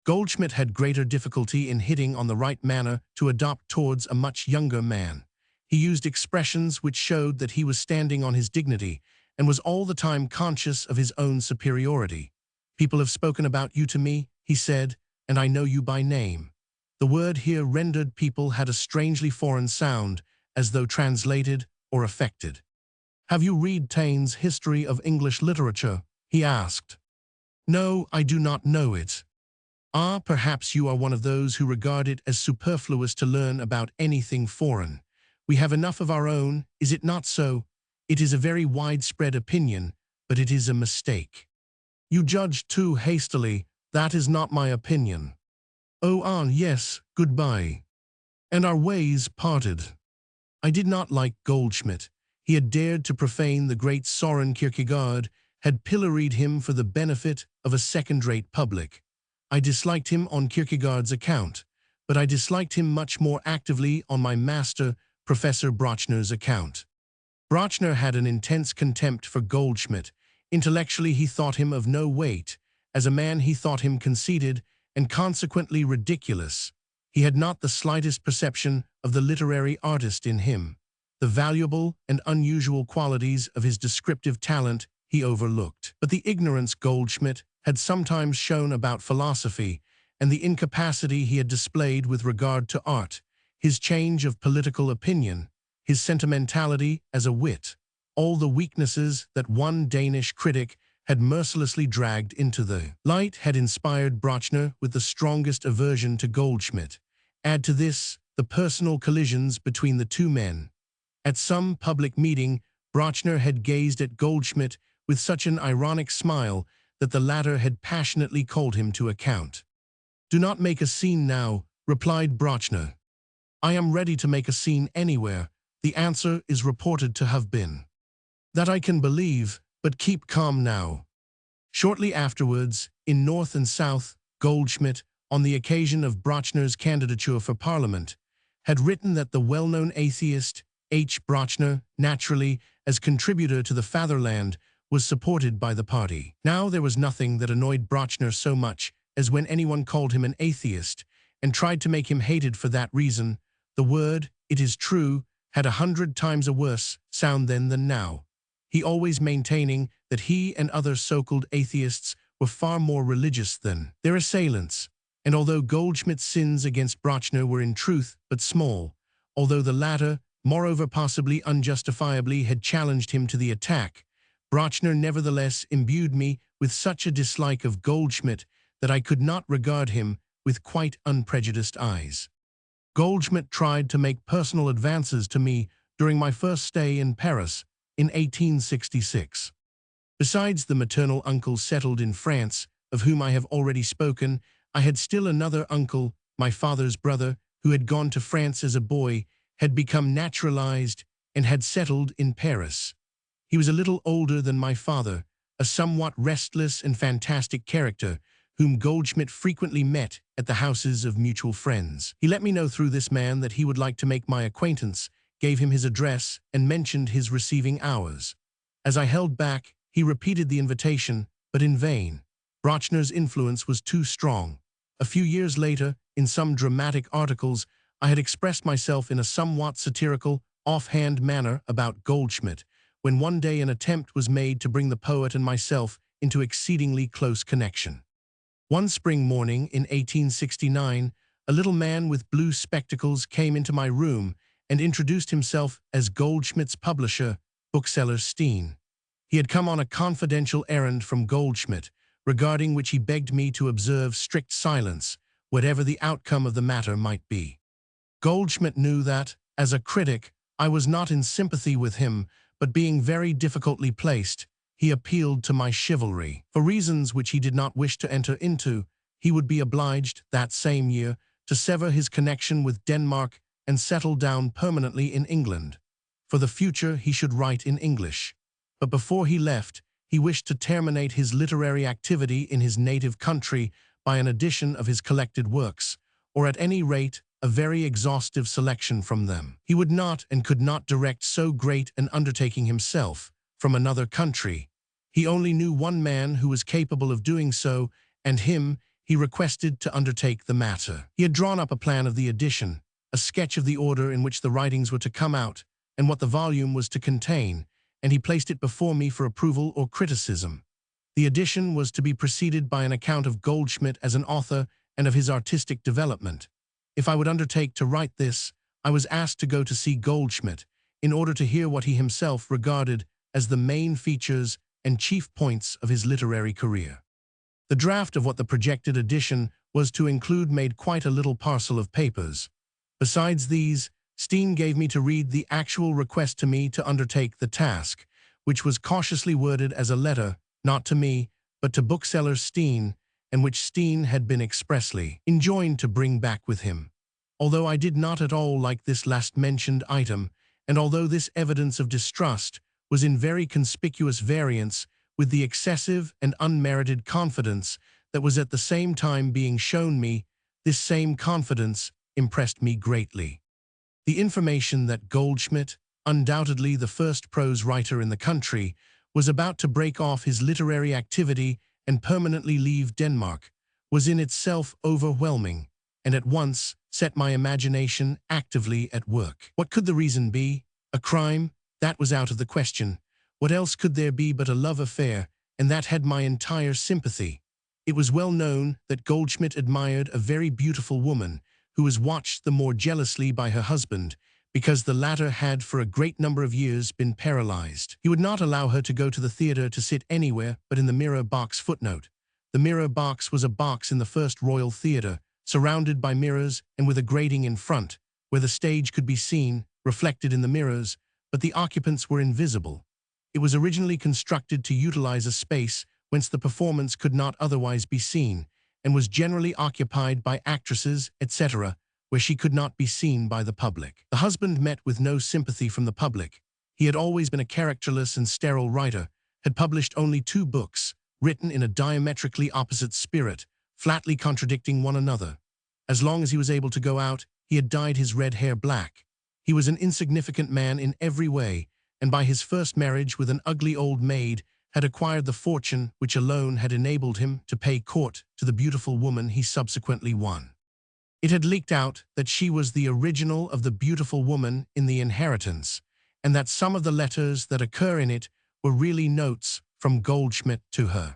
Goldschmidt had greater difficulty in hitting on the right manner to adopt towards a much younger man. He used expressions which showed that he was standing on his dignity and was all the time conscious of his own superiority. "People have spoken about you to me," he said, "and I know you by name." The word here rendered people had a strangely foreign sound, as though translated or affected. "Have you read Taine's History of English Literature?" he asked. "No, I do not know it." "Ah, perhaps you are one of those who regard it as superfluous to learn about anything foreign. We have enough of our own, is it not so? It is a very widespread opinion, but it is a mistake." "You judge too hastily. That is not my opinion." "Oh, yes, goodbye." And our ways parted. I did not like Goldschmidt. He had dared to profane the great Soren Kierkegaard, had pilloried him for the benefit of a second-rate public. I disliked him on Kierkegaard's account, but I disliked him much more actively on my master, Professor Brochner's account. Brochner had an intense contempt for Goldschmidt. Intellectually he thought him of no weight. As a man he thought him conceited and consequently ridiculous. He had not the slightest perception of the literary artist in him. The valuable and unusual qualities of his descriptive talent he overlooked. But the ignorance Goldschmidt had sometimes shown about philosophy, and the incapacity he had displayed with regard to art, his change of political opinion, his sentimentality as a wit, all the weaknesses that one Danish critic had mercilessly dragged into the light had inspired Brochner with the strongest aversion to Goldschmidt. Add to this the personal collisions between the two men. At some public meeting, Brochner had gazed at Goldschmidt with such an ironic smile that the latter had passionately called him to account. "Do not make a scene now," replied Brochner. "I am ready to make a scene anywhere," the answer is reported to have been. "That I can believe, but keep calm now." Shortly afterwards, in North and South, Goldschmidt, on the occasion of Brochner's candidature for Parliament, had written that the well-known atheist H. Brochner, naturally, as contributor to the Fatherland, was supported by the party. Now there was nothing that annoyed Brochner so much as when anyone called him an atheist and tried to make him hated for that reason. The word, it is true, had 100 times a worse sound then than now, he always maintaining that he and other so-called atheists were far more religious than their assailants. And although Goldschmidt's sins against Brochner were in truth but small, although the latter, moreover possibly unjustifiably, had challenged him to the attack, Brochner nevertheless imbued me with such a dislike of Goldschmidt that I could not regard him with quite unprejudiced eyes. Goldschmidt tried to make personal advances to me during my first stay in Paris in 1866. Besides the maternal uncle settled in France, of whom I have already spoken, I had still another uncle, my father's brother, who had gone to France as a boy, had become naturalized, and had settled in Paris. He was a little older than my father, a somewhat restless and fantastic character, whom Goldschmidt frequently met at the houses of mutual friends. He let me know through this man that he would like to make my acquaintance, gave him his address, and mentioned his receiving hours. As I held back, he repeated the invitation, but in vain. Brochner's influence was too strong. A few years later, in some dramatic articles, I had expressed myself in a somewhat satirical, offhand manner about Goldschmidt, when one day an attempt was made to bring the poet and myself into exceedingly close connection. One spring morning in 1869, a little man with blue spectacles came into my room and introduced himself as Goldschmidt's publisher, bookseller Steen. He had come on a confidential errand from Goldschmidt, regarding which he begged me to observe strict silence, whatever the outcome of the matter might be. Goldschmidt knew that, as a critic, I was not in sympathy with him, but being very difficultly placed, he appealed to my chivalry. For reasons which he did not wish to enter into, he would be obliged, that same year, to sever his connection with Denmark and settle down permanently in England. For the future he should write in English. But before he left, he wished to terminate his literary activity in his native country by an edition of his collected works, or at any rate, a very exhaustive selection from them. He would not and could not direct so great an undertaking himself, from another country. He only knew one man who was capable of doing so, and him he requested to undertake the matter. He had drawn up a plan of the edition, a sketch of the order in which the writings were to come out, and what the volume was to contain, and he placed it before me for approval or criticism. The edition was to be preceded by an account of Goldschmidt as an author and of his artistic development. If I would undertake to write this, I was asked to go to see Goldschmidt, in order to hear what he himself regarded as the main features and chief points of his literary career. The draft of what the projected edition was to include made quite a little parcel of papers. Besides these, Steen gave me to read the actual request to me to undertake the task, which was cautiously worded as a letter, not to me, but to bookseller Steen, and which Steen had been expressly enjoined to bring back with him. Although I did not at all like this last-mentioned item, and although this evidence of distrust was in very conspicuous variance with the excessive and unmerited confidence that was at the same time being shown me, this same confidence impressed me greatly. The information that Goldschmidt, undoubtedly the first prose writer in the country, was about to break off his literary activity and permanently leave Denmark was in itself overwhelming, and at once set my imagination actively at work. What could the reason be? A crime? That was out of the question. What else could there be but a love affair, and that had my entire sympathy. It was well known that Goldschmidt admired a very beautiful woman, who was watched the more jealously by her husband, because the latter had for a great number of years been paralyzed. He would not allow her to go to the theater to sit anywhere but in the mirror box. Footnote. The mirror box was a box in the First Royal Theatre, surrounded by mirrors and with a grating in front, where the stage could be seen, reflected in the mirrors, but the occupants were invisible. It was originally constructed to utilize a space whence the performance could not otherwise be seen, and was generally occupied by actresses, etc., where she could not be seen by the public. The husband met with no sympathy from the public. He had always been a characterless and sterile writer, had published only 2 books, written in a diametrically opposite spirit, flatly contradicting one another. As long as he was able to go out, he had dyed his red hair black. He was an insignificant man in every way, and by his first marriage with an ugly old maid, had acquired the fortune which alone had enabled him to pay court to the beautiful woman he subsequently won. It had leaked out that she was the original of the beautiful woman in the inheritance, and that some of the letters that occur in it were really notes from Goldschmidt to her.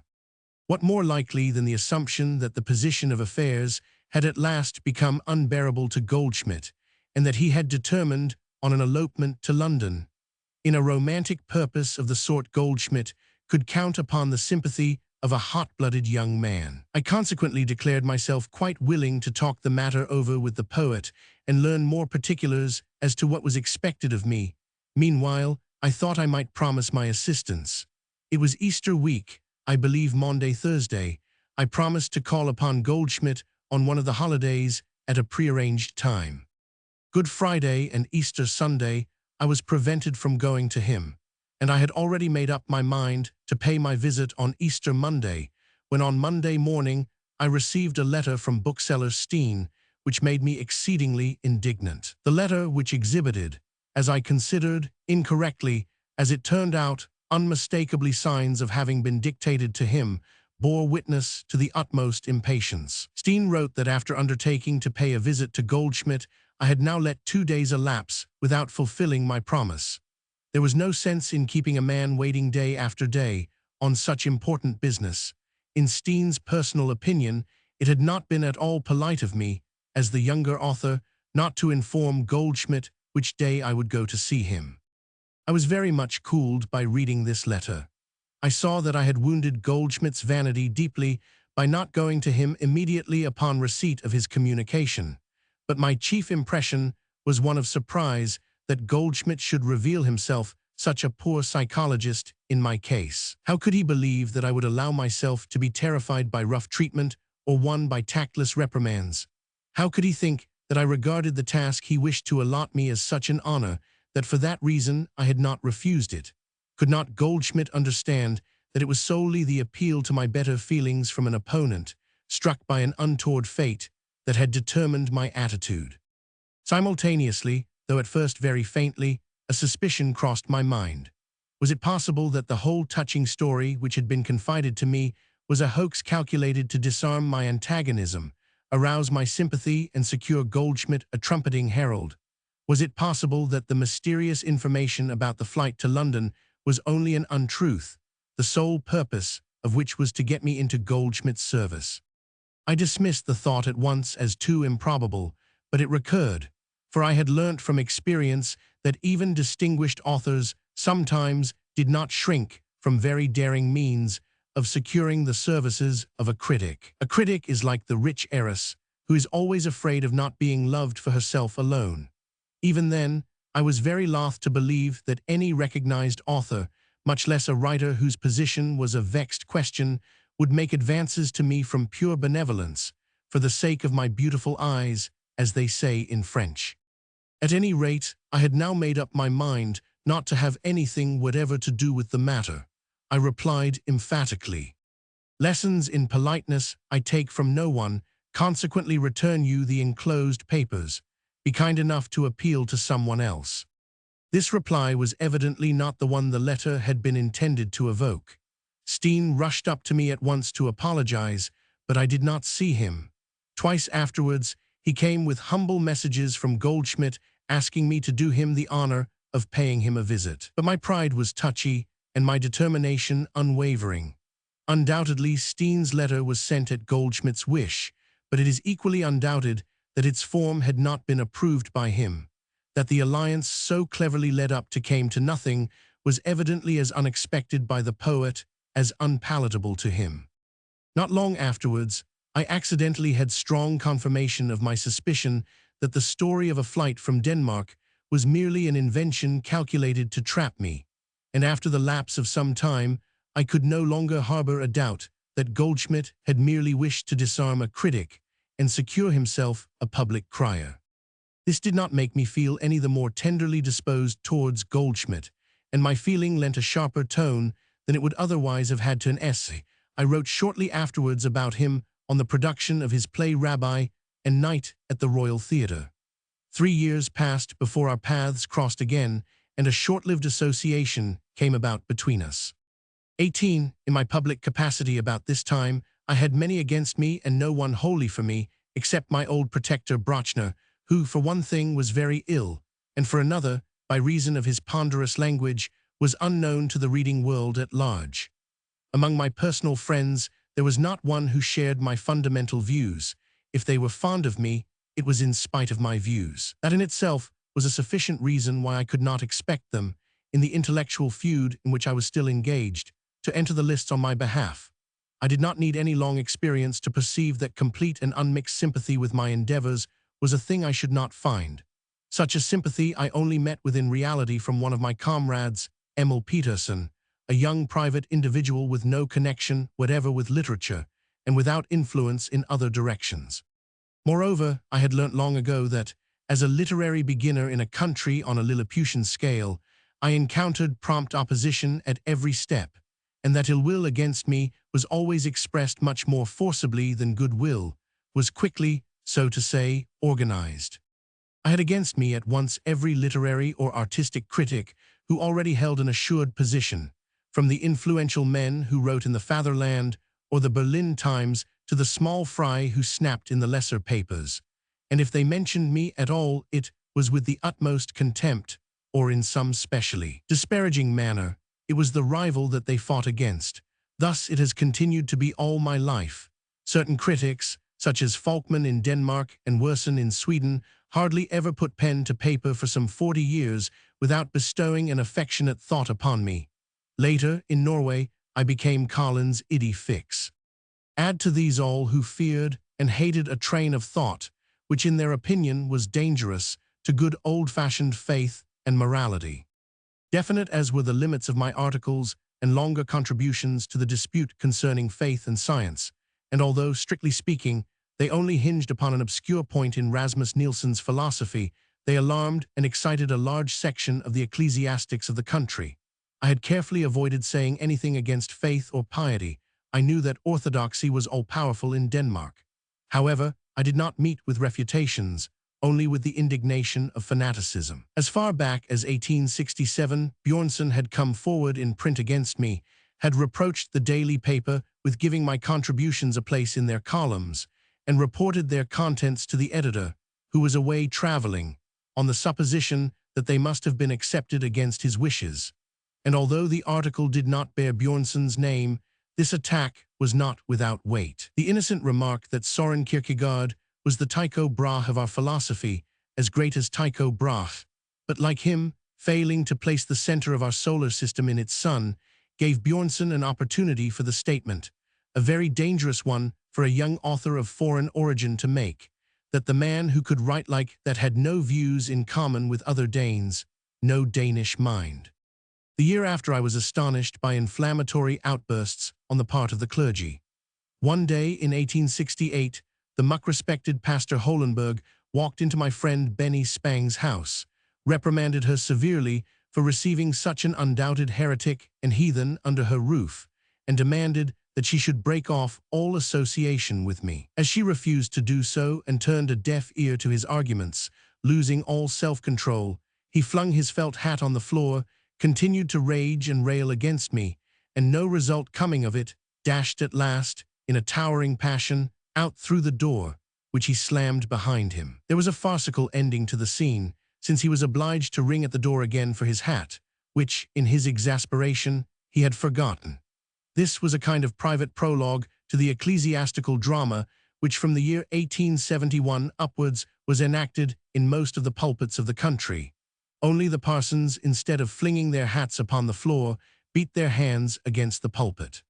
What more likely than the assumption that the position of affairs had at last become unbearable to Goldschmidt, and that he had determined on an elopement to London. In a romantic purpose of the sort, Goldschmidt could count upon the sympathy of a hot-blooded young man. I consequently declared myself quite willing to talk the matter over with the poet and learn more particulars as to what was expected of me. Meanwhile, I thought I might promise my assistance. It was Easter week, I believe Maunday Thursday. I promised to call upon Goldschmidt on one of the holidays at a prearranged time. Good Friday and Easter Sunday, I was prevented from going to him, and I had already made up my mind to pay my visit on Easter Monday, when on Monday morning I received a letter from bookseller Steen, which made me exceedingly indignant. The letter, which exhibited, as I considered, incorrectly, as it turned out, unmistakably signs of having been dictated to him, bore witness to the utmost impatience. Steen wrote that after undertaking to pay a visit to Goldschmidt, I had now let 2 days elapse without fulfilling my promise. There was no sense in keeping a man waiting day after day on such important business. In Steen's personal opinion, it had not been at all polite of me, as the younger author, not to inform Goldschmidt which day I would go to see him. I was very much cooled by reading this letter. I saw that I had wounded Goldschmidt's vanity deeply by not going to him immediately upon receipt of his communication, but my chief impression was one of surprise that Goldschmidt should reveal himself such a poor psychologist in my case. How could he believe that I would allow myself to be terrified by rough treatment or won by tactless reprimands? How could he think that I regarded the task he wished to allot me as such an honor that for that reason I had not refused it? Could not Goldschmidt understand that it was solely the appeal to my better feelings from an opponent, struck by an untoward fate, that had determined my attitude? Simultaneously, though at first very faintly, a suspicion crossed my mind. Was it possible that the whole touching story which had been confided to me was a hoax calculated to disarm my antagonism, arouse my sympathy, and secure Goldschmidt a trumpeting herald? Was it possible that the mysterious information about the flight to London was only an untruth, the sole purpose of which was to get me into Goldschmidt's service? I dismissed the thought at once as too improbable, but it recurred, for I had learnt from experience that even distinguished authors sometimes did not shrink from very daring means of securing the services of a critic. A critic is like the rich heiress, who is always afraid of not being loved for herself alone. Even then, I was very loath to believe that any recognized author, much less a writer whose position was a vexed question, would make advances to me from pure benevolence, for the sake of my beautiful eyes, as they say in French. At any rate, I had now made up my mind not to have anything whatever to do with the matter. I replied emphatically, Lessons in politeness I take from no one, consequently return you the enclosed papers. Be kind enough to appeal to someone else." This reply was evidently not the one the letter had been intended to evoke. Steen rushed up to me at once to apologize, but I did not see him. Twice afterwards, he came with humble messages from Goldschmidt asking me to do him the honor of paying him a visit. But my pride was touchy, and my determination unwavering. Undoubtedly, Steen's letter was sent at Goldschmidt's wish, but it is equally undoubted that its form had not been approved by him. That the alliance so cleverly led up to came to nothing was evidently as unexpected by the poet as unpalatable to him. Not long afterwards, I accidentally had strong confirmation of my suspicion that the story of a flight from Denmark was merely an invention calculated to trap me, and after the lapse of some time, I could no longer harbor a doubt that Goldschmidt had merely wished to disarm a critic and secure himself a public crier. This did not make me feel any the more tenderly disposed towards Goldschmidt, and my feeling lent a sharper tone than it would otherwise have had to an essay I wrote shortly afterwards about him on the production of his play Rabbi and Night at the Royal Theatre. 3 years passed before our paths crossed again, and a short-lived association came about between us. 18, in my public capacity about this time, I had many against me and no one wholly for me, except my old protector Brochner, who, for one thing, was very ill, and for another, by reason of his ponderous language, was unknown to the reading world at large. Among my personal friends, there was not one who shared my fundamental views. If they were fond of me, it was in spite of my views. That in itself was a sufficient reason why I could not expect them, in the intellectual feud in which I was still engaged, to enter the lists on my behalf. I did not need any long experience to perceive that complete and unmixed sympathy with my endeavors was a thing I should not find. Such a sympathy I only met with in reality from one of my comrades, Emil Peterson, a young private individual with no connection whatever with literature, and without influence in other directions. Moreover, I had learnt long ago that, as a literary beginner in a country on a Lilliputian scale, I encountered prompt opposition at every step, and that ill will against me was always expressed much more forcibly than good will, was quickly, so to say, organized. I had against me at once every literary or artistic critic who already held an assured position, from the influential men who wrote in the Fatherland or the Berlin Times to the small fry who snapped in the lesser papers, and if they mentioned me at all, it was with the utmost contempt, or in some specially disparaging manner. It was the rival that they fought against. Thus it has continued to be all my life. Certain critics, such as Falkman in Denmark and Werson in Sweden, hardly ever put pen to paper for some 40 years without bestowing an affectionate thought upon me. Later, in Norway, I became Collins' idée fixe. Add to these all who feared and hated a train of thought, which in their opinion was dangerous to good old-fashioned faith and morality. Definite as were the limits of my articles and longer contributions to the dispute concerning faith and science, and although, strictly speaking, they only hinged upon an obscure point in Rasmus Nielsen's philosophy, they alarmed and excited a large section of the ecclesiastics of the country. I had carefully avoided saying anything against faith or piety. I knew that orthodoxy was all-powerful in Denmark. However, I did not meet with refutations, only with the indignation of fanaticism. As far back as 1867, Bjornson had come forward in print against me, had reproached the daily paper with giving my contributions a place in their columns, and reported their contents to the editor, who was away traveling, on the supposition that they must have been accepted against his wishes. And although the article did not bear Bjornson's name, this attack was not without weight. The innocent remark that Søren Kierkegaard was the Tycho Brahe of our philosophy, as great as Tycho Brahe, but like him, failing to place the center of our solar system in its sun, gave Bjornson an opportunity for the statement, a very dangerous one for a young author of foreign origin to make, that the man who could write like that had no views in common with other Danes, no Danish mind. The year after, I was astonished by inflammatory outbursts on the part of the clergy. One day in 1868, the much-respected Pastor Holenberg walked into my friend Benny Spang's house, reprimanded her severely for receiving such an undoubted heretic and heathen under her roof, and demanded that she should break off all association with me. As she refused to do so and turned a deaf ear to his arguments, losing all self-control, he flung his felt hat on the floor, continued to rage and rail against me, and no result coming of it, dashed at last, in a towering passion, out through the door, which he slammed behind him. There was a farcical ending to the scene, since he was obliged to ring at the door again for his hat, which, in his exasperation, he had forgotten. This was a kind of private prologue to the ecclesiastical drama which from the year 1871 upwards was enacted in most of the pulpits of the country. Only the parsons, instead of flinging their hats upon the floor, beat their hands against the pulpit.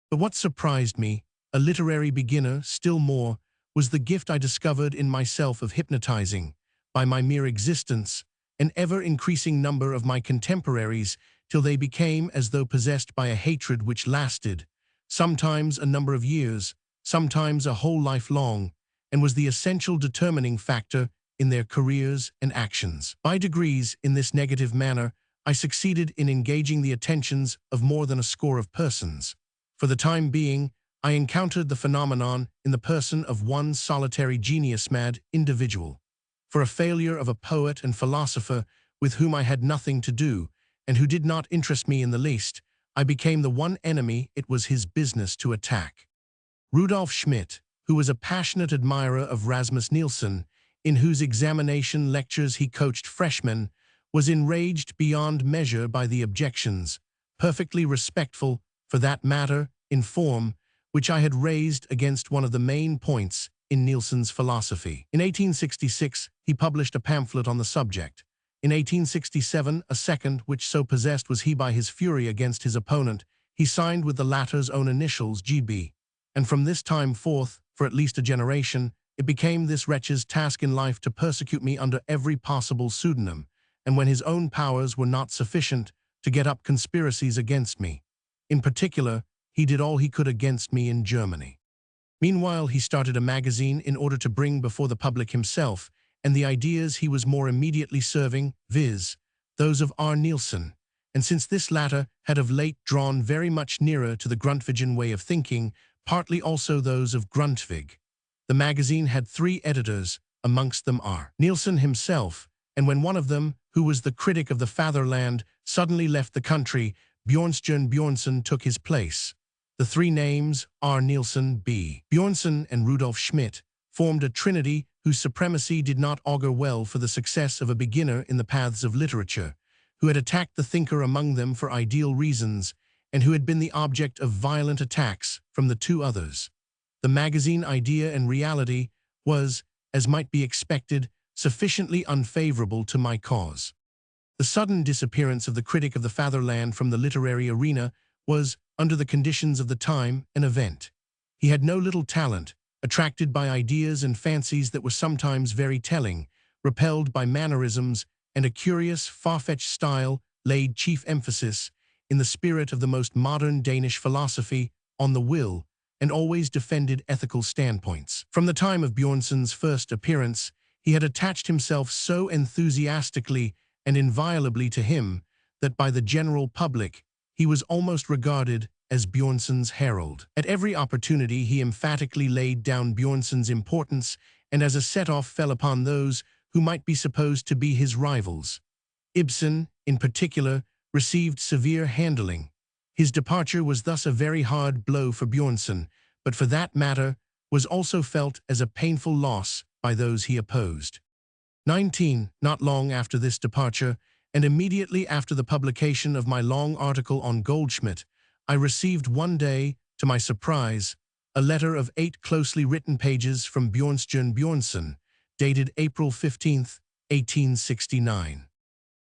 But what surprised me, a literary beginner still more, was the gift I discovered in myself of hypnotizing, by my mere existence, an ever-increasing number of my contemporaries till they became as though possessed by a hatred which lasted, sometimes a number of years, sometimes a whole life long, and was the essential determining factor in their careers and actions. By degrees, in this negative manner, I succeeded in engaging the attentions of more than a score of persons. For the time being, I encountered the phenomenon in the person of one solitary genius-mad individual. For a failure of a poet and philosopher with whom I had nothing to do, and who did not interest me in the least, I became the one enemy it was his business to attack. Rudolf Schmidt, who was a passionate admirer of Rasmus Nielsen, in whose examination lectures he coached freshmen, was enraged beyond measure by the objections, perfectly respectful, for that matter, in form, which I had raised against one of the main points in Nielsen's philosophy. In 1866, he published a pamphlet on the subject. In 1867, a second, which so possessed was he by his fury against his opponent, he signed with the latter's own initials, G.B. And from this time forth, for at least a generation, it became this wretch's task in life to persecute me under every possible pseudonym, and when his own powers were not sufficient, to get up conspiracies against me. In particular, he did all he could against me in Germany. Meanwhile, he started a magazine in order to bring before the public himself and the ideas he was more immediately serving, viz., those of R. Nielsen, and since this latter had of late drawn very much nearer to the Grundtvigian way of thinking, partly also those of Grundtvig. The magazine had 3 editors, amongst them R. Nielsen himself, and when one of them, who was the critic of the fatherland, suddenly left the country, Bjornstjerne Bjornson took his place. The 3 names, R. Nielsen, B. Bjornson, and Rudolf Schmidt, formed a trinity whose supremacy did not augur well for the success of a beginner in the paths of literature, who had attacked the thinker among them for ideal reasons, and who had been the object of violent attacks from the 2 others. The magazine idea and reality was, as might be expected, sufficiently unfavorable to my cause. The sudden disappearance of the critic of the fatherland from the literary arena was, under the conditions of the time, an event. He had no little talent, attracted by ideas and fancies that were sometimes very telling, repelled by mannerisms, and a curious, far-fetched style laid chief emphasis, in the spirit of the most modern Danish philosophy, on the will, and always defended ethical standpoints. From the time of Bjornson's first appearance, he had attached himself so enthusiastically and inviolably to him that by the general public he was almost regarded as Bjornson's herald. At every opportunity he emphatically laid down Bjornson's importance, and as a set-off fell upon those who might be supposed to be his rivals. Ibsen, in particular, received severe handling. His departure was thus a very hard blow for Bjornson, but for that matter was also felt as a painful loss by those he opposed. 19. Not long after this departure, and immediately after the publication of my long article on Goldschmidt, I received one day, to my surprise, a letter of 8 closely written pages from Bjornstjerne Bjornson, dated April 15, 1869.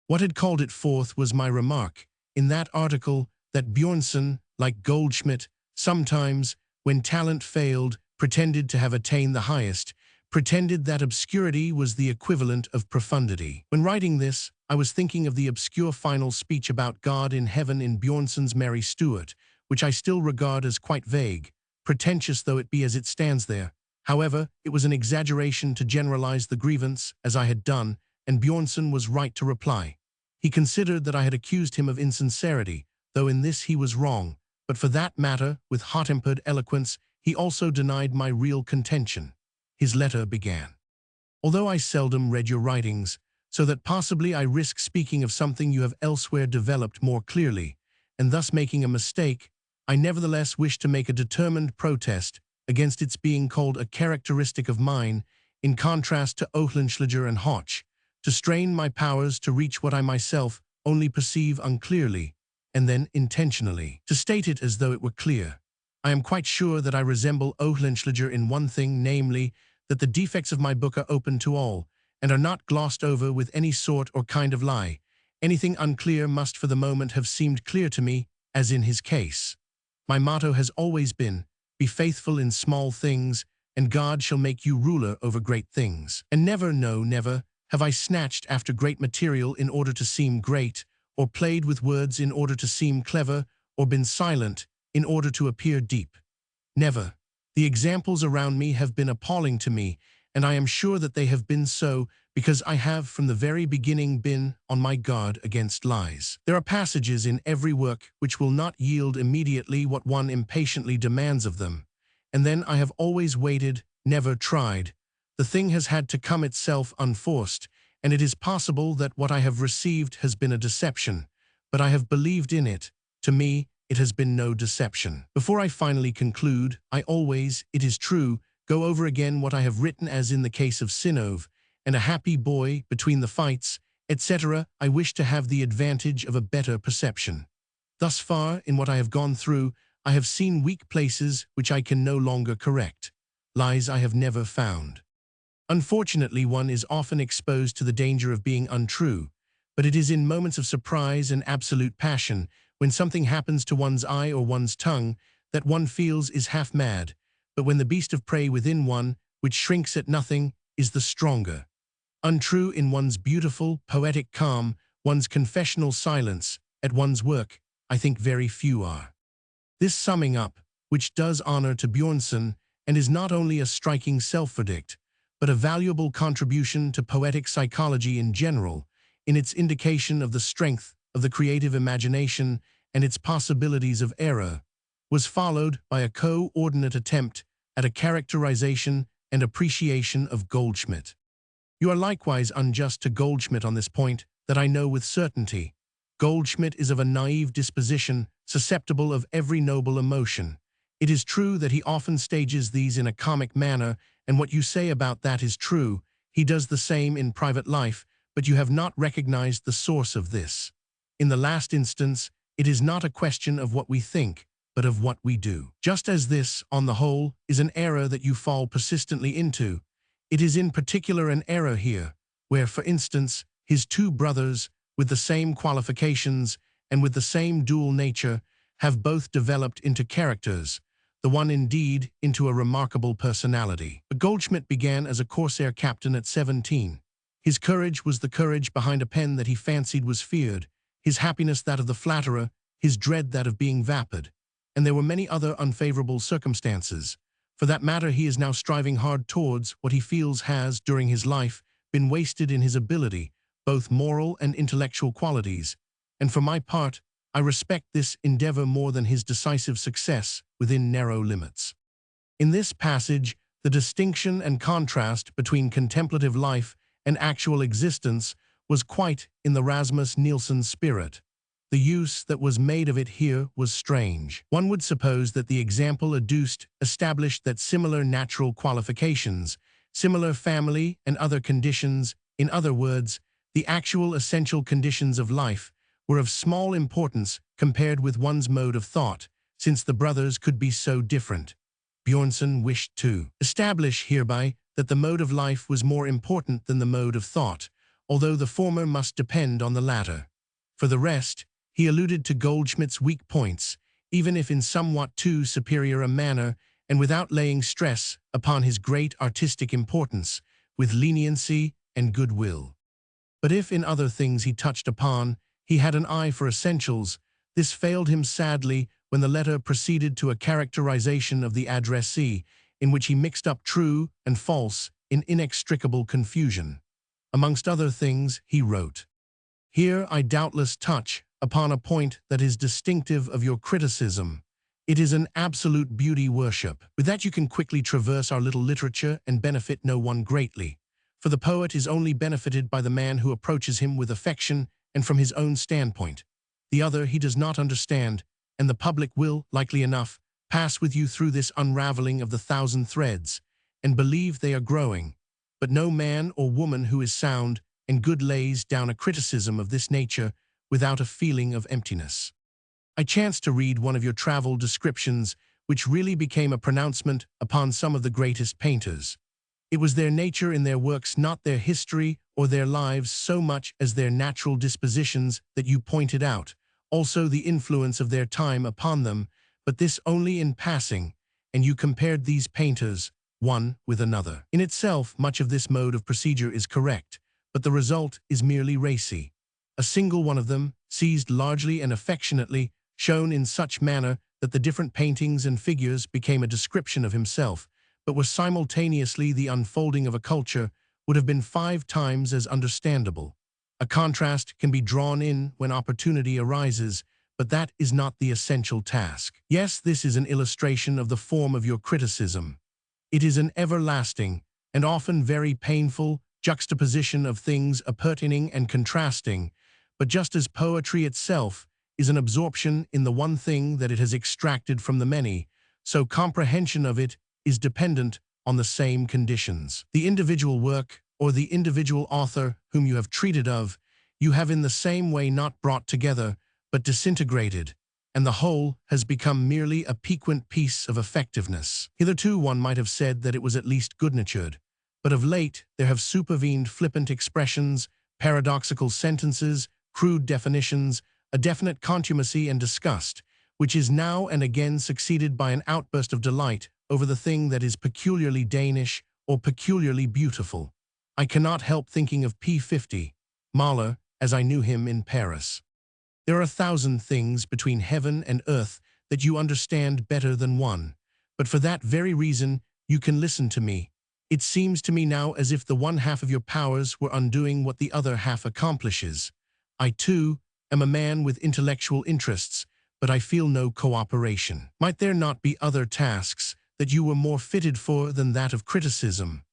What had called it forth was my remark, in that article, that Bjornson, like Goldschmidt, sometimes, when talent failed, pretended to have attained the highest, pretended that obscurity was the equivalent of profundity. When writing this, I was thinking of the obscure final speech about God in heaven in Bjornson's Mary Stuart, which I still regard as quite vague, pretentious though it be as it stands there. However, it was an exaggeration to generalize the grievance, as I had done, and Bjornson was right to reply. He considered that I had accused him of insincerity, though in this he was wrong, but for that matter, with hot-tempered eloquence, he also denied my real contention. His letter began. Although I seldom read your writings, so that possibly I risk speaking of something you have elsewhere developed more clearly, and thus making a mistake, I nevertheless wish to make a determined protest against its being called a characteristic of mine, in contrast to Oehlenschläger and Hoche, to strain my powers to reach what I myself only perceive unclearly, and then intentionally to state it as though it were clear. I am quite sure that I resemble Oehlenschläger in one thing, namely, that the defects of my book are open to all, and are not glossed over with any sort or kind of lie. Anything unclear must for the moment have seemed clear to me, as in his case. My motto has always been, be faithful in small things, and God shall make you ruler over great things. And never, no, never, have I snatched after great material in order to seem great, or played with words in order to seem clever, or been silent in order to appear deep. Never. The examples around me have been appalling to me, and I am sure that they have been so because I have from the very beginning been on my guard against lies. There are passages in every work which will not yield immediately what one impatiently demands of them, and then I have always waited, never tried. The thing has had to come itself unforced, and it is possible that what I have received has been a deception, but I have believed in it. To me, it has been no deception. Before I finally conclude, I always, it is true, go over again what I have written, as in the case of Sinov, and a happy boy between the fights, etc. I wish to have the advantage of a better perception. Thus far, in what I have gone through, I have seen weak places which I can no longer correct, lies I have never found. Unfortunately, one is often exposed to the danger of being untrue, but it is in moments of surprise and absolute passion, when something happens to one's eye or one's tongue, that one feels is half mad, but when the beast of prey within one, which shrinks at nothing, is the stronger. Untrue in one's beautiful, poetic calm, one's confessional silence, at one's work, I think very few are. This summing up, which does honor to Björnson, and is not only a striking self-verdict, but a valuable contribution to poetic psychology in general, in its indication of the strength of the creative imagination and its possibilities of error, was followed by a coordinate attempt at a characterization and appreciation of Goldschmidt. You are likewise unjust to Goldschmidt on this point, that I know with certainty. Goldschmidt is of a naive disposition, susceptible of every noble emotion. It is true that he often stages these in a comic manner, and what you say about that is true. He does the same in private life, but you have not recognized the source of this. In the last instance, it is not a question of what we think, but of what we do. Just as this, on the whole, is an error that you fall persistently into, it is in particular an error here, where, for instance, his two brothers, with the same qualifications and with the same dual nature, have both developed into characters, the one indeed into a remarkable personality. But Goldschmidt began as a corsair captain at 17. His courage was the courage behind a pen that he fancied was feared, his happiness that of the flatterer, his dread that of being vapid. And there were many other unfavorable circumstances. For that matter, he is now striving hard towards what he feels has, during his life, been wasted in his ability, both moral and intellectual qualities, and for my part, I respect this endeavor more than his decisive success within narrow limits. In this passage, the distinction and contrast between contemplative life and actual existence was quite in the Rasmus Nielsen spirit. The use that was made of it here was strange. One would suppose that the example adduced established that similar natural qualifications, similar family and other conditions, in other words, the actual essential conditions of life, were of small importance compared with one's mode of thought, since the brothers could be so different. Björnson wished to establish hereby that the mode of life was more important than the mode of thought, although the former must depend on the latter. For the rest, he alluded to Goldschmidt's weak points, even if in somewhat too superior a manner, and without laying stress upon his great artistic importance, with leniency and goodwill. But if in other things he touched upon, he had an eye for essentials, this failed him sadly when the letter proceeded to a characterization of the addressee, in which he mixed up true and false in inextricable confusion. Amongst other things, he wrote, "Here I doubtless touch upon a point that is distinctive of your criticism, It is an absolute beauty worship. With that you can quickly traverse our little literature and benefit no one greatly. For the poet is only benefited by the man who approaches him with affection and from his own standpoint. The other he does not understand, and the public will, likely enough, pass with you through this unraveling of the thousand threads, and believe they are growing. But no man or woman who is sound and good lays down a criticism of this nature without a feeling of emptiness. I chanced to read one of your travel descriptions, which really became a pronouncement upon some of the greatest painters. It was their nature in their works, not their history or their lives so much as their natural dispositions that you pointed out, also the influence of their time upon them, but this only in passing, and you compared these painters, one with another. In itself, much of this mode of procedure is correct, but the result is merely racy. A single one of them, seized largely and affectionately, shown in such manner that the different paintings and figures became a description of himself, but were simultaneously the unfolding of a culture, would have been 5 times as understandable. A contrast can be drawn in when opportunity arises, but that is not the essential task. Yes, this is an illustration of the form of your criticism. It is an everlasting, and often very painful, juxtaposition of things appertaining and contrasting, but just as poetry itself is an absorption in the one thing that it has extracted from the many, so comprehension of it is dependent on the same conditions. The individual work, or the individual author whom you have treated of, you have in the same way not brought together, but disintegrated, and the whole has become merely a piquant piece of effectiveness. Hitherto one might have said that it was at least good-natured, but of late there have supervened flippant expressions, paradoxical sentences, crude definitions, a definite contumacy and disgust, which is now and again succeeded by an outburst of delight over the thing that is peculiarly Danish or peculiarly beautiful. I cannot help thinking of P50, Mahler, as I knew him in Paris. There are 1,000 things between heaven and earth that you understand better than one, but for that very reason you can listen to me. It seems to me now as if the one half of your powers were undoing what the other half accomplishes. I, too, am a man with intellectual interests, but I feel no cooperation. Might there not be other tasks that you were more fitted for than that of criticism?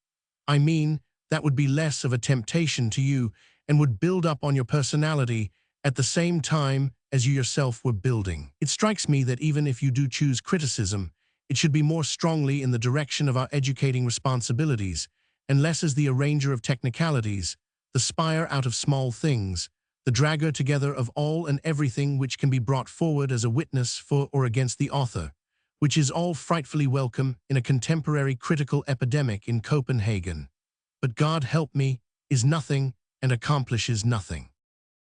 I mean, that would be less of a temptation to you and would build up on your personality at the same time as you yourself were building. It strikes me that even if you do choose criticism, it should be more strongly in the direction of our educating responsibilities, and less as the arranger of technicalities, the spire out of small things, the dragger together of all and everything which can be brought forward as a witness for or against the author, which is all frightfully welcome in a contemporary critical epidemic in Copenhagen. But God help me, is nothing and accomplishes nothing.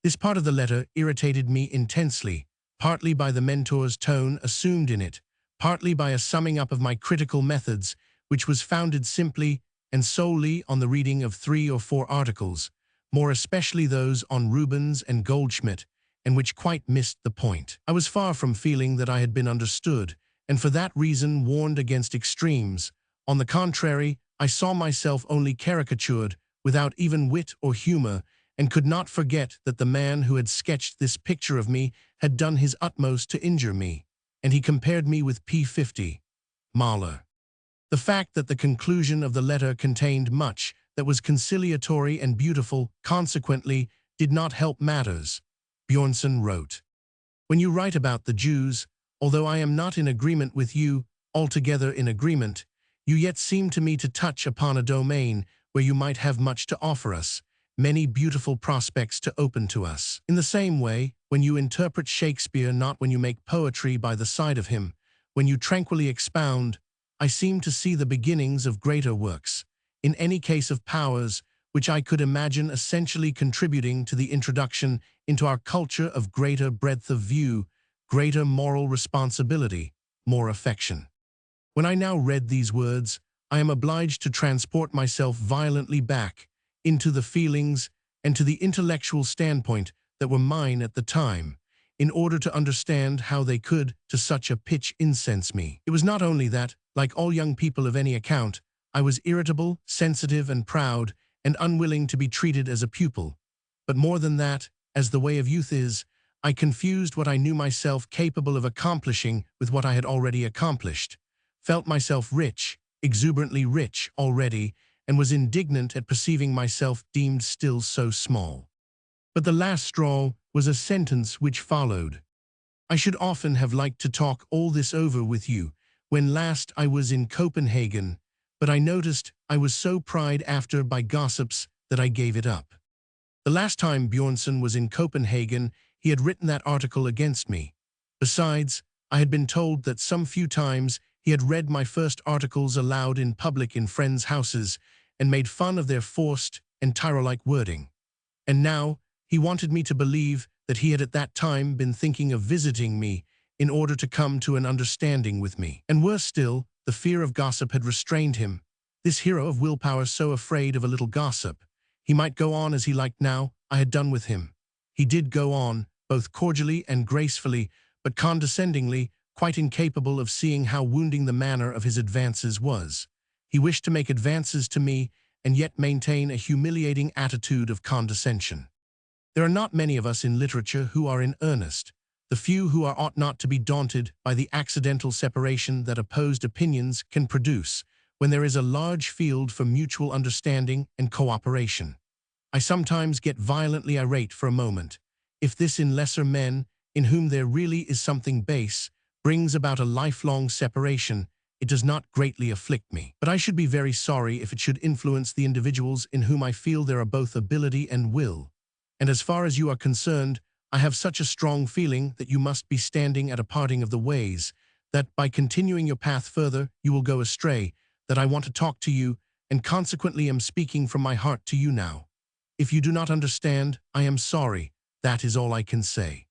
This part of the letter irritated me intensely, partly by the mentor's tone assumed in it, partly by a summing up of my critical methods, which was founded simply and solely on the reading of 3 or 4 articles, more especially those on Rubens and Goldschmidt, and which quite missed the point. I was far from feeling that I had been understood, and for that reason warned against extremes. On the contrary, I saw myself only caricatured, without even wit or humor, and could not forget that the man who had sketched this picture of me had done his utmost to injure me, and he compared me with P50, Mahler. The fact that the conclusion of the letter contained much that was conciliatory and beautiful, consequently, did not help matters. Bjornson wrote, "When you write about the Jews, although I am not in agreement with you, altogether in agreement, you yet seem to me to touch upon a domain where you might have much to offer us, many beautiful prospects to open to us. In the same way, when you interpret Shakespeare, not when you make poetry by the side of him, when you tranquilly expound, I seem to see the beginnings of greater works, in any case of powers, which I could imagine essentially contributing to the introduction into our culture of greater breadth of view, greater moral responsibility, more affection." When I now read these words, I am obliged to transport myself violently back into the feelings and to the intellectual standpoint that were mine at the time, in order to understand how they could to such a pitch incense me. It was not only that, like all young people of any account, I was irritable, sensitive, and proud, and unwilling to be treated as a pupil, but more than that, as the way of youth is, I confused what I knew myself capable of accomplishing with what I had already accomplished, felt myself rich, exuberantly rich already, and was indignant at perceiving myself deemed still so small. But the last straw was a sentence which followed. I should often have liked to talk all this over with you when last I was in Copenhagen, but I noticed I was so pried after by gossips that I gave it up. The last time Bjornson was in Copenhagen, he had written that article against me. Besides, I had been told that some few times he had read my first articles aloud in public in friends' houses and made fun of their forced and tyro-like wording. And now he wanted me to believe that he had at that time been thinking of visiting me in order to come to an understanding with me. And worse still, the fear of gossip had restrained him. This hero of willpower so afraid of a little gossip. He might go on as he liked now, I had done with him. He did go on, both cordially and gracefully, but condescendingly, quite incapable of seeing how wounding the manner of his advances was. He wished to make advances to me and yet maintain a humiliating attitude of condescension. There are not many of us in literature who are in earnest. The few who ought not to be daunted by the accidental separation that opposed opinions can produce when there is a large field for mutual understanding and cooperation. I sometimes get violently irate for a moment. If this in lesser men, in whom there really is something base, brings about a lifelong separation, it does not greatly afflict me. But I should be very sorry if it should influence the individuals in whom I feel there are both ability and will. And as far as you are concerned, I have such a strong feeling that you must be standing at a parting of the ways, that by continuing your path further you will go astray, that I want to talk to you, and consequently am speaking from my heart to you now. If you do not understand, I am sorry. That is all I can say.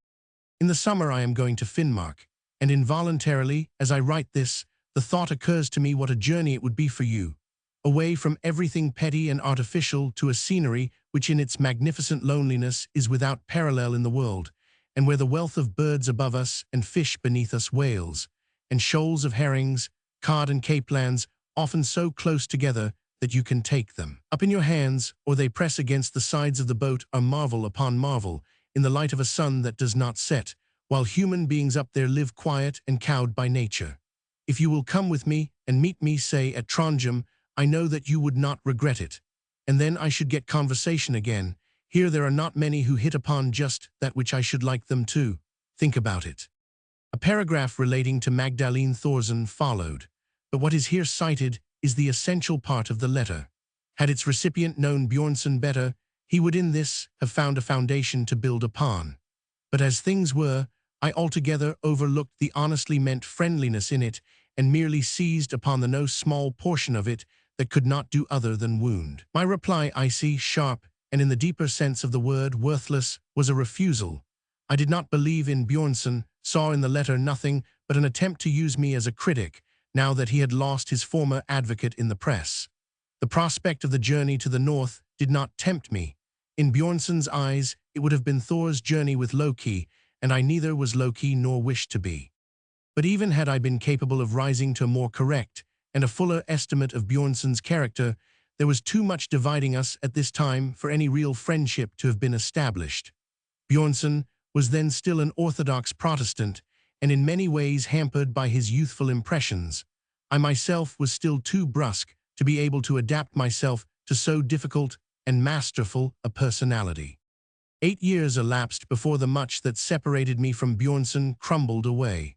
In the summer I am going to Finnmark, and involuntarily, as I write this, the thought occurs to me what a journey it would be for you, away from everything petty and artificial to a scenery which in its magnificent loneliness is without parallel in the world, and where the wealth of birds above us and fish beneath us wails, and shoals of herrings, cod and capelands, often so close together that you can take them up in your hands, or they press against the sides of the boat, are marvel upon marvel, in the light of a sun that does not set, while human beings up there live quiet and cowed by nature. If you will come with me and meet me, say, at Trondheim, I know that you would not regret it. And then I should get conversation again. Here there are not many who hit upon just that which I should like them to. Think about it. A paragraph relating to Magdalene Thorsen followed, but what is here cited is the essential part of the letter. Had its recipient known Bjornson better, he would in this have found a foundation to build upon. But as things were, I altogether overlooked the honestly meant friendliness in it and merely seized upon the no small portion of it that could not do other than wound. My reply, icy, sharp, and in the deeper sense of the word, worthless, was a refusal. I did not believe in Bjornson, saw in the letter nothing but an attempt to use me as a critic, now that he had lost his former advocate in the press. The prospect of the journey to the north did not tempt me. In Bjornson's eyes, it would have been Thor's journey with Loki, and I neither was Loki nor wished to be. But even had I been capable of rising to a more correct and a fuller estimate of Bjornson's character, there was too much dividing us at this time for any real friendship to have been established. Bjornson was then still an orthodox Protestant, and in many ways hampered by his youthful impressions. I myself was still too brusque to be able to adapt myself to so difficult and masterful a personality. 8 years elapsed before the much that separated me from Bjornson crumbled away.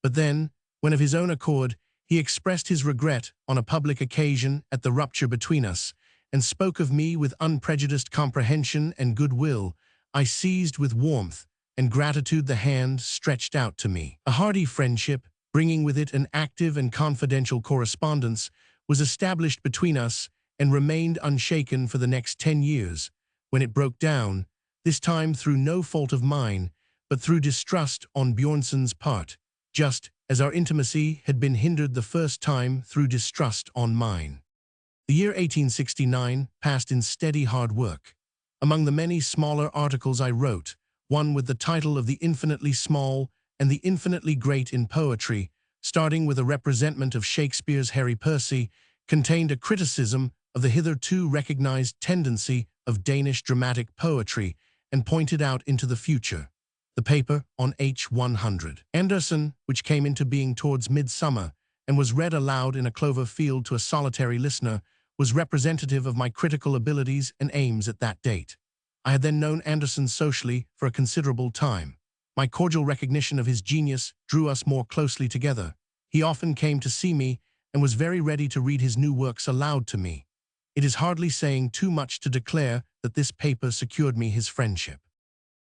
But then, when of his own accord, he expressed his regret on a public occasion at the rupture between us, and spoke of me with unprejudiced comprehension and goodwill, I seized with warmth and gratitude the hand stretched out to me. A hearty friendship, bringing with it an active and confidential correspondence, was established between us and remained unshaken for the next 10 years, when it broke down, this time through no fault of mine, but through distrust on Bjornson's part, just as our intimacy had been hindered the first time through distrust on mine. The year 1869 passed in steady hard work. Among the many smaller articles I wrote, one with the title of The Infinitely Small and the Infinitely Great in Poetry, starting with a representment of Shakespeare's Harry Percy, contained a criticism of the hitherto recognized tendency of Danish dramatic poetry and pointed out into the future. the paper on H100. Anderson, which came into being towards midsummer and was read aloud in a clover field to a solitary listener, was representative of my critical abilities and aims at that date. I had then known Anderson socially for a considerable time. My cordial recognition of his genius drew us more closely together. He often came to see me and was very ready to read his new works aloud to me. It is hardly saying too much to declare that this paper secured me his friendship.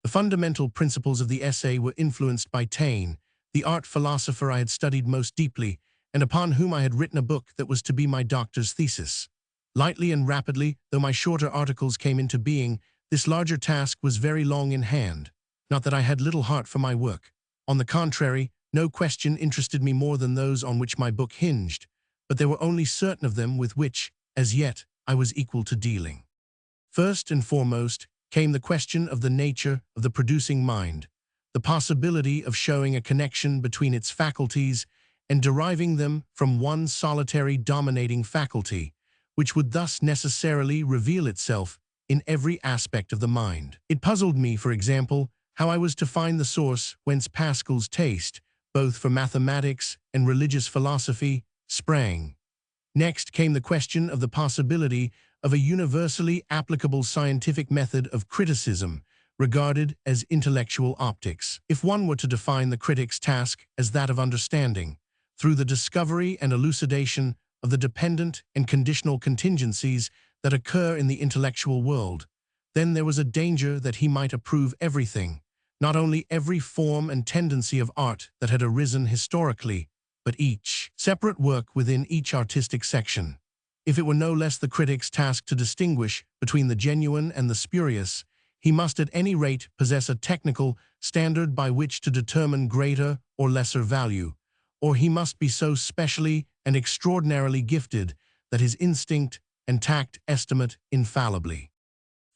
The fundamental principles of the essay were influenced by Taine, the art philosopher I had studied most deeply, and upon whom I had written a book that was to be my doctor's thesis. Lightly and rapidly, though my shorter articles came into being, this larger task was very long in hand. Not that I had little heart for my work. On the contrary, no question interested me more than those on which my book hinged, but there were only certain of them with which, as yet, I was equal to dealing. First and foremost came the question of the nature of the producing mind, the possibility of showing a connection between its faculties and deriving them from one solitary dominating faculty, which would thus necessarily reveal itself in every aspect of the mind. It puzzled me, for example, how I was to find the source whence Pascal's taste, both for mathematics and religious philosophy, sprang. Next came the question of the possibility of a universally applicable scientific method of criticism, regarded as intellectual optics. If one were to define the critic's task as that of understanding, through the discovery and elucidation of the dependent and conditional contingencies that occur in the intellectual world, then there was a danger that he might approve everything, not only every form and tendency of art that had arisen historically, but each separate work within each artistic section. If it were no less the critic's task to distinguish between the genuine and the spurious, he must at any rate possess a technical standard by which to determine greater or lesser value, or he must be so specially and extraordinarily gifted that his instinct and tact estimate infallibly.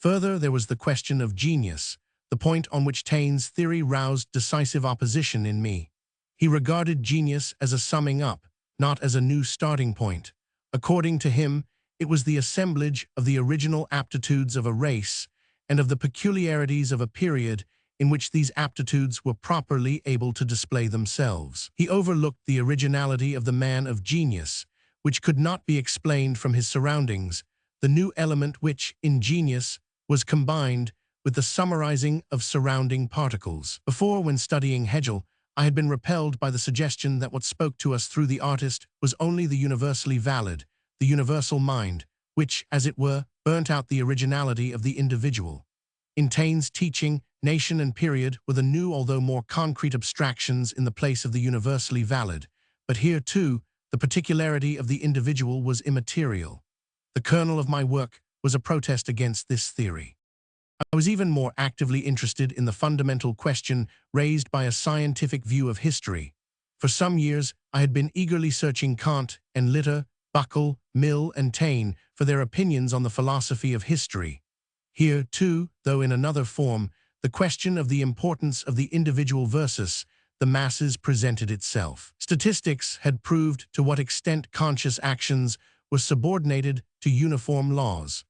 Further, there was the question of genius, the point on which Taine's theory roused decisive opposition in me. He regarded genius as a summing up, not as a new starting point. According to him, it was the assemblage of the original aptitudes of a race and of the peculiarities of a period in which these aptitudes were properly able to display themselves. He overlooked the originality of the man of genius, which could not be explained from his surroundings, the new element which, in genius, was combined with the summarizing of surrounding particles. Before, when studying Hegel, I had been repelled by the suggestion that what spoke to us through the artist was only the universally valid, the universal mind, which, as it were, burnt out the originality of the individual. In Taine's teaching, nation and period were the new although more concrete abstractions in the place of the universally valid, but here, too, the particularity of the individual was immaterial. The kernel of my work was a protest against this theory. I was even more actively interested in the fundamental question raised by a scientific view of history. For some years, I had been eagerly searching Kant and Litter, Buckle, Mill, and Taine for their opinions on the philosophy of history. Here, too, though in another form, the question of the importance of the individual versus the masses presented itself. Statistics had proved to what extent conscious actions were subordinated to uniform laws.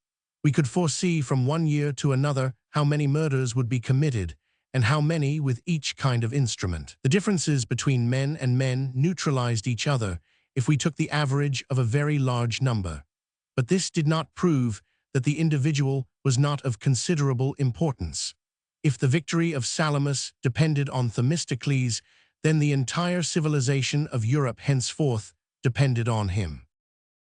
We could foresee from one year to another how many murders would be committed, and how many with each kind of instrument. The differences between men and men neutralized each other if we took the average of a very large number. But this did not prove that the individual was not of considerable importance. If the victory of Salamis depended on Themistocles, then the entire civilization of Europe henceforth depended on him.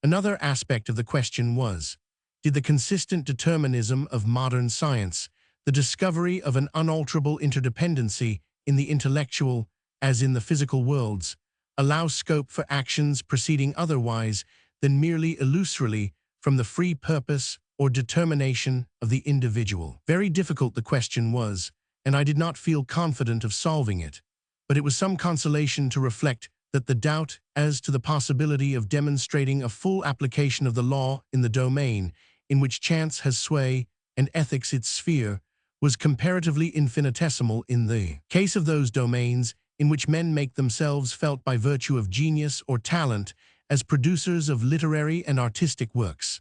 Another aspect of the question was, did the consistent determinism of modern science, the discovery of an unalterable interdependency in the intellectual as in the physical worlds, allow scope for actions proceeding otherwise than merely illusorily from the free purpose or determination of the individual? Very difficult the question was, and I did not feel confident of solving it, but it was some consolation to reflect that the doubt as to the possibility of demonstrating a full application of the law in the domain in which chance has sway and ethics its sphere was comparatively infinitesimal in the case of those domains in which men make themselves felt by virtue of genius or talent as producers of literary and artistic works.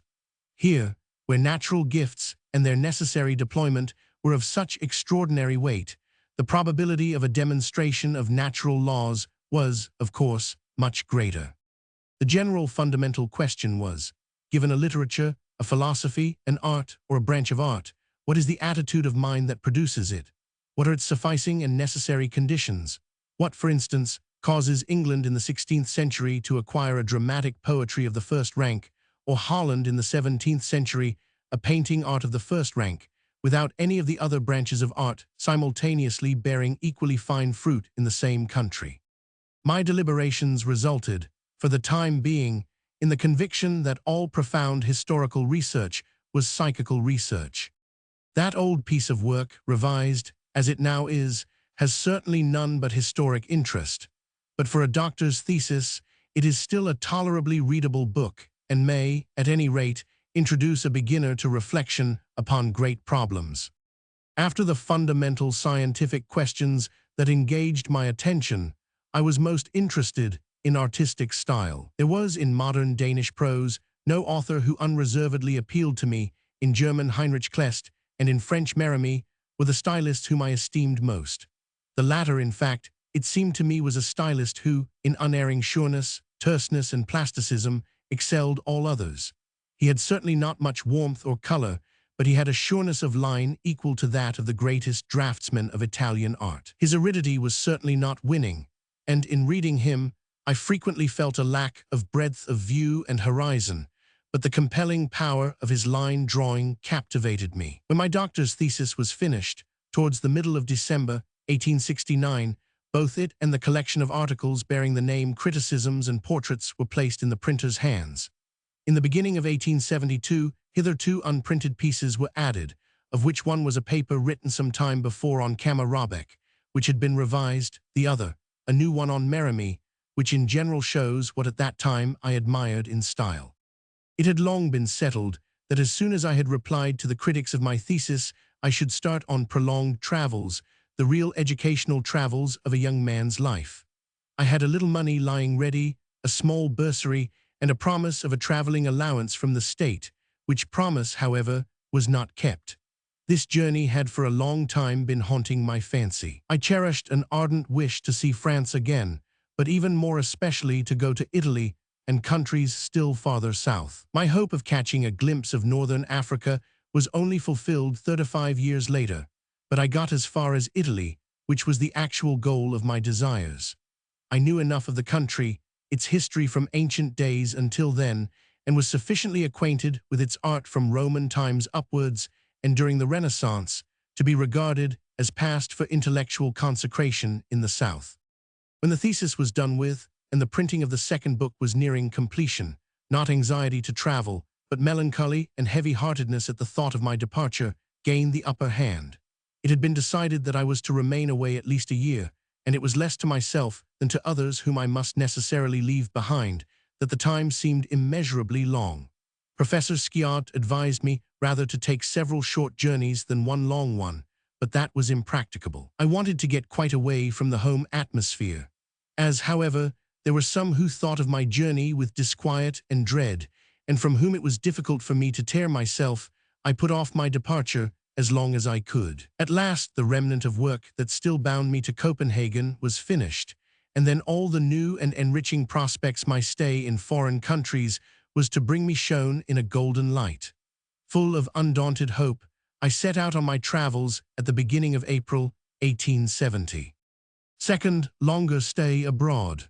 Here, where natural gifts and their necessary deployment were of such extraordinary weight, the probability of a demonstration of natural laws was, of course, much greater. The general fundamental question was, given a literature, a philosophy, an art, or a branch of art, what is the attitude of mind that produces it? What are its sufficing and necessary conditions? What, for instance, causes England in the 16th century to acquire a dramatic poetry of the first rank, or Holland in the 17th century a painting art of the first rank, without any of the other branches of art simultaneously bearing equally fine fruit in the same country? My deliberations resulted, for the time being, in the conviction that all profound historical research was psychical research. That old piece of work, revised, as it now is, has certainly none but historic interest, but for a doctor's thesis, it is still a tolerably readable book and may, at any rate, introduce a beginner to reflection upon great problems. After the fundamental scientific questions that engaged my attention, I was most interested in artistic style. There was, in modern Danish prose, no author who unreservedly appealed to me. In German Heinrich Kleist and in French Merimee were the stylists whom I esteemed most. The latter, in fact, it seemed to me was a stylist who, in unerring sureness, terseness, and plasticism, excelled all others. He had certainly not much warmth or color, but he had a sureness of line equal to that of the greatest draftsman of Italian art. His aridity was certainly not winning, and in reading him, I frequently felt a lack of breadth of view and horizon, but the compelling power of his line drawing captivated me. When my doctor's thesis was finished, towards the middle of December 1869, both it and the collection of articles bearing the name Criticisms and Portraits were placed in the printer's hands. In the beginning of 1872, hitherto unprinted pieces were added, of which one was a paper written some time before on Kammerrabeck, which had been revised, the other, a new one on Merimee, which in general shows what at that time I admired in style. It had long been settled that as soon as I had replied to the critics of my thesis, I should start on prolonged travels, the real educational travels of a young man's life. I had a little money lying ready, a small bursary, and a promise of a traveling allowance from the state, which promise, however, was not kept. This journey had for a long time been haunting my fancy. I cherished an ardent wish to see France again, but even more especially to go to Italy and countries still farther south. My hope of catching a glimpse of northern Africa was only fulfilled 35 years later, but I got as far as Italy, which was the actual goal of my desires. I knew enough of the country, its history from ancient days until then, and was sufficiently acquainted with its art from Roman times upwards and during the Renaissance to be regarded as past for intellectual consecration in the South. When the thesis was done with, and the printing of the second book was nearing completion, not anxiety to travel, but melancholy and heavy-heartedness at the thought of my departure gained the upper hand. It had been decided that I was to remain away at least a year, and it was less to myself than to others whom I must necessarily leave behind, that the time seemed immeasurably long. Professor Sciot advised me rather to take several short journeys than one long one, but that was impracticable. I wanted to get quite away from the home atmosphere. As, however, there were some who thought of my journey with disquiet and dread, and from whom it was difficult for me to tear myself, I put off my departure as long as I could. At last, the remnant of work that still bound me to Copenhagen was finished, and then all the new and enriching prospects my stay in foreign countries was to bring me shown in a golden light. Full of undaunted hope, I set out on my travels at the beginning of April 1870. Second, longer stay abroad.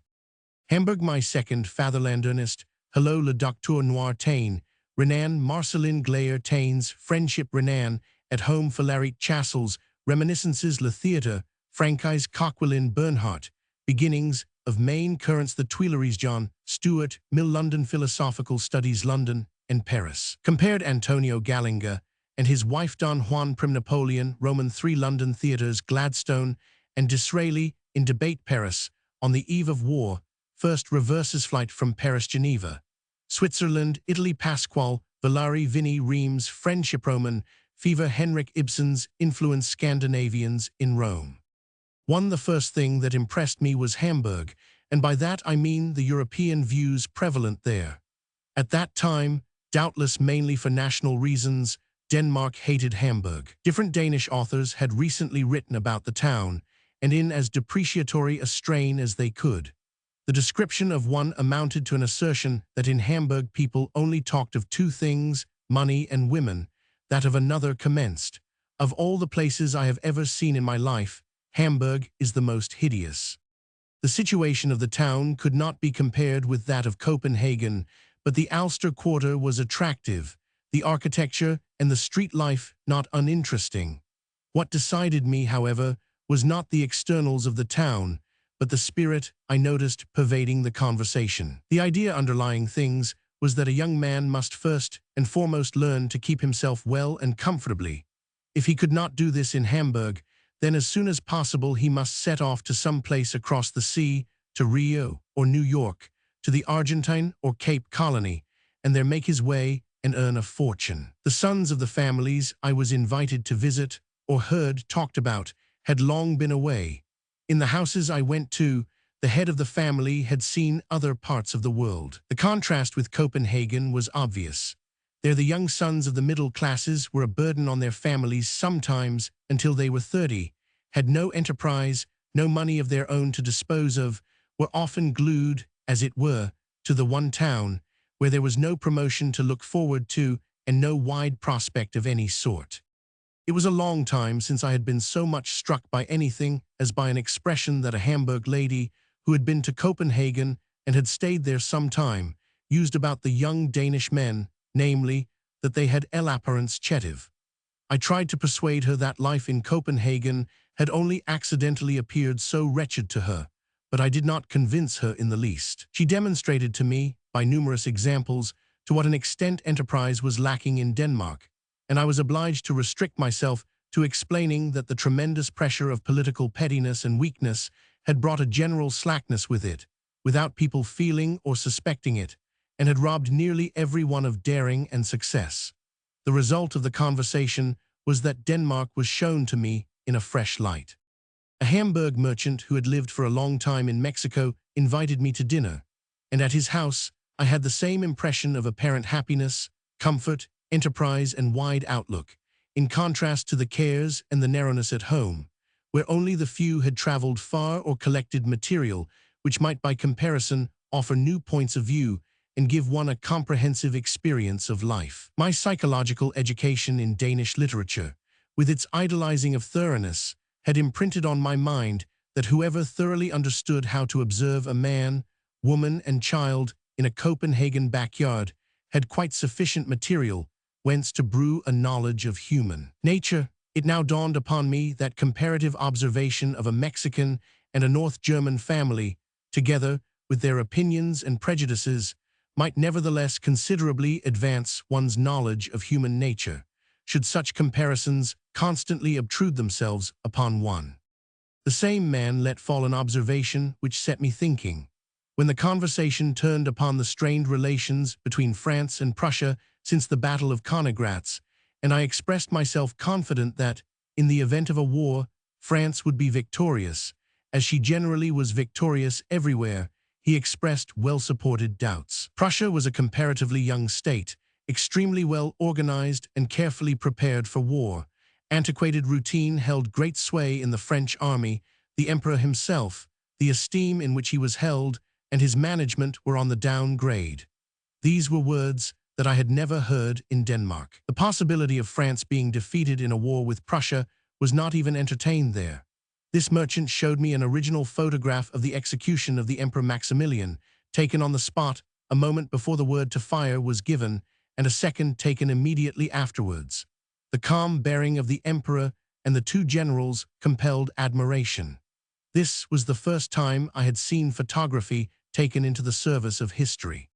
Hamburg, my second fatherland. Ernest, hello le docteur noir Tain, Renan Marcelin Glayer Tain's Friendship Renan, at home Philaret Chassel's Reminiscences Le Theatre, Frankais Coquelin Bernhardt, Beginnings of Main Currents the Tuileries John Stuart Mill London Philosophical Studies London and Paris. Compared Antonio Gallinga and his wife Don Juan Prim Napoleon Roman 3 London Theatres Gladstone and Disraeli in Debate Paris on the Eve of War, first reverses flight from Paris Geneva. Switzerland, Italy Pasquale, Villari Vinnie Reims Friendship Roman, Fever Henrik Ibsen's Influence Scandinavians in Rome. The first thing that impressed me was Hamburg, and by that I mean the European views prevalent there. At that time, doubtless mainly for national reasons, Denmark hated Hamburg. Different Danish authors had recently written about the town, and in as depreciatory a strain as they could. The description of one amounted to an assertion that in Hamburg people only talked of two things, money and women. That of another commenced, "Of all the places I have ever seen in my life, Hamburg is the most hideous." The situation of the town could not be compared with that of Copenhagen, but the Ulster quarter was attractive, the architecture and the street life not uninteresting. What decided me, however, was not the externals of the town, but the spirit I noticed pervading the conversation. The idea underlying things was that a young man must first and foremost learn to keep himself well and comfortably. If he could not do this in Hamburg, then as soon as possible he must set off to some place across the sea, to Rio or New York, to the Argentine or Cape Colony, and there make his way and earn a fortune. The sons of the families I was invited to visit or heard talked about had long been away. In the houses I went to, the head of the family had seen other parts of the world. The contrast with Copenhagen was obvious. There the young sons of the middle classes were a burden on their families sometimes until they were 30, had no enterprise, no money of their own to dispose of, were often glued, as it were, to the one town, where there was no promotion to look forward to and no wide prospect of any sort. It was a long time since I had been so much struck by anything as by an expression that a Hamburg lady, who had been to Copenhagen and had stayed there some time, used about the young Danish men, namely, that they had l'apparence chétive. I tried to persuade her that life in Copenhagen had only accidentally appeared so wretched to her, but I did not convince her in the least. She demonstrated to me, by numerous examples, to what an extent enterprise was lacking in Denmark, and I was obliged to restrict myself to explaining that the tremendous pressure of political pettiness and weakness had brought a general slackness with it, without people feeling or suspecting it, and had robbed nearly every one of daring and success. The result of the conversation was that Denmark was shown to me in a fresh light. A Hamburg merchant who had lived for a long time in Mexico invited me to dinner, and at his house I had the same impression of apparent happiness, comfort, enterprise, and wide outlook, in contrast to the cares and the narrowness at home, where only the few had traveled far or collected material which might by comparison offer new points of view and give one a comprehensive experience of life. My psychological education in Danish literature, with its idolizing of thoroughness, had imprinted on my mind that whoever thoroughly understood how to observe a man, woman, and child in a Copenhagen backyard had quite sufficient material whence to brew a knowledge of human nature. It now dawned upon me that comparative observation of a Mexican and a North German family, together with their opinions and prejudices, might nevertheless considerably advance one's knowledge of human nature, should such comparisons constantly obtrude themselves upon one. The same man let fall an observation which set me thinking. When the conversation turned upon the strained relations between France and Prussia since the Battle of Königgrätz, and I expressed myself confident that, in the event of a war, France would be victorious, as she generally was victorious everywhere, he expressed well-supported doubts. Prussia was a comparatively young state, extremely well organized and carefully prepared for war. Antiquated routine held great sway in the French army. The emperor himself, the esteem in which he was held, and his management were on the downgrade. These were words that I had never heard in Denmark. The possibility of France being defeated in a war with Prussia was not even entertained there. This merchant showed me an original photograph of the execution of the Emperor Maximilian, taken on the spot a moment before the word to fire was given, and a second taken immediately afterwards. The calm bearing of the emperor and the two generals compelled admiration. This was the first time I had seen photography taken into the service of history.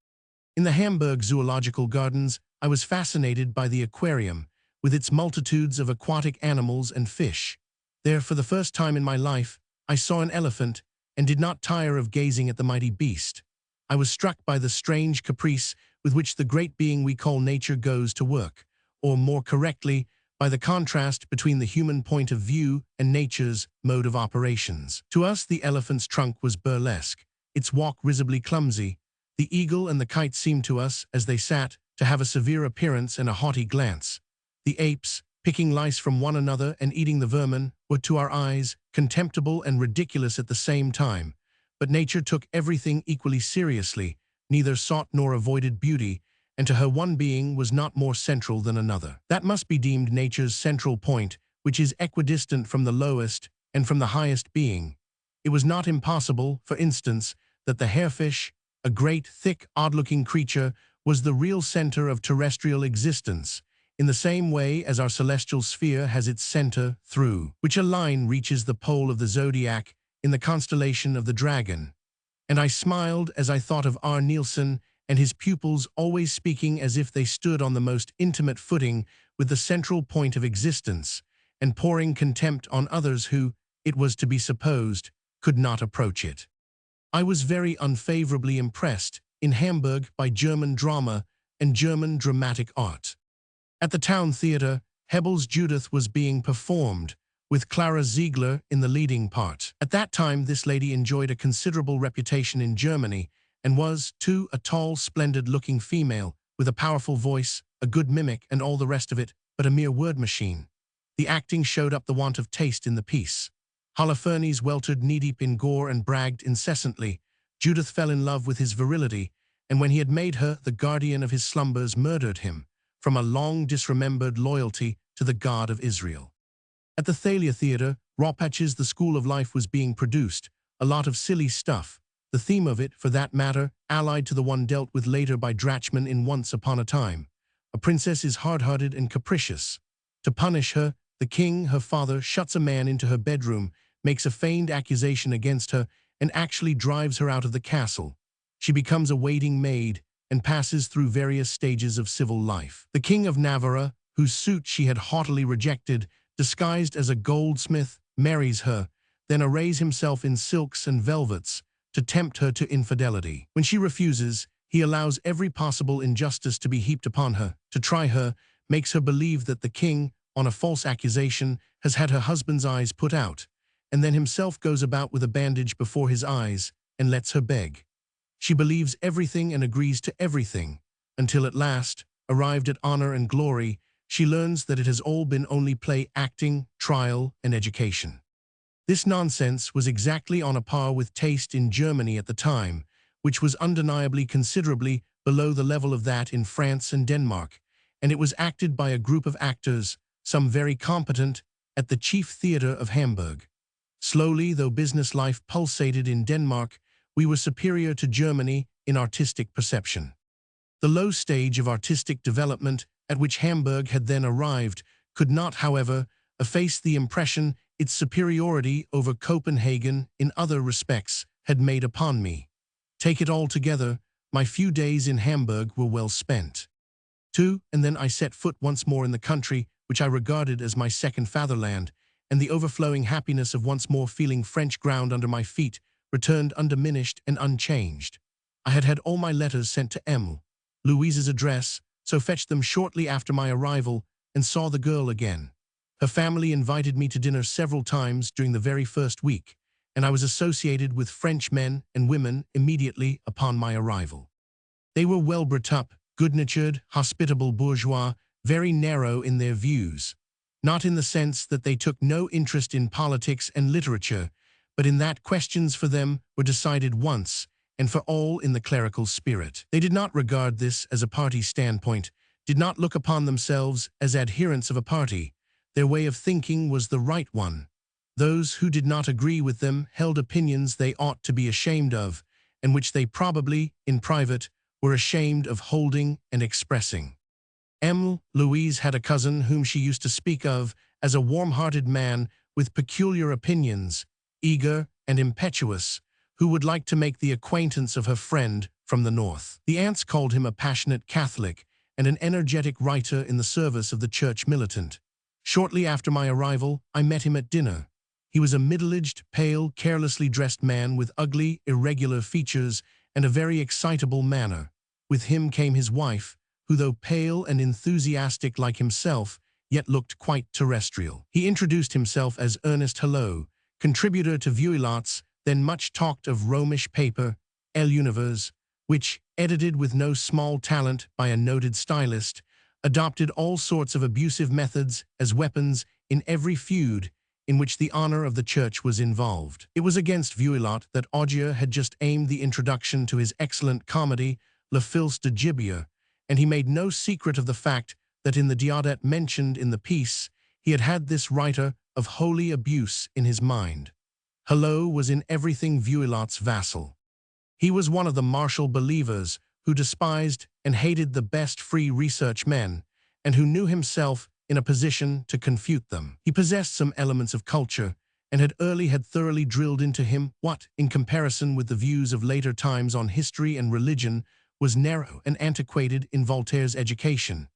In the Hamburg Zoological Gardens, I was fascinated by the aquarium, with its multitudes of aquatic animals and fish. There, for the first time in my life, I saw an elephant and did not tire of gazing at the mighty beast. I was struck by the strange caprice with which the great being we call nature goes to work, or more correctly, by the contrast between the human point of view and nature's mode of operations. To us, the elephant's trunk was burlesque, its walk risibly clumsy. The eagle and the kite seemed to us, as they sat, to have a severe appearance and a haughty glance. The apes, picking lice from one another and eating the vermin, were to our eyes contemptible and ridiculous at the same time. But nature took everything equally seriously, neither sought nor avoided beauty, and to her one being was not more central than another. That must be deemed nature's central point, which is equidistant from the lowest and from the highest being. It was not impossible, for instance, that the harefish, a great, thick, odd-looking creature, was the real center of terrestrial existence, in the same way as our celestial sphere has its center through which a line reaches the pole of the zodiac in the constellation of the dragon. And I smiled as I thought of R. Nielsen and his pupils always speaking as if they stood on the most intimate footing with the central point of existence, and pouring contempt on others who, it was to be supposed, could not approach it. I was very unfavorably impressed in Hamburg by German drama and German dramatic art. At the town theater, Hebel's Judith was being performed, with Clara Ziegler in the leading part. At that time, this lady enjoyed a considerable reputation in Germany, and was, too, a tall, splendid-looking female, with a powerful voice, a good mimic, and all the rest of it, but a mere word machine. The acting showed up the want of taste in the piece. Holofernes weltered knee-deep in gore and bragged incessantly. Judith fell in love with his virility, and when he had made her the guardian of his slumbers, murdered him, from a long disremembered loyalty to the God of Israel. At the Thalia Theatre, Rawpatch's The School of Life was being produced, a lot of silly stuff, the theme of it, for that matter, allied to the one dealt with later by Dratchman in Once Upon a Time. A princess is hard-hearted and capricious. To punish her, the king, her father, shuts a man into her bedroom, makes a feigned accusation against her, and actually drives her out of the castle. She becomes a waiting maid, and passes through various stages of civil life. The King of Navarre, whose suit she had haughtily rejected, disguised as a goldsmith, marries her, then arrays himself in silks and velvets to tempt her to infidelity. When she refuses, he allows every possible injustice to be heaped upon her, to try her, makes her believe that the king, on a false accusation, has had her husband's eyes put out, and then himself goes about with a bandage before his eyes and lets her beg. She believes everything and agrees to everything, until at last, arrived at honor and glory, she learns that it has all been only play acting, trial, and education. This nonsense was exactly on a par with taste in Germany at the time, which was undeniably considerably below the level of that in France and Denmark, and it was acted by a group of actors, some very competent, at the chief theatre of Hamburg. Slowly, though business life pulsated in Denmark, we were superior to Germany in artistic perception. The low stage of artistic development at which Hamburg had then arrived could not, however, efface the impression its superiority over Copenhagen in other respects had made upon me. Take it all together, my few days in Hamburg were well spent. And then I set foot once more in the country which I regarded as my second fatherland, and the overflowing happiness of once more feeling French ground under my feet returned undiminished and unchanged. I had had all my letters sent to Emil, Louise's address, so fetched them shortly after my arrival, and saw the girl again. Her family invited me to dinner several times during the very first week, and I was associated with French men and women immediately upon my arrival. They were well brought up, good-natured, hospitable bourgeois, very narrow in their views, not in the sense that they took no interest in politics and literature, but in that questions for them were decided once and for all in the clerical spirit. They did not regard this as a party standpoint, did not look upon themselves as adherents of a party. Their way of thinking was the right one. Those who did not agree with them held opinions they ought to be ashamed of, and which they probably, in private, were ashamed of holding and expressing. Louise had a cousin whom she used to speak of as a warm-hearted man with peculiar opinions, eager and impetuous, who would like to make the acquaintance of her friend from the north. The aunts called him a passionate Catholic and an energetic writer in the service of the church militant. Shortly after my arrival, I met him at dinner. He was a middle-aged, pale, carelessly dressed man with ugly, irregular features and a very excitable manner. With him came his wife, who, though pale and enthusiastic like himself, yet looked quite terrestrial. He introduced himself as Ernest Hello, contributor to Vuillat's then much talked of Romish paper, El Univers, which, edited with no small talent by a noted stylist, adopted all sorts of abusive methods as weapons in every feud in which the honor of the church was involved. It was against Vuillot that Audier had just aimed the introduction to his excellent comedy, Le Fils de Gibier, and he made no secret of the fact that in the Diadet mentioned in the piece, he had had this writer of holy abuse in his mind. Hello was in everything Vuillot's vassal. He was one of the martial believers who despised and hated the best free research men, and who knew himself in a position to confute them. He possessed some elements of culture, and had thoroughly drilled into him what, in comparison with the views of later times on history and religion, was narrow and antiquated in Voltaire's education,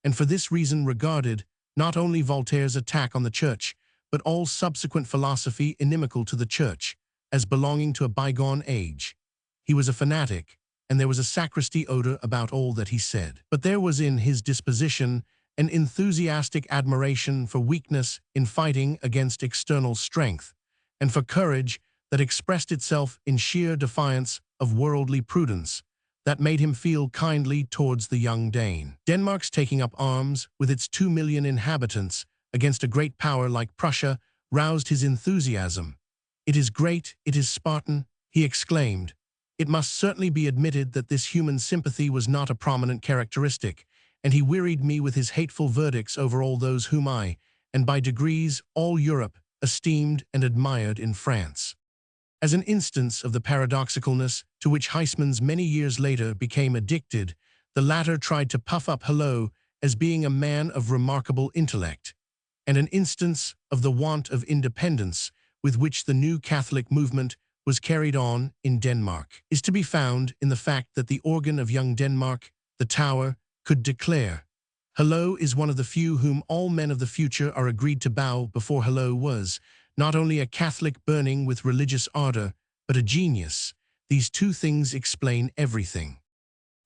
and for this reason regarded not only Voltaire's attack on the church, but all subsequent philosophy inimical to the church, as belonging to a bygone age. He was a fanatic, and there was a sacristy odor about all that he said. But there was in his disposition an enthusiastic admiration for weakness in fighting against external strength, and for courage that expressed itself in sheer defiance of worldly prudence, that made him feel kindly towards the young Dane. Denmark's taking up arms, with its 2 million inhabitants, against a great power like Prussia, roused his enthusiasm. "It is great, it is Spartan," he exclaimed. It must certainly be admitted that this human sympathy was not a prominent characteristic, and he wearied me with his hateful verdicts over all those whom I, and by degrees all Europe, esteemed and admired in France. As an instance of the paradoxicalness to which Huysmans many years later became addicted, the latter tried to puff up Hello as being a man of remarkable intellect, and an instance of the want of independence with which the new Catholic movement was carried on in Denmark is to be found in the fact that the organ of young Denmark, the Tower, could declare, "Hello is one of the few whom all men of the future are agreed to bow before. Hello was not only a Catholic burning with religious ardor, but a genius. These two things explain everything."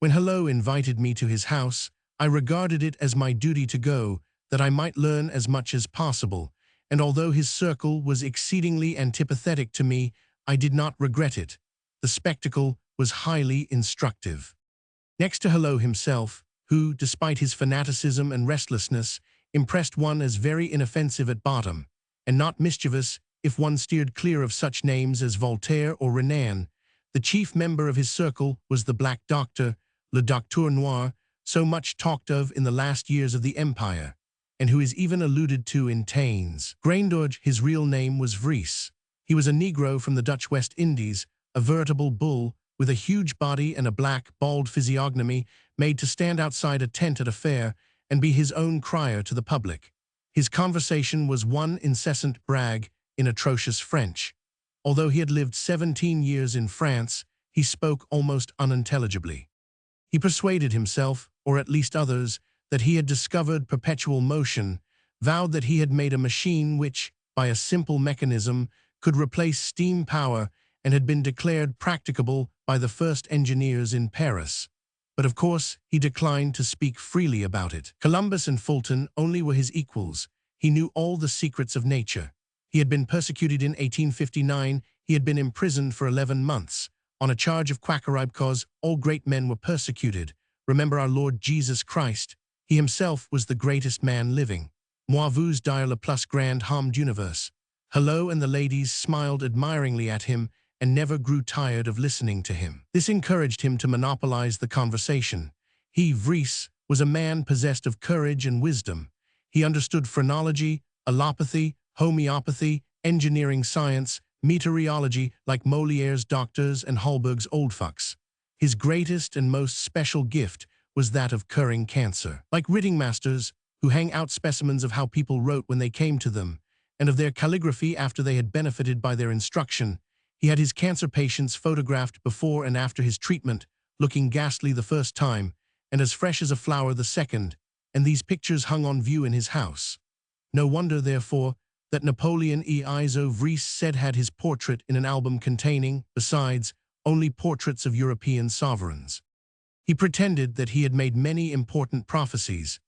When Hello invited me to his house, I regarded it as my duty to go, that I might learn as much as possible, and although his circle was exceedingly antipathetic to me, I did not regret it. The spectacle was highly instructive. Next to Hello himself, who, despite his fanaticism and restlessness, impressed one as very inoffensive at bottom, and not mischievous if one steered clear of such names as Voltaire or Renan, the chief member of his circle was the Black Doctor, Le Docteur Noir, so much talked of in the last years of the Empire, and who is even alluded to in Taines. Graindorge, his real name was Vries. He was a Negro from the Dutch West Indies, a veritable bull, with a huge body and a black, bald physiognomy, made to stand outside a tent at a fair and be his own crier to the public. His conversation was one incessant brag in atrocious French. Although he had lived 17 years in France, he spoke almost unintelligibly. He persuaded himself, or at least others, that he had discovered perpetual motion, vowed that he had made a machine which, by a simple mechanism, could replace steam power, and had been declared practicable by the first engineers in Paris. But of course, he declined to speak freely about it. Columbus and Fulton only were his equals. He knew all the secrets of nature. He had been persecuted in 1859. He had been imprisoned for 11 months, on a charge of quackery, because all great men were persecuted. Remember our Lord Jesus Christ. He himself was the greatest man living. Moi vous dire le plus grand homme d'univers. Hello and the ladies smiled admiringly at him and never grew tired of listening to him. This encouraged him to monopolize the conversation. He, Vries, was a man possessed of courage and wisdom. He understood phrenology, allopathy, homeopathy, engineering science, meteorology like Molière's doctors and Holberg's oldfucks. His greatest and most special gift was that of curing cancer. Like writing masters, who hang out specimens of how people wrote when they came to them, and of their calligraphy after they had benefited by their instruction, he had his cancer patients photographed before and after his treatment, looking ghastly the first time, and as fresh as a flower the second, and these pictures hung on view in his house. No wonder, therefore, that Napoleon Iso Vries said had his portrait in an album containing, besides, only portraits of European sovereigns. He pretended that he had made many important prophecies.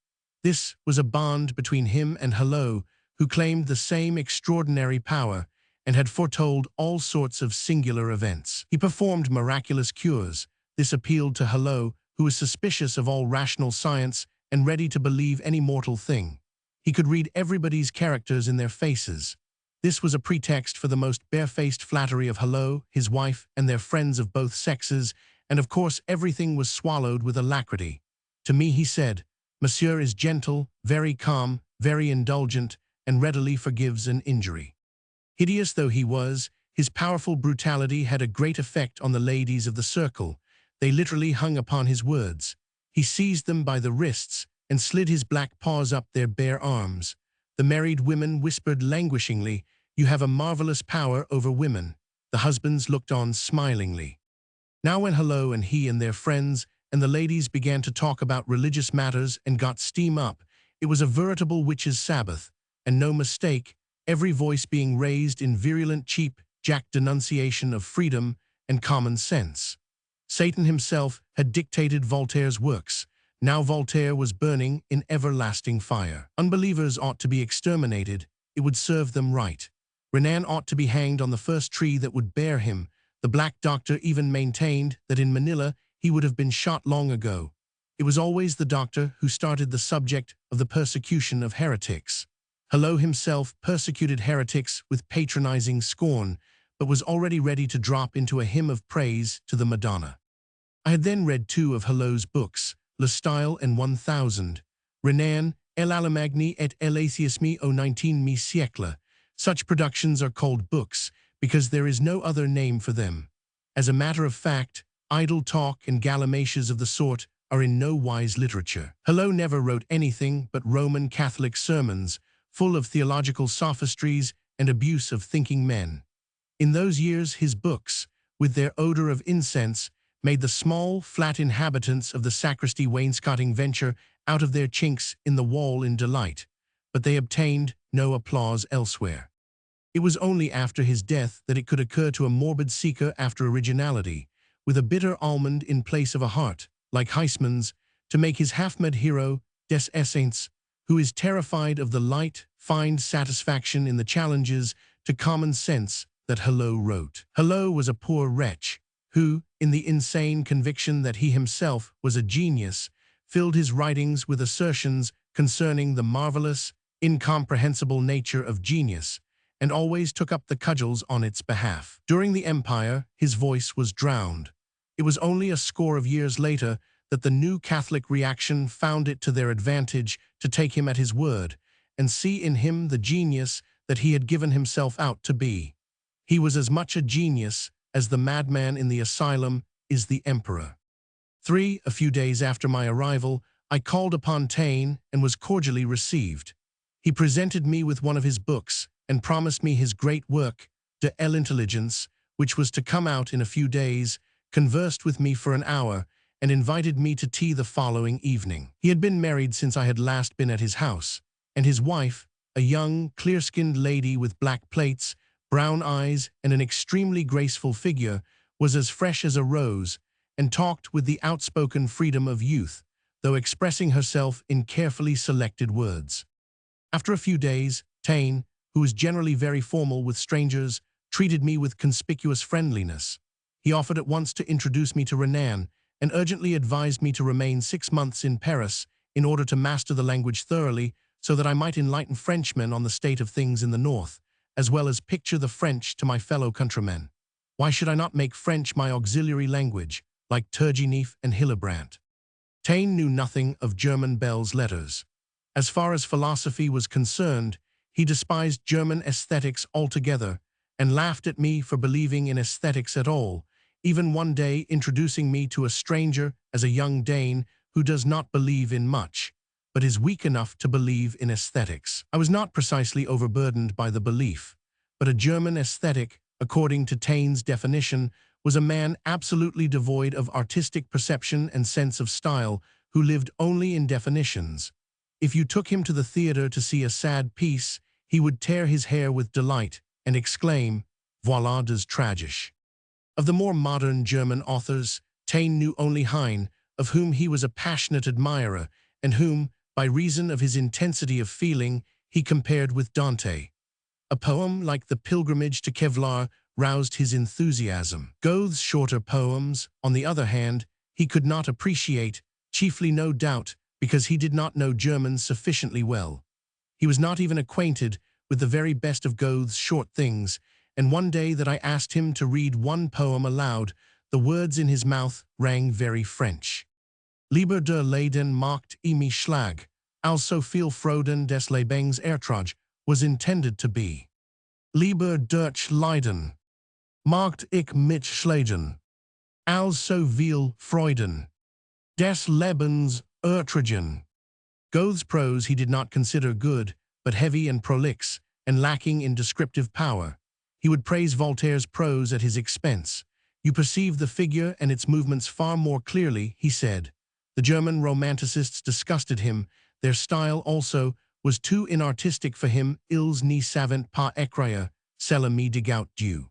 This was a bond between him and Hello, who claimed the same extraordinary power and had foretold all sorts of singular events. He performed miraculous cures. This appealed to Hello, who was suspicious of all rational science and ready to believe any mortal thing. He could read everybody's characters in their faces. This was a pretext for the most barefaced flattery of Hello, his wife, and their friends of both sexes, and of course everything was swallowed with alacrity. To me he said, "Monsieur is gentle, very calm, very indulgent, and readily forgives an injury." Hideous though he was, his powerful brutality had a great effect on the ladies of the circle. They literally hung upon his words. He seized them by the wrists and slid his black paws up their bare arms. The married women whispered languishingly, "You have a marvelous power over women." The husbands looked on smilingly. Now when Hello and he and their friends and the ladies began to talk about religious matters and got steam up, it was a veritable witches' Sabbath, and no mistake, every voice being raised in virulent cheap jack denunciation of freedom and common sense. Satan himself had dictated Voltaire's works. Now Voltaire was burning in everlasting fire. Unbelievers ought to be exterminated. It would serve them right. Renan ought to be hanged on the first tree that would bear him. The Black Doctor even maintained that in Manila he would have been shot long ago. It was always the doctor who started the subject of the persecution of heretics. Hello himself persecuted heretics with patronizing scorn, but was already ready to drop into a hymn of praise to the Madonna. I had then read 2 of Hello's books, Le Style and 1000, Renan, El Allemagne et l'Atheisme au 19e siècle. Such productions are called books because there is no other name for them. As a matter of fact, idle talk and gallimations of the sort are in no wise literature. Hello never wrote anything but Roman Catholic sermons, full of theological sophistries and abuse of thinking men. In those years his books, with their odor of incense, made the small, flat inhabitants of the sacristy wainscoting venture out of their chinks in the wall in delight, but they obtained no applause elsewhere. It was only after his death that it could occur to a morbid seeker after originality, with a bitter almond in place of a heart, like Huysmans, to make his half-mad hero, des Essence, who is terrified of the light, find satisfaction in the challenges to common sense that Hello wrote. Hello was a poor wretch, who, in the insane conviction that he himself was a genius, filled his writings with assertions concerning the marvelous, incomprehensible nature of genius, and always took up the cudgels on its behalf. During the Empire, his voice was drowned. It was only a score of years later that the new Catholic reaction found it to their advantage to take him at his word and see in him the genius that he had given himself out to be. He was as much a genius as the madman in the asylum is the emperor. A few days after my arrival, I called upon Taine and was cordially received. He presented me with one of his books and promised me his great work, De l'intelligence, which was to come out in a few days, conversed with me for an hour, and invited me to tea the following evening. He had been married since I had last been at his house, and his wife, a young, clear-skinned lady with black plaits, brown eyes, and an extremely graceful figure, was as fresh as a rose, and talked with the outspoken freedom of youth, though expressing herself in carefully selected words. After a few days, Taine, who was generally very formal with strangers, treated me with conspicuous friendliness. He offered at once to introduce me to Renan, and urgently advised me to remain 6 months in Paris in order to master the language thoroughly, so that I might enlighten Frenchmen on the state of things in the north, as well as picture the French to my fellow countrymen. Why should I not make French my auxiliary language, like Turgenev and Hillebrand? Taine knew nothing of German belles letters. As far as philosophy was concerned, he despised German aesthetics altogether, and laughed at me for believing in aesthetics at all, even one day introducing me to a stranger as a young Dane who does not believe in much, but is weak enough to believe in aesthetics. I was not precisely overburdened by the belief, but a German aesthetic, according to Taine's definition, was a man absolutely devoid of artistic perception and sense of style, who lived only in definitions. If you took him to the theater to see a sad piece, he would tear his hair with delight and exclaim, "Voilà des tragiques." Of the more modern German authors, Taine knew only Heine, of whom he was a passionate admirer, and whom, by reason of his intensity of feeling, he compared with Dante. A poem like The Pilgrimage to Kevlar roused his enthusiasm. Goethe's shorter poems, on the other hand, he could not appreciate, chiefly no doubt because he did not know German sufficiently well. He was not even acquainted with the very best of Goethe's short things, and one day that I asked him to read one poem aloud, the words in his mouth rang very French. Lieber der Leden macht mich Schlag, also viel Freuden des Lebens Ertrag, was intended to be. Lieber durch Leiden macht ich mich schlagen, also viel Freuden des Lebens Ertragen. Goethe's prose he did not consider good, but heavy and prolix, and lacking in descriptive power. He would praise Voltaire's prose at his expense. You perceive the figure and its movements far more clearly, he said. The German romanticists disgusted him. Their style also was too inartistic for him. Ils ne savent pas écrire, cela me dégoûte du.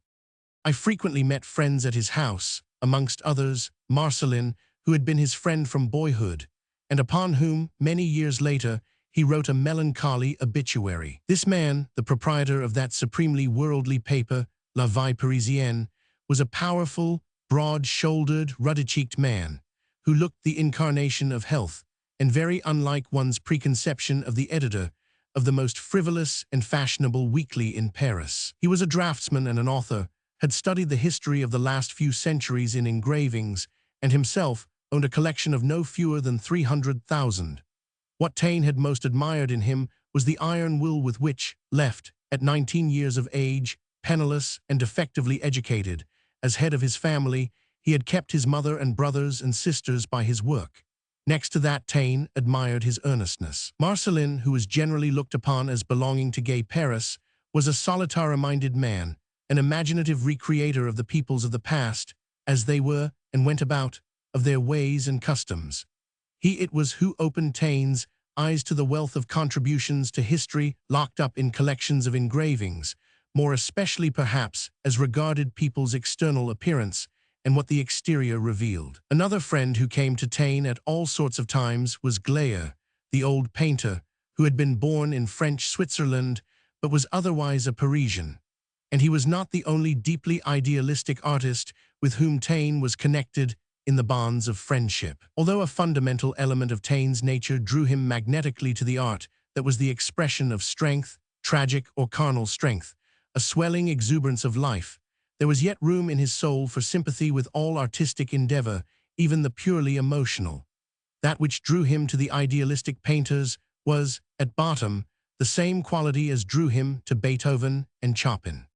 I frequently met friends at his house, amongst others, Marcelin, who had been his friend from boyhood, and upon whom, many years later, he wrote a melancholy obituary. This man, the proprietor of that supremely worldly paper, La Vie Parisienne, was a powerful, broad-shouldered, ruddy-cheeked man, who looked the incarnation of health, and very unlike one's preconception of the editor of the most frivolous and fashionable weekly in Paris. He was a draftsman and an author, had studied the history of the last few centuries in engravings, and himself owned a collection of no fewer than 300,000. What Taine had most admired in him was the iron will with which, left, at 19 years of age, penniless and defectively educated, as head of his family, he had kept his mother and brothers and sisters by his work. Next to that, Taine admired his earnestness. Marcelin, who was generally looked upon as belonging to gay Paris, was a solitary-minded man, an imaginative recreator of the peoples of the past, as they were and went about, of their ways and customs. He it was who opened Taine's eyes to the wealth of contributions to history locked up in collections of engravings, more especially perhaps as regarded people's external appearance and what the exterior revealed. Another friend who came to Taine at all sorts of times was Gleyre, the old painter, who had been born in French Switzerland but was otherwise a Parisian. And he was not the only deeply idealistic artist with whom Taine was connected in the bonds of friendship. Although a fundamental element of Taine's nature drew him magnetically to the art that was the expression of strength, tragic or carnal strength, a swelling exuberance of life, there was yet room in his soul for sympathy with all artistic endeavor, even the purely emotional. That which drew him to the idealistic painters was, at bottom, the same quality as drew him to Beethoven and Chopin.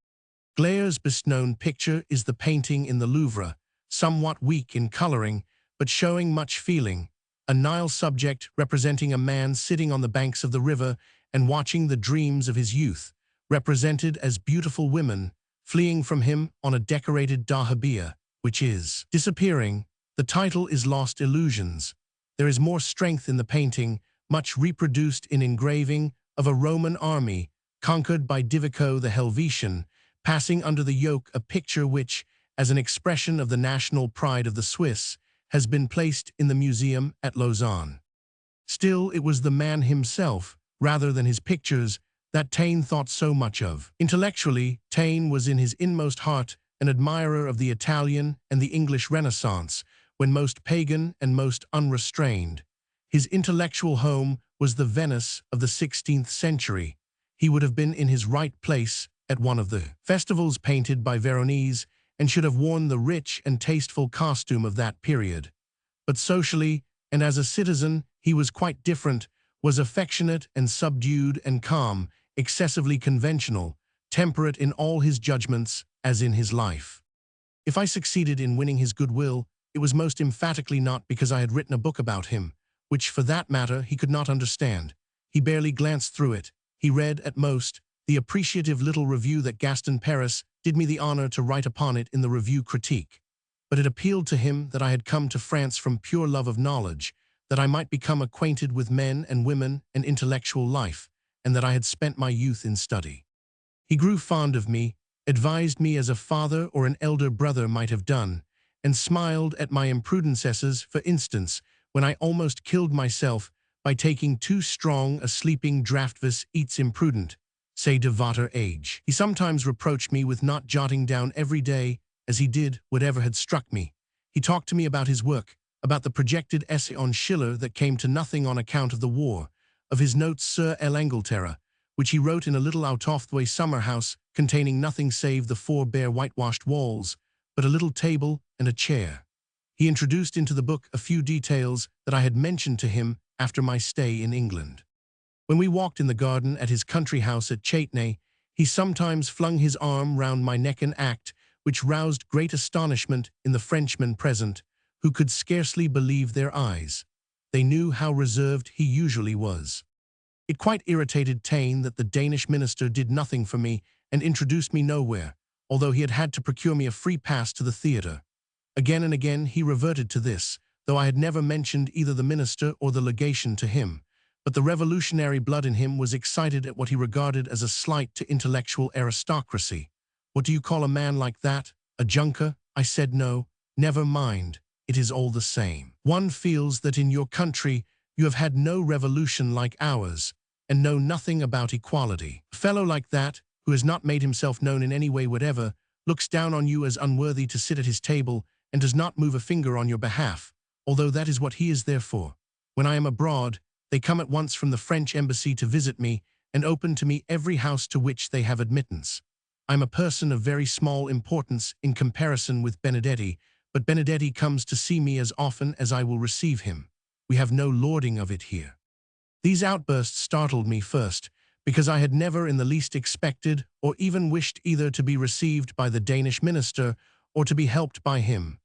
Gleyre's best-known picture is the painting in the Louvre, somewhat weak in coloring, but showing much feeling, a Nile subject representing a man sitting on the banks of the river and watching the dreams of his youth, represented as beautiful women, fleeing from him on a decorated dahabeah, which is disappearing. The title is Lost Illusions. There is more strength in the painting, much reproduced in engraving, of a Roman army, conquered by Divico the Helvetian, passing under the yoke, a picture which, as an expression of the national pride of the Swiss, has been placed in the museum at Lausanne. Still, it was the man himself, rather than his pictures, that Taine thought so much of. Intellectually, Taine was in his inmost heart an admirer of the Italian and the English Renaissance, when most pagan and most unrestrained. His intellectual home was the Venice of the 16th century. He would have been in his right place at one of the festivals painted by Veronese, and should have worn the rich and tasteful costume of that period. But socially, and as a citizen, he was quite different, was affectionate and subdued and calm, excessively conventional, temperate in all his judgments as in his life. If I succeeded in winning his goodwill, it was most emphatically not because I had written a book about him, which, for that matter, he could not understand. He barely glanced through it. He read, at most, the appreciative little review that Gaston Paris did me the honor to write upon it in the Review Critique. But it appealed to him that I had come to France from pure love of knowledge, that I might become acquainted with men and women and intellectual life, and that I had spent my youth in study. He grew fond of me, advised me as a father or an elder brother might have done, and smiled at my imprudences, for instance, when I almost killed myself by taking too strong a sleeping draught. Eats imprudent, say de votre age. He sometimes reproached me with not jotting down every day, as he did, whatever had struck me. He talked to me about his work, about the projected essay on Schiller that came to nothing on account of the war, of his notes Sur l'Angleterre, which he wrote in a little out-of-the-way summer house containing nothing save the 4 bare whitewashed walls, but a little table and a chair. He introduced into the book a few details that I had mentioned to him after my stay in England. When we walked in the garden at his country house at Chatenay, he sometimes flung his arm round my neck an act which roused great astonishment in the Frenchmen present, who could scarcely believe their eyes. They knew how reserved he usually was. It quite irritated Taine that the Danish minister did nothing for me and introduced me nowhere, although he had had to procure me a free pass to the theatre. Again and again he reverted to this, though I had never mentioned either the minister or the legation to him. But the revolutionary blood in him was excited at what he regarded as a slight to intellectual aristocracy. "What do you call a man like that? A junker?" I said. "No, never mind. It is all the same. One feels that in your country you have had no revolution like ours, and know nothing about equality. A fellow like that, who has not made himself known in any way whatever, looks down on you as unworthy to sit at his table and does not move a finger on your behalf, although that is what he is there for. When I am abroad, they come at once from the French embassy to visit me and open to me every house to which they have admittance. I am a person of very small importance in comparison with Benedetti, but Benedetti comes to see me as often as I will receive him. We have no lording of it here." These outbursts startled me first, because I had never in the least expected or even wished either to be received by the Danish minister or to be helped by him.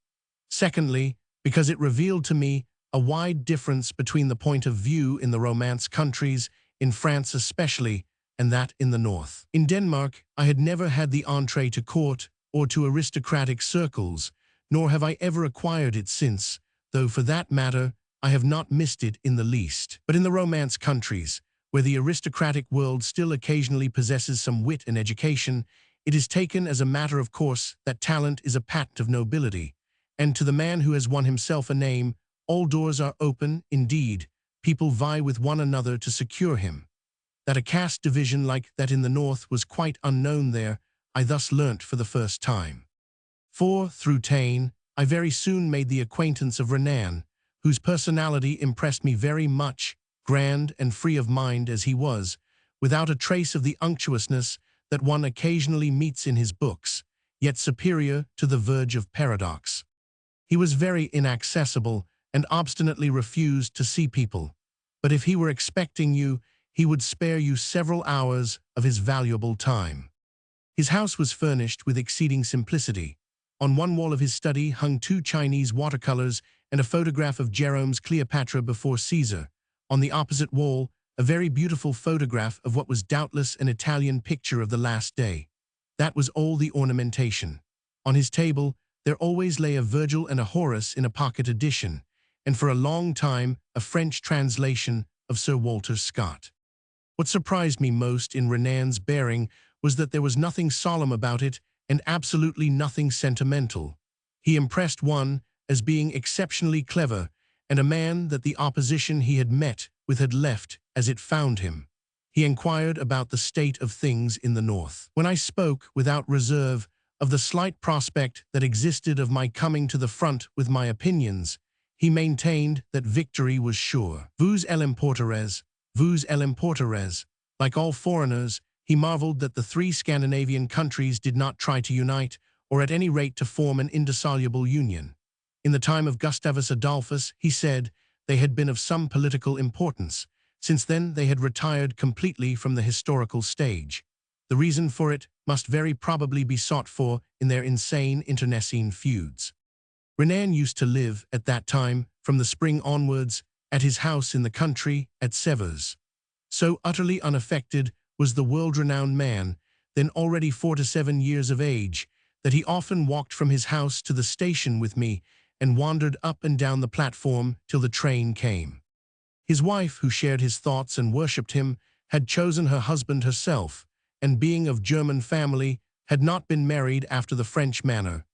Secondly, because it revealed to me a wide difference between the point of view in the Romance countries, in France especially, and that in the north. In Denmark, I had never had the entree to court or to aristocratic circles, nor have I ever acquired it since, though for that matter, I have not missed it in the least. But in the Romance countries, where the aristocratic world still occasionally possesses some wit and education, it is taken as a matter of course that talent is a patent of nobility, and to the man who has won himself a name, all doors are open. Indeed, people vie with one another to secure him. That a caste division like that in the north was quite unknown there, I thus learnt for the first time. For, through Taine, I very soon made the acquaintance of Renan, whose personality impressed me very much, grand and free of mind as he was, without a trace of the unctuousness that one occasionally meets in his books, yet superior to the verge of paradox. He was very inaccessible and obstinately refused to see people, but if he were expecting you, he would spare you several hours of his valuable time. His house was furnished with exceeding simplicity. On one wall of his study hung 2 Chinese watercolors and a photograph of Jerome's Cleopatra before Caesar. On the opposite wall, a very beautiful photograph of what was doubtless an Italian picture of the last day. That was all the ornamentation. On his table, there always lay a Virgil and a Horace in a pocket edition, and for a long time a French translation of Sir Walter Scott. What surprised me most in Renan's bearing was that there was nothing solemn about it and absolutely nothing sentimental. He impressed one as being exceptionally clever and a man that the opposition he had met with had left as it found him. He inquired about the state of things in the north. When I spoke, without reserve, of the slight prospect that existed of my coming to the front with my opinions, he maintained that victory was sure. Vous l'emporterez, vous l'emporterez. Like all foreigners, he marveled that the 3 Scandinavian countries did not try to unite, or at any rate to form an indissoluble union. In the time of Gustavus Adolphus, he said, they had been of some political importance. Since then they had retired completely from the historical stage. The reason for it must very probably be sought for in their insane internecine feuds. Renan used to live, at that time, from the spring onwards, at his house in the country at Severs. So utterly unaffected was the world-renowned man, then already 47 years of age, that he often walked from his house to the station with me and wandered up and down the platform till the train came. His wife, who shared his thoughts and worshipped him, had chosen her husband herself, and being of German family, had not been married after the French manner.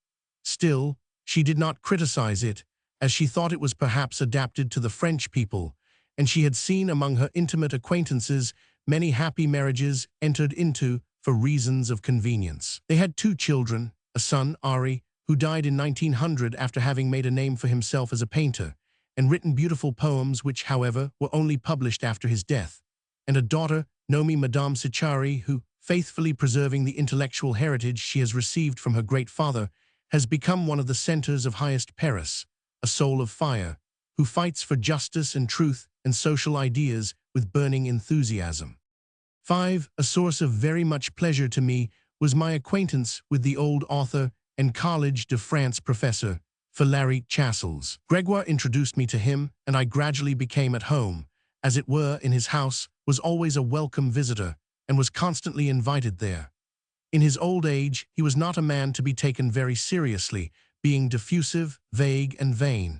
Still, she did not criticize it, as she thought it was perhaps adapted to the French people, and she had seen among her intimate acquaintances many happy marriages entered into for reasons of convenience. They had 2 children, a son, Ari, who died in 1900 after having made a name for himself as a painter, and written beautiful poems which, however, were only published after his death, and a daughter, Nomi Madame Sichari, who, faithfully preserving the intellectual heritage she has received from her great father, has become one of the centers of highest Paris, a soul of fire, who fights for justice and truth and social ideas with burning enthusiasm. 5. A source of very much pleasure to me was my acquaintance with the old author and College de France professor, Frédéric Chasles. Gregoire introduced me to him, and I gradually became at home, as it were, in his house, was always a welcome visitor, and was constantly invited there. In his old age, he was not a man to be taken very seriously, being diffusive, vague, and vain.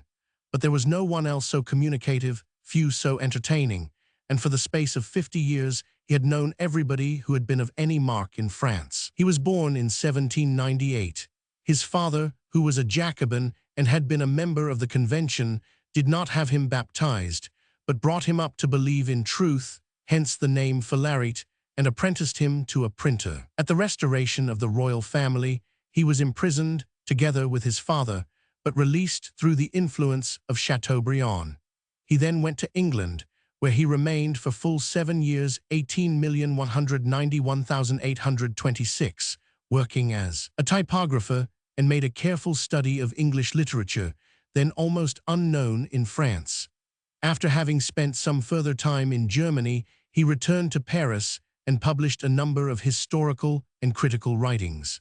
But there was no one else so communicative, few so entertaining, and for the space of 50 years he had known everybody who had been of any mark in France. He was born in 1798. His father, who was a Jacobin and had been a member of the Convention, did not have him baptized, but brought him up to believe in truth, hence the name Frédéric, and apprenticed him to a printer. At the restoration of the royal family, he was imprisoned, together with his father, but released through the influence of Chateaubriand. He then went to England, where he remained for full 7 years, 18,191,826, working as a typographer, and made a careful study of English literature, then almost unknown in France. After having spent some further time in Germany, he returned to Paris and published a number of historical and critical writings.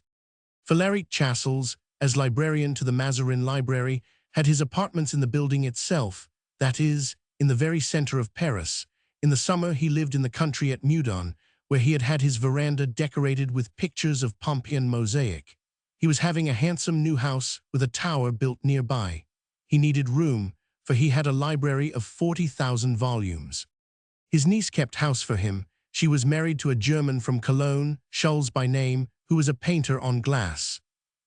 Frédéric Chasles, as librarian to the Mazarin Library, had his apartments in the building itself, that is, in the very center of Paris. In the summer he lived in the country at Meudon, where he had had his veranda decorated with pictures of Pompeian mosaic. He was having a handsome new house with a tower built nearby. He needed room, for he had a library of 40,000 volumes. His niece kept house for him. She was married to a German from Cologne, Schulz by name, who was a painter on glass.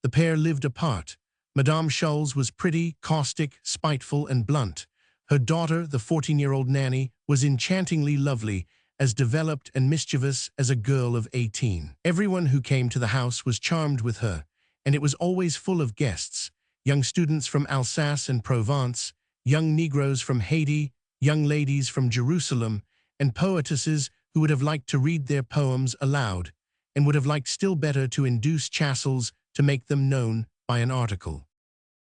The pair lived apart. Madame Schulz was pretty, caustic, spiteful, and blunt. Her daughter, the 14-year-old Nanny, was enchantingly lovely, as developed and mischievous as a girl of 18. Everyone who came to the house was charmed with her, and it was always full of guests, young students from Alsace and Provence, young Negroes from Haiti, young ladies from Jerusalem, and poetesses who would have liked to read their poems aloud, and would have liked still better to induce Chasles to make them known by an article.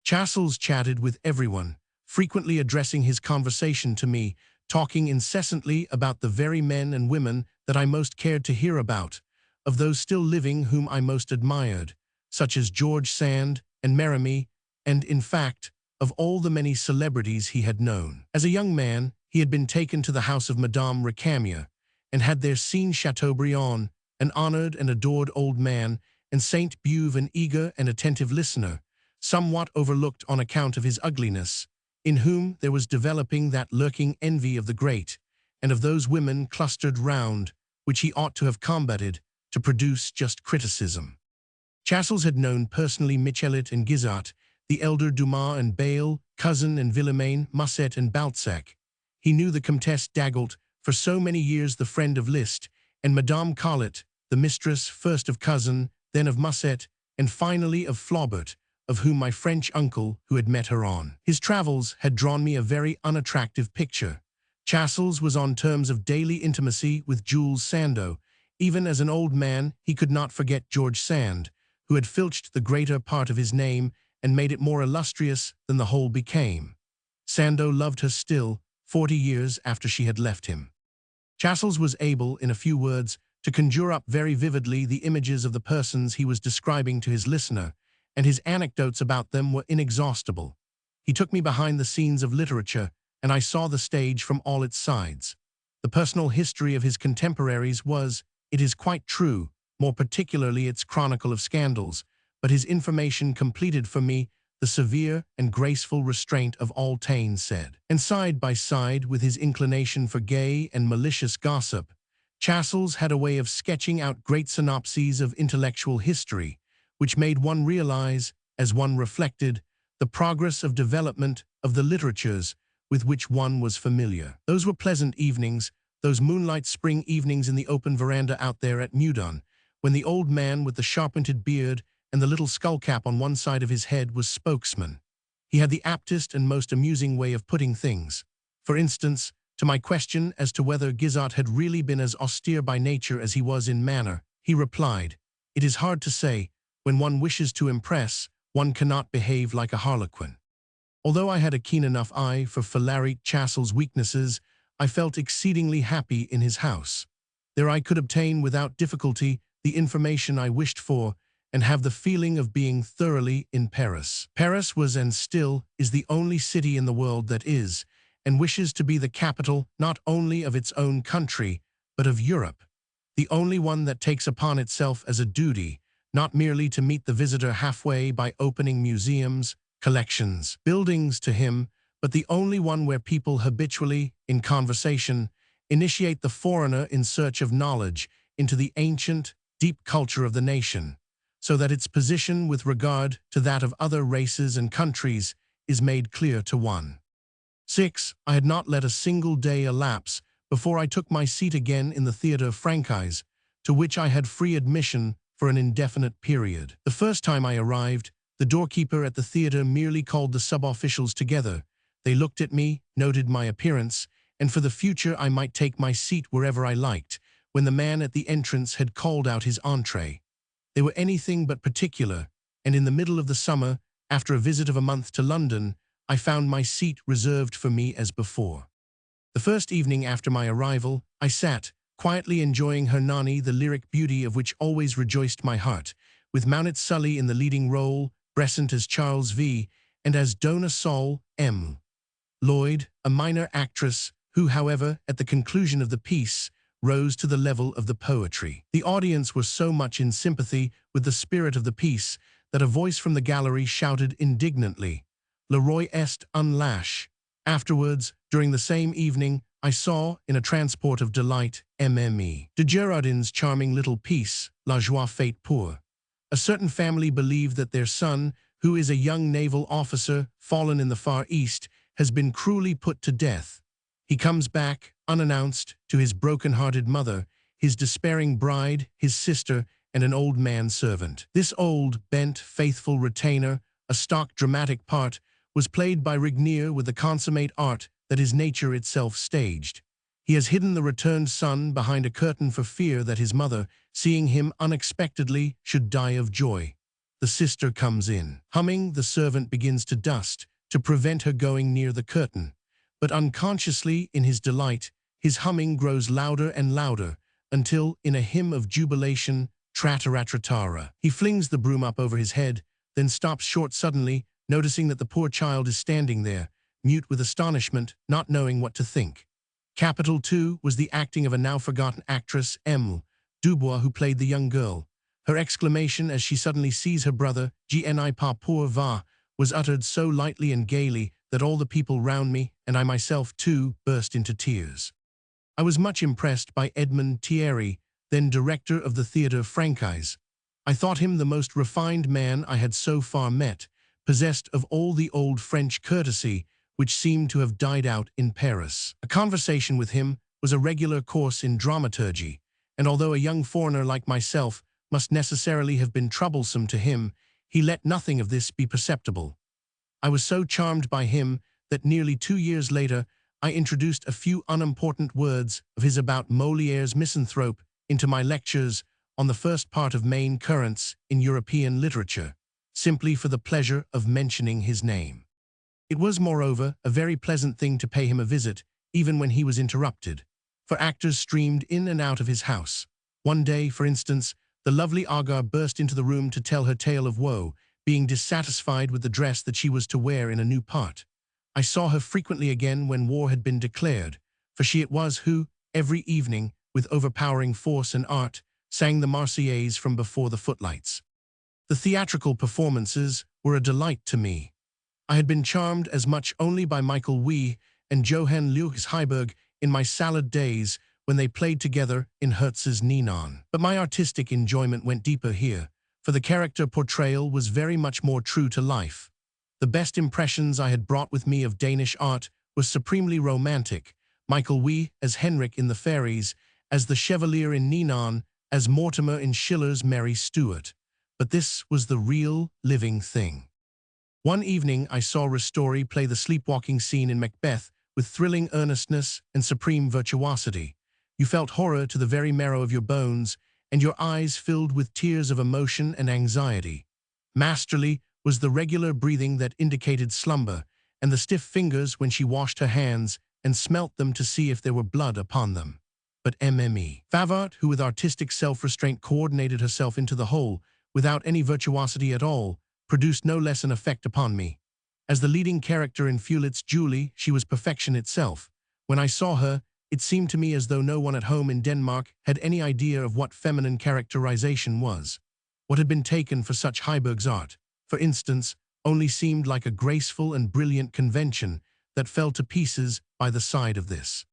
Chasles chatted with everyone, frequently addressing his conversation to me, talking incessantly about the very men and women that I most cared to hear about, of those still living whom I most admired, such as George Sand and Merimée, and, in fact, of all the many celebrities he had known. As a young man, he had been taken to the house of Madame Récamier, and had there seen Chateaubriand, an honored and adored old man, and Saint Beuve, an eager and attentive listener, somewhat overlooked on account of his ugliness, in whom there was developing that lurking envy of the great, and of those women clustered round, which he ought to have combated, to produce just criticism. Chasles had known personally Michelet and Guizot, the elder Dumas and Bayle, Cousin and Villemain, Musset and Balzac. He knew the Comtesse d'Agoult, for so many years the friend of Liszt, and Madame Collet, the mistress first of Cousin, then of Musset, and finally of Flaubert, of whom my French uncle, who had met her on his travels, had drawn me a very unattractive picture. Chasles was on terms of daily intimacy with Jules Sandeau. Even as an old man, he could not forget George Sand, who had filched the greater part of his name and made it more illustrious than the whole became. Sandeau loved her still, 40 years after she had left him. Chasles was able, in a few words, to conjure up very vividly the images of the persons he was describing to his listener, and his anecdotes about them were inexhaustible. He took me behind the scenes of literature, and I saw the stage from all its sides. The personal history of his contemporaries was, it is quite true, more particularly its chronicle of scandals, but his information completed for me the severe and graceful restraint of all Taine said. And side by side with his inclination for gay and malicious gossip, Chasles had a way of sketching out great synopses of intellectual history, which made one realize, as one reflected, the progress of development of the literatures with which one was familiar. Those were pleasant evenings, those moonlight spring evenings in the open veranda out there at Meudon, when the old man with the sharpened beard and the little skull cap on one side of his head was spokesman. He had the aptest and most amusing way of putting things. For instance, to my question as to whether Guizot had really been as austere by nature as he was in manner, he replied, "It is hard to say. When one wishes to impress, one cannot behave like a harlequin." Although I had a keen enough eye for Philaric Chassel's weaknesses, I felt exceedingly happy in his house. There I could obtain without difficulty the information I wished for, and have the feeling of being thoroughly in Paris. Paris was and still is the only city in the world that is, and wishes to be the capital not only of its own country, but of Europe. The only one that takes upon itself as a duty, not merely to meet the visitor halfway by opening museums, collections, buildings to him, but the only one where people habitually, in conversation, initiate the foreigner in search of knowledge into the ancient, deep culture of the nation, so that its position with regard to that of other races and countries is made clear to one. 6. I had not let a single day elapse before I took my seat again in the Theatre Francais, to which I had free admission for an indefinite period. The first time I arrived, the doorkeeper at the theatre merely called the sub-officials together. They looked at me, noted my appearance, and for the future I might take my seat wherever I liked, when the man at the entrance had called out his entree. They were anything but particular, and in the middle of the summer, after a visit of a month to London, I found my seat reserved for me as before. The first evening after my arrival, I sat, quietly enjoying Hernani, the lyric beauty of which always rejoiced my heart, with Mounet Sully in the leading role, Besant as Charles V, and as Dona Sol M. Lloyd, a minor actress, who, however, at the conclusion of the piece, rose to the level of the poetry. The audience were so much in sympathy with the spirit of the piece that a voice from the gallery shouted indignantly, "Le roi est un lâche." Afterwards, during the same evening, I saw, in a transport of delight, Mme. de Girardin's charming little piece, La Joie faite pour. A certain family believe that their son, who is a young naval officer fallen in the Far East, has been cruelly put to death. He comes back, unannounced, to his broken-hearted mother, his despairing bride, his sister, and an old man-servant. This old, bent, faithful retainer, a stock dramatic part, was played by Regnier with the consummate art that is nature itself staged. He has hidden the returned son behind a curtain for fear that his mother, seeing him unexpectedly, should die of joy. The sister comes in. Humming, the servant begins to dust, to prevent her going near the curtain. But unconsciously, in his delight, his humming grows louder and louder, until, in a hymn of jubilation, tratara, he flings the broom up over his head, then stops short suddenly, noticing that the poor child is standing there, mute with astonishment, not knowing what to think. Capital, too, was the acting of a now-forgotten actress, M. Dubois, who played the young girl. Her exclamation as she suddenly sees her brother, "Gni pas pour va," was uttered so lightly and gaily that all the people round me, and I myself too, burst into tears. I was much impressed by Edmond Thierry, then director of the Theatre Francais. I thought him the most refined man I had so far met, possessed of all the old French courtesy, which seemed to have died out in Paris. A conversation with him was a regular course in dramaturgy, and although a young foreigner like myself must necessarily have been troublesome to him, he let nothing of this be perceptible. I was so charmed by him that nearly 2 years later I introduced a few unimportant words of his about Molière's misanthrope into my lectures on the first part of Main Currents in European Literature, simply for the pleasure of mentioning his name. It was, moreover, a very pleasant thing to pay him a visit, even when he was interrupted, for actors streamed in and out of his house. One day, for instance, the lovely Agar burst into the room to tell her tale of woe, being dissatisfied with the dress that she was to wear in a new part. I saw her frequently again when war had been declared, for she it was who, every evening, with overpowering force and art, sang the Marseillaise from before the footlights. The theatrical performances were a delight to me. I had been charmed as much only by Michael Wee and Johann Lewis Heiberg in my salad days when they played together in Hertz's Ninon. But my artistic enjoyment went deeper here, for the character portrayal was very much more true to life. The best impressions I had brought with me of Danish art were supremely romantic. Michael Wee as Henrik in The Fairies, as the Chevalier in Ninon, as Mortimer in Schiller's Mary Stuart. but this was the real, living thing. One evening I saw Ristori play the sleepwalking scene in Macbeth with thrilling earnestness and supreme virtuosity. You felt horror to the very marrow of your bones, and your eyes filled with tears of emotion and anxiety. Masterly was the regular breathing that indicated slumber, and the stiff fingers when she washed her hands and smelt them to see if there were blood upon them. But Favart, who with artistic self-restraint coordinated herself into the whole, without any virtuosity at all, produced no less an effect upon me. As the leading character in Feuillet's Julie, she was perfection itself. When I saw her, it seemed to me as though no one at home in Denmark had any idea of what feminine characterization was. What had been taken for such Heiberg's art, for instance, only seemed like a graceful and brilliant convention that fell to pieces by the side of this.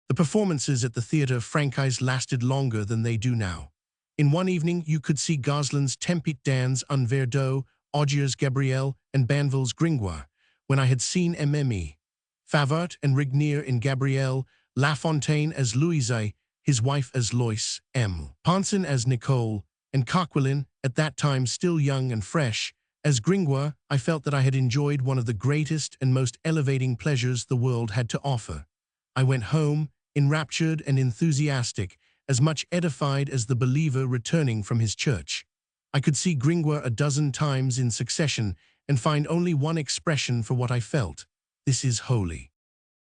The performances at the Theatre Francais lasted longer than they do now. In one evening you could see Goslin's Tempête dans un verre d'eau, Augier's Gabrielle, and Banville's Gringoire. When I had seen Favart and Rignier in Gabrielle, La Fontaine as Louise, his wife as Lois, Ponson as Nicole, and Coquelin, at that time still young and fresh, as Gringoire, I felt that I had enjoyed one of the greatest and most elevating pleasures the world had to offer. I went home, enraptured and enthusiastic, as much edified as the believer returning from his church. I could see Gringoire a dozen times in succession and find only one expression for what I felt. This is holy.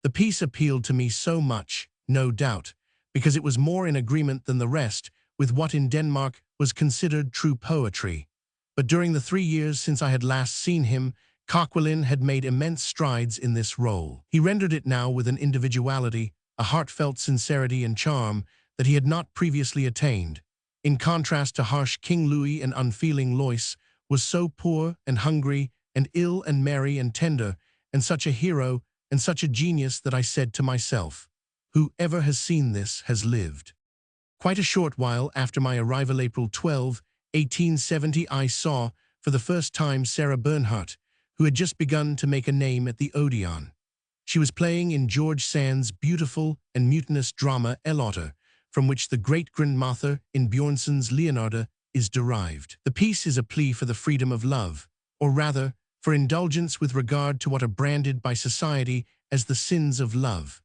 The piece appealed to me so much, no doubt, because it was more in agreement than the rest with what in Denmark was considered true poetry. But during the 3 years since I had last seen him, Coquelin had made immense strides in this role. He rendered it now with an individuality, a heartfelt sincerity and charm that he had not previously attained. In contrast to harsh King Louis and unfeeling Lois, was so poor and hungry and ill and merry and tender, and such a hero and such a genius that I said to myself, whoever has seen this has lived. Quite a short while after my arrival, April 12, 1870, I saw, for the first time, Sarah Bernhardt, who had just begun to make a name at the Odeon. She was playing in George Sand's beautiful and mutinous drama Eloter, from which the great grandmother in Björnson's Leonarda is derived. The piece is a plea for the freedom of love, or rather, for indulgence with regard to what are branded by society as the sins of love.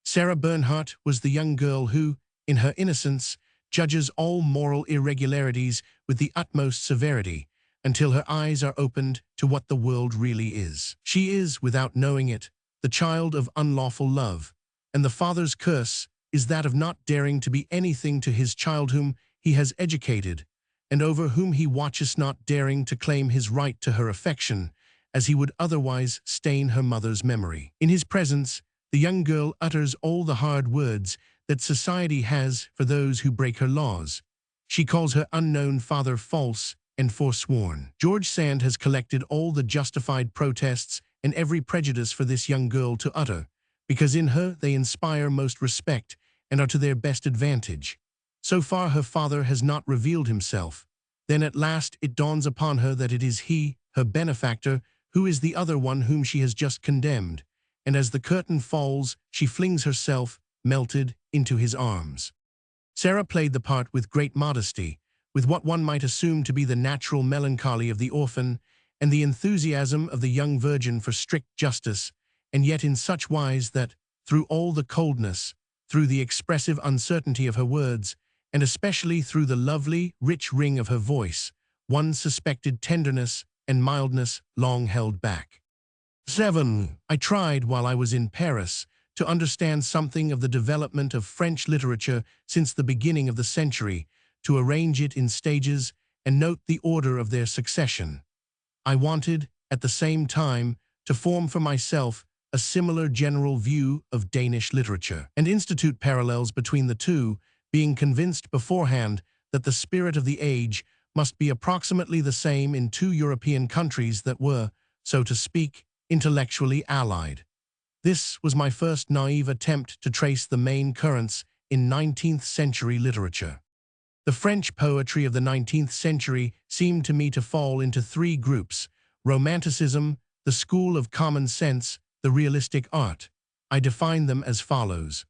Sarah Bernhardt was the young girl who, in her innocence, judges all moral irregularities with the utmost severity, until her eyes are opened to what the world really is. She is, without knowing it, the child of unlawful love, and the father's curse is that of not daring to be anything to his child whom he has educated, and over whom he watches, not daring to claim his right to her affection, as he would otherwise stain her mother's memory. In his presence, the young girl utters all the hard words that society has for those who break her laws. She calls her unknown father false and forsworn. George Sand has collected all the justified protests and every prejudice for this young girl to utter, because in her they inspire most respect and are to their best advantage. So far her father has not revealed himself. Then at last it dawns upon her that it is he, her benefactor, who is the other one whom she has just condemned, and as the curtain falls, she flings herself, melted, into his arms. Sarah played the part with great modesty, with what one might assume to be the natural melancholy of the orphan and the enthusiasm of the young virgin for strict justice, and yet in such wise that, through all the coldness, through the expressive uncertainty of her words, and especially through the lovely, rich ring of her voice, one suspected tenderness and mildness long held back. 7. I tried, while I was in Paris, to understand something of the development of French literature since the beginning of the century, to arrange it in stages and note the order of their succession. I wanted, at the same time, to form for myself a similar general view of Danish literature, and institute parallels between the two, being convinced beforehand that the spirit of the age must be approximately the same in two European countries that were, so to speak, intellectually allied. This was my first naive attempt to trace the main currents in 19th-century literature. The French poetry of the 19th century seemed to me to fall into three groups: Romanticism, the school of common sense, the realistic art. I define them as follows.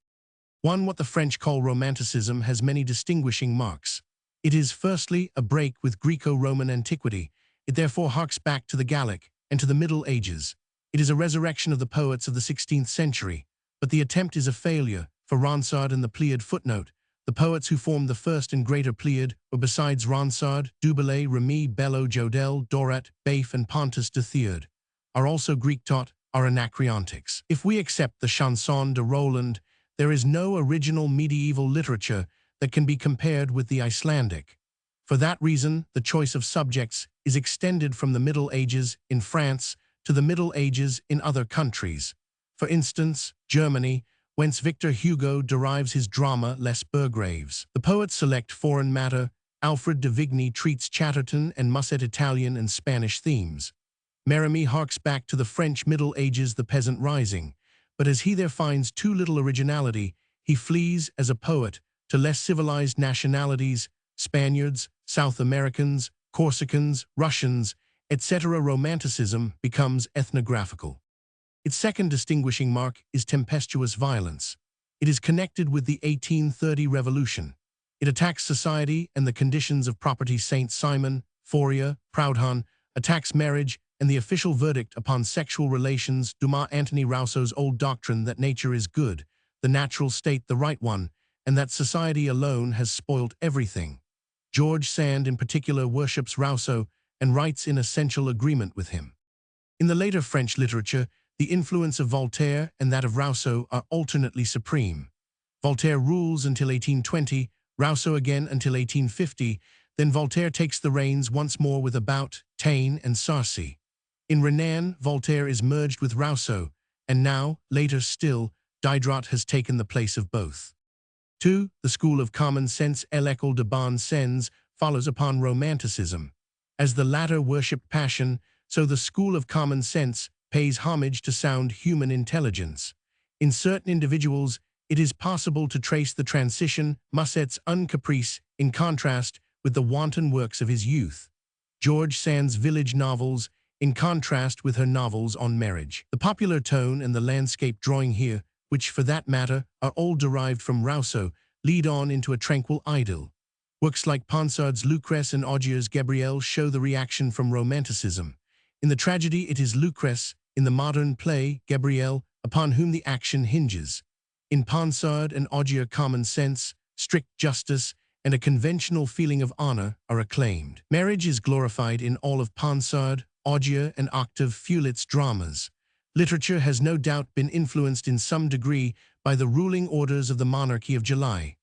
1. What the French call Romanticism has many distinguishing marks. It is, firstly, a break with Greco-Roman antiquity. It therefore harks back to the Gallic and to the Middle Ages. It is a resurrection of the poets of the 16th century, but the attempt is a failure, for Ronsard and the Pleiad. Footnote: the poets who formed the first and greater Pleiad were, besides Ronsard, Dubillé, Remy, Belleau, Jodelle, Dorat, Baif, and Pontus de Theurde, are also Greek-taught, are Anacreontics. If we accept the Chanson de Roland, there is no original medieval literature that can be compared with the Icelandic. For that reason, the choice of subjects is extended from the Middle Ages in France to the Middle Ages in other countries. For instance, Germany, whence Victor Hugo derives his drama Les Burgraves. The poets select foreign matter. Alfred de Vigny treats Chatterton and Musset Italian and Spanish themes. Merimée harks back to the French Middle Ages, the Peasant Rising, but as he there finds too little originality, he flees, as a poet, to less civilized nationalities, Spaniards, South Americans, Corsicans, Russians, etc. Romanticism becomes ethnographical. Its second distinguishing mark is tempestuous violence. It is connected with the 1830 Revolution. It attacks society and the conditions of property. Saint-Simon, Fourier, Proudhon, attacks marriage and the official verdict upon sexual relations. Dumas, Antony Rousseau's old doctrine that nature is good, the natural state the right one, and that society alone has spoilt everything. Georg Sand in particular worships Rousseau and writes in essential agreement with him. In the later French literature, the influence of Voltaire and that of Rousseau are alternately supreme. Voltaire rules until 1820, Rousseau again until 1850, then Voltaire takes the reins once more with About, Taine, and Sarcey. In Renan, Voltaire is merged with Rousseau, and now, later still, Diderot has taken the place of both. 2. The school of common sense, L'École de bon sens, follows upon Romanticism. As the latter worshipped passion, so the school of common sense pays homage to sound human intelligence. In certain individuals, it is possible to trace the transition, Musset's uncaprice, in contrast with the wanton works of his youth. Georg Sand's village novels, in contrast with her novels on marriage. The popular tone and the landscape drawing here, which for that matter are all derived from Rousseau, lead on into a tranquil idyll. Works like Ponsard's Lucrece and Augier's Gabrielle show the reaction from Romanticism. In the tragedy it is Lucrece, in the modern play, Gabrielle, upon whom the action hinges. In Ponsard and Augier, common sense, strict justice, and a conventional feeling of honor are acclaimed. Marriage is glorified in all of Ponsard, Augier, and Octave Feuillet's dramas. Literature has no doubt been influenced in some degree by the ruling orders of the monarchy of July.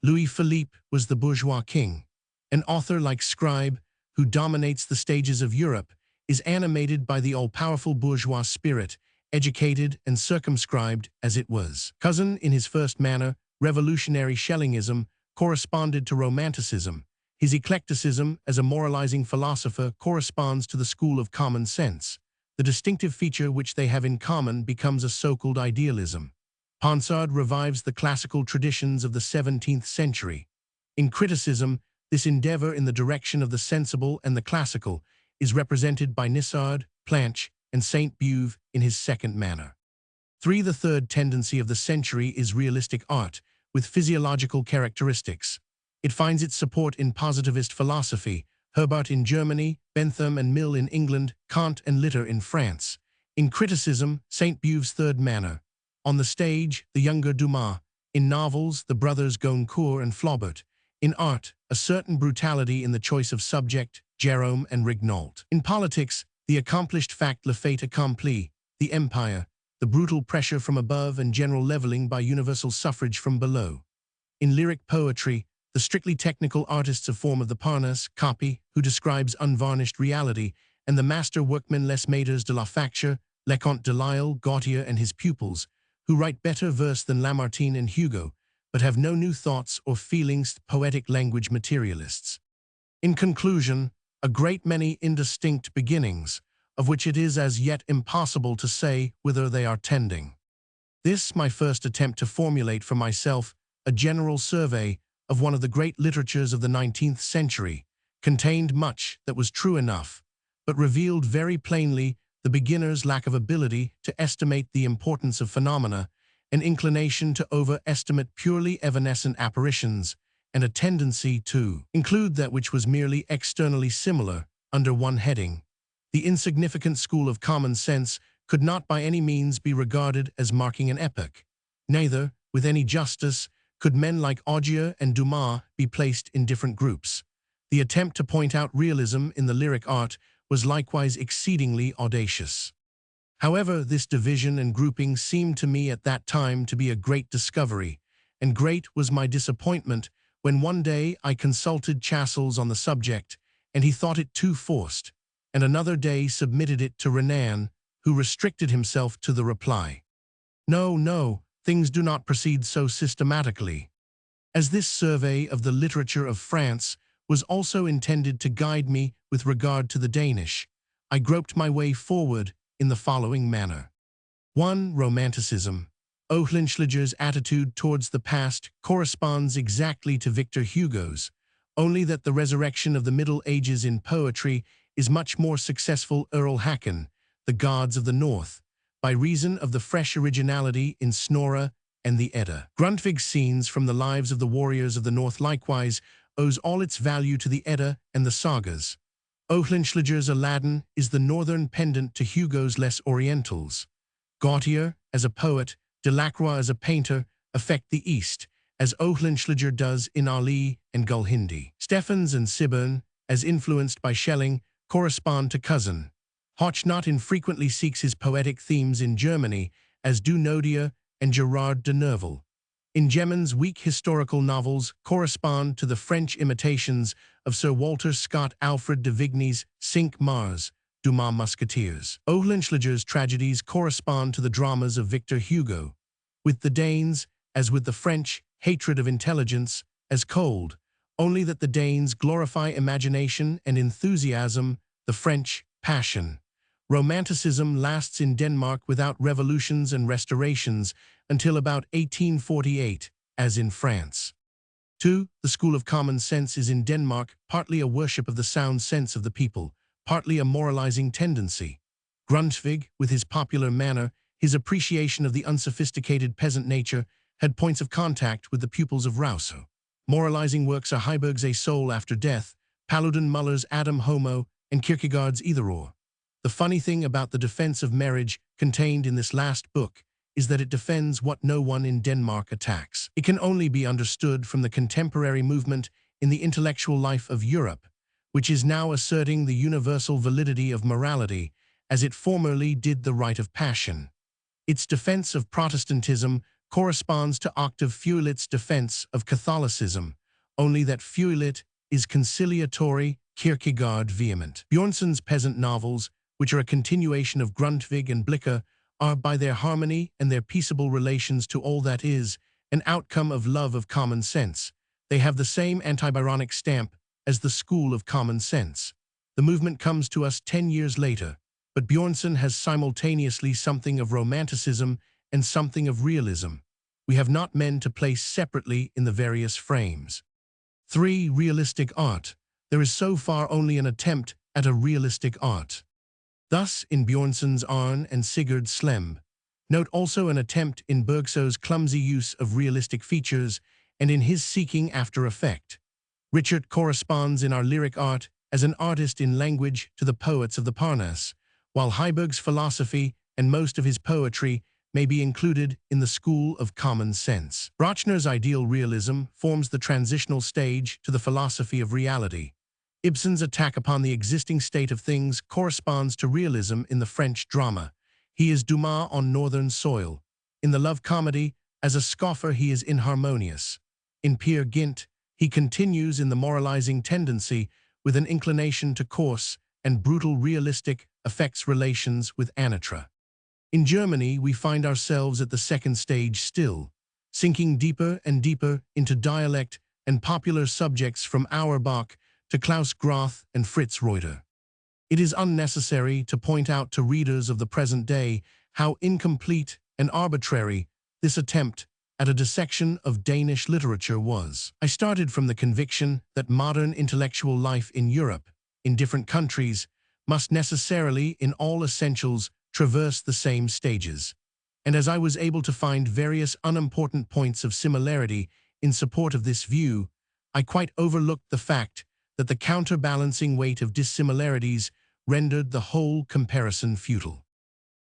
Louis Philippe was the bourgeois king. An author like Scribe, who dominates the stages of Europe, is animated by the all-powerful bourgeois spirit, educated and circumscribed as it was. Cousin, in his first manner, revolutionary Schellingism, corresponded to Romanticism. His eclecticism as a moralizing philosopher corresponds to the school of common sense. The distinctive feature which they have in common becomes a so-called idealism. Ponsard revives the classical traditions of the 17th century. In criticism, this endeavor in the direction of the sensible and the classical is represented by Nissard, Planche, and Sainte-Beuve in his second manner. 3. The third tendency of the century is realistic art, with physiological characteristics. It finds its support in positivist philosophy, Herbart in Germany, Bentham and Mill in England, Kant and Litter in France. In criticism, Sainte-Beuve's third manner. On the stage, the younger Dumas. In novels, the brothers Goncourt and Flaubert. In art, a certain brutality in the choice of subject, Gérôme and Regnault. In politics, the accomplished fact le fait accompli, the empire, the brutal pressure from above and general leveling by universal suffrage from below. In lyric poetry, the strictly technical artists of form of the Parnasse, Copy, who describes unvarnished reality, and the master workmen Les Maîtres de la Facture, Leconte de Lisle, Gautier and his pupils, who write better verse than Lamartine and Hugo, but have no new thoughts or feelings, poetic language materialists. In conclusion, a great many indistinct beginnings, of which it is as yet impossible to say whither they are tending. This, my first attempt to formulate for myself a general survey of one of the great literatures of the 19th century, contained much that was true enough, but revealed very plainly the beginner's lack of ability to estimate the importance of phenomena, an inclination to overestimate purely evanescent apparitions, and a tendency to include that which was merely externally similar under one heading. The insignificant school of common sense could not by any means be regarded as marking an epoch. Neither, with any justice, could men like Audier and Dumas be placed in different groups. The attempt to point out realism in the lyric art was likewise exceedingly audacious. However, this division and grouping seemed to me at that time to be a great discovery, and great was my disappointment when one day I consulted Chasles on the subject, and he thought it too forced, and another day submitted it to Renan, who restricted himself to the reply, "No, no, things do not proceed so systematically." As this survey of the literature of France was also intended to guide me with regard to the Danish, I groped my way forward in the following manner. 1. Romanticism. Oehlenschläger's attitude towards the past corresponds exactly to Victor Hugo's, only that the resurrection of the Middle Ages in poetry is much more successful. Earl Hacken, The Gods of the North, by reason of the fresh originality in Snorre and the Edda. Grundtvig's scenes from the lives of the warriors of the North likewise owes all its value to the Edda and the sagas. Oehlenschläger's Aladdin is the northern pendant to Hugo's Les Orientals. Gautier, as a poet, Delacroix as a painter, affect the East, as Oehlenschläger does in Ali and Gulhindi. Stephens and Sibbern, as influenced by Schelling, correspond to Cousin. Hoch not infrequently seeks his poetic themes in Germany, as do Nodier and Gerard de Nerval. In Gemmen's weak historical novels correspond to the French imitations of Sir Walter Scott. Alfred de Vigny's Cinq-Mars, Dumas Musketeers. Oehlenschläger's tragedies correspond to the dramas of Victor Hugo. With the Danes, as with the French, hatred of intelligence, as cold, only that the Danes glorify imagination and enthusiasm, the French, passion. Romanticism lasts in Denmark without revolutions and restorations until about 1848, as in France. 2. The school of common sense is in Denmark partly a worship of the sound sense of the people, partly a moralizing tendency. Grundtvig, with his popular manner, his appreciation of the unsophisticated peasant nature, had points of contact with the pupils of Rousseau. Moralizing works are Heiberg's A Soul After Death, Paludan Muller's Adam Homo, and Kierkegaard's Either Or. The funny thing about the defense of marriage contained in this last book is that it defends what no one in Denmark attacks. It can only be understood from the contemporary movement in the intellectual life of Europe, which is now asserting the universal validity of morality, as it formerly did the right of passion. Its defense of Protestantism corresponds to Octave Feuillet's defense of Catholicism, only that Feuillet is conciliatory, Kierkegaard vehement. Bjørnson's peasant novels, which are a continuation of Grundtvig and Blicher, are, by their harmony and their peaceable relations to all that is, an outcome of love of common sense. They have the same antibyronic stamp as the school of common sense. The movement comes to us 10 years later, but Bjørnson has simultaneously something of romanticism and something of realism. We have not men to place separately in the various frames. 3. Realistic art. There is so far only an attempt at a realistic art. Thus, in Bjørnson's Arne and Sigurd Slemb. Note also an attempt in Bergsøe's clumsy use of realistic features and in his seeking after effect. Richard corresponds in our lyric art as an artist in language to the poets of the Parnasse, while Heiberg's philosophy and most of his poetry may be included in the school of common sense. Brochner's ideal realism forms the transitional stage to the philosophy of reality. Ibsen's attack upon the existing state of things corresponds to realism in the French drama. He is Dumas on northern soil. In the love comedy, as a scoffer he is inharmonious. In Peer Gynt, he continues in the moralizing tendency with an inclination to coarse and brutal realistic affects relations with Anitra. In Germany, we find ourselves at the second stage still, sinking deeper and deeper into dialect and popular subjects from Auerbach to Klaus Groth and Fritz Reuter. It is unnecessary to point out to readers of the present day how incomplete and arbitrary this attempt at a dissection of Danish literature was. I started from the conviction that modern intellectual life in Europe, in different countries, must necessarily, in all essentials, traverse the same stages. And as I was able to find various unimportant points of similarity in support of this view, I quite overlooked the fact that the counterbalancing weight of dissimilarities rendered the whole comparison futile.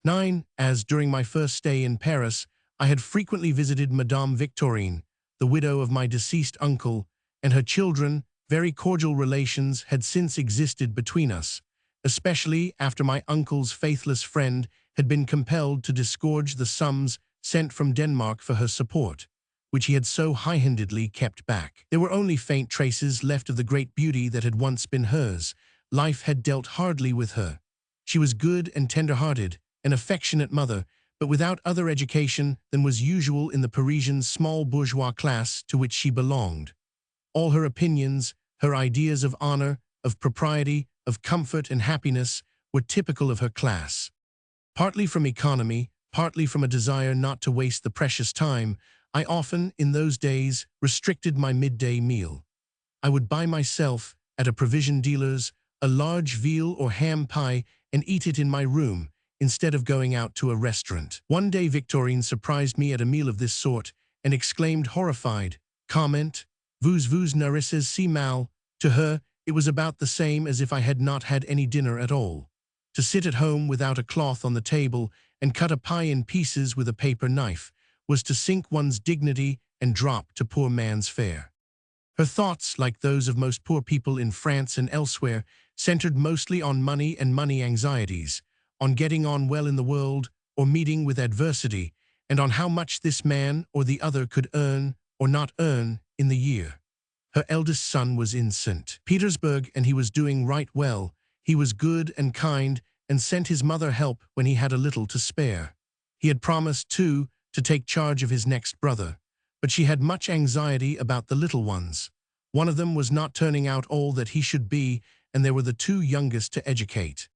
9. As during my first stay in Paris, I had frequently visited Madame Victorine, the widow of my deceased uncle, and her children. Very cordial relations had since existed between us, especially after my uncle's faithless friend had been compelled to disgorge the sums sent from Denmark for her support, which he had so high-handedly kept back. There were only faint traces left of the great beauty that had once been hers. Life had dealt hardly with her. She was good and tender-hearted, an affectionate mother, but without other education than was usual in the Parisian small bourgeois class to which she belonged. All her opinions, her ideas of honor, of propriety, of comfort and happiness were typical of her class. Partly from economy, partly from a desire not to waste the precious time, I often, in those days, restricted my midday meal. I would buy myself, at a provision dealer's, a large veal or ham pie and eat it in my room, instead of going out to a restaurant. One day Victorine surprised me at a meal of this sort and exclaimed horrified, "Comment, vous nourrissez si mal." To her, it was about the same as if I had not had any dinner at all. To sit at home without a cloth on the table and cut a pie in pieces with a paper knife was to sink one's dignity and drop to poor man's fare. Her thoughts, like those of most poor people in France and elsewhere, centered mostly on money and money anxieties, on getting on well in the world or meeting with adversity, and on how much this man or the other could earn or not earn in the year. Her eldest son was in St. Petersburg, and he was doing right well. He was good and kind and sent his mother help when he had a little to spare. He had promised, too, to take charge of his next brother, but she had much anxiety about the little ones. One of them was not turning out all that he should be, and there were the two youngest to educate.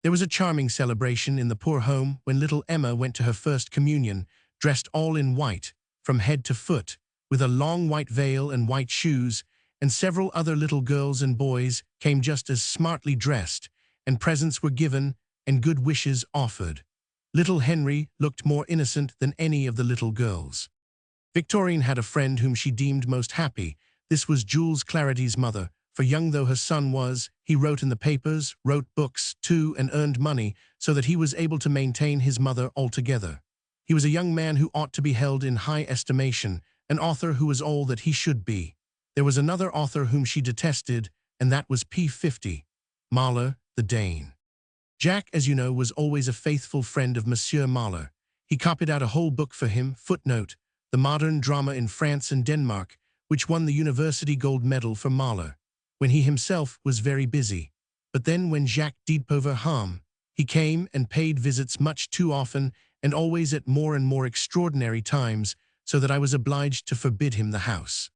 There was a charming celebration in the poor home when little Emma went to her first communion, dressed all in white, from head to foot, with a long white veil and white shoes, and several other little girls and boys came just as smartly dressed, and presents were given and good wishes offered. Little Henry looked more innocent than any of the little girls. Victorine had a friend whom she deemed most happy. This was Jules Clarity's mother, for young though her son was, he wrote in the papers, wrote books, too, and earned money, so that he was able to maintain his mother altogether. He was a young man who ought to be held in high estimation, an author who was all that he should be. There was another author whom she detested, and that was P50, Mahler, the Dane. Jack, as you know, was always a faithful friend of Monsieur Mahler. He copied out a whole book for him, footnote, The Modern Drama in France and Denmark, which won the University Gold Medal for Mahler, when he himself was very busy. But then when Jacques Diepover he came and paid visits much too often and always at more and more extraordinary times, so that I was obliged to forbid him the house.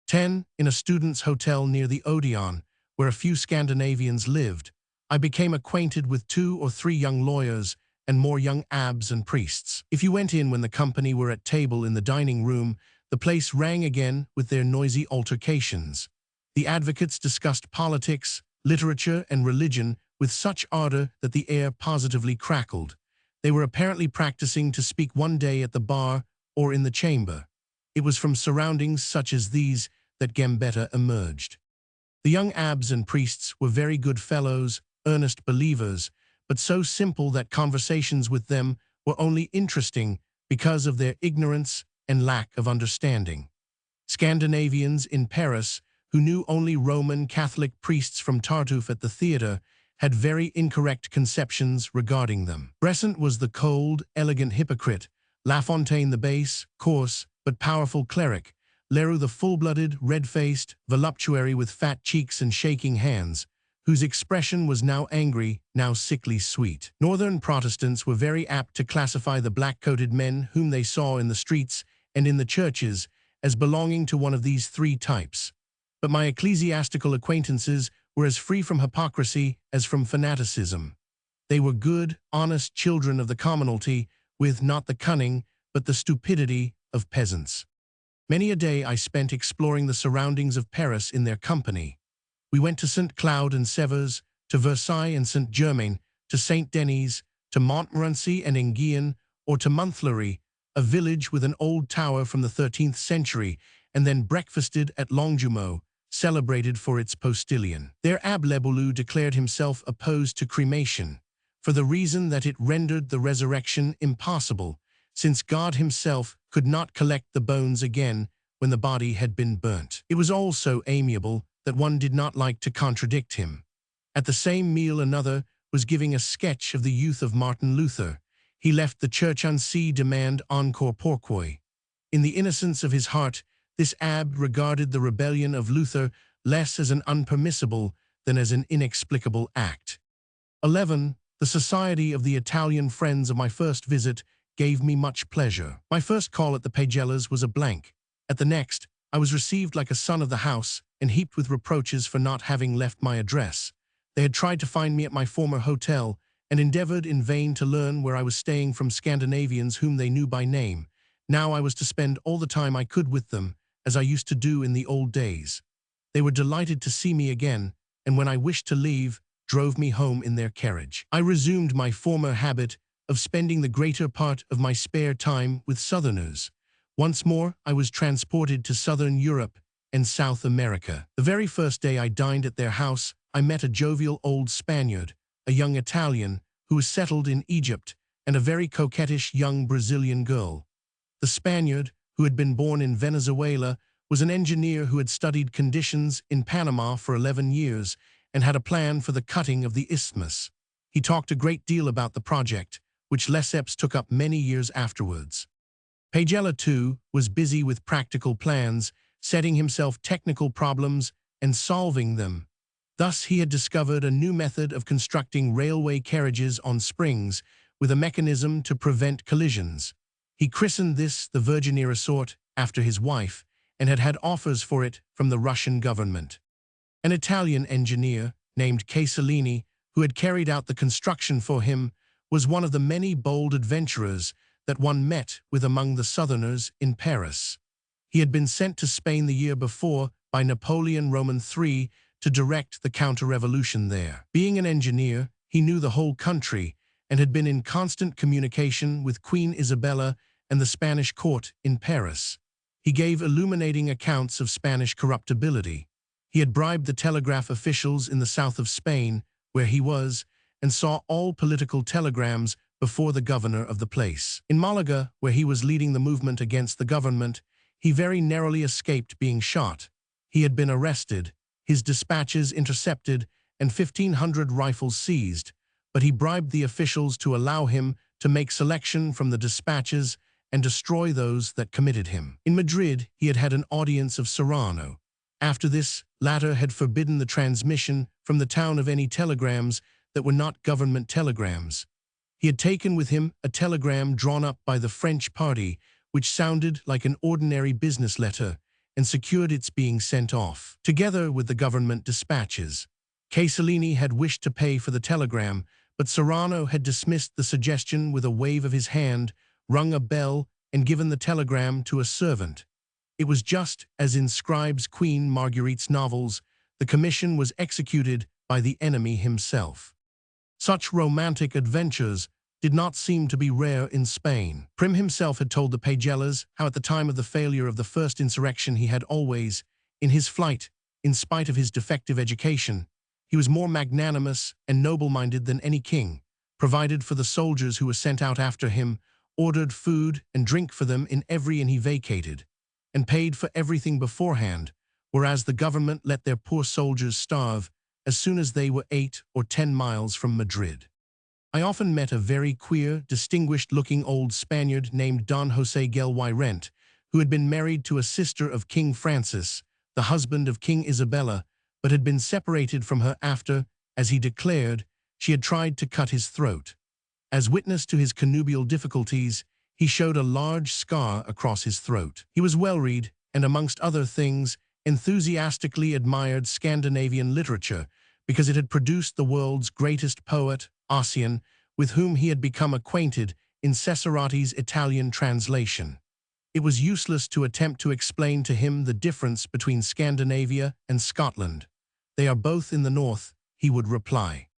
10. In a student's hotel near the Odeon, where a few Scandinavians lived, I became acquainted with 2 or 3 young lawyers and more young abbes and priests. If you went in when the company were at table in the dining room, the place rang again with their noisy altercations. The advocates discussed politics, literature, and religion with such ardor that the air positively crackled. They were apparently practicing to speak one day at the bar or in the chamber. It was from surroundings such as these that Gambetta emerged. The young abbes and priests were very good fellows, earnest believers, but so simple that conversations with them were only interesting because of their ignorance and lack of understanding. Scandinavians in Paris, who knew only Roman Catholic priests from Tartuffe at the theater, had very incorrect conceptions regarding them. Bresson was the cold, elegant hypocrite, Lafontaine the base, coarse, but powerful cleric, Leroux the full-blooded, red-faced, voluptuary with fat cheeks and shaking hands, whose expression was now angry, now sickly sweet. Northern Protestants were very apt to classify the black-coated men whom they saw in the streets and in the churches as belonging to one of these 3 types. But my ecclesiastical acquaintances were as free from hypocrisy as from fanaticism. They were good, honest children of the commonalty, with not the cunning, but the stupidity of peasants. Many a day I spent exploring the surroundings of Paris in their company. We went to St. Cloud and Sevres, to Versailles and St. Germain, to St. Denis, to Montmorency and Enghien, or to Montlhéry, a village with an old tower from the 13th century, and then breakfasted at Longjumeau, celebrated for its postilion. There Abbe Lebulu declared himself opposed to cremation, for the reason that it rendered the resurrection impossible, since God himself could not collect the bones again when the body had been burnt. It was all so amiable that one did not like to contradict him. At the same meal another was giving a sketch of the youth of Martin Luther. He left the church unseen demand encore pourquoi. In the innocence of his heart, this abbe regarded the rebellion of Luther less as an unpermissible than as an inexplicable act. 11. The society of the Italian friends of my first visit gave me much pleasure. My first call at the Pagellas was a blank. At the next, I was received like a son of the house and heaped with reproaches for not having left my address. They had tried to find me at my former hotel and endeavored in vain to learn where I was staying from Scandinavians whom they knew by name. Now I was to spend all the time I could with them, as I used to do in the old days. They were delighted to see me again, and when I wished to leave, drove me home in their carriage. I resumed my former habit of spending the greater part of my spare time with Southerners. Once more, I was transported to Southern Europe and South America. The very first day I dined at their house, I met a jovial old Spaniard, a young Italian who was settled in Egypt, and a very coquettish young Brazilian girl. The Spaniard, who had been born in Venezuela, was an engineer who had studied conditions in Panama for 11 years and had a plan for the cutting of the isthmus. He talked a great deal about the project, which Lesseps took up many years afterwards. Pagella, too, was busy with practical plans, setting himself technical problems and solving them. Thus he had discovered a new method of constructing railway carriages on springs with a mechanism to prevent collisions. He christened this the Virginia sort after his wife and had had offers for it from the Russian government. An Italian engineer named Casalini, who had carried out the construction for him, was one of the many bold adventurers that one met with among the Southerners in Paris. He had been sent to Spain the year before by Napoleon Roman III to direct the counter-revolution there. Being an engineer, he knew the whole country and had been in constant communication with Queen Isabella and the Spanish court in Paris. He gave illuminating accounts of Spanish corruptibility. He had bribed the telegraph officials in the south of Spain, where he was, and saw all political telegrams before the governor of the place. In Malaga, where he was leading the movement against the government, he very narrowly escaped being shot. He had been arrested, his dispatches intercepted, and 1,500 rifles seized, but he bribed the officials to allow him to make selection from the dispatches and destroy those that committed him. In Madrid, he had had an audience of Serrano. After this, latter had forbidden the transmission from the town of any telegrams that were not government telegrams. He had taken with him a telegram drawn up by the French party, which sounded like an ordinary business letter, and secured its being sent off, together with the government dispatches. Casalini had wished to pay for the telegram, but Serrano had dismissed the suggestion with a wave of his hand, rung a bell, and given the telegram to a servant. It was just as in Scribe's Queen Marguerite's novels, the commission was executed by the enemy himself. Such romantic adventures did not seem to be rare in Spain. Prim himself had told the Pagellas how at the time of the failure of the first insurrection he had always, in his flight, in spite of his defective education, he was more magnanimous and noble-minded than any king, provided for the soldiers who were sent out after him, ordered food and drink for them in every inn he vacated, and paid for everything beforehand, whereas the government let their poor soldiers starve as soon as they were 8 or 10 miles from Madrid. I often met a very queer, distinguished-looking old Spaniard named Don José Gelwairent, who had been married to a sister of King Francis, the husband of King Isabella, but had been separated from her after, as he declared, she had tried to cut his throat. As witness to his connubial difficulties, he showed a large scar across his throat. He was well-read, and amongst other things, enthusiastically admired Scandinavian literature because it had produced the world's greatest poet, Ossian, with whom he had become acquainted in Cesaretti's Italian translation. It was useless to attempt to explain to him the difference between Scandinavia and Scotland. They are both in the north, he would reply.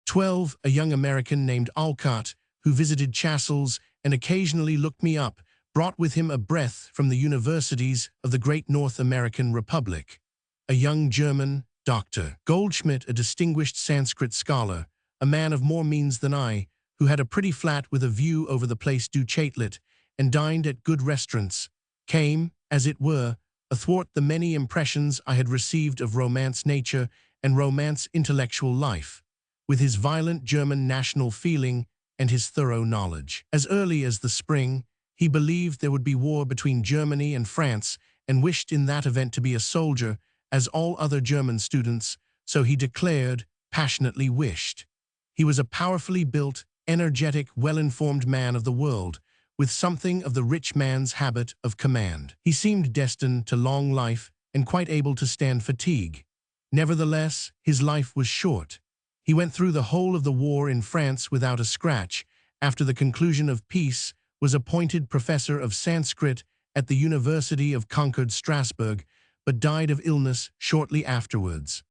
12. A young American named Alcott, who visited Chasles and occasionally looked me up, brought with him a breath from the universities of the great North American Republic. A young German doctor. Goldschmidt, a distinguished Sanskrit scholar, a man of more means than I, who had a pretty flat with a view over the place du Châtelet and dined at good restaurants, came, as it were, athwart the many impressions I had received of Romance nature and Romance intellectual life, with his violent German national feeling and his thorough knowledge. As early as the spring, he believed there would be war between Germany and France and wished in that event to be a soldier, as all other German students, so he declared, passionately wished. He was a powerfully built, energetic, well-informed man of the world, with something of the rich man's habit of command. He seemed destined to long life and quite able to stand fatigue. Nevertheless, his life was short. He went through the whole of the war in France without a scratch. After the conclusion of peace, was appointed professor of Sanskrit at the University of conquered Strasbourg, but died of illness shortly afterwards.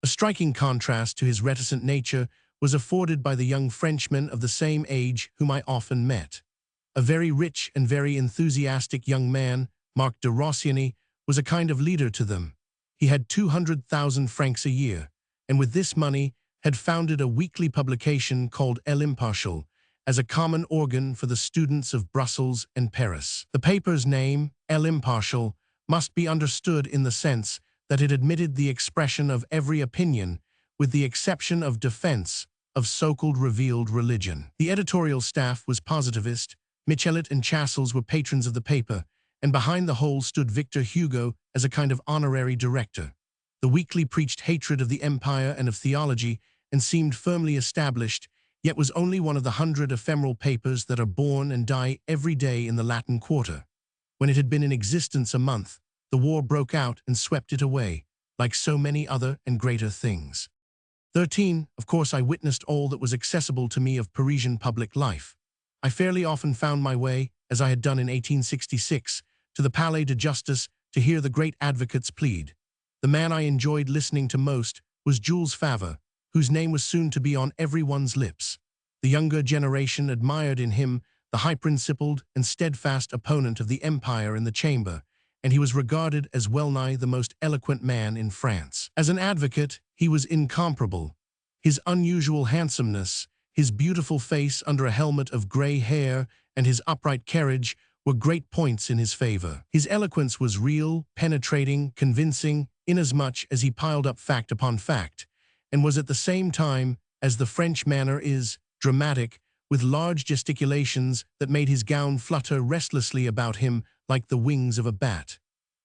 A striking contrast to his reticent nature was afforded by the young Frenchman of the same age whom I often met. A very rich and very enthusiastic young man, Marc de Rossignol, was a kind of leader to them. He had 200,000 francs a year, and with this money had founded a weekly publication called L'Impartial, as a common organ for the students of Brussels and Paris. The paper's name, L'Impartial, must be understood in the sense that it admitted the expression of every opinion, with the exception of defense of so-called revealed religion. The editorial staff was positivist. Michelet and Chassels were patrons of the paper, and behind the whole stood Victor Hugo as a kind of honorary director. The weekly preached hatred of the empire and of theology and seemed firmly established, yet was only one of the 100 ephemeral papers that are born and die every day in the Latin Quarter. When it had been in existence a month, the war broke out and swept it away, like so many other and greater things. 13. Of course, I witnessed all that was accessible to me of Parisian public life. I fairly often found my way, as I had done in 1866, to the Palais de Justice to hear the great advocates plead. The man I enjoyed listening to most was Jules Favre, whose name was soon to be on everyone's lips. The younger generation admired in him the high-principled and steadfast opponent of the empire in the chamber, and he was regarded as well-nigh the most eloquent man in France. As an advocate, he was incomparable. His unusual handsomeness, his beautiful face under a helmet of gray hair, and his upright carriage were great points in his favor. His eloquence was real, penetrating, convincing, inasmuch as he piled up fact upon fact, and was at the same time, as the French manner is, dramatic, with large gesticulations that made his gown flutter restlessly about him like the wings of a bat.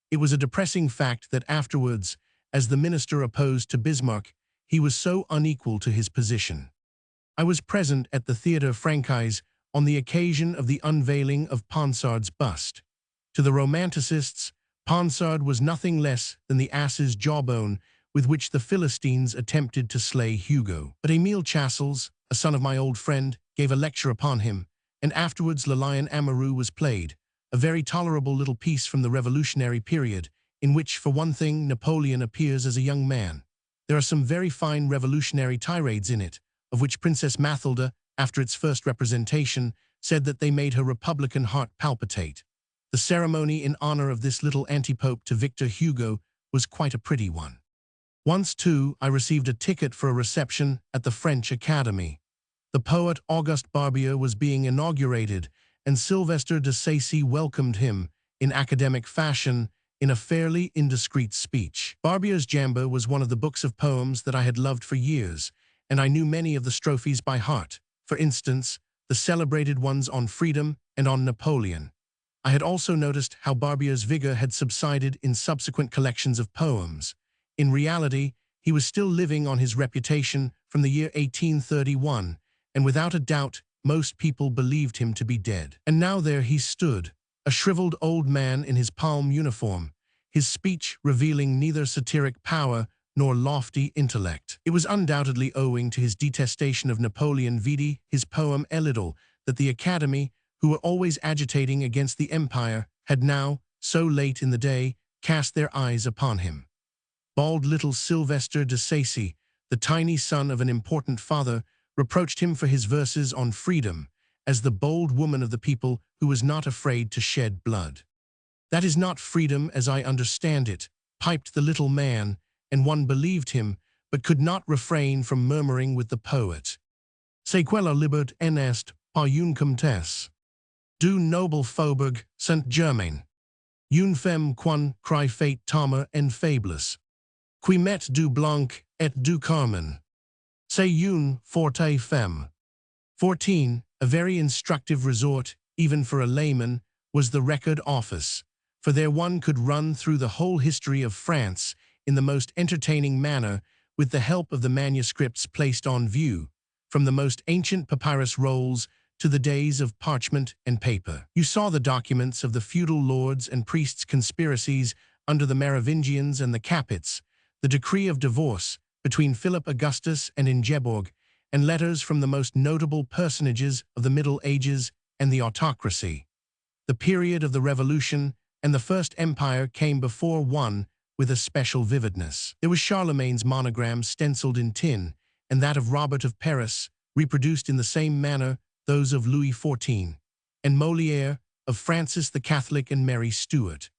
It was a depressing fact that afterwards, as the minister opposed to Bismarck, he was so unequal to his position. I was present at the Theatre Francais on the occasion of the unveiling of Ponsard's bust. To the Romanticists, Ponsard was nothing less than the ass's jawbone with which the Philistines attempted to slay Hugo. But Émile Chassels, a son of my old friend, gave a lecture upon him, and afterwards Le Lion Amoureux was played, a very tolerable little piece from the Revolutionary period, in which, for one thing, Napoleon appears as a young man. There are some very fine revolutionary tirades in it, of which Princess Mathilda, after its first representation, said that they made her republican heart palpitate. The ceremony in honor of this little antipope to Victor Hugo was quite a pretty one. Once, too, I received a ticket for a reception at the French Academy. The poet Auguste Barbier was being inaugurated, and Sylvester de Sacy welcomed him, in academic fashion, in a fairly indiscreet speech. Barbier's Jamba was one of the books of poems that I had loved for years, and I knew many of the strophes by heart. For instance, the celebrated ones on freedom and on Napoleon. I had also noticed how Barbier's vigor had subsided in subsequent collections of poems. In reality, he was still living on his reputation from the year 1831, and without a doubt, most people believed him to be dead. And now there he stood, a shriveled old man in his palm uniform, his speech revealing neither satiric power nor lofty intellect. It was undoubtedly owing to his detestation of Napoleon vidi his poem Elidal that the Academy, who were always agitating against the empire, had now, so late in the day, cast their eyes upon him. Bald little Sylvester de Sacy, the tiny son of an important father, reproached him for his verses on freedom, as the bold woman of the people who was not afraid to shed blood. "That is not freedom as I understand it," piped the little man, and one believed him, but could not refrain from murmuring with the poet. "C'est quella libert en est, par une comtesse, du noble faubourg Saint-Germain, une femme quan cry fate tamer en faiblesse, qui met du blanc et du carmine. C'est une forte femme." 14. A very instructive resort, even for a layman, was the Record Office, for there one could run through the whole history of France in the most entertaining manner with the help of the manuscripts placed on view, from the most ancient papyrus rolls to the days of parchment and paper. You saw the documents of the feudal lords and priests' conspiracies under the Merovingians and the Capites, the decree of divorce between Philip Augustus and Georg, and letters from the most notable personages of the Middle Ages and the autocracy. The period of the Revolution and the First Empire came before one with a special vividness. There was Charlemagne's monogram stenciled in tin, and that of Robert of Paris, reproduced in the same manner those of Louis XIV, and Molière, of Francis the Catholic and Mary Stuart.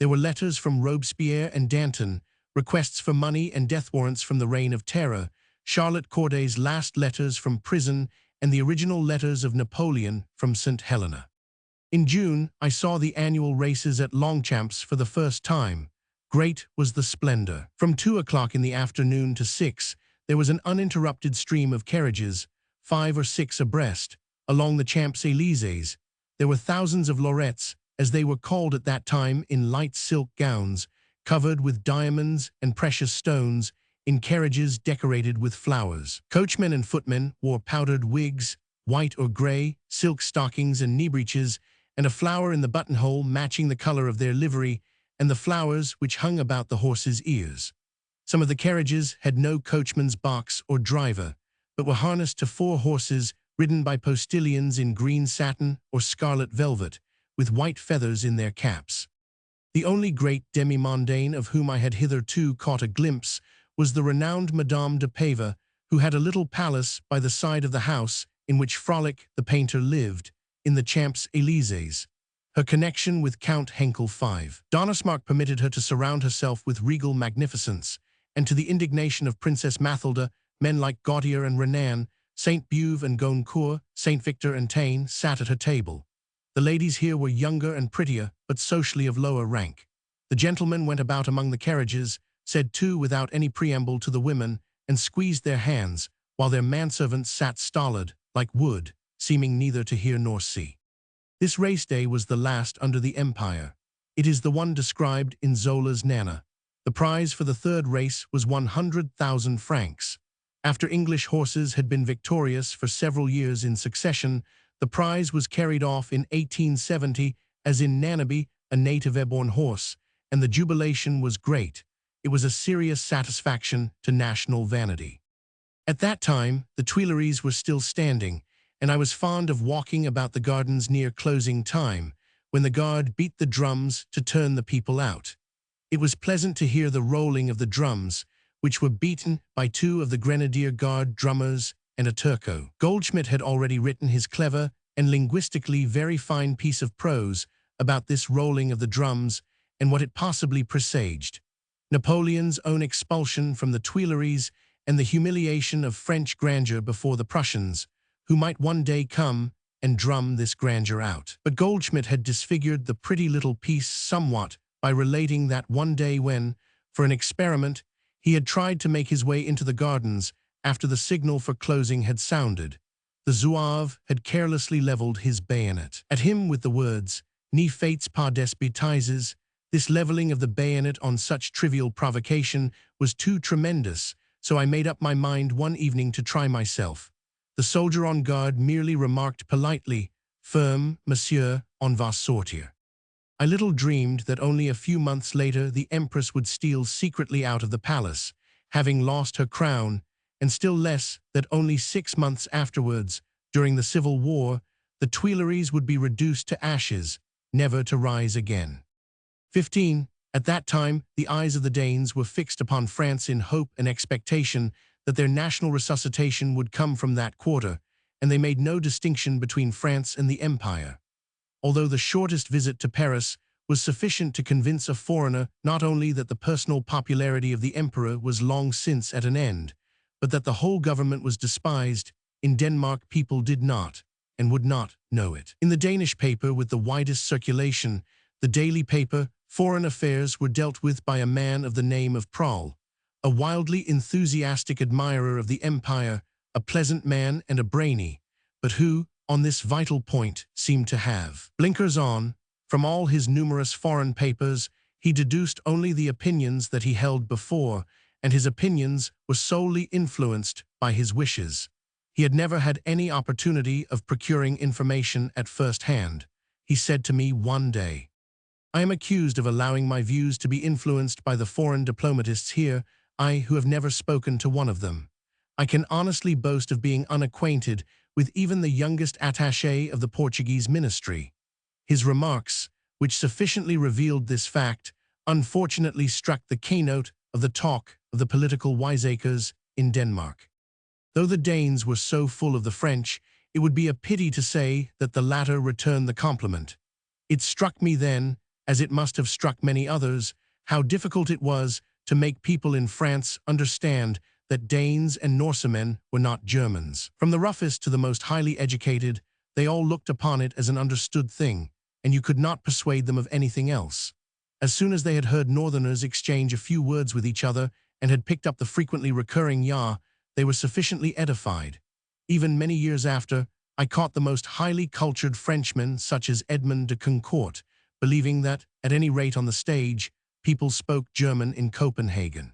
There were letters from Robespierre and Danton, requests for money and death warrants from the Reign of Terror, Charlotte Corday's last letters from prison, and the original letters of Napoleon from St. Helena. In June, I saw the annual races at Longchamps for the first time. Great was the splendor. From 2 o'clock in the afternoon to 6, there was an uninterrupted stream of carriages, 5 or 6 abreast, along the Champs-Élysées. There were thousands of laureates, as they were called at that time, in light silk gowns, covered with diamonds and precious stones, in carriages decorated with flowers. Coachmen and footmen wore powdered wigs, white or gray, silk stockings and knee breeches, and a flower in the buttonhole matching the color of their livery, and the flowers which hung about the horses' ears. Some of the carriages had no coachman's box or driver, but were harnessed to 4 horses ridden by postilions in green satin or scarlet velvet, with white feathers in their caps. The only great demi-mondaine of whom I had hitherto caught a glimpse was the renowned Madame de Pava, who had a little palace by the side of the house in which Frolic the painter lived, in the Champs-Élysées. Her connection with Count Henkel V. Donnersmarck permitted her to surround herself with regal magnificence, and to the indignation of Princess Mathilda, men like Gautier and Renan, Saint-Beuve and Goncourt, Saint Victor and Taine sat at her table. The ladies here were younger and prettier, but socially of lower rank. The gentlemen went about among the carriages, said too without any preamble to the women, and squeezed their hands, while their manservants sat stolid, like wood, seeming neither to hear nor see. This race day was the last under the Empire. It is the one described in Zola's Nana. The prize for the third race was 100,000 francs. After English horses had been victorious for several years in succession, the prize was carried off in 1870 as in Nanaby, a native airborne horse, and the jubilation was great. It was a serious satisfaction to national vanity. At that time, the Tuileries were still standing, and I was fond of walking about the gardens near closing time, when the guard beat the drums to turn the people out. It was pleasant to hear the rolling of the drums, which were beaten by 2 of the Grenadier Guard drummers and a turco. Goldschmidt had already written his clever and linguistically very fine piece of prose about this rolling of the drums and what it possibly presaged. Napoleon's own expulsion from the Tuileries and the humiliation of French grandeur before the Prussians, who might one day come and drum this grandeur out. But Goldschmidt had disfigured the pretty little piece somewhat by relating that one day when, for an experiment, he had tried to make his way into the gardens after the signal for closing had sounded, the Zouave had carelessly leveled his bayonet at him with the words, "Ni fates pas des bêtises." This leveling of the bayonet on such trivial provocation was too tremendous, so I made up my mind one evening to try myself. The soldier on guard merely remarked politely, "Firm, monsieur, on va sortir." I little dreamed that only a few months later the Empress would steal secretly out of the palace, having lost her crown, and still less that only 6 months afterwards, during the Civil War, the Tuileries would be reduced to ashes, never to rise again. 15. At that time, the eyes of the Danes were fixed upon France in hope and expectation that their national resuscitation would come from that quarter, and they made no distinction between France and the Empire. Although the shortest visit to Paris was sufficient to convince a foreigner not only that the personal popularity of the emperor was long since at an end, but that the whole government was despised, in Denmark people did not, and would not, know it. In the Danish paper with the widest circulation, the daily paper, Foreign Affairs, were dealt with by a man of the name of Proll, a wildly enthusiastic admirer of the empire, a pleasant man and a brainy, but who, on this vital point, seemed to have blinkers on. From all his numerous foreign papers, he deduced only the opinions that he held before, and his opinions were solely influenced by his wishes. He had never had any opportunity of procuring information at first hand. He said to me one day, "I am accused of allowing my views to be influenced by the foreign diplomatists here, I who have never spoken to one of them. I can honestly boast of being unacquainted with even the youngest attaché of the Portuguese ministry." His remarks, which sufficiently revealed this fact, unfortunately struck the keynote of the talk of the political wiseacres in Denmark. Though the Danes were so full of the French, it would be a pity to say that the latter returned the compliment. It struck me then, as it must have struck many others, how difficult it was to make people in France understand that Danes and Norsemen were not Germans. From the roughest to the most highly educated, they all looked upon it as an understood thing, and you could not persuade them of anything else. As soon as they had heard Northerners exchange a few words with each other and had picked up the frequently recurring "ja," they were sufficiently edified. Even many years after, I caught the most highly cultured Frenchmen, such as Edmond de Goncourt, believing that, at any rate on the stage, people spoke German in Copenhagen.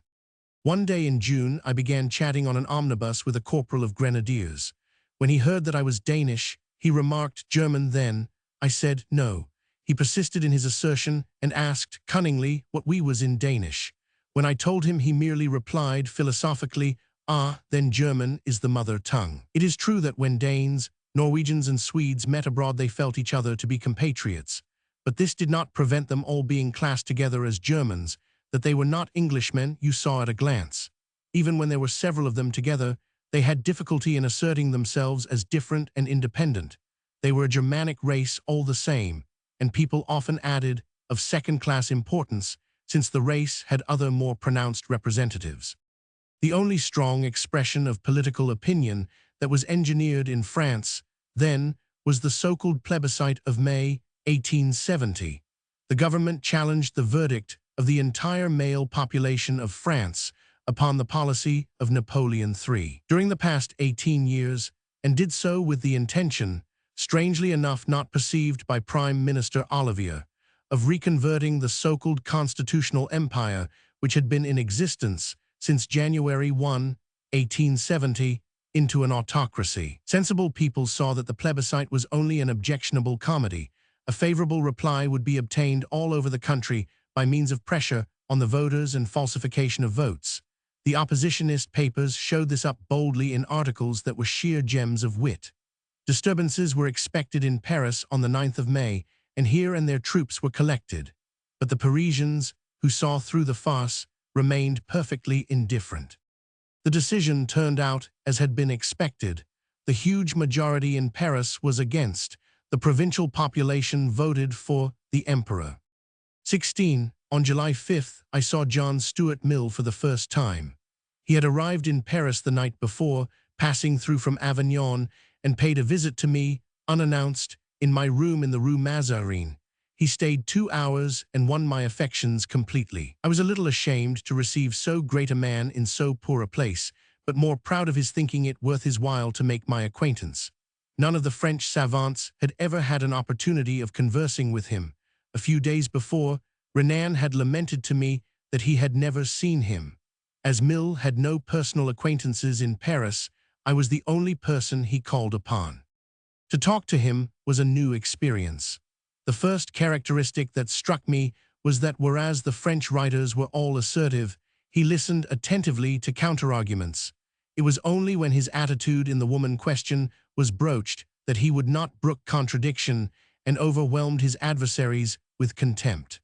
One day in June, I began chatting on an omnibus with a corporal of grenadiers. When he heard that I was Danish, he remarked, "German then?" I said, "No." He persisted in his assertion and asked, cunningly, what we was in Danish. When I told him, he merely replied, philosophically, "Ah, then German is the mother tongue." It is true that when Danes, Norwegians and Swedes met abroad they felt each other to be compatriots, but this did not prevent them all being classed together as Germans. That they were not Englishmen you saw at a glance. Even when there were several of them together, they had difficulty in asserting themselves as different and independent. They were a Germanic race all the same, and people often added of second-class importance, since the race had other more pronounced representatives. The only strong expression of political opinion that was engineered in France then was the so-called plebiscite of May 1870. The government challenged the verdict of the entire male population of France upon the policy of Napoleon III during the past 18 years, and did so with the intention, strangely enough not perceived by Prime Minister Olivier, of reconverting the so-called constitutional empire which had been in existence since January 1, 1870, into an autocracy. Sensible people saw that the plebiscite was only an objectionable comedy. A favorable reply would be obtained all over the country by means of pressure on the voters and falsification of votes. The oppositionist papers showed this up boldly in articles that were sheer gems of wit. Disturbances were expected in Paris on the 9th of May, and here and there troops were collected. But the Parisians, who saw through the farce, remained perfectly indifferent. The decision turned out as had been expected. The huge majority in Paris was against. The provincial population voted for the emperor. 16. On July 5th, I saw John Stuart Mill for the first time. He had arrived in Paris the night before, passing through from Avignon, and paid a visit to me, unannounced, in my room in the Rue Mazarine. He stayed 2 hours and won my affections completely. I was a little ashamed to receive so great a man in so poor a place, but more proud of his thinking it worth his while to make my acquaintance. None of the French savants had ever had an opportunity of conversing with him. A few days before, Renan had lamented to me that he had never seen him. As Mill had no personal acquaintances in Paris, I was the only person he called upon. To talk to him was a new experience. The first characteristic that struck me was that whereas the French writers were all assertive, he listened attentively to counterarguments. It was only when his attitude in the woman question was broached that he would not brook contradiction and overwhelmed his adversaries with contempt.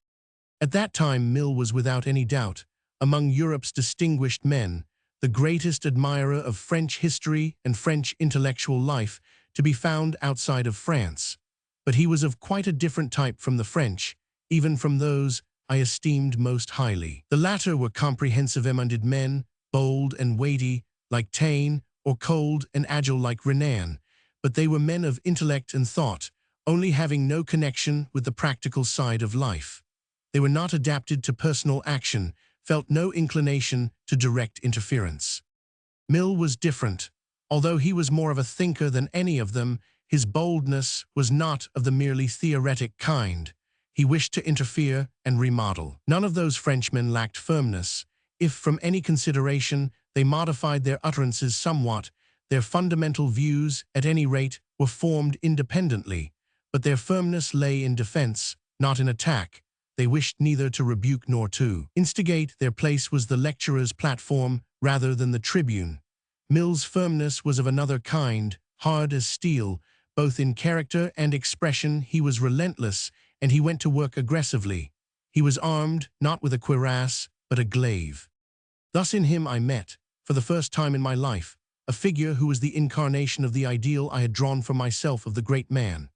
At that time Mill was without any doubt, among Europe's distinguished men, the greatest admirer of French history and French intellectual life, to be found outside of France. But he was of quite a different type from the French, even from those I esteemed most highly. The latter were comprehensive-minded men, bold and weighty, like Taine, or cold and agile like Renan, but they were men of intellect and thought, only having no connection with the practical side of life. They were not adapted to personal action, felt no inclination to direct interference. Mill was different. Although he was more of a thinker than any of them, his boldness was not of the merely theoretic kind. He wished to interfere and remodel. None of those Frenchmen lacked firmness. If, from any consideration, they modified their utterances somewhat, their fundamental views, at any rate, were formed independently. But their firmness lay in defense, not in attack. They wished neither to rebuke nor to instigate. Their place was the lecturer's platform rather than the tribune. Mill's firmness was of another kind, hard as steel. Both in character and expression he was relentless, and he went to work aggressively. He was armed, not with a cuirass, but a glaive. Thus in him I met, for the first time in my life, a figure who was the incarnation of the ideal I had drawn for myself of the great man.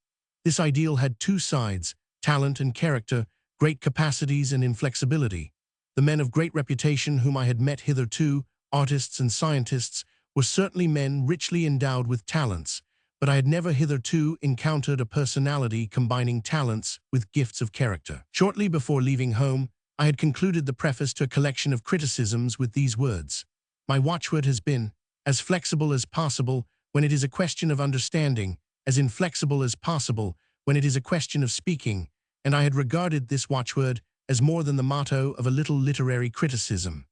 This ideal had two sides, talent and character, great capacities and inflexibility. The men of great reputation whom I had met hitherto, artists and scientists, were certainly men richly endowed with talents, but I had never hitherto encountered a personality combining talents with gifts of character. Shortly before leaving home, I had concluded the preface to a collection of criticisms with these words. My watchword has been, as flexible as possible when it is a question of understanding, as inflexible as possible when it is a question of speaking, and I had regarded this watchword as more than the motto of a little literary criticism.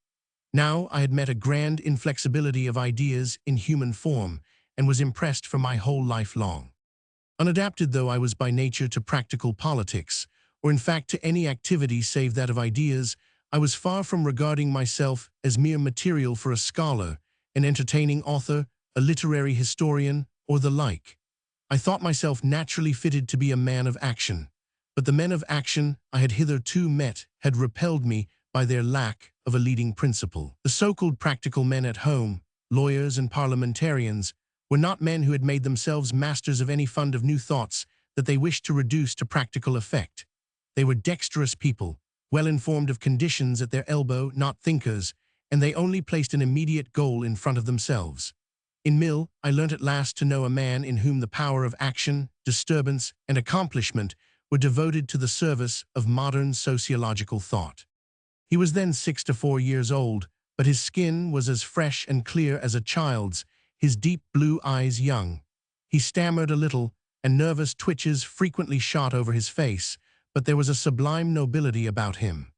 Now I had met a grand inflexibility of ideas in human form, and was impressed for my whole life long. Unadapted though I was by nature to practical politics, or in fact to any activity save that of ideas, I was far from regarding myself as mere material for a scholar, an entertaining author, a literary historian, or the like. I thought myself naturally fitted to be a man of action, but the men of action I had hitherto met had repelled me by their lack of a leading principle. The so-called practical men at home, lawyers and parliamentarians, were not men who had made themselves masters of any fund of new thoughts that they wished to reduce to practical effect. They were dexterous people, well informed of conditions at their elbow, not thinkers, and they only placed an immediate goal in front of themselves. In Mill, I learnt at last to know a man in whom the power of action, disturbance, and accomplishment were devoted to the service of modern sociological thought. He was then 64 years old, but his skin was as fresh and clear as a child's, his deep blue eyes young. He stammered a little, and nervous twitches frequently shot over his face, but there was a sublime nobility about him.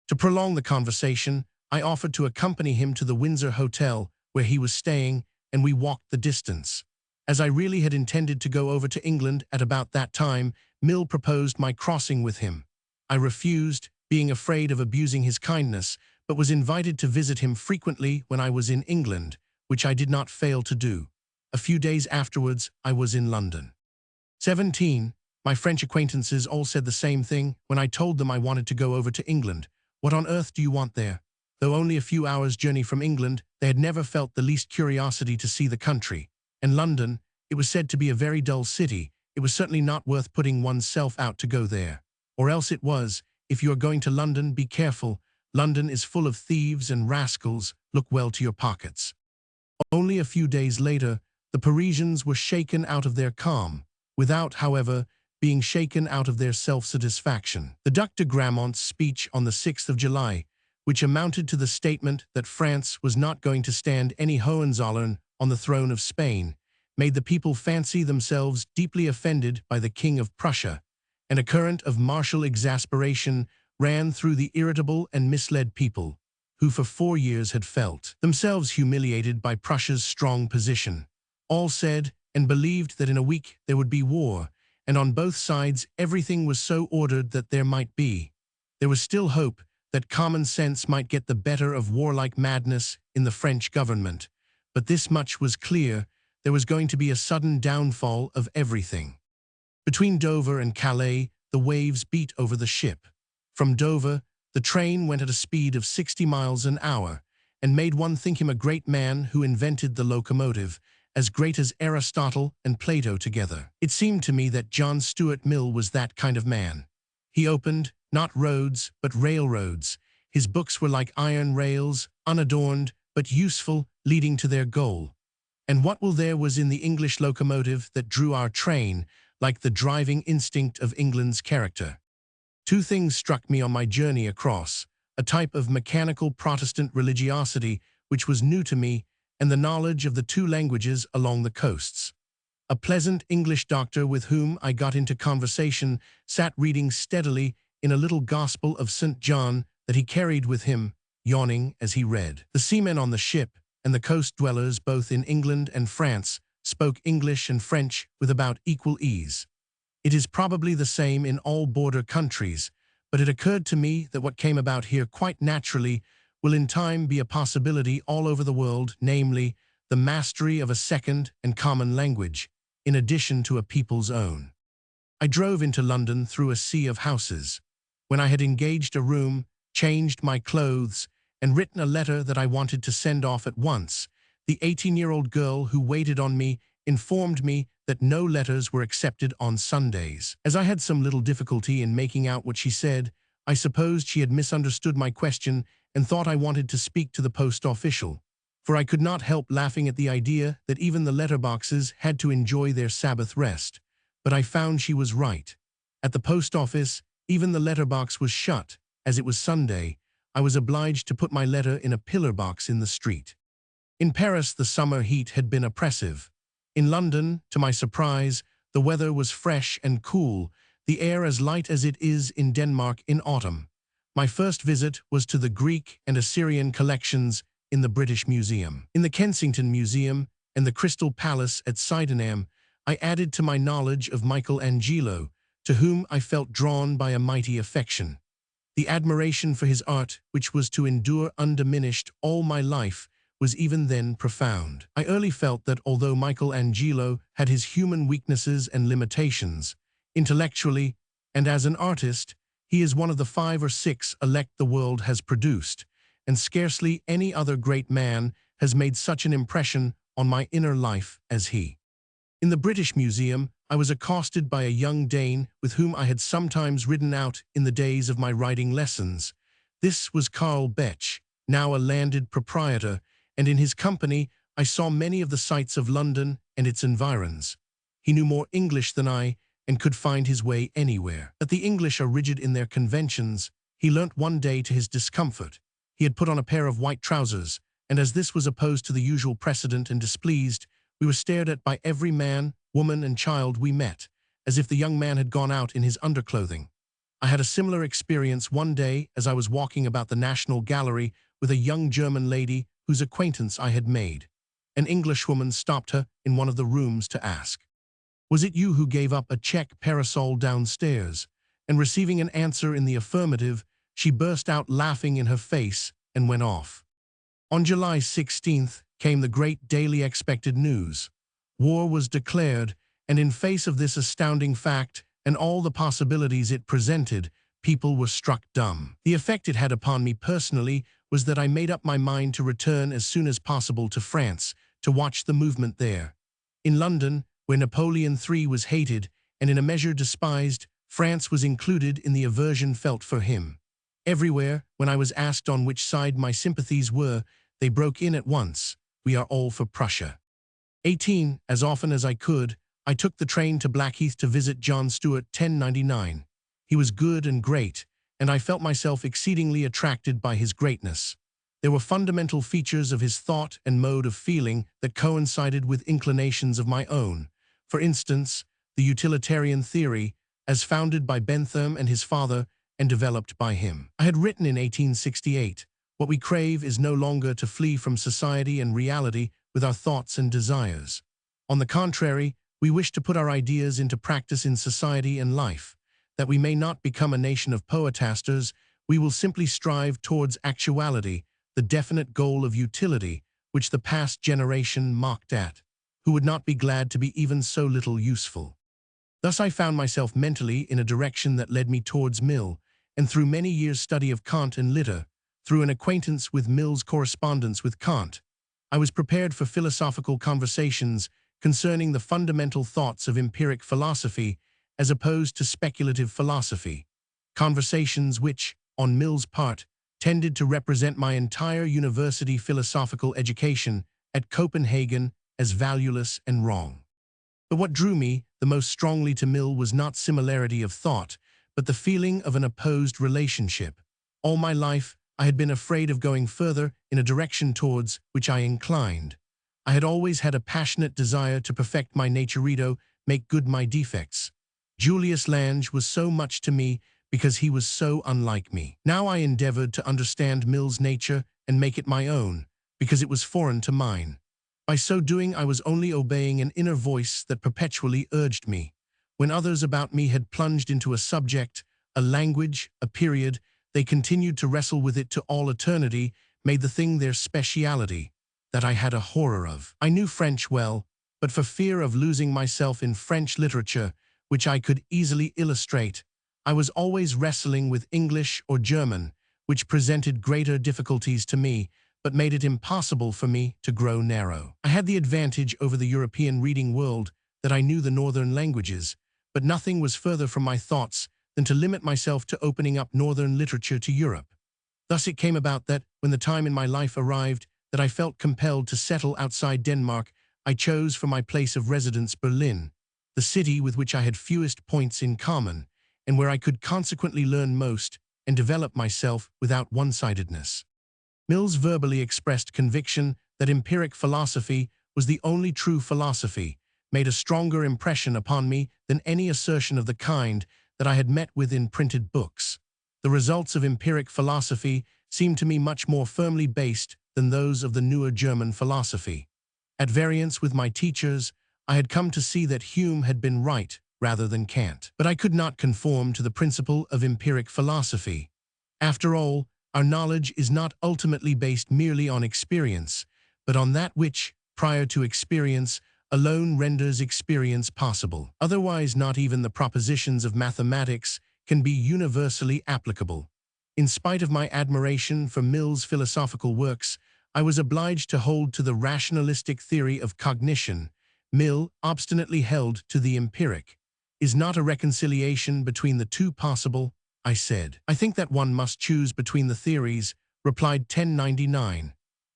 To prolong the conversation, I offered to accompany him to the Windsor Hotel, where he was staying, and we walked the distance. As I really had intended to go over to England at about that time, Mill proposed my crossing with him. I refused, being afraid of abusing his kindness, but was invited to visit him frequently when I was in England, which I did not fail to do. A few days afterwards, I was in London. 17. My French acquaintances all said the same thing when I told them I wanted to go over to England. What on earth do you want there? Though only a few hours' journey from England, they had never felt the least curiosity to see the country. And London, it was said to be a very dull city. It was certainly not worth putting one's self out to go there. Or else it was, if you are going to London, be careful. London is full of thieves and rascals. Look well to your pockets. Only a few days later, the Parisians were shaken out of their calm, without, however, being shaken out of their self-satisfaction. The Duc de Gramont's speech on the 6th of July, which amounted to the statement that France was not going to stand any Hohenzollern on the throne of Spain, made the people fancy themselves deeply offended by the King of Prussia, and a current of martial exasperation ran through the irritable and misled people, who for 4 years had felt themselves humiliated by Prussia's strong position. All said and believed that in a week there would be war, and on both sides everything was so ordered that there might be. There was still hope that common sense might get the better of warlike madness in the French government, but this much was clear: there was going to be a sudden downfall of everything. Between Dover and Calais, the waves beat over the ship. From Dover, the train went at a speed of 60 miles an hour, and made one think him a great man who invented the locomotive, as great as Aristotle and Plato together. It seemed to me that John Stuart Mill was that kind of man. He opened, not roads, but railroads. His books were like iron rails, unadorned, but useful, leading to their goal. And what there was in the English locomotive that drew our train, like the driving instinct of England's character. Two things struck me on my journey across: a type of mechanical Protestant religiosity which was new to me, and the knowledge of the two languages along the coasts. A pleasant English doctor with whom I got into conversation sat reading steadily in a little Gospel of St. John that he carried with him, yawning as he read. The seamen on the ship and the coast dwellers both in England and France spoke English and French with about equal ease. It is probably the same in all border countries, but it occurred to me that what came about here quite naturally will in time be a possibility all over the world, namely, the mastery of a second and common language, in addition to a people's own. I drove into London through a sea of houses. When I had engaged a room, changed my clothes, and written a letter that I wanted to send off at once, the 18-year-old girl who waited on me informed me that no letters were accepted on Sundays. As I had some little difficulty in making out what she said, I supposed she had misunderstood my question and thought I wanted to speak to the post official, for I could not help laughing at the idea that even the letterboxes had to enjoy their Sabbath rest. But I found she was right. At the post office, even the letterbox was shut. As it was Sunday, I was obliged to put my letter in a pillar box in the street. In Paris, the summer heat had been oppressive. In London, to my surprise, the weather was fresh and cool, the air as light as it is in Denmark in autumn. My first visit was to the Greek and Assyrian collections in the British Museum. In the Kensington Museum and the Crystal Palace at Sydenham, I added to my knowledge of Michelangelo, to whom I felt drawn by a mighty affection. The admiration for his art, which was to endure undiminished all my life, was even then profound. I early felt that although Michelangelo had his human weaknesses and limitations, intellectually and as an artist, he is one of the 5 or 6 elect the world has produced, and scarcely any other great man has made such an impression on my inner life as he. In the British Museum, I was accosted by a young Dane with whom I had sometimes ridden out in the days of my riding lessons. This was Carl Betch, now a landed proprietor, and in his company I saw many of the sights of London and its environs. He knew more English than I, and could find his way anywhere. That the English are rigid in their conventions, he learnt one day to his discomfort. He had put on a pair of white trousers, and as this was opposed to the usual precedent and displeased, we were stared at by every man, woman, and child we met, as if the young man had gone out in his underclothing. I had a similar experience one day as I was walking about the National Gallery with a young German lady whose acquaintance I had made. An Englishwoman stopped her in one of the rooms to ask, "Was it you who gave up a check parasol downstairs?" And receiving an answer in the affirmative, she burst out laughing in her face and went off. On July 16th came the great daily expected news. War was declared, and in face of this astounding fact and all the possibilities it presented, people were struck dumb. The effect it had upon me personally was that I made up my mind to return as soon as possible to France, to watch the movement there. In London, where Napoleon III was hated and in a measure despised, France was included in the aversion felt for him. Everywhere, when I was asked on which side my sympathies were, they broke in at once: "We are all for Prussia." 18, as often as I could, I took the train to Blackheath to visit John Stuart 1099. He was good and great, and I felt myself exceedingly attracted by his greatness. There were fundamental features of his thought and mode of feeling that coincided with inclinations of my own. For instance, the utilitarian theory, as founded by Bentham and his father, and developed by him. I had written in 1868, "What we crave is no longer to flee from society and reality with our thoughts and desires. On the contrary, we wish to put our ideas into practice in society and life. That we may not become a nation of poetasters, we will simply strive towards actuality, the definite goal of utility, which the past generation mocked at. Who would not be glad to be even so little useful?" Thus I found myself mentally in a direction that led me towards Mill, and through many years' study of Kant and Litter, through an acquaintance with Mill's correspondence with Kant, I was prepared for philosophical conversations concerning the fundamental thoughts of empiric philosophy as opposed to speculative philosophy, conversations which, on Mill's part, tended to represent my entire university philosophical education at Copenhagen as valueless and wrong. But what drew me the most strongly to Mill was not similarity of thought, but the feeling of an opposed relationship. All my life, I had been afraid of going further in a direction towards which I inclined. I had always had a passionate desire to perfect my naturito, make good my defects. Julius Lange was so much to me because he was so unlike me. Now I endeavored to understand Mill's nature and make it my own, because it was foreign to mine. By so doing, I was only obeying an inner voice that perpetually urged me. When others about me had plunged into a subject, a language, a period, they continued to wrestle with it to all eternity, made the thing their speciality, that I had a horror of. I knew French well, but for fear of losing myself in French literature, which I could easily illustrate, I was always wrestling with English or German, which presented greater difficulties to me, but made it impossible for me to grow narrow. I had the advantage over the European reading world that I knew the northern languages, but nothing was further from my thoughts than to limit myself to opening up northern literature to Europe. Thus it came about that, when the time in my life arrived that I felt compelled to settle outside Denmark, I chose for my place of residence Berlin, the city with which I had fewest points in common, and where I could consequently learn most and develop myself without one-sidedness. Mill's verbally expressed conviction that empiric philosophy was the only true philosophy made a stronger impression upon me than any assertion of the kind that I had met with in printed books. The results of empiric philosophy seemed to me much more firmly based than those of the newer German philosophy. At variance with my teachers, I had come to see that Hume had been right rather than Kant. But I could not conform to the principle of empiric philosophy. After all, our knowledge is not ultimately based merely on experience, but on that which, prior to experience, alone renders experience possible. Otherwise, not even the propositions of mathematics can be universally applicable. In spite of my admiration for Mill's philosophical works, I was obliged to hold to the rationalistic theory of cognition. Mill obstinately held to the empiric. Is not a reconciliation between the two possible? I said. I think that one must choose between the theories, replied 1099.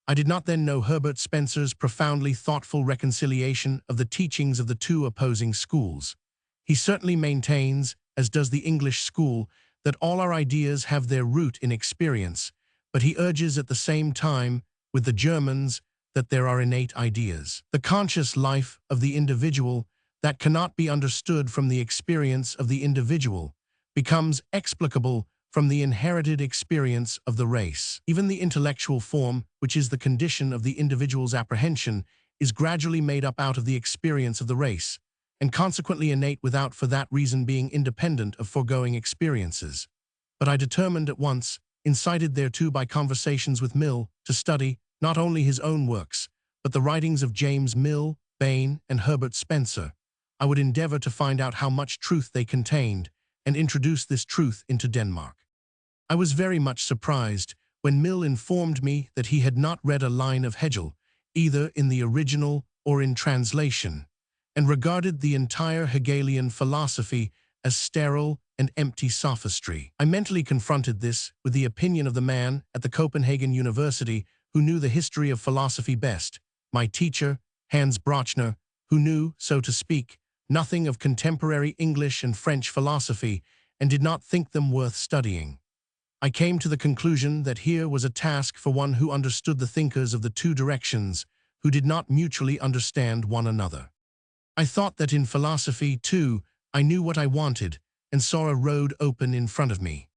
I did not then know Herbert Spencer's profoundly thoughtful reconciliation of the teachings of the two opposing schools. He certainly maintains, as does the English school, that all our ideas have their root in experience, but he urges at the same time, with the Germans, that there are innate ideas. The conscious life of the individual that cannot be understood from the experience of the individual becomes explicable from the inherited experience of the race. Even the intellectual form, which is the condition of the individual's apprehension, is gradually made up out of the experience of the race, and consequently innate without for that reason being independent of foregoing experiences. But I determined at once, incited thereto by conversations with Mill, to study not only his own works, but the writings of James Mill, Bain, and Herbert Spencer. I would endeavor to find out how much truth they contained, and introduce this truth into Denmark. I was very much surprised when Mill informed me that he had not read a line of Hegel, either in the original or in translation, and regarded the entire Hegelian philosophy as sterile and empty sophistry. I mentally confronted this with the opinion of the man at the Copenhagen University who knew the history of philosophy best, my teacher, Hans Brochner, who knew, so to speak, nothing of contemporary English and French philosophy and did not think them worth studying. I came to the conclusion that here was a task for one who understood the thinkers of the two directions, who did not mutually understand one another. I thought that in philosophy, too, I knew what I wanted and saw a road open in front of me.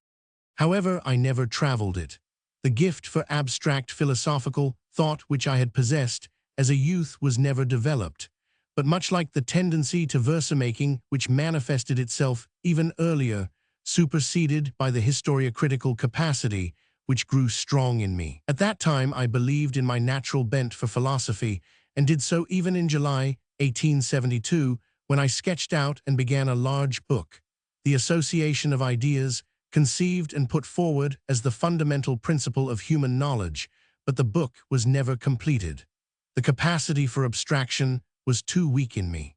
However, I never traveled it. The gift for abstract philosophical thought which I had possessed as a youth was never developed, but much like the tendency to verse-making which manifested itself even earlier, superseded by the historiocritical capacity which grew strong in me. At that time I believed in my natural bent for philosophy, and did so even in July 1872, when I sketched out and began a large book, The Association of Ideas, conceived and put forward as the fundamental principle of human knowledge, but the book was never completed. The capacity for abstraction was too weak in me.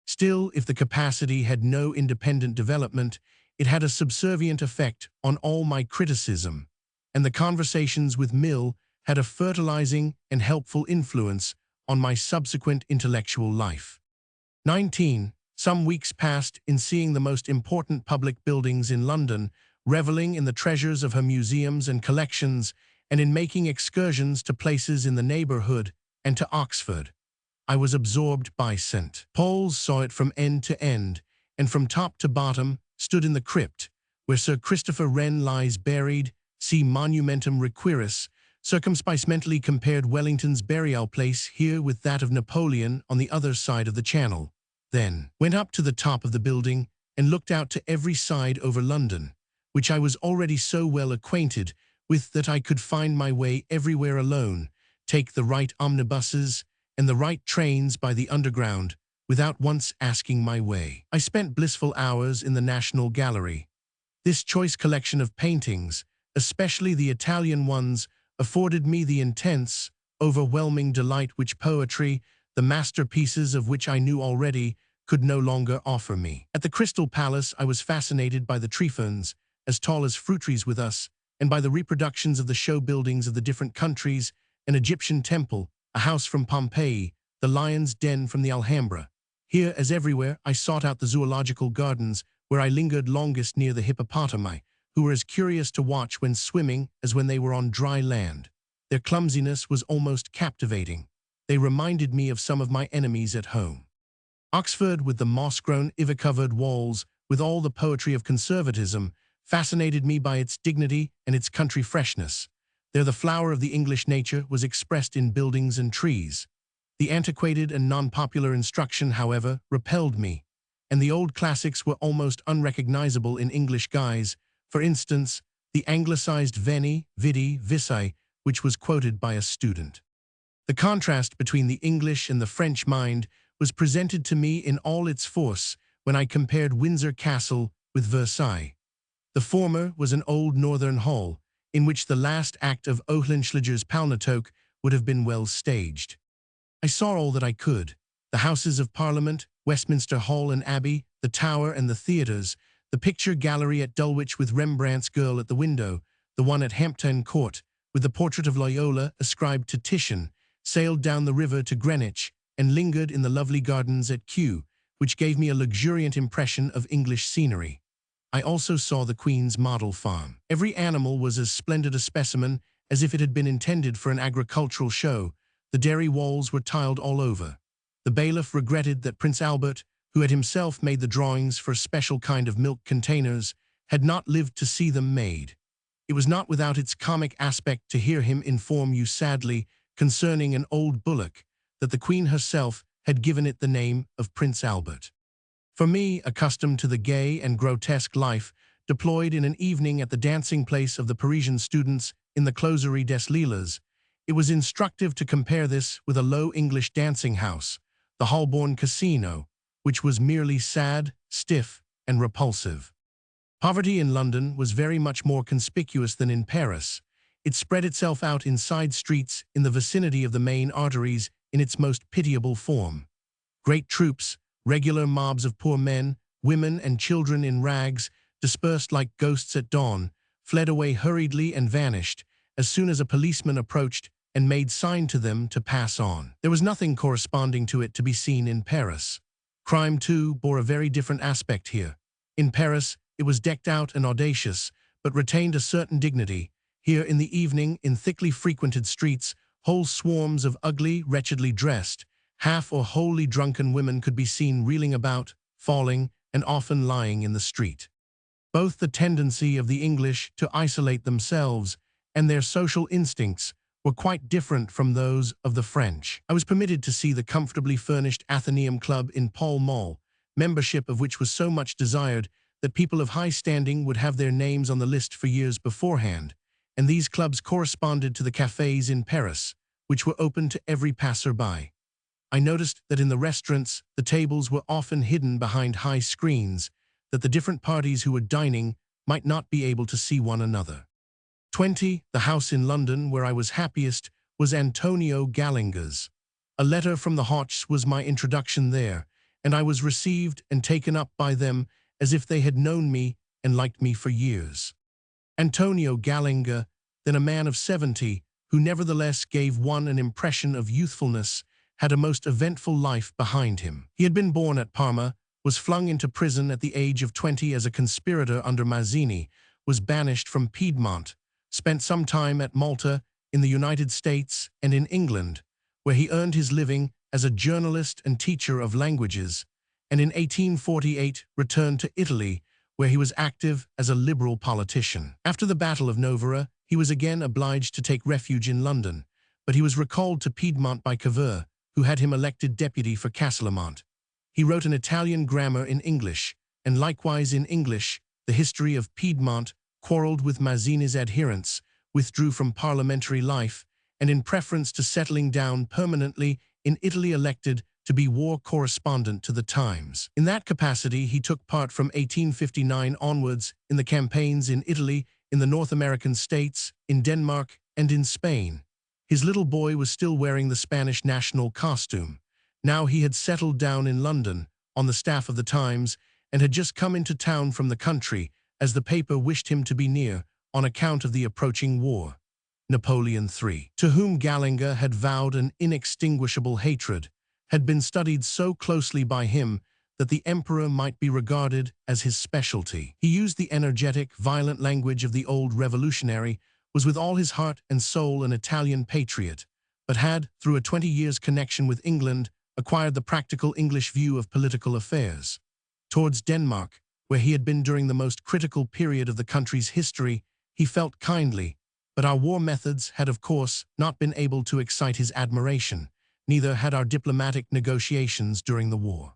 Still, if the capacity had no independent development, it had a subservient effect on all my criticism, and the conversations with Mill had a fertilizing and helpful influence on my subsequent intellectual life. 19. Some weeks passed in seeing the most important public buildings in London, reveling in the treasures of her museums and collections, and in making excursions to places in the neighborhood and to Oxford. I was absorbed by St. Paul's, saw it from end to end, and from top to bottom, stood in the crypt, where Sir Christopher Wren lies buried, see Monumentum Requiris, circumspicently compared Wellington's burial place here with that of Napoleon on the other side of the Channel. Then went up to the top of the building and looked out to every side over London, which I was already so well acquainted with that I could find my way everywhere alone, take the right omnibuses and the right trains by the Underground, without once asking my way. I spent blissful hours in the National Gallery. This choice collection of paintings, especially the Italian ones, afforded me the intense, overwhelming delight which poetry, the masterpieces of which I knew already, could no longer offer me. At the Crystal Palace I was fascinated by the tree ferns, as tall as fruit trees with us, and by the reproductions of the show buildings of the different countries, an Egyptian temple, a house from Pompeii, the lion's den from the Alhambra. Here, as everywhere, I sought out the zoological gardens, where I lingered longest near the hippopotami, who were as curious to watch when swimming as when they were on dry land. Their clumsiness was almost captivating. They reminded me of some of my enemies at home. Oxford, with the moss-grown, ivy-covered walls, with all the poetry of conservatism, fascinated me by its dignity and its country freshness. There the flower of the English nature was expressed in buildings and trees. The antiquated and non-popular instruction, however, repelled me, and the old classics were almost unrecognizable in English guise. For instance, the anglicized veni, vidi, vici, which was quoted by a student. The contrast between the English and the French mind was presented to me in all its force when I compared Windsor Castle with Versailles. The former was an old northern hall, in which the last act of Oehlenschläger's Palnatoke would have been well staged. I saw all that I could: the Houses of Parliament, Westminster Hall and Abbey, the Tower and the theatres, the picture gallery at Dulwich with Rembrandt's girl at the window, the one at Hampton Court, with the portrait of Loyola ascribed to Titian, sailed down the river to Greenwich, and lingered in the lovely gardens at Kew, which gave me a luxuriant impression of English scenery. I also saw the Queen's model farm. Every animal was as splendid a specimen as if it had been intended for an agricultural show. The dairy walls were tiled all over. The bailiff regretted that Prince Albert, who had himself made the drawings for a special kind of milk containers, had not lived to see them made. It was not without its comic aspect to hear him inform you sadly concerning an old bullock that the Queen herself had given it the name of Prince Albert. For me, accustomed to the gay and grotesque life deployed in an evening at the dancing place of the Parisian students in the Closerie des Lilas, it was instructive to compare this with a low English dancing house, the Holborn Casino, which was merely sad, stiff, and repulsive. Poverty in London was very much more conspicuous than in Paris. It spread itself out in side streets in the vicinity of the main arteries in its most pitiable form. Great troops, regular mobs of poor men, women, and children in rags, dispersed like ghosts at dawn, fled away hurriedly and vanished as soon as a policeman approached and made sign to them to pass on. There was nothing corresponding to it to be seen in Paris. Crime, too, bore a very different aspect here. In Paris, it was decked out and audacious, but retained a certain dignity. Here, in the evening, in thickly frequented streets, whole swarms of ugly, wretchedly dressed, half or wholly drunken women could be seen reeling about, falling, and often lying in the street. Both the tendency of the English to isolate themselves and their social instincts were quite different from those of the French. I was permitted to see the comfortably furnished Athenaeum Club in Pall Mall, membership of which was so much desired that people of high standing would have their names on the list for years beforehand, and these clubs corresponded to the cafés in Paris, which were open to every passer-by. I noticed that in the restaurants, the tables were often hidden behind high screens, that the different parties who were dining might not be able to see one another. 20. The house in London where I was happiest was Antonio Gallinga's. A letter from the Hotchs was my introduction there, and I was received and taken up by them as if they had known me and liked me for years. Antonio Gallinger, then a man of 70, who nevertheless gave one an impression of youthfulness, had a most eventful life behind him. He had been born at Parma, was flung into prison at the age of 20 as a conspirator under Mazzini, was banished from Piedmont, spent some time at Malta, in the United States and in England, where he earned his living as a journalist and teacher of languages, and in 1848 returned to Italy, where he was active as a liberal politician. After the Battle of Novara, he was again obliged to take refuge in London, but he was recalled to Piedmont by Cavour, who had him elected deputy for Castlemont. He wrote an Italian grammar in English, and likewise in English, the history of Piedmont, quarreled with Mazzini's adherents, withdrew from parliamentary life, and in preference to settling down permanently in Italy elected to be war correspondent to the Times. In that capacity, he took part from 1859 onwards in the campaigns in Italy, in the North American states, in Denmark, and in Spain. His little boy was still wearing the Spanish national costume. Now he had settled down in London, on the staff of the Times, and had just come into town from the country, as the paper wished him to be near, on account of the approaching war. Napoleon III, to whom Gallinger had vowed an inextinguishable hatred, had been studied so closely by him that the emperor might be regarded as his specialty. He used the energetic, violent language of the old revolutionary, was with all his heart and soul an Italian patriot, but had, through a 20 years' connection with England, acquired the practical English view of political affairs. Towards Denmark, where he had been during the most critical period of the country's history, he felt kindly, but our war methods had, of course, not been able to excite his admiration. Neither had our diplomatic negotiations during the war.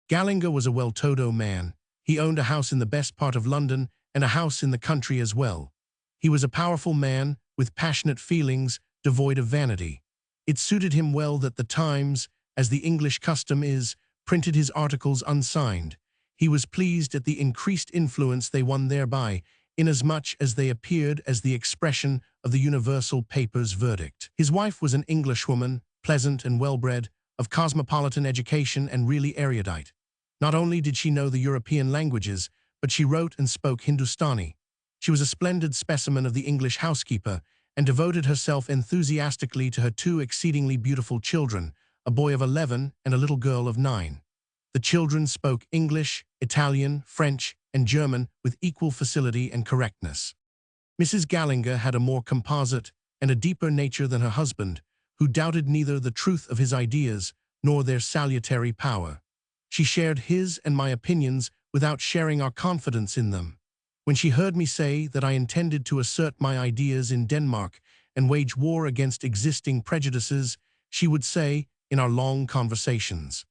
Gallinger was a well-to-do man. He owned a house in the best part of London and a house in the country as well. He was a powerful man, with passionate feelings, devoid of vanity. It suited him well that the Times, as the English custom is, printed his articles unsigned. He was pleased at the increased influence they won thereby, inasmuch as they appeared as the expression of the universal paper's verdict. His wife was an Englishwoman, pleasant and well-bred, of cosmopolitan education and really erudite. Not only did she know the European languages, but she wrote and spoke Hindustani. She was a splendid specimen of the English housekeeper, and devoted herself enthusiastically to her two exceedingly beautiful children, a boy of 11 and a little girl of 9. The children spoke English, Italian, French, and German with equal facility and correctness. Mrs. Gallinger had a more composite and a deeper nature than her husband, who doubted neither the truth of his ideas nor their salutary power. She shared his and my opinions without sharing our confidence in them. When she heard me say that I intended to assert my ideas in Denmark and wage war against existing prejudices, she would say, in our long conversations,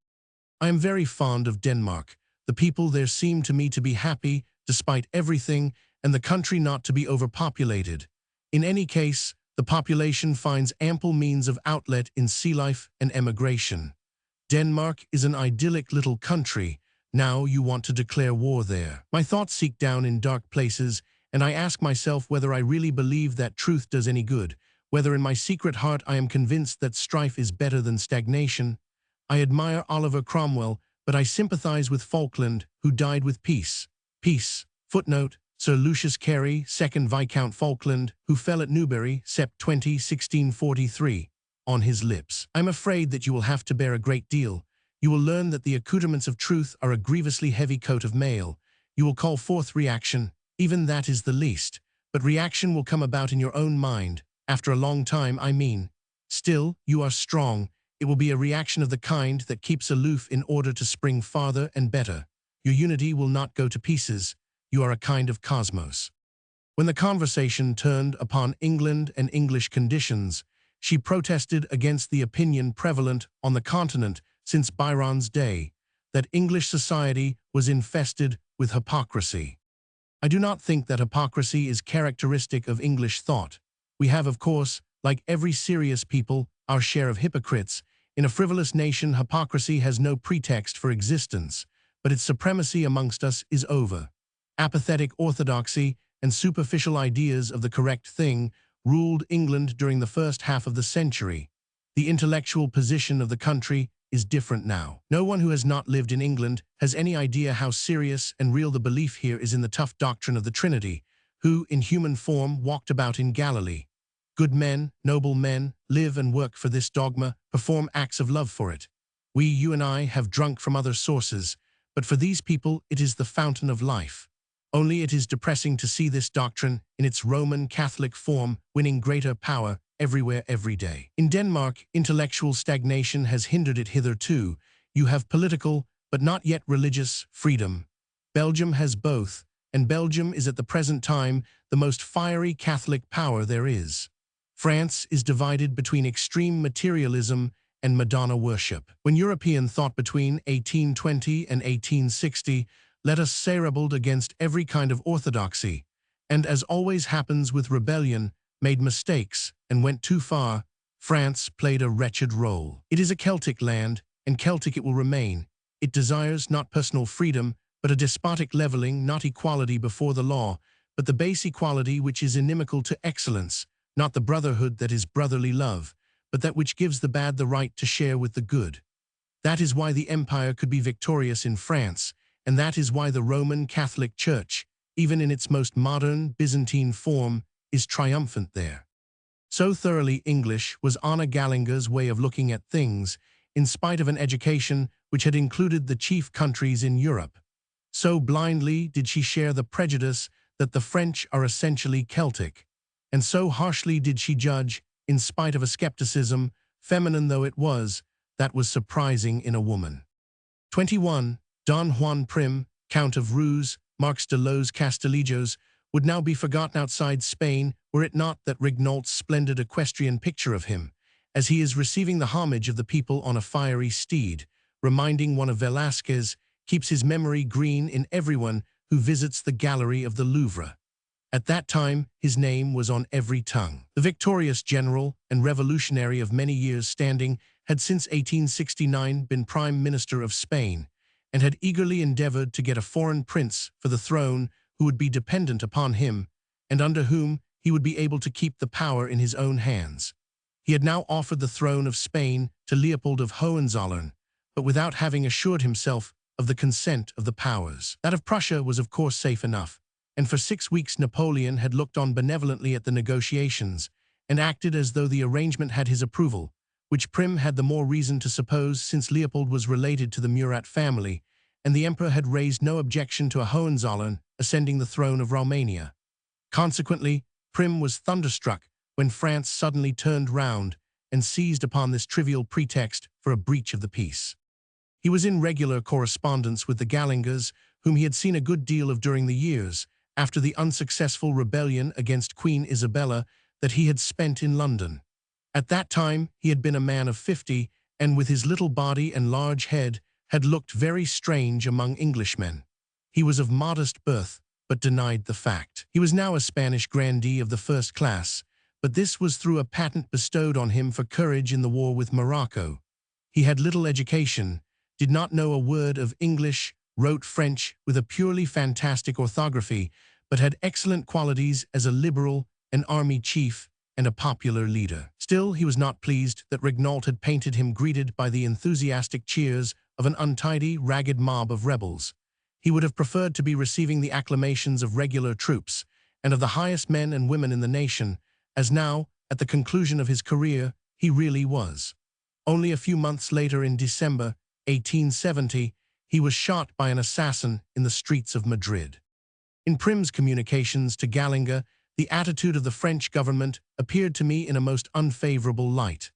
"I am very fond of Denmark. The people there seem to me to be happy, despite everything, and the country not to be overpopulated. In any case, the population finds ample means of outlet in sea life and emigration. Denmark is an idyllic little country. Now you want to declare war there." My thoughts seek down in dark places, and I ask myself whether I really believe that truth does any good, whether in my secret heart I am convinced that strife is better than stagnation. I admire Oliver Cromwell, but I sympathize with Falkland, who died with peace. Peace. Footnote: Sir Lucius Carey, 2nd Viscount Falkland, who fell at Newbury, Sept. 20, 1643, on his lips. I am afraid that you will have to bear a great deal. You will learn that the accoutrements of truth are a grievously heavy coat of mail. You will call forth reaction. Even that is the least. But reaction will come about in your own mind, after a long time, I mean. Still, you are strong. It will be a reaction of the kind that keeps aloof in order to spring farther and better. Your unity will not go to pieces. You are a kind of cosmos. When the conversation turned upon England and English conditions, she protested against the opinion prevalent on the continent since Byron's day, that English society was infested with hypocrisy. I do not think that hypocrisy is characteristic of English thought. We have, of course, like every serious people, our share of hypocrites. In a frivolous nation, hypocrisy has no pretext for existence, but its supremacy amongst us is over. Apathetic orthodoxy and superficial ideas of the correct thing ruled England during the first half of the century. The intellectual position of the country is different now. No one who has not lived in England has any idea how serious and real the belief here is in the tough doctrine of the Trinity, who, in human form, walked about in Galilee. Good men, noble men, live and work for this dogma, perform acts of love for it. We, you and I, have drunk from other sources, but for these people it is the fountain of life. Only it is depressing to see this doctrine, in its Roman Catholic form, winning greater power everywhere every day. In Denmark, intellectual stagnation has hindered it hitherto. You have political, but not yet religious, freedom. Belgium has both, and Belgium is at the present time the most fiery Catholic power there is. France is divided between extreme materialism and Madonna worship. When European thought between 1820 and 1860, let us say rebelled against every kind of orthodoxy, and as always happens with rebellion, made mistakes and went too far, France played a wretched role. It is a Celtic land, and Celtic it will remain. It desires not personal freedom, but a despotic leveling, not equality before the law, but the base equality which is inimical to excellence, not the brotherhood that is brotherly love, but that which gives the bad the right to share with the good. That is why the empire could be victorious in France, and that is why the Roman Catholic Church, even in its most modern Byzantine form, is triumphant there. So thoroughly English was Anna Gallinga's way of looking at things, in spite of an education which had included the chief countries in Europe. So blindly did she share the prejudice that the French are essentially Celtic, and so harshly did she judge, in spite of a skepticism, feminine though it was, that was surprising in a woman. 21. Don Juan Prim, Count of Ruz, Marques de los Castellijos, would now be forgotten outside Spain were it not that Regnault's splendid equestrian picture of him, as he is receiving the homage of the people on a fiery steed, reminding one of Velázquez, keeps his memory green in everyone who visits the gallery of the Louvre. At that time, his name was on every tongue. The victorious general and revolutionary of many years standing had since 1869 been Prime Minister of Spain, and had eagerly endeavored to get a foreign prince for the throne who would be dependent upon him, and under whom he would be able to keep the power in his own hands. He had now offered the throne of Spain to Leopold of Hohenzollern, but without having assured himself of the consent of the powers. That of Prussia was of course safe enough, and for 6 weeks Napoleon had looked on benevolently at the negotiations, and acted as though the arrangement had his approval, which Prim had the more reason to suppose since Leopold was related to the Murat family, and the emperor had raised no objection to a Hohenzollern ascending the throne of Romania. Consequently, Prim was thunderstruck when France suddenly turned round and seized upon this trivial pretext for a breach of the peace. He was in regular correspondence with the Gallingas, whom he had seen a good deal of during the years, after the unsuccessful rebellion against Queen Isabella that he had spent in London. At that time he had been a man of 50, and with his little body and large head, had looked very strange among Englishmen. He was of modest birth, but denied the fact. He was now a Spanish grandee of the first class, but this was through a patent bestowed on him for courage in the war with Morocco. He had little education, did not know a word of English, wrote French with a purely fantastic orthography, but had excellent qualities as a liberal, an army chief, and a popular leader. Still, he was not pleased that Regnault had painted him greeted by the enthusiastic cheers of an untidy, ragged mob of rebels. He would have preferred to be receiving the acclamations of regular troops, and of the highest men and women in the nation, as now, at the conclusion of his career, he really was. Only a few months later, in December 1870, he was shot by an assassin in the streets of Madrid. In Prim's communications to Gallinga, the attitude of the French government appeared to me in a most unfavorable light.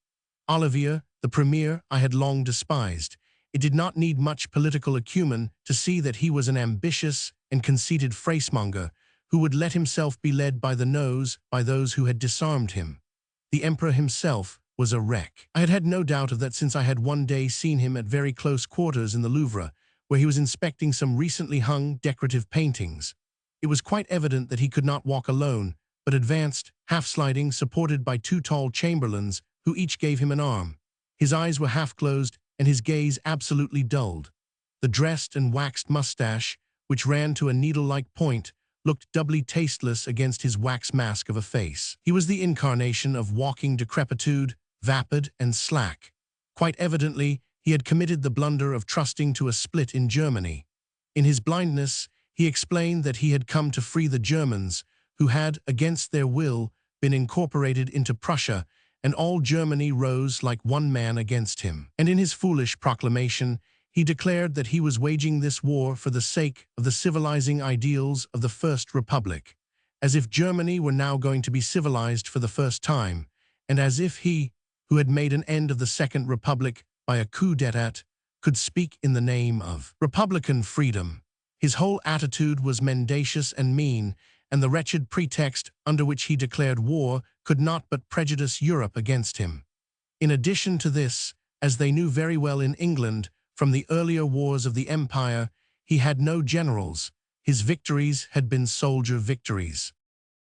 Olivier, the premier, I had long despised. It did not need much political acumen to see that he was an ambitious and conceited phrasemonger who would let himself be led by the nose by those who had disarmed him. The emperor himself was a wreck. I had had no doubt of that since I had one day seen him at very close quarters in the Louvre, where he was inspecting some recently hung decorative paintings. It was quite evident that he could not walk alone, but advanced, half-sliding, supported by 2 tall chamberlains, who each gave him an arm. His eyes were half-closed, and his gaze absolutely dulled. The dressed and waxed mustache, which ran to a needle-like point, looked doubly tasteless against his wax mask of a face. He was the incarnation of walking decrepitude, vapid, and slack. Quite evidently, he had committed the blunder of trusting to a split in Germany. In his blindness, he explained that he had come to free the Germans, who had, against their will, been incorporated into Prussia, and all Germany rose like one man against him. And in his foolish proclamation, he declared that he was waging this war for the sake of the civilizing ideals of the First Republic, as if Germany were now going to be civilized for the first time, and as if he, who had made an end of the Second Republic by a coup d'etat, could speak in the name of Republican freedom. His whole attitude was mendacious and mean, and the wretched pretext under which he declared war could not but prejudice Europe against him. In addition to this, as they knew very well in England, from the earlier wars of the Empire, he had no generals. His victories had been soldier victories.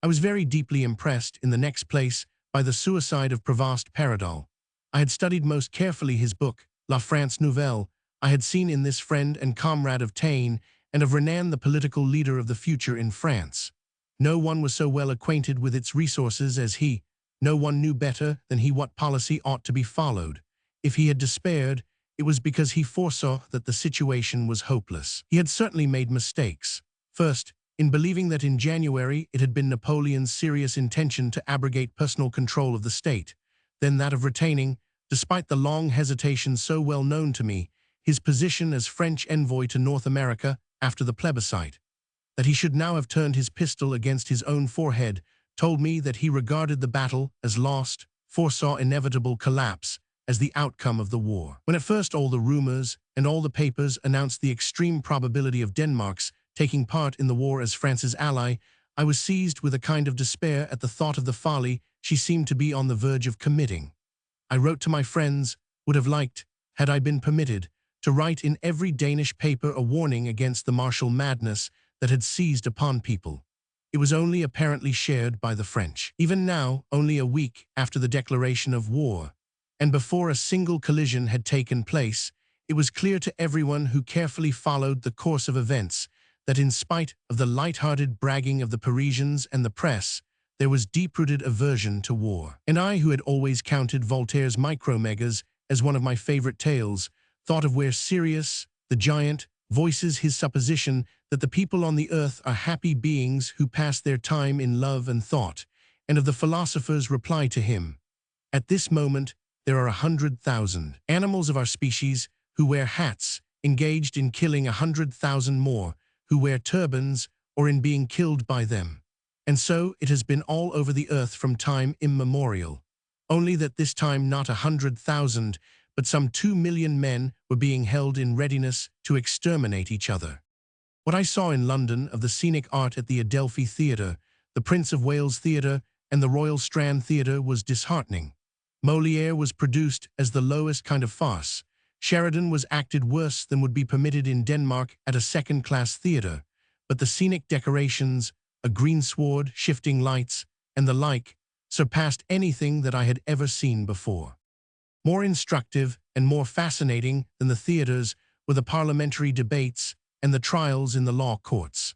I was very deeply impressed, in the next place, by the suicide of Provost Paradol. I had studied most carefully his book, La France Nouvelle. I had seen in this friend and comrade of Taine and of Renan the political leader of the future in France. No one was so well acquainted with its resources as he. No one knew better than he what policy ought to be followed. If he had despaired, it was because he foresaw that the situation was hopeless. He had certainly made mistakes. First, in believing that in January it had been Napoleon's serious intention to abrogate personal control of the state, then that of retaining, despite the long hesitation so well known to me, his position as French envoy to North America after the plebiscite. That he should now have turned his pistol against his own forehead told me that he regarded the battle as lost, foresaw inevitable collapse as the outcome of the war. When at first all the rumors and all the papers announced the extreme probability of Denmark's taking part in the war as France's ally, I was seized with a kind of despair at the thought of the folly she seemed to be on the verge of committing. I wrote to my friends, would have liked, had I been permitted, to write in every Danish paper a warning against the martial madness that had seized upon people. It was only apparently shared by the French. Even now, only a week after the declaration of war, and before a single collision had taken place, it was clear to everyone who carefully followed the course of events that in spite of the light-hearted bragging of the Parisians and the press, there was deep-rooted aversion to war. And I, who had always counted Voltaire's Micromegas as one of my favorite tales, thought of where Sirius, the giant, voices his supposition that the people on the earth are happy beings who pass their time in love and thought, and of the philosopher's reply to him, at this moment, there are 100,000 animals of our species who wear hats, engaged in killing 100,000 more, who wear turbans, or in being killed by them. And so it has been all over the earth from time immemorial. Only that this time not 100,000, but some 2 million men were being held in readiness to exterminate each other. What I saw in London of the scenic art at the Adelphi Theatre, the Prince of Wales Theatre, and the Royal Strand Theatre was disheartening. Molière was produced as the lowest kind of farce. Sheridan was acted worse than would be permitted in Denmark at a second-class theatre, but the scenic decorations, a greensward, shifting lights, and the like, surpassed anything that I had ever seen before. More instructive and more fascinating than the theatres were the parliamentary debates and the trials in the law courts.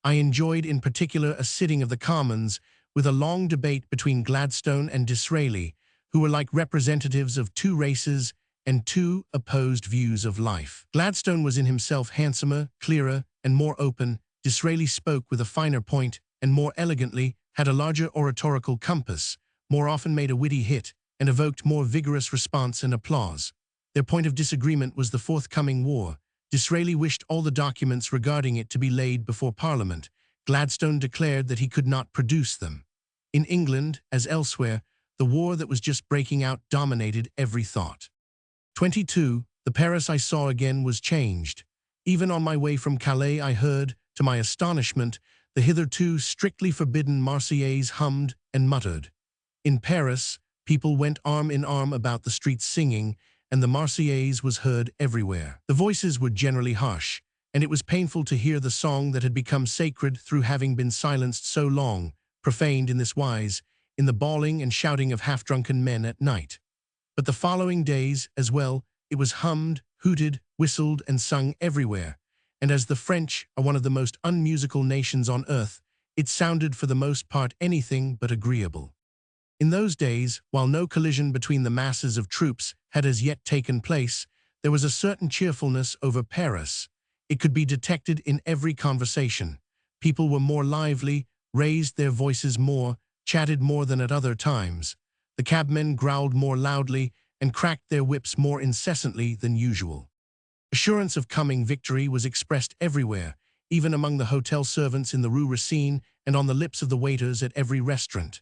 I enjoyed in particular a sitting of the Commons with a long debate between Gladstone and Disraeli, who were like representatives of two races and two opposed views of life. Gladstone was in himself handsomer, clearer, and more open. Disraeli spoke with a finer point and more elegantly, had a larger oratorical compass, more often made a witty hit, and evoked more vigorous response and applause. Their point of disagreement was the forthcoming war. Disraeli wished all the documents regarding it to be laid before Parliament. Gladstone declared that he could not produce them. In England, as elsewhere, the war that was just breaking out dominated every thought. 22. The Paris I saw again was changed. Even on my way from Calais I heard, to my astonishment, the hitherto strictly forbidden Marseillaise hummed and muttered. In Paris, people went arm in arm about the streets singing, and the Marseillaise was heard everywhere. The voices were generally harsh, and it was painful to hear the song that had become sacred through having been silenced so long, profaned in this wise, in the bawling and shouting of half-drunken men at night. But the following days, as well, it was hummed, hooted, whistled, and sung everywhere, and as the French are one of the most unmusical nations on earth, it sounded for the most part anything but agreeable. In those days, while no collision between the masses of troops had as yet taken place, there was a certain cheerfulness over Paris. It could be detected in every conversation. People were more lively, raised their voices more, chatted more than at other times. The cabmen growled more loudly and cracked their whips more incessantly than usual. Assurance of coming victory was expressed everywhere, even among the hotel servants in the Rue Racine and on the lips of the waiters at every restaurant.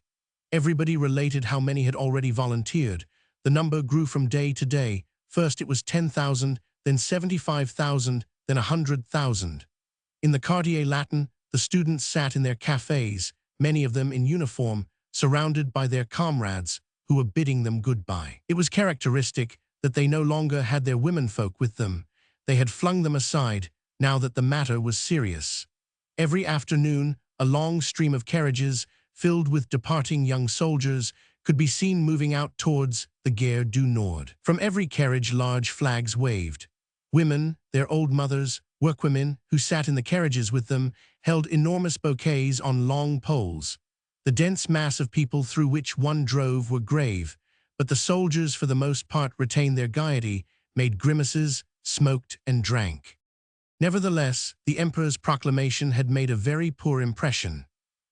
Everybody related how many had already volunteered. The number grew from day to day. First it was 10,000, then 75,000, then 100,000. In the Quartier Latin, the students sat in their cafes, many of them in uniform, surrounded by their comrades, who were bidding them goodbye. It was characteristic that they no longer had their womenfolk with them. They had flung them aside, now that the matter was serious. Every afternoon, a long stream of carriages, filled with departing young soldiers, could be seen moving out towards the Gare du Nord. From every carriage large flags waved. Women, their old mothers, workwomen, who sat in the carriages with them, held enormous bouquets on long poles. The dense mass of people through which one drove were grave, but the soldiers for the most part retained their gaiety, made grimaces, smoked and drank. Nevertheless, the Emperor's proclamation had made a very poor impression.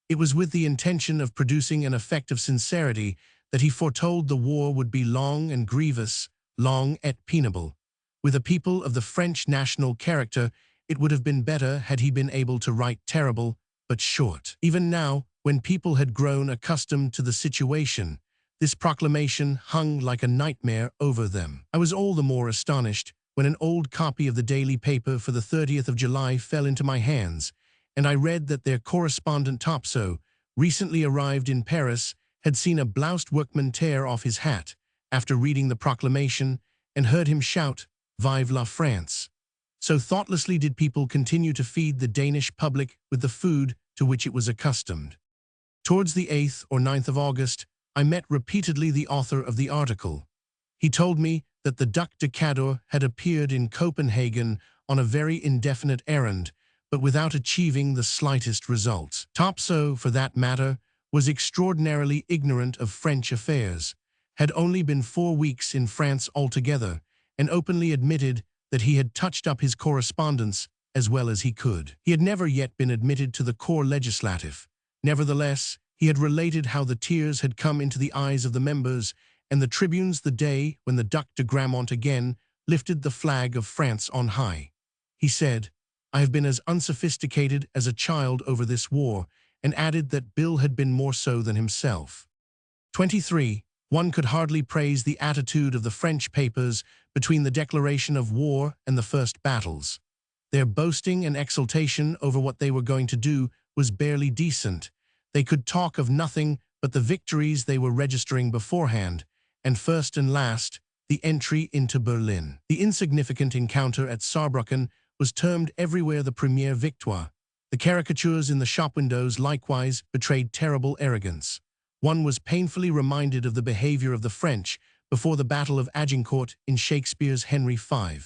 It was with the intention of producing an effect of sincerity that he foretold the war would be long and grievous, long et pénible. With a people of the French national character, it would have been better had he been able to write terrible, but short. Even now, when people had grown accustomed to the situation, this proclamation hung like a nightmare over them. I was all the more astonished when an old copy of the daily paper for the 30th of July fell into my hands, and I read that their correspondent Topso, recently arrived in Paris, had seen a bloused workman tear off his hat after reading the proclamation and heard him shout, "Vive la France!" So thoughtlessly did people continue to feed the Danish public with the food to which it was accustomed. Towards the 8th or 9th of August, I met repeatedly the author of the article. He told me that the Duc de Cador had appeared in Copenhagen on a very indefinite errand, but without achieving the slightest result. Topso, for that matter, was extraordinarily ignorant of French affairs, had only been 4 weeks in France altogether, and openly admitted that he had touched up his correspondence as well as he could. He had never yet been admitted to the Corps Legislatif. Nevertheless, he had related how the tears had come into the eyes of the members and the tribunes the day when the Duc de Gramont again lifted the flag of France on high. He said, "I have been as unsophisticated as a child over this war," and added that Bill had been more so than himself. 23. One could hardly praise the attitude of the French papers between the declaration of war and the first battles. Their boasting and exultation over what they were going to do was barely decent. They could talk of nothing but the victories they were registering beforehand, and first and last, the entry into Berlin. The insignificant encounter at Saarbrücken was termed everywhere the première victoire. The caricatures in the shop windows likewise betrayed terrible arrogance. One was painfully reminded of the behavior of the French before the Battle of Agincourt in Shakespeare's Henry V.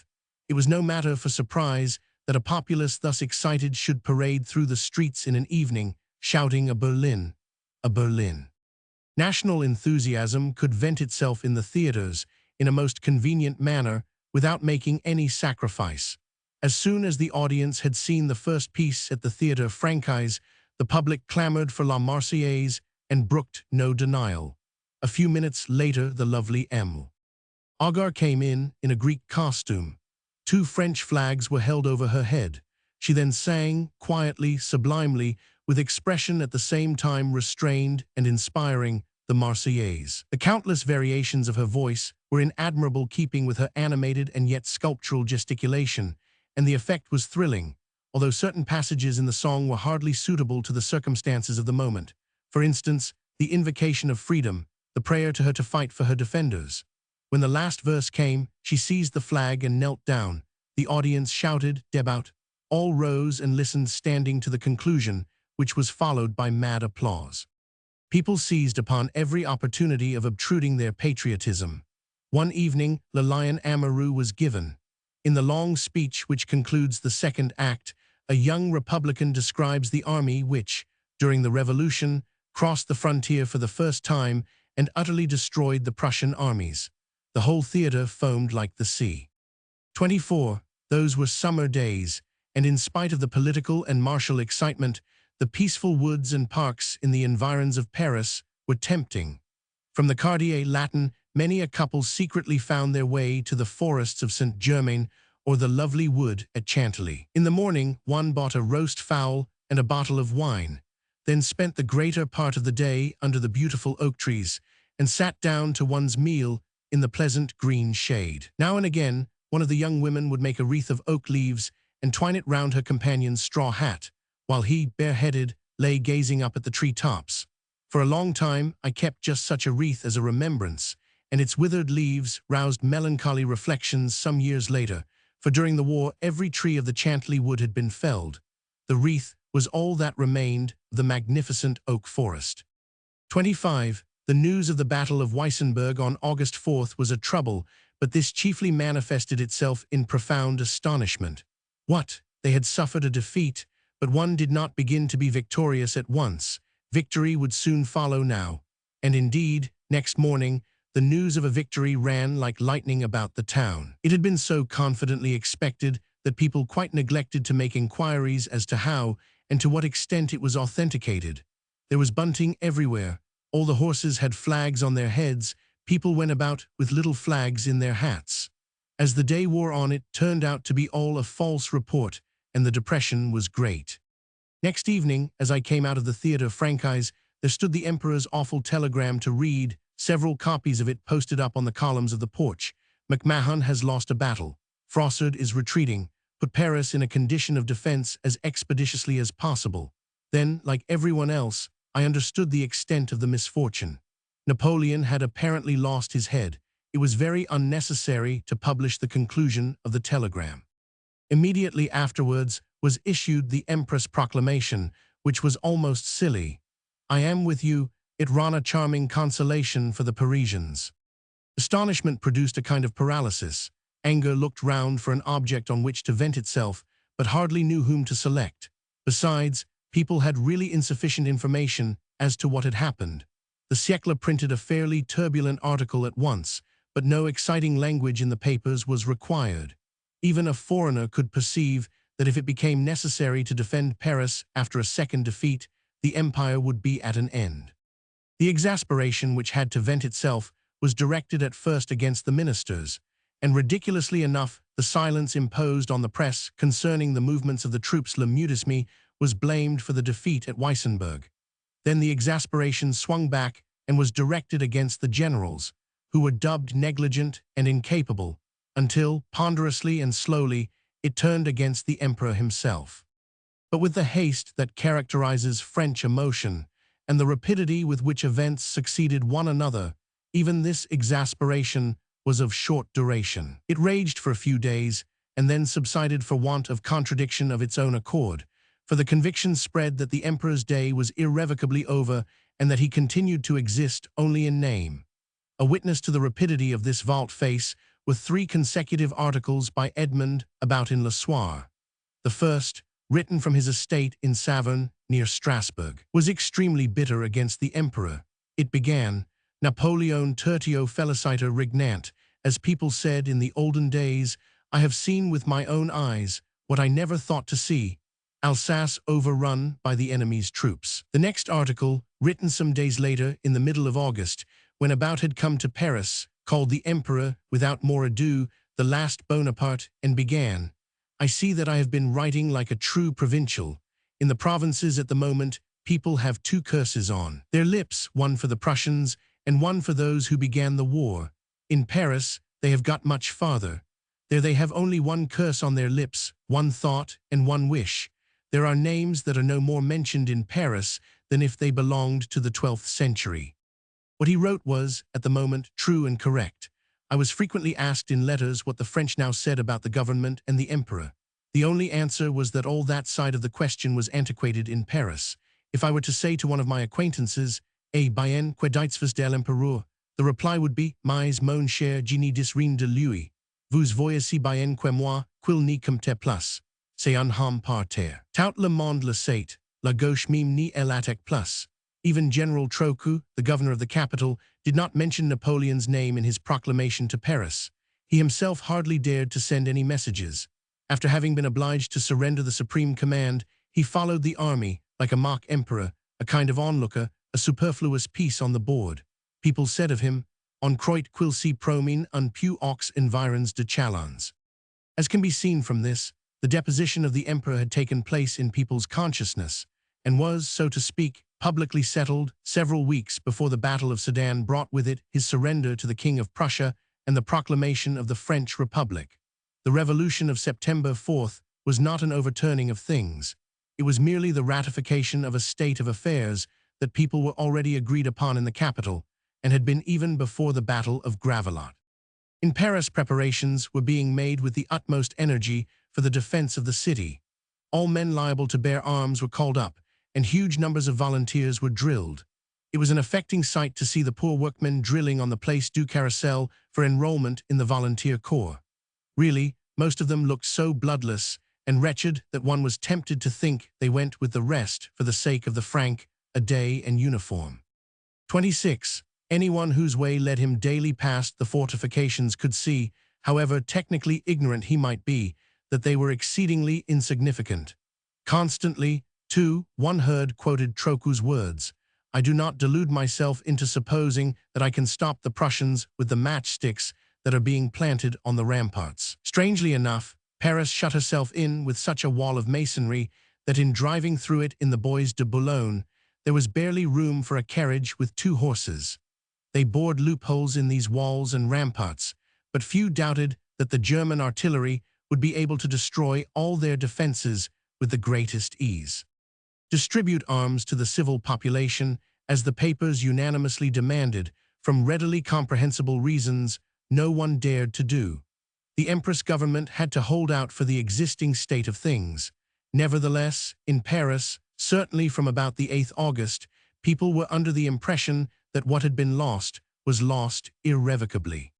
It was no matter for surprise that a populace thus excited should parade through the streets in an evening, shouting "A Berlin! A Berlin!" National enthusiasm could vent itself in the theaters in a most convenient manner without making any sacrifice. As soon as the audience had seen the first piece at the Theatre Francais, the public clamored for La Marseillaise and brooked no denial. A few minutes later, the lovely M. Agar came in a Greek costume. 2 French flags were held over her head. She then sang, quietly, sublimely, with expression at the same time restrained and inspiring, the Marseillaise. The countless variations of her voice were in admirable keeping with her animated and yet sculptural gesticulation, and the effect was thrilling, although certain passages in the song were hardly suitable to the circumstances of the moment. For instance, the invocation of freedom, the prayer to her to fight for her defenders. When the last verse came, she seized the flag and knelt down. The audience shouted, "Debout." All rose and listened standing to the conclusion, which was followed by mad applause. People seized upon every opportunity of obtruding their patriotism. One evening, Le Lion Amoureux was given. In the long speech which concludes the second act, a young Republican describes the army which, during the Revolution, crossed the frontier for the first time and utterly destroyed the Prussian armies. The whole theater foamed like the sea. 24. Those were summer days, and in spite of the political and martial excitement, the peaceful woods and parks in the environs of Paris were tempting. From the Quartier Latin, many a couple secretly found their way to the forests of Saint-Germain or the lovely wood at Chantilly. In the morning, one bought a roast fowl and a bottle of wine, then spent the greater part of the day under the beautiful oak trees, and sat down to one's meal in the pleasant green shade. Now and again, one of the young women would make a wreath of oak leaves and twine it round her companion's straw hat, while he, bareheaded, lay gazing up at the tree-tops. For a long time, I kept just such a wreath as a remembrance, and its withered leaves roused melancholy reflections some years later, for during the war every tree of the Chantilly wood had been felled. The wreath was all that remained of the magnificent oak forest. 25. The news of the Battle of Weissenberg on August 4th was a trouble, but this chiefly manifested itself in profound astonishment. What? They had suffered a defeat, but one did not begin to be victorious at once. Victory would soon follow now. And indeed, next morning, the news of a victory ran like lightning about the town. It had been so confidently expected that people quite neglected to make inquiries as to how and to what extent it was authenticated. There was bunting everywhere. All the horses had flags on their heads. People went about with little flags in their hats. As the day wore on, it turned out to be all a false report, and the depression was great. Next evening, as I came out of the Theatre Francais, there stood the Emperor's awful telegram to read, several copies of it posted up on the columns of the porch. MacMahon has lost a battle. Frossard is retreating. Put Paris in a condition of defense as expeditiously as possible. Then, like everyone else, I understood the extent of the misfortune. Napoleon had apparently lost his head. It was very unnecessary to publish the conclusion of the telegram. Immediately afterwards was issued the Empress Proclamation, which was almost silly. I am with you. It ran a charming consolation for the Parisians. Astonishment produced a kind of paralysis. Anger looked round for an object on which to vent itself, but hardly knew whom to select. Besides, people had really insufficient information as to what had happened. The Siècle printed a fairly turbulent article at once, but no exciting language in the papers was required. Even a foreigner could perceive that if it became necessary to defend Paris after a second defeat, the empire would be at an end. The exasperation which had to vent itself was directed at first against the ministers, and ridiculously enough, the silence imposed on the press concerning the movements of the troops Le Mutisme was blamed for the defeat at Weissenberg. Then the exasperation swung back and was directed against the generals, who were dubbed negligent and incapable, until, ponderously and slowly, it turned against the emperor himself. But with the haste that characterizes French emotion, and the rapidity with which events succeeded one another, even this exasperation was of short duration. It raged for a few days, and then subsided for want of contradiction of its own accord, for the conviction spread that the emperor's day was irrevocably over and that he continued to exist only in name. A witness to the rapidity of this volte-face were 3 consecutive articles by Edmond about in Le Soir. The first, written from his estate in Saverne, near Strasbourg, was extremely bitter against the emperor. It began, Napoleon tertio feliciter regnant, as people said in the olden days, I have seen with my own eyes what I never thought to see, Alsace overrun by the enemy's troops. The next article, written some days later in the middle of August, when about had come to Paris, called the Emperor, without more ado, the last Bonaparte, and began, I see that I have been writing like a true provincial. In the provinces at the moment, people have 2 curses on their lips, one for the Prussians and one for those who began the war. In Paris, they have got much farther. There they have only 1 curse on their lips, 1 thought and 1 wish. There are names that are no more mentioned in Paris than if they belonged to the 12th century. What he wrote was, at the moment, true and correct. I was frequently asked in letters what the French now said about the government and the emperor. The only answer was that all that side of the question was antiquated in Paris. If I were to say to one of my acquaintances, bien, que dites-vous de l'empereur? The reply would be, mais mon cher, je ne dis rien de lui. Vous voyez bien que moi, qu'il n'y compte plus. C'est un homme par terre. Tout le monde le sait, la gauche même ni elle attaque plus. Even General Trochu, the governor of the capital, did not mention Napoleon's name in his proclamation to Paris. He himself hardly dared to send any messages. After having been obliged to surrender the supreme command, he followed the army like a mock emperor, a kind of onlooker, a superfluous piece on the board. People said of him, "On croit quil si promin un peu aux environs de Chalons." As can be seen from this, the deposition of the emperor had taken place in people's consciousness, and was, so to speak, publicly settled several weeks before the Battle of Sedan brought with it his surrender to the King of Prussia and the proclamation of the French Republic. The Revolution of September 4th was not an overturning of things. It was merely the ratification of a state of affairs that people were already agreed upon in the capital, and had been even before the Battle of Gravelotte. In Paris, preparations were being made with the utmost energy for the defense of the city. All men liable to bear arms were called up, and huge numbers of volunteers were drilled. It was an affecting sight to see the poor workmen drilling on the Place du Carrousel for enrollment in the volunteer corps. Really, most of them looked so bloodless and wretched that one was tempted to think they went with the rest for the sake of the franc a day and uniform. 26. Anyone whose way led him daily past the fortifications could see, however technically ignorant he might be, that they were exceedingly insignificant. Constantly, too, one heard quoted Trochu's words, "I do not delude myself into supposing that I can stop the Prussians with the matchsticks that are being planted on the ramparts." Strangely enough, Paris shut herself in with such a wall of masonry that in driving through it in the Bois de Boulogne, there was barely room for a carriage with 2 horses. They bored loopholes in these walls and ramparts, but few doubted that the German artillery would be able to destroy all their defenses with the greatest ease. Distribute arms to the civil population, as the papers unanimously demanded, from readily comprehensible reasons no one dared to do. The Empress government had to hold out for the existing state of things. Nevertheless, in Paris, certainly from about the 8th August, people were under the impression that what had been lost was lost irrevocably.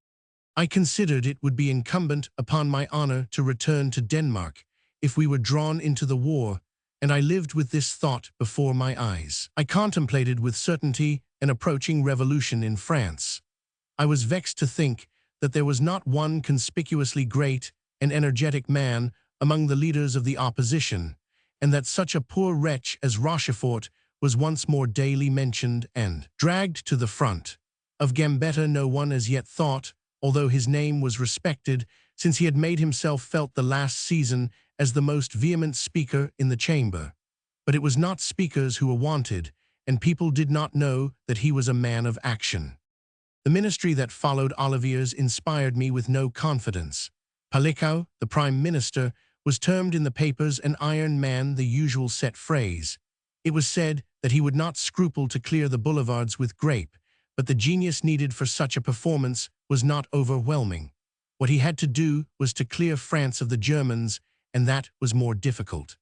I considered it would be incumbent upon my honor to return to Denmark if we were drawn into the war, and I lived with this thought before my eyes. I contemplated with certainty an approaching revolution in France. I was vexed to think that there was not one conspicuously great and energetic man among the leaders of the opposition, and that such a poor wretch as Rochefort was once more daily mentioned and dragged to the front. Of Gambetta no one as yet thought, although his name was respected, since he had made himself felt the last season as the most vehement speaker in the chamber. But it was not speakers who were wanted, and people did not know that he was a man of action. The ministry that followed Olivier's inspired me with no confidence. Palicao, the prime minister, was termed in the papers an iron man, the usual set phrase. It was said that he would not scruple to clear the boulevards with grape, but the genius needed for such a performance was not overwhelming. What he had to do was to clear France of the Germans, and that was more difficult.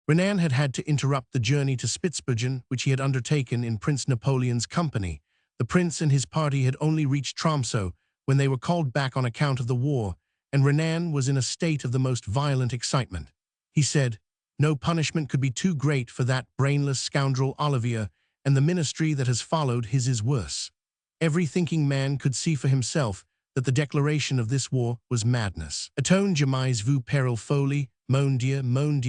Renan had had to interrupt the journey to Spitzbergen, which he had undertaken in Prince Napoleon's company. The prince and his party had only reached Tromsø when they were called back on account of the war, and Renan was in a state of the most violent excitement. He said, "No punishment could be too great for that brainless scoundrel Olivier, and the ministry that has followed his is worse." Every thinking man could see for himself that the declaration of this war was madness. "Atone jamais vu peril folie, mon Dieu,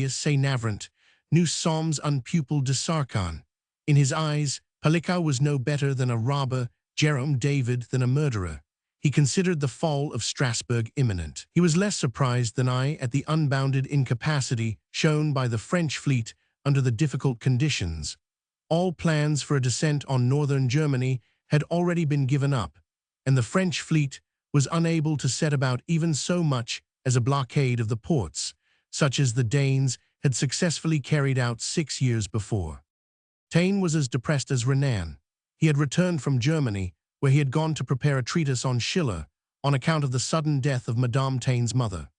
c'est navrant, nous sommes un pupil de Sarkhan." In his eyes, Palicao was no better than a robber, Jerome David than a murderer. He considered the fall of Strasbourg imminent. He was less surprised than I at the unbounded incapacity shown by the French fleet under the difficult conditions. All plans for a descent on northern Germany had already been given up, and the French fleet was unable to set about even so much as a blockade of the ports, such as the Danes had successfully carried out 6 years before. Taine was as depressed as Renan. He had returned from Germany, where he had gone to prepare a treatise on Schiller, on account of the sudden death of Madame Taine's mother.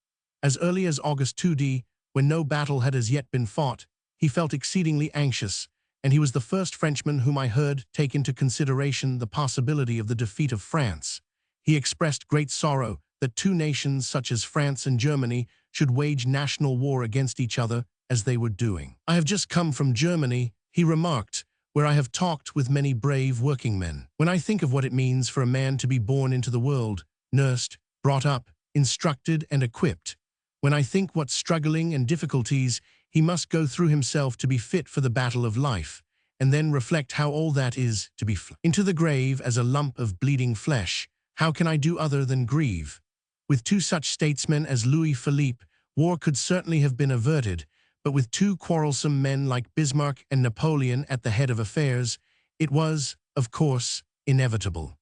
As early as August 2d, when no battle had as yet been fought, he felt exceedingly anxious, and he was the first Frenchman whom I heard take into consideration the possibility of the defeat of France. He expressed great sorrow that 2 nations such as France and Germany should wage national war against each other as they were doing. "I have just come from Germany," he remarked, where I have talked with many brave working men. When I think of what it means for a man to be born into the world, nursed, brought up, instructed, and equipped, when I think what struggling and difficulties he must go through himself to be fit for the battle of life, and then reflect how all that is to be into the grave as a lump of bleeding flesh, how can I do other than grieve? With two such statesmen as Louis Philippe, war could certainly have been averted, but with two quarrelsome men like Bismarck and Napoleon at the head of affairs, it was, of course, inevitable.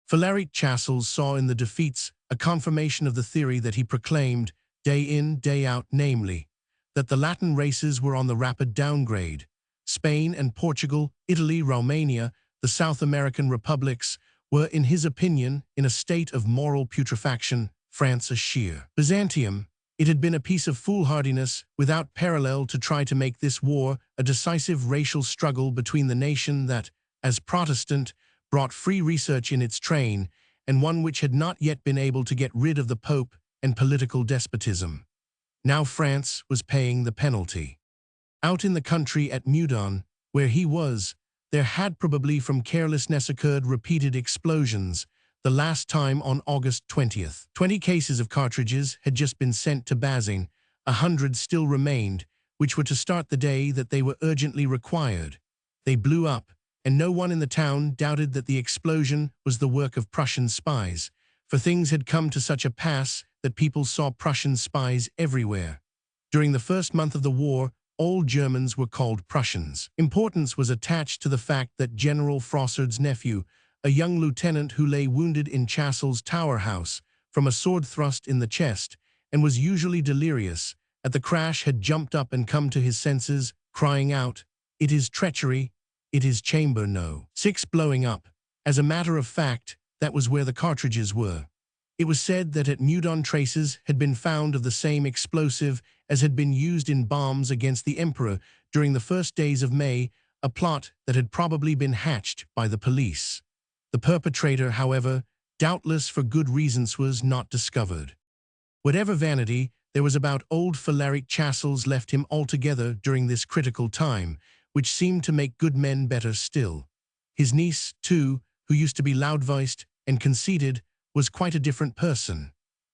Philaric Chasles saw in the defeats a confirmation of the theory that he proclaimed, day in, day out, namely, that the Latin races were on the rapid downgrade. Spain and Portugal, Italy, Romania, the South American republics were, in his opinion, in a state of moral putrefaction, France a sheer Byzantium. It had been a piece of foolhardiness without parallel to try to make this war a decisive racial struggle between the nation that, as Protestant, brought free research in its train, and one which had not yet been able to get rid of the Pope and political despotism. Now France was paying the penalty. Out in the country at Meudon, where he was, there had probably from carelessness occurred repeated explosions, the last time on August 20th. 20 cases of cartridges had just been sent to Bazin, 100 still remained, which were to start the day that they were urgently required. They blew up, and no one in the town doubted that the explosion was the work of Prussian spies, for things had come to such a pass that people saw Prussian spies everywhere. During the first month of the war, all Germans were called Prussians. Importance was attached to the fact that General Frossard's nephew, a young lieutenant who lay wounded in Chasles' tower house from a sword thrust in the chest and was usually delirious, at the crash had jumped up and come to his senses, crying out, "It is treachery, it is chamber no. 6 blowing up. As a matter of fact, that was where the cartridges were. It was said that at Meudon traces had been found of the same explosive as had been used in bombs against the emperor during the first days of May, a plot that had probably been hatched by the police. The perpetrator, however, doubtless for good reasons, was not discovered. Whatever vanity there was about old Philaric Chasles left him altogether during this critical time, which seemed to make good men better still. His niece, too, who used to be loud-voiced and conceited, was quite a different person.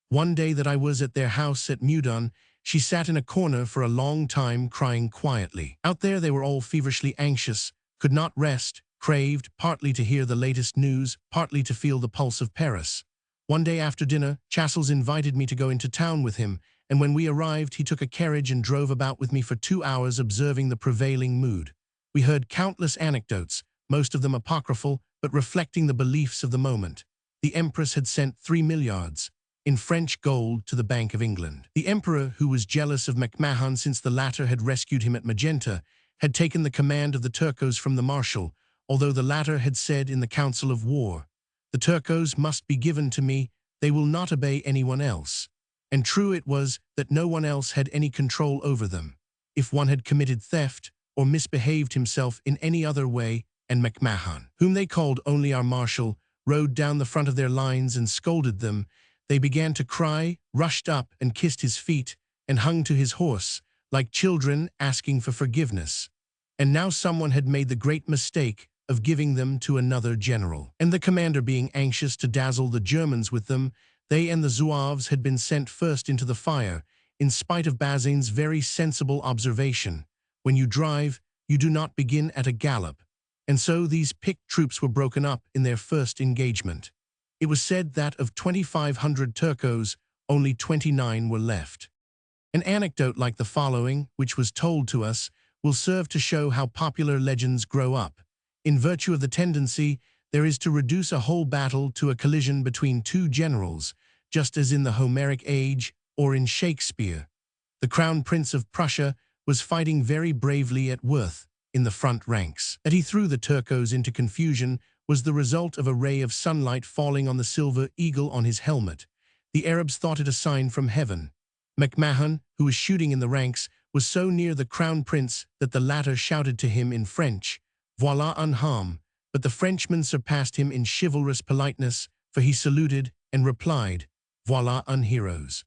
One day that I was at their house at Meudon, she sat in a corner for a long time crying quietly. Out there they were all feverishly anxious, could not rest, craved partly to hear the latest news, partly to feel the pulse of Paris. One day after dinner, Chasles invited me to go into town with him, and when we arrived he took a carriage and drove about with me for 2 hours observing the prevailing mood. We heard countless anecdotes, most of them apocryphal, but reflecting the beliefs of the moment. The Empress had sent 3 milliards in French gold to the Bank of England. The Emperor, who was jealous of MacMahon since the latter had rescued him at Magenta, had taken the command of the Turcos from the Marshal, although the latter had said in the Council of War, "The Turcos must be given to me, they will not obey anyone else." And true it was that no one else had any control over them. If one had committed theft or misbehaved himself in any other way, and MacMahon, whom they called only our Marshal, rode down the front of their lines and scolded them, they began to cry, rushed up and kissed his feet, and hung to his horse, like children asking for forgiveness. And now someone had made the great mistake of giving them to another general. And the commander being anxious to dazzle the Germans with them, they and the Zouaves had been sent first into the fire, in spite of Bazin's very sensible observation, "When you drive, you do not begin at a gallop." And so these picked troops were broken up in their first engagement. It was said that of 2,500 Turcos, only 29 were left. An anecdote like the following, which was told to us, will serve to show how popular legends grow up. In virtue of the tendency there is to reduce a whole battle to a collision between two generals, just as in the Homeric age or in Shakespeare. The Crown Prince of Prussia was fighting very bravely at Worth, in the front ranks. That he threw the Turcos into confusion was the result of a ray of sunlight falling on the silver eagle on his helmet. The Arabs thought it a sign from heaven. MacMahon, who was shooting in the ranks, was so near the Crown Prince that the latter shouted to him in French, "Voilà un homme," but the Frenchman surpassed him in chivalrous politeness, for he saluted and replied, "Voilà un héros."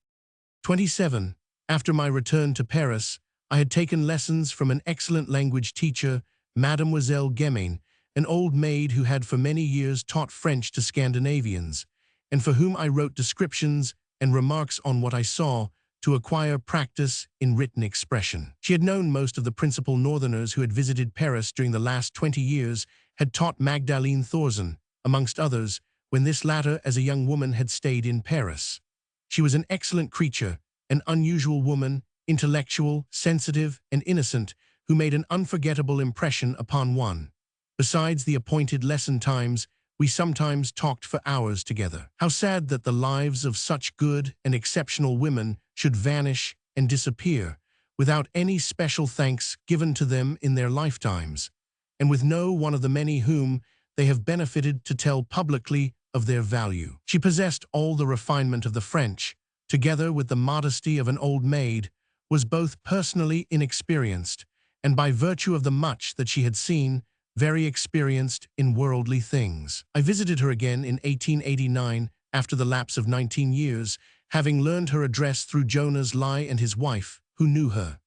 27. After my return to Paris, I had taken lessons from an excellent language teacher, Mademoiselle Gemming, an old maid who had for many years taught French to Scandinavians, and for whom I wrote descriptions and remarks on what I saw to acquire practice in written expression. She had known most of the principal northerners who had visited Paris during the last 20 years, had taught Magdalene Thorsen, amongst others, when this latter as a young woman had stayed in Paris. She was an excellent creature, an unusual woman, intellectual, sensitive, and innocent, who made an unforgettable impression upon one. Besides the appointed lesson times, we sometimes talked for hours together. How sad that the lives of such good and exceptional women should vanish and disappear, without any special thanks given to them in their lifetimes, and with no one of the many whom they have benefited to tell publicly of their value. She possessed all the refinement of the French, together with the modesty of an old maid, was both personally inexperienced, and by virtue of the much that she had seen, very experienced in worldly things. I visited her again in 1889, after the lapse of 19 years, having learned her address through Jonas Lai and his wife, who knew her.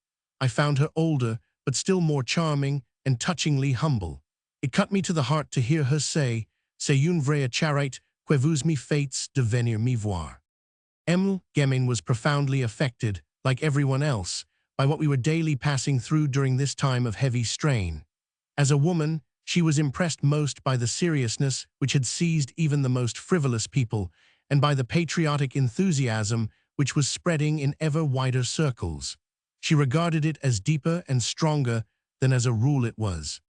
I found her older, but still more charming and touchingly humble. It cut me to the heart to hear her say, "C'est une vraie charite que vous me faites de venir me voir." Emile Gemming was profoundly affected, like everyone else, by what we were daily passing through during this time of heavy strain. As a woman, she was impressed most by the seriousness which had seized even the most frivolous people, and by the patriotic enthusiasm which was spreading in ever wider circles. She regarded it as deeper and stronger than as a rule it was.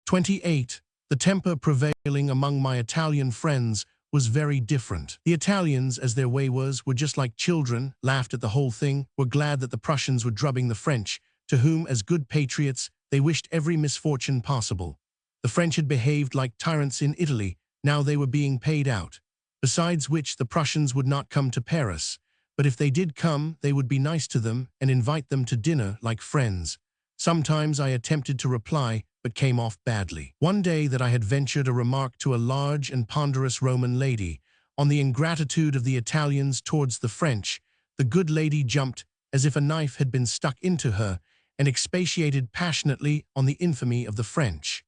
28. The temper prevailing among my Italian friends was very different. The Italians, as their way was, were just like children, laughed at the whole thing, were glad that the Prussians were drubbing the French, to whom, as good patriots, they wished every misfortune possible. The French had behaved like tyrants in Italy, now they were being paid out. Besides which, the Prussians would not come to Paris, but if they did come, they would be nice to them and invite them to dinner like friends. Sometimes I attempted to reply, but came off badly. One day that I had ventured a remark to a large and ponderous Roman lady on the ingratitude of the Italians towards the French, the good lady jumped as if a knife had been stuck into her and expatiated passionately on the infamy of the French.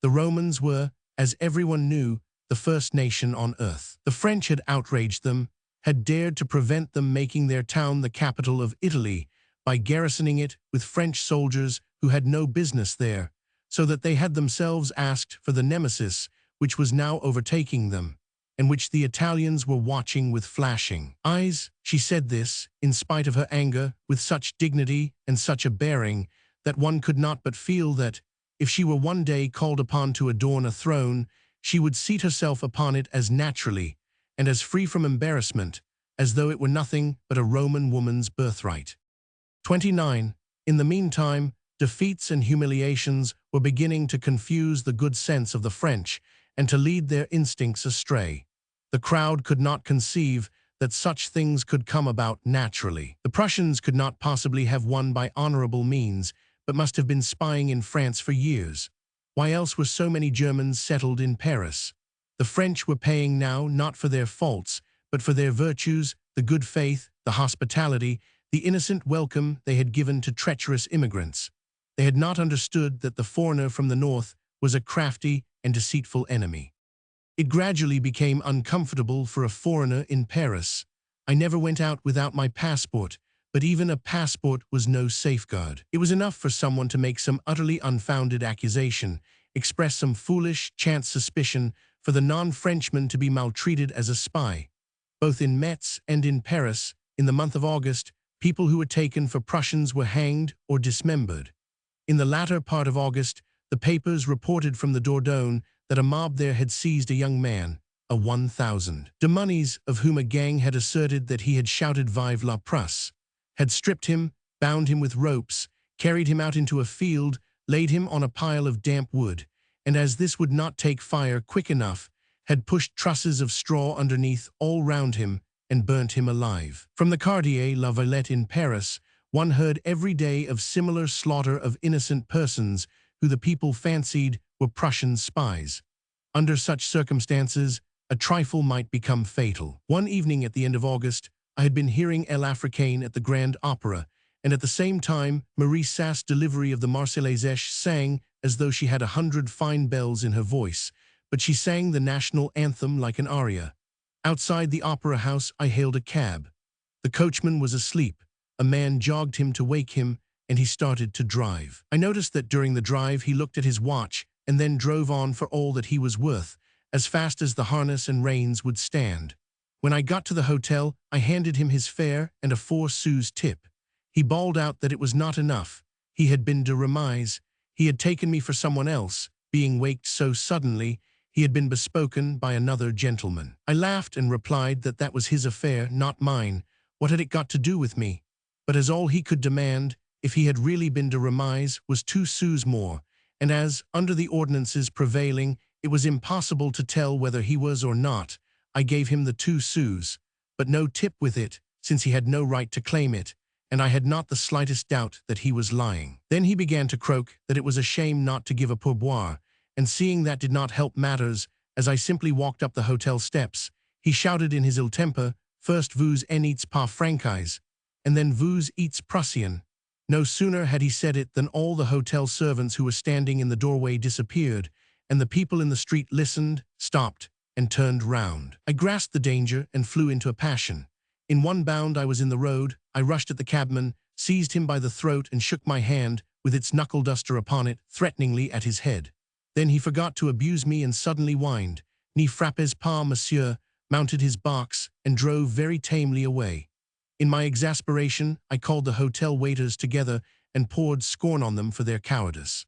The Romans were, as everyone knew, the first nation on earth. The French had outraged them, had dared to prevent them making their town the capital of Italy by garrisoning it with French soldiers who had no business there, so that they had themselves asked for the nemesis which was now overtaking them, and which the Italians were watching with flashing eyes. She said this, in spite of her anger, with such dignity and such a bearing, that one could not but feel that, if she were one day called upon to adorn a throne, she would seat herself upon it as naturally, and as free from embarrassment, as though it were nothing but a Roman woman's birthright. 29. In the meantime, defeats and humiliations were beginning to confuse the good sense of the French, and to lead their instincts astray. The crowd could not conceive that such things could come about naturally. The Prussians could not possibly have won by honorable means, but must have been spying in France for years. Why else were so many Germans settled in Paris? The French were paying now not for their faults, but for their virtues, the good faith, the hospitality, the innocent welcome they had given to treacherous immigrants. They had not understood that the foreigner from the north was a crafty and deceitful enemy. It gradually became uncomfortable for a foreigner in Paris. I never went out without my passport, but even a passport was no safeguard. It was enough for someone to make some utterly unfounded accusation, express some foolish, chance suspicion for the non-Frenchman to be maltreated as a spy. Both in Metz and in Paris, in the month of August, people who were taken for Prussians were hanged or dismembered. In the latter part of August, the papers reported from the Dordogne that a mob there had seized a young man, a 1,000 de Monies, of whom a gang had asserted that he had shouted "Vive la Prusse," had stripped him, bound him with ropes, carried him out into a field, laid him on a pile of damp wood, and as this would not take fire quick enough, had pushed trusses of straw underneath all round him and burnt him alive. From the Quartier La Villette in Paris, one heard every day of similar slaughter of innocent persons who the people fancied were Prussian spies. Under such circumstances, a trifle might become fatal. One evening at the end of August, I had been hearing El Africain at the Grand Opera, and at the same time Marie Sass's delivery of the Marseillaise sang as though she had 100 fine bells in her voice, but she sang the national anthem like an aria. Outside the opera house, I hailed a cab. The coachman was asleep. A man jogged him to wake him, and he started to drive. I noticed that during the drive he looked at his watch and then drove on for all that he was worth, as fast as the harness and reins would stand. When I got to the hotel, I handed him his fare and a 4 sous tip. He bawled out that it was not enough. He had been de remise. He had taken me for someone else. Being waked so suddenly, he had been bespoken by another gentleman. I laughed and replied that that was his affair, not mine. What had it got to do with me? But as all he could demand, if he had really been de remise, was 2 sous more, and as, under the ordinances prevailing, it was impossible to tell whether he was or not, I gave him the 2 sous, but no tip with it, since he had no right to claim it, and I had not the slightest doubt that he was lying. Then he began to croak that it was a shame not to give a pourboire, and seeing that did not help matters, as I simply walked up the hotel steps, he shouted in his ill temper, first vous n'êtes pas francais, and then vous êtes Prussian. No sooner had he said it than all the hotel servants who were standing in the doorway disappeared, and the people in the street listened, stopped, and turned round. I grasped the danger and flew into a passion. In one bound I was in the road. I rushed at the cabman, seized him by the throat and shook my hand, with its knuckle-duster upon it, threateningly at his head. Then he forgot to abuse me and suddenly whined, "Ne frappez pas, monsieur," mounted his box, and drove very tamely away. In my exasperation, I called the hotel waiters together and poured scorn on them for their cowardice.